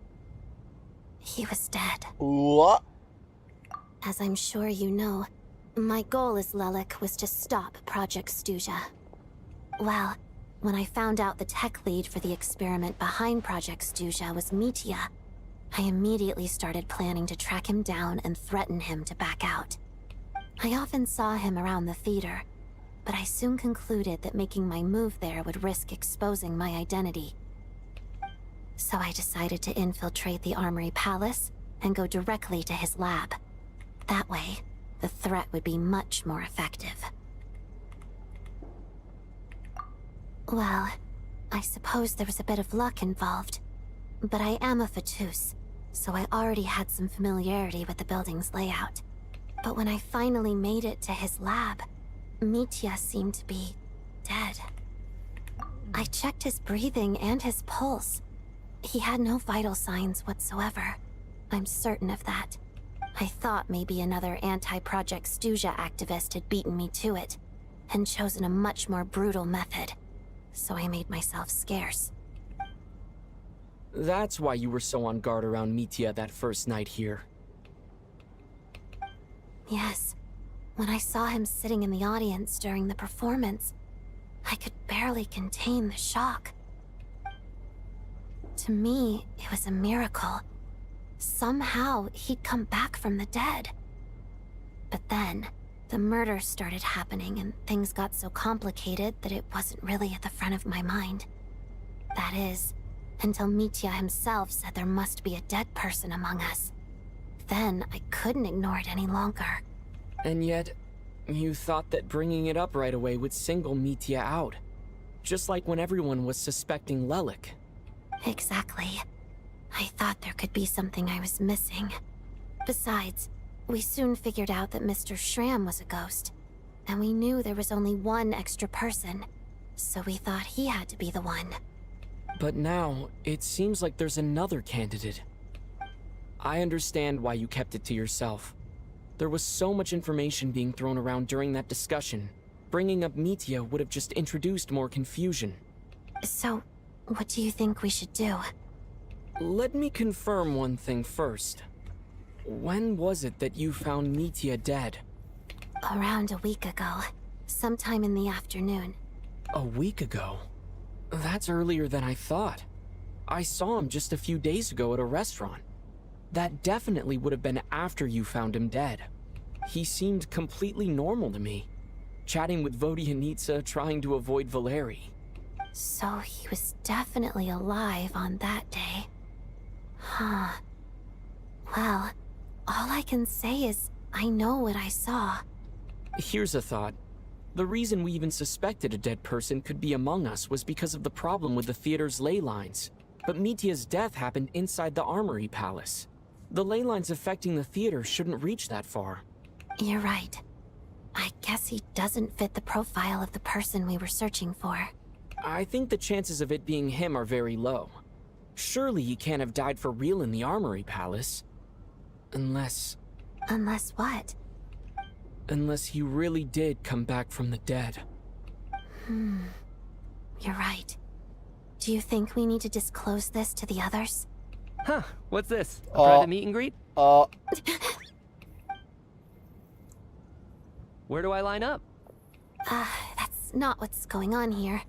he was dead. What? As I'm sure you know, my goal as Lelik was to stop Project Stuja. Well, when I found out the tech lead for the experiment behind Project Stuja was Mitya, I immediately started planning to track him down and threaten him to back out. I often saw him around the theater, but I soon concluded that making my move there would risk exposing my identity. So I decided to infiltrate the Armory Palace and go directly to his lab. That way, the threat would be much more effective. Well, I suppose there was a bit of luck involved, but I am a Fatus, so I already had some familiarity with the building's layout. But when I finally made it to his lab, Mitya seemed to be dead. I checked his breathing and his pulse. He had no vital signs whatsoever. I'm certain of that. I thought maybe another anti-Project Stuja activist had beaten me to it, and chosen a much more brutal method. So I made myself scarce. That's why you were so on guard around Mitya that first night here. Yes. When I saw him sitting in the audience during the performance, I could barely contain the shock. To me, it was a miracle. Somehow, he'd come back from the dead. But then, the murders started happening and things got so complicated that it wasn't really at the front of my mind. That is, until Mitya himself said there must be a dead person among us. Then, I couldn't ignore it any longer. And yet, you thought that bringing it up right away would single Mitya out. Just like when everyone was suspecting Lelik. Exactly. I thought there could be something I was missing. Besides, we soon figured out that Mr. Schramm was a ghost. And we knew there was only one extra person. So we thought he had to be the one. But now, it seems like there's another candidate. I understand why you kept it to yourself. There was so much information being thrown around during that discussion. Bringing up Mitya would have just introduced more confusion. So, what do you think we should do? Let me confirm one thing first. When was it that you found Mitya dead? Around a week ago. Sometime in the afternoon. A week ago? That's earlier than I thought. I saw him just a few days ago at a restaurant. That definitely would have been after you found him dead. He seemed completely normal to me. Chatting with Vodyanitsa, trying to avoid Valeri. So he was definitely alive on that day. Huh. Well, all I can say is I know what I saw. Here's a thought. The reason we even suspected a dead person could be among us was because of the problem with the theater's ley lines. But Mitya's death happened inside the Armory Palace. The ley lines affecting the theater shouldn't reach that far. You're right. I guess he doesn't fit the profile of the person we were searching for. I think the chances of it being him are very low. Surely he can't have died for real in the Armory Palace. Unless... Unless what? Unless he really did come back from the dead. You're right. Do you think we need to disclose this to the others? Huh, what's this? A private meet and greet? Where do I line up? That's not what's going on here.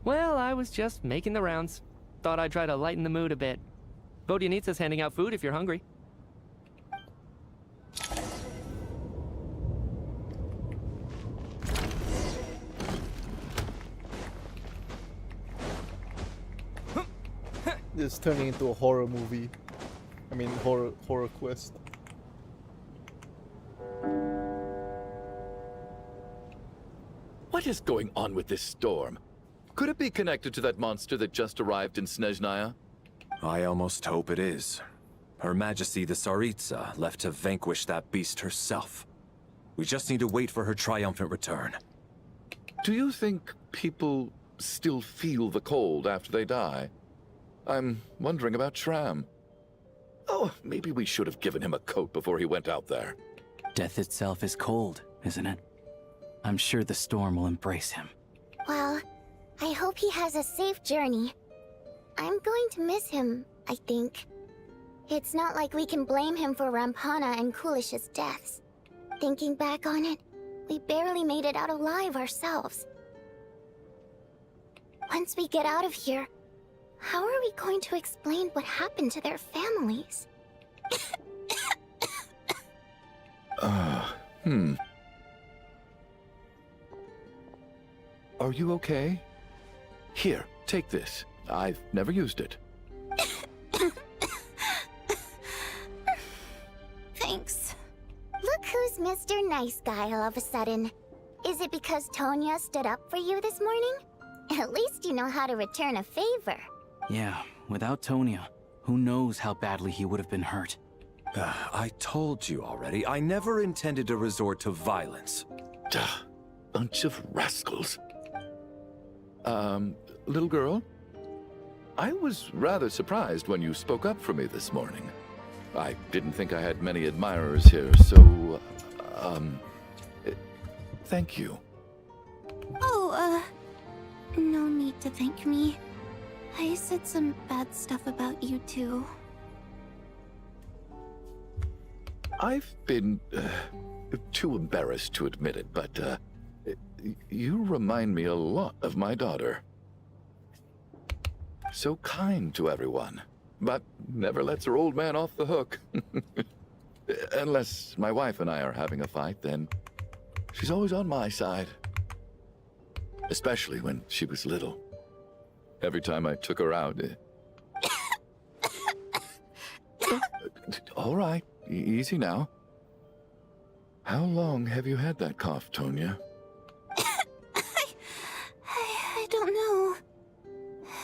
Well, I was just making the rounds. Thought I'd try to lighten the mood a bit. Vodyanitsa's handing out food if you're hungry. This is turning into a horror movie. I mean, horror quest. What is going on with this storm? Could it be connected to that monster that just arrived in SNEZNAYA? I almost hope it is. Her Majesty the Tsaritsa left to vanquish that beast herself. We just need to wait for her triumphant return. Do you think people still feel the cold after they die? I'm wondering about Shram. Oh, maybe we should have given him a coat before he went out there. Death itself is cold, isn't it? I'm sure the storm will embrace him. Well, I hope he has a safe journey. I'm going to miss him, I think. It's not like we can blame him for Rampana and Kulish's deaths. Thinking back on it, we barely made it out alive ourselves. Once we get out of here, how are we going to explain what happened to their families? Are you okay? Here, take this. I've never used it. Thanks. Look who's Mr. Nice Guy all of a sudden. Is it because Tonya stood up for you this morning? At least you know how to return a favor. Yeah, without Tonya, who knows how badly he would have been hurt. I told you already, I never intended to resort to violence. Duh, bunch of rascals. Little girl? I was rather surprised when you spoke up for me this morning. I didn't think I had many admirers here, so, thank you. Oh, no need to thank me. I said some bad stuff about you too. I've been, too embarrassed to admit it, but, you remind me a lot of my daughter. So kind to everyone, but never lets her old man off the hook. Unless my wife and I are having a fight, then she's always on my side. Especially when she was little. Every time I took her out... All right, easy now. How long have you had that cough, Tonya? I don't know.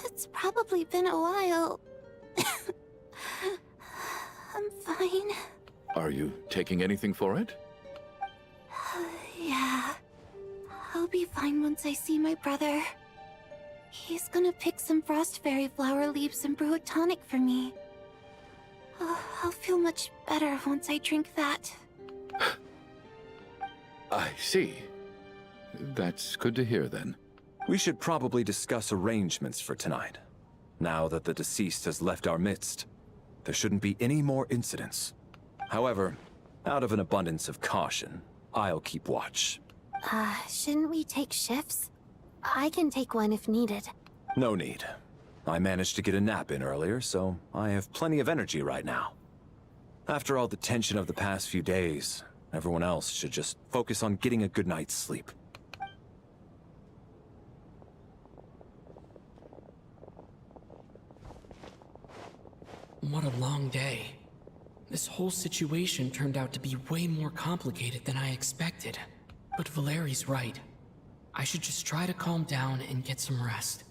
It's probably been a while. I'm fine. Are you taking anything for it? Yeah. I'll be fine once I see my brother. He's gonna pick some frost fairy flower leaves and brew a tonic for me. I'll feel much better once I drink that. I see. That's good to hear, then. We should probably discuss arrangements for tonight. Now that the deceased has left our midst, there shouldn't be any more incidents. However, out of an abundance of caution, I'll keep watch. Shouldn't we take shifts? I can take one if needed. No need. I managed to get a nap in earlier, so I have plenty of energy right now. After all the tension of the past few days, everyone else should just focus on getting a good night's sleep. What a long day. This whole situation turned out to be way more complicated than I expected. But Valeri's right. I should just try to calm down and get some rest.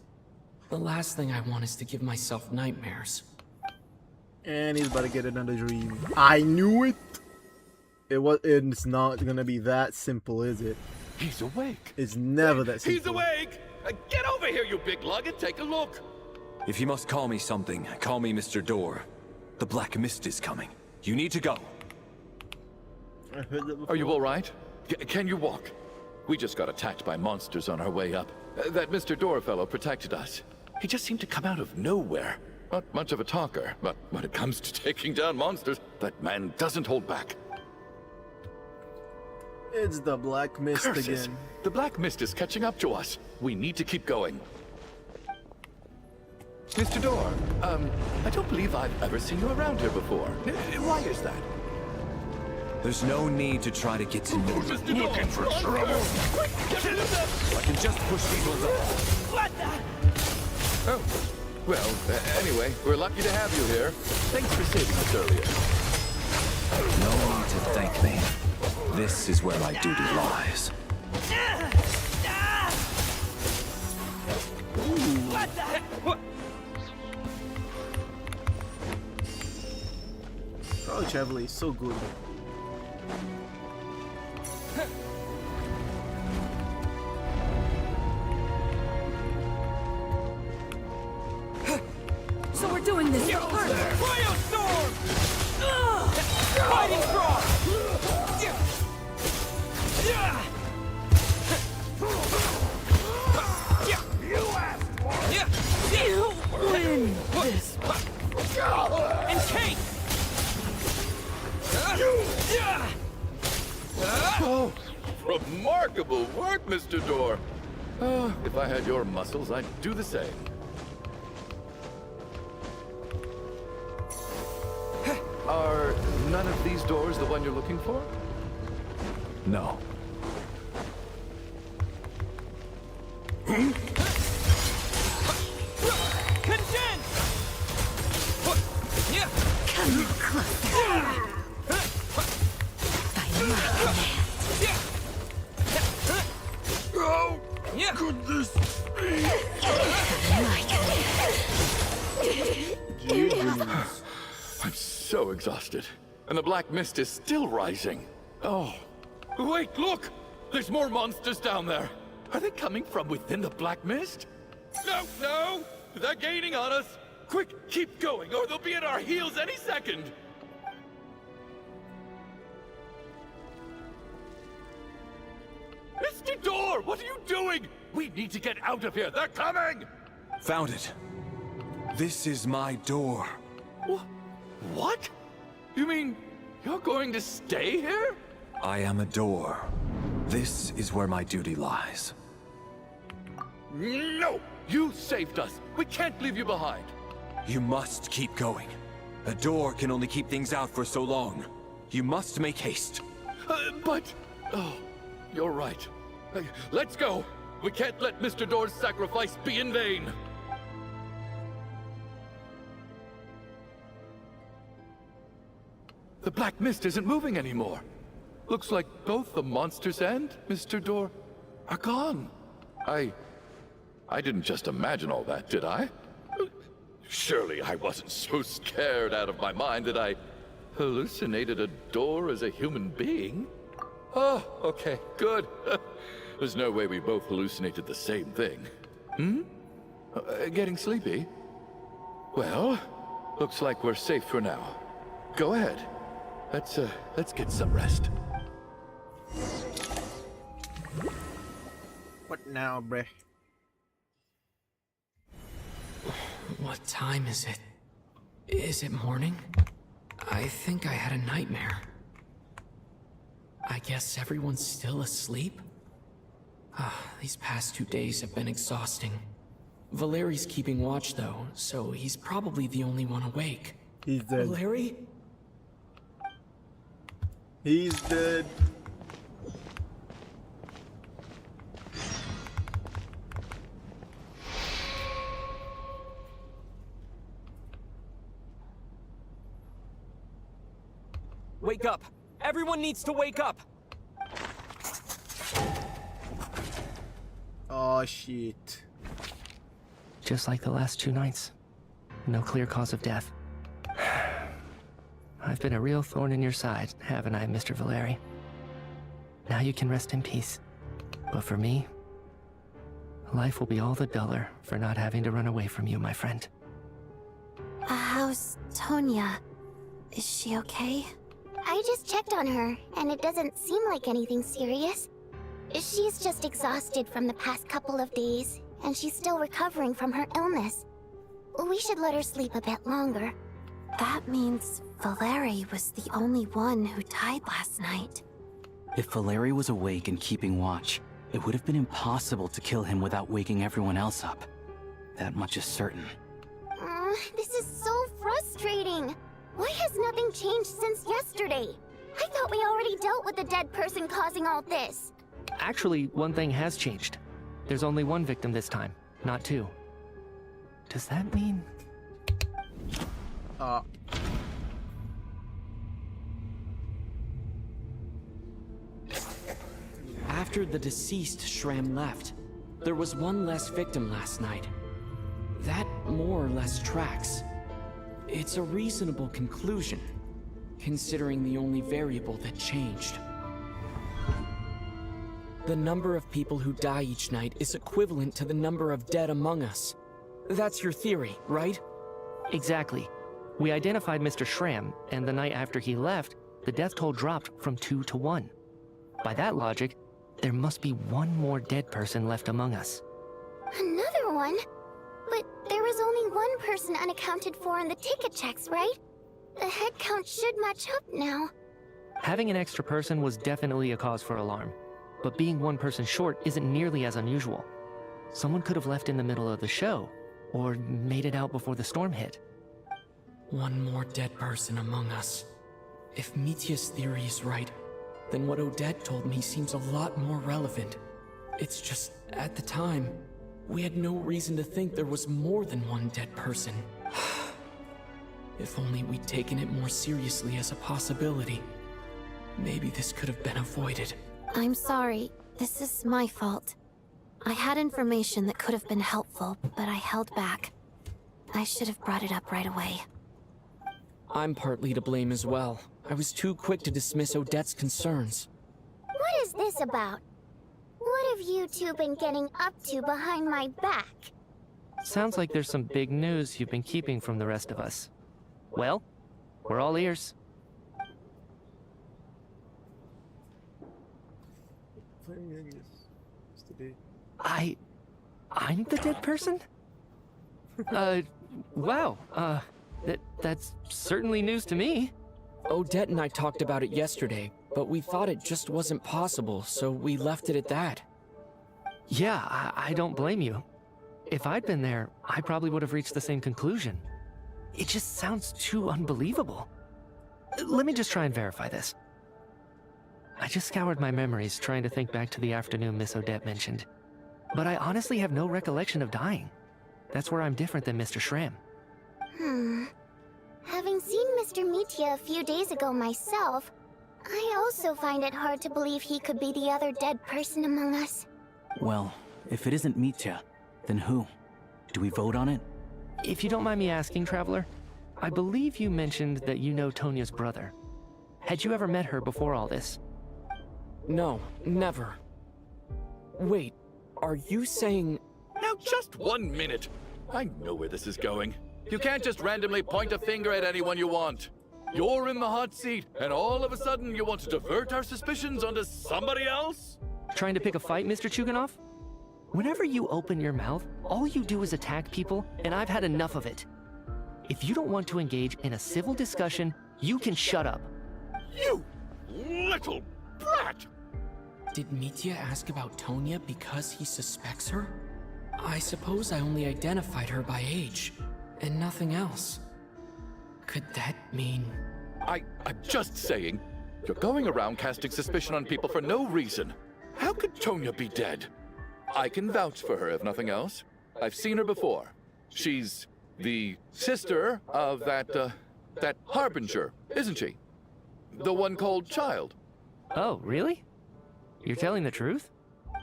The last thing I want is to give myself nightmares. And he's about to get another dream. I knew it! It's not gonna be that simple, is it? He's awake! It's never that simple. He's awake! Get over here, you big lug, and take a look! If you must call me something, call me Mr. Door. The Black Mist is coming. You need to go. I heard that before. Are you all right? Can you walk? We just got attacked by monsters on our way up. That Mr. Door fellow protected us. He just seemed to come out of nowhere. Not much of a talker, but when it comes to taking down monsters, that man doesn't hold back. It's the Black Mist Curses. again. The Black Mist is catching up to us. We need to keep going. Mr. Door, I don't believe I've ever seen you around here before. Why is that? There's no need to try to get to know me. Looking for trouble? I can just push people aside. What the? Oh, Well, anyway, we're lucky to have you here. Thanks for saving us earlier. No need to thank me. This is where my duty lies. What the heck? What? Crouch heavily is so good. So we're doing this. Cryo Storm! Fighting Frost! You asked for it! You win this! And take! Oh, remarkable work, Mr. Door. If I had your muscles, I'd do the same. Are none of these doors the one you're looking for? No. Condense! Come closer. By my command. Oh, could this be? I'm so exhausted. And the black mist is still rising. Oh. Wait, look! There's more monsters down there. Are they coming from within the black mist? No, no! They're gaining on us! Quick, keep going, or they'll be at our heels any second! Mr. Door, what are you doing? We need to get out of here. They're coming! Found it. This is my door. What? You mean you're going to stay here? I am a door. This is where my duty lies. No! You saved us. We can't leave you behind. You must keep going. A door can only keep things out for so long. You must make haste. But... Oh, you're right. Let's go. We can't let Mr. Door's sacrifice be in vain. The black mist isn't moving anymore. Looks like both the monsters and Mr. Door are gone. I didn't just imagine all that, did I? Surely I wasn't so scared out of my mind that I hallucinated a door as a human being? Oh, okay, good. There's no way we both hallucinated the same thing. Getting sleepy? Well, looks like we're safe for now. Go ahead. Let's get some rest. What now, bruh? What time is it? Is it morning? I think I had a nightmare. I guess everyone's still asleep? These past 2 days have been exhausting. Valeri's keeping watch though, so he's probably the only one awake. He's dead. Valeri? He's dead. Wake up! Everyone needs to wake up! Oh shit. Just like the last 2 nights. No clear cause of death. I've been a real thorn in your side, haven't I, Mr. Valeri? Now you can rest in peace. But for me, life will be all the duller for not having to run away from you, my friend. How's Tonya? Is she okay? I just checked on her, and it doesn't seem like anything serious. She's just exhausted from the past couple of days, and she's still recovering from her illness. We should let her sleep a bit longer. That means Valeri was the only one who died last night. If Valeri was awake and keeping watch, it would have been impossible to kill him without waking everyone else up. That much is certain. This is so frustrating. Why has nothing changed since yesterday? I thought we already dealt with the dead person causing all this. Actually, one thing has changed. There's only one victim this time, not 2. does that mean... After the deceased Shram left, there was one less victim last night. That more or less tracks. It's a reasonable conclusion, considering the only variable that changed. The number of people who die each night is equivalent to the number of dead among us. That's your theory, right? Exactly. We identified Mr. Shram, and the night after he left, the death toll dropped from 2 to 1. By that logic, there must be one more dead person left among us. Another one? But there was only one person unaccounted for in the ticket checks, right? The head count should match up now. Having an extra person was definitely a cause for alarm, but being one person short isn't nearly as unusual. Someone could have left in the middle of the show, or made it out before the storm hit. One more dead person among us. If Mitya's theory is right, then what Odette told me seems a lot more relevant. It's just, at the time, we had no reason to think there was more than one dead person. If only we'd taken it more seriously as a possibility, maybe this could have been avoided. I'm sorry. This is my fault. I had information that could have been helpful, but I held back. I should have brought it up right away. I'm partly to blame as well. I was too quick to dismiss Odette's concerns. What is this about? What have you two been getting up to behind my back? Sounds like there's some big news you've been keeping from the rest of us. Well, we're all ears. I'm the dead person? Wow, that's certainly news to me. Odette and I talked about it yesterday, but we thought it just wasn't possible, so we left it at that. Yeah, I don't blame you. If I'd been there, I probably would have reached the same conclusion. It just sounds too unbelievable. Let me just try and verify this. I just scoured my memories trying to think back to the afternoon Miss Odette mentioned. But I honestly have no recollection of dying. That's where I'm different than Mr. Shram. Having seen Mr. Mitya a few days ago myself, I also find it hard to believe he could be the other dead person among us. Well, if it isn't Mitya, then who? Do we vote on it? If you don't mind me asking, Traveler, I believe you mentioned that you know Tonya's brother. Had you ever met her before all this? No, never. Wait, are you saying... Now just 1 minute. I know where this is going. You can't just randomly point a finger at anyone you want. You're in the hot seat, and all of a sudden you want to divert our suspicions onto somebody else? Trying to pick a fight, Mr. Chuganov? Whenever you open your mouth, all you do is attack people, and I've had enough of it. If you don't want to engage in a civil discussion, you can shut up. You little brat! Did Mitya ask about Tonya because he suspects her? I suppose I only identified her by age, and nothing else. Could that mean... I'm just saying, you're going around casting suspicion on people for no reason. How could Tonya be dead? I can vouch for her, if nothing else. I've seen her before. She's the sister of that Harbinger, isn't she? The one called Child. Oh, really? You're telling the truth?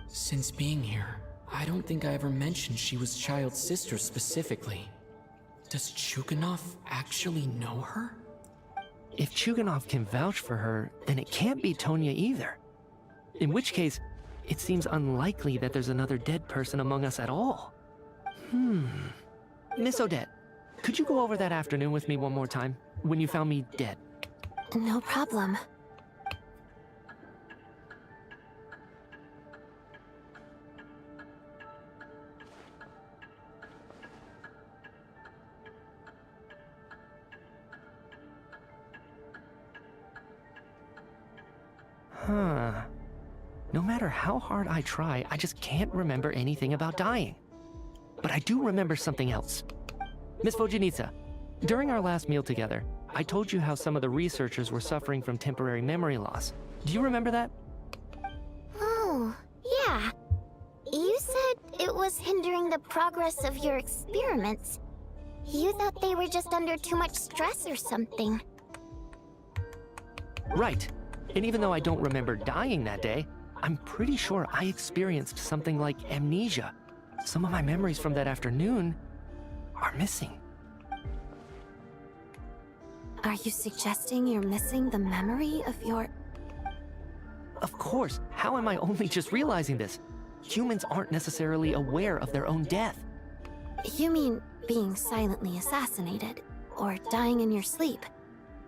Since being here, I don't think I ever mentioned she was Child's sister specifically. Does Chuganov actually know her? If Chuganov can vouch for her, then it can't be Tonya either. In which case, it seems unlikely that there's another dead person among us at all. Miss Odette, could you go over that afternoon with me one more time, when you found me dead? No problem. No matter how hard I try, I just can't remember anything about dying. But I do remember something else. Miss Vojanitsa, during our last meal together, I told you how some of the researchers were suffering from temporary memory loss. Do you remember that? Oh, yeah. You said it was hindered monitoring the progress of your experiments. You thought they were just under too much stress or something. Right. And even though I don't remember dying that day, I'm pretty sure I experienced something like amnesia. Some of my memories from that afternoon are missing. Are you suggesting you're missing the memory of your... Of course. How am I only just realizing this? Humans aren't necessarily aware of their own death. You mean being silently assassinated, or dying in your sleep?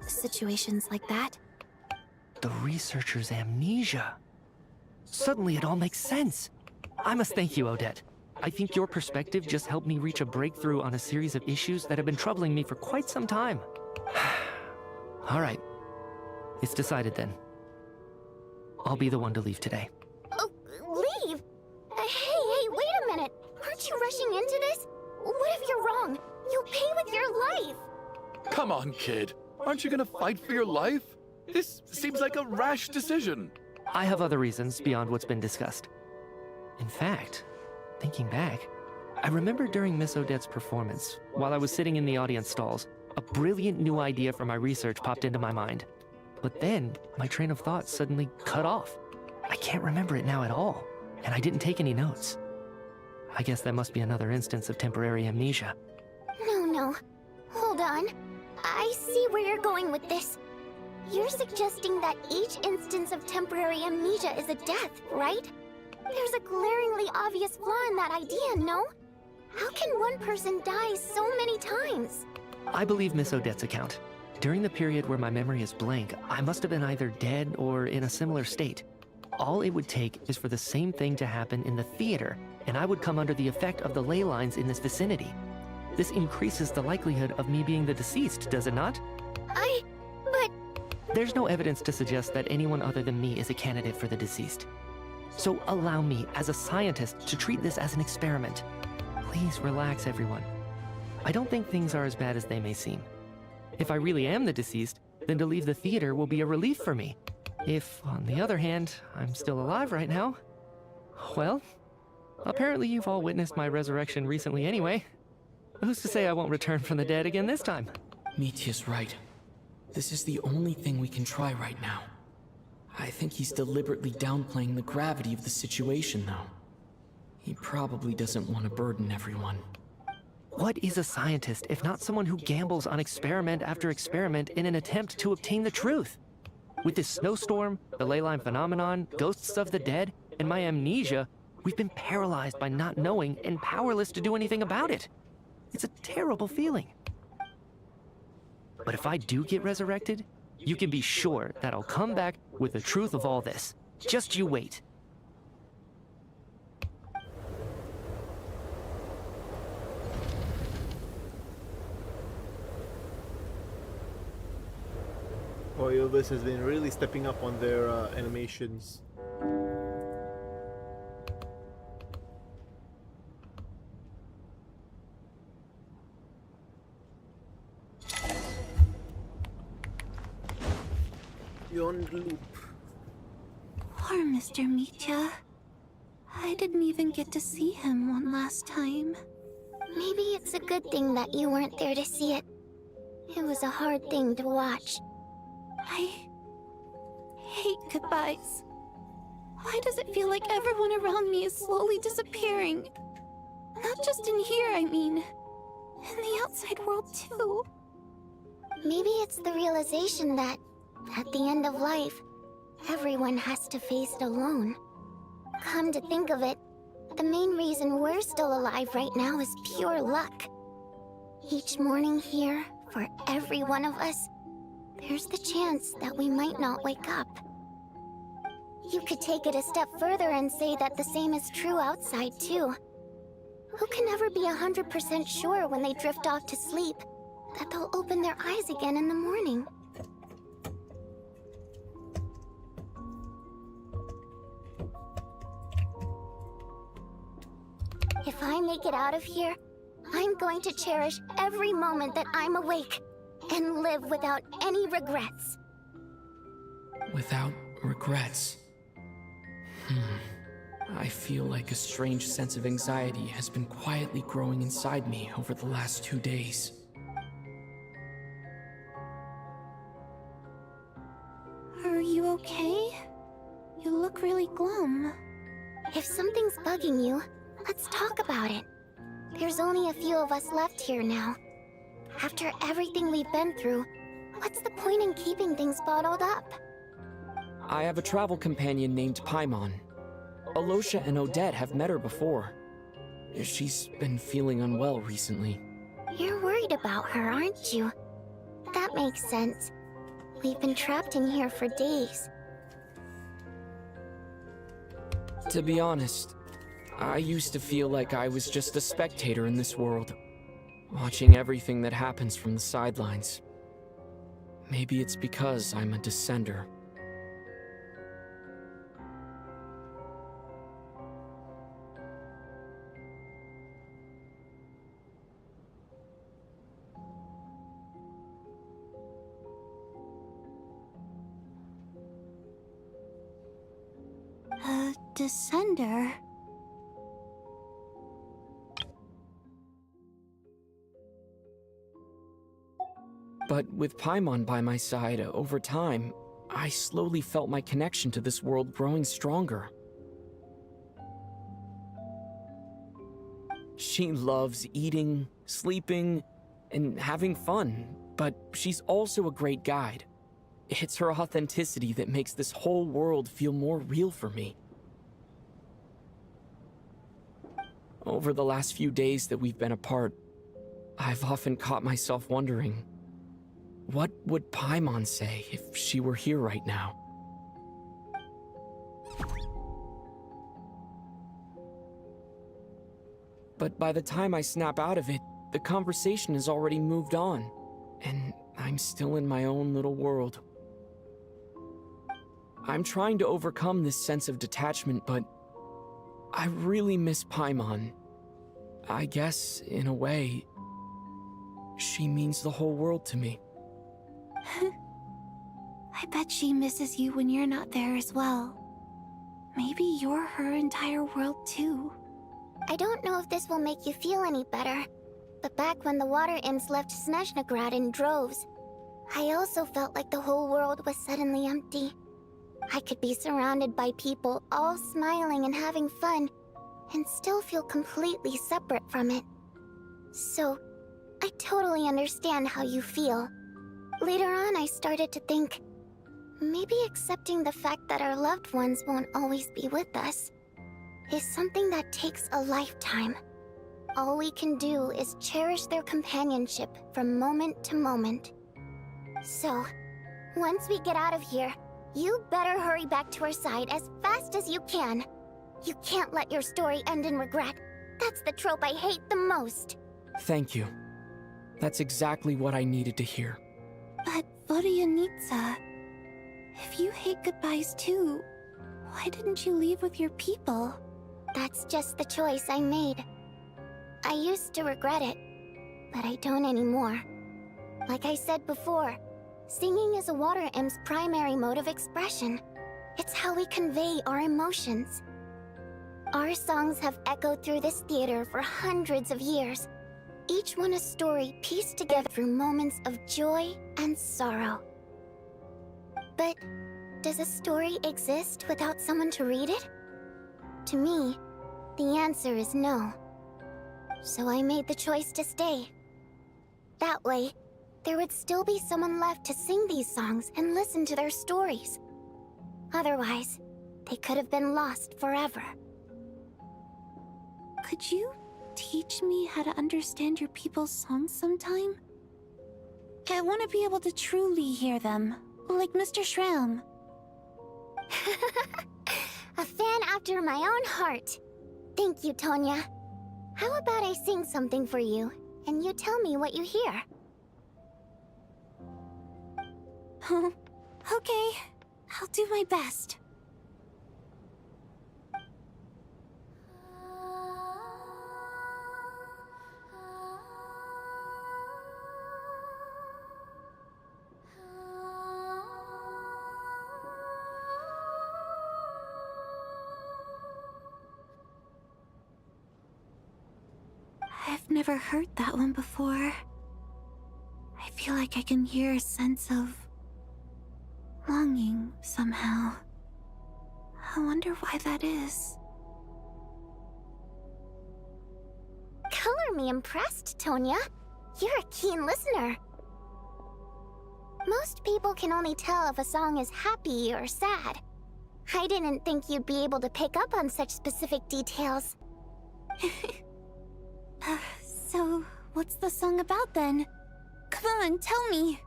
Situations like that? The researcher's amnesia. Suddenly it all makes sense. I must thank you, Odette. I think your perspective just helped me reach a breakthrough on a series of issues that have been troubling me for quite some time. All right. It's decided then. I'll be the one to leave today. Oh, leave? Hey, wait a minute. Aren't you rushing into this? What if you're wrong? You'll pay with your life. Come on, kid. Aren't you gonna fight for your life? This seems like a rash decision. I have other reasons beyond what's been discussed. In fact, thinking back, I remember during Miss Odette's performance, while I was sitting in the audience stalls, a brilliant new idea for my research popped into my mind. But then, my train of thought suddenly cut off. I can't remember it now at all, and I didn't take any notes. I guess that must be another instance of temporary amnesia. No. Hold on. I see where you're going with this. You're suggesting that each instance of temporary amnesia is a death, right? There's a glaringly obvious flaw in that idea, no? How can one person die so many times? I believe Miss Odette's account. During the period where my memory is blank, I must have been either dead or in a similar state. All it would take is for the same thing to happen in the theater, and I would come under the effect of the ley lines in this vicinity. This increases the likelihood of me being the deceased, does it not? But... There's no evidence to suggest that anyone other than me is a candidate for the deceased. So allow me, as a scientist, to treat this as an experiment. Please relax, everyone. I don't think things are as bad as they may seem. If I really am the deceased, then to leave the theater will be a relief for me. If, on the other hand, I'm still alive right now, well, apparently you've all witnessed my resurrection recently anyway. Who's to say I won't return from the dead again this time? Mitya's right. This is the only thing we can try right now. I think he's deliberately downplaying the gravity of the situation, though. He probably doesn't want to burden everyone. What is a scientist if not someone who gambles on experiment after experiment in an attempt to obtain the truth? With this snowstorm, the ley line phenomenon, ghosts of the dead, and my amnesia, we've been paralyzed by not knowing and powerless to do anything about it. It's a terrible feeling. But if I do get resurrected, you can be sure that I'll come back with the truth of all this. Just you wait. Elvis has been really stepping up on their animations. Beyond the loop. Poor Mr. Mitya. I didn't even get to see him one last time. Maybe it's a good thing that you weren't there to see it. It was a hard thing to watch. I hate goodbyes. Why does it feel like everyone around me is slowly disappearing? Not just in here, I mean. In the outside world, too. Maybe it's the realization that, at the end of life, everyone has to face it alone. Come to think of it, the main reason we're still alive right now is pure luck. Each morning here, for every one of us, there's the chance that we might not wake up. You could take it a step further and say that the same is true outside, too. Who can ever be 100% sure when they drift off to sleep that they'll open their eyes again in the morning? If I make it out of here, I'm going to cherish every moment that I'm awake and live without any regrets. Without regrets. I feel like a strange sense of anxiety has been quietly growing inside me over the last 2 days. Are you okay? You look really glum. If something's bugging you, let's talk about it. There's only a few of us left here now. After everything we've been through, what's the point in keeping things bottled up? I have a travel companion named Paimon. Alosha and Odette have met her before. She's been feeling unwell recently. You're worried about her, aren't you? That makes sense. We've been trapped in here for days. To be honest, I used to feel like I was just a spectator in this world, watching everything that happens from the sidelines. Maybe it's because I'm a descender. A descender? But with Paimon by my side, over time, I slowly felt my connection to this world growing stronger. She loves eating, sleeping, and having fun, but she's also a great guide. It's her authenticity that makes this whole world feel more real for me. Over the last few days that we've been apart, I've often caught myself wondering, what would Paimon say if she were here right now? But by the time I snap out of it, the conversation has already moved on, and I'm still in my own little world. I'm trying to overcome this sense of detachment, but I really miss Paimon. I guess, in a way, she means the whole world to me. I bet she misses you when you're not there as well. Maybe you're her entire world too. I don't know if this will make you feel any better, but back when the water imps left Snezhnegrad in droves, I also felt like the whole world was suddenly empty. I could be surrounded by people all smiling and having fun, and still feel completely separate from it. So, I totally understand how you feel. Later on, I started to think, maybe accepting the fact that our loved ones won't always be with us is something that takes a lifetime. All we can do is cherish their companionship from moment to moment. So, once we get out of here, you better hurry back to our side as fast as you can. You can't let your story end in regret. That's the trope I hate the most. Thank you. That's exactly what I needed to hear. But Vodyanitsa, if you hate goodbyes too, why didn't you leave with your people? That's just the choice I made. I used to regret it, but I don't anymore. Like I said before, singing is a water imp's primary mode of expression. It's how we convey our emotions. Our songs have echoed through this theater for hundreds of years, each one a story pieced together through moments of joy and sorrow. But does a story exist without someone to read it? To me, the answer is no. So I made the choice to stay. That way, there would still be someone left to sing these songs and listen to their stories. Otherwise, they could have been lost forever. Could you teach me how to understand your people's songs sometime? I want to be able to truly hear them, like Mr. Shram. A fan after my own heart. Thank you, Tonya. How about I sing something for you, and you tell me what you hear? Okay, I'll do my best. never heard that one before. I feel like I can hear a sense of longing somehow. I wonder why that is. Color me impressed, Tonya. You're a keen listener. Most people can only tell if a song is happy or sad. I didn't think you'd be able to pick up on such specific details. So, what's the song about then? Come on, tell me!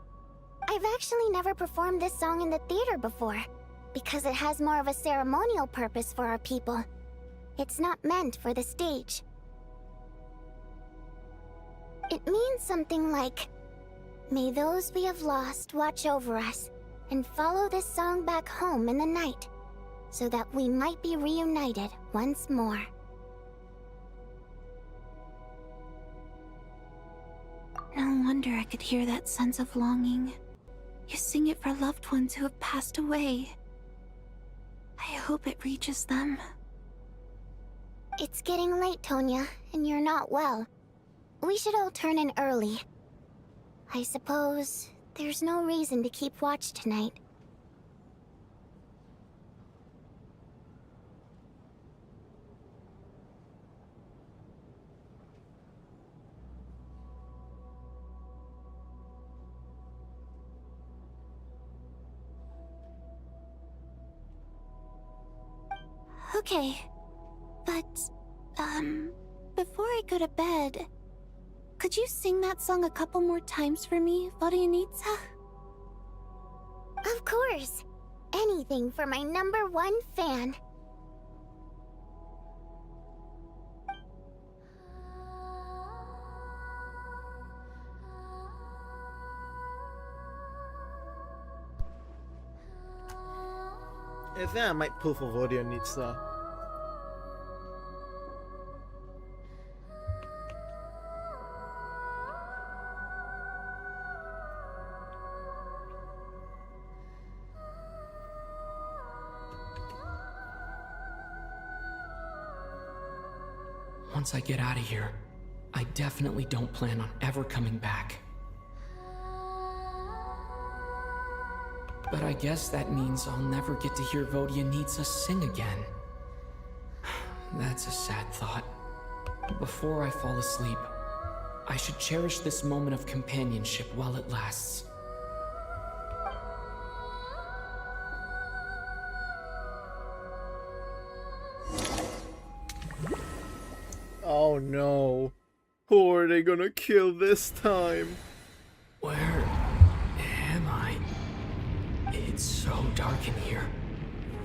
I've actually never performed this song in the theater before, because it has more of a ceremonial purpose for our people. It's not meant for the stage. It means something like, "May those we have lost watch over us, and follow this song back home in the night, so that we might be reunited once more." No wonder I could hear that sense of longing. You sing it for loved ones who have passed away. I hope it reaches them. It's getting late, Tonya, and you're not well. We should all turn in early. I suppose there's no reason to keep watch tonight. Okay, but, before I go to bed, could you sing that song a couple more times for me, Vodyanitsa? Of course. Anything for my #1 fan. I think I might pull for Vodyanitsa. Once I get out of here, I definitely don't plan on ever coming back. But I guess that means I'll never get to hear Vodyanitsa sing again. That's a sad thought. Before I fall asleep, I should cherish this moment of companionship while it lasts. Oh no. Who are they gonna kill this time? Where am I? It's so dark in here,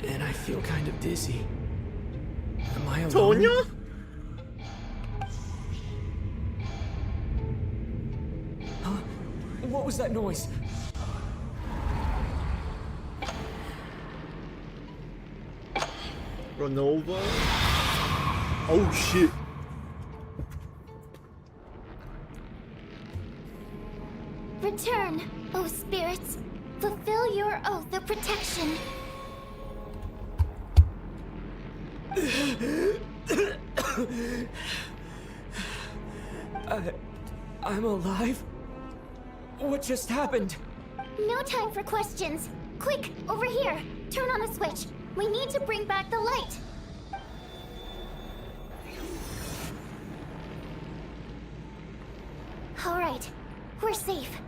and I feel kind of dizzy. Am I alone? Tonya? Huh? What was that noise? Renova? Oh shit. Return, O spirits. Fulfill your oath of protection. I'm alive? What just happened? No time for questions. Quick, over here. Turn on the switch. We need to bring back the light. All right, we're safe.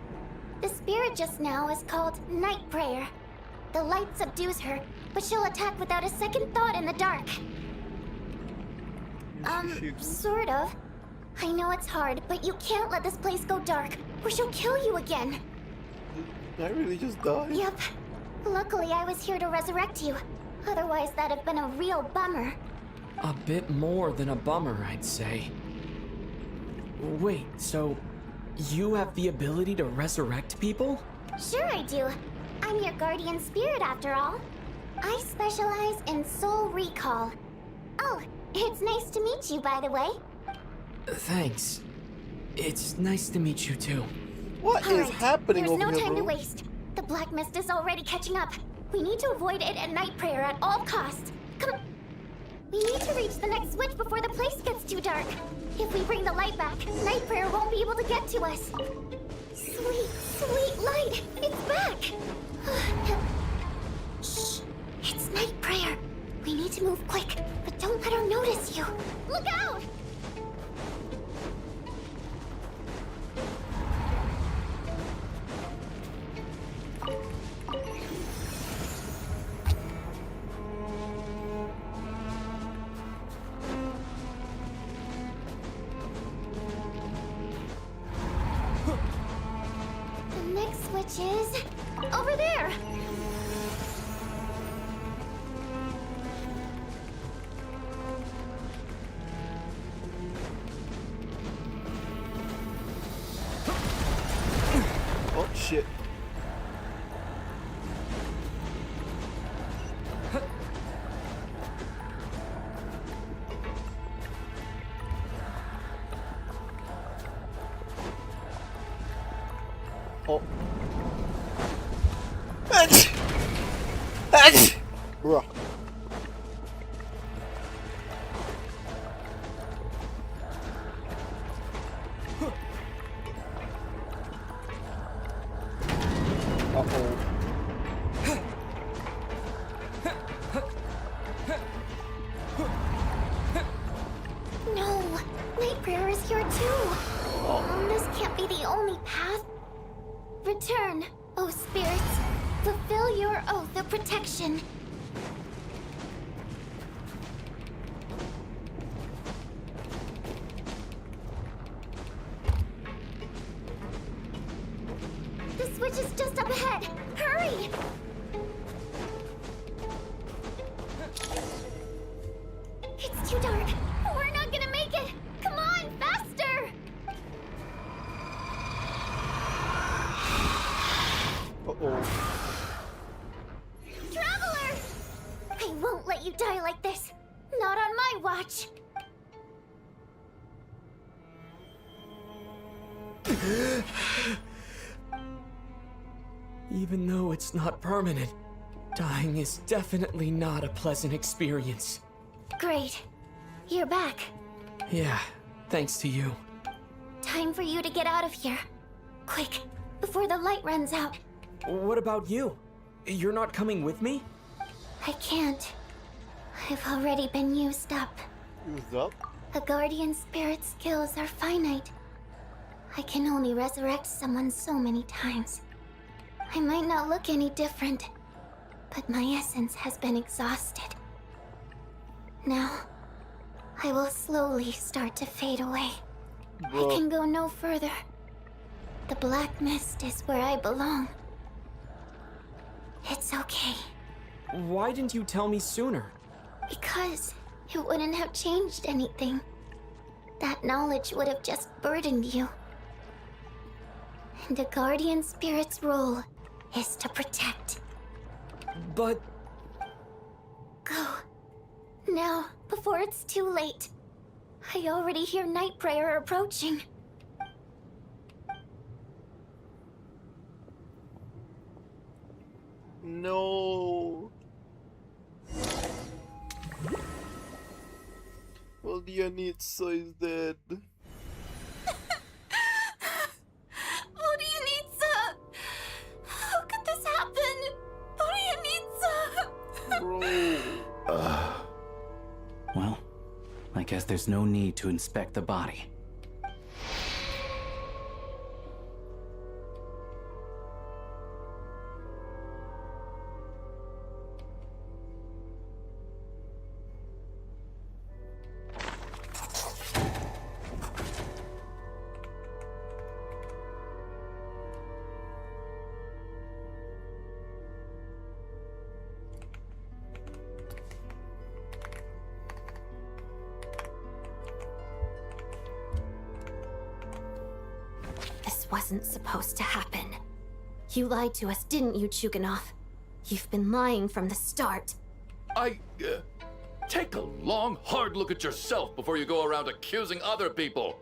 The spirit just now is called Night Prayer. The light subdues her, but she'll attack without a second thought in the dark. Sort of. I know it's hard, but you can't let this place go dark, or she'll kill you again. Did I really just die? Yep. Luckily, I was here to resurrect you. Otherwise, that'd have been a real bummer. A bit more than a bummer, I'd say. Wait, so you have the ability to resurrect people? Sure I do. I'm your guardian spirit after all. I specialize in soul recall. Oh, it's nice to meet you, by the way. Thanks. It's nice to meet you too. What is happening There's over no here, time to bro? waste. The black mist is already catching up. We need to avoid it at Night Prayer at all costs. Come We need to reach the next switch before the place gets too dark. If we bring the light back, Night Prayer won't be able to get to us. Sweet, sweet light! It's back! Shh! It's Night Prayer. We need to move quick, but don't let her notice you. Look out! The next switch is over there. Oh shit. Oh. Bruh. Uh-oh. No, Night Prayer is here too. This can't be the only path. Return, O spirits. Fulfill your oath of protection. The switch is just up ahead. Hurry! It's too dark. We're not gonna make it. Come on, faster! Uh-oh. Traveler! I won't let you die like this. Not on my watch. Even though it's not permanent, dying is definitely not a pleasant experience. Great. You're back. Yeah, thanks to you. Time for you to get out of here. Quick, before the light runs out. What about you? You're not coming with me? I can't. I've already been used up. Used up? A guardian spirit's skills are finite. I can only resurrect someone so many times. I might not look any different, but my essence has been exhausted. Now, I will slowly start to fade away. I can go no further. The black mist is where I belong. It's okay. Why didn't you tell me sooner? Because it wouldn't have changed anything. That knowledge would have just burdened you. And a guardian spirit's role is to protect. But... Go. Now, before it's too late. I already hear Night Prayer approaching. No. Well, Dianitsa is dead. Dianitsa! How could this happen? Dianitsa! Bro. Well, I guess there's no need to inspect the body. Wasn't supposed to happen. You lied to us, didn't you, Chuganov? You've been lying from the start. Take a long, hard look at yourself before you go around accusing other people.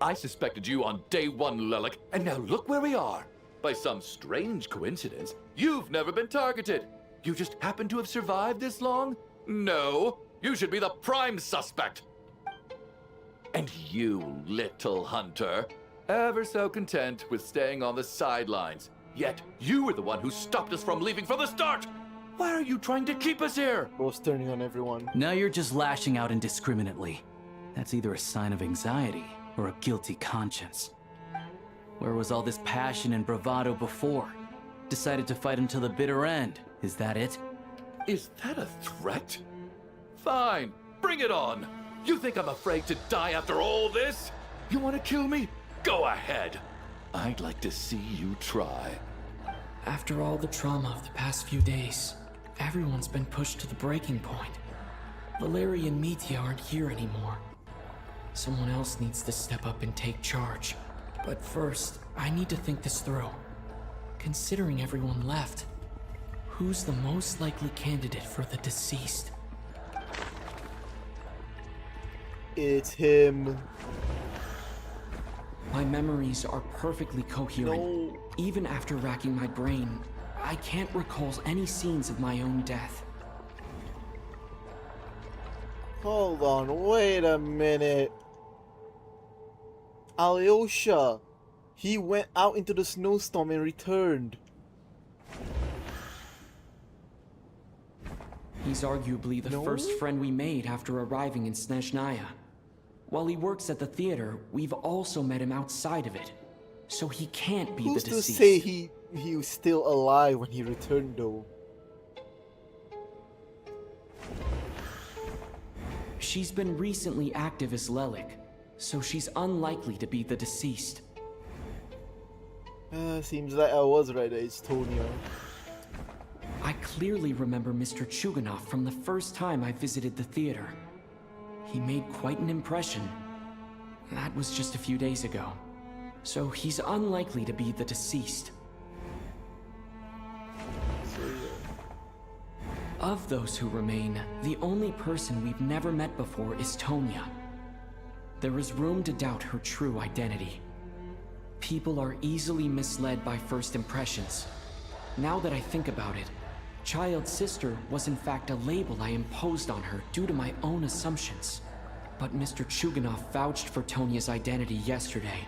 I suspected you on day one, Lelik, and now look where we are. By some strange coincidence, you've never been targeted. You just happen to have survived this long? No, You should be the prime suspect. And you, little hunter, ever so content with staying on the sidelines. Yet you were the one who stopped us from leaving from the start. Why are you trying to keep us here? Both turning on everyone. Now you're just lashing out indiscriminately. That's either a sign of anxiety or a guilty conscience. Where was all this passion and bravado before? Decided to fight until the bitter end. Is that it? Is that a threat? Fine, bring it on. You think I'm afraid to die after all this? You want to kill me? Go ahead. I'd like to see you try. After all the trauma of the past few days, everyone's been pushed to the breaking point. Valeria and Mitya aren't here anymore. Someone else needs to step up and take charge. But first, I need to think this through. Considering everyone left, who's the most likely candidate for the deceased? It's him. My memories are perfectly coherent. No. Even after racking my brain, I can't recall any scenes of my own death. Hold on, wait a minute. Alyosha, he went out into the snowstorm and returned. He's arguably the first friend we made after arriving in SNEZNAYA. While he works at the theater, we've also met him outside of it. So he can't be Who's the deceased. to say he was still alive when he returned though? She's been recently active as Lelik, so she's unlikely to be the deceased. Seems like I was right, it's Tonya. I clearly remember Mr. Chuganov from the first time I visited the theater. He made quite an impression. That was just a few days ago. So he's unlikely to be the deceased. Of those who remain, the only person we've never met before is Tonya. There is room to doubt her true identity. People are easily misled by first impressions. Now that I think about it, Child's sister was in fact a label I imposed on her due to my own assumptions. But Mr. Chuganov vouched for Tonya's identity yesterday,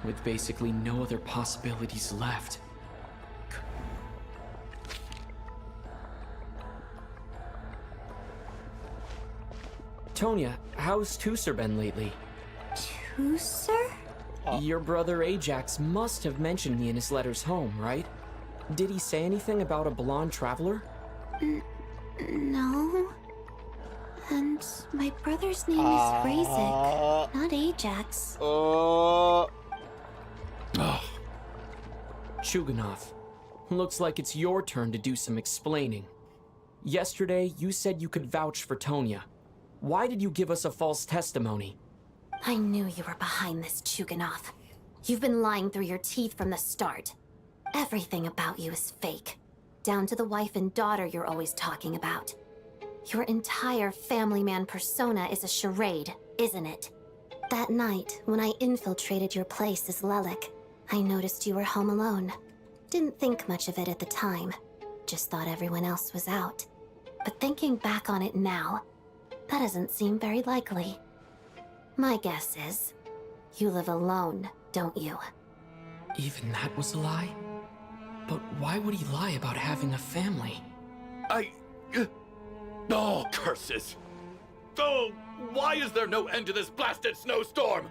with basically no other possibilities left. Tonya, how's Tusser been lately? Tusser? Your brother Ajax must have mentioned me in his letters home, right? Did he say anything about a blonde traveler? No. And my brother's name is Razik, not Ajax. Chuganov, looks like it's your turn to do some explaining. Yesterday, you said you could vouch for Tonya. Why did you give us a false testimony? I knew you were behind this, Chuganov. You've been lying through your teeth from the start. Everything about you is fake. Down to the wife and daughter you're always talking about. Your entire family man persona is a charade, isn't it? That night, when I infiltrated your place as Lelik, I noticed you were home alone. Didn't think much of it at the time. Just thought everyone else was out. But thinking back on it now, that doesn't seem very likely. My guess is, you live alone, don't you? Even that was a lie? But why would he lie about having a family? Oh, curses! Oh, why is there no end to this blasted snowstorm?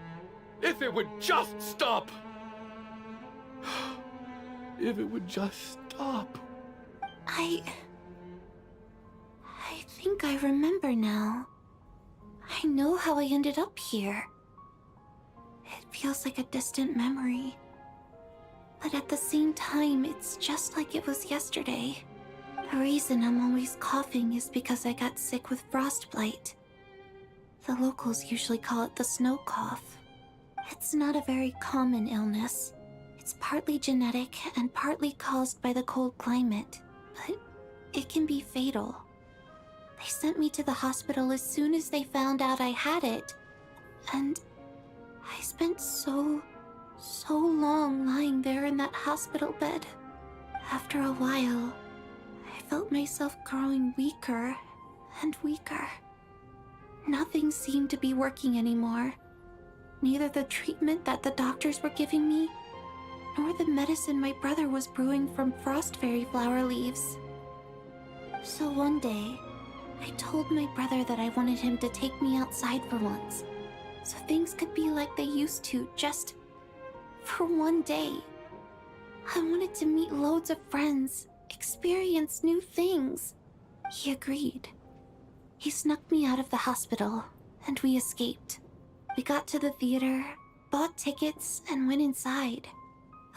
If it would just stop! If it would just stop. I think I remember now. I know how I ended up here. It feels like a distant memory. But at the same time, it's just like it was yesterday. The reason I'm always coughing is because I got sick with frostbite. The locals usually call it the snow cough. It's not a very common illness. It's partly genetic and partly caused by the cold climate, but it can be fatal. They sent me to the hospital as soon as they found out I had it. And I spent so long lying there in that hospital bed. After a while, I felt myself growing weaker and weaker. Nothing seemed to be working anymore. Neither the treatment that the doctors were giving me, nor the medicine my brother was brewing from frost fairy flower leaves. So one day, I told my brother that I wanted him to take me outside for once, so things could be like they used to, just for one day. I wanted to meet loads of friends, experience new things. He agreed. He snuck me out of the hospital, and we escaped. We got to the theater, bought tickets, and went inside.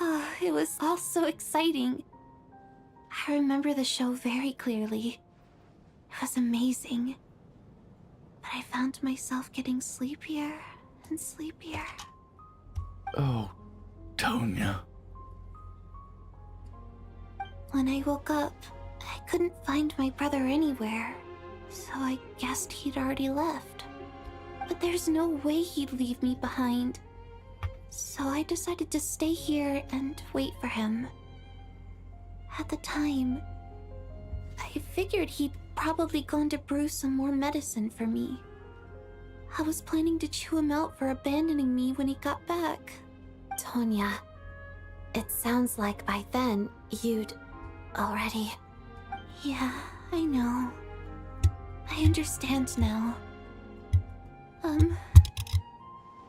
Oh, it was all so exciting. I remember the show very clearly. It was amazing. But I found myself getting sleepier and sleepier. Oh, Tonya. When I woke up, I couldn't find my brother anywhere, so I guessed he'd already left. But there's no way he'd leave me behind. So I decided to stay here and wait for him. At the time, I figured he'd probably gone to brew some more medicine for me. I was planning to chew him out for abandoning me when he got back. Tonya, it sounds like by then you'd already... Yeah, I know. I understand now.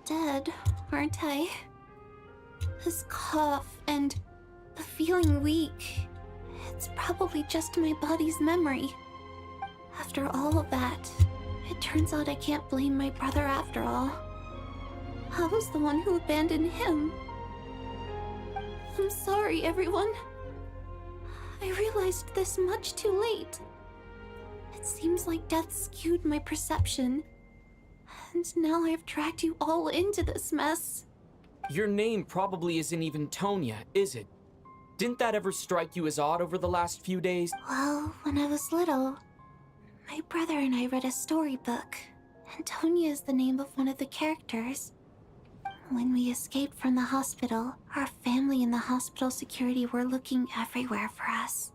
Dead, aren't I? This cough and the feeling weak, it's probably just my body's memory. After all of that, it turns out I can't blame my brother after all. I was the one who abandoned him. I'm sorry, everyone. I realized this much too late. It seems like death skewed my perception. And now I've dragged you all into this mess. Your name probably isn't even Tonya, is it? Didn't that ever strike you as odd over the last few days? Well, when I was little, my brother and I read a storybook, and Tonya is the name of one of the characters. When we escaped from the hospital, our family and the hospital security were looking everywhere for us.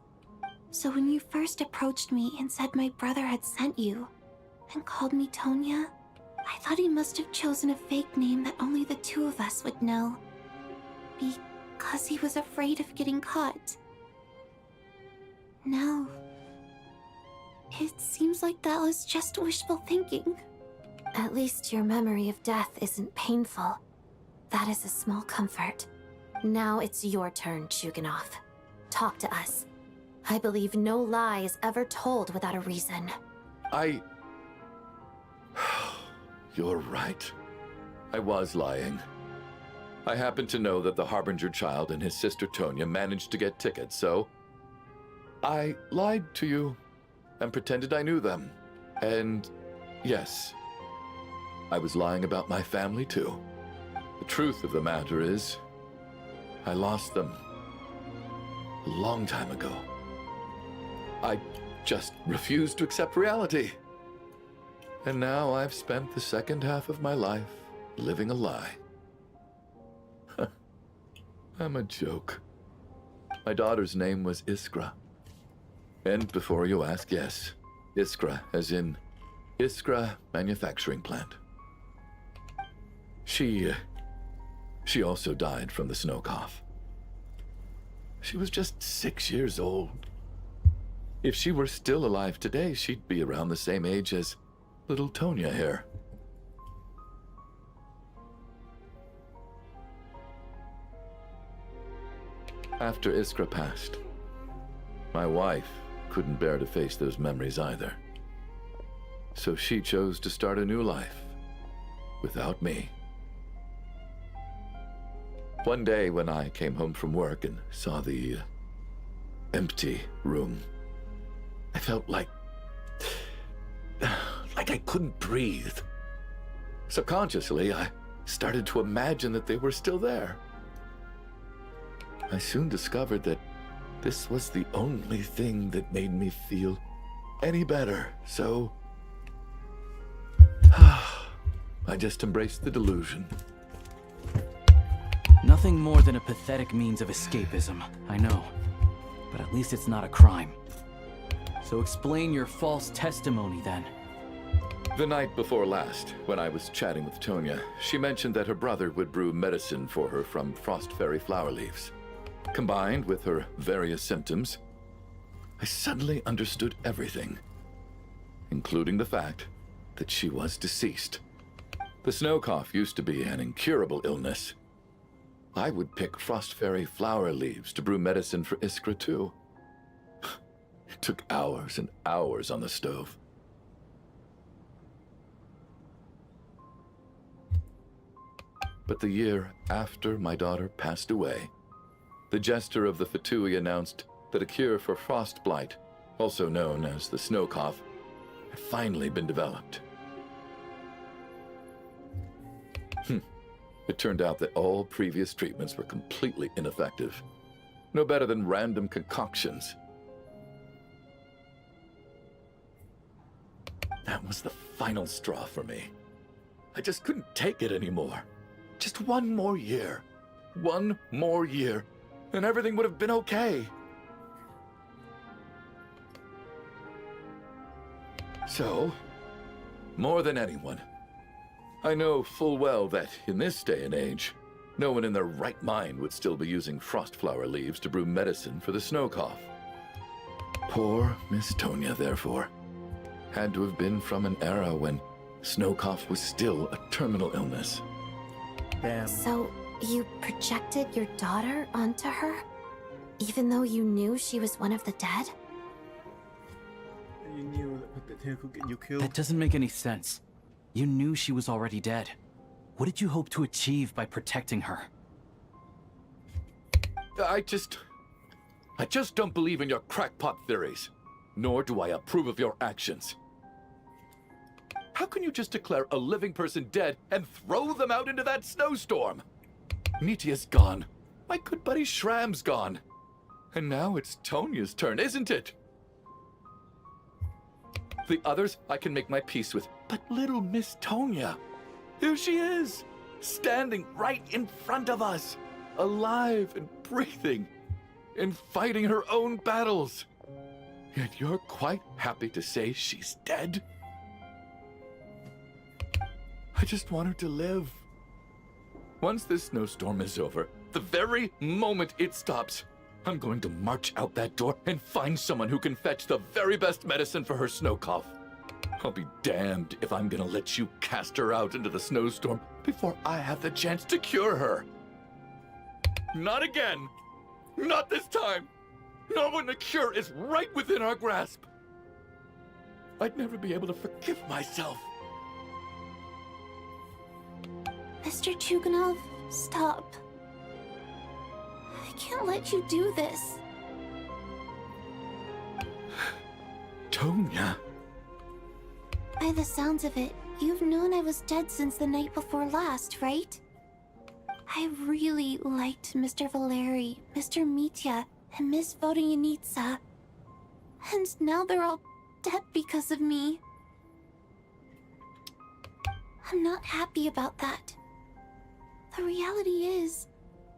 So when you first approached me and said my brother had sent you, and called me Tonya, I thought he must have chosen a fake name that only the two of us would know. Because he was afraid of getting caught. Now, it seems like that was just wishful thinking. At least your memory of death isn't painful. That is a small comfort. Now it's your turn, Chuganov. Talk to us. I believe no lie is ever told without a reason. You're right. I was lying. I happen to know that the Harbinger child and his sister Tonya managed to get tickets, so I lied to you and pretended I knew them. And yes, I was lying about my family too. The truth of the matter is, I lost them a long time ago. I just refused to accept reality. And now I've spent the second half of my life living a lie. I'm a joke. My daughter's name was Iskra. And before you ask, yes, Iskra, as in Iskra Manufacturing Plant. She also died from the snow cough. She was just 6 years old. If she were still alive today, she'd be around the same age as little Tonya here. After Iskra passed, my wife couldn't bear to face those memories either. So she chose to start a new life without me. One day when I came home from work and saw the empty room, I felt like I couldn't breathe. Subconsciously, I started to imagine that they were still there. I soon discovered that this was the only thing that made me feel any better, so I just embraced the delusion. Nothing more than a pathetic means of escapism, I know. But at least it's not a crime. So explain your false testimony then. The night before last, when I was chatting with Tonya, she mentioned that her brother would brew medicine for her from frost fairy flower leaves. Combined with her various symptoms, I suddenly understood everything, including the fact that she was deceased. The snow cough used to be an incurable illness. I would pick frost fairy flower leaves to brew medicine for Iskra too. It took hours and hours on the stove. But the year after my daughter passed away, the jester of the Fatui announced that a cure for frostblight, also known as the snow cough, had finally been developed. It turned out that all previous treatments were completely ineffective. No better than random concoctions. That was the final straw for me. I just couldn't take it anymore. Just one more year. One more year, and everything would have been okay. So, more than anyone, I know full well that in this day and age, no one in their right mind would still be using frost flower leaves to brew medicine for the snow cough. Poor Miss Tonya, therefore, had to have been from an era when snow cough was still a terminal illness. Damn. So, you projected your daughter onto her? Even though you knew she was one of the dead? You knew that he could get you killed. That doesn't make any sense. You knew she was already dead. What did you hope to achieve by protecting her? I just don't believe in your crackpot theories. Nor do I approve of your actions. How can you just declare a living person dead and throw them out into that snowstorm? Nitia's gone. My good buddy Shram's gone. And now it's Tonya's turn, isn't it? The others I can make my peace with, but little Miss Tonya, here she is, standing right in front of us, alive and breathing, and fighting her own battles. Yet you're quite happy to say she's dead? I just want her to live. Once this snowstorm is over, the very moment it stops, I'm going to march out that door and find someone who can fetch the very best medicine for her snow cough. I'll be damned if I'm gonna let you cast her out into the snowstorm before I have the chance to cure her. Not again! Not this time! Not when the cure is right within our grasp! I'd never be able to forgive myself. Mr. Chuganov, stop. I can't let you do this. Tonya. By the sounds of it, you've known I was dead since the night before last, right? I really liked Mr. Valeri, Mr. Mitya, and Miss Vodyanitsa. And now they're all dead because of me. I'm not happy about that. The reality is,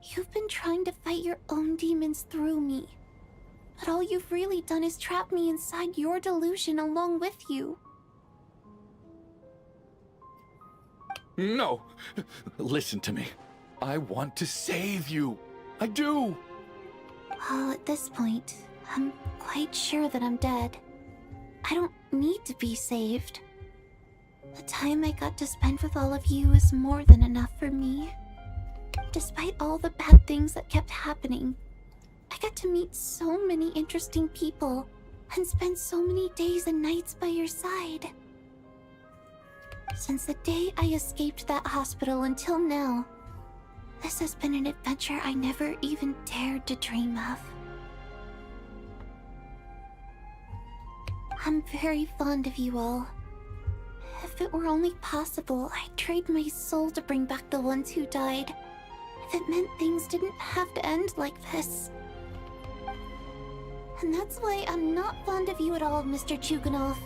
you've been trying to fight your own demons through me. But all you've really done is trap me inside your delusion along with you. No! Listen to me. I want to save you. I do! Well, at this point, I'm quite sure that I'm dead. I don't need to be saved. The time I got to spend with all of you is more than enough for me. Despite all the bad things that kept happening, I got to meet so many interesting people and spend so many days and nights by your side. Since the day I escaped that hospital until now, this has been an adventure I never even dared to dream of. I'm very fond of you all. If it were only possible, I'd trade my soul to bring back the ones who died. If it meant things didn't have to end like this. And that's why I'm not fond of you at all, Mr. Chuganov.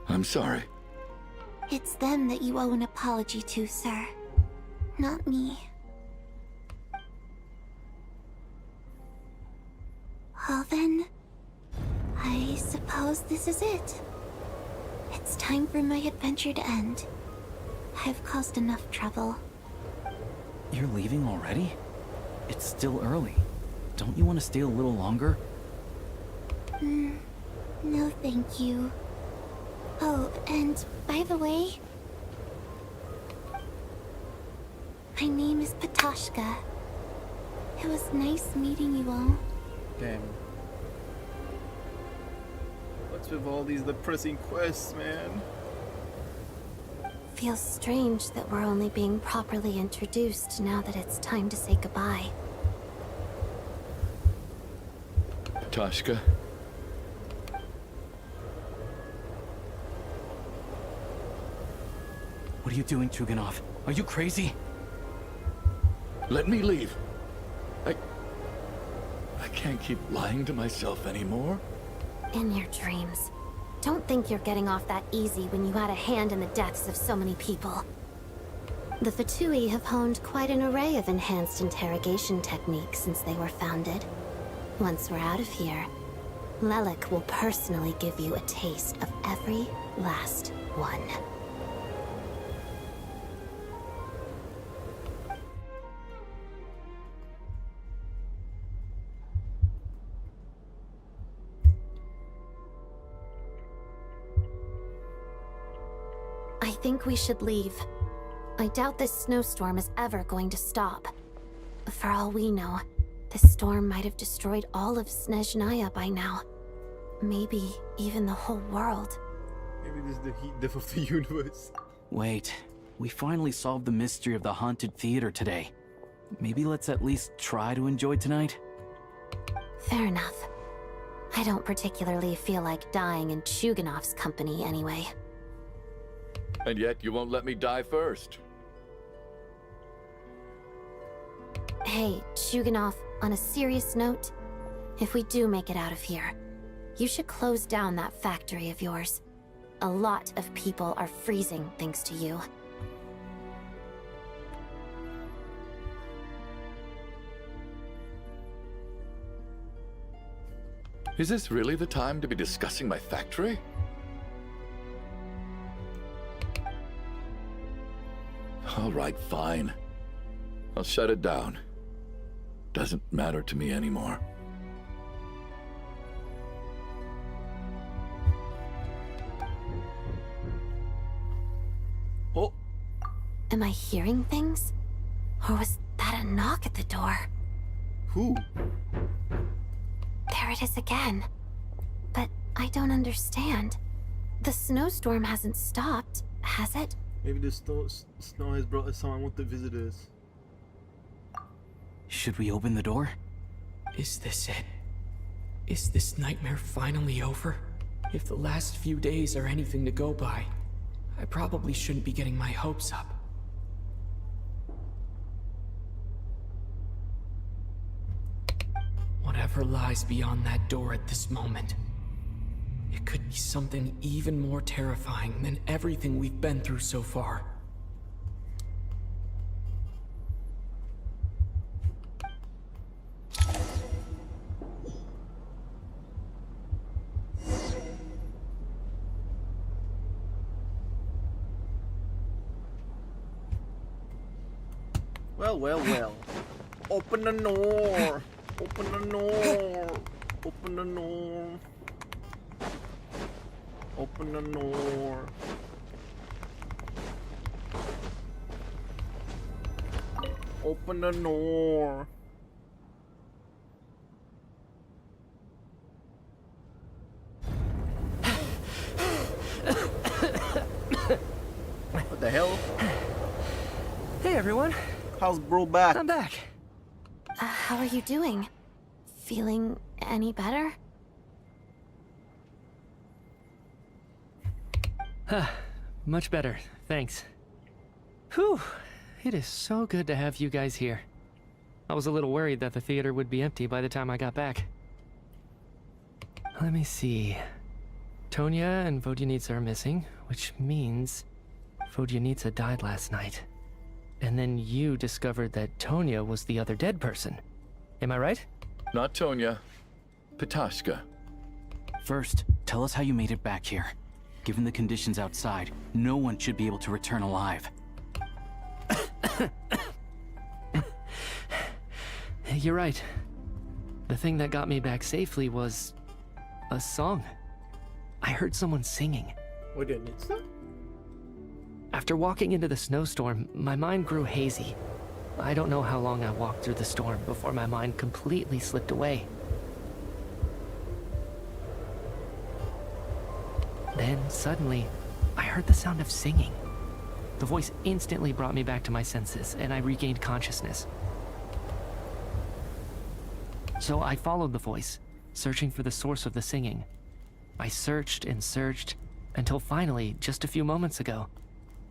I'm sorry. It's them that you owe an apology to, sir. Not me. Well then, this is it. It's time for my adventure to end. I've caused enough trouble. You're leaving already? It's still early. Don't you want to stay a little longer? No thank you. Oh, and by the way, my name is Patoshka. It was nice meeting you all. Damn. What's with all these depressing quests, man? Feels strange that we're only being properly introduced now that it's time to say goodbye. Toshka? What are you doing, Chuganov? Are you crazy? Let me leave. I can't keep lying to myself anymore. In your dreams. Don't think you're getting off that easy when you had a hand in the deaths of so many people. The Fatui have honed quite an array of enhanced interrogation techniques since they were founded. Once we're out of here, Lelik will personally give you a taste of every last one. I think we should leave. I doubt this snowstorm is ever going to stop. For all we know, this storm might have destroyed all of SNEZNAYA by now. Maybe even the whole world. Maybe this is the heat death of the universe. Wait, we finally solved the mystery of the haunted theater today. Maybe let's at least try to enjoy tonight? Fair enough. I don't particularly feel like dying in Chuganov's company anyway. And yet you won't let me die first. Hey, Chuganov, on a serious note, if we do make it out of here, you should close down that factory of yours. A lot of people are freezing thanks to you. Is this really the time to be discussing my factory? All right, fine. I'll shut it down. Doesn't matter to me anymore. Oh. Am I hearing things? Or was that a knock at the door? Who? There it is again. But I don't understand. The snowstorm hasn't stopped, has it? Maybe the snow has brought us some unwanted visitors. Should we open the door? Is this it? Is this nightmare finally over? If the last few days are anything to go by, I probably shouldn't be getting my hopes up. Whatever lies beyond that door at this moment, it could be something even more terrifying than everything we've been through so far. Well. Open the door. Open the door. Open the door. Open the door. Open the door. What the hell? Hey everyone. How's bro back? I'm back. How are you doing? Feeling any better? Much better, thanks. Whew, it is so good to have you guys here. I was a little worried that the theater would be empty by the time I got back. Let me see. Tonya and Vodyanitsa are missing, which means Vodyanitsa died last night. And then you discovered that Tonya was the other dead person. Am I right? Not Tonya. Patoshka. First, Tell us how you made it back here. Given the conditions outside, no one should be able to return alive. You're right. The thing that got me back safely was a song. I heard someone singing. What did it say? After walking into the snowstorm, my mind grew hazy. I don't know how long I walked through the storm before my mind completely slipped away. Then, suddenly, I heard the sound of singing. The voice instantly brought me back to my senses, and I regained consciousness. So I followed the voice, searching for the source of the singing. I searched and searched, until finally, just a few moments ago,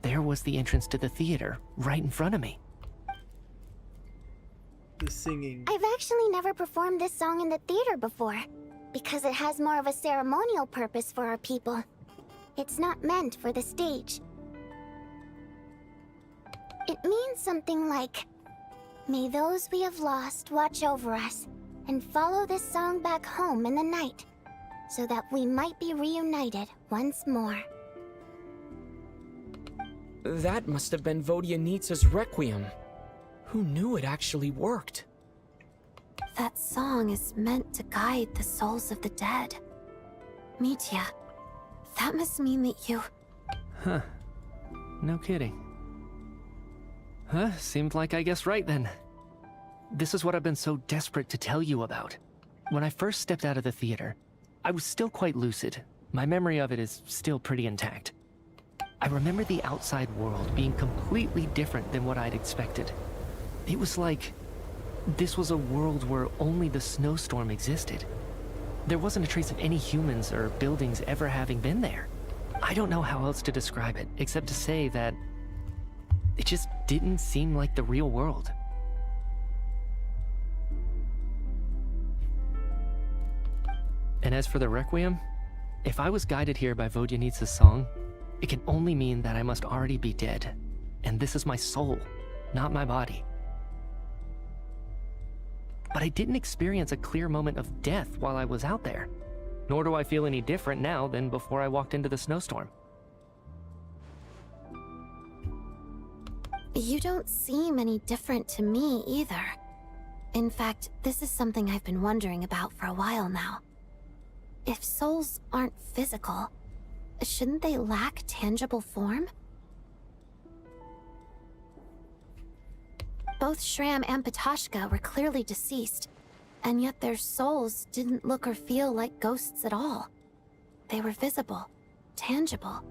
there was the entrance to the theater, right in front of me. The singing. I've actually never performed this song in the theater before, because it has more of a ceremonial purpose for our people. It's not meant for the stage. It means something like, "May those we have lost watch over us, and follow this song back home in the night, so that we might be reunited once more." That must have been Vodyanitsa's Requiem. Who knew it actually worked? That song is meant to guide the souls of the dead. Mitya, that must mean that you... Huh. No kidding. Huh, seemed like I guessed right then. This is what I've been so desperate to tell you about. When I first stepped out of the theater, I was still quite lucid. My memory of it is still pretty intact. I remember the outside world being completely different than what I'd expected. It was like this was a world where only the snowstorm existed. There wasn't a trace of any humans or buildings ever having been there. I don't know how else to describe it, except to say that it just didn't seem like the real world. And as for the Requiem, if I was guided here by Vodyanitsa's song, it can only mean that I must already be dead. And this is my soul, not my body. But I didn't experience a clear moment of death while I was out there. Nor do I feel any different now than before I walked into the snowstorm. You don't seem any different to me either. In fact, this is something I've been wondering about for a while now. If souls aren't physical, shouldn't they lack tangible form? Both Shram and Patashka were clearly deceased, and yet their souls didn't look or feel like ghosts at all. They were visible, tangible,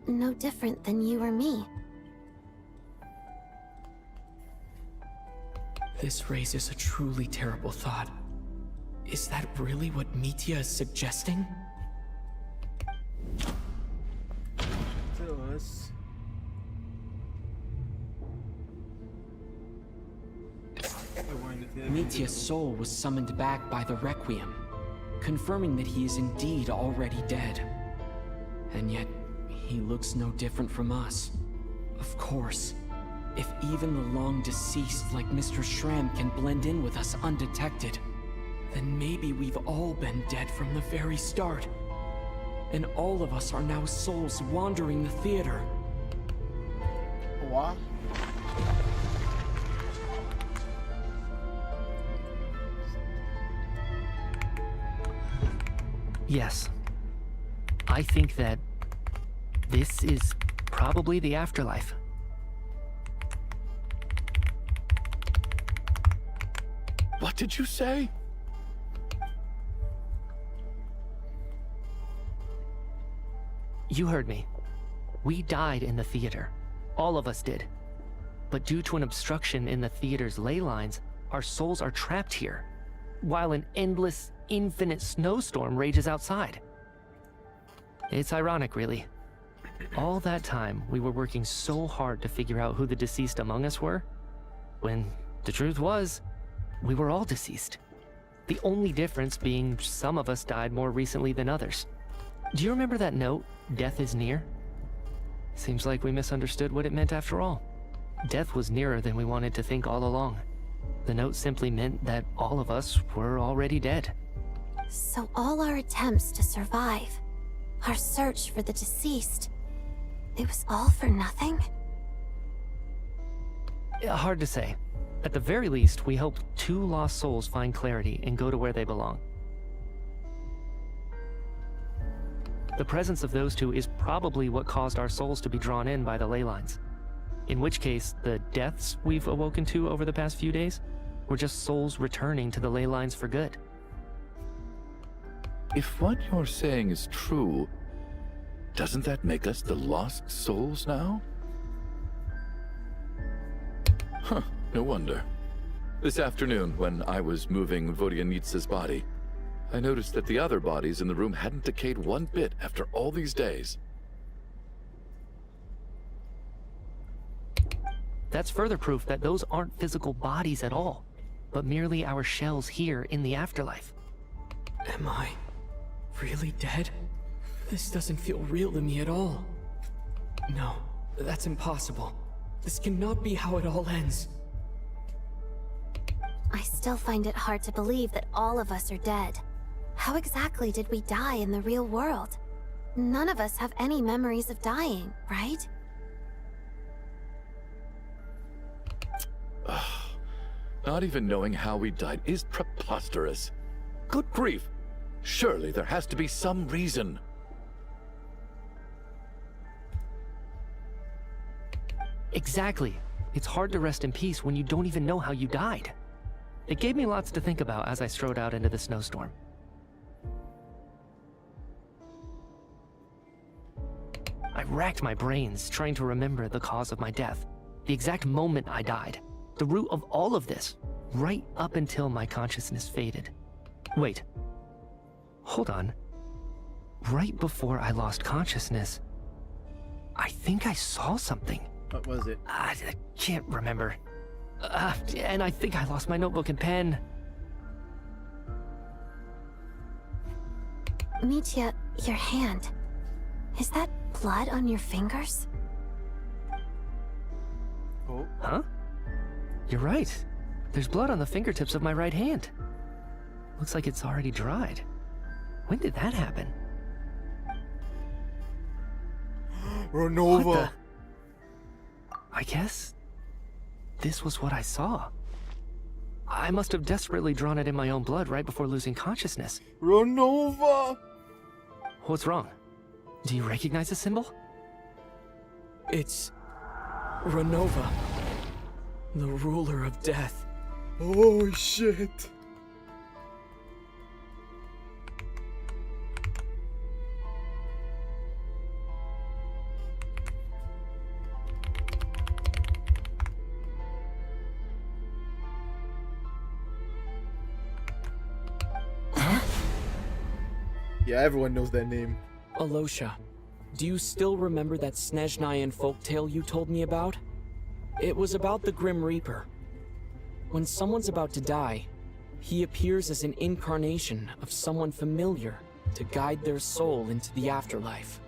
no different than you or me. This raises a truly terrible thought. Is that really what Mitya is suggesting? Tell us. Mitya's soul was summoned back by the Requiem, confirming that he is indeed already dead. And yet, he looks no different from us. Of course, if even the long-deceased like Mr. Shram can blend in with us undetected, then maybe we've all been dead from the very start. And all of us are now souls wandering the theater. What? Yes. I think that this is probably the afterlife. What did you say? You heard me. We died in the theater. All of us did. But due to an obstruction in the theater's ley lines, our souls are trapped here, while an endless, infinite snowstorm rages outside. It's ironic, really. All that time, we were working so hard to figure out who the deceased among us were, when the truth was, we were all deceased. The only difference being some of us died more recently than others. Do you remember that note, "Death is near"? Seems like we misunderstood what it meant after all. Death was nearer than we wanted to think all along. The note simply meant that all of us were already dead. So all our attempts to survive, our search for the deceased, it was all for nothing? Hard to say. At the very least, we hope 2 lost souls find clarity and go to where they belong. The presence of those 2 is probably what caused our souls to be drawn in by the ley lines. In which case, the deaths we've awoken to over the past few days were just souls returning to the ley lines for good. If what you're saying is true, doesn't that make us the lost souls now? Huh, no wonder. This afternoon, when I was moving Vodyanitsa's body, I noticed that the other bodies in the room hadn't decayed one bit after all these days. That's further proof that those aren't physical bodies at all, but merely our shells here in the afterlife. Am I really dead? This doesn't feel real to me at all. No, that's impossible. This cannot be how it all ends. I still find it hard to believe that all of us are dead. How exactly did we die in the real world? None of us have any memories of dying, right? Not even knowing how we died is preposterous. Good grief! Surely there has to be some reason. Exactly. It's hard to rest in peace when you don't even know how you died. It gave me lots to think about as I strode out into the snowstorm. I racked my brains trying to remember the cause of my death, the exact moment I died, the root of all of this, right up until my consciousness faded. Wait. Hold on. Right before I lost consciousness, I think I saw something. What was it? I can't remember. And I think I lost my notebook and pen. Mitya, your hand. Is that blood on your fingers? Oh. Huh? You're right. There's blood on the fingertips of my right hand. Looks like it's already dried. When did that happen? Renova. What the? I guess this was what I saw. I must have desperately drawn it in my own blood right before losing consciousness. Renova! What's wrong? Do you recognize the symbol? It's Renova, the ruler of death. Oh shit. Yeah, everyone knows that name. Alosha, do you still remember that SNEZNAYAN folktale you told me about? It was about the Grim Reaper. When someone's about to die, he appears as an incarnation of someone familiar to guide their soul into the afterlife.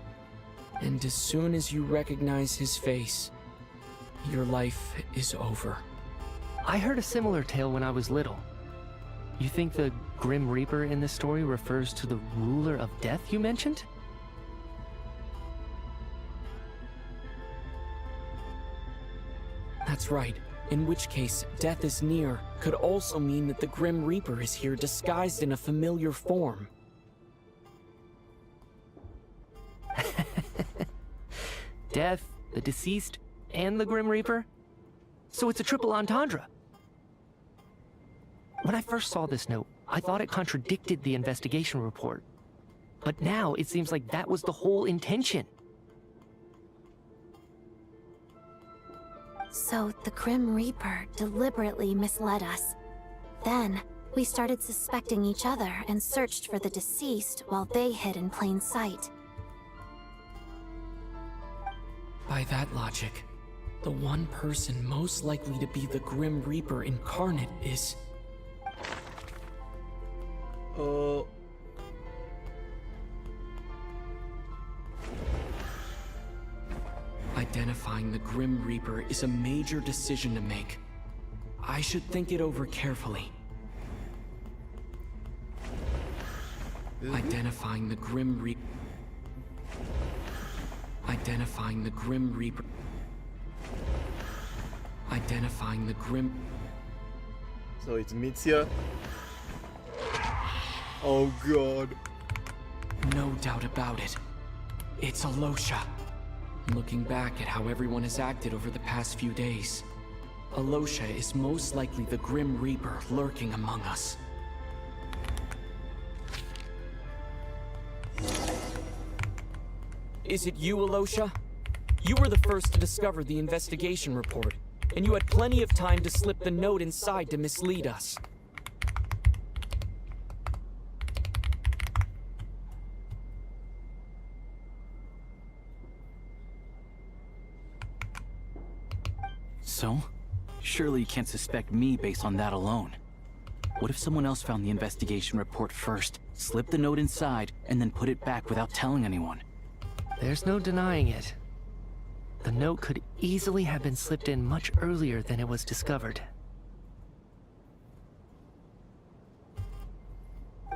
And as soon as you recognize his face, your life is over. I heard a similar tale when I was little. You think the Grim Reaper in this story refers to the ruler of death you mentioned? That's right. In which case, death is near could also mean that the Grim Reaper is here disguised in a familiar form. Death, the deceased, and the Grim Reaper? So it's a triple entendre. When I first saw this note, I thought it contradicted the investigation report. But now it seems like that was the whole intention. So the Grim Reaper deliberately misled us. Then, we started suspecting each other and searched for the deceased while they hid in plain sight. By that logic, the one person most likely to be the Grim Reaper incarnate is... Identifying the Grim Reaper is a major decision to make. I should think it over carefully. Identifying the Grim Reaper. Identifying the Grim Reaper. Identifying the Grim... So it's Mitsuya. Oh god. No doubt about it. It's Alosha. Looking back at how everyone has acted over the past few days, Alosha is most likely the Grim Reaper lurking among us. Is it you, Alosha? You were the first to discover the investigation report, and you had plenty of time to slip the note inside to mislead us. So? Surely you can't suspect me based on that alone. What if someone else found the investigation report first, slipped the note inside, and then put it back without telling anyone? There's no denying it. The note could easily have been slipped in much earlier than it was discovered.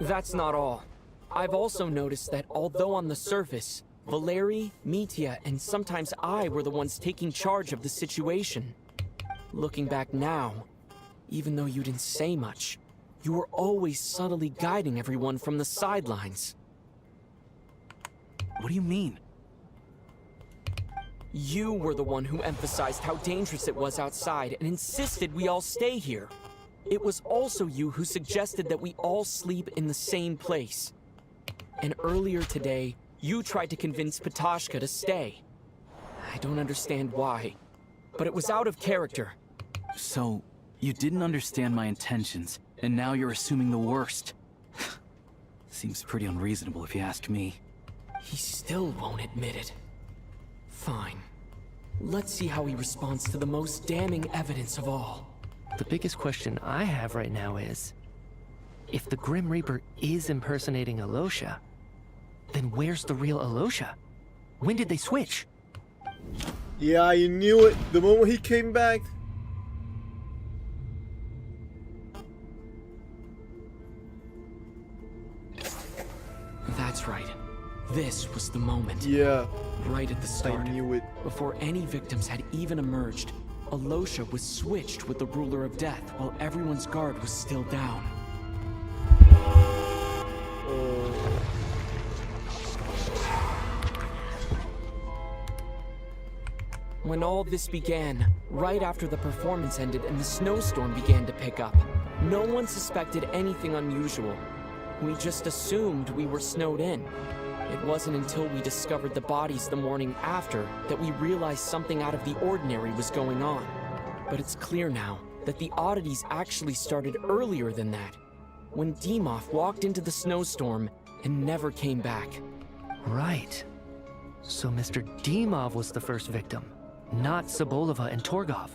That's not all. I've also noticed that although on the surface, Valeri, Mitya, and sometimes I were the ones taking charge of the situation, looking back now, even though you didn't say much, you were always subtly guiding everyone from the sidelines. What do you mean? You were the one who emphasized how dangerous it was outside and insisted we all stay here. It was also you who suggested that we all sleep in the same place. And earlier today, you tried to convince Patashka to stay. I don't understand why, but it was out of character. So, you didn't understand my intentions, and now you're assuming the worst. Seems pretty unreasonable if you ask me. He still won't admit it. Fine. Let's see how he responds to the most damning evidence of all. The biggest question I have right now is, if the Grim Reaper is impersonating Alosha, then where's the real Alosha? When did they switch? Yeah, I knew it the moment he came back. That's right. This was the moment. Yeah. Right at the start. I knew it. Before any victims had even emerged, Alosha was switched with the Ruler of Death while everyone's guard was still down. When all this began, right after the performance ended and the snowstorm began to pick up, no one suspected anything unusual. We just assumed we were snowed in. It wasn't until we discovered the bodies the morning after that we realized something out of the ordinary was going on. But it's clear now that the oddities actually started earlier than that, when Dimov walked into the snowstorm and never came back. Right. So Mr. Dimov was the first victim, not Sobolova and Torgov.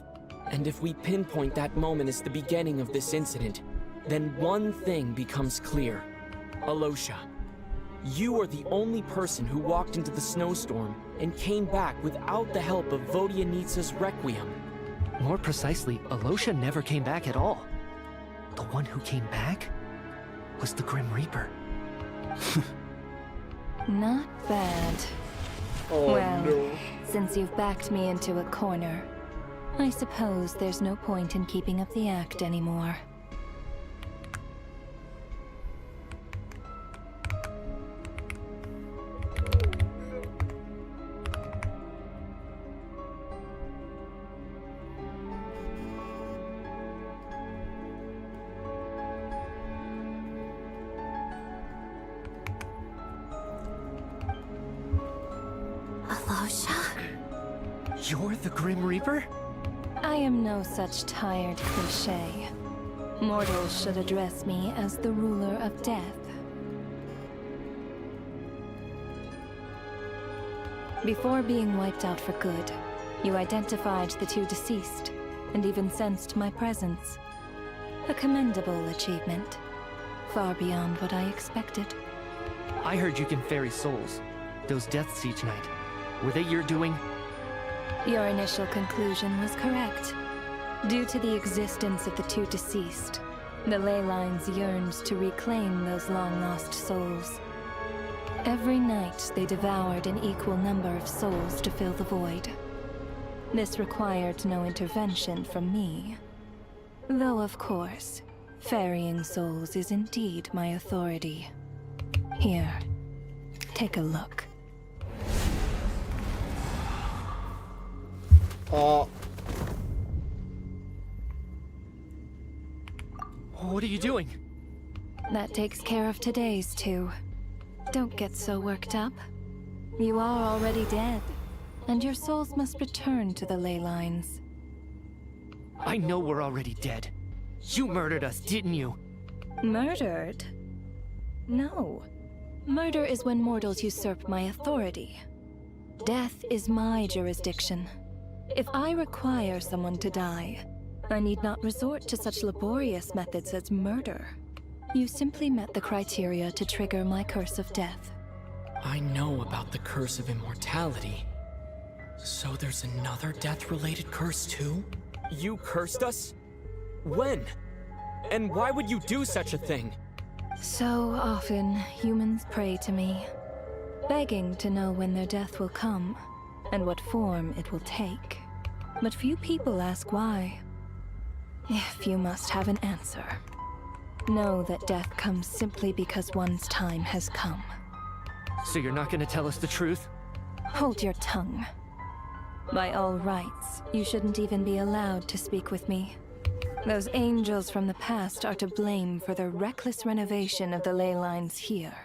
And if we pinpoint that moment as the beginning of this incident, then one thing becomes clear. Alosha, you are the only person who walked into the snowstorm and came back without the help of Vodyanitsa's Requiem. More precisely, Alosha never came back at all. The one who came back was the Grim Reaper. Not bad. Oh, well, no. Since you've backed me into a corner, I suppose there's no point in keeping up the act anymore. You're the Grim Reaper? I am no such tired cliché. Mortals should address me as the ruler of death. Before being wiped out for good, you identified the two deceased, and even sensed my presence. A commendable achievement. Far beyond what I expected. I heard you can ferry souls. Those deaths each night. Were they your doing? Your initial conclusion was correct. Due to the existence of the two deceased, The ley lines yearned to reclaim those long-lost souls. Every night, they devoured an equal number of souls to fill the void. This required no intervention from me. Though, of course, ferrying souls is indeed my authority. Here, take a look. What are you doing? That takes care of today's too. Don't get so worked up. You are already dead, and your souls must return to the ley lines. I know we're already dead. You murdered us, didn't you? Murdered? No. Murder is when mortals usurp my authority. Death is my jurisdiction. If I require someone to die, I need not resort to such laborious methods as murder. You simply met the criteria to trigger my curse of death. I know about the curse of immortality. So there's another death-related curse too? You cursed us? When? And why would you do such a thing? So often, humans pray to me, begging to know when their death will come, and what form it will take. But few people ask why. If you must have an answer, know that death comes simply because one's time has come. So you're not gonna tell us the truth? Hold your tongue. By all rights, you shouldn't even be allowed to speak with me. Those angels from the past are to blame for the reckless renovation of the ley lines here.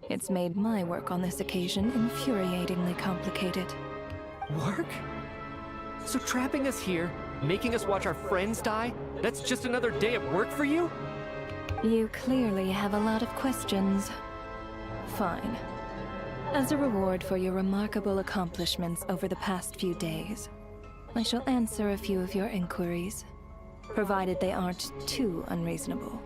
It's made my work on this occasion infuriatingly complicated. Work? So trapping us here, making us watch our friends die, that's just another day at work for you? You clearly have a lot of questions. Fine. As a reward for your remarkable accomplishments over the past few days, I shall answer a few of your inquiries, provided they aren't too unreasonable.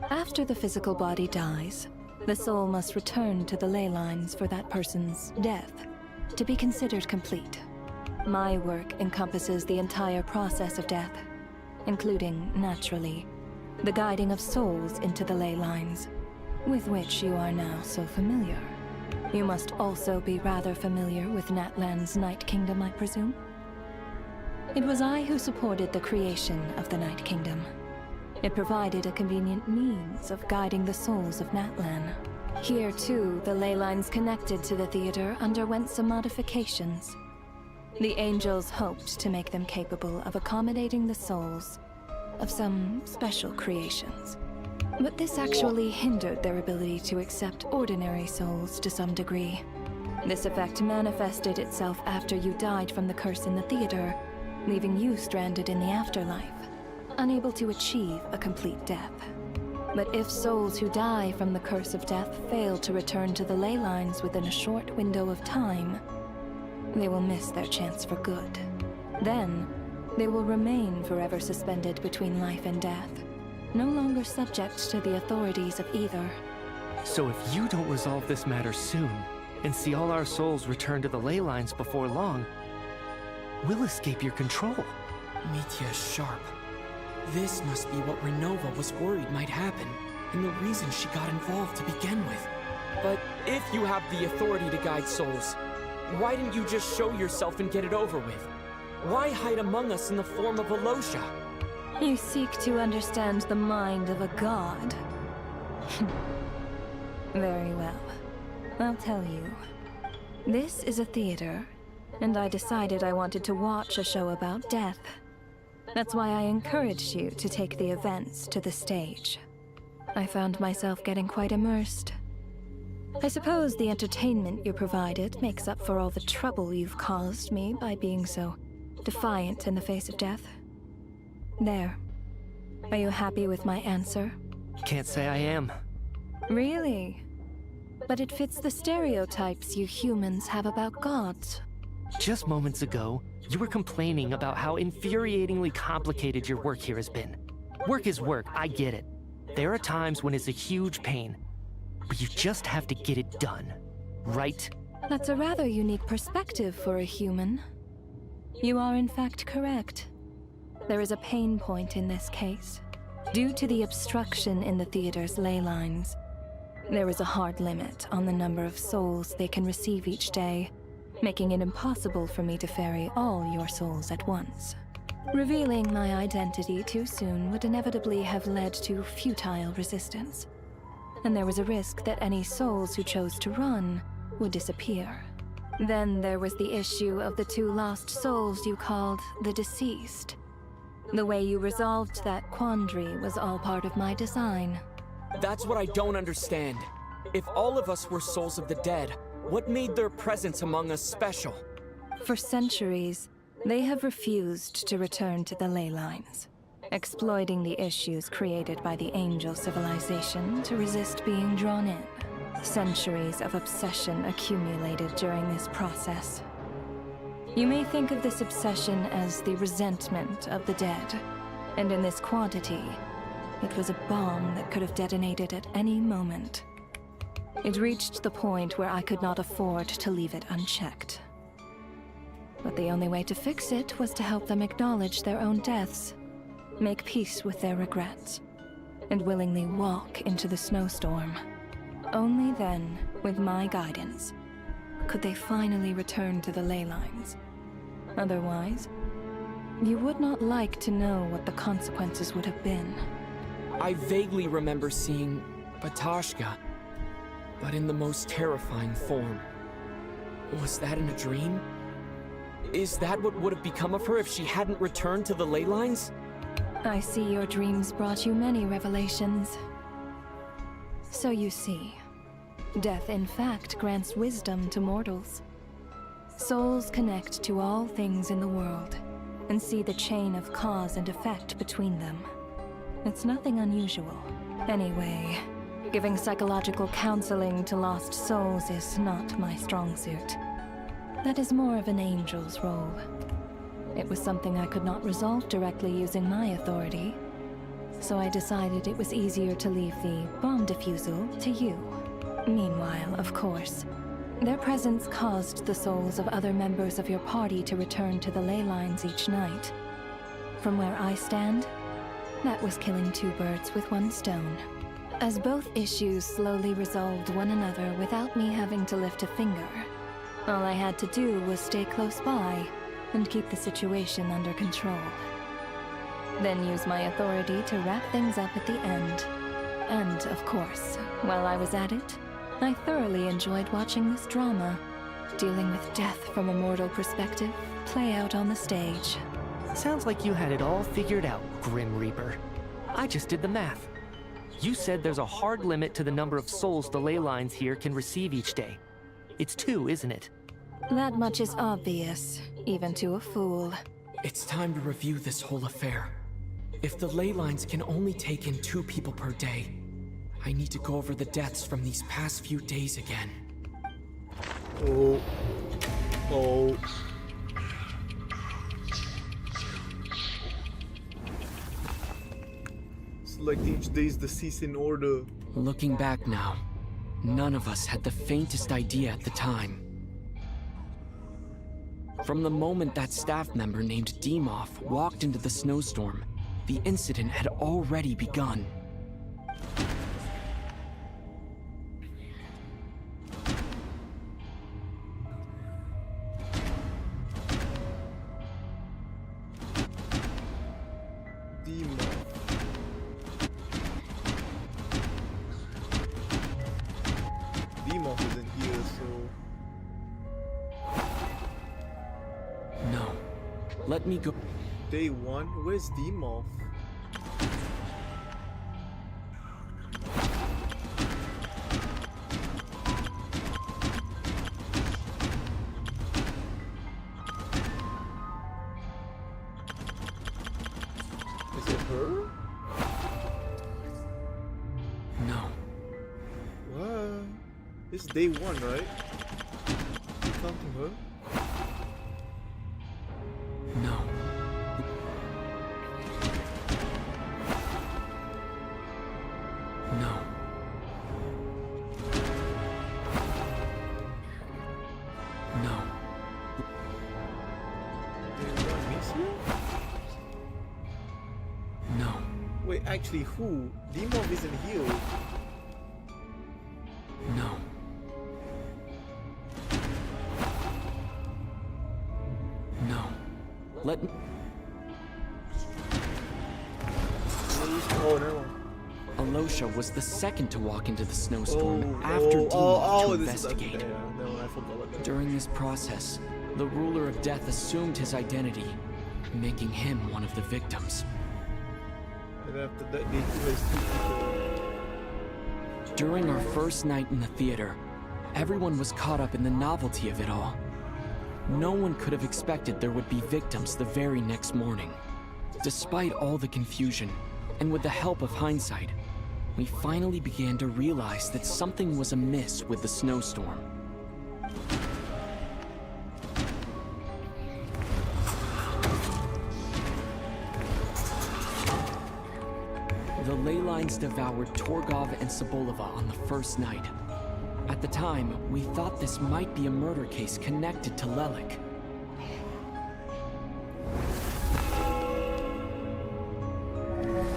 After the physical body dies, the soul must return to the ley lines for that person's death to be considered complete. My work encompasses the entire process of death, including, naturally, the guiding of souls into the ley lines, with which you are now so familiar. You must also be rather familiar with Natlan's Night Kingdom, I presume? It was I who supported the creation of the Night Kingdom. It provided a convenient means of guiding the souls of Natlan. Here, too, the ley lines connected to the theater underwent some modifications. The angels hoped to make them capable of accommodating the souls of some special creations. But this actually hindered their ability to accept ordinary souls to some degree. This effect manifested itself after you died from the curse in the theater, leaving you stranded in the afterlife, unable to achieve a complete death. But if souls who die from the curse of death fail to return to the ley lines within a short window of time, they will miss their chance for good. Then, they will remain forever suspended between life and death, no longer subject to the authorities of either. So if you don't resolve this matter soon, and see all our souls return to the ley lines before long, we'll escape your control. Mitya is sharp. This must be what Renova was worried might happen, and the reason she got involved to begin with. But if you have the authority to guide souls, why didn't you just show yourself and get it over with? Why hide among us in the form of Alosha? You seek to understand the mind of a god. Very well. I'll tell you. This is a theater, and I decided I wanted to watch a show about death. That's why I encouraged you to take the events to the stage. I found myself getting quite immersed. I suppose the entertainment you provided makes up for all the trouble you've caused me by being so defiant in the face of death. There. Are you happy with my answer? Can't say I am. Really? But it fits the stereotypes you humans have about gods. Just moments ago, you were complaining about how infuriatingly complicated your work here has been. Work is work, I get it. There are times when it's a huge pain, but you just have to get it done, right? That's a rather unique perspective for a human. You are in fact correct. There is a pain point in this case. Due to the obstruction in the theater's ley lines, there is a hard limit on the number of souls they can receive each day, making it impossible for me to ferry all your souls at once. Revealing my identity too soon would inevitably have led to futile resistance, and there was a risk that any souls who chose to run would disappear. Then there was the issue of the 2 lost souls you called the deceased. The way you resolved that quandary was all part of my design. That's what I don't understand. If all of us were souls of the dead, what made their presence among us special? For centuries, they have refused to return to the ley lines, exploiting the issues created by the angel civilization to resist being drawn in. Centuries of obsession accumulated during this process. You may think of this obsession as the resentment of the dead, and in this quantity, it was a bomb that could have detonated at any moment. It reached the point where I could not afford to leave it unchecked. But the only way to fix it was to help them acknowledge their own deaths, make peace with their regrets, and willingly walk into the snowstorm. Only then, with my guidance, could they finally return to the ley lines. Otherwise, you would not like to know what the consequences would have been. I vaguely remember seeing Batashka, but in the most terrifying form. Was that in a dream? Is that what would have become of her if she hadn't returned to the ley lines? I see your dreams brought you many revelations. So you see, death in fact grants wisdom to mortals. Souls connect to all things in the world and see the chain of cause and effect between them. It's nothing unusual. Anyway, giving psychological counseling to lost souls is not my strong suit. That is more of an angel's role. It was something I could not resolve directly using my authority, so I decided it was easier to leave the bomb defusal to you. Meanwhile, of course, their presence caused the souls of other members of your party to return to the ley lines each night. From where I stand, that was killing 2 birds with 1 stone. As both issues slowly resolved one another without me having to lift a finger, all I had to do was stay close by and keep the situation under control. Then use my authority to wrap things up at the end. And, of course, while I was at it, I thoroughly enjoyed watching this drama, dealing with death from a mortal perspective, play out on the stage. Sounds like you had it all figured out, Grim Reaper. I just did the math. You said there's a hard limit to the number of souls the ley lines here can receive each day. It's 2, isn't it? That much is obvious, even to a fool. It's time to review this whole affair. If the ley lines can only take in 2 people per day, I need to go over the deaths from these past few days again. Oh. Select each day's deceased in order. Looking back now, none of us had the faintest idea at the time. From the moment that staff member named Dimov walked into the snowstorm, the incident had already begun. Dimov isn't here, so... No. Let me go. Day 1? Where's Dimov? Is it her? No. What? It's day 1, right? You counting her? No. No. No. Day 1 means you? No. Wait, actually who? Dimov isn't healed. No. No. Let me... Oh, no. Alosha was the second to walk into the snowstorm after Dimov to investigate. No, I forgot about that. During this process, the ruler of death assumed his identity, making him one of the victims. And after that, they threw us 2 people. During our first night in the theater, everyone was caught up in the novelty of it all. No one could have expected there would be victims the very next morning. Despite all the confusion, and with the help of hindsight, we finally began to realize that something was amiss with the snowstorm. The ley lines devoured Torgov and Sobolova on the first night. At the time, we thought this might be a murder case connected to Lelik.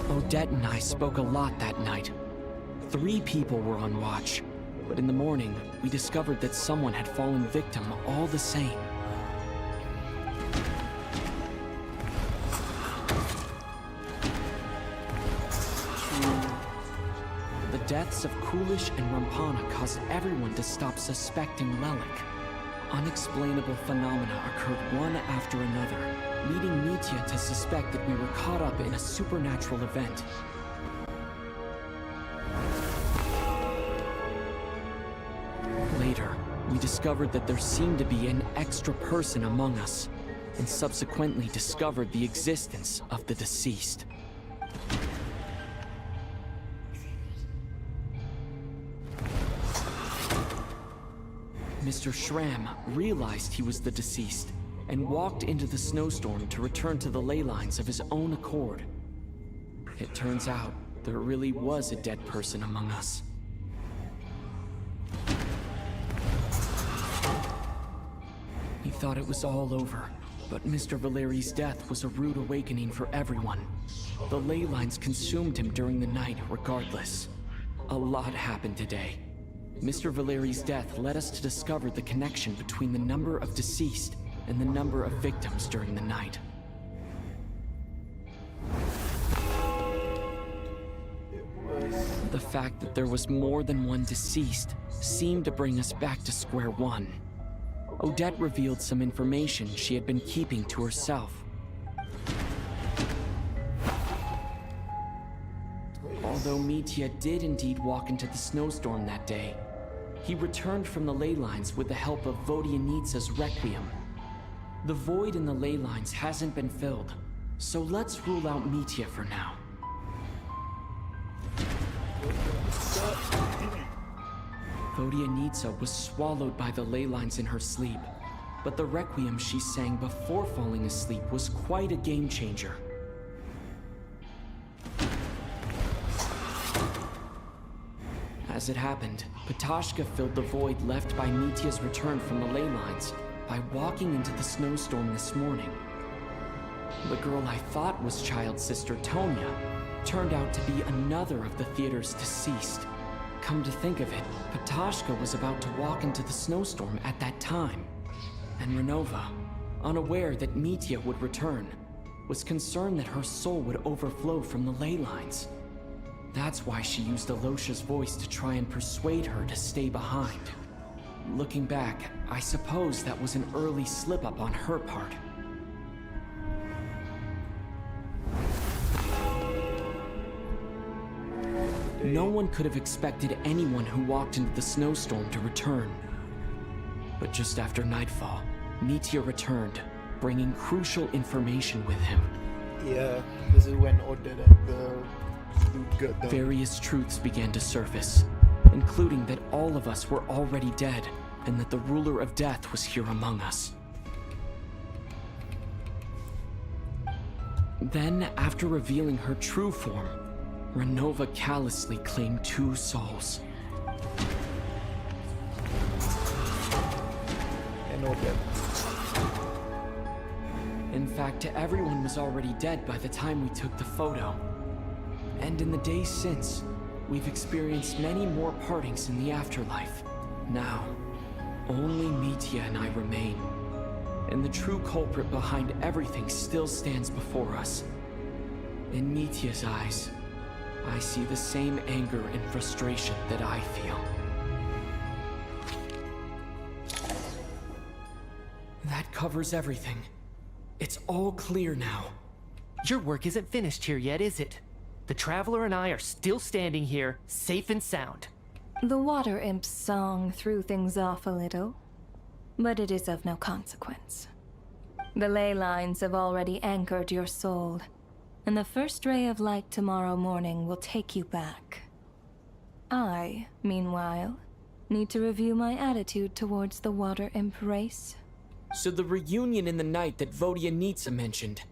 Odette and I spoke a lot that night. 3 people were on watch, but in the morning, we discovered that someone had fallen victim all the same. The deaths of Kulish and Rampana caused everyone to stop suspecting Lelik. Unexplainable phenomena occurred one after another, leading Mitya to suspect that we were caught up in a supernatural event. Later, we discovered that there seemed to be an extra person among us, and subsequently discovered the existence of the deceased. Mr. Schramm realized he was the deceased and walked into the snowstorm to return to the ley lines of his own accord. It turns out there really was a dead person among us. He thought it was all over, but Mr. Valeri's death was a rude awakening for everyone. The ley lines consumed him during the night regardless. A lot happened today. Mr. Valeri's death led us to discover the connection between the number of deceased and the number of victims during the night. The fact that there was more than one deceased seemed to bring us back to square one. Odette revealed some information she had been keeping to herself. Although Mitya did indeed walk into the snowstorm that day, he returned from the ley lines with the help of Vodianitsa's Requiem. The void in the ley lines hasn't been filled, so let's rule out Mitya for now. Vodianitsa was swallowed by the ley lines in her sleep, but the Requiem she sang before falling asleep was quite a game changer. As it happened, Patashka filled the void left by Mitya's return from the ley lines by walking into the snowstorm this morning. The girl I thought was child sister Tonya turned out to be another of the theater's deceased. Come to think of it, Patashka was about to walk into the snowstorm at that time. And Renova, unaware that Mitya would return, was concerned that her soul would overflow from the ley lines. That's why she used Alosha's voice to try and persuade her to stay behind. Looking back, I suppose that was an early slip-up on her part. No one could have expected anyone who walked into the snowstorm to return. But just after nightfall, Mitya returned, bringing crucial information with him. Yeah, this is when Odette and the dude got done. Various truths began to surface, including that all of us were already dead, and that the ruler of death was here among us. Then, after revealing her true form, Renova callously claimed 2 souls. And Odette. In fact, everyone was already dead by the time we took the photo. And in the days since, we've experienced many more partings in the afterlife. Now, only Mitya and I remain. And the true culprit behind everything still stands before us. In Mitya's eyes, I see the same anger and frustration that I feel. That covers everything. It's all clear now. Your work isn't finished here yet, is it? The Traveler and I are still standing here, safe and sound. The Water Imp's song threw things off a little, but it is of no consequence. The ley lines have already anchored your soul, and the first ray of light tomorrow morning will take you back. I, meanwhile, need to review my attitude towards the Water Imp race. So the reunion in the night that Vodyanitsa mentioned,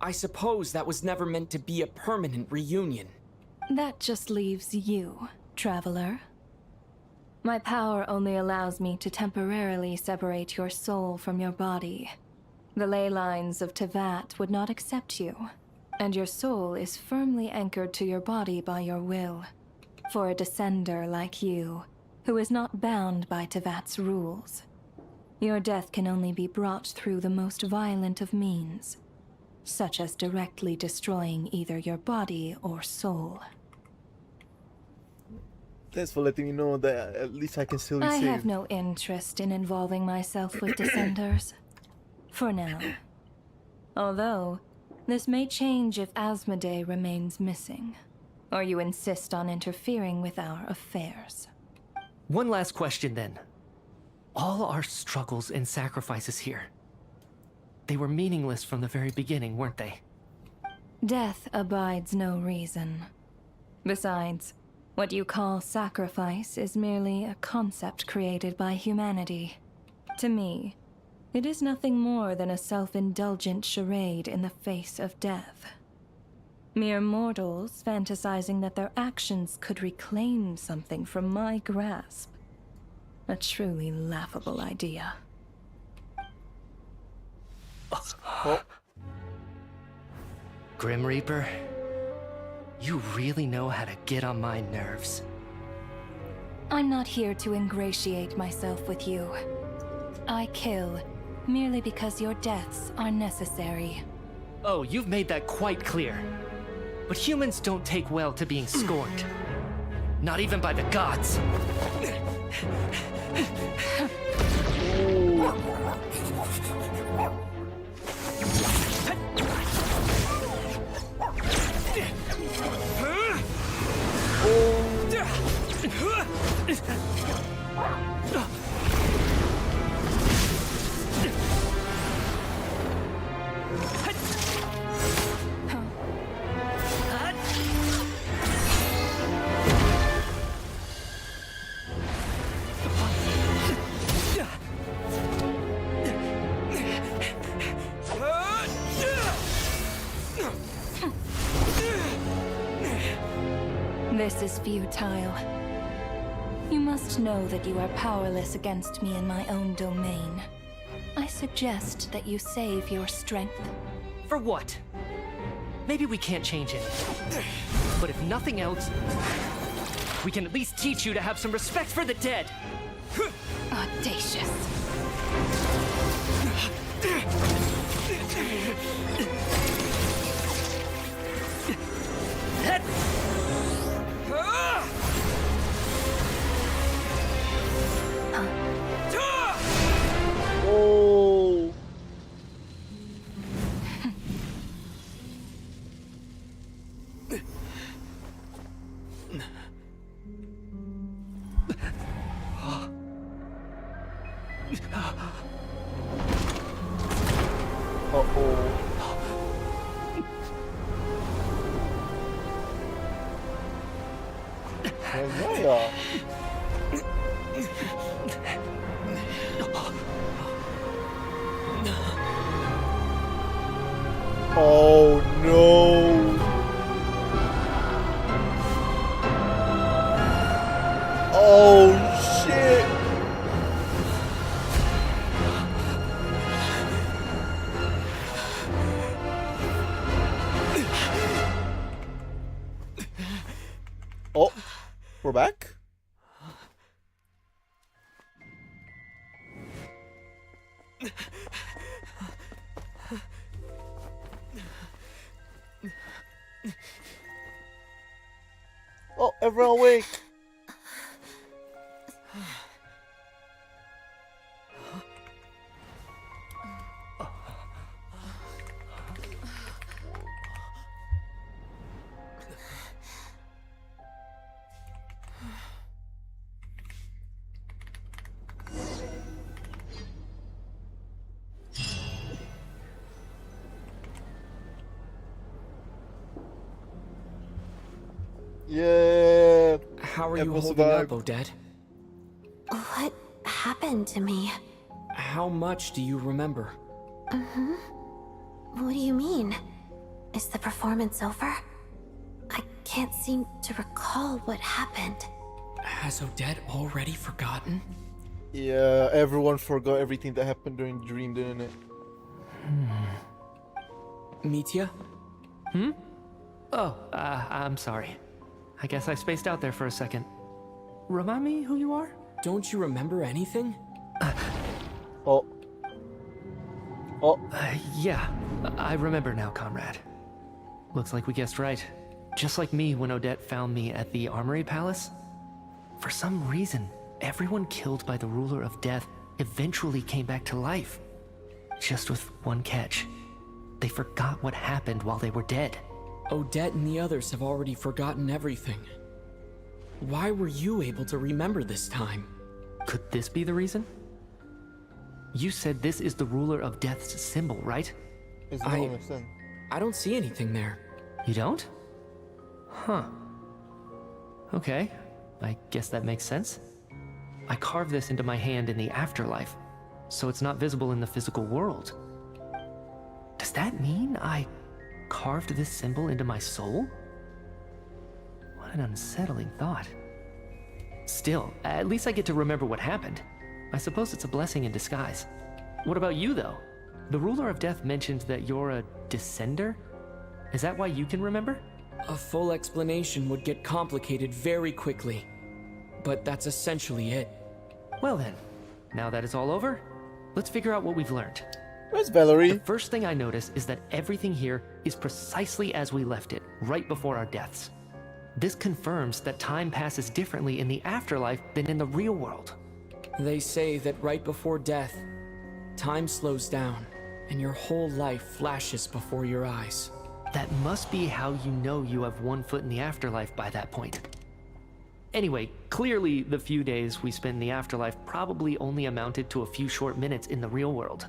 I suppose that was never meant to be a permanent reunion. That just leaves you, Traveler. My power only allows me to temporarily separate your soul from your body. The ley lines of Tevat would not accept you, and your soul is firmly anchored to your body by your will. For a descender like you, who is not bound by Tevat's rules, your death can only be brought through the most violent of means, such as directly destroying either your body or soul. Thanks for letting me know that at least I can still be I saved. have no interest in involving myself with descenders. For now. Although, this may change if Asmodee remains missing, or you insist on interfering with our affairs. One last question then. All our struggles and sacrifices here, they were meaningless from the very beginning, weren't they? Death abides no reason. Besides, what you call sacrifice is merely a concept created by humanity. To me, it is nothing more than a self-indulgent charade in the face of death. Mere mortals fantasizing that their actions could reclaim something from my grasp. A truly laughable idea. Grim Reaper, you really know how to get on my nerves. I'm not here to ingratiate myself with you. I kill merely because your deaths are necessary. Oh, you've made that quite clear. But humans don't take well to being scorned. Not even by the gods. This is futile. You must know that you are powerless against me in my own domain. I suggest that you save your strength. For what? Maybe we can't change it. But if nothing else, we can at least teach you to have some respect for the dead. Audacious. Oh. SNEZNAYA. Oh no. Oh shit. Oh, we're back? Oh, everyone awake! Yeah. How are you holding up, Odette? What happened to me? How much do you remember? What do you mean? Is the performance over? I can't seem to recall what happened. Has Odette already forgotten? Yeah, everyone forgot everything that happened during the dream, didn't it? Mitya? Oh, I'm sorry. I guess I spaced out there for a second. Remind me who you are? Don't you remember anything? Oh. Yeah, I remember now, comrade. Looks like we guessed right. Just like me when Odette found me at the Armory Palace. For some reason, everyone killed by the ruler of death eventually came back to life. Just with one catch. They forgot what happened while they were dead. Odette and the others have already forgotten everything. Why were you able to remember this time? Could this be the reason? You said this is the ruler of death's symbol, right? I don't see anything there. You don't? Huh. Okay, I guess that makes sense. I carved this into my hand in the afterlife, so it's not visible in the physical world. Does that mean I carved this symbol into my soul? What an unsettling thought. Still, at least I get to remember what happened. I suppose it's a blessing in disguise. What about you, though? The ruler of death mentioned that you're a descender? Is that why you can remember? A full explanation would get complicated very quickly. But that's essentially it. Well then, now that it's all over, let's figure out what we've learned. Where's Valerie? The first thing I notice is that everything here is precisely as we left it, right before our deaths. This confirms that time passes differently in the afterlife than in the real world. They say that right before death, time slows down, and your whole life flashes before your eyes. That must be how you know you have one foot in the afterlife by that point. Anyway, clearly the few days we spent in the afterlife probably only amounted to a few short minutes in the real world.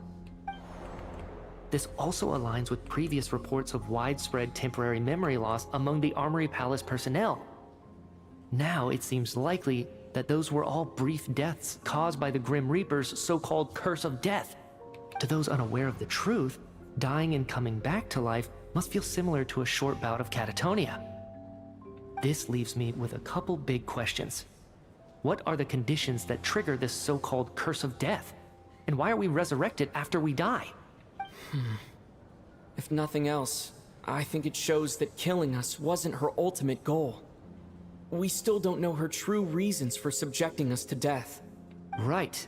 This also aligns with previous reports of widespread temporary memory loss among the Armory Palace personnel. Now it seems likely that those were all brief deaths caused by the Grim Reaper's so-called curse of death. To those unaware of the truth, dying and coming back to life must feel similar to a short bout of catatonia. This leaves me with a couple big questions. What are the conditions that trigger this so-called curse of death? And why are we resurrected after we die? If nothing else, I think it shows that killing us wasn't her ultimate goal. We still don't know her true reasons for subjecting us to death. Right.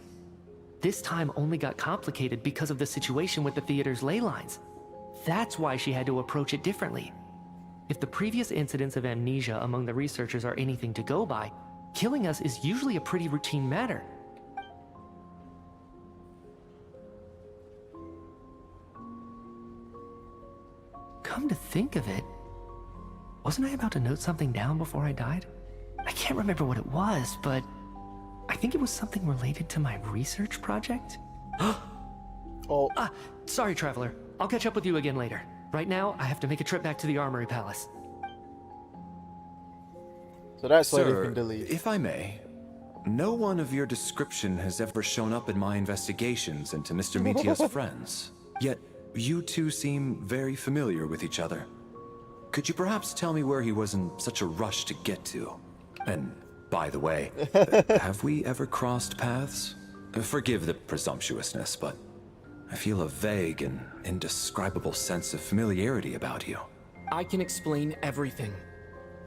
This time only got complicated because of the situation with the theater's ley lines. That's why she had to approach it differently. If the previous incidents of amnesia among the researchers are anything to go by, killing us is usually a pretty routine matter. Come to think of it, wasn't I about to note something down before I died? I can't remember what it was, but I think it was something related to my research project. Sorry, Traveler. I'll catch up with you again later. Right now, I have to make a trip back to the Armory Palace. So that's why they've Sir, been deleted. if I may, no one of your description has ever shown up in my investigations into Mr. Mitya's friends. Yet, you two seem very familiar with each other. Could you perhaps tell me where he was in such a rush to get to? And, by the way, have we ever crossed paths? Forgive the presumptuousness, but I feel a vague and indescribable sense of familiarity about you. I can explain everything.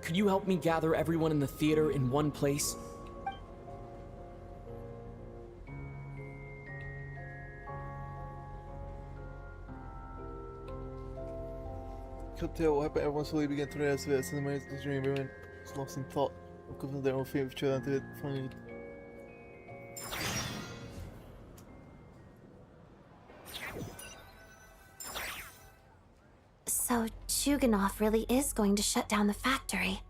could you help me gather everyone in the theater in one place? Can't tell what happened. Everyone slowly began to realize that SNEZNAYA's dream. Everyone was lost in thought, confusing their own fate with each other until it finally. So Chuganov really is going to shut down the factory.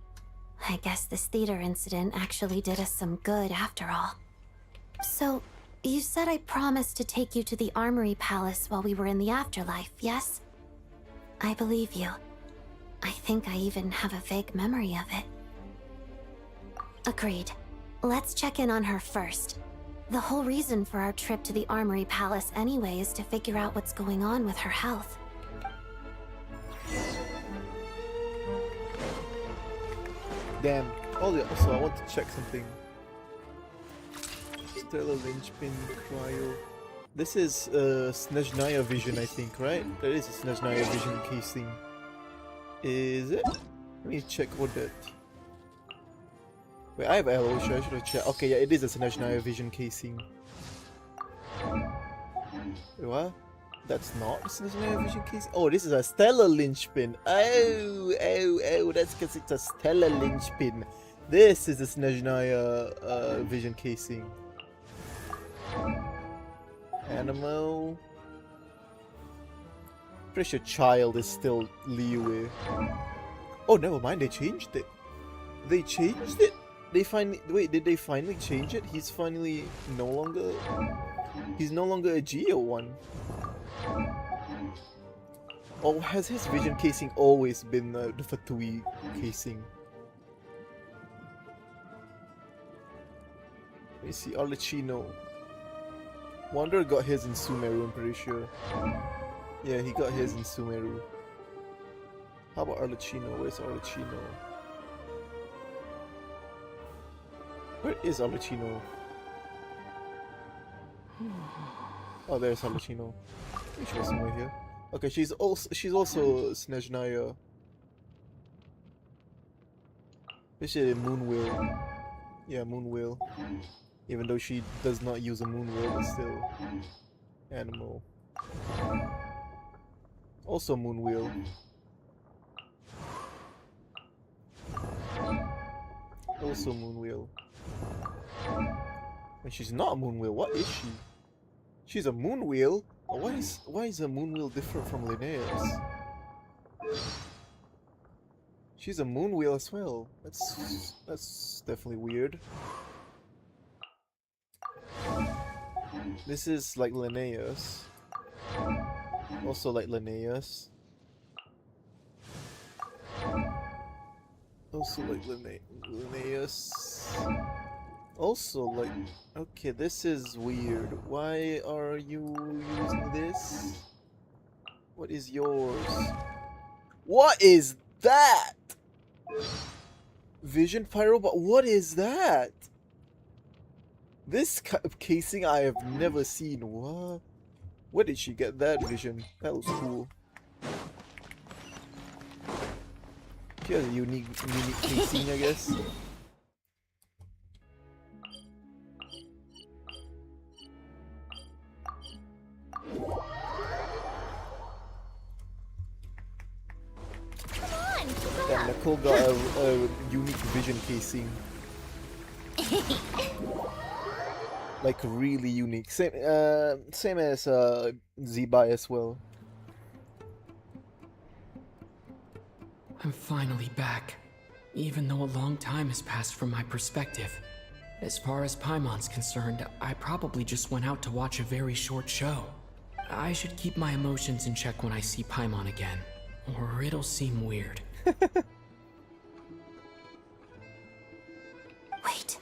I guess this theater incident actually did us some good after all. So, you said I promised to take you to the Armory Palace while we were in the afterlife, yes? I believe you. I think I even have a vague memory of it. Agreed. Let's check in on her first. The whole reason for our trip to the Armory Palace anyway is to figure out what's going on with her health. Damn. Oh yeah, also I want to check something. Stellar Linchpin Cryo. This is SNEZNAYA vision, I think, right? That is a SNEZNAYA vision casing. Is it? Let me check odette. Wait, I have LO, I should have checked. Okay, yeah, it is a SNEZNAYA vision casing. Wait, what? That's not a SNEZNAYA vision casing? Oh, this is a stellar linchpin. Oh, that's because it's a stellar linchpin. This is a SNEZNAYA vision casing. Animal. Pretty sure child is still Liyue. Oh, never mind, they changed it. They changed it? They finally. Wait, did they finally change it? He's finally no longer. He's no longer a Geo one. Or has his vision casing always been the Fatui casing? Let me see, Arlecchino. Wanderer got his in Sumeru, I'm pretty sure. Yeah, he got his in Sumeru. How about Arlecchino? Where's Arlecchino? Where is Arlecchino? Oh, there's Arlecchino. I think she was somewhere here. Okay, she's also SNEZNAYA. This is Moonwheel. Yeah, Moonwheel. Even though she does not use a Moonwheel, but still. Animal. Also Moonwheel. Also Moonwheel. And she's not a Moonwheel. What is she? She's a Moonwheel? Oh, why is a Moonwheel different from Linnaeus? She's a Moonwheel as well. That's definitely weird. This is like Linnaeus. Also like Linnaeus. Also like Linnaeus. Also like... Okay, this is weird. Why are you using this? What is yours? What is that? Vision Pyrobot? What is that? This kind of casing I have never seen. What? Where did she get that vision? That was cool. She has a unique casing, I guess. Damn, Nicole got a unique vision casing. Like really unique. Same as Z-Bai as well. I'm finally back, even though a long time has passed from my perspective. As far as Paimon's concerned, I probably just went out to watch a very short show. I should keep my emotions in check when I see Paimon again, or it'll seem weird. Wait.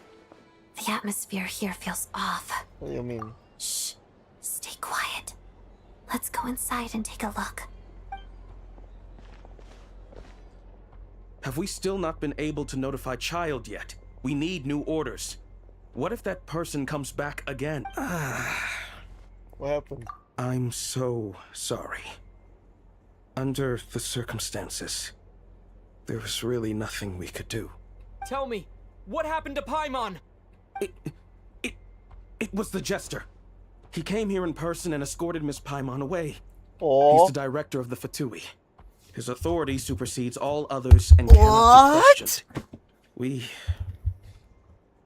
The atmosphere here feels off. What do you mean? Shh. Stay quiet. Let's go inside and take a look. Have we still not been able to notify Child yet? We need new orders. What if that person comes back again? What happened? I'm so sorry. Under the circumstances, There was really nothing we could do. Tell me, what happened to Paimon? It was the Jester. He came here in person and escorted Miss Paimon away. Aww. He's the director of the Fatui. His authority supersedes all others and cannot be questioned.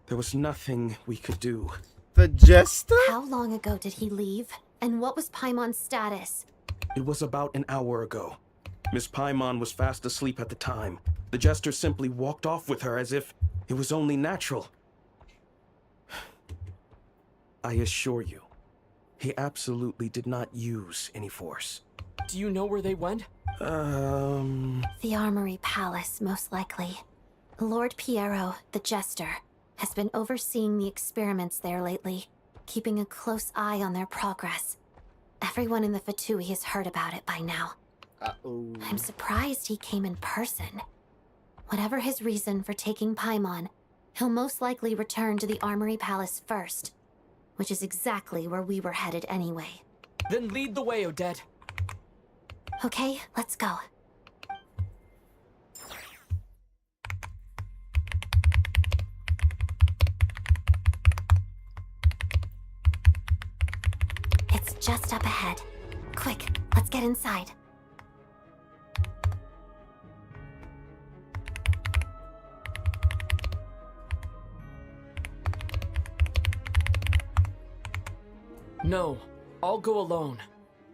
There was nothing we could do. The Jester? How long ago did he leave? And what was Paimon's status? It was about an hour ago. Miss Paimon was fast asleep at the time. The Jester simply walked off with her as if it was only natural. I assure you, he absolutely did not use any force. Do you know where they went? The Armory Palace, most likely. Lord Piero, the Jester, has been overseeing the experiments there lately, keeping a close eye on their progress. Everyone in the Fatui has heard about it by now. Uh-oh. I'm surprised he came in person. Whatever his reason for taking Paimon, he'll most likely return to the Armory Palace first, which is exactly where we were headed anyway. Then lead the way, Odette. Okay, let's go. It's just up ahead. Quick, let's get inside. No, I'll go alone.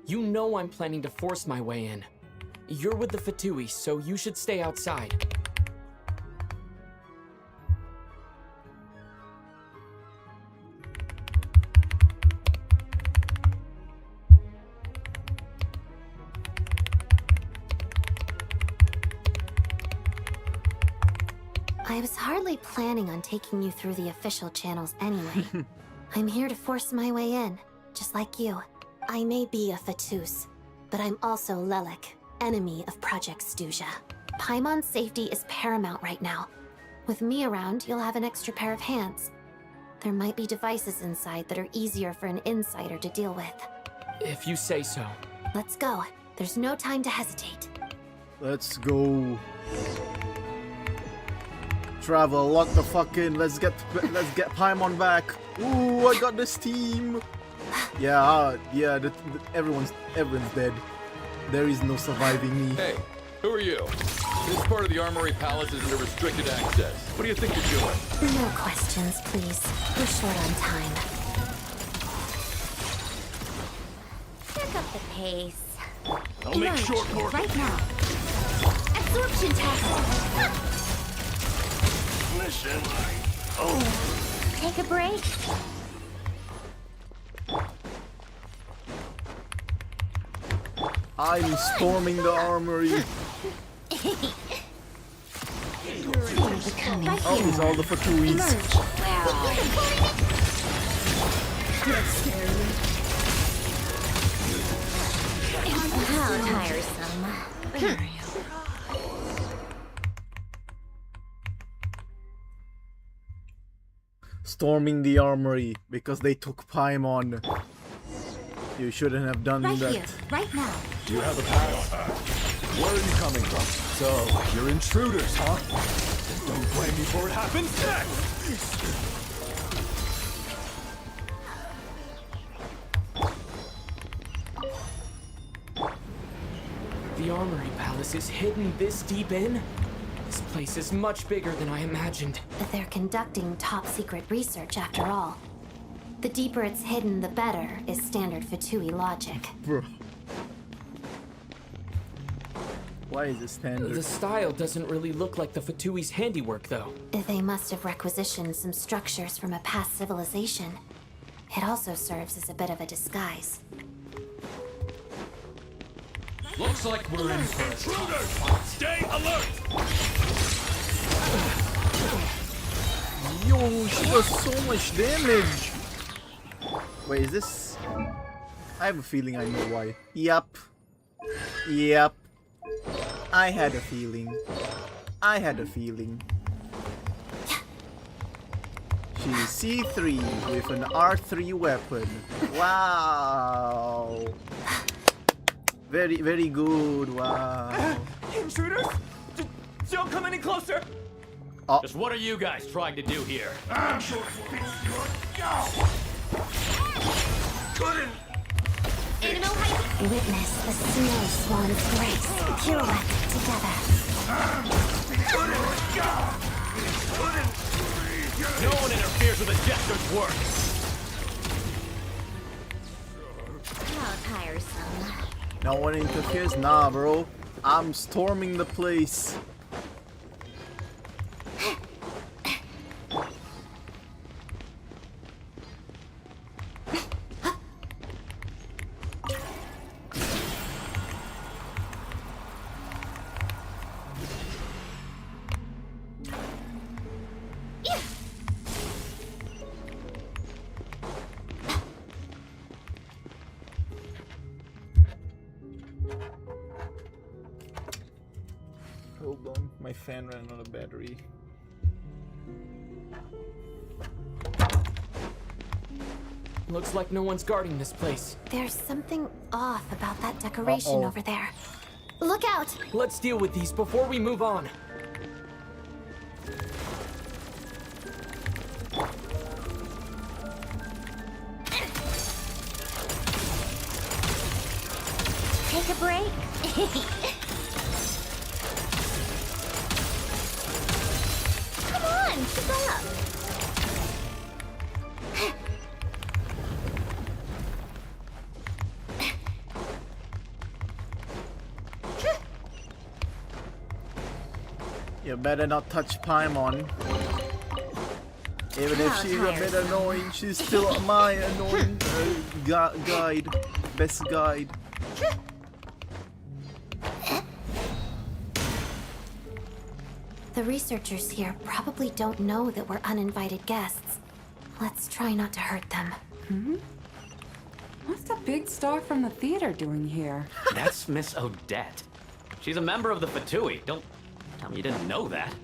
You know I'm planning to force my way in. You're with the Fatui, so you should stay outside. I was hardly planning on taking you through the official channels anyway. I'm here to force my way in, just like you. I may be a Fatus, but I'm also Lelek, enemy of Project Stuja. Paimon's safety is paramount right now. With me around, you'll have an extra pair of hands. There might be devices inside that are easier for an insider to deal with. If you say so. Let's go. There's no time to hesitate. Let's go. Travel, lock the fuck in. Let's get Paimon back. Ooh, I got this team. Yeah, everyone's dead. There is no surviving me. Hey, who are you? This part of the Armory Palace is under restricted access. What do you think you're doing? No questions, please. We're short on time. Pick up the pace. I'll make short work. Right now. Absorption test. Mission. Oh. Take a break. I'm storming the armory. Oh, it's all the Fatuis. How tiresome. Storming the armory because they took Paimon. You shouldn't have done Right that. here, right now. Do you have a pass? Where are you coming from? So, you're intruders, huh? Don't blame me for what happens next! The Armory Palace is hidden this deep in? This place is much bigger than I imagined. But they're conducting top-secret research after all. The deeper it's hidden, the better, is standard Fatui logic. Bro. Why is it standard? The style doesn't really look like the Fatui's handiwork, though. They must have requisitioned some structures from a past civilization. It also serves as a bit of a disguise. Looks like we're in for intruders. Stay alert. Yo, she does so much damage. Wait, is this? I have a feeling I know why. Yep. I had a feeling. She's C3 with an R3 weapon. Wow. Very, very good. Wow. Intruders? Don't come any closer! Just what are you guys trying to do here? I'm sure fits your couldn't. Witness the snow swan's grace pirouette together. No one interferes with a jester's work. How tiresome. No one interferes? Nah, bro. I'm storming the place. Hold on, my fan ran out of battery. Looks like no one's guarding this place. There's something off about that decoration over there. Look out! Let's deal with these before we move on. Take a break. Come on, keep up. You better not touch Paimon. Even if she's a bit annoying, she's still my annoying guide. Best guide. The researchers here probably don't know that we're uninvited guests. Let's try not to hurt them. What's the big star from the theater doing here? That's Miss Odette. She's a member of the Fatui. Don't tell me you didn't know that.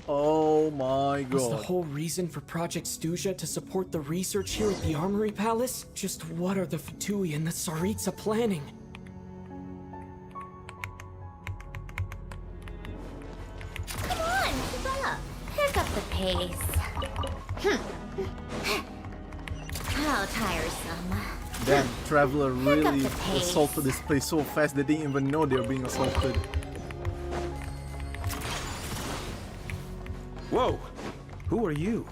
Oh my god. Was the whole reason for Project Stuja to support the research here at the Armory Palace? Just what are the Fatui and the Tsaritsa planning? Come on, keep up. Pick up the pace. How tiresome. Damn, Traveler Pick up really the pace. assaulted this place so fast they didn't even know they were being assaulted. Whoa! Who are you?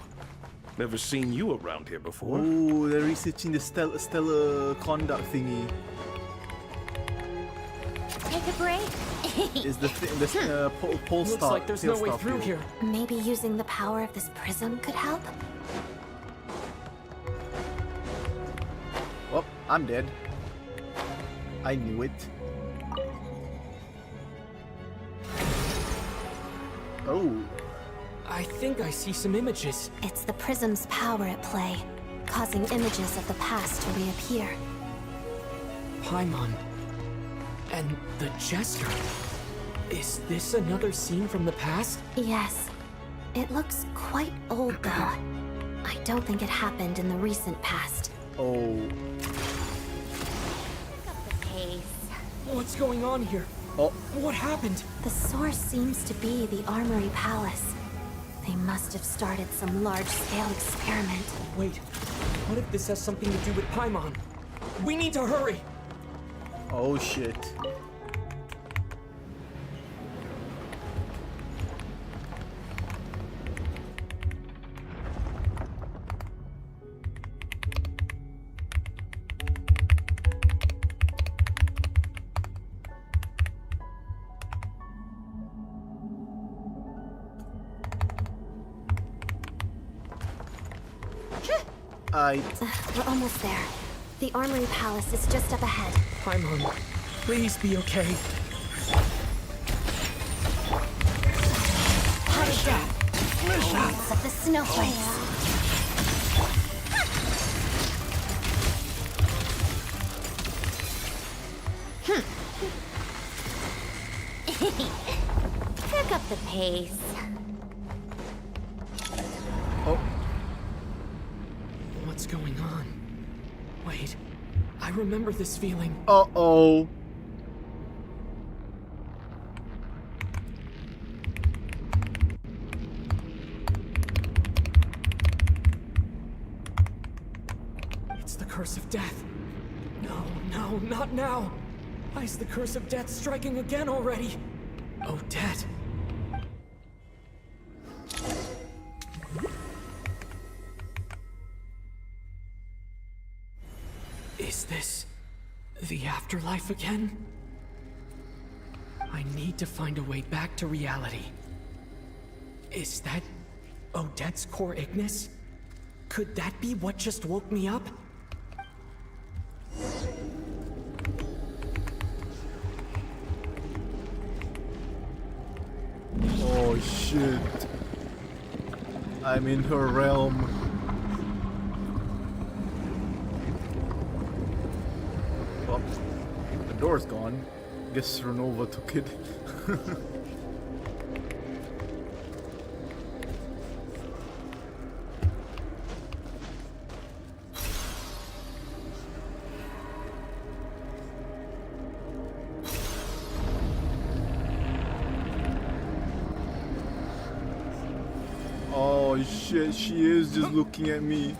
Never seen you around here before. Ooh, they're researching the stellar conduct thingy. Take a break. Is the pole Looks star? like there's no way through here. Maybe using the power of this prism could help? Oh, I'm dead. I knew it. Oh. I think I see some images. It's the prism's power at play, causing images of the past to reappear. Paimon. And the Jester. Is this another scene from the past? Yes. It looks quite old, though. I don't think it happened in the recent past. Oh. What's going on here? Oh. What happened? The source seems to be the Armory Palace. They must have started some large-scale experiment. Wait, what if this has something to do with Paimon? We need to hurry! Oh shit. We're almost there. The Armory Palace is just up ahead. Paimon, please be okay. What is that? Lots of the snowflakes. Pick up the pace. Oh. What's going on? Wait, I remember this feeling. Uh-oh. curse of death. No, no, not now. Why is the curse of death striking again already? Odette. Is this the afterlife again? I need to find a way back to reality. Is that Odette's core Ignis? Could that be what just woke me up? Oh shit. I'm in her realm. Well, the door's gone. Guess Renova took it. Oh shit, she is just looking at me.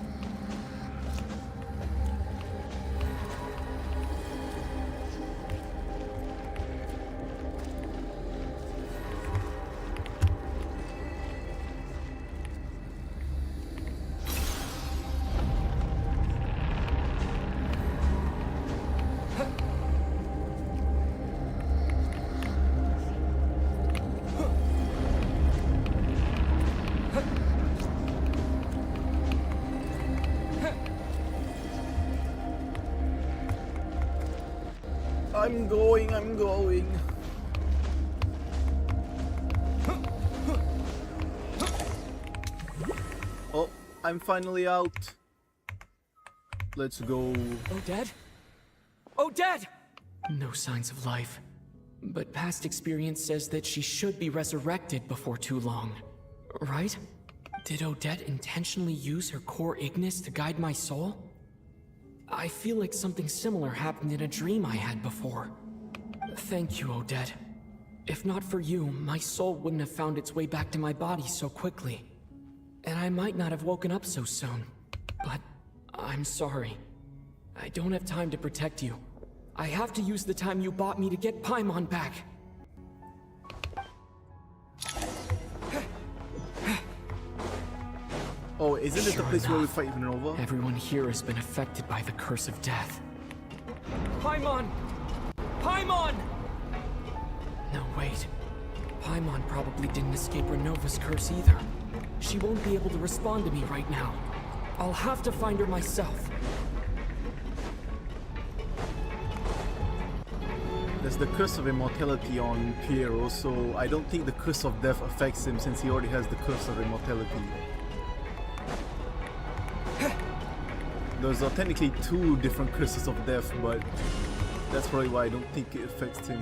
I'm going. Oh, I'm finally out. Let's go. Odette? Odette! No signs of life. But past experience says that she should be resurrected before too long. Right? Did Odette intentionally use her core Ignis to guide my soul? I feel like something similar happened in a dream I had before. Thank you, Odette. If not for you, my soul wouldn't have found its way back to my body so quickly. And I might not have woken up so soon. But I'm sorry. I don't have time to protect you. I have to use the time you bought me to get Paimon back. Oh, isn't it the place where we fight Renova? Everyone here has been affected by the curse of death. Paimon! Paimon! No, wait. Paimon probably didn't escape Renova's curse either. She won't be able to respond to me right now. I'll have to find her myself. There's the curse of immortality on Piero, so I don't think the curse of death affects him since he already has the curse of immortality. There's technically two different curses of death, but that's probably why I don't think it affects him.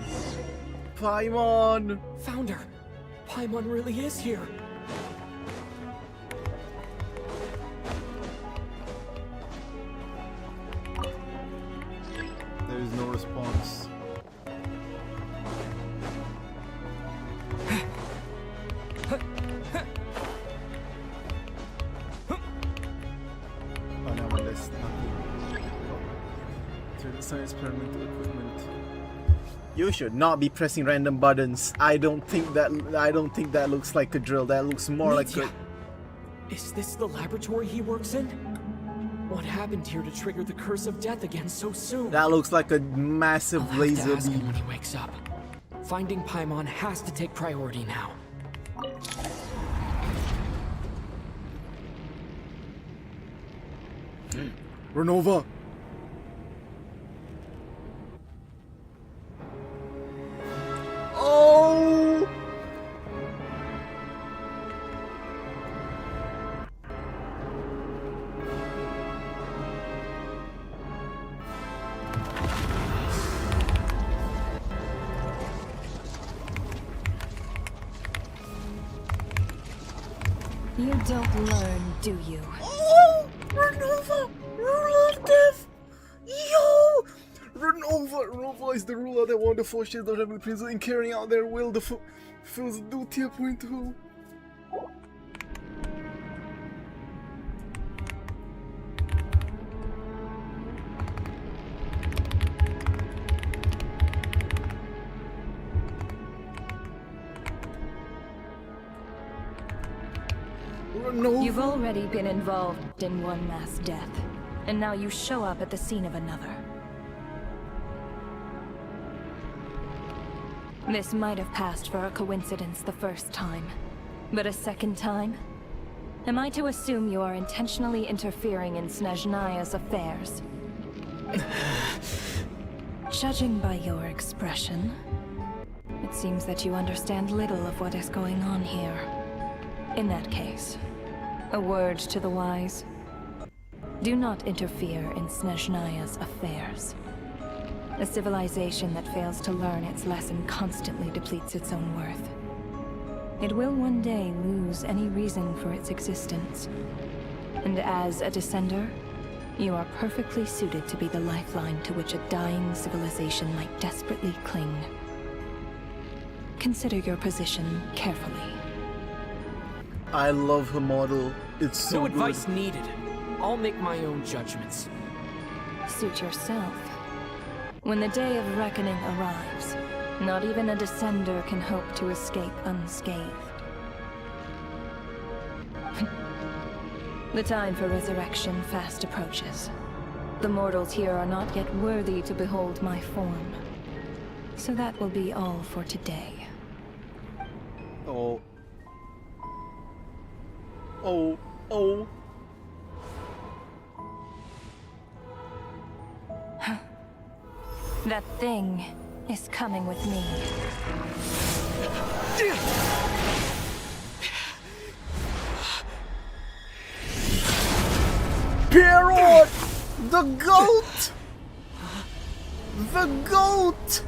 Paimon! Found her! Paimon really is here! There is no response. Oh no, but there's nothing. Science experimental equipment. You should not be pressing random buttons. I don't think that looks like a drill. That looks more like a... Is this the laboratory he works in? What happened here to trigger the curse of death again so soon? That looks like a massive I'll have laser to ask him beam. when he wakes up. Finding Paimon has to take priority now. Renova! Oh! You don't learn, do you? Oh! Renova! Ruler of death! Yo! Renova is the ruler that won the 4 shades of Rebel Prince in carrying out their will. The fills duty appointed to who? No. You've already been involved in one mass death, and now you show up at the scene of another. This might have passed for a coincidence the first time, but a second time? Am I to assume you are intentionally interfering in SNEZNAYA's affairs? Judging by your expression, it seems that you understand little of what is going on here. In that case, a word to the wise. Do not interfere in SNEZNAYA's affairs. A civilization that fails to learn its lesson constantly depletes its own worth. It will one day lose any reason for its existence. And as a descender, you are perfectly suited to be the lifeline to which a dying civilization might desperately cling. Consider your position carefully. I love her model. It's so No good. advice needed. I'll make my own judgments. Suit yourself. When the day of reckoning arrives, not even a descender can hope to escape unscathed. The time for resurrection fast approaches. The mortals here are not yet worthy to behold my form. So that will be all for today. Oh. Oh. Oh. That thing is coming with me. Pierrot! The goat! The goat!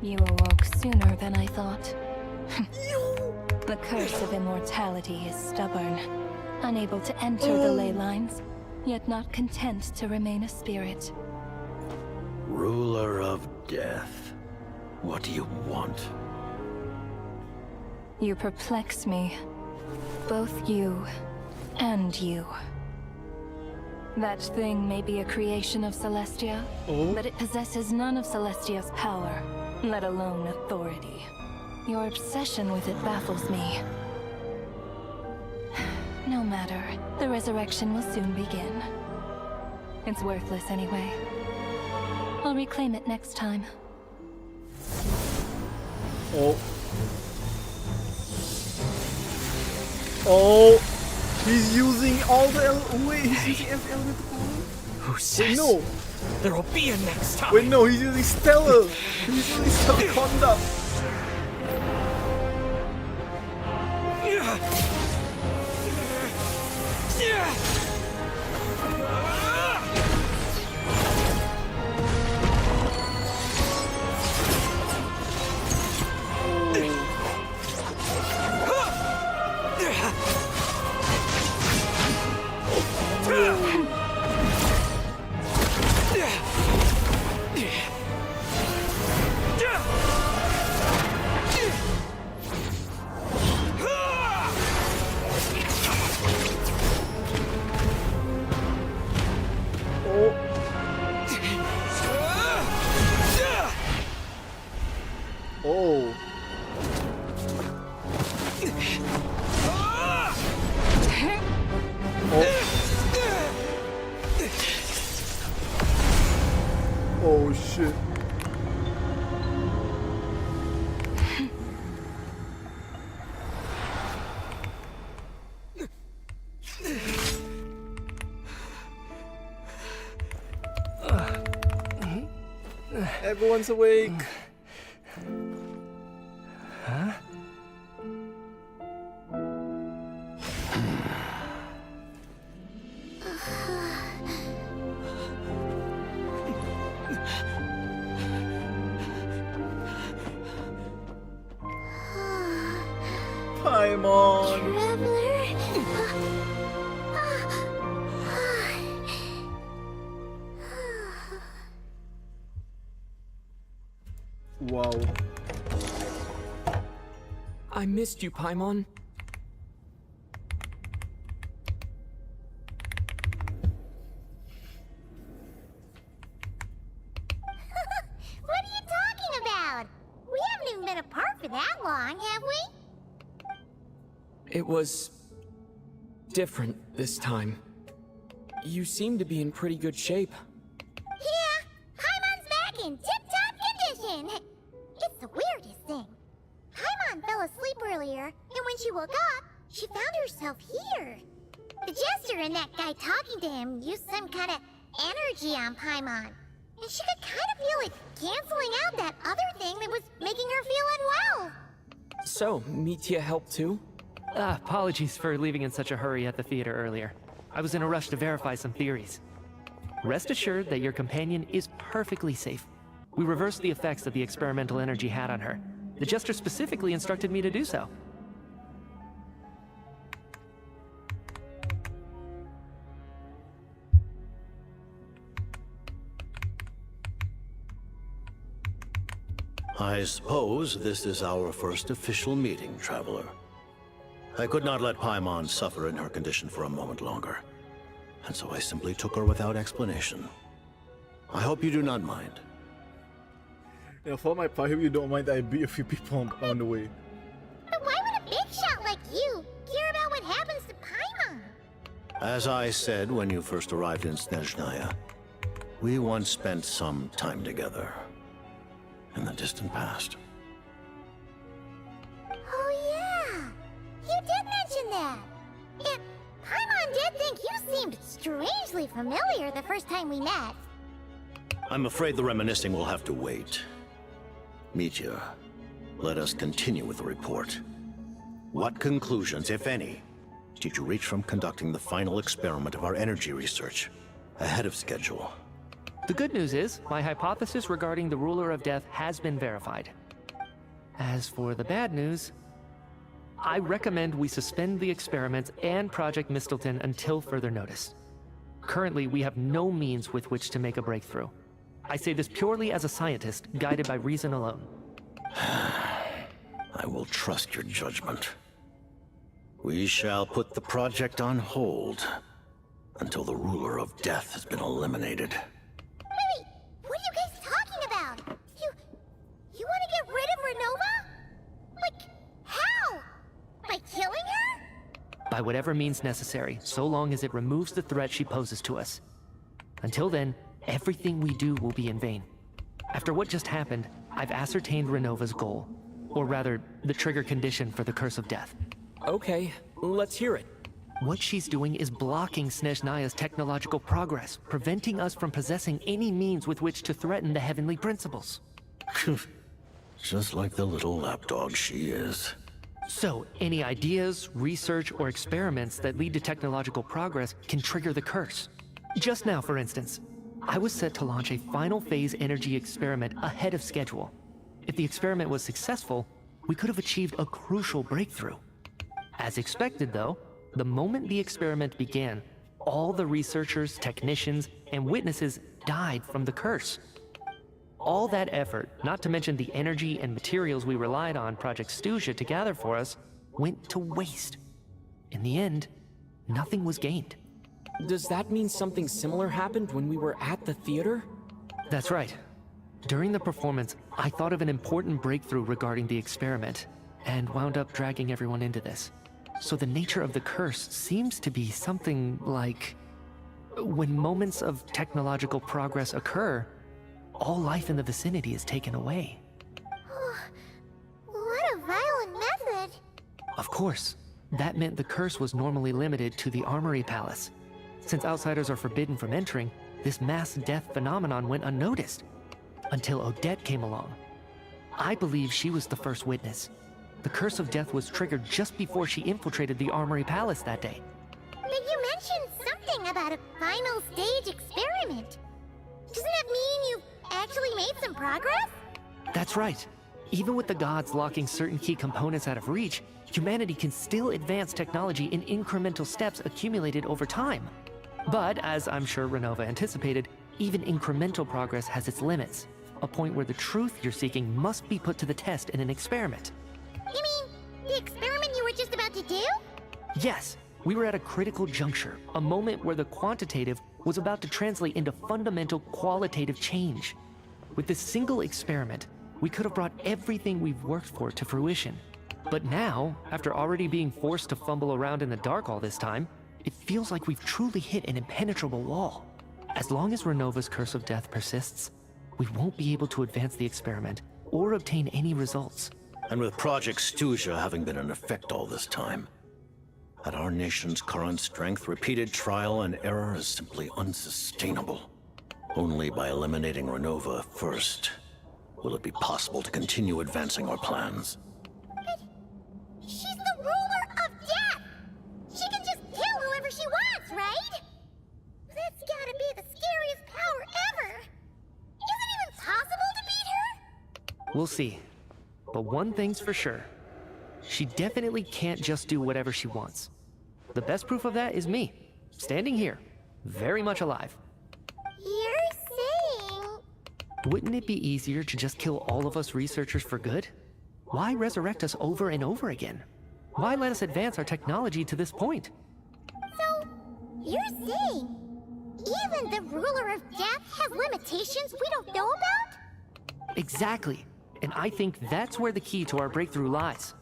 You awoke sooner than I thought. The curse of immortality is stubborn, unable to enter the ley lines, yet not content to remain a spirit. Ruler of death, what do you want? You perplex me. Both you and you. That thing may be a creation of Celestia, but it possesses none of Celestia's power, let alone authority. Your obsession with it baffles me. No matter, the resurrection will soon begin. It's worthless anyway. I'll reclaim it next time. Oh. Oh. He's using all the wait, he's using every element of power? Who says? No. There will be a next time. Wait, no, he's using Stellar. He's using Stellar Conduct. Oh. Oh shit. Everyone's awake. Huh? Paimon. Wow. I missed you, Paimon. What are you talking about? We been apart for that long, have we? It was different this time. You seem to be in pretty good shape. Yeah, Paimon's back in tip-top condition. It's the weirdest thing. Paimon fell asleep earlier, and when she woke up, she found herself here. The jester and that guy talking to him used some kind of energy on Paimon. And she could kind of feel it canceling out that other thing that was making her feel unwell. So, Mitya helped too? Apologies for leaving in such a hurry at the theater earlier. I was in a rush to verify some theories. Rest assured that your companion is perfectly safe. We reversed the effects that the experimental energy had on her. The jester specifically instructed me to do so. I suppose this is our first official meeting, Traveler. I could not let Paimon suffer in her condition for a moment longer, and so I simply took her without explanation. I hope you do not mind. Yeah, for my part, I hope you don't mind that I beat a few people on the way. But why would a big shot like you care about what happens to Paimon? As I said when you first arrived in SNEZNAYA, we once spent some time together in the distant past. Oh yeah, you did mention that. And Paimon did think you seemed strangely familiar the first time we met. I'm afraid the reminiscing will have to wait. Mitya, let us continue with the report. What conclusions, if any, did you reach from conducting the final experiment of our energy research ahead of schedule? The good news is, my hypothesis regarding the Ruler of Death has been verified. As for the bad news, I recommend we suspend the experiments and Project Mistleton until further notice. Currently, we have no means with which to make a breakthrough. I say this purely as a scientist, guided by reason alone. I will trust your judgment. We shall put the project on hold until the Ruler of Death has been eliminated. Wait, what are you guys talking about? You want to get rid of Renova? Like, how? By killing her? By whatever means necessary, so long as it removes the threat she poses to us. Until then, everything we do will be in vain. After what just happened, I've ascertained Renova's goal. Or rather, the trigger condition for the Curse of Death. Okay, let's hear it. What she's doing is blocking SNEZNAYA's technological progress, preventing us from possessing any means with which to threaten the heavenly principles. Just like the little lapdog she is. So, any ideas, research, or experiments that lead to technological progress can trigger the curse. Just now, for instance, I was set to launch a final phase energy experiment ahead of schedule. If the experiment was successful, we could have achieved a crucial breakthrough. As expected, though, the moment the experiment began, all the researchers, technicians, and witnesses died from the curse. All that effort, not to mention the energy and materials we relied on Project Stuja to gather for us, went to waste. In the end, nothing was gained. Does that mean something similar happened when we were at the theater? That's right. During the performance, I thought of an important breakthrough regarding the experiment, and wound up dragging everyone into this. So the nature of the curse seems to be something like... when moments of technological progress occur, all life in the vicinity is taken away. What a violent method. Of course, that meant the curse was normally limited to the Armory Palace. Since outsiders are forbidden from entering, this mass death phenomenon went unnoticed. Until Odette came along. I believe she was the first witness. The Curse of Death was triggered just before she infiltrated the Armory Palace that day. But you mentioned something about a final stage experiment. Doesn't that mean you actually made some progress? That's right. Even with the gods locking certain key components out of reach, humanity can still advance technology in incremental steps accumulated over time. But, as I'm sure Renova anticipated, even incremental progress has its limits. A point where the truth you're seeking must be put to the test in an experiment. You mean the experiment you were just about to do? Yes, we were at a critical juncture, a moment where the quantitative was about to translate into fundamental qualitative change. With this single experiment, we could have brought everything we've worked for to fruition. But now, after already being forced to fumble around in the dark all this time, it feels like we've truly hit an impenetrable wall. As long as Renova's curse of death persists, we won't be able to advance the experiment or obtain any results. And with Project Stuja having been in effect all this time, at our nation's current strength, repeated trial and error is simply unsustainable. Only by eliminating Renova first will it be possible to continue advancing our plans. But she's the ruler of death! She can just kill whoever she wants, right? That's gotta be the scariest power ever! Is it even possible to beat her? We'll see. But one thing's for sure. She definitely can't just do whatever she wants. The best proof of that is me, standing here, very much alive. You're saying... Wouldn't it be easier to just kill all of us researchers for good? Why resurrect us over and over again? Why let us advance our technology to this point? So, you're saying even the ruler of death has limitations we don't know about? Exactly. And I think that's where the key to our breakthrough lies.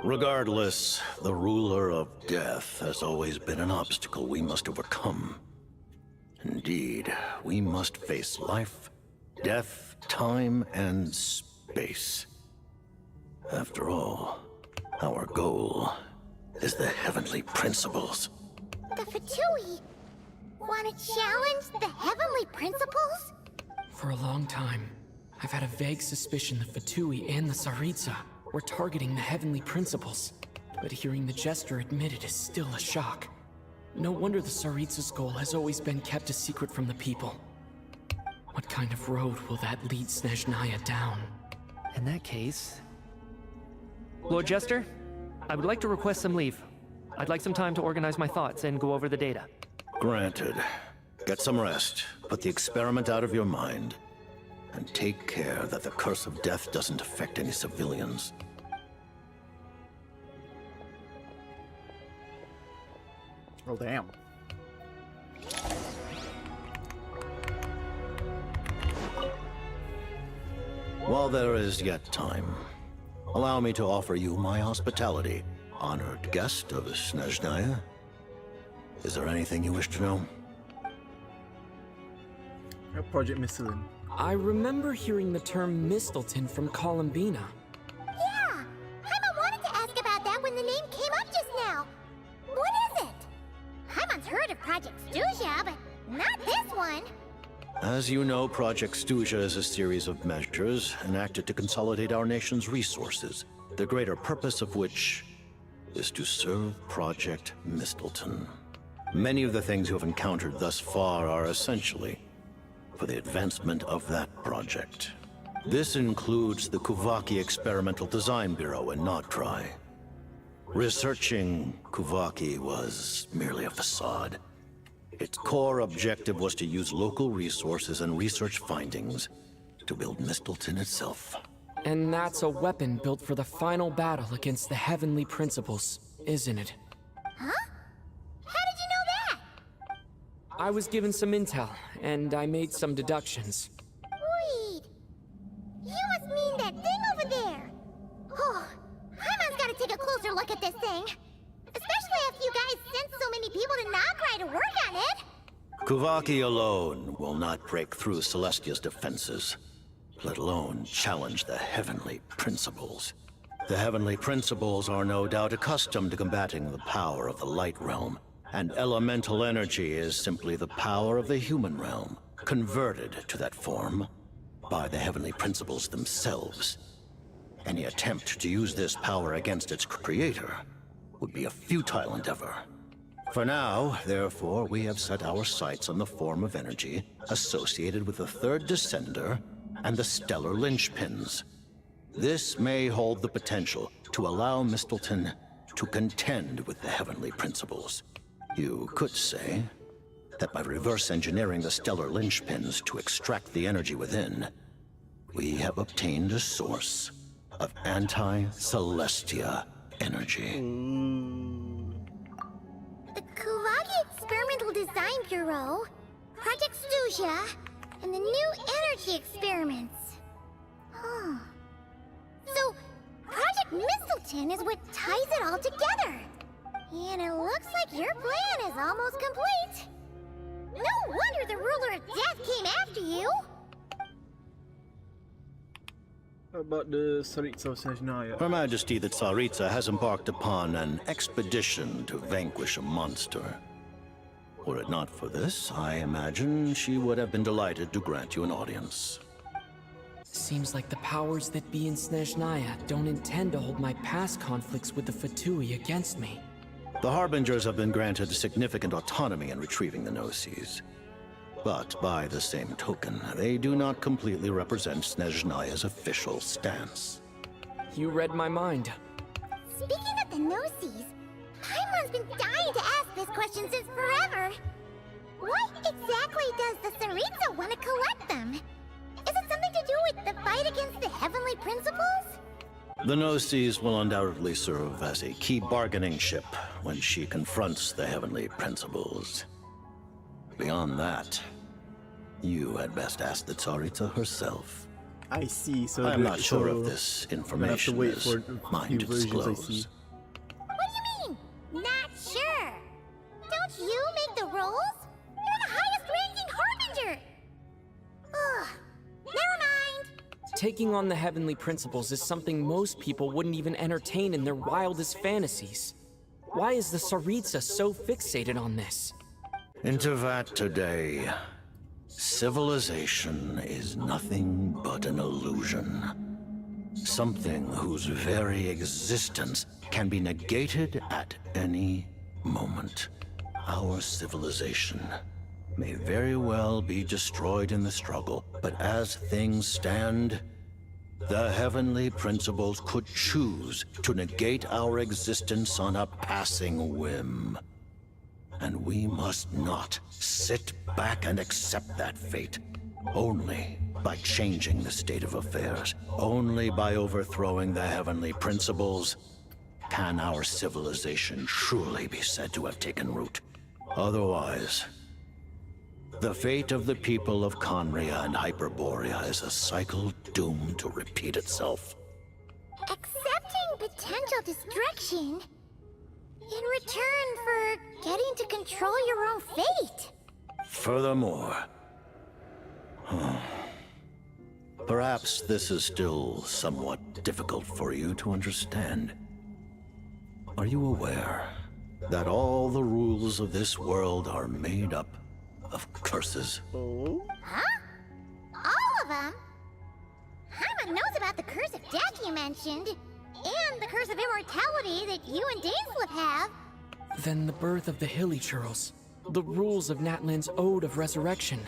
Regardless, the ruler of death has always been an obstacle we must overcome. Indeed, we must face life, death, time, and space. After all, our goal is the heavenly principles. The Fatui want to challenge the heavenly principles? For a long time, I've had a vague suspicion the Fatui and the Tsaritsa were targeting the heavenly principles, but hearing the Jester admit it is still a shock. No wonder the Tsaritsa's goal has always been kept a secret from the people. What kind of road will that lead SNEZNAYA down? In that case... Lord Jester, I would like to request some leave. I'd like some time to organize my thoughts and go over the data. Granted. Get some rest, put the experiment out of your mind, and take care that the curse of death doesn't affect any civilians. Oh, damn. While there is yet time, allow me to offer you my hospitality, honored guest of SNEZNAYA. Is there anything you wish to know? Project Mistlin. I remember hearing the term Mistleton from Columbina. Yeah! Paimon wanted to ask about that when the name came up just now. What is it? Paimon's heard of Project Stuja, but not this one. As you know, Project Stuja is a series of measures enacted to consolidate our nation's resources, the greater purpose of which is to serve Project Mistleton. Many of the things you have encountered thus far are essentially for the advancement of that project. This includes the Kuvaki Experimental Design Bureau in Notdry. Researching Kuvaki was merely a facade. Its core objective was to use local resources and research findings to build Mistleton itself. And that's a weapon built for the final battle against the heavenly principles, isn't it? Huh? How did you know that? I was given some intel, and I made some deductions. Wait. You must mean that thing over there. Oh, Paimon's gotta take a closer look at this thing. Especially after you guys sent so many people to Notdry to work on it. Kuvaki alone will not break through Celestia's defenses, let alone challenge the heavenly principles. The heavenly principles are no doubt accustomed to combating the power of the light realm, and elemental energy is simply the power of the human realm, converted to that form by the heavenly principles themselves. Any attempt to use this power against its creator would be a futile endeavor. For now, therefore, we have set our sights on the form of energy associated with the third descender and the stellar linchpins. This may hold the potential to allow Mistleton to contend with the heavenly principles. You could say that by reverse engineering the stellar linchpins to extract the energy within, we have obtained a source of anti-Celestia energy. The Kuvaki Experimental Design Bureau, Project Stuja, and the new energy experiments. Huh. that Mistletoe is what ties it all together. And it looks like your plan is almost complete. No wonder the ruler of death came after you. About the Tsaritsa of SNEZNAYA. Her Majesty the Tsaritsa has embarked upon an expedition to vanquish a monster. Were it not for this, I imagine she would have been delighted to grant you an audience. Seems like the powers that be in SNEZNAYA don't intend to hold my past conflicts with the Fatui against me. The Harbingers have been granted significant autonomy in retrieving the Gnosis. But by the same token, they do not completely represent SNEZNAYA's official stance. You read my mind. Speaking of the Gnosis, Paimon's been dying to ask this question since forever. What exactly does the Tsaritsa want to collect them? Is it something to do with the fight against the heavenly principles? The Gnosis will undoubtedly serve as a key bargaining chip when she confronts the heavenly principles. Beyond that, you had best ask the Tsaritsa herself. I see, so I'm not sure if this information is mine to disclose. What do you mean, not sure? Don't you make the rules? You're the highest ranking Harbinger! Ugh, never mind. Taking on the heavenly principles is something most people wouldn't even entertain in their wildest fantasies. Why is the Tsaritsa so fixated on this? Intervat today. Civilization is nothing but an illusion. Something whose very existence can be negated at any moment. Our civilization may very well be destroyed in the struggle, but as things stand, the heavenly principles could choose to negate our existence on a passing whim. And we must not sit back and accept that fate. Only by changing the state of affairs, only by overthrowing the heavenly principles, can our civilization truly be said to have taken root. Otherwise, the fate of the people of Conria and Hyperborea is a cycle doomed to repeat itself. Accepting potential destruction in return for getting to control your own fate. Furthermore, perhaps this is still somewhat difficult for you to understand. Are you aware that all the rules of this world are made up of curses? Huh? All of them? Paimon knows about the curse of death you mentioned, and the curse of immortality that you and Dainsleif have. Then the birth of the Hilichurls, the rules of Natlan's Ode of Resurrection,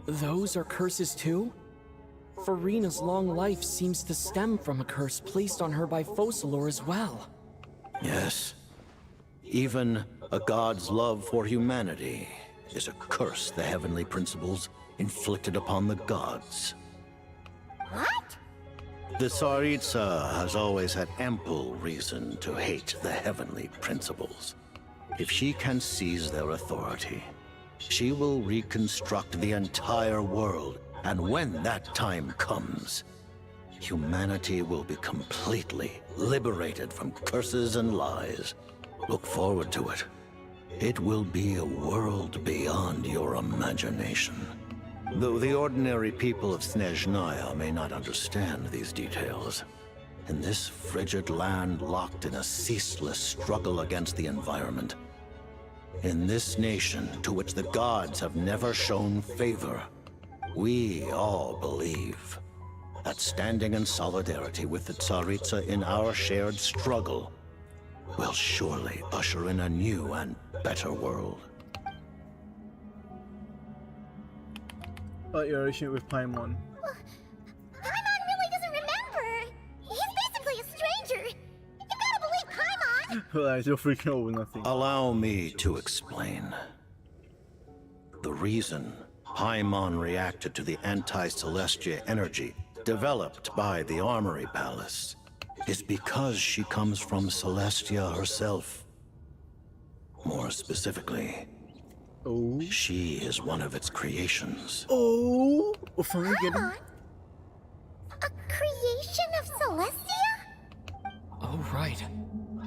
those are curses too? Farina's long life seems to stem from a curse placed on her by Focalor as well. Yes. Even a god's love for humanity is a curse the heavenly principles inflicted upon the gods. What? The Tsaritsa has always had ample reason to hate the heavenly principles. If she can seize their authority, she will reconstruct the entire world, and when that time comes, humanity will be completely liberated from curses and lies. Look forward to it. It will be a world beyond your imagination. Though the ordinary people of SNEZNAYA may not understand these details, in this frigid land locked in a ceaseless struggle against the environment, in this nation to which the gods have never shown favor, we all believe that standing in solidarity with the Tsaritsa in our shared struggle will surely usher in a new and better world. About your relationship with Paimon. Paimon really doesn't remember. He's basically a stranger. You gotta believe Paimon. Well, you're freaking over nothing. Allow me to explain. The reason Paimon reacted to the anti-Celestia energy developed by the Armory Palace is because she comes from Celestia herself. More specifically, she is one of its creations. Oh, we're finally getting... A creation of Celestia? right.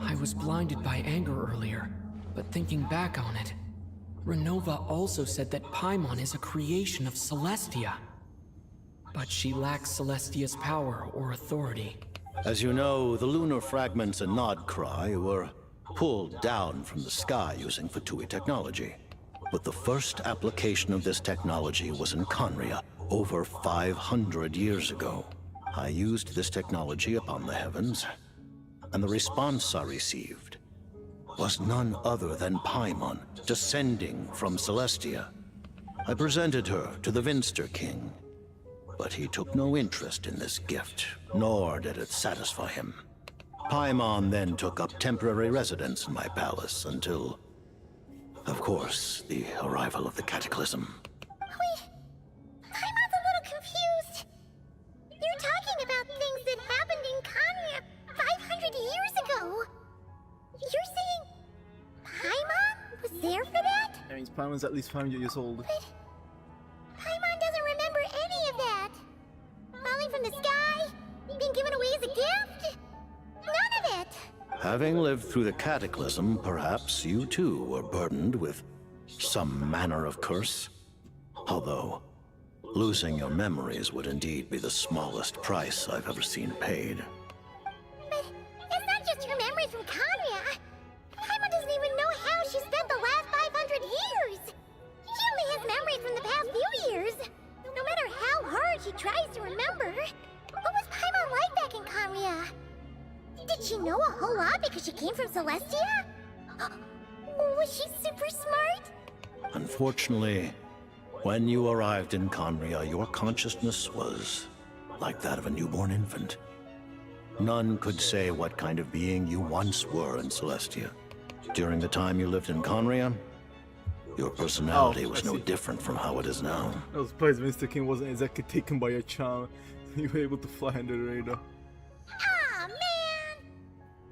I was blinded by anger earlier, but thinking back on it, Renova also said that Paimon is a creation of Celestia. But she lacks Celestia's power or authority. As you know, the lunar fragments in Nodcry were pulled down from the sky using Fatui technology. But the first application of this technology was in Conria over 500 years ago. I used this technology upon the heavens, and the response I received was none other than Paimon, descending from Celestia. I presented her to the Vinster King, but he took no interest in this gift, nor did it satisfy him. Paimon then took up temporary residence in my palace until, of course, the arrival of the Cataclysm. Wait, Paimon's a little confused. You're talking about things that happened in Conria 500 years ago. You're saying Paimon was there for that? That means Paimon's at least 500 years old. But Paimon doesn't remember any of that. Falling from the sky, being given away as a gift. None of it. Having lived through the Cataclysm, perhaps you too were burdened with some manner of curse. Although, losing your memories would indeed be the smallest price I've ever seen paid. But it's not just her memories from Conria. Paimon doesn't even know how she spent the last 500 years. She only has memories from the past few years. No matter how hard she tries to remember. What was Paimon like back in Conria? Did she know a whole lot because she came from Celestia? Was she super smart? Unfortunately, when you arrived in Conria, your consciousness was like that of a newborn infant. None could say what kind of being you once were in Celestia. During the time you lived in Conria, your personality was no different from how it is now. I was surprised Mr. King wasn't exactly taken by your charm. You were able to fly under the radar. Aw, man!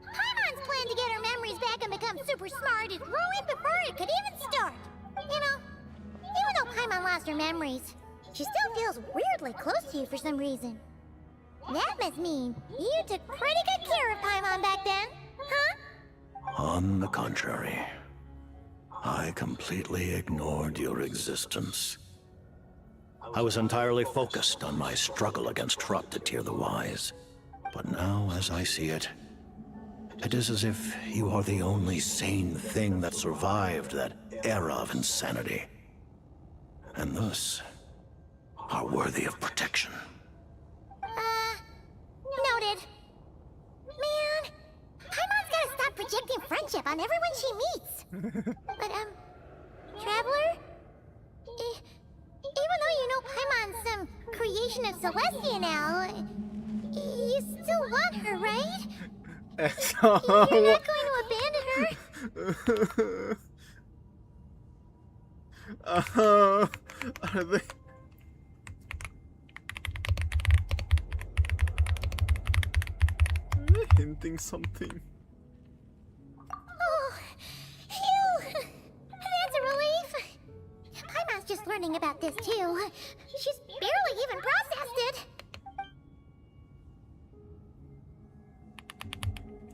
Paimon's plan to get her memories back and become super smart is ruined before it could even start. You know, even though Paimon lost her memories, she still feels weirdly close to you for some reason. That must mean you took pretty good care of Paimon back then, huh? On the contrary, I completely ignored your existence. I was entirely focused on my struggle against Troptatir the Wise. But now, as I see it, it is as if you are the only sane thing that survived that era of insanity. And thus, are worthy of protection. Noted. Man, Paimon's gotta stop projecting friendship on everyone she meets. But, Traveler? Even though you know Paimon's some creation of Celestia now, you still want her, right? You're not going to abandon her? Are they? Hinting something. Oh, phew! That's a relief. Paimon's just learning about this too. She's barely even processed it.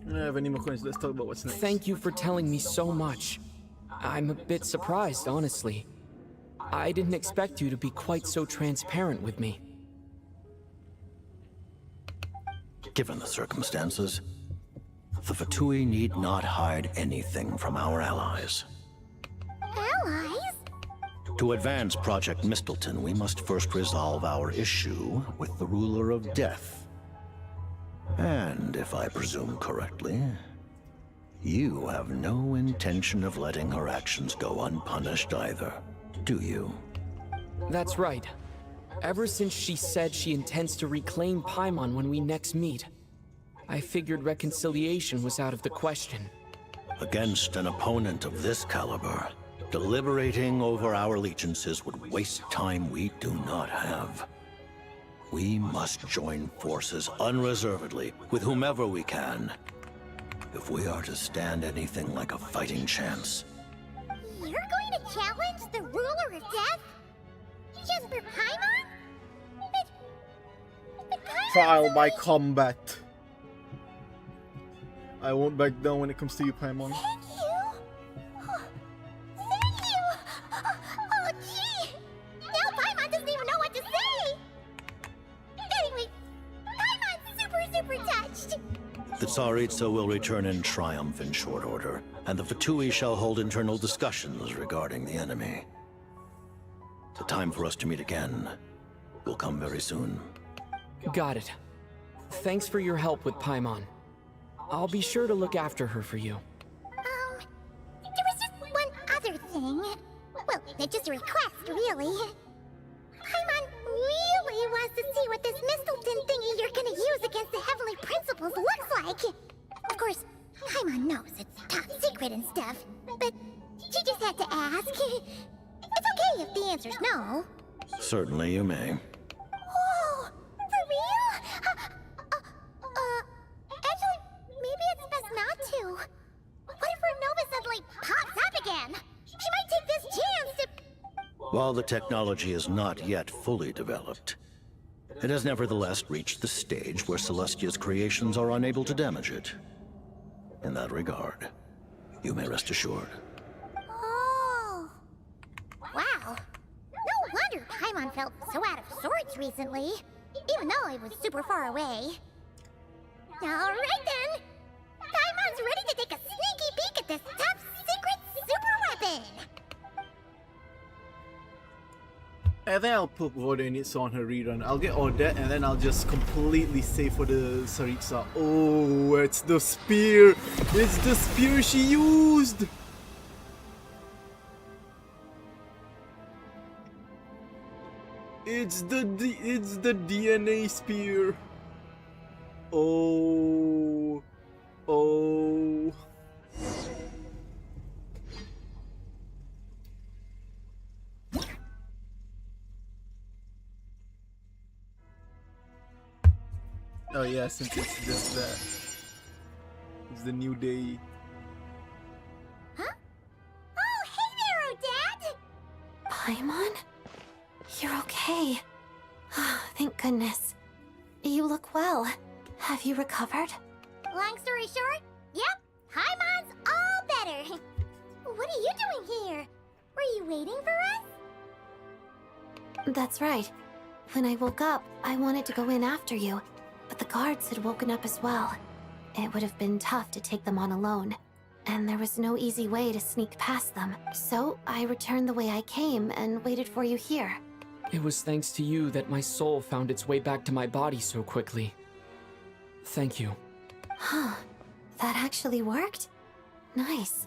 I don't have any more coins. Let's talk about what's next. Thank you for telling me so much. I'm a bit surprised, honestly. I didn't expect you to be quite so transparent with me. Given the circumstances, the Fatui need not hide anything from our allies. Allies? To advance Project Mistleton, we must first resolve our issue with the Ruler of Death. And if I presume correctly, you have no intention of letting her actions go unpunished either, do you? That's right. Ever since she said she intends to reclaim Paimon when we next meet, I figured reconciliation was out of the question. Against an opponent of this caliber, deliberating over our allegiances would waste time we do not have. We must join forces unreservedly with whomever we can, if we are to stand anything like a fighting chance. You're going to challenge the Ruler of Death? Just for Paimon? But Trial by combat. I won't back down when it comes to you, Paimon. Thank you. Thank you. Oh, gee. Now Paimon doesn't even know what to say. Anyway, Paimon's super touched. The Tsaritsa will return in triumph in short order, and the Fatui shall hold internal discussions regarding the enemy. The time for us to meet again will come very soon. Got it. Thanks for your help with Paimon. I'll be sure to look after her for you. There was just one other thing. Well, it's just a request, really. Paimon really wants to see what this Mistelton thingy you're gonna use against the Heavenly Principles looks like. Of course, Paimon knows it's top secret and stuff, but she just had to ask. It's okay if the answer's no. Certainly you may. Oh, for real? Actually, maybe it's best not to. What if her Nova suddenly pops up again? She might take this chance to... While the technology is not yet fully developed, it has nevertheless reached the stage where Celestia's creations are unable to damage it. In that regard, you may rest assured. Oh. Wow. No wonder Paimon felt so out of sorts recently, even though he was super far away. Alright then! Paimon's ready to take a sneaky peek at this top secret super weapon! I think I'll put coordinates on her rerun. I'll get Odette and then I'll just completely save for the Tsaritsa. Oh, it's the spear! It's the spear she used! It's the DNA spear. Oh. Oh. Oh yeah, since it's just that. It's the new day. Huh? Oh, hey there, Odette! Paimon? You're okay. Thank goodness. You look well. Have you recovered? Long story short, yep, Paimon's all better. What are you doing here? Were you waiting for us? That's right. When I woke up, I wanted to go in after you, but the guards had woken up as well. It would have been tough to take them on alone, and there was no easy way to sneak past them. So I returned the way I came and waited for you here. It was thanks to you that my soul found its way back to my body so quickly. Thank you. Huh. That actually worked? Nice.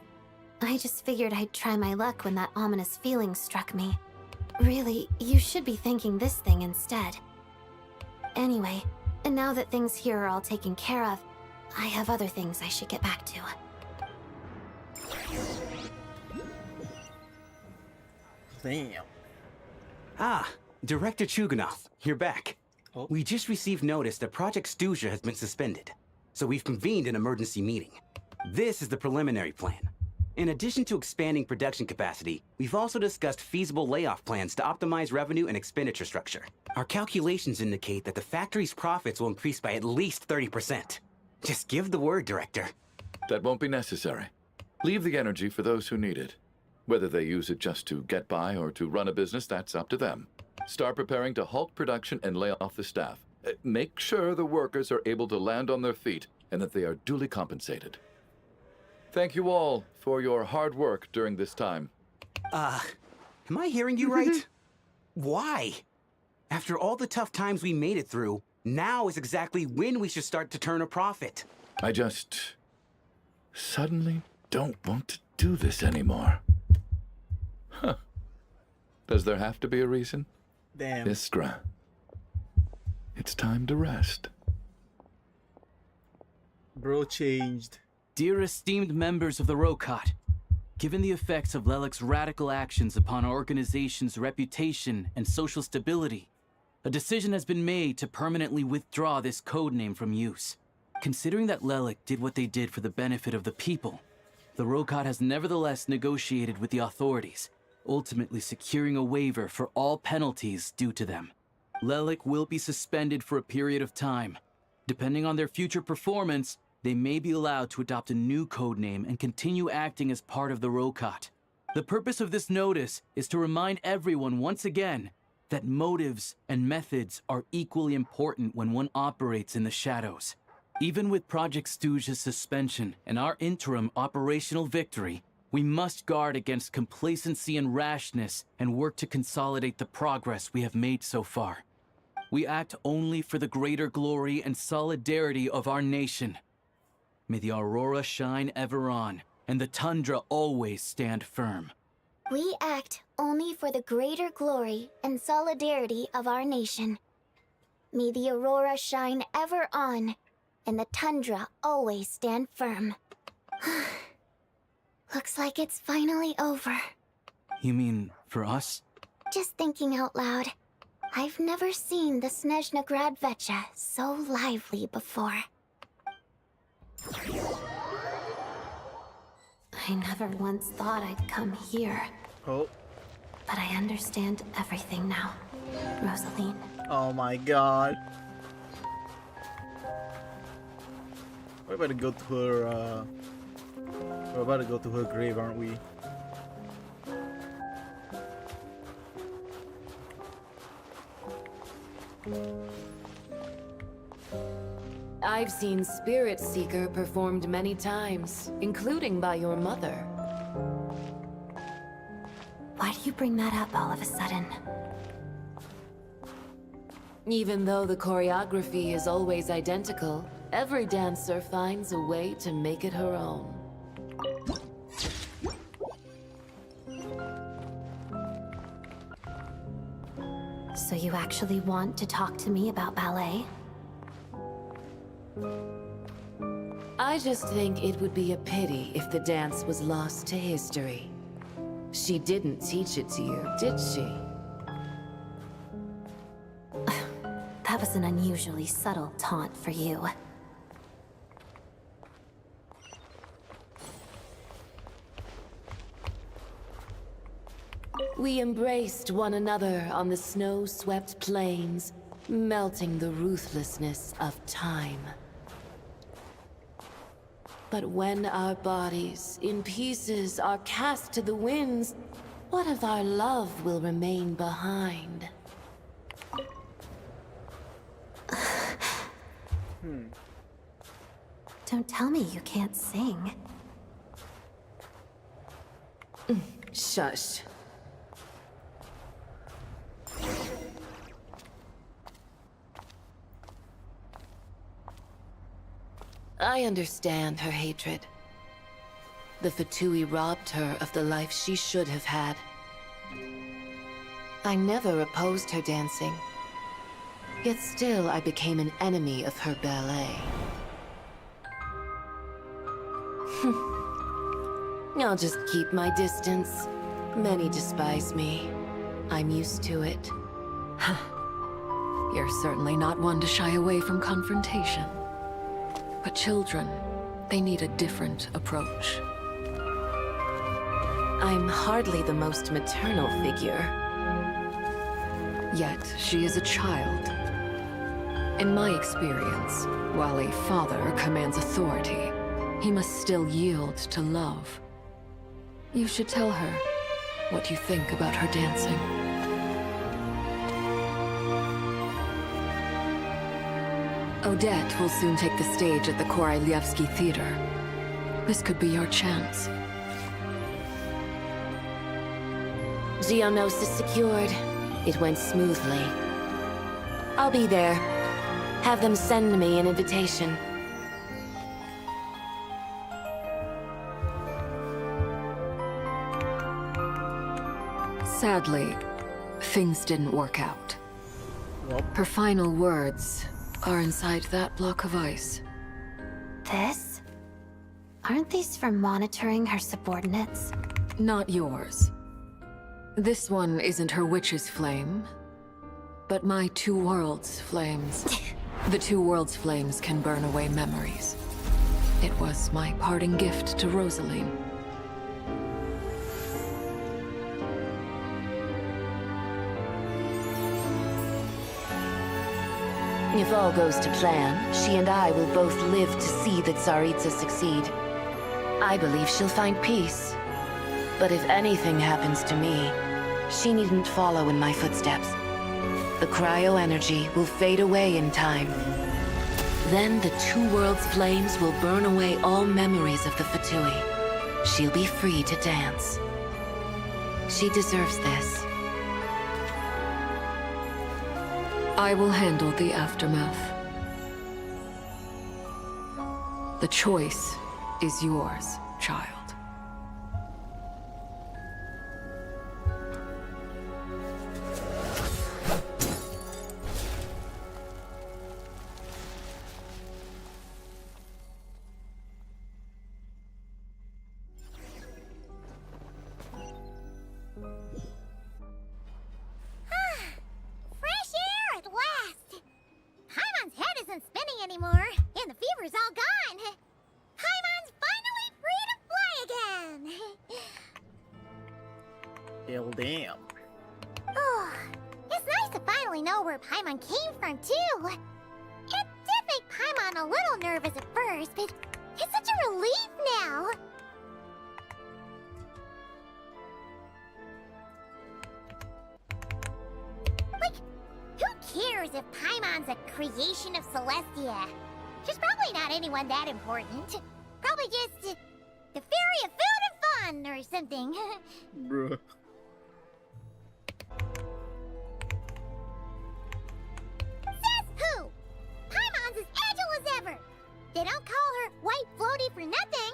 I just figured I'd try my luck when that ominous feeling struck me. Really, you should be thanking this thing instead. Anyway, and now that things here are all taken care of, I have other things I should get back to. Damn. Ah, Director Chuganov, you're back. Oh. We just received notice that Project Stuja has been suspended, so we've convened an emergency meeting. This is the preliminary plan. In addition to expanding production capacity, we've also discussed feasible layoff plans to optimize revenue and expenditure structure. Our calculations indicate that the factory's profits will increase by at least 30%. Just give the word, Director. That won't be necessary. Leave the energy for those who need it. Whether they use it just to get by or to run a business, that's up to them. Start preparing to halt production and lay off the staff. Make sure the workers are able to land on their feet and that they are duly compensated. Thank you all for your hard work during this time. Am I hearing you right? Why? After all the tough times we made it through, now is exactly when we should start to turn a profit. I just suddenly don't want to do this anymore. Huh. Does there have to be a reason? Damn. Iskra, it's time to rest. Bro changed. Dear esteemed members of the Rokat, given the effects of Lelik's radical actions upon our organization's reputation and social stability, a decision has been made to permanently withdraw this codename from use. Considering that Lelik did what they did for the benefit of the people, the Rokat has nevertheless negotiated with the authorities, ultimately securing a waiver for all penalties due to them. Lelik will be suspended for a period of time. Depending on their future performance, they may be allowed to adopt a new codename and continue acting as part of the Rokat. The purpose of this notice is to remind everyone once again that motives and methods are equally important when one operates in the shadows. Even with Project Stooge's suspension and our interim operational victory, we must guard against complacency and rashness and work to consolidate the progress we have made so far. We act only for the greater glory and solidarity of our nation. May the aurora shine ever on, and the tundra always stand firm. We act only for the greater glory and solidarity of our nation. May the aurora shine ever on, and the tundra always stand firm. Looks like it's finally over. You mean for us? Just thinking out loud. I've never seen the Snezhna Vecha so lively before. I never once thought I'd come here. Oh. But I understand everything now, Rosaline. Oh my god. We're about to go to her, we're about to go to her grave, aren't we? I've seen Spirit Seeker performed many times, including by your mother. Why do you bring that up all of a sudden? Even though the choreography is always identical, every dancer finds a way to make it her own. So you actually want to talk to me about ballet? I just think it would be a pity if the dance was lost to history. She didn't teach it to you, did she? That was an unusually subtle taunt for you. We embraced one another on the snow-swept plains, melting the ruthlessness of time. But when our bodies, in pieces, are cast to the winds, what of our love will remain behind? Don't tell me you can't sing. Shush. I understand her hatred. The Fatui robbed her of the life she should have had. I never opposed her dancing. Yet still I became an enemy of her ballet. I'll just keep my distance. Many despise me. I'm used to it. You're certainly not one to shy away from confrontation. But children, they need a different approach. I'm hardly the most maternal figure. Yet, she is a child. In my experience, while a father commands authority, he must still yield to love. You should tell her what you think about her dancing. Odette will soon take the stage at the Koralyevsky Theater. This could be your chance. Geonosis secured. It went smoothly. I'll be there. Have them send me an invitation. Sadly, things didn't work out. Her final words are inside that block of ice. This? Aren't these for monitoring her subordinates? Not yours. This one isn't her witch's flame, but my two worlds' flames. The two worlds' flames can burn away memories. It was my parting gift to Rosaline. If all goes to plan, she and I will both live to see that Tsaritsa succeed. I believe she'll find peace. But if anything happens to me, she needn't follow in my footsteps. The cryo energy will fade away in time. Then the two worlds' flames will burn away all memories of the Fatui. She'll be free to dance. She deserves this. I will handle the aftermath. The choice is yours, child. Fresh air at last! Paimon's head isn't spinning anymore, and the fever's all gone. Paimon's finally free to fly again! Hell damn. Oh, it's nice to finally know where Paimon came from, too. It did make Paimon a little nervous at first, but it's such a relief now. Like, who cares if Paimon's a creation of Celestia? She's probably not anyone that important. Probably just the fairy of food and fun or something. Bruh. Says who? Paimon's as agile as ever. They don't call her White Floaty for nothing.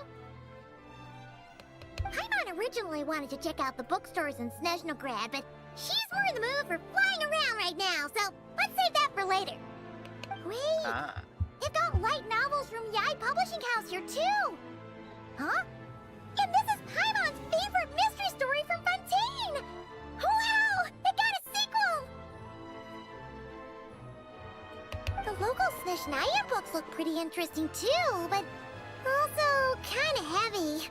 Paimon originally wanted to check out the bookstores in Snezhnograd, but she's more in the mood for flying around right now, so let's save that for later. Wait, they've got light novels from Yai Publishing House here too. Huh? And this is Paimon's favorite mystery story from Fontaine. Wow, it got a sequel. The local SNEZNAYA books look pretty interesting too, but also kind of heavy.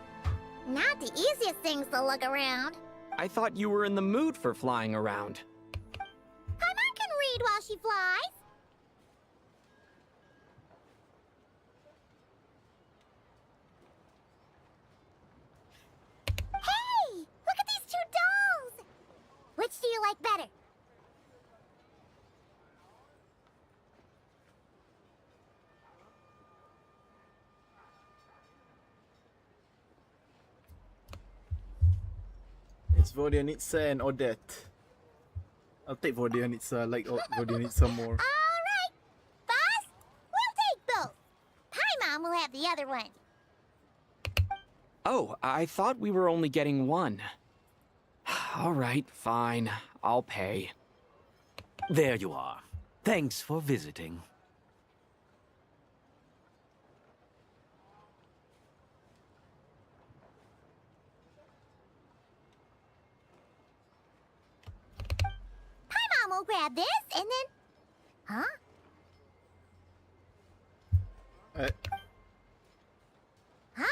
Not the easiest things to look around. I thought you were in the mood for flying around. Paimon can read while she flies. Hey! Look at these two dolls! Which do you like better? It's Vodyanitsa and Odette. I'll take Vodyanitsa. I like Vodyanitsa more. Alright! Boss, we'll take both. Paimon will have the other one. Oh, I thought we were only getting one. All right, fine. I'll pay. There you are. Thanks for visiting. Paimon will grab this and then... Huh? Huh?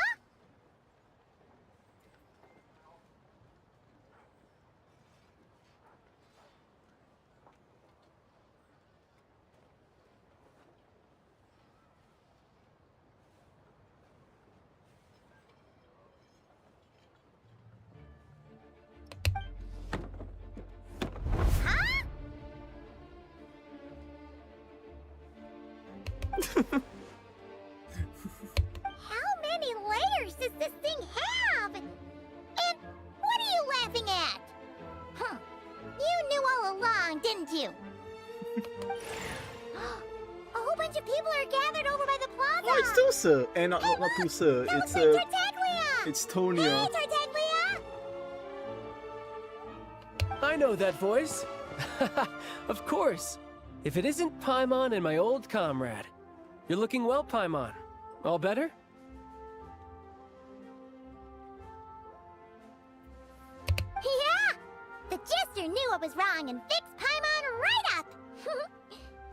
How many layers does this thing have? And what are you laughing at? Huh. You knew all along, didn't you? A whole bunch of people are gathered over by the plaza. Oh, it's Tusa! And not Tusa. That It's looks like Tartaglia! it's Tonia. Hey, Tartaglia! I know that voice. Of course. If it isn't Paimon and my old comrade. You're looking well, Paimon. All better? Yeah! The Jester knew I was wrong and fixed Paimon right up!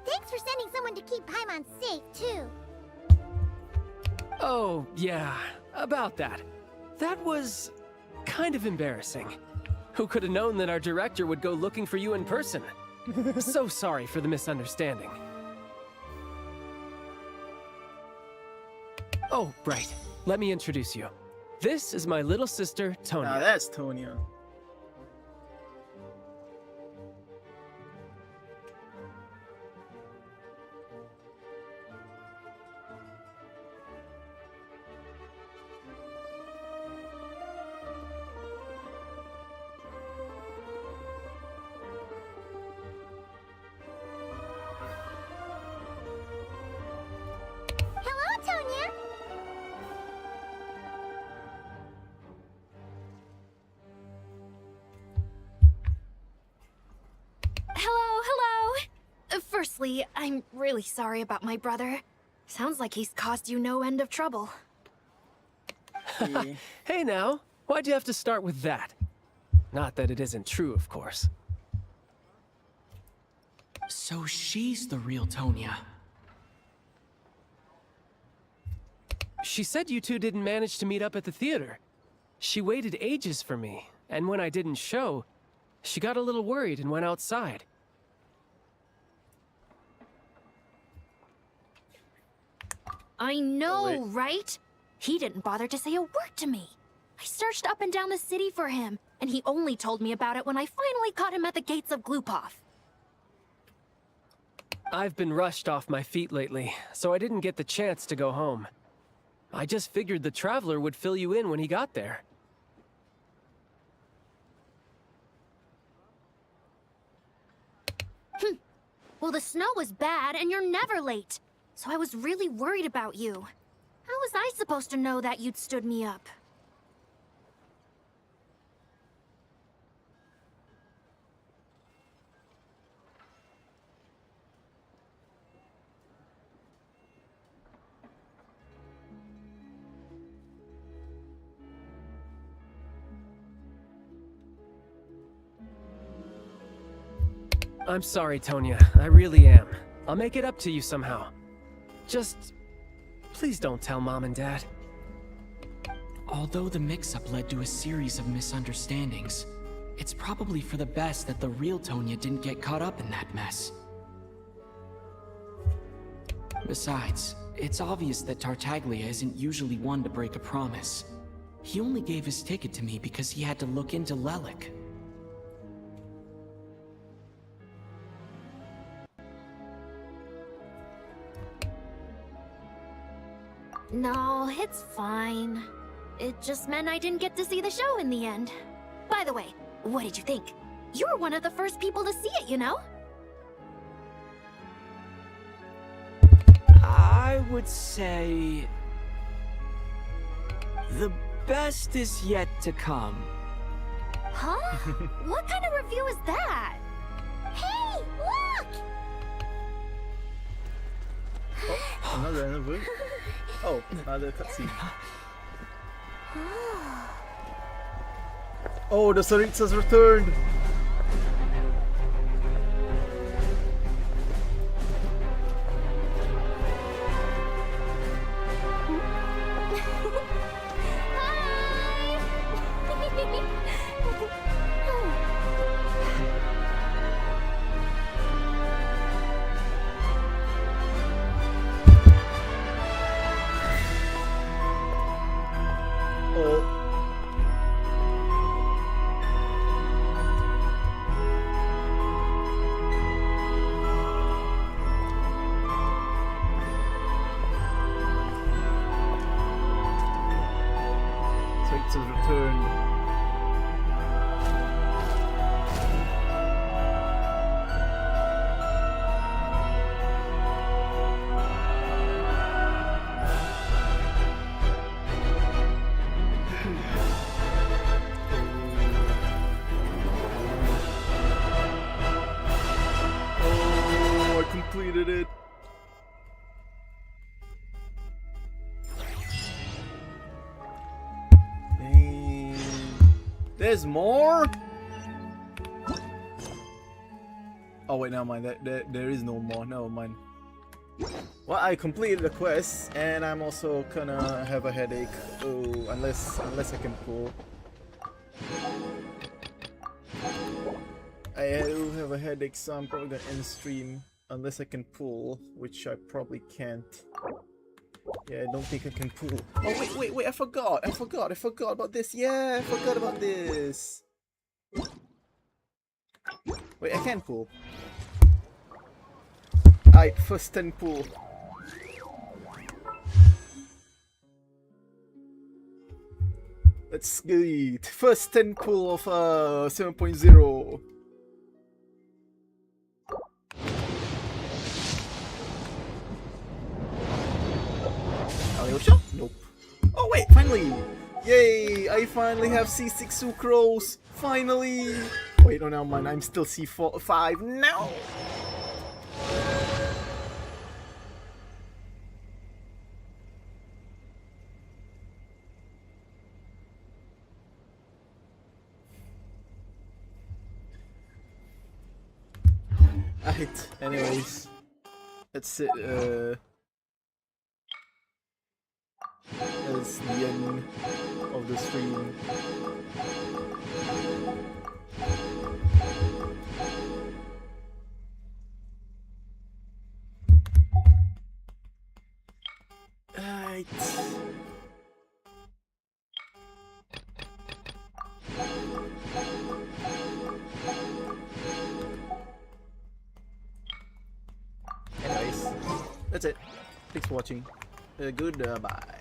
Thanks for sending someone to keep Paimon safe, too. Oh, yeah. About that. That was kind of embarrassing. Who could have known that our director would go looking for you in person? So sorry for the misunderstanding. Oh, right. Let me introduce you. This is my little sister, Tonya. Now that's Tonya. Hello, Tonya. Hello. Firstly, I'm really sorry about my brother. Sounds like he's caused you no end of trouble. Hey now, why'd you have to start with that? Not that it isn't true, of course. So she's the real Tonya. She said you two didn't manage to meet up at the theater. She waited ages for me, and when I didn't show, she got a little worried and went outside. I know, right? He didn't bother to say a word to me. I searched up and down the city for him, and he only told me about it when I finally caught him at the gates of Glupov. I've been rushed off my feet lately, so I didn't get the chance to go home. I just figured the Traveler would fill you in when he got there. Well, the snow was bad, and you're never late. So I was really worried about you. How was I supposed to know that you'd stood me up? I'm sorry, Tonya. I really am. I'll make it up to you somehow. Just... please don't tell Mom and Dad. Although the mix-up led to a series of misunderstandings, it's probably for the best that the real Tonya didn't get caught up in that mess. Besides, it's obvious that Tartaglia isn't usually one to break a promise. He only gave his ticket to me because he had to look into Lelik. No, it's fine. It just meant I didn't get to see the show in the end. By the way, what did you think? You were one of the first people to see it, you know? I would say... the best is yet to come. Huh? What kind of review is that? Hey, look! Another. Oh, another cutscene. Oh, the Saritsas returned! Saritsas returned. Oh, I completed it. Dang. There's more? Oh wait, never mind. There is no more. Never mind. Well, I completed the quest, and I'm also gonna have a headache. Oh, unless I can pull. I will have a headache, so I'm probably gonna end stream unless I can pull, which I probably can't. Yeah, I don't think I can pull. Oh wait, I forgot about this. Yeah, I forgot about this. Wait, I can pull. Alright, first 10 pull. Let's get it. First 10 pull of 7.0. Alyosha? Nope. Oh wait, finally! Yay! I finally have C6 Sucrose! Finally! Wait, no, never mind. I'm still C4, 5. No! Alright, anyways. That's it, that's the end of the stream. Alright. Anyways, that's it. Thanks for watching. Goodbye.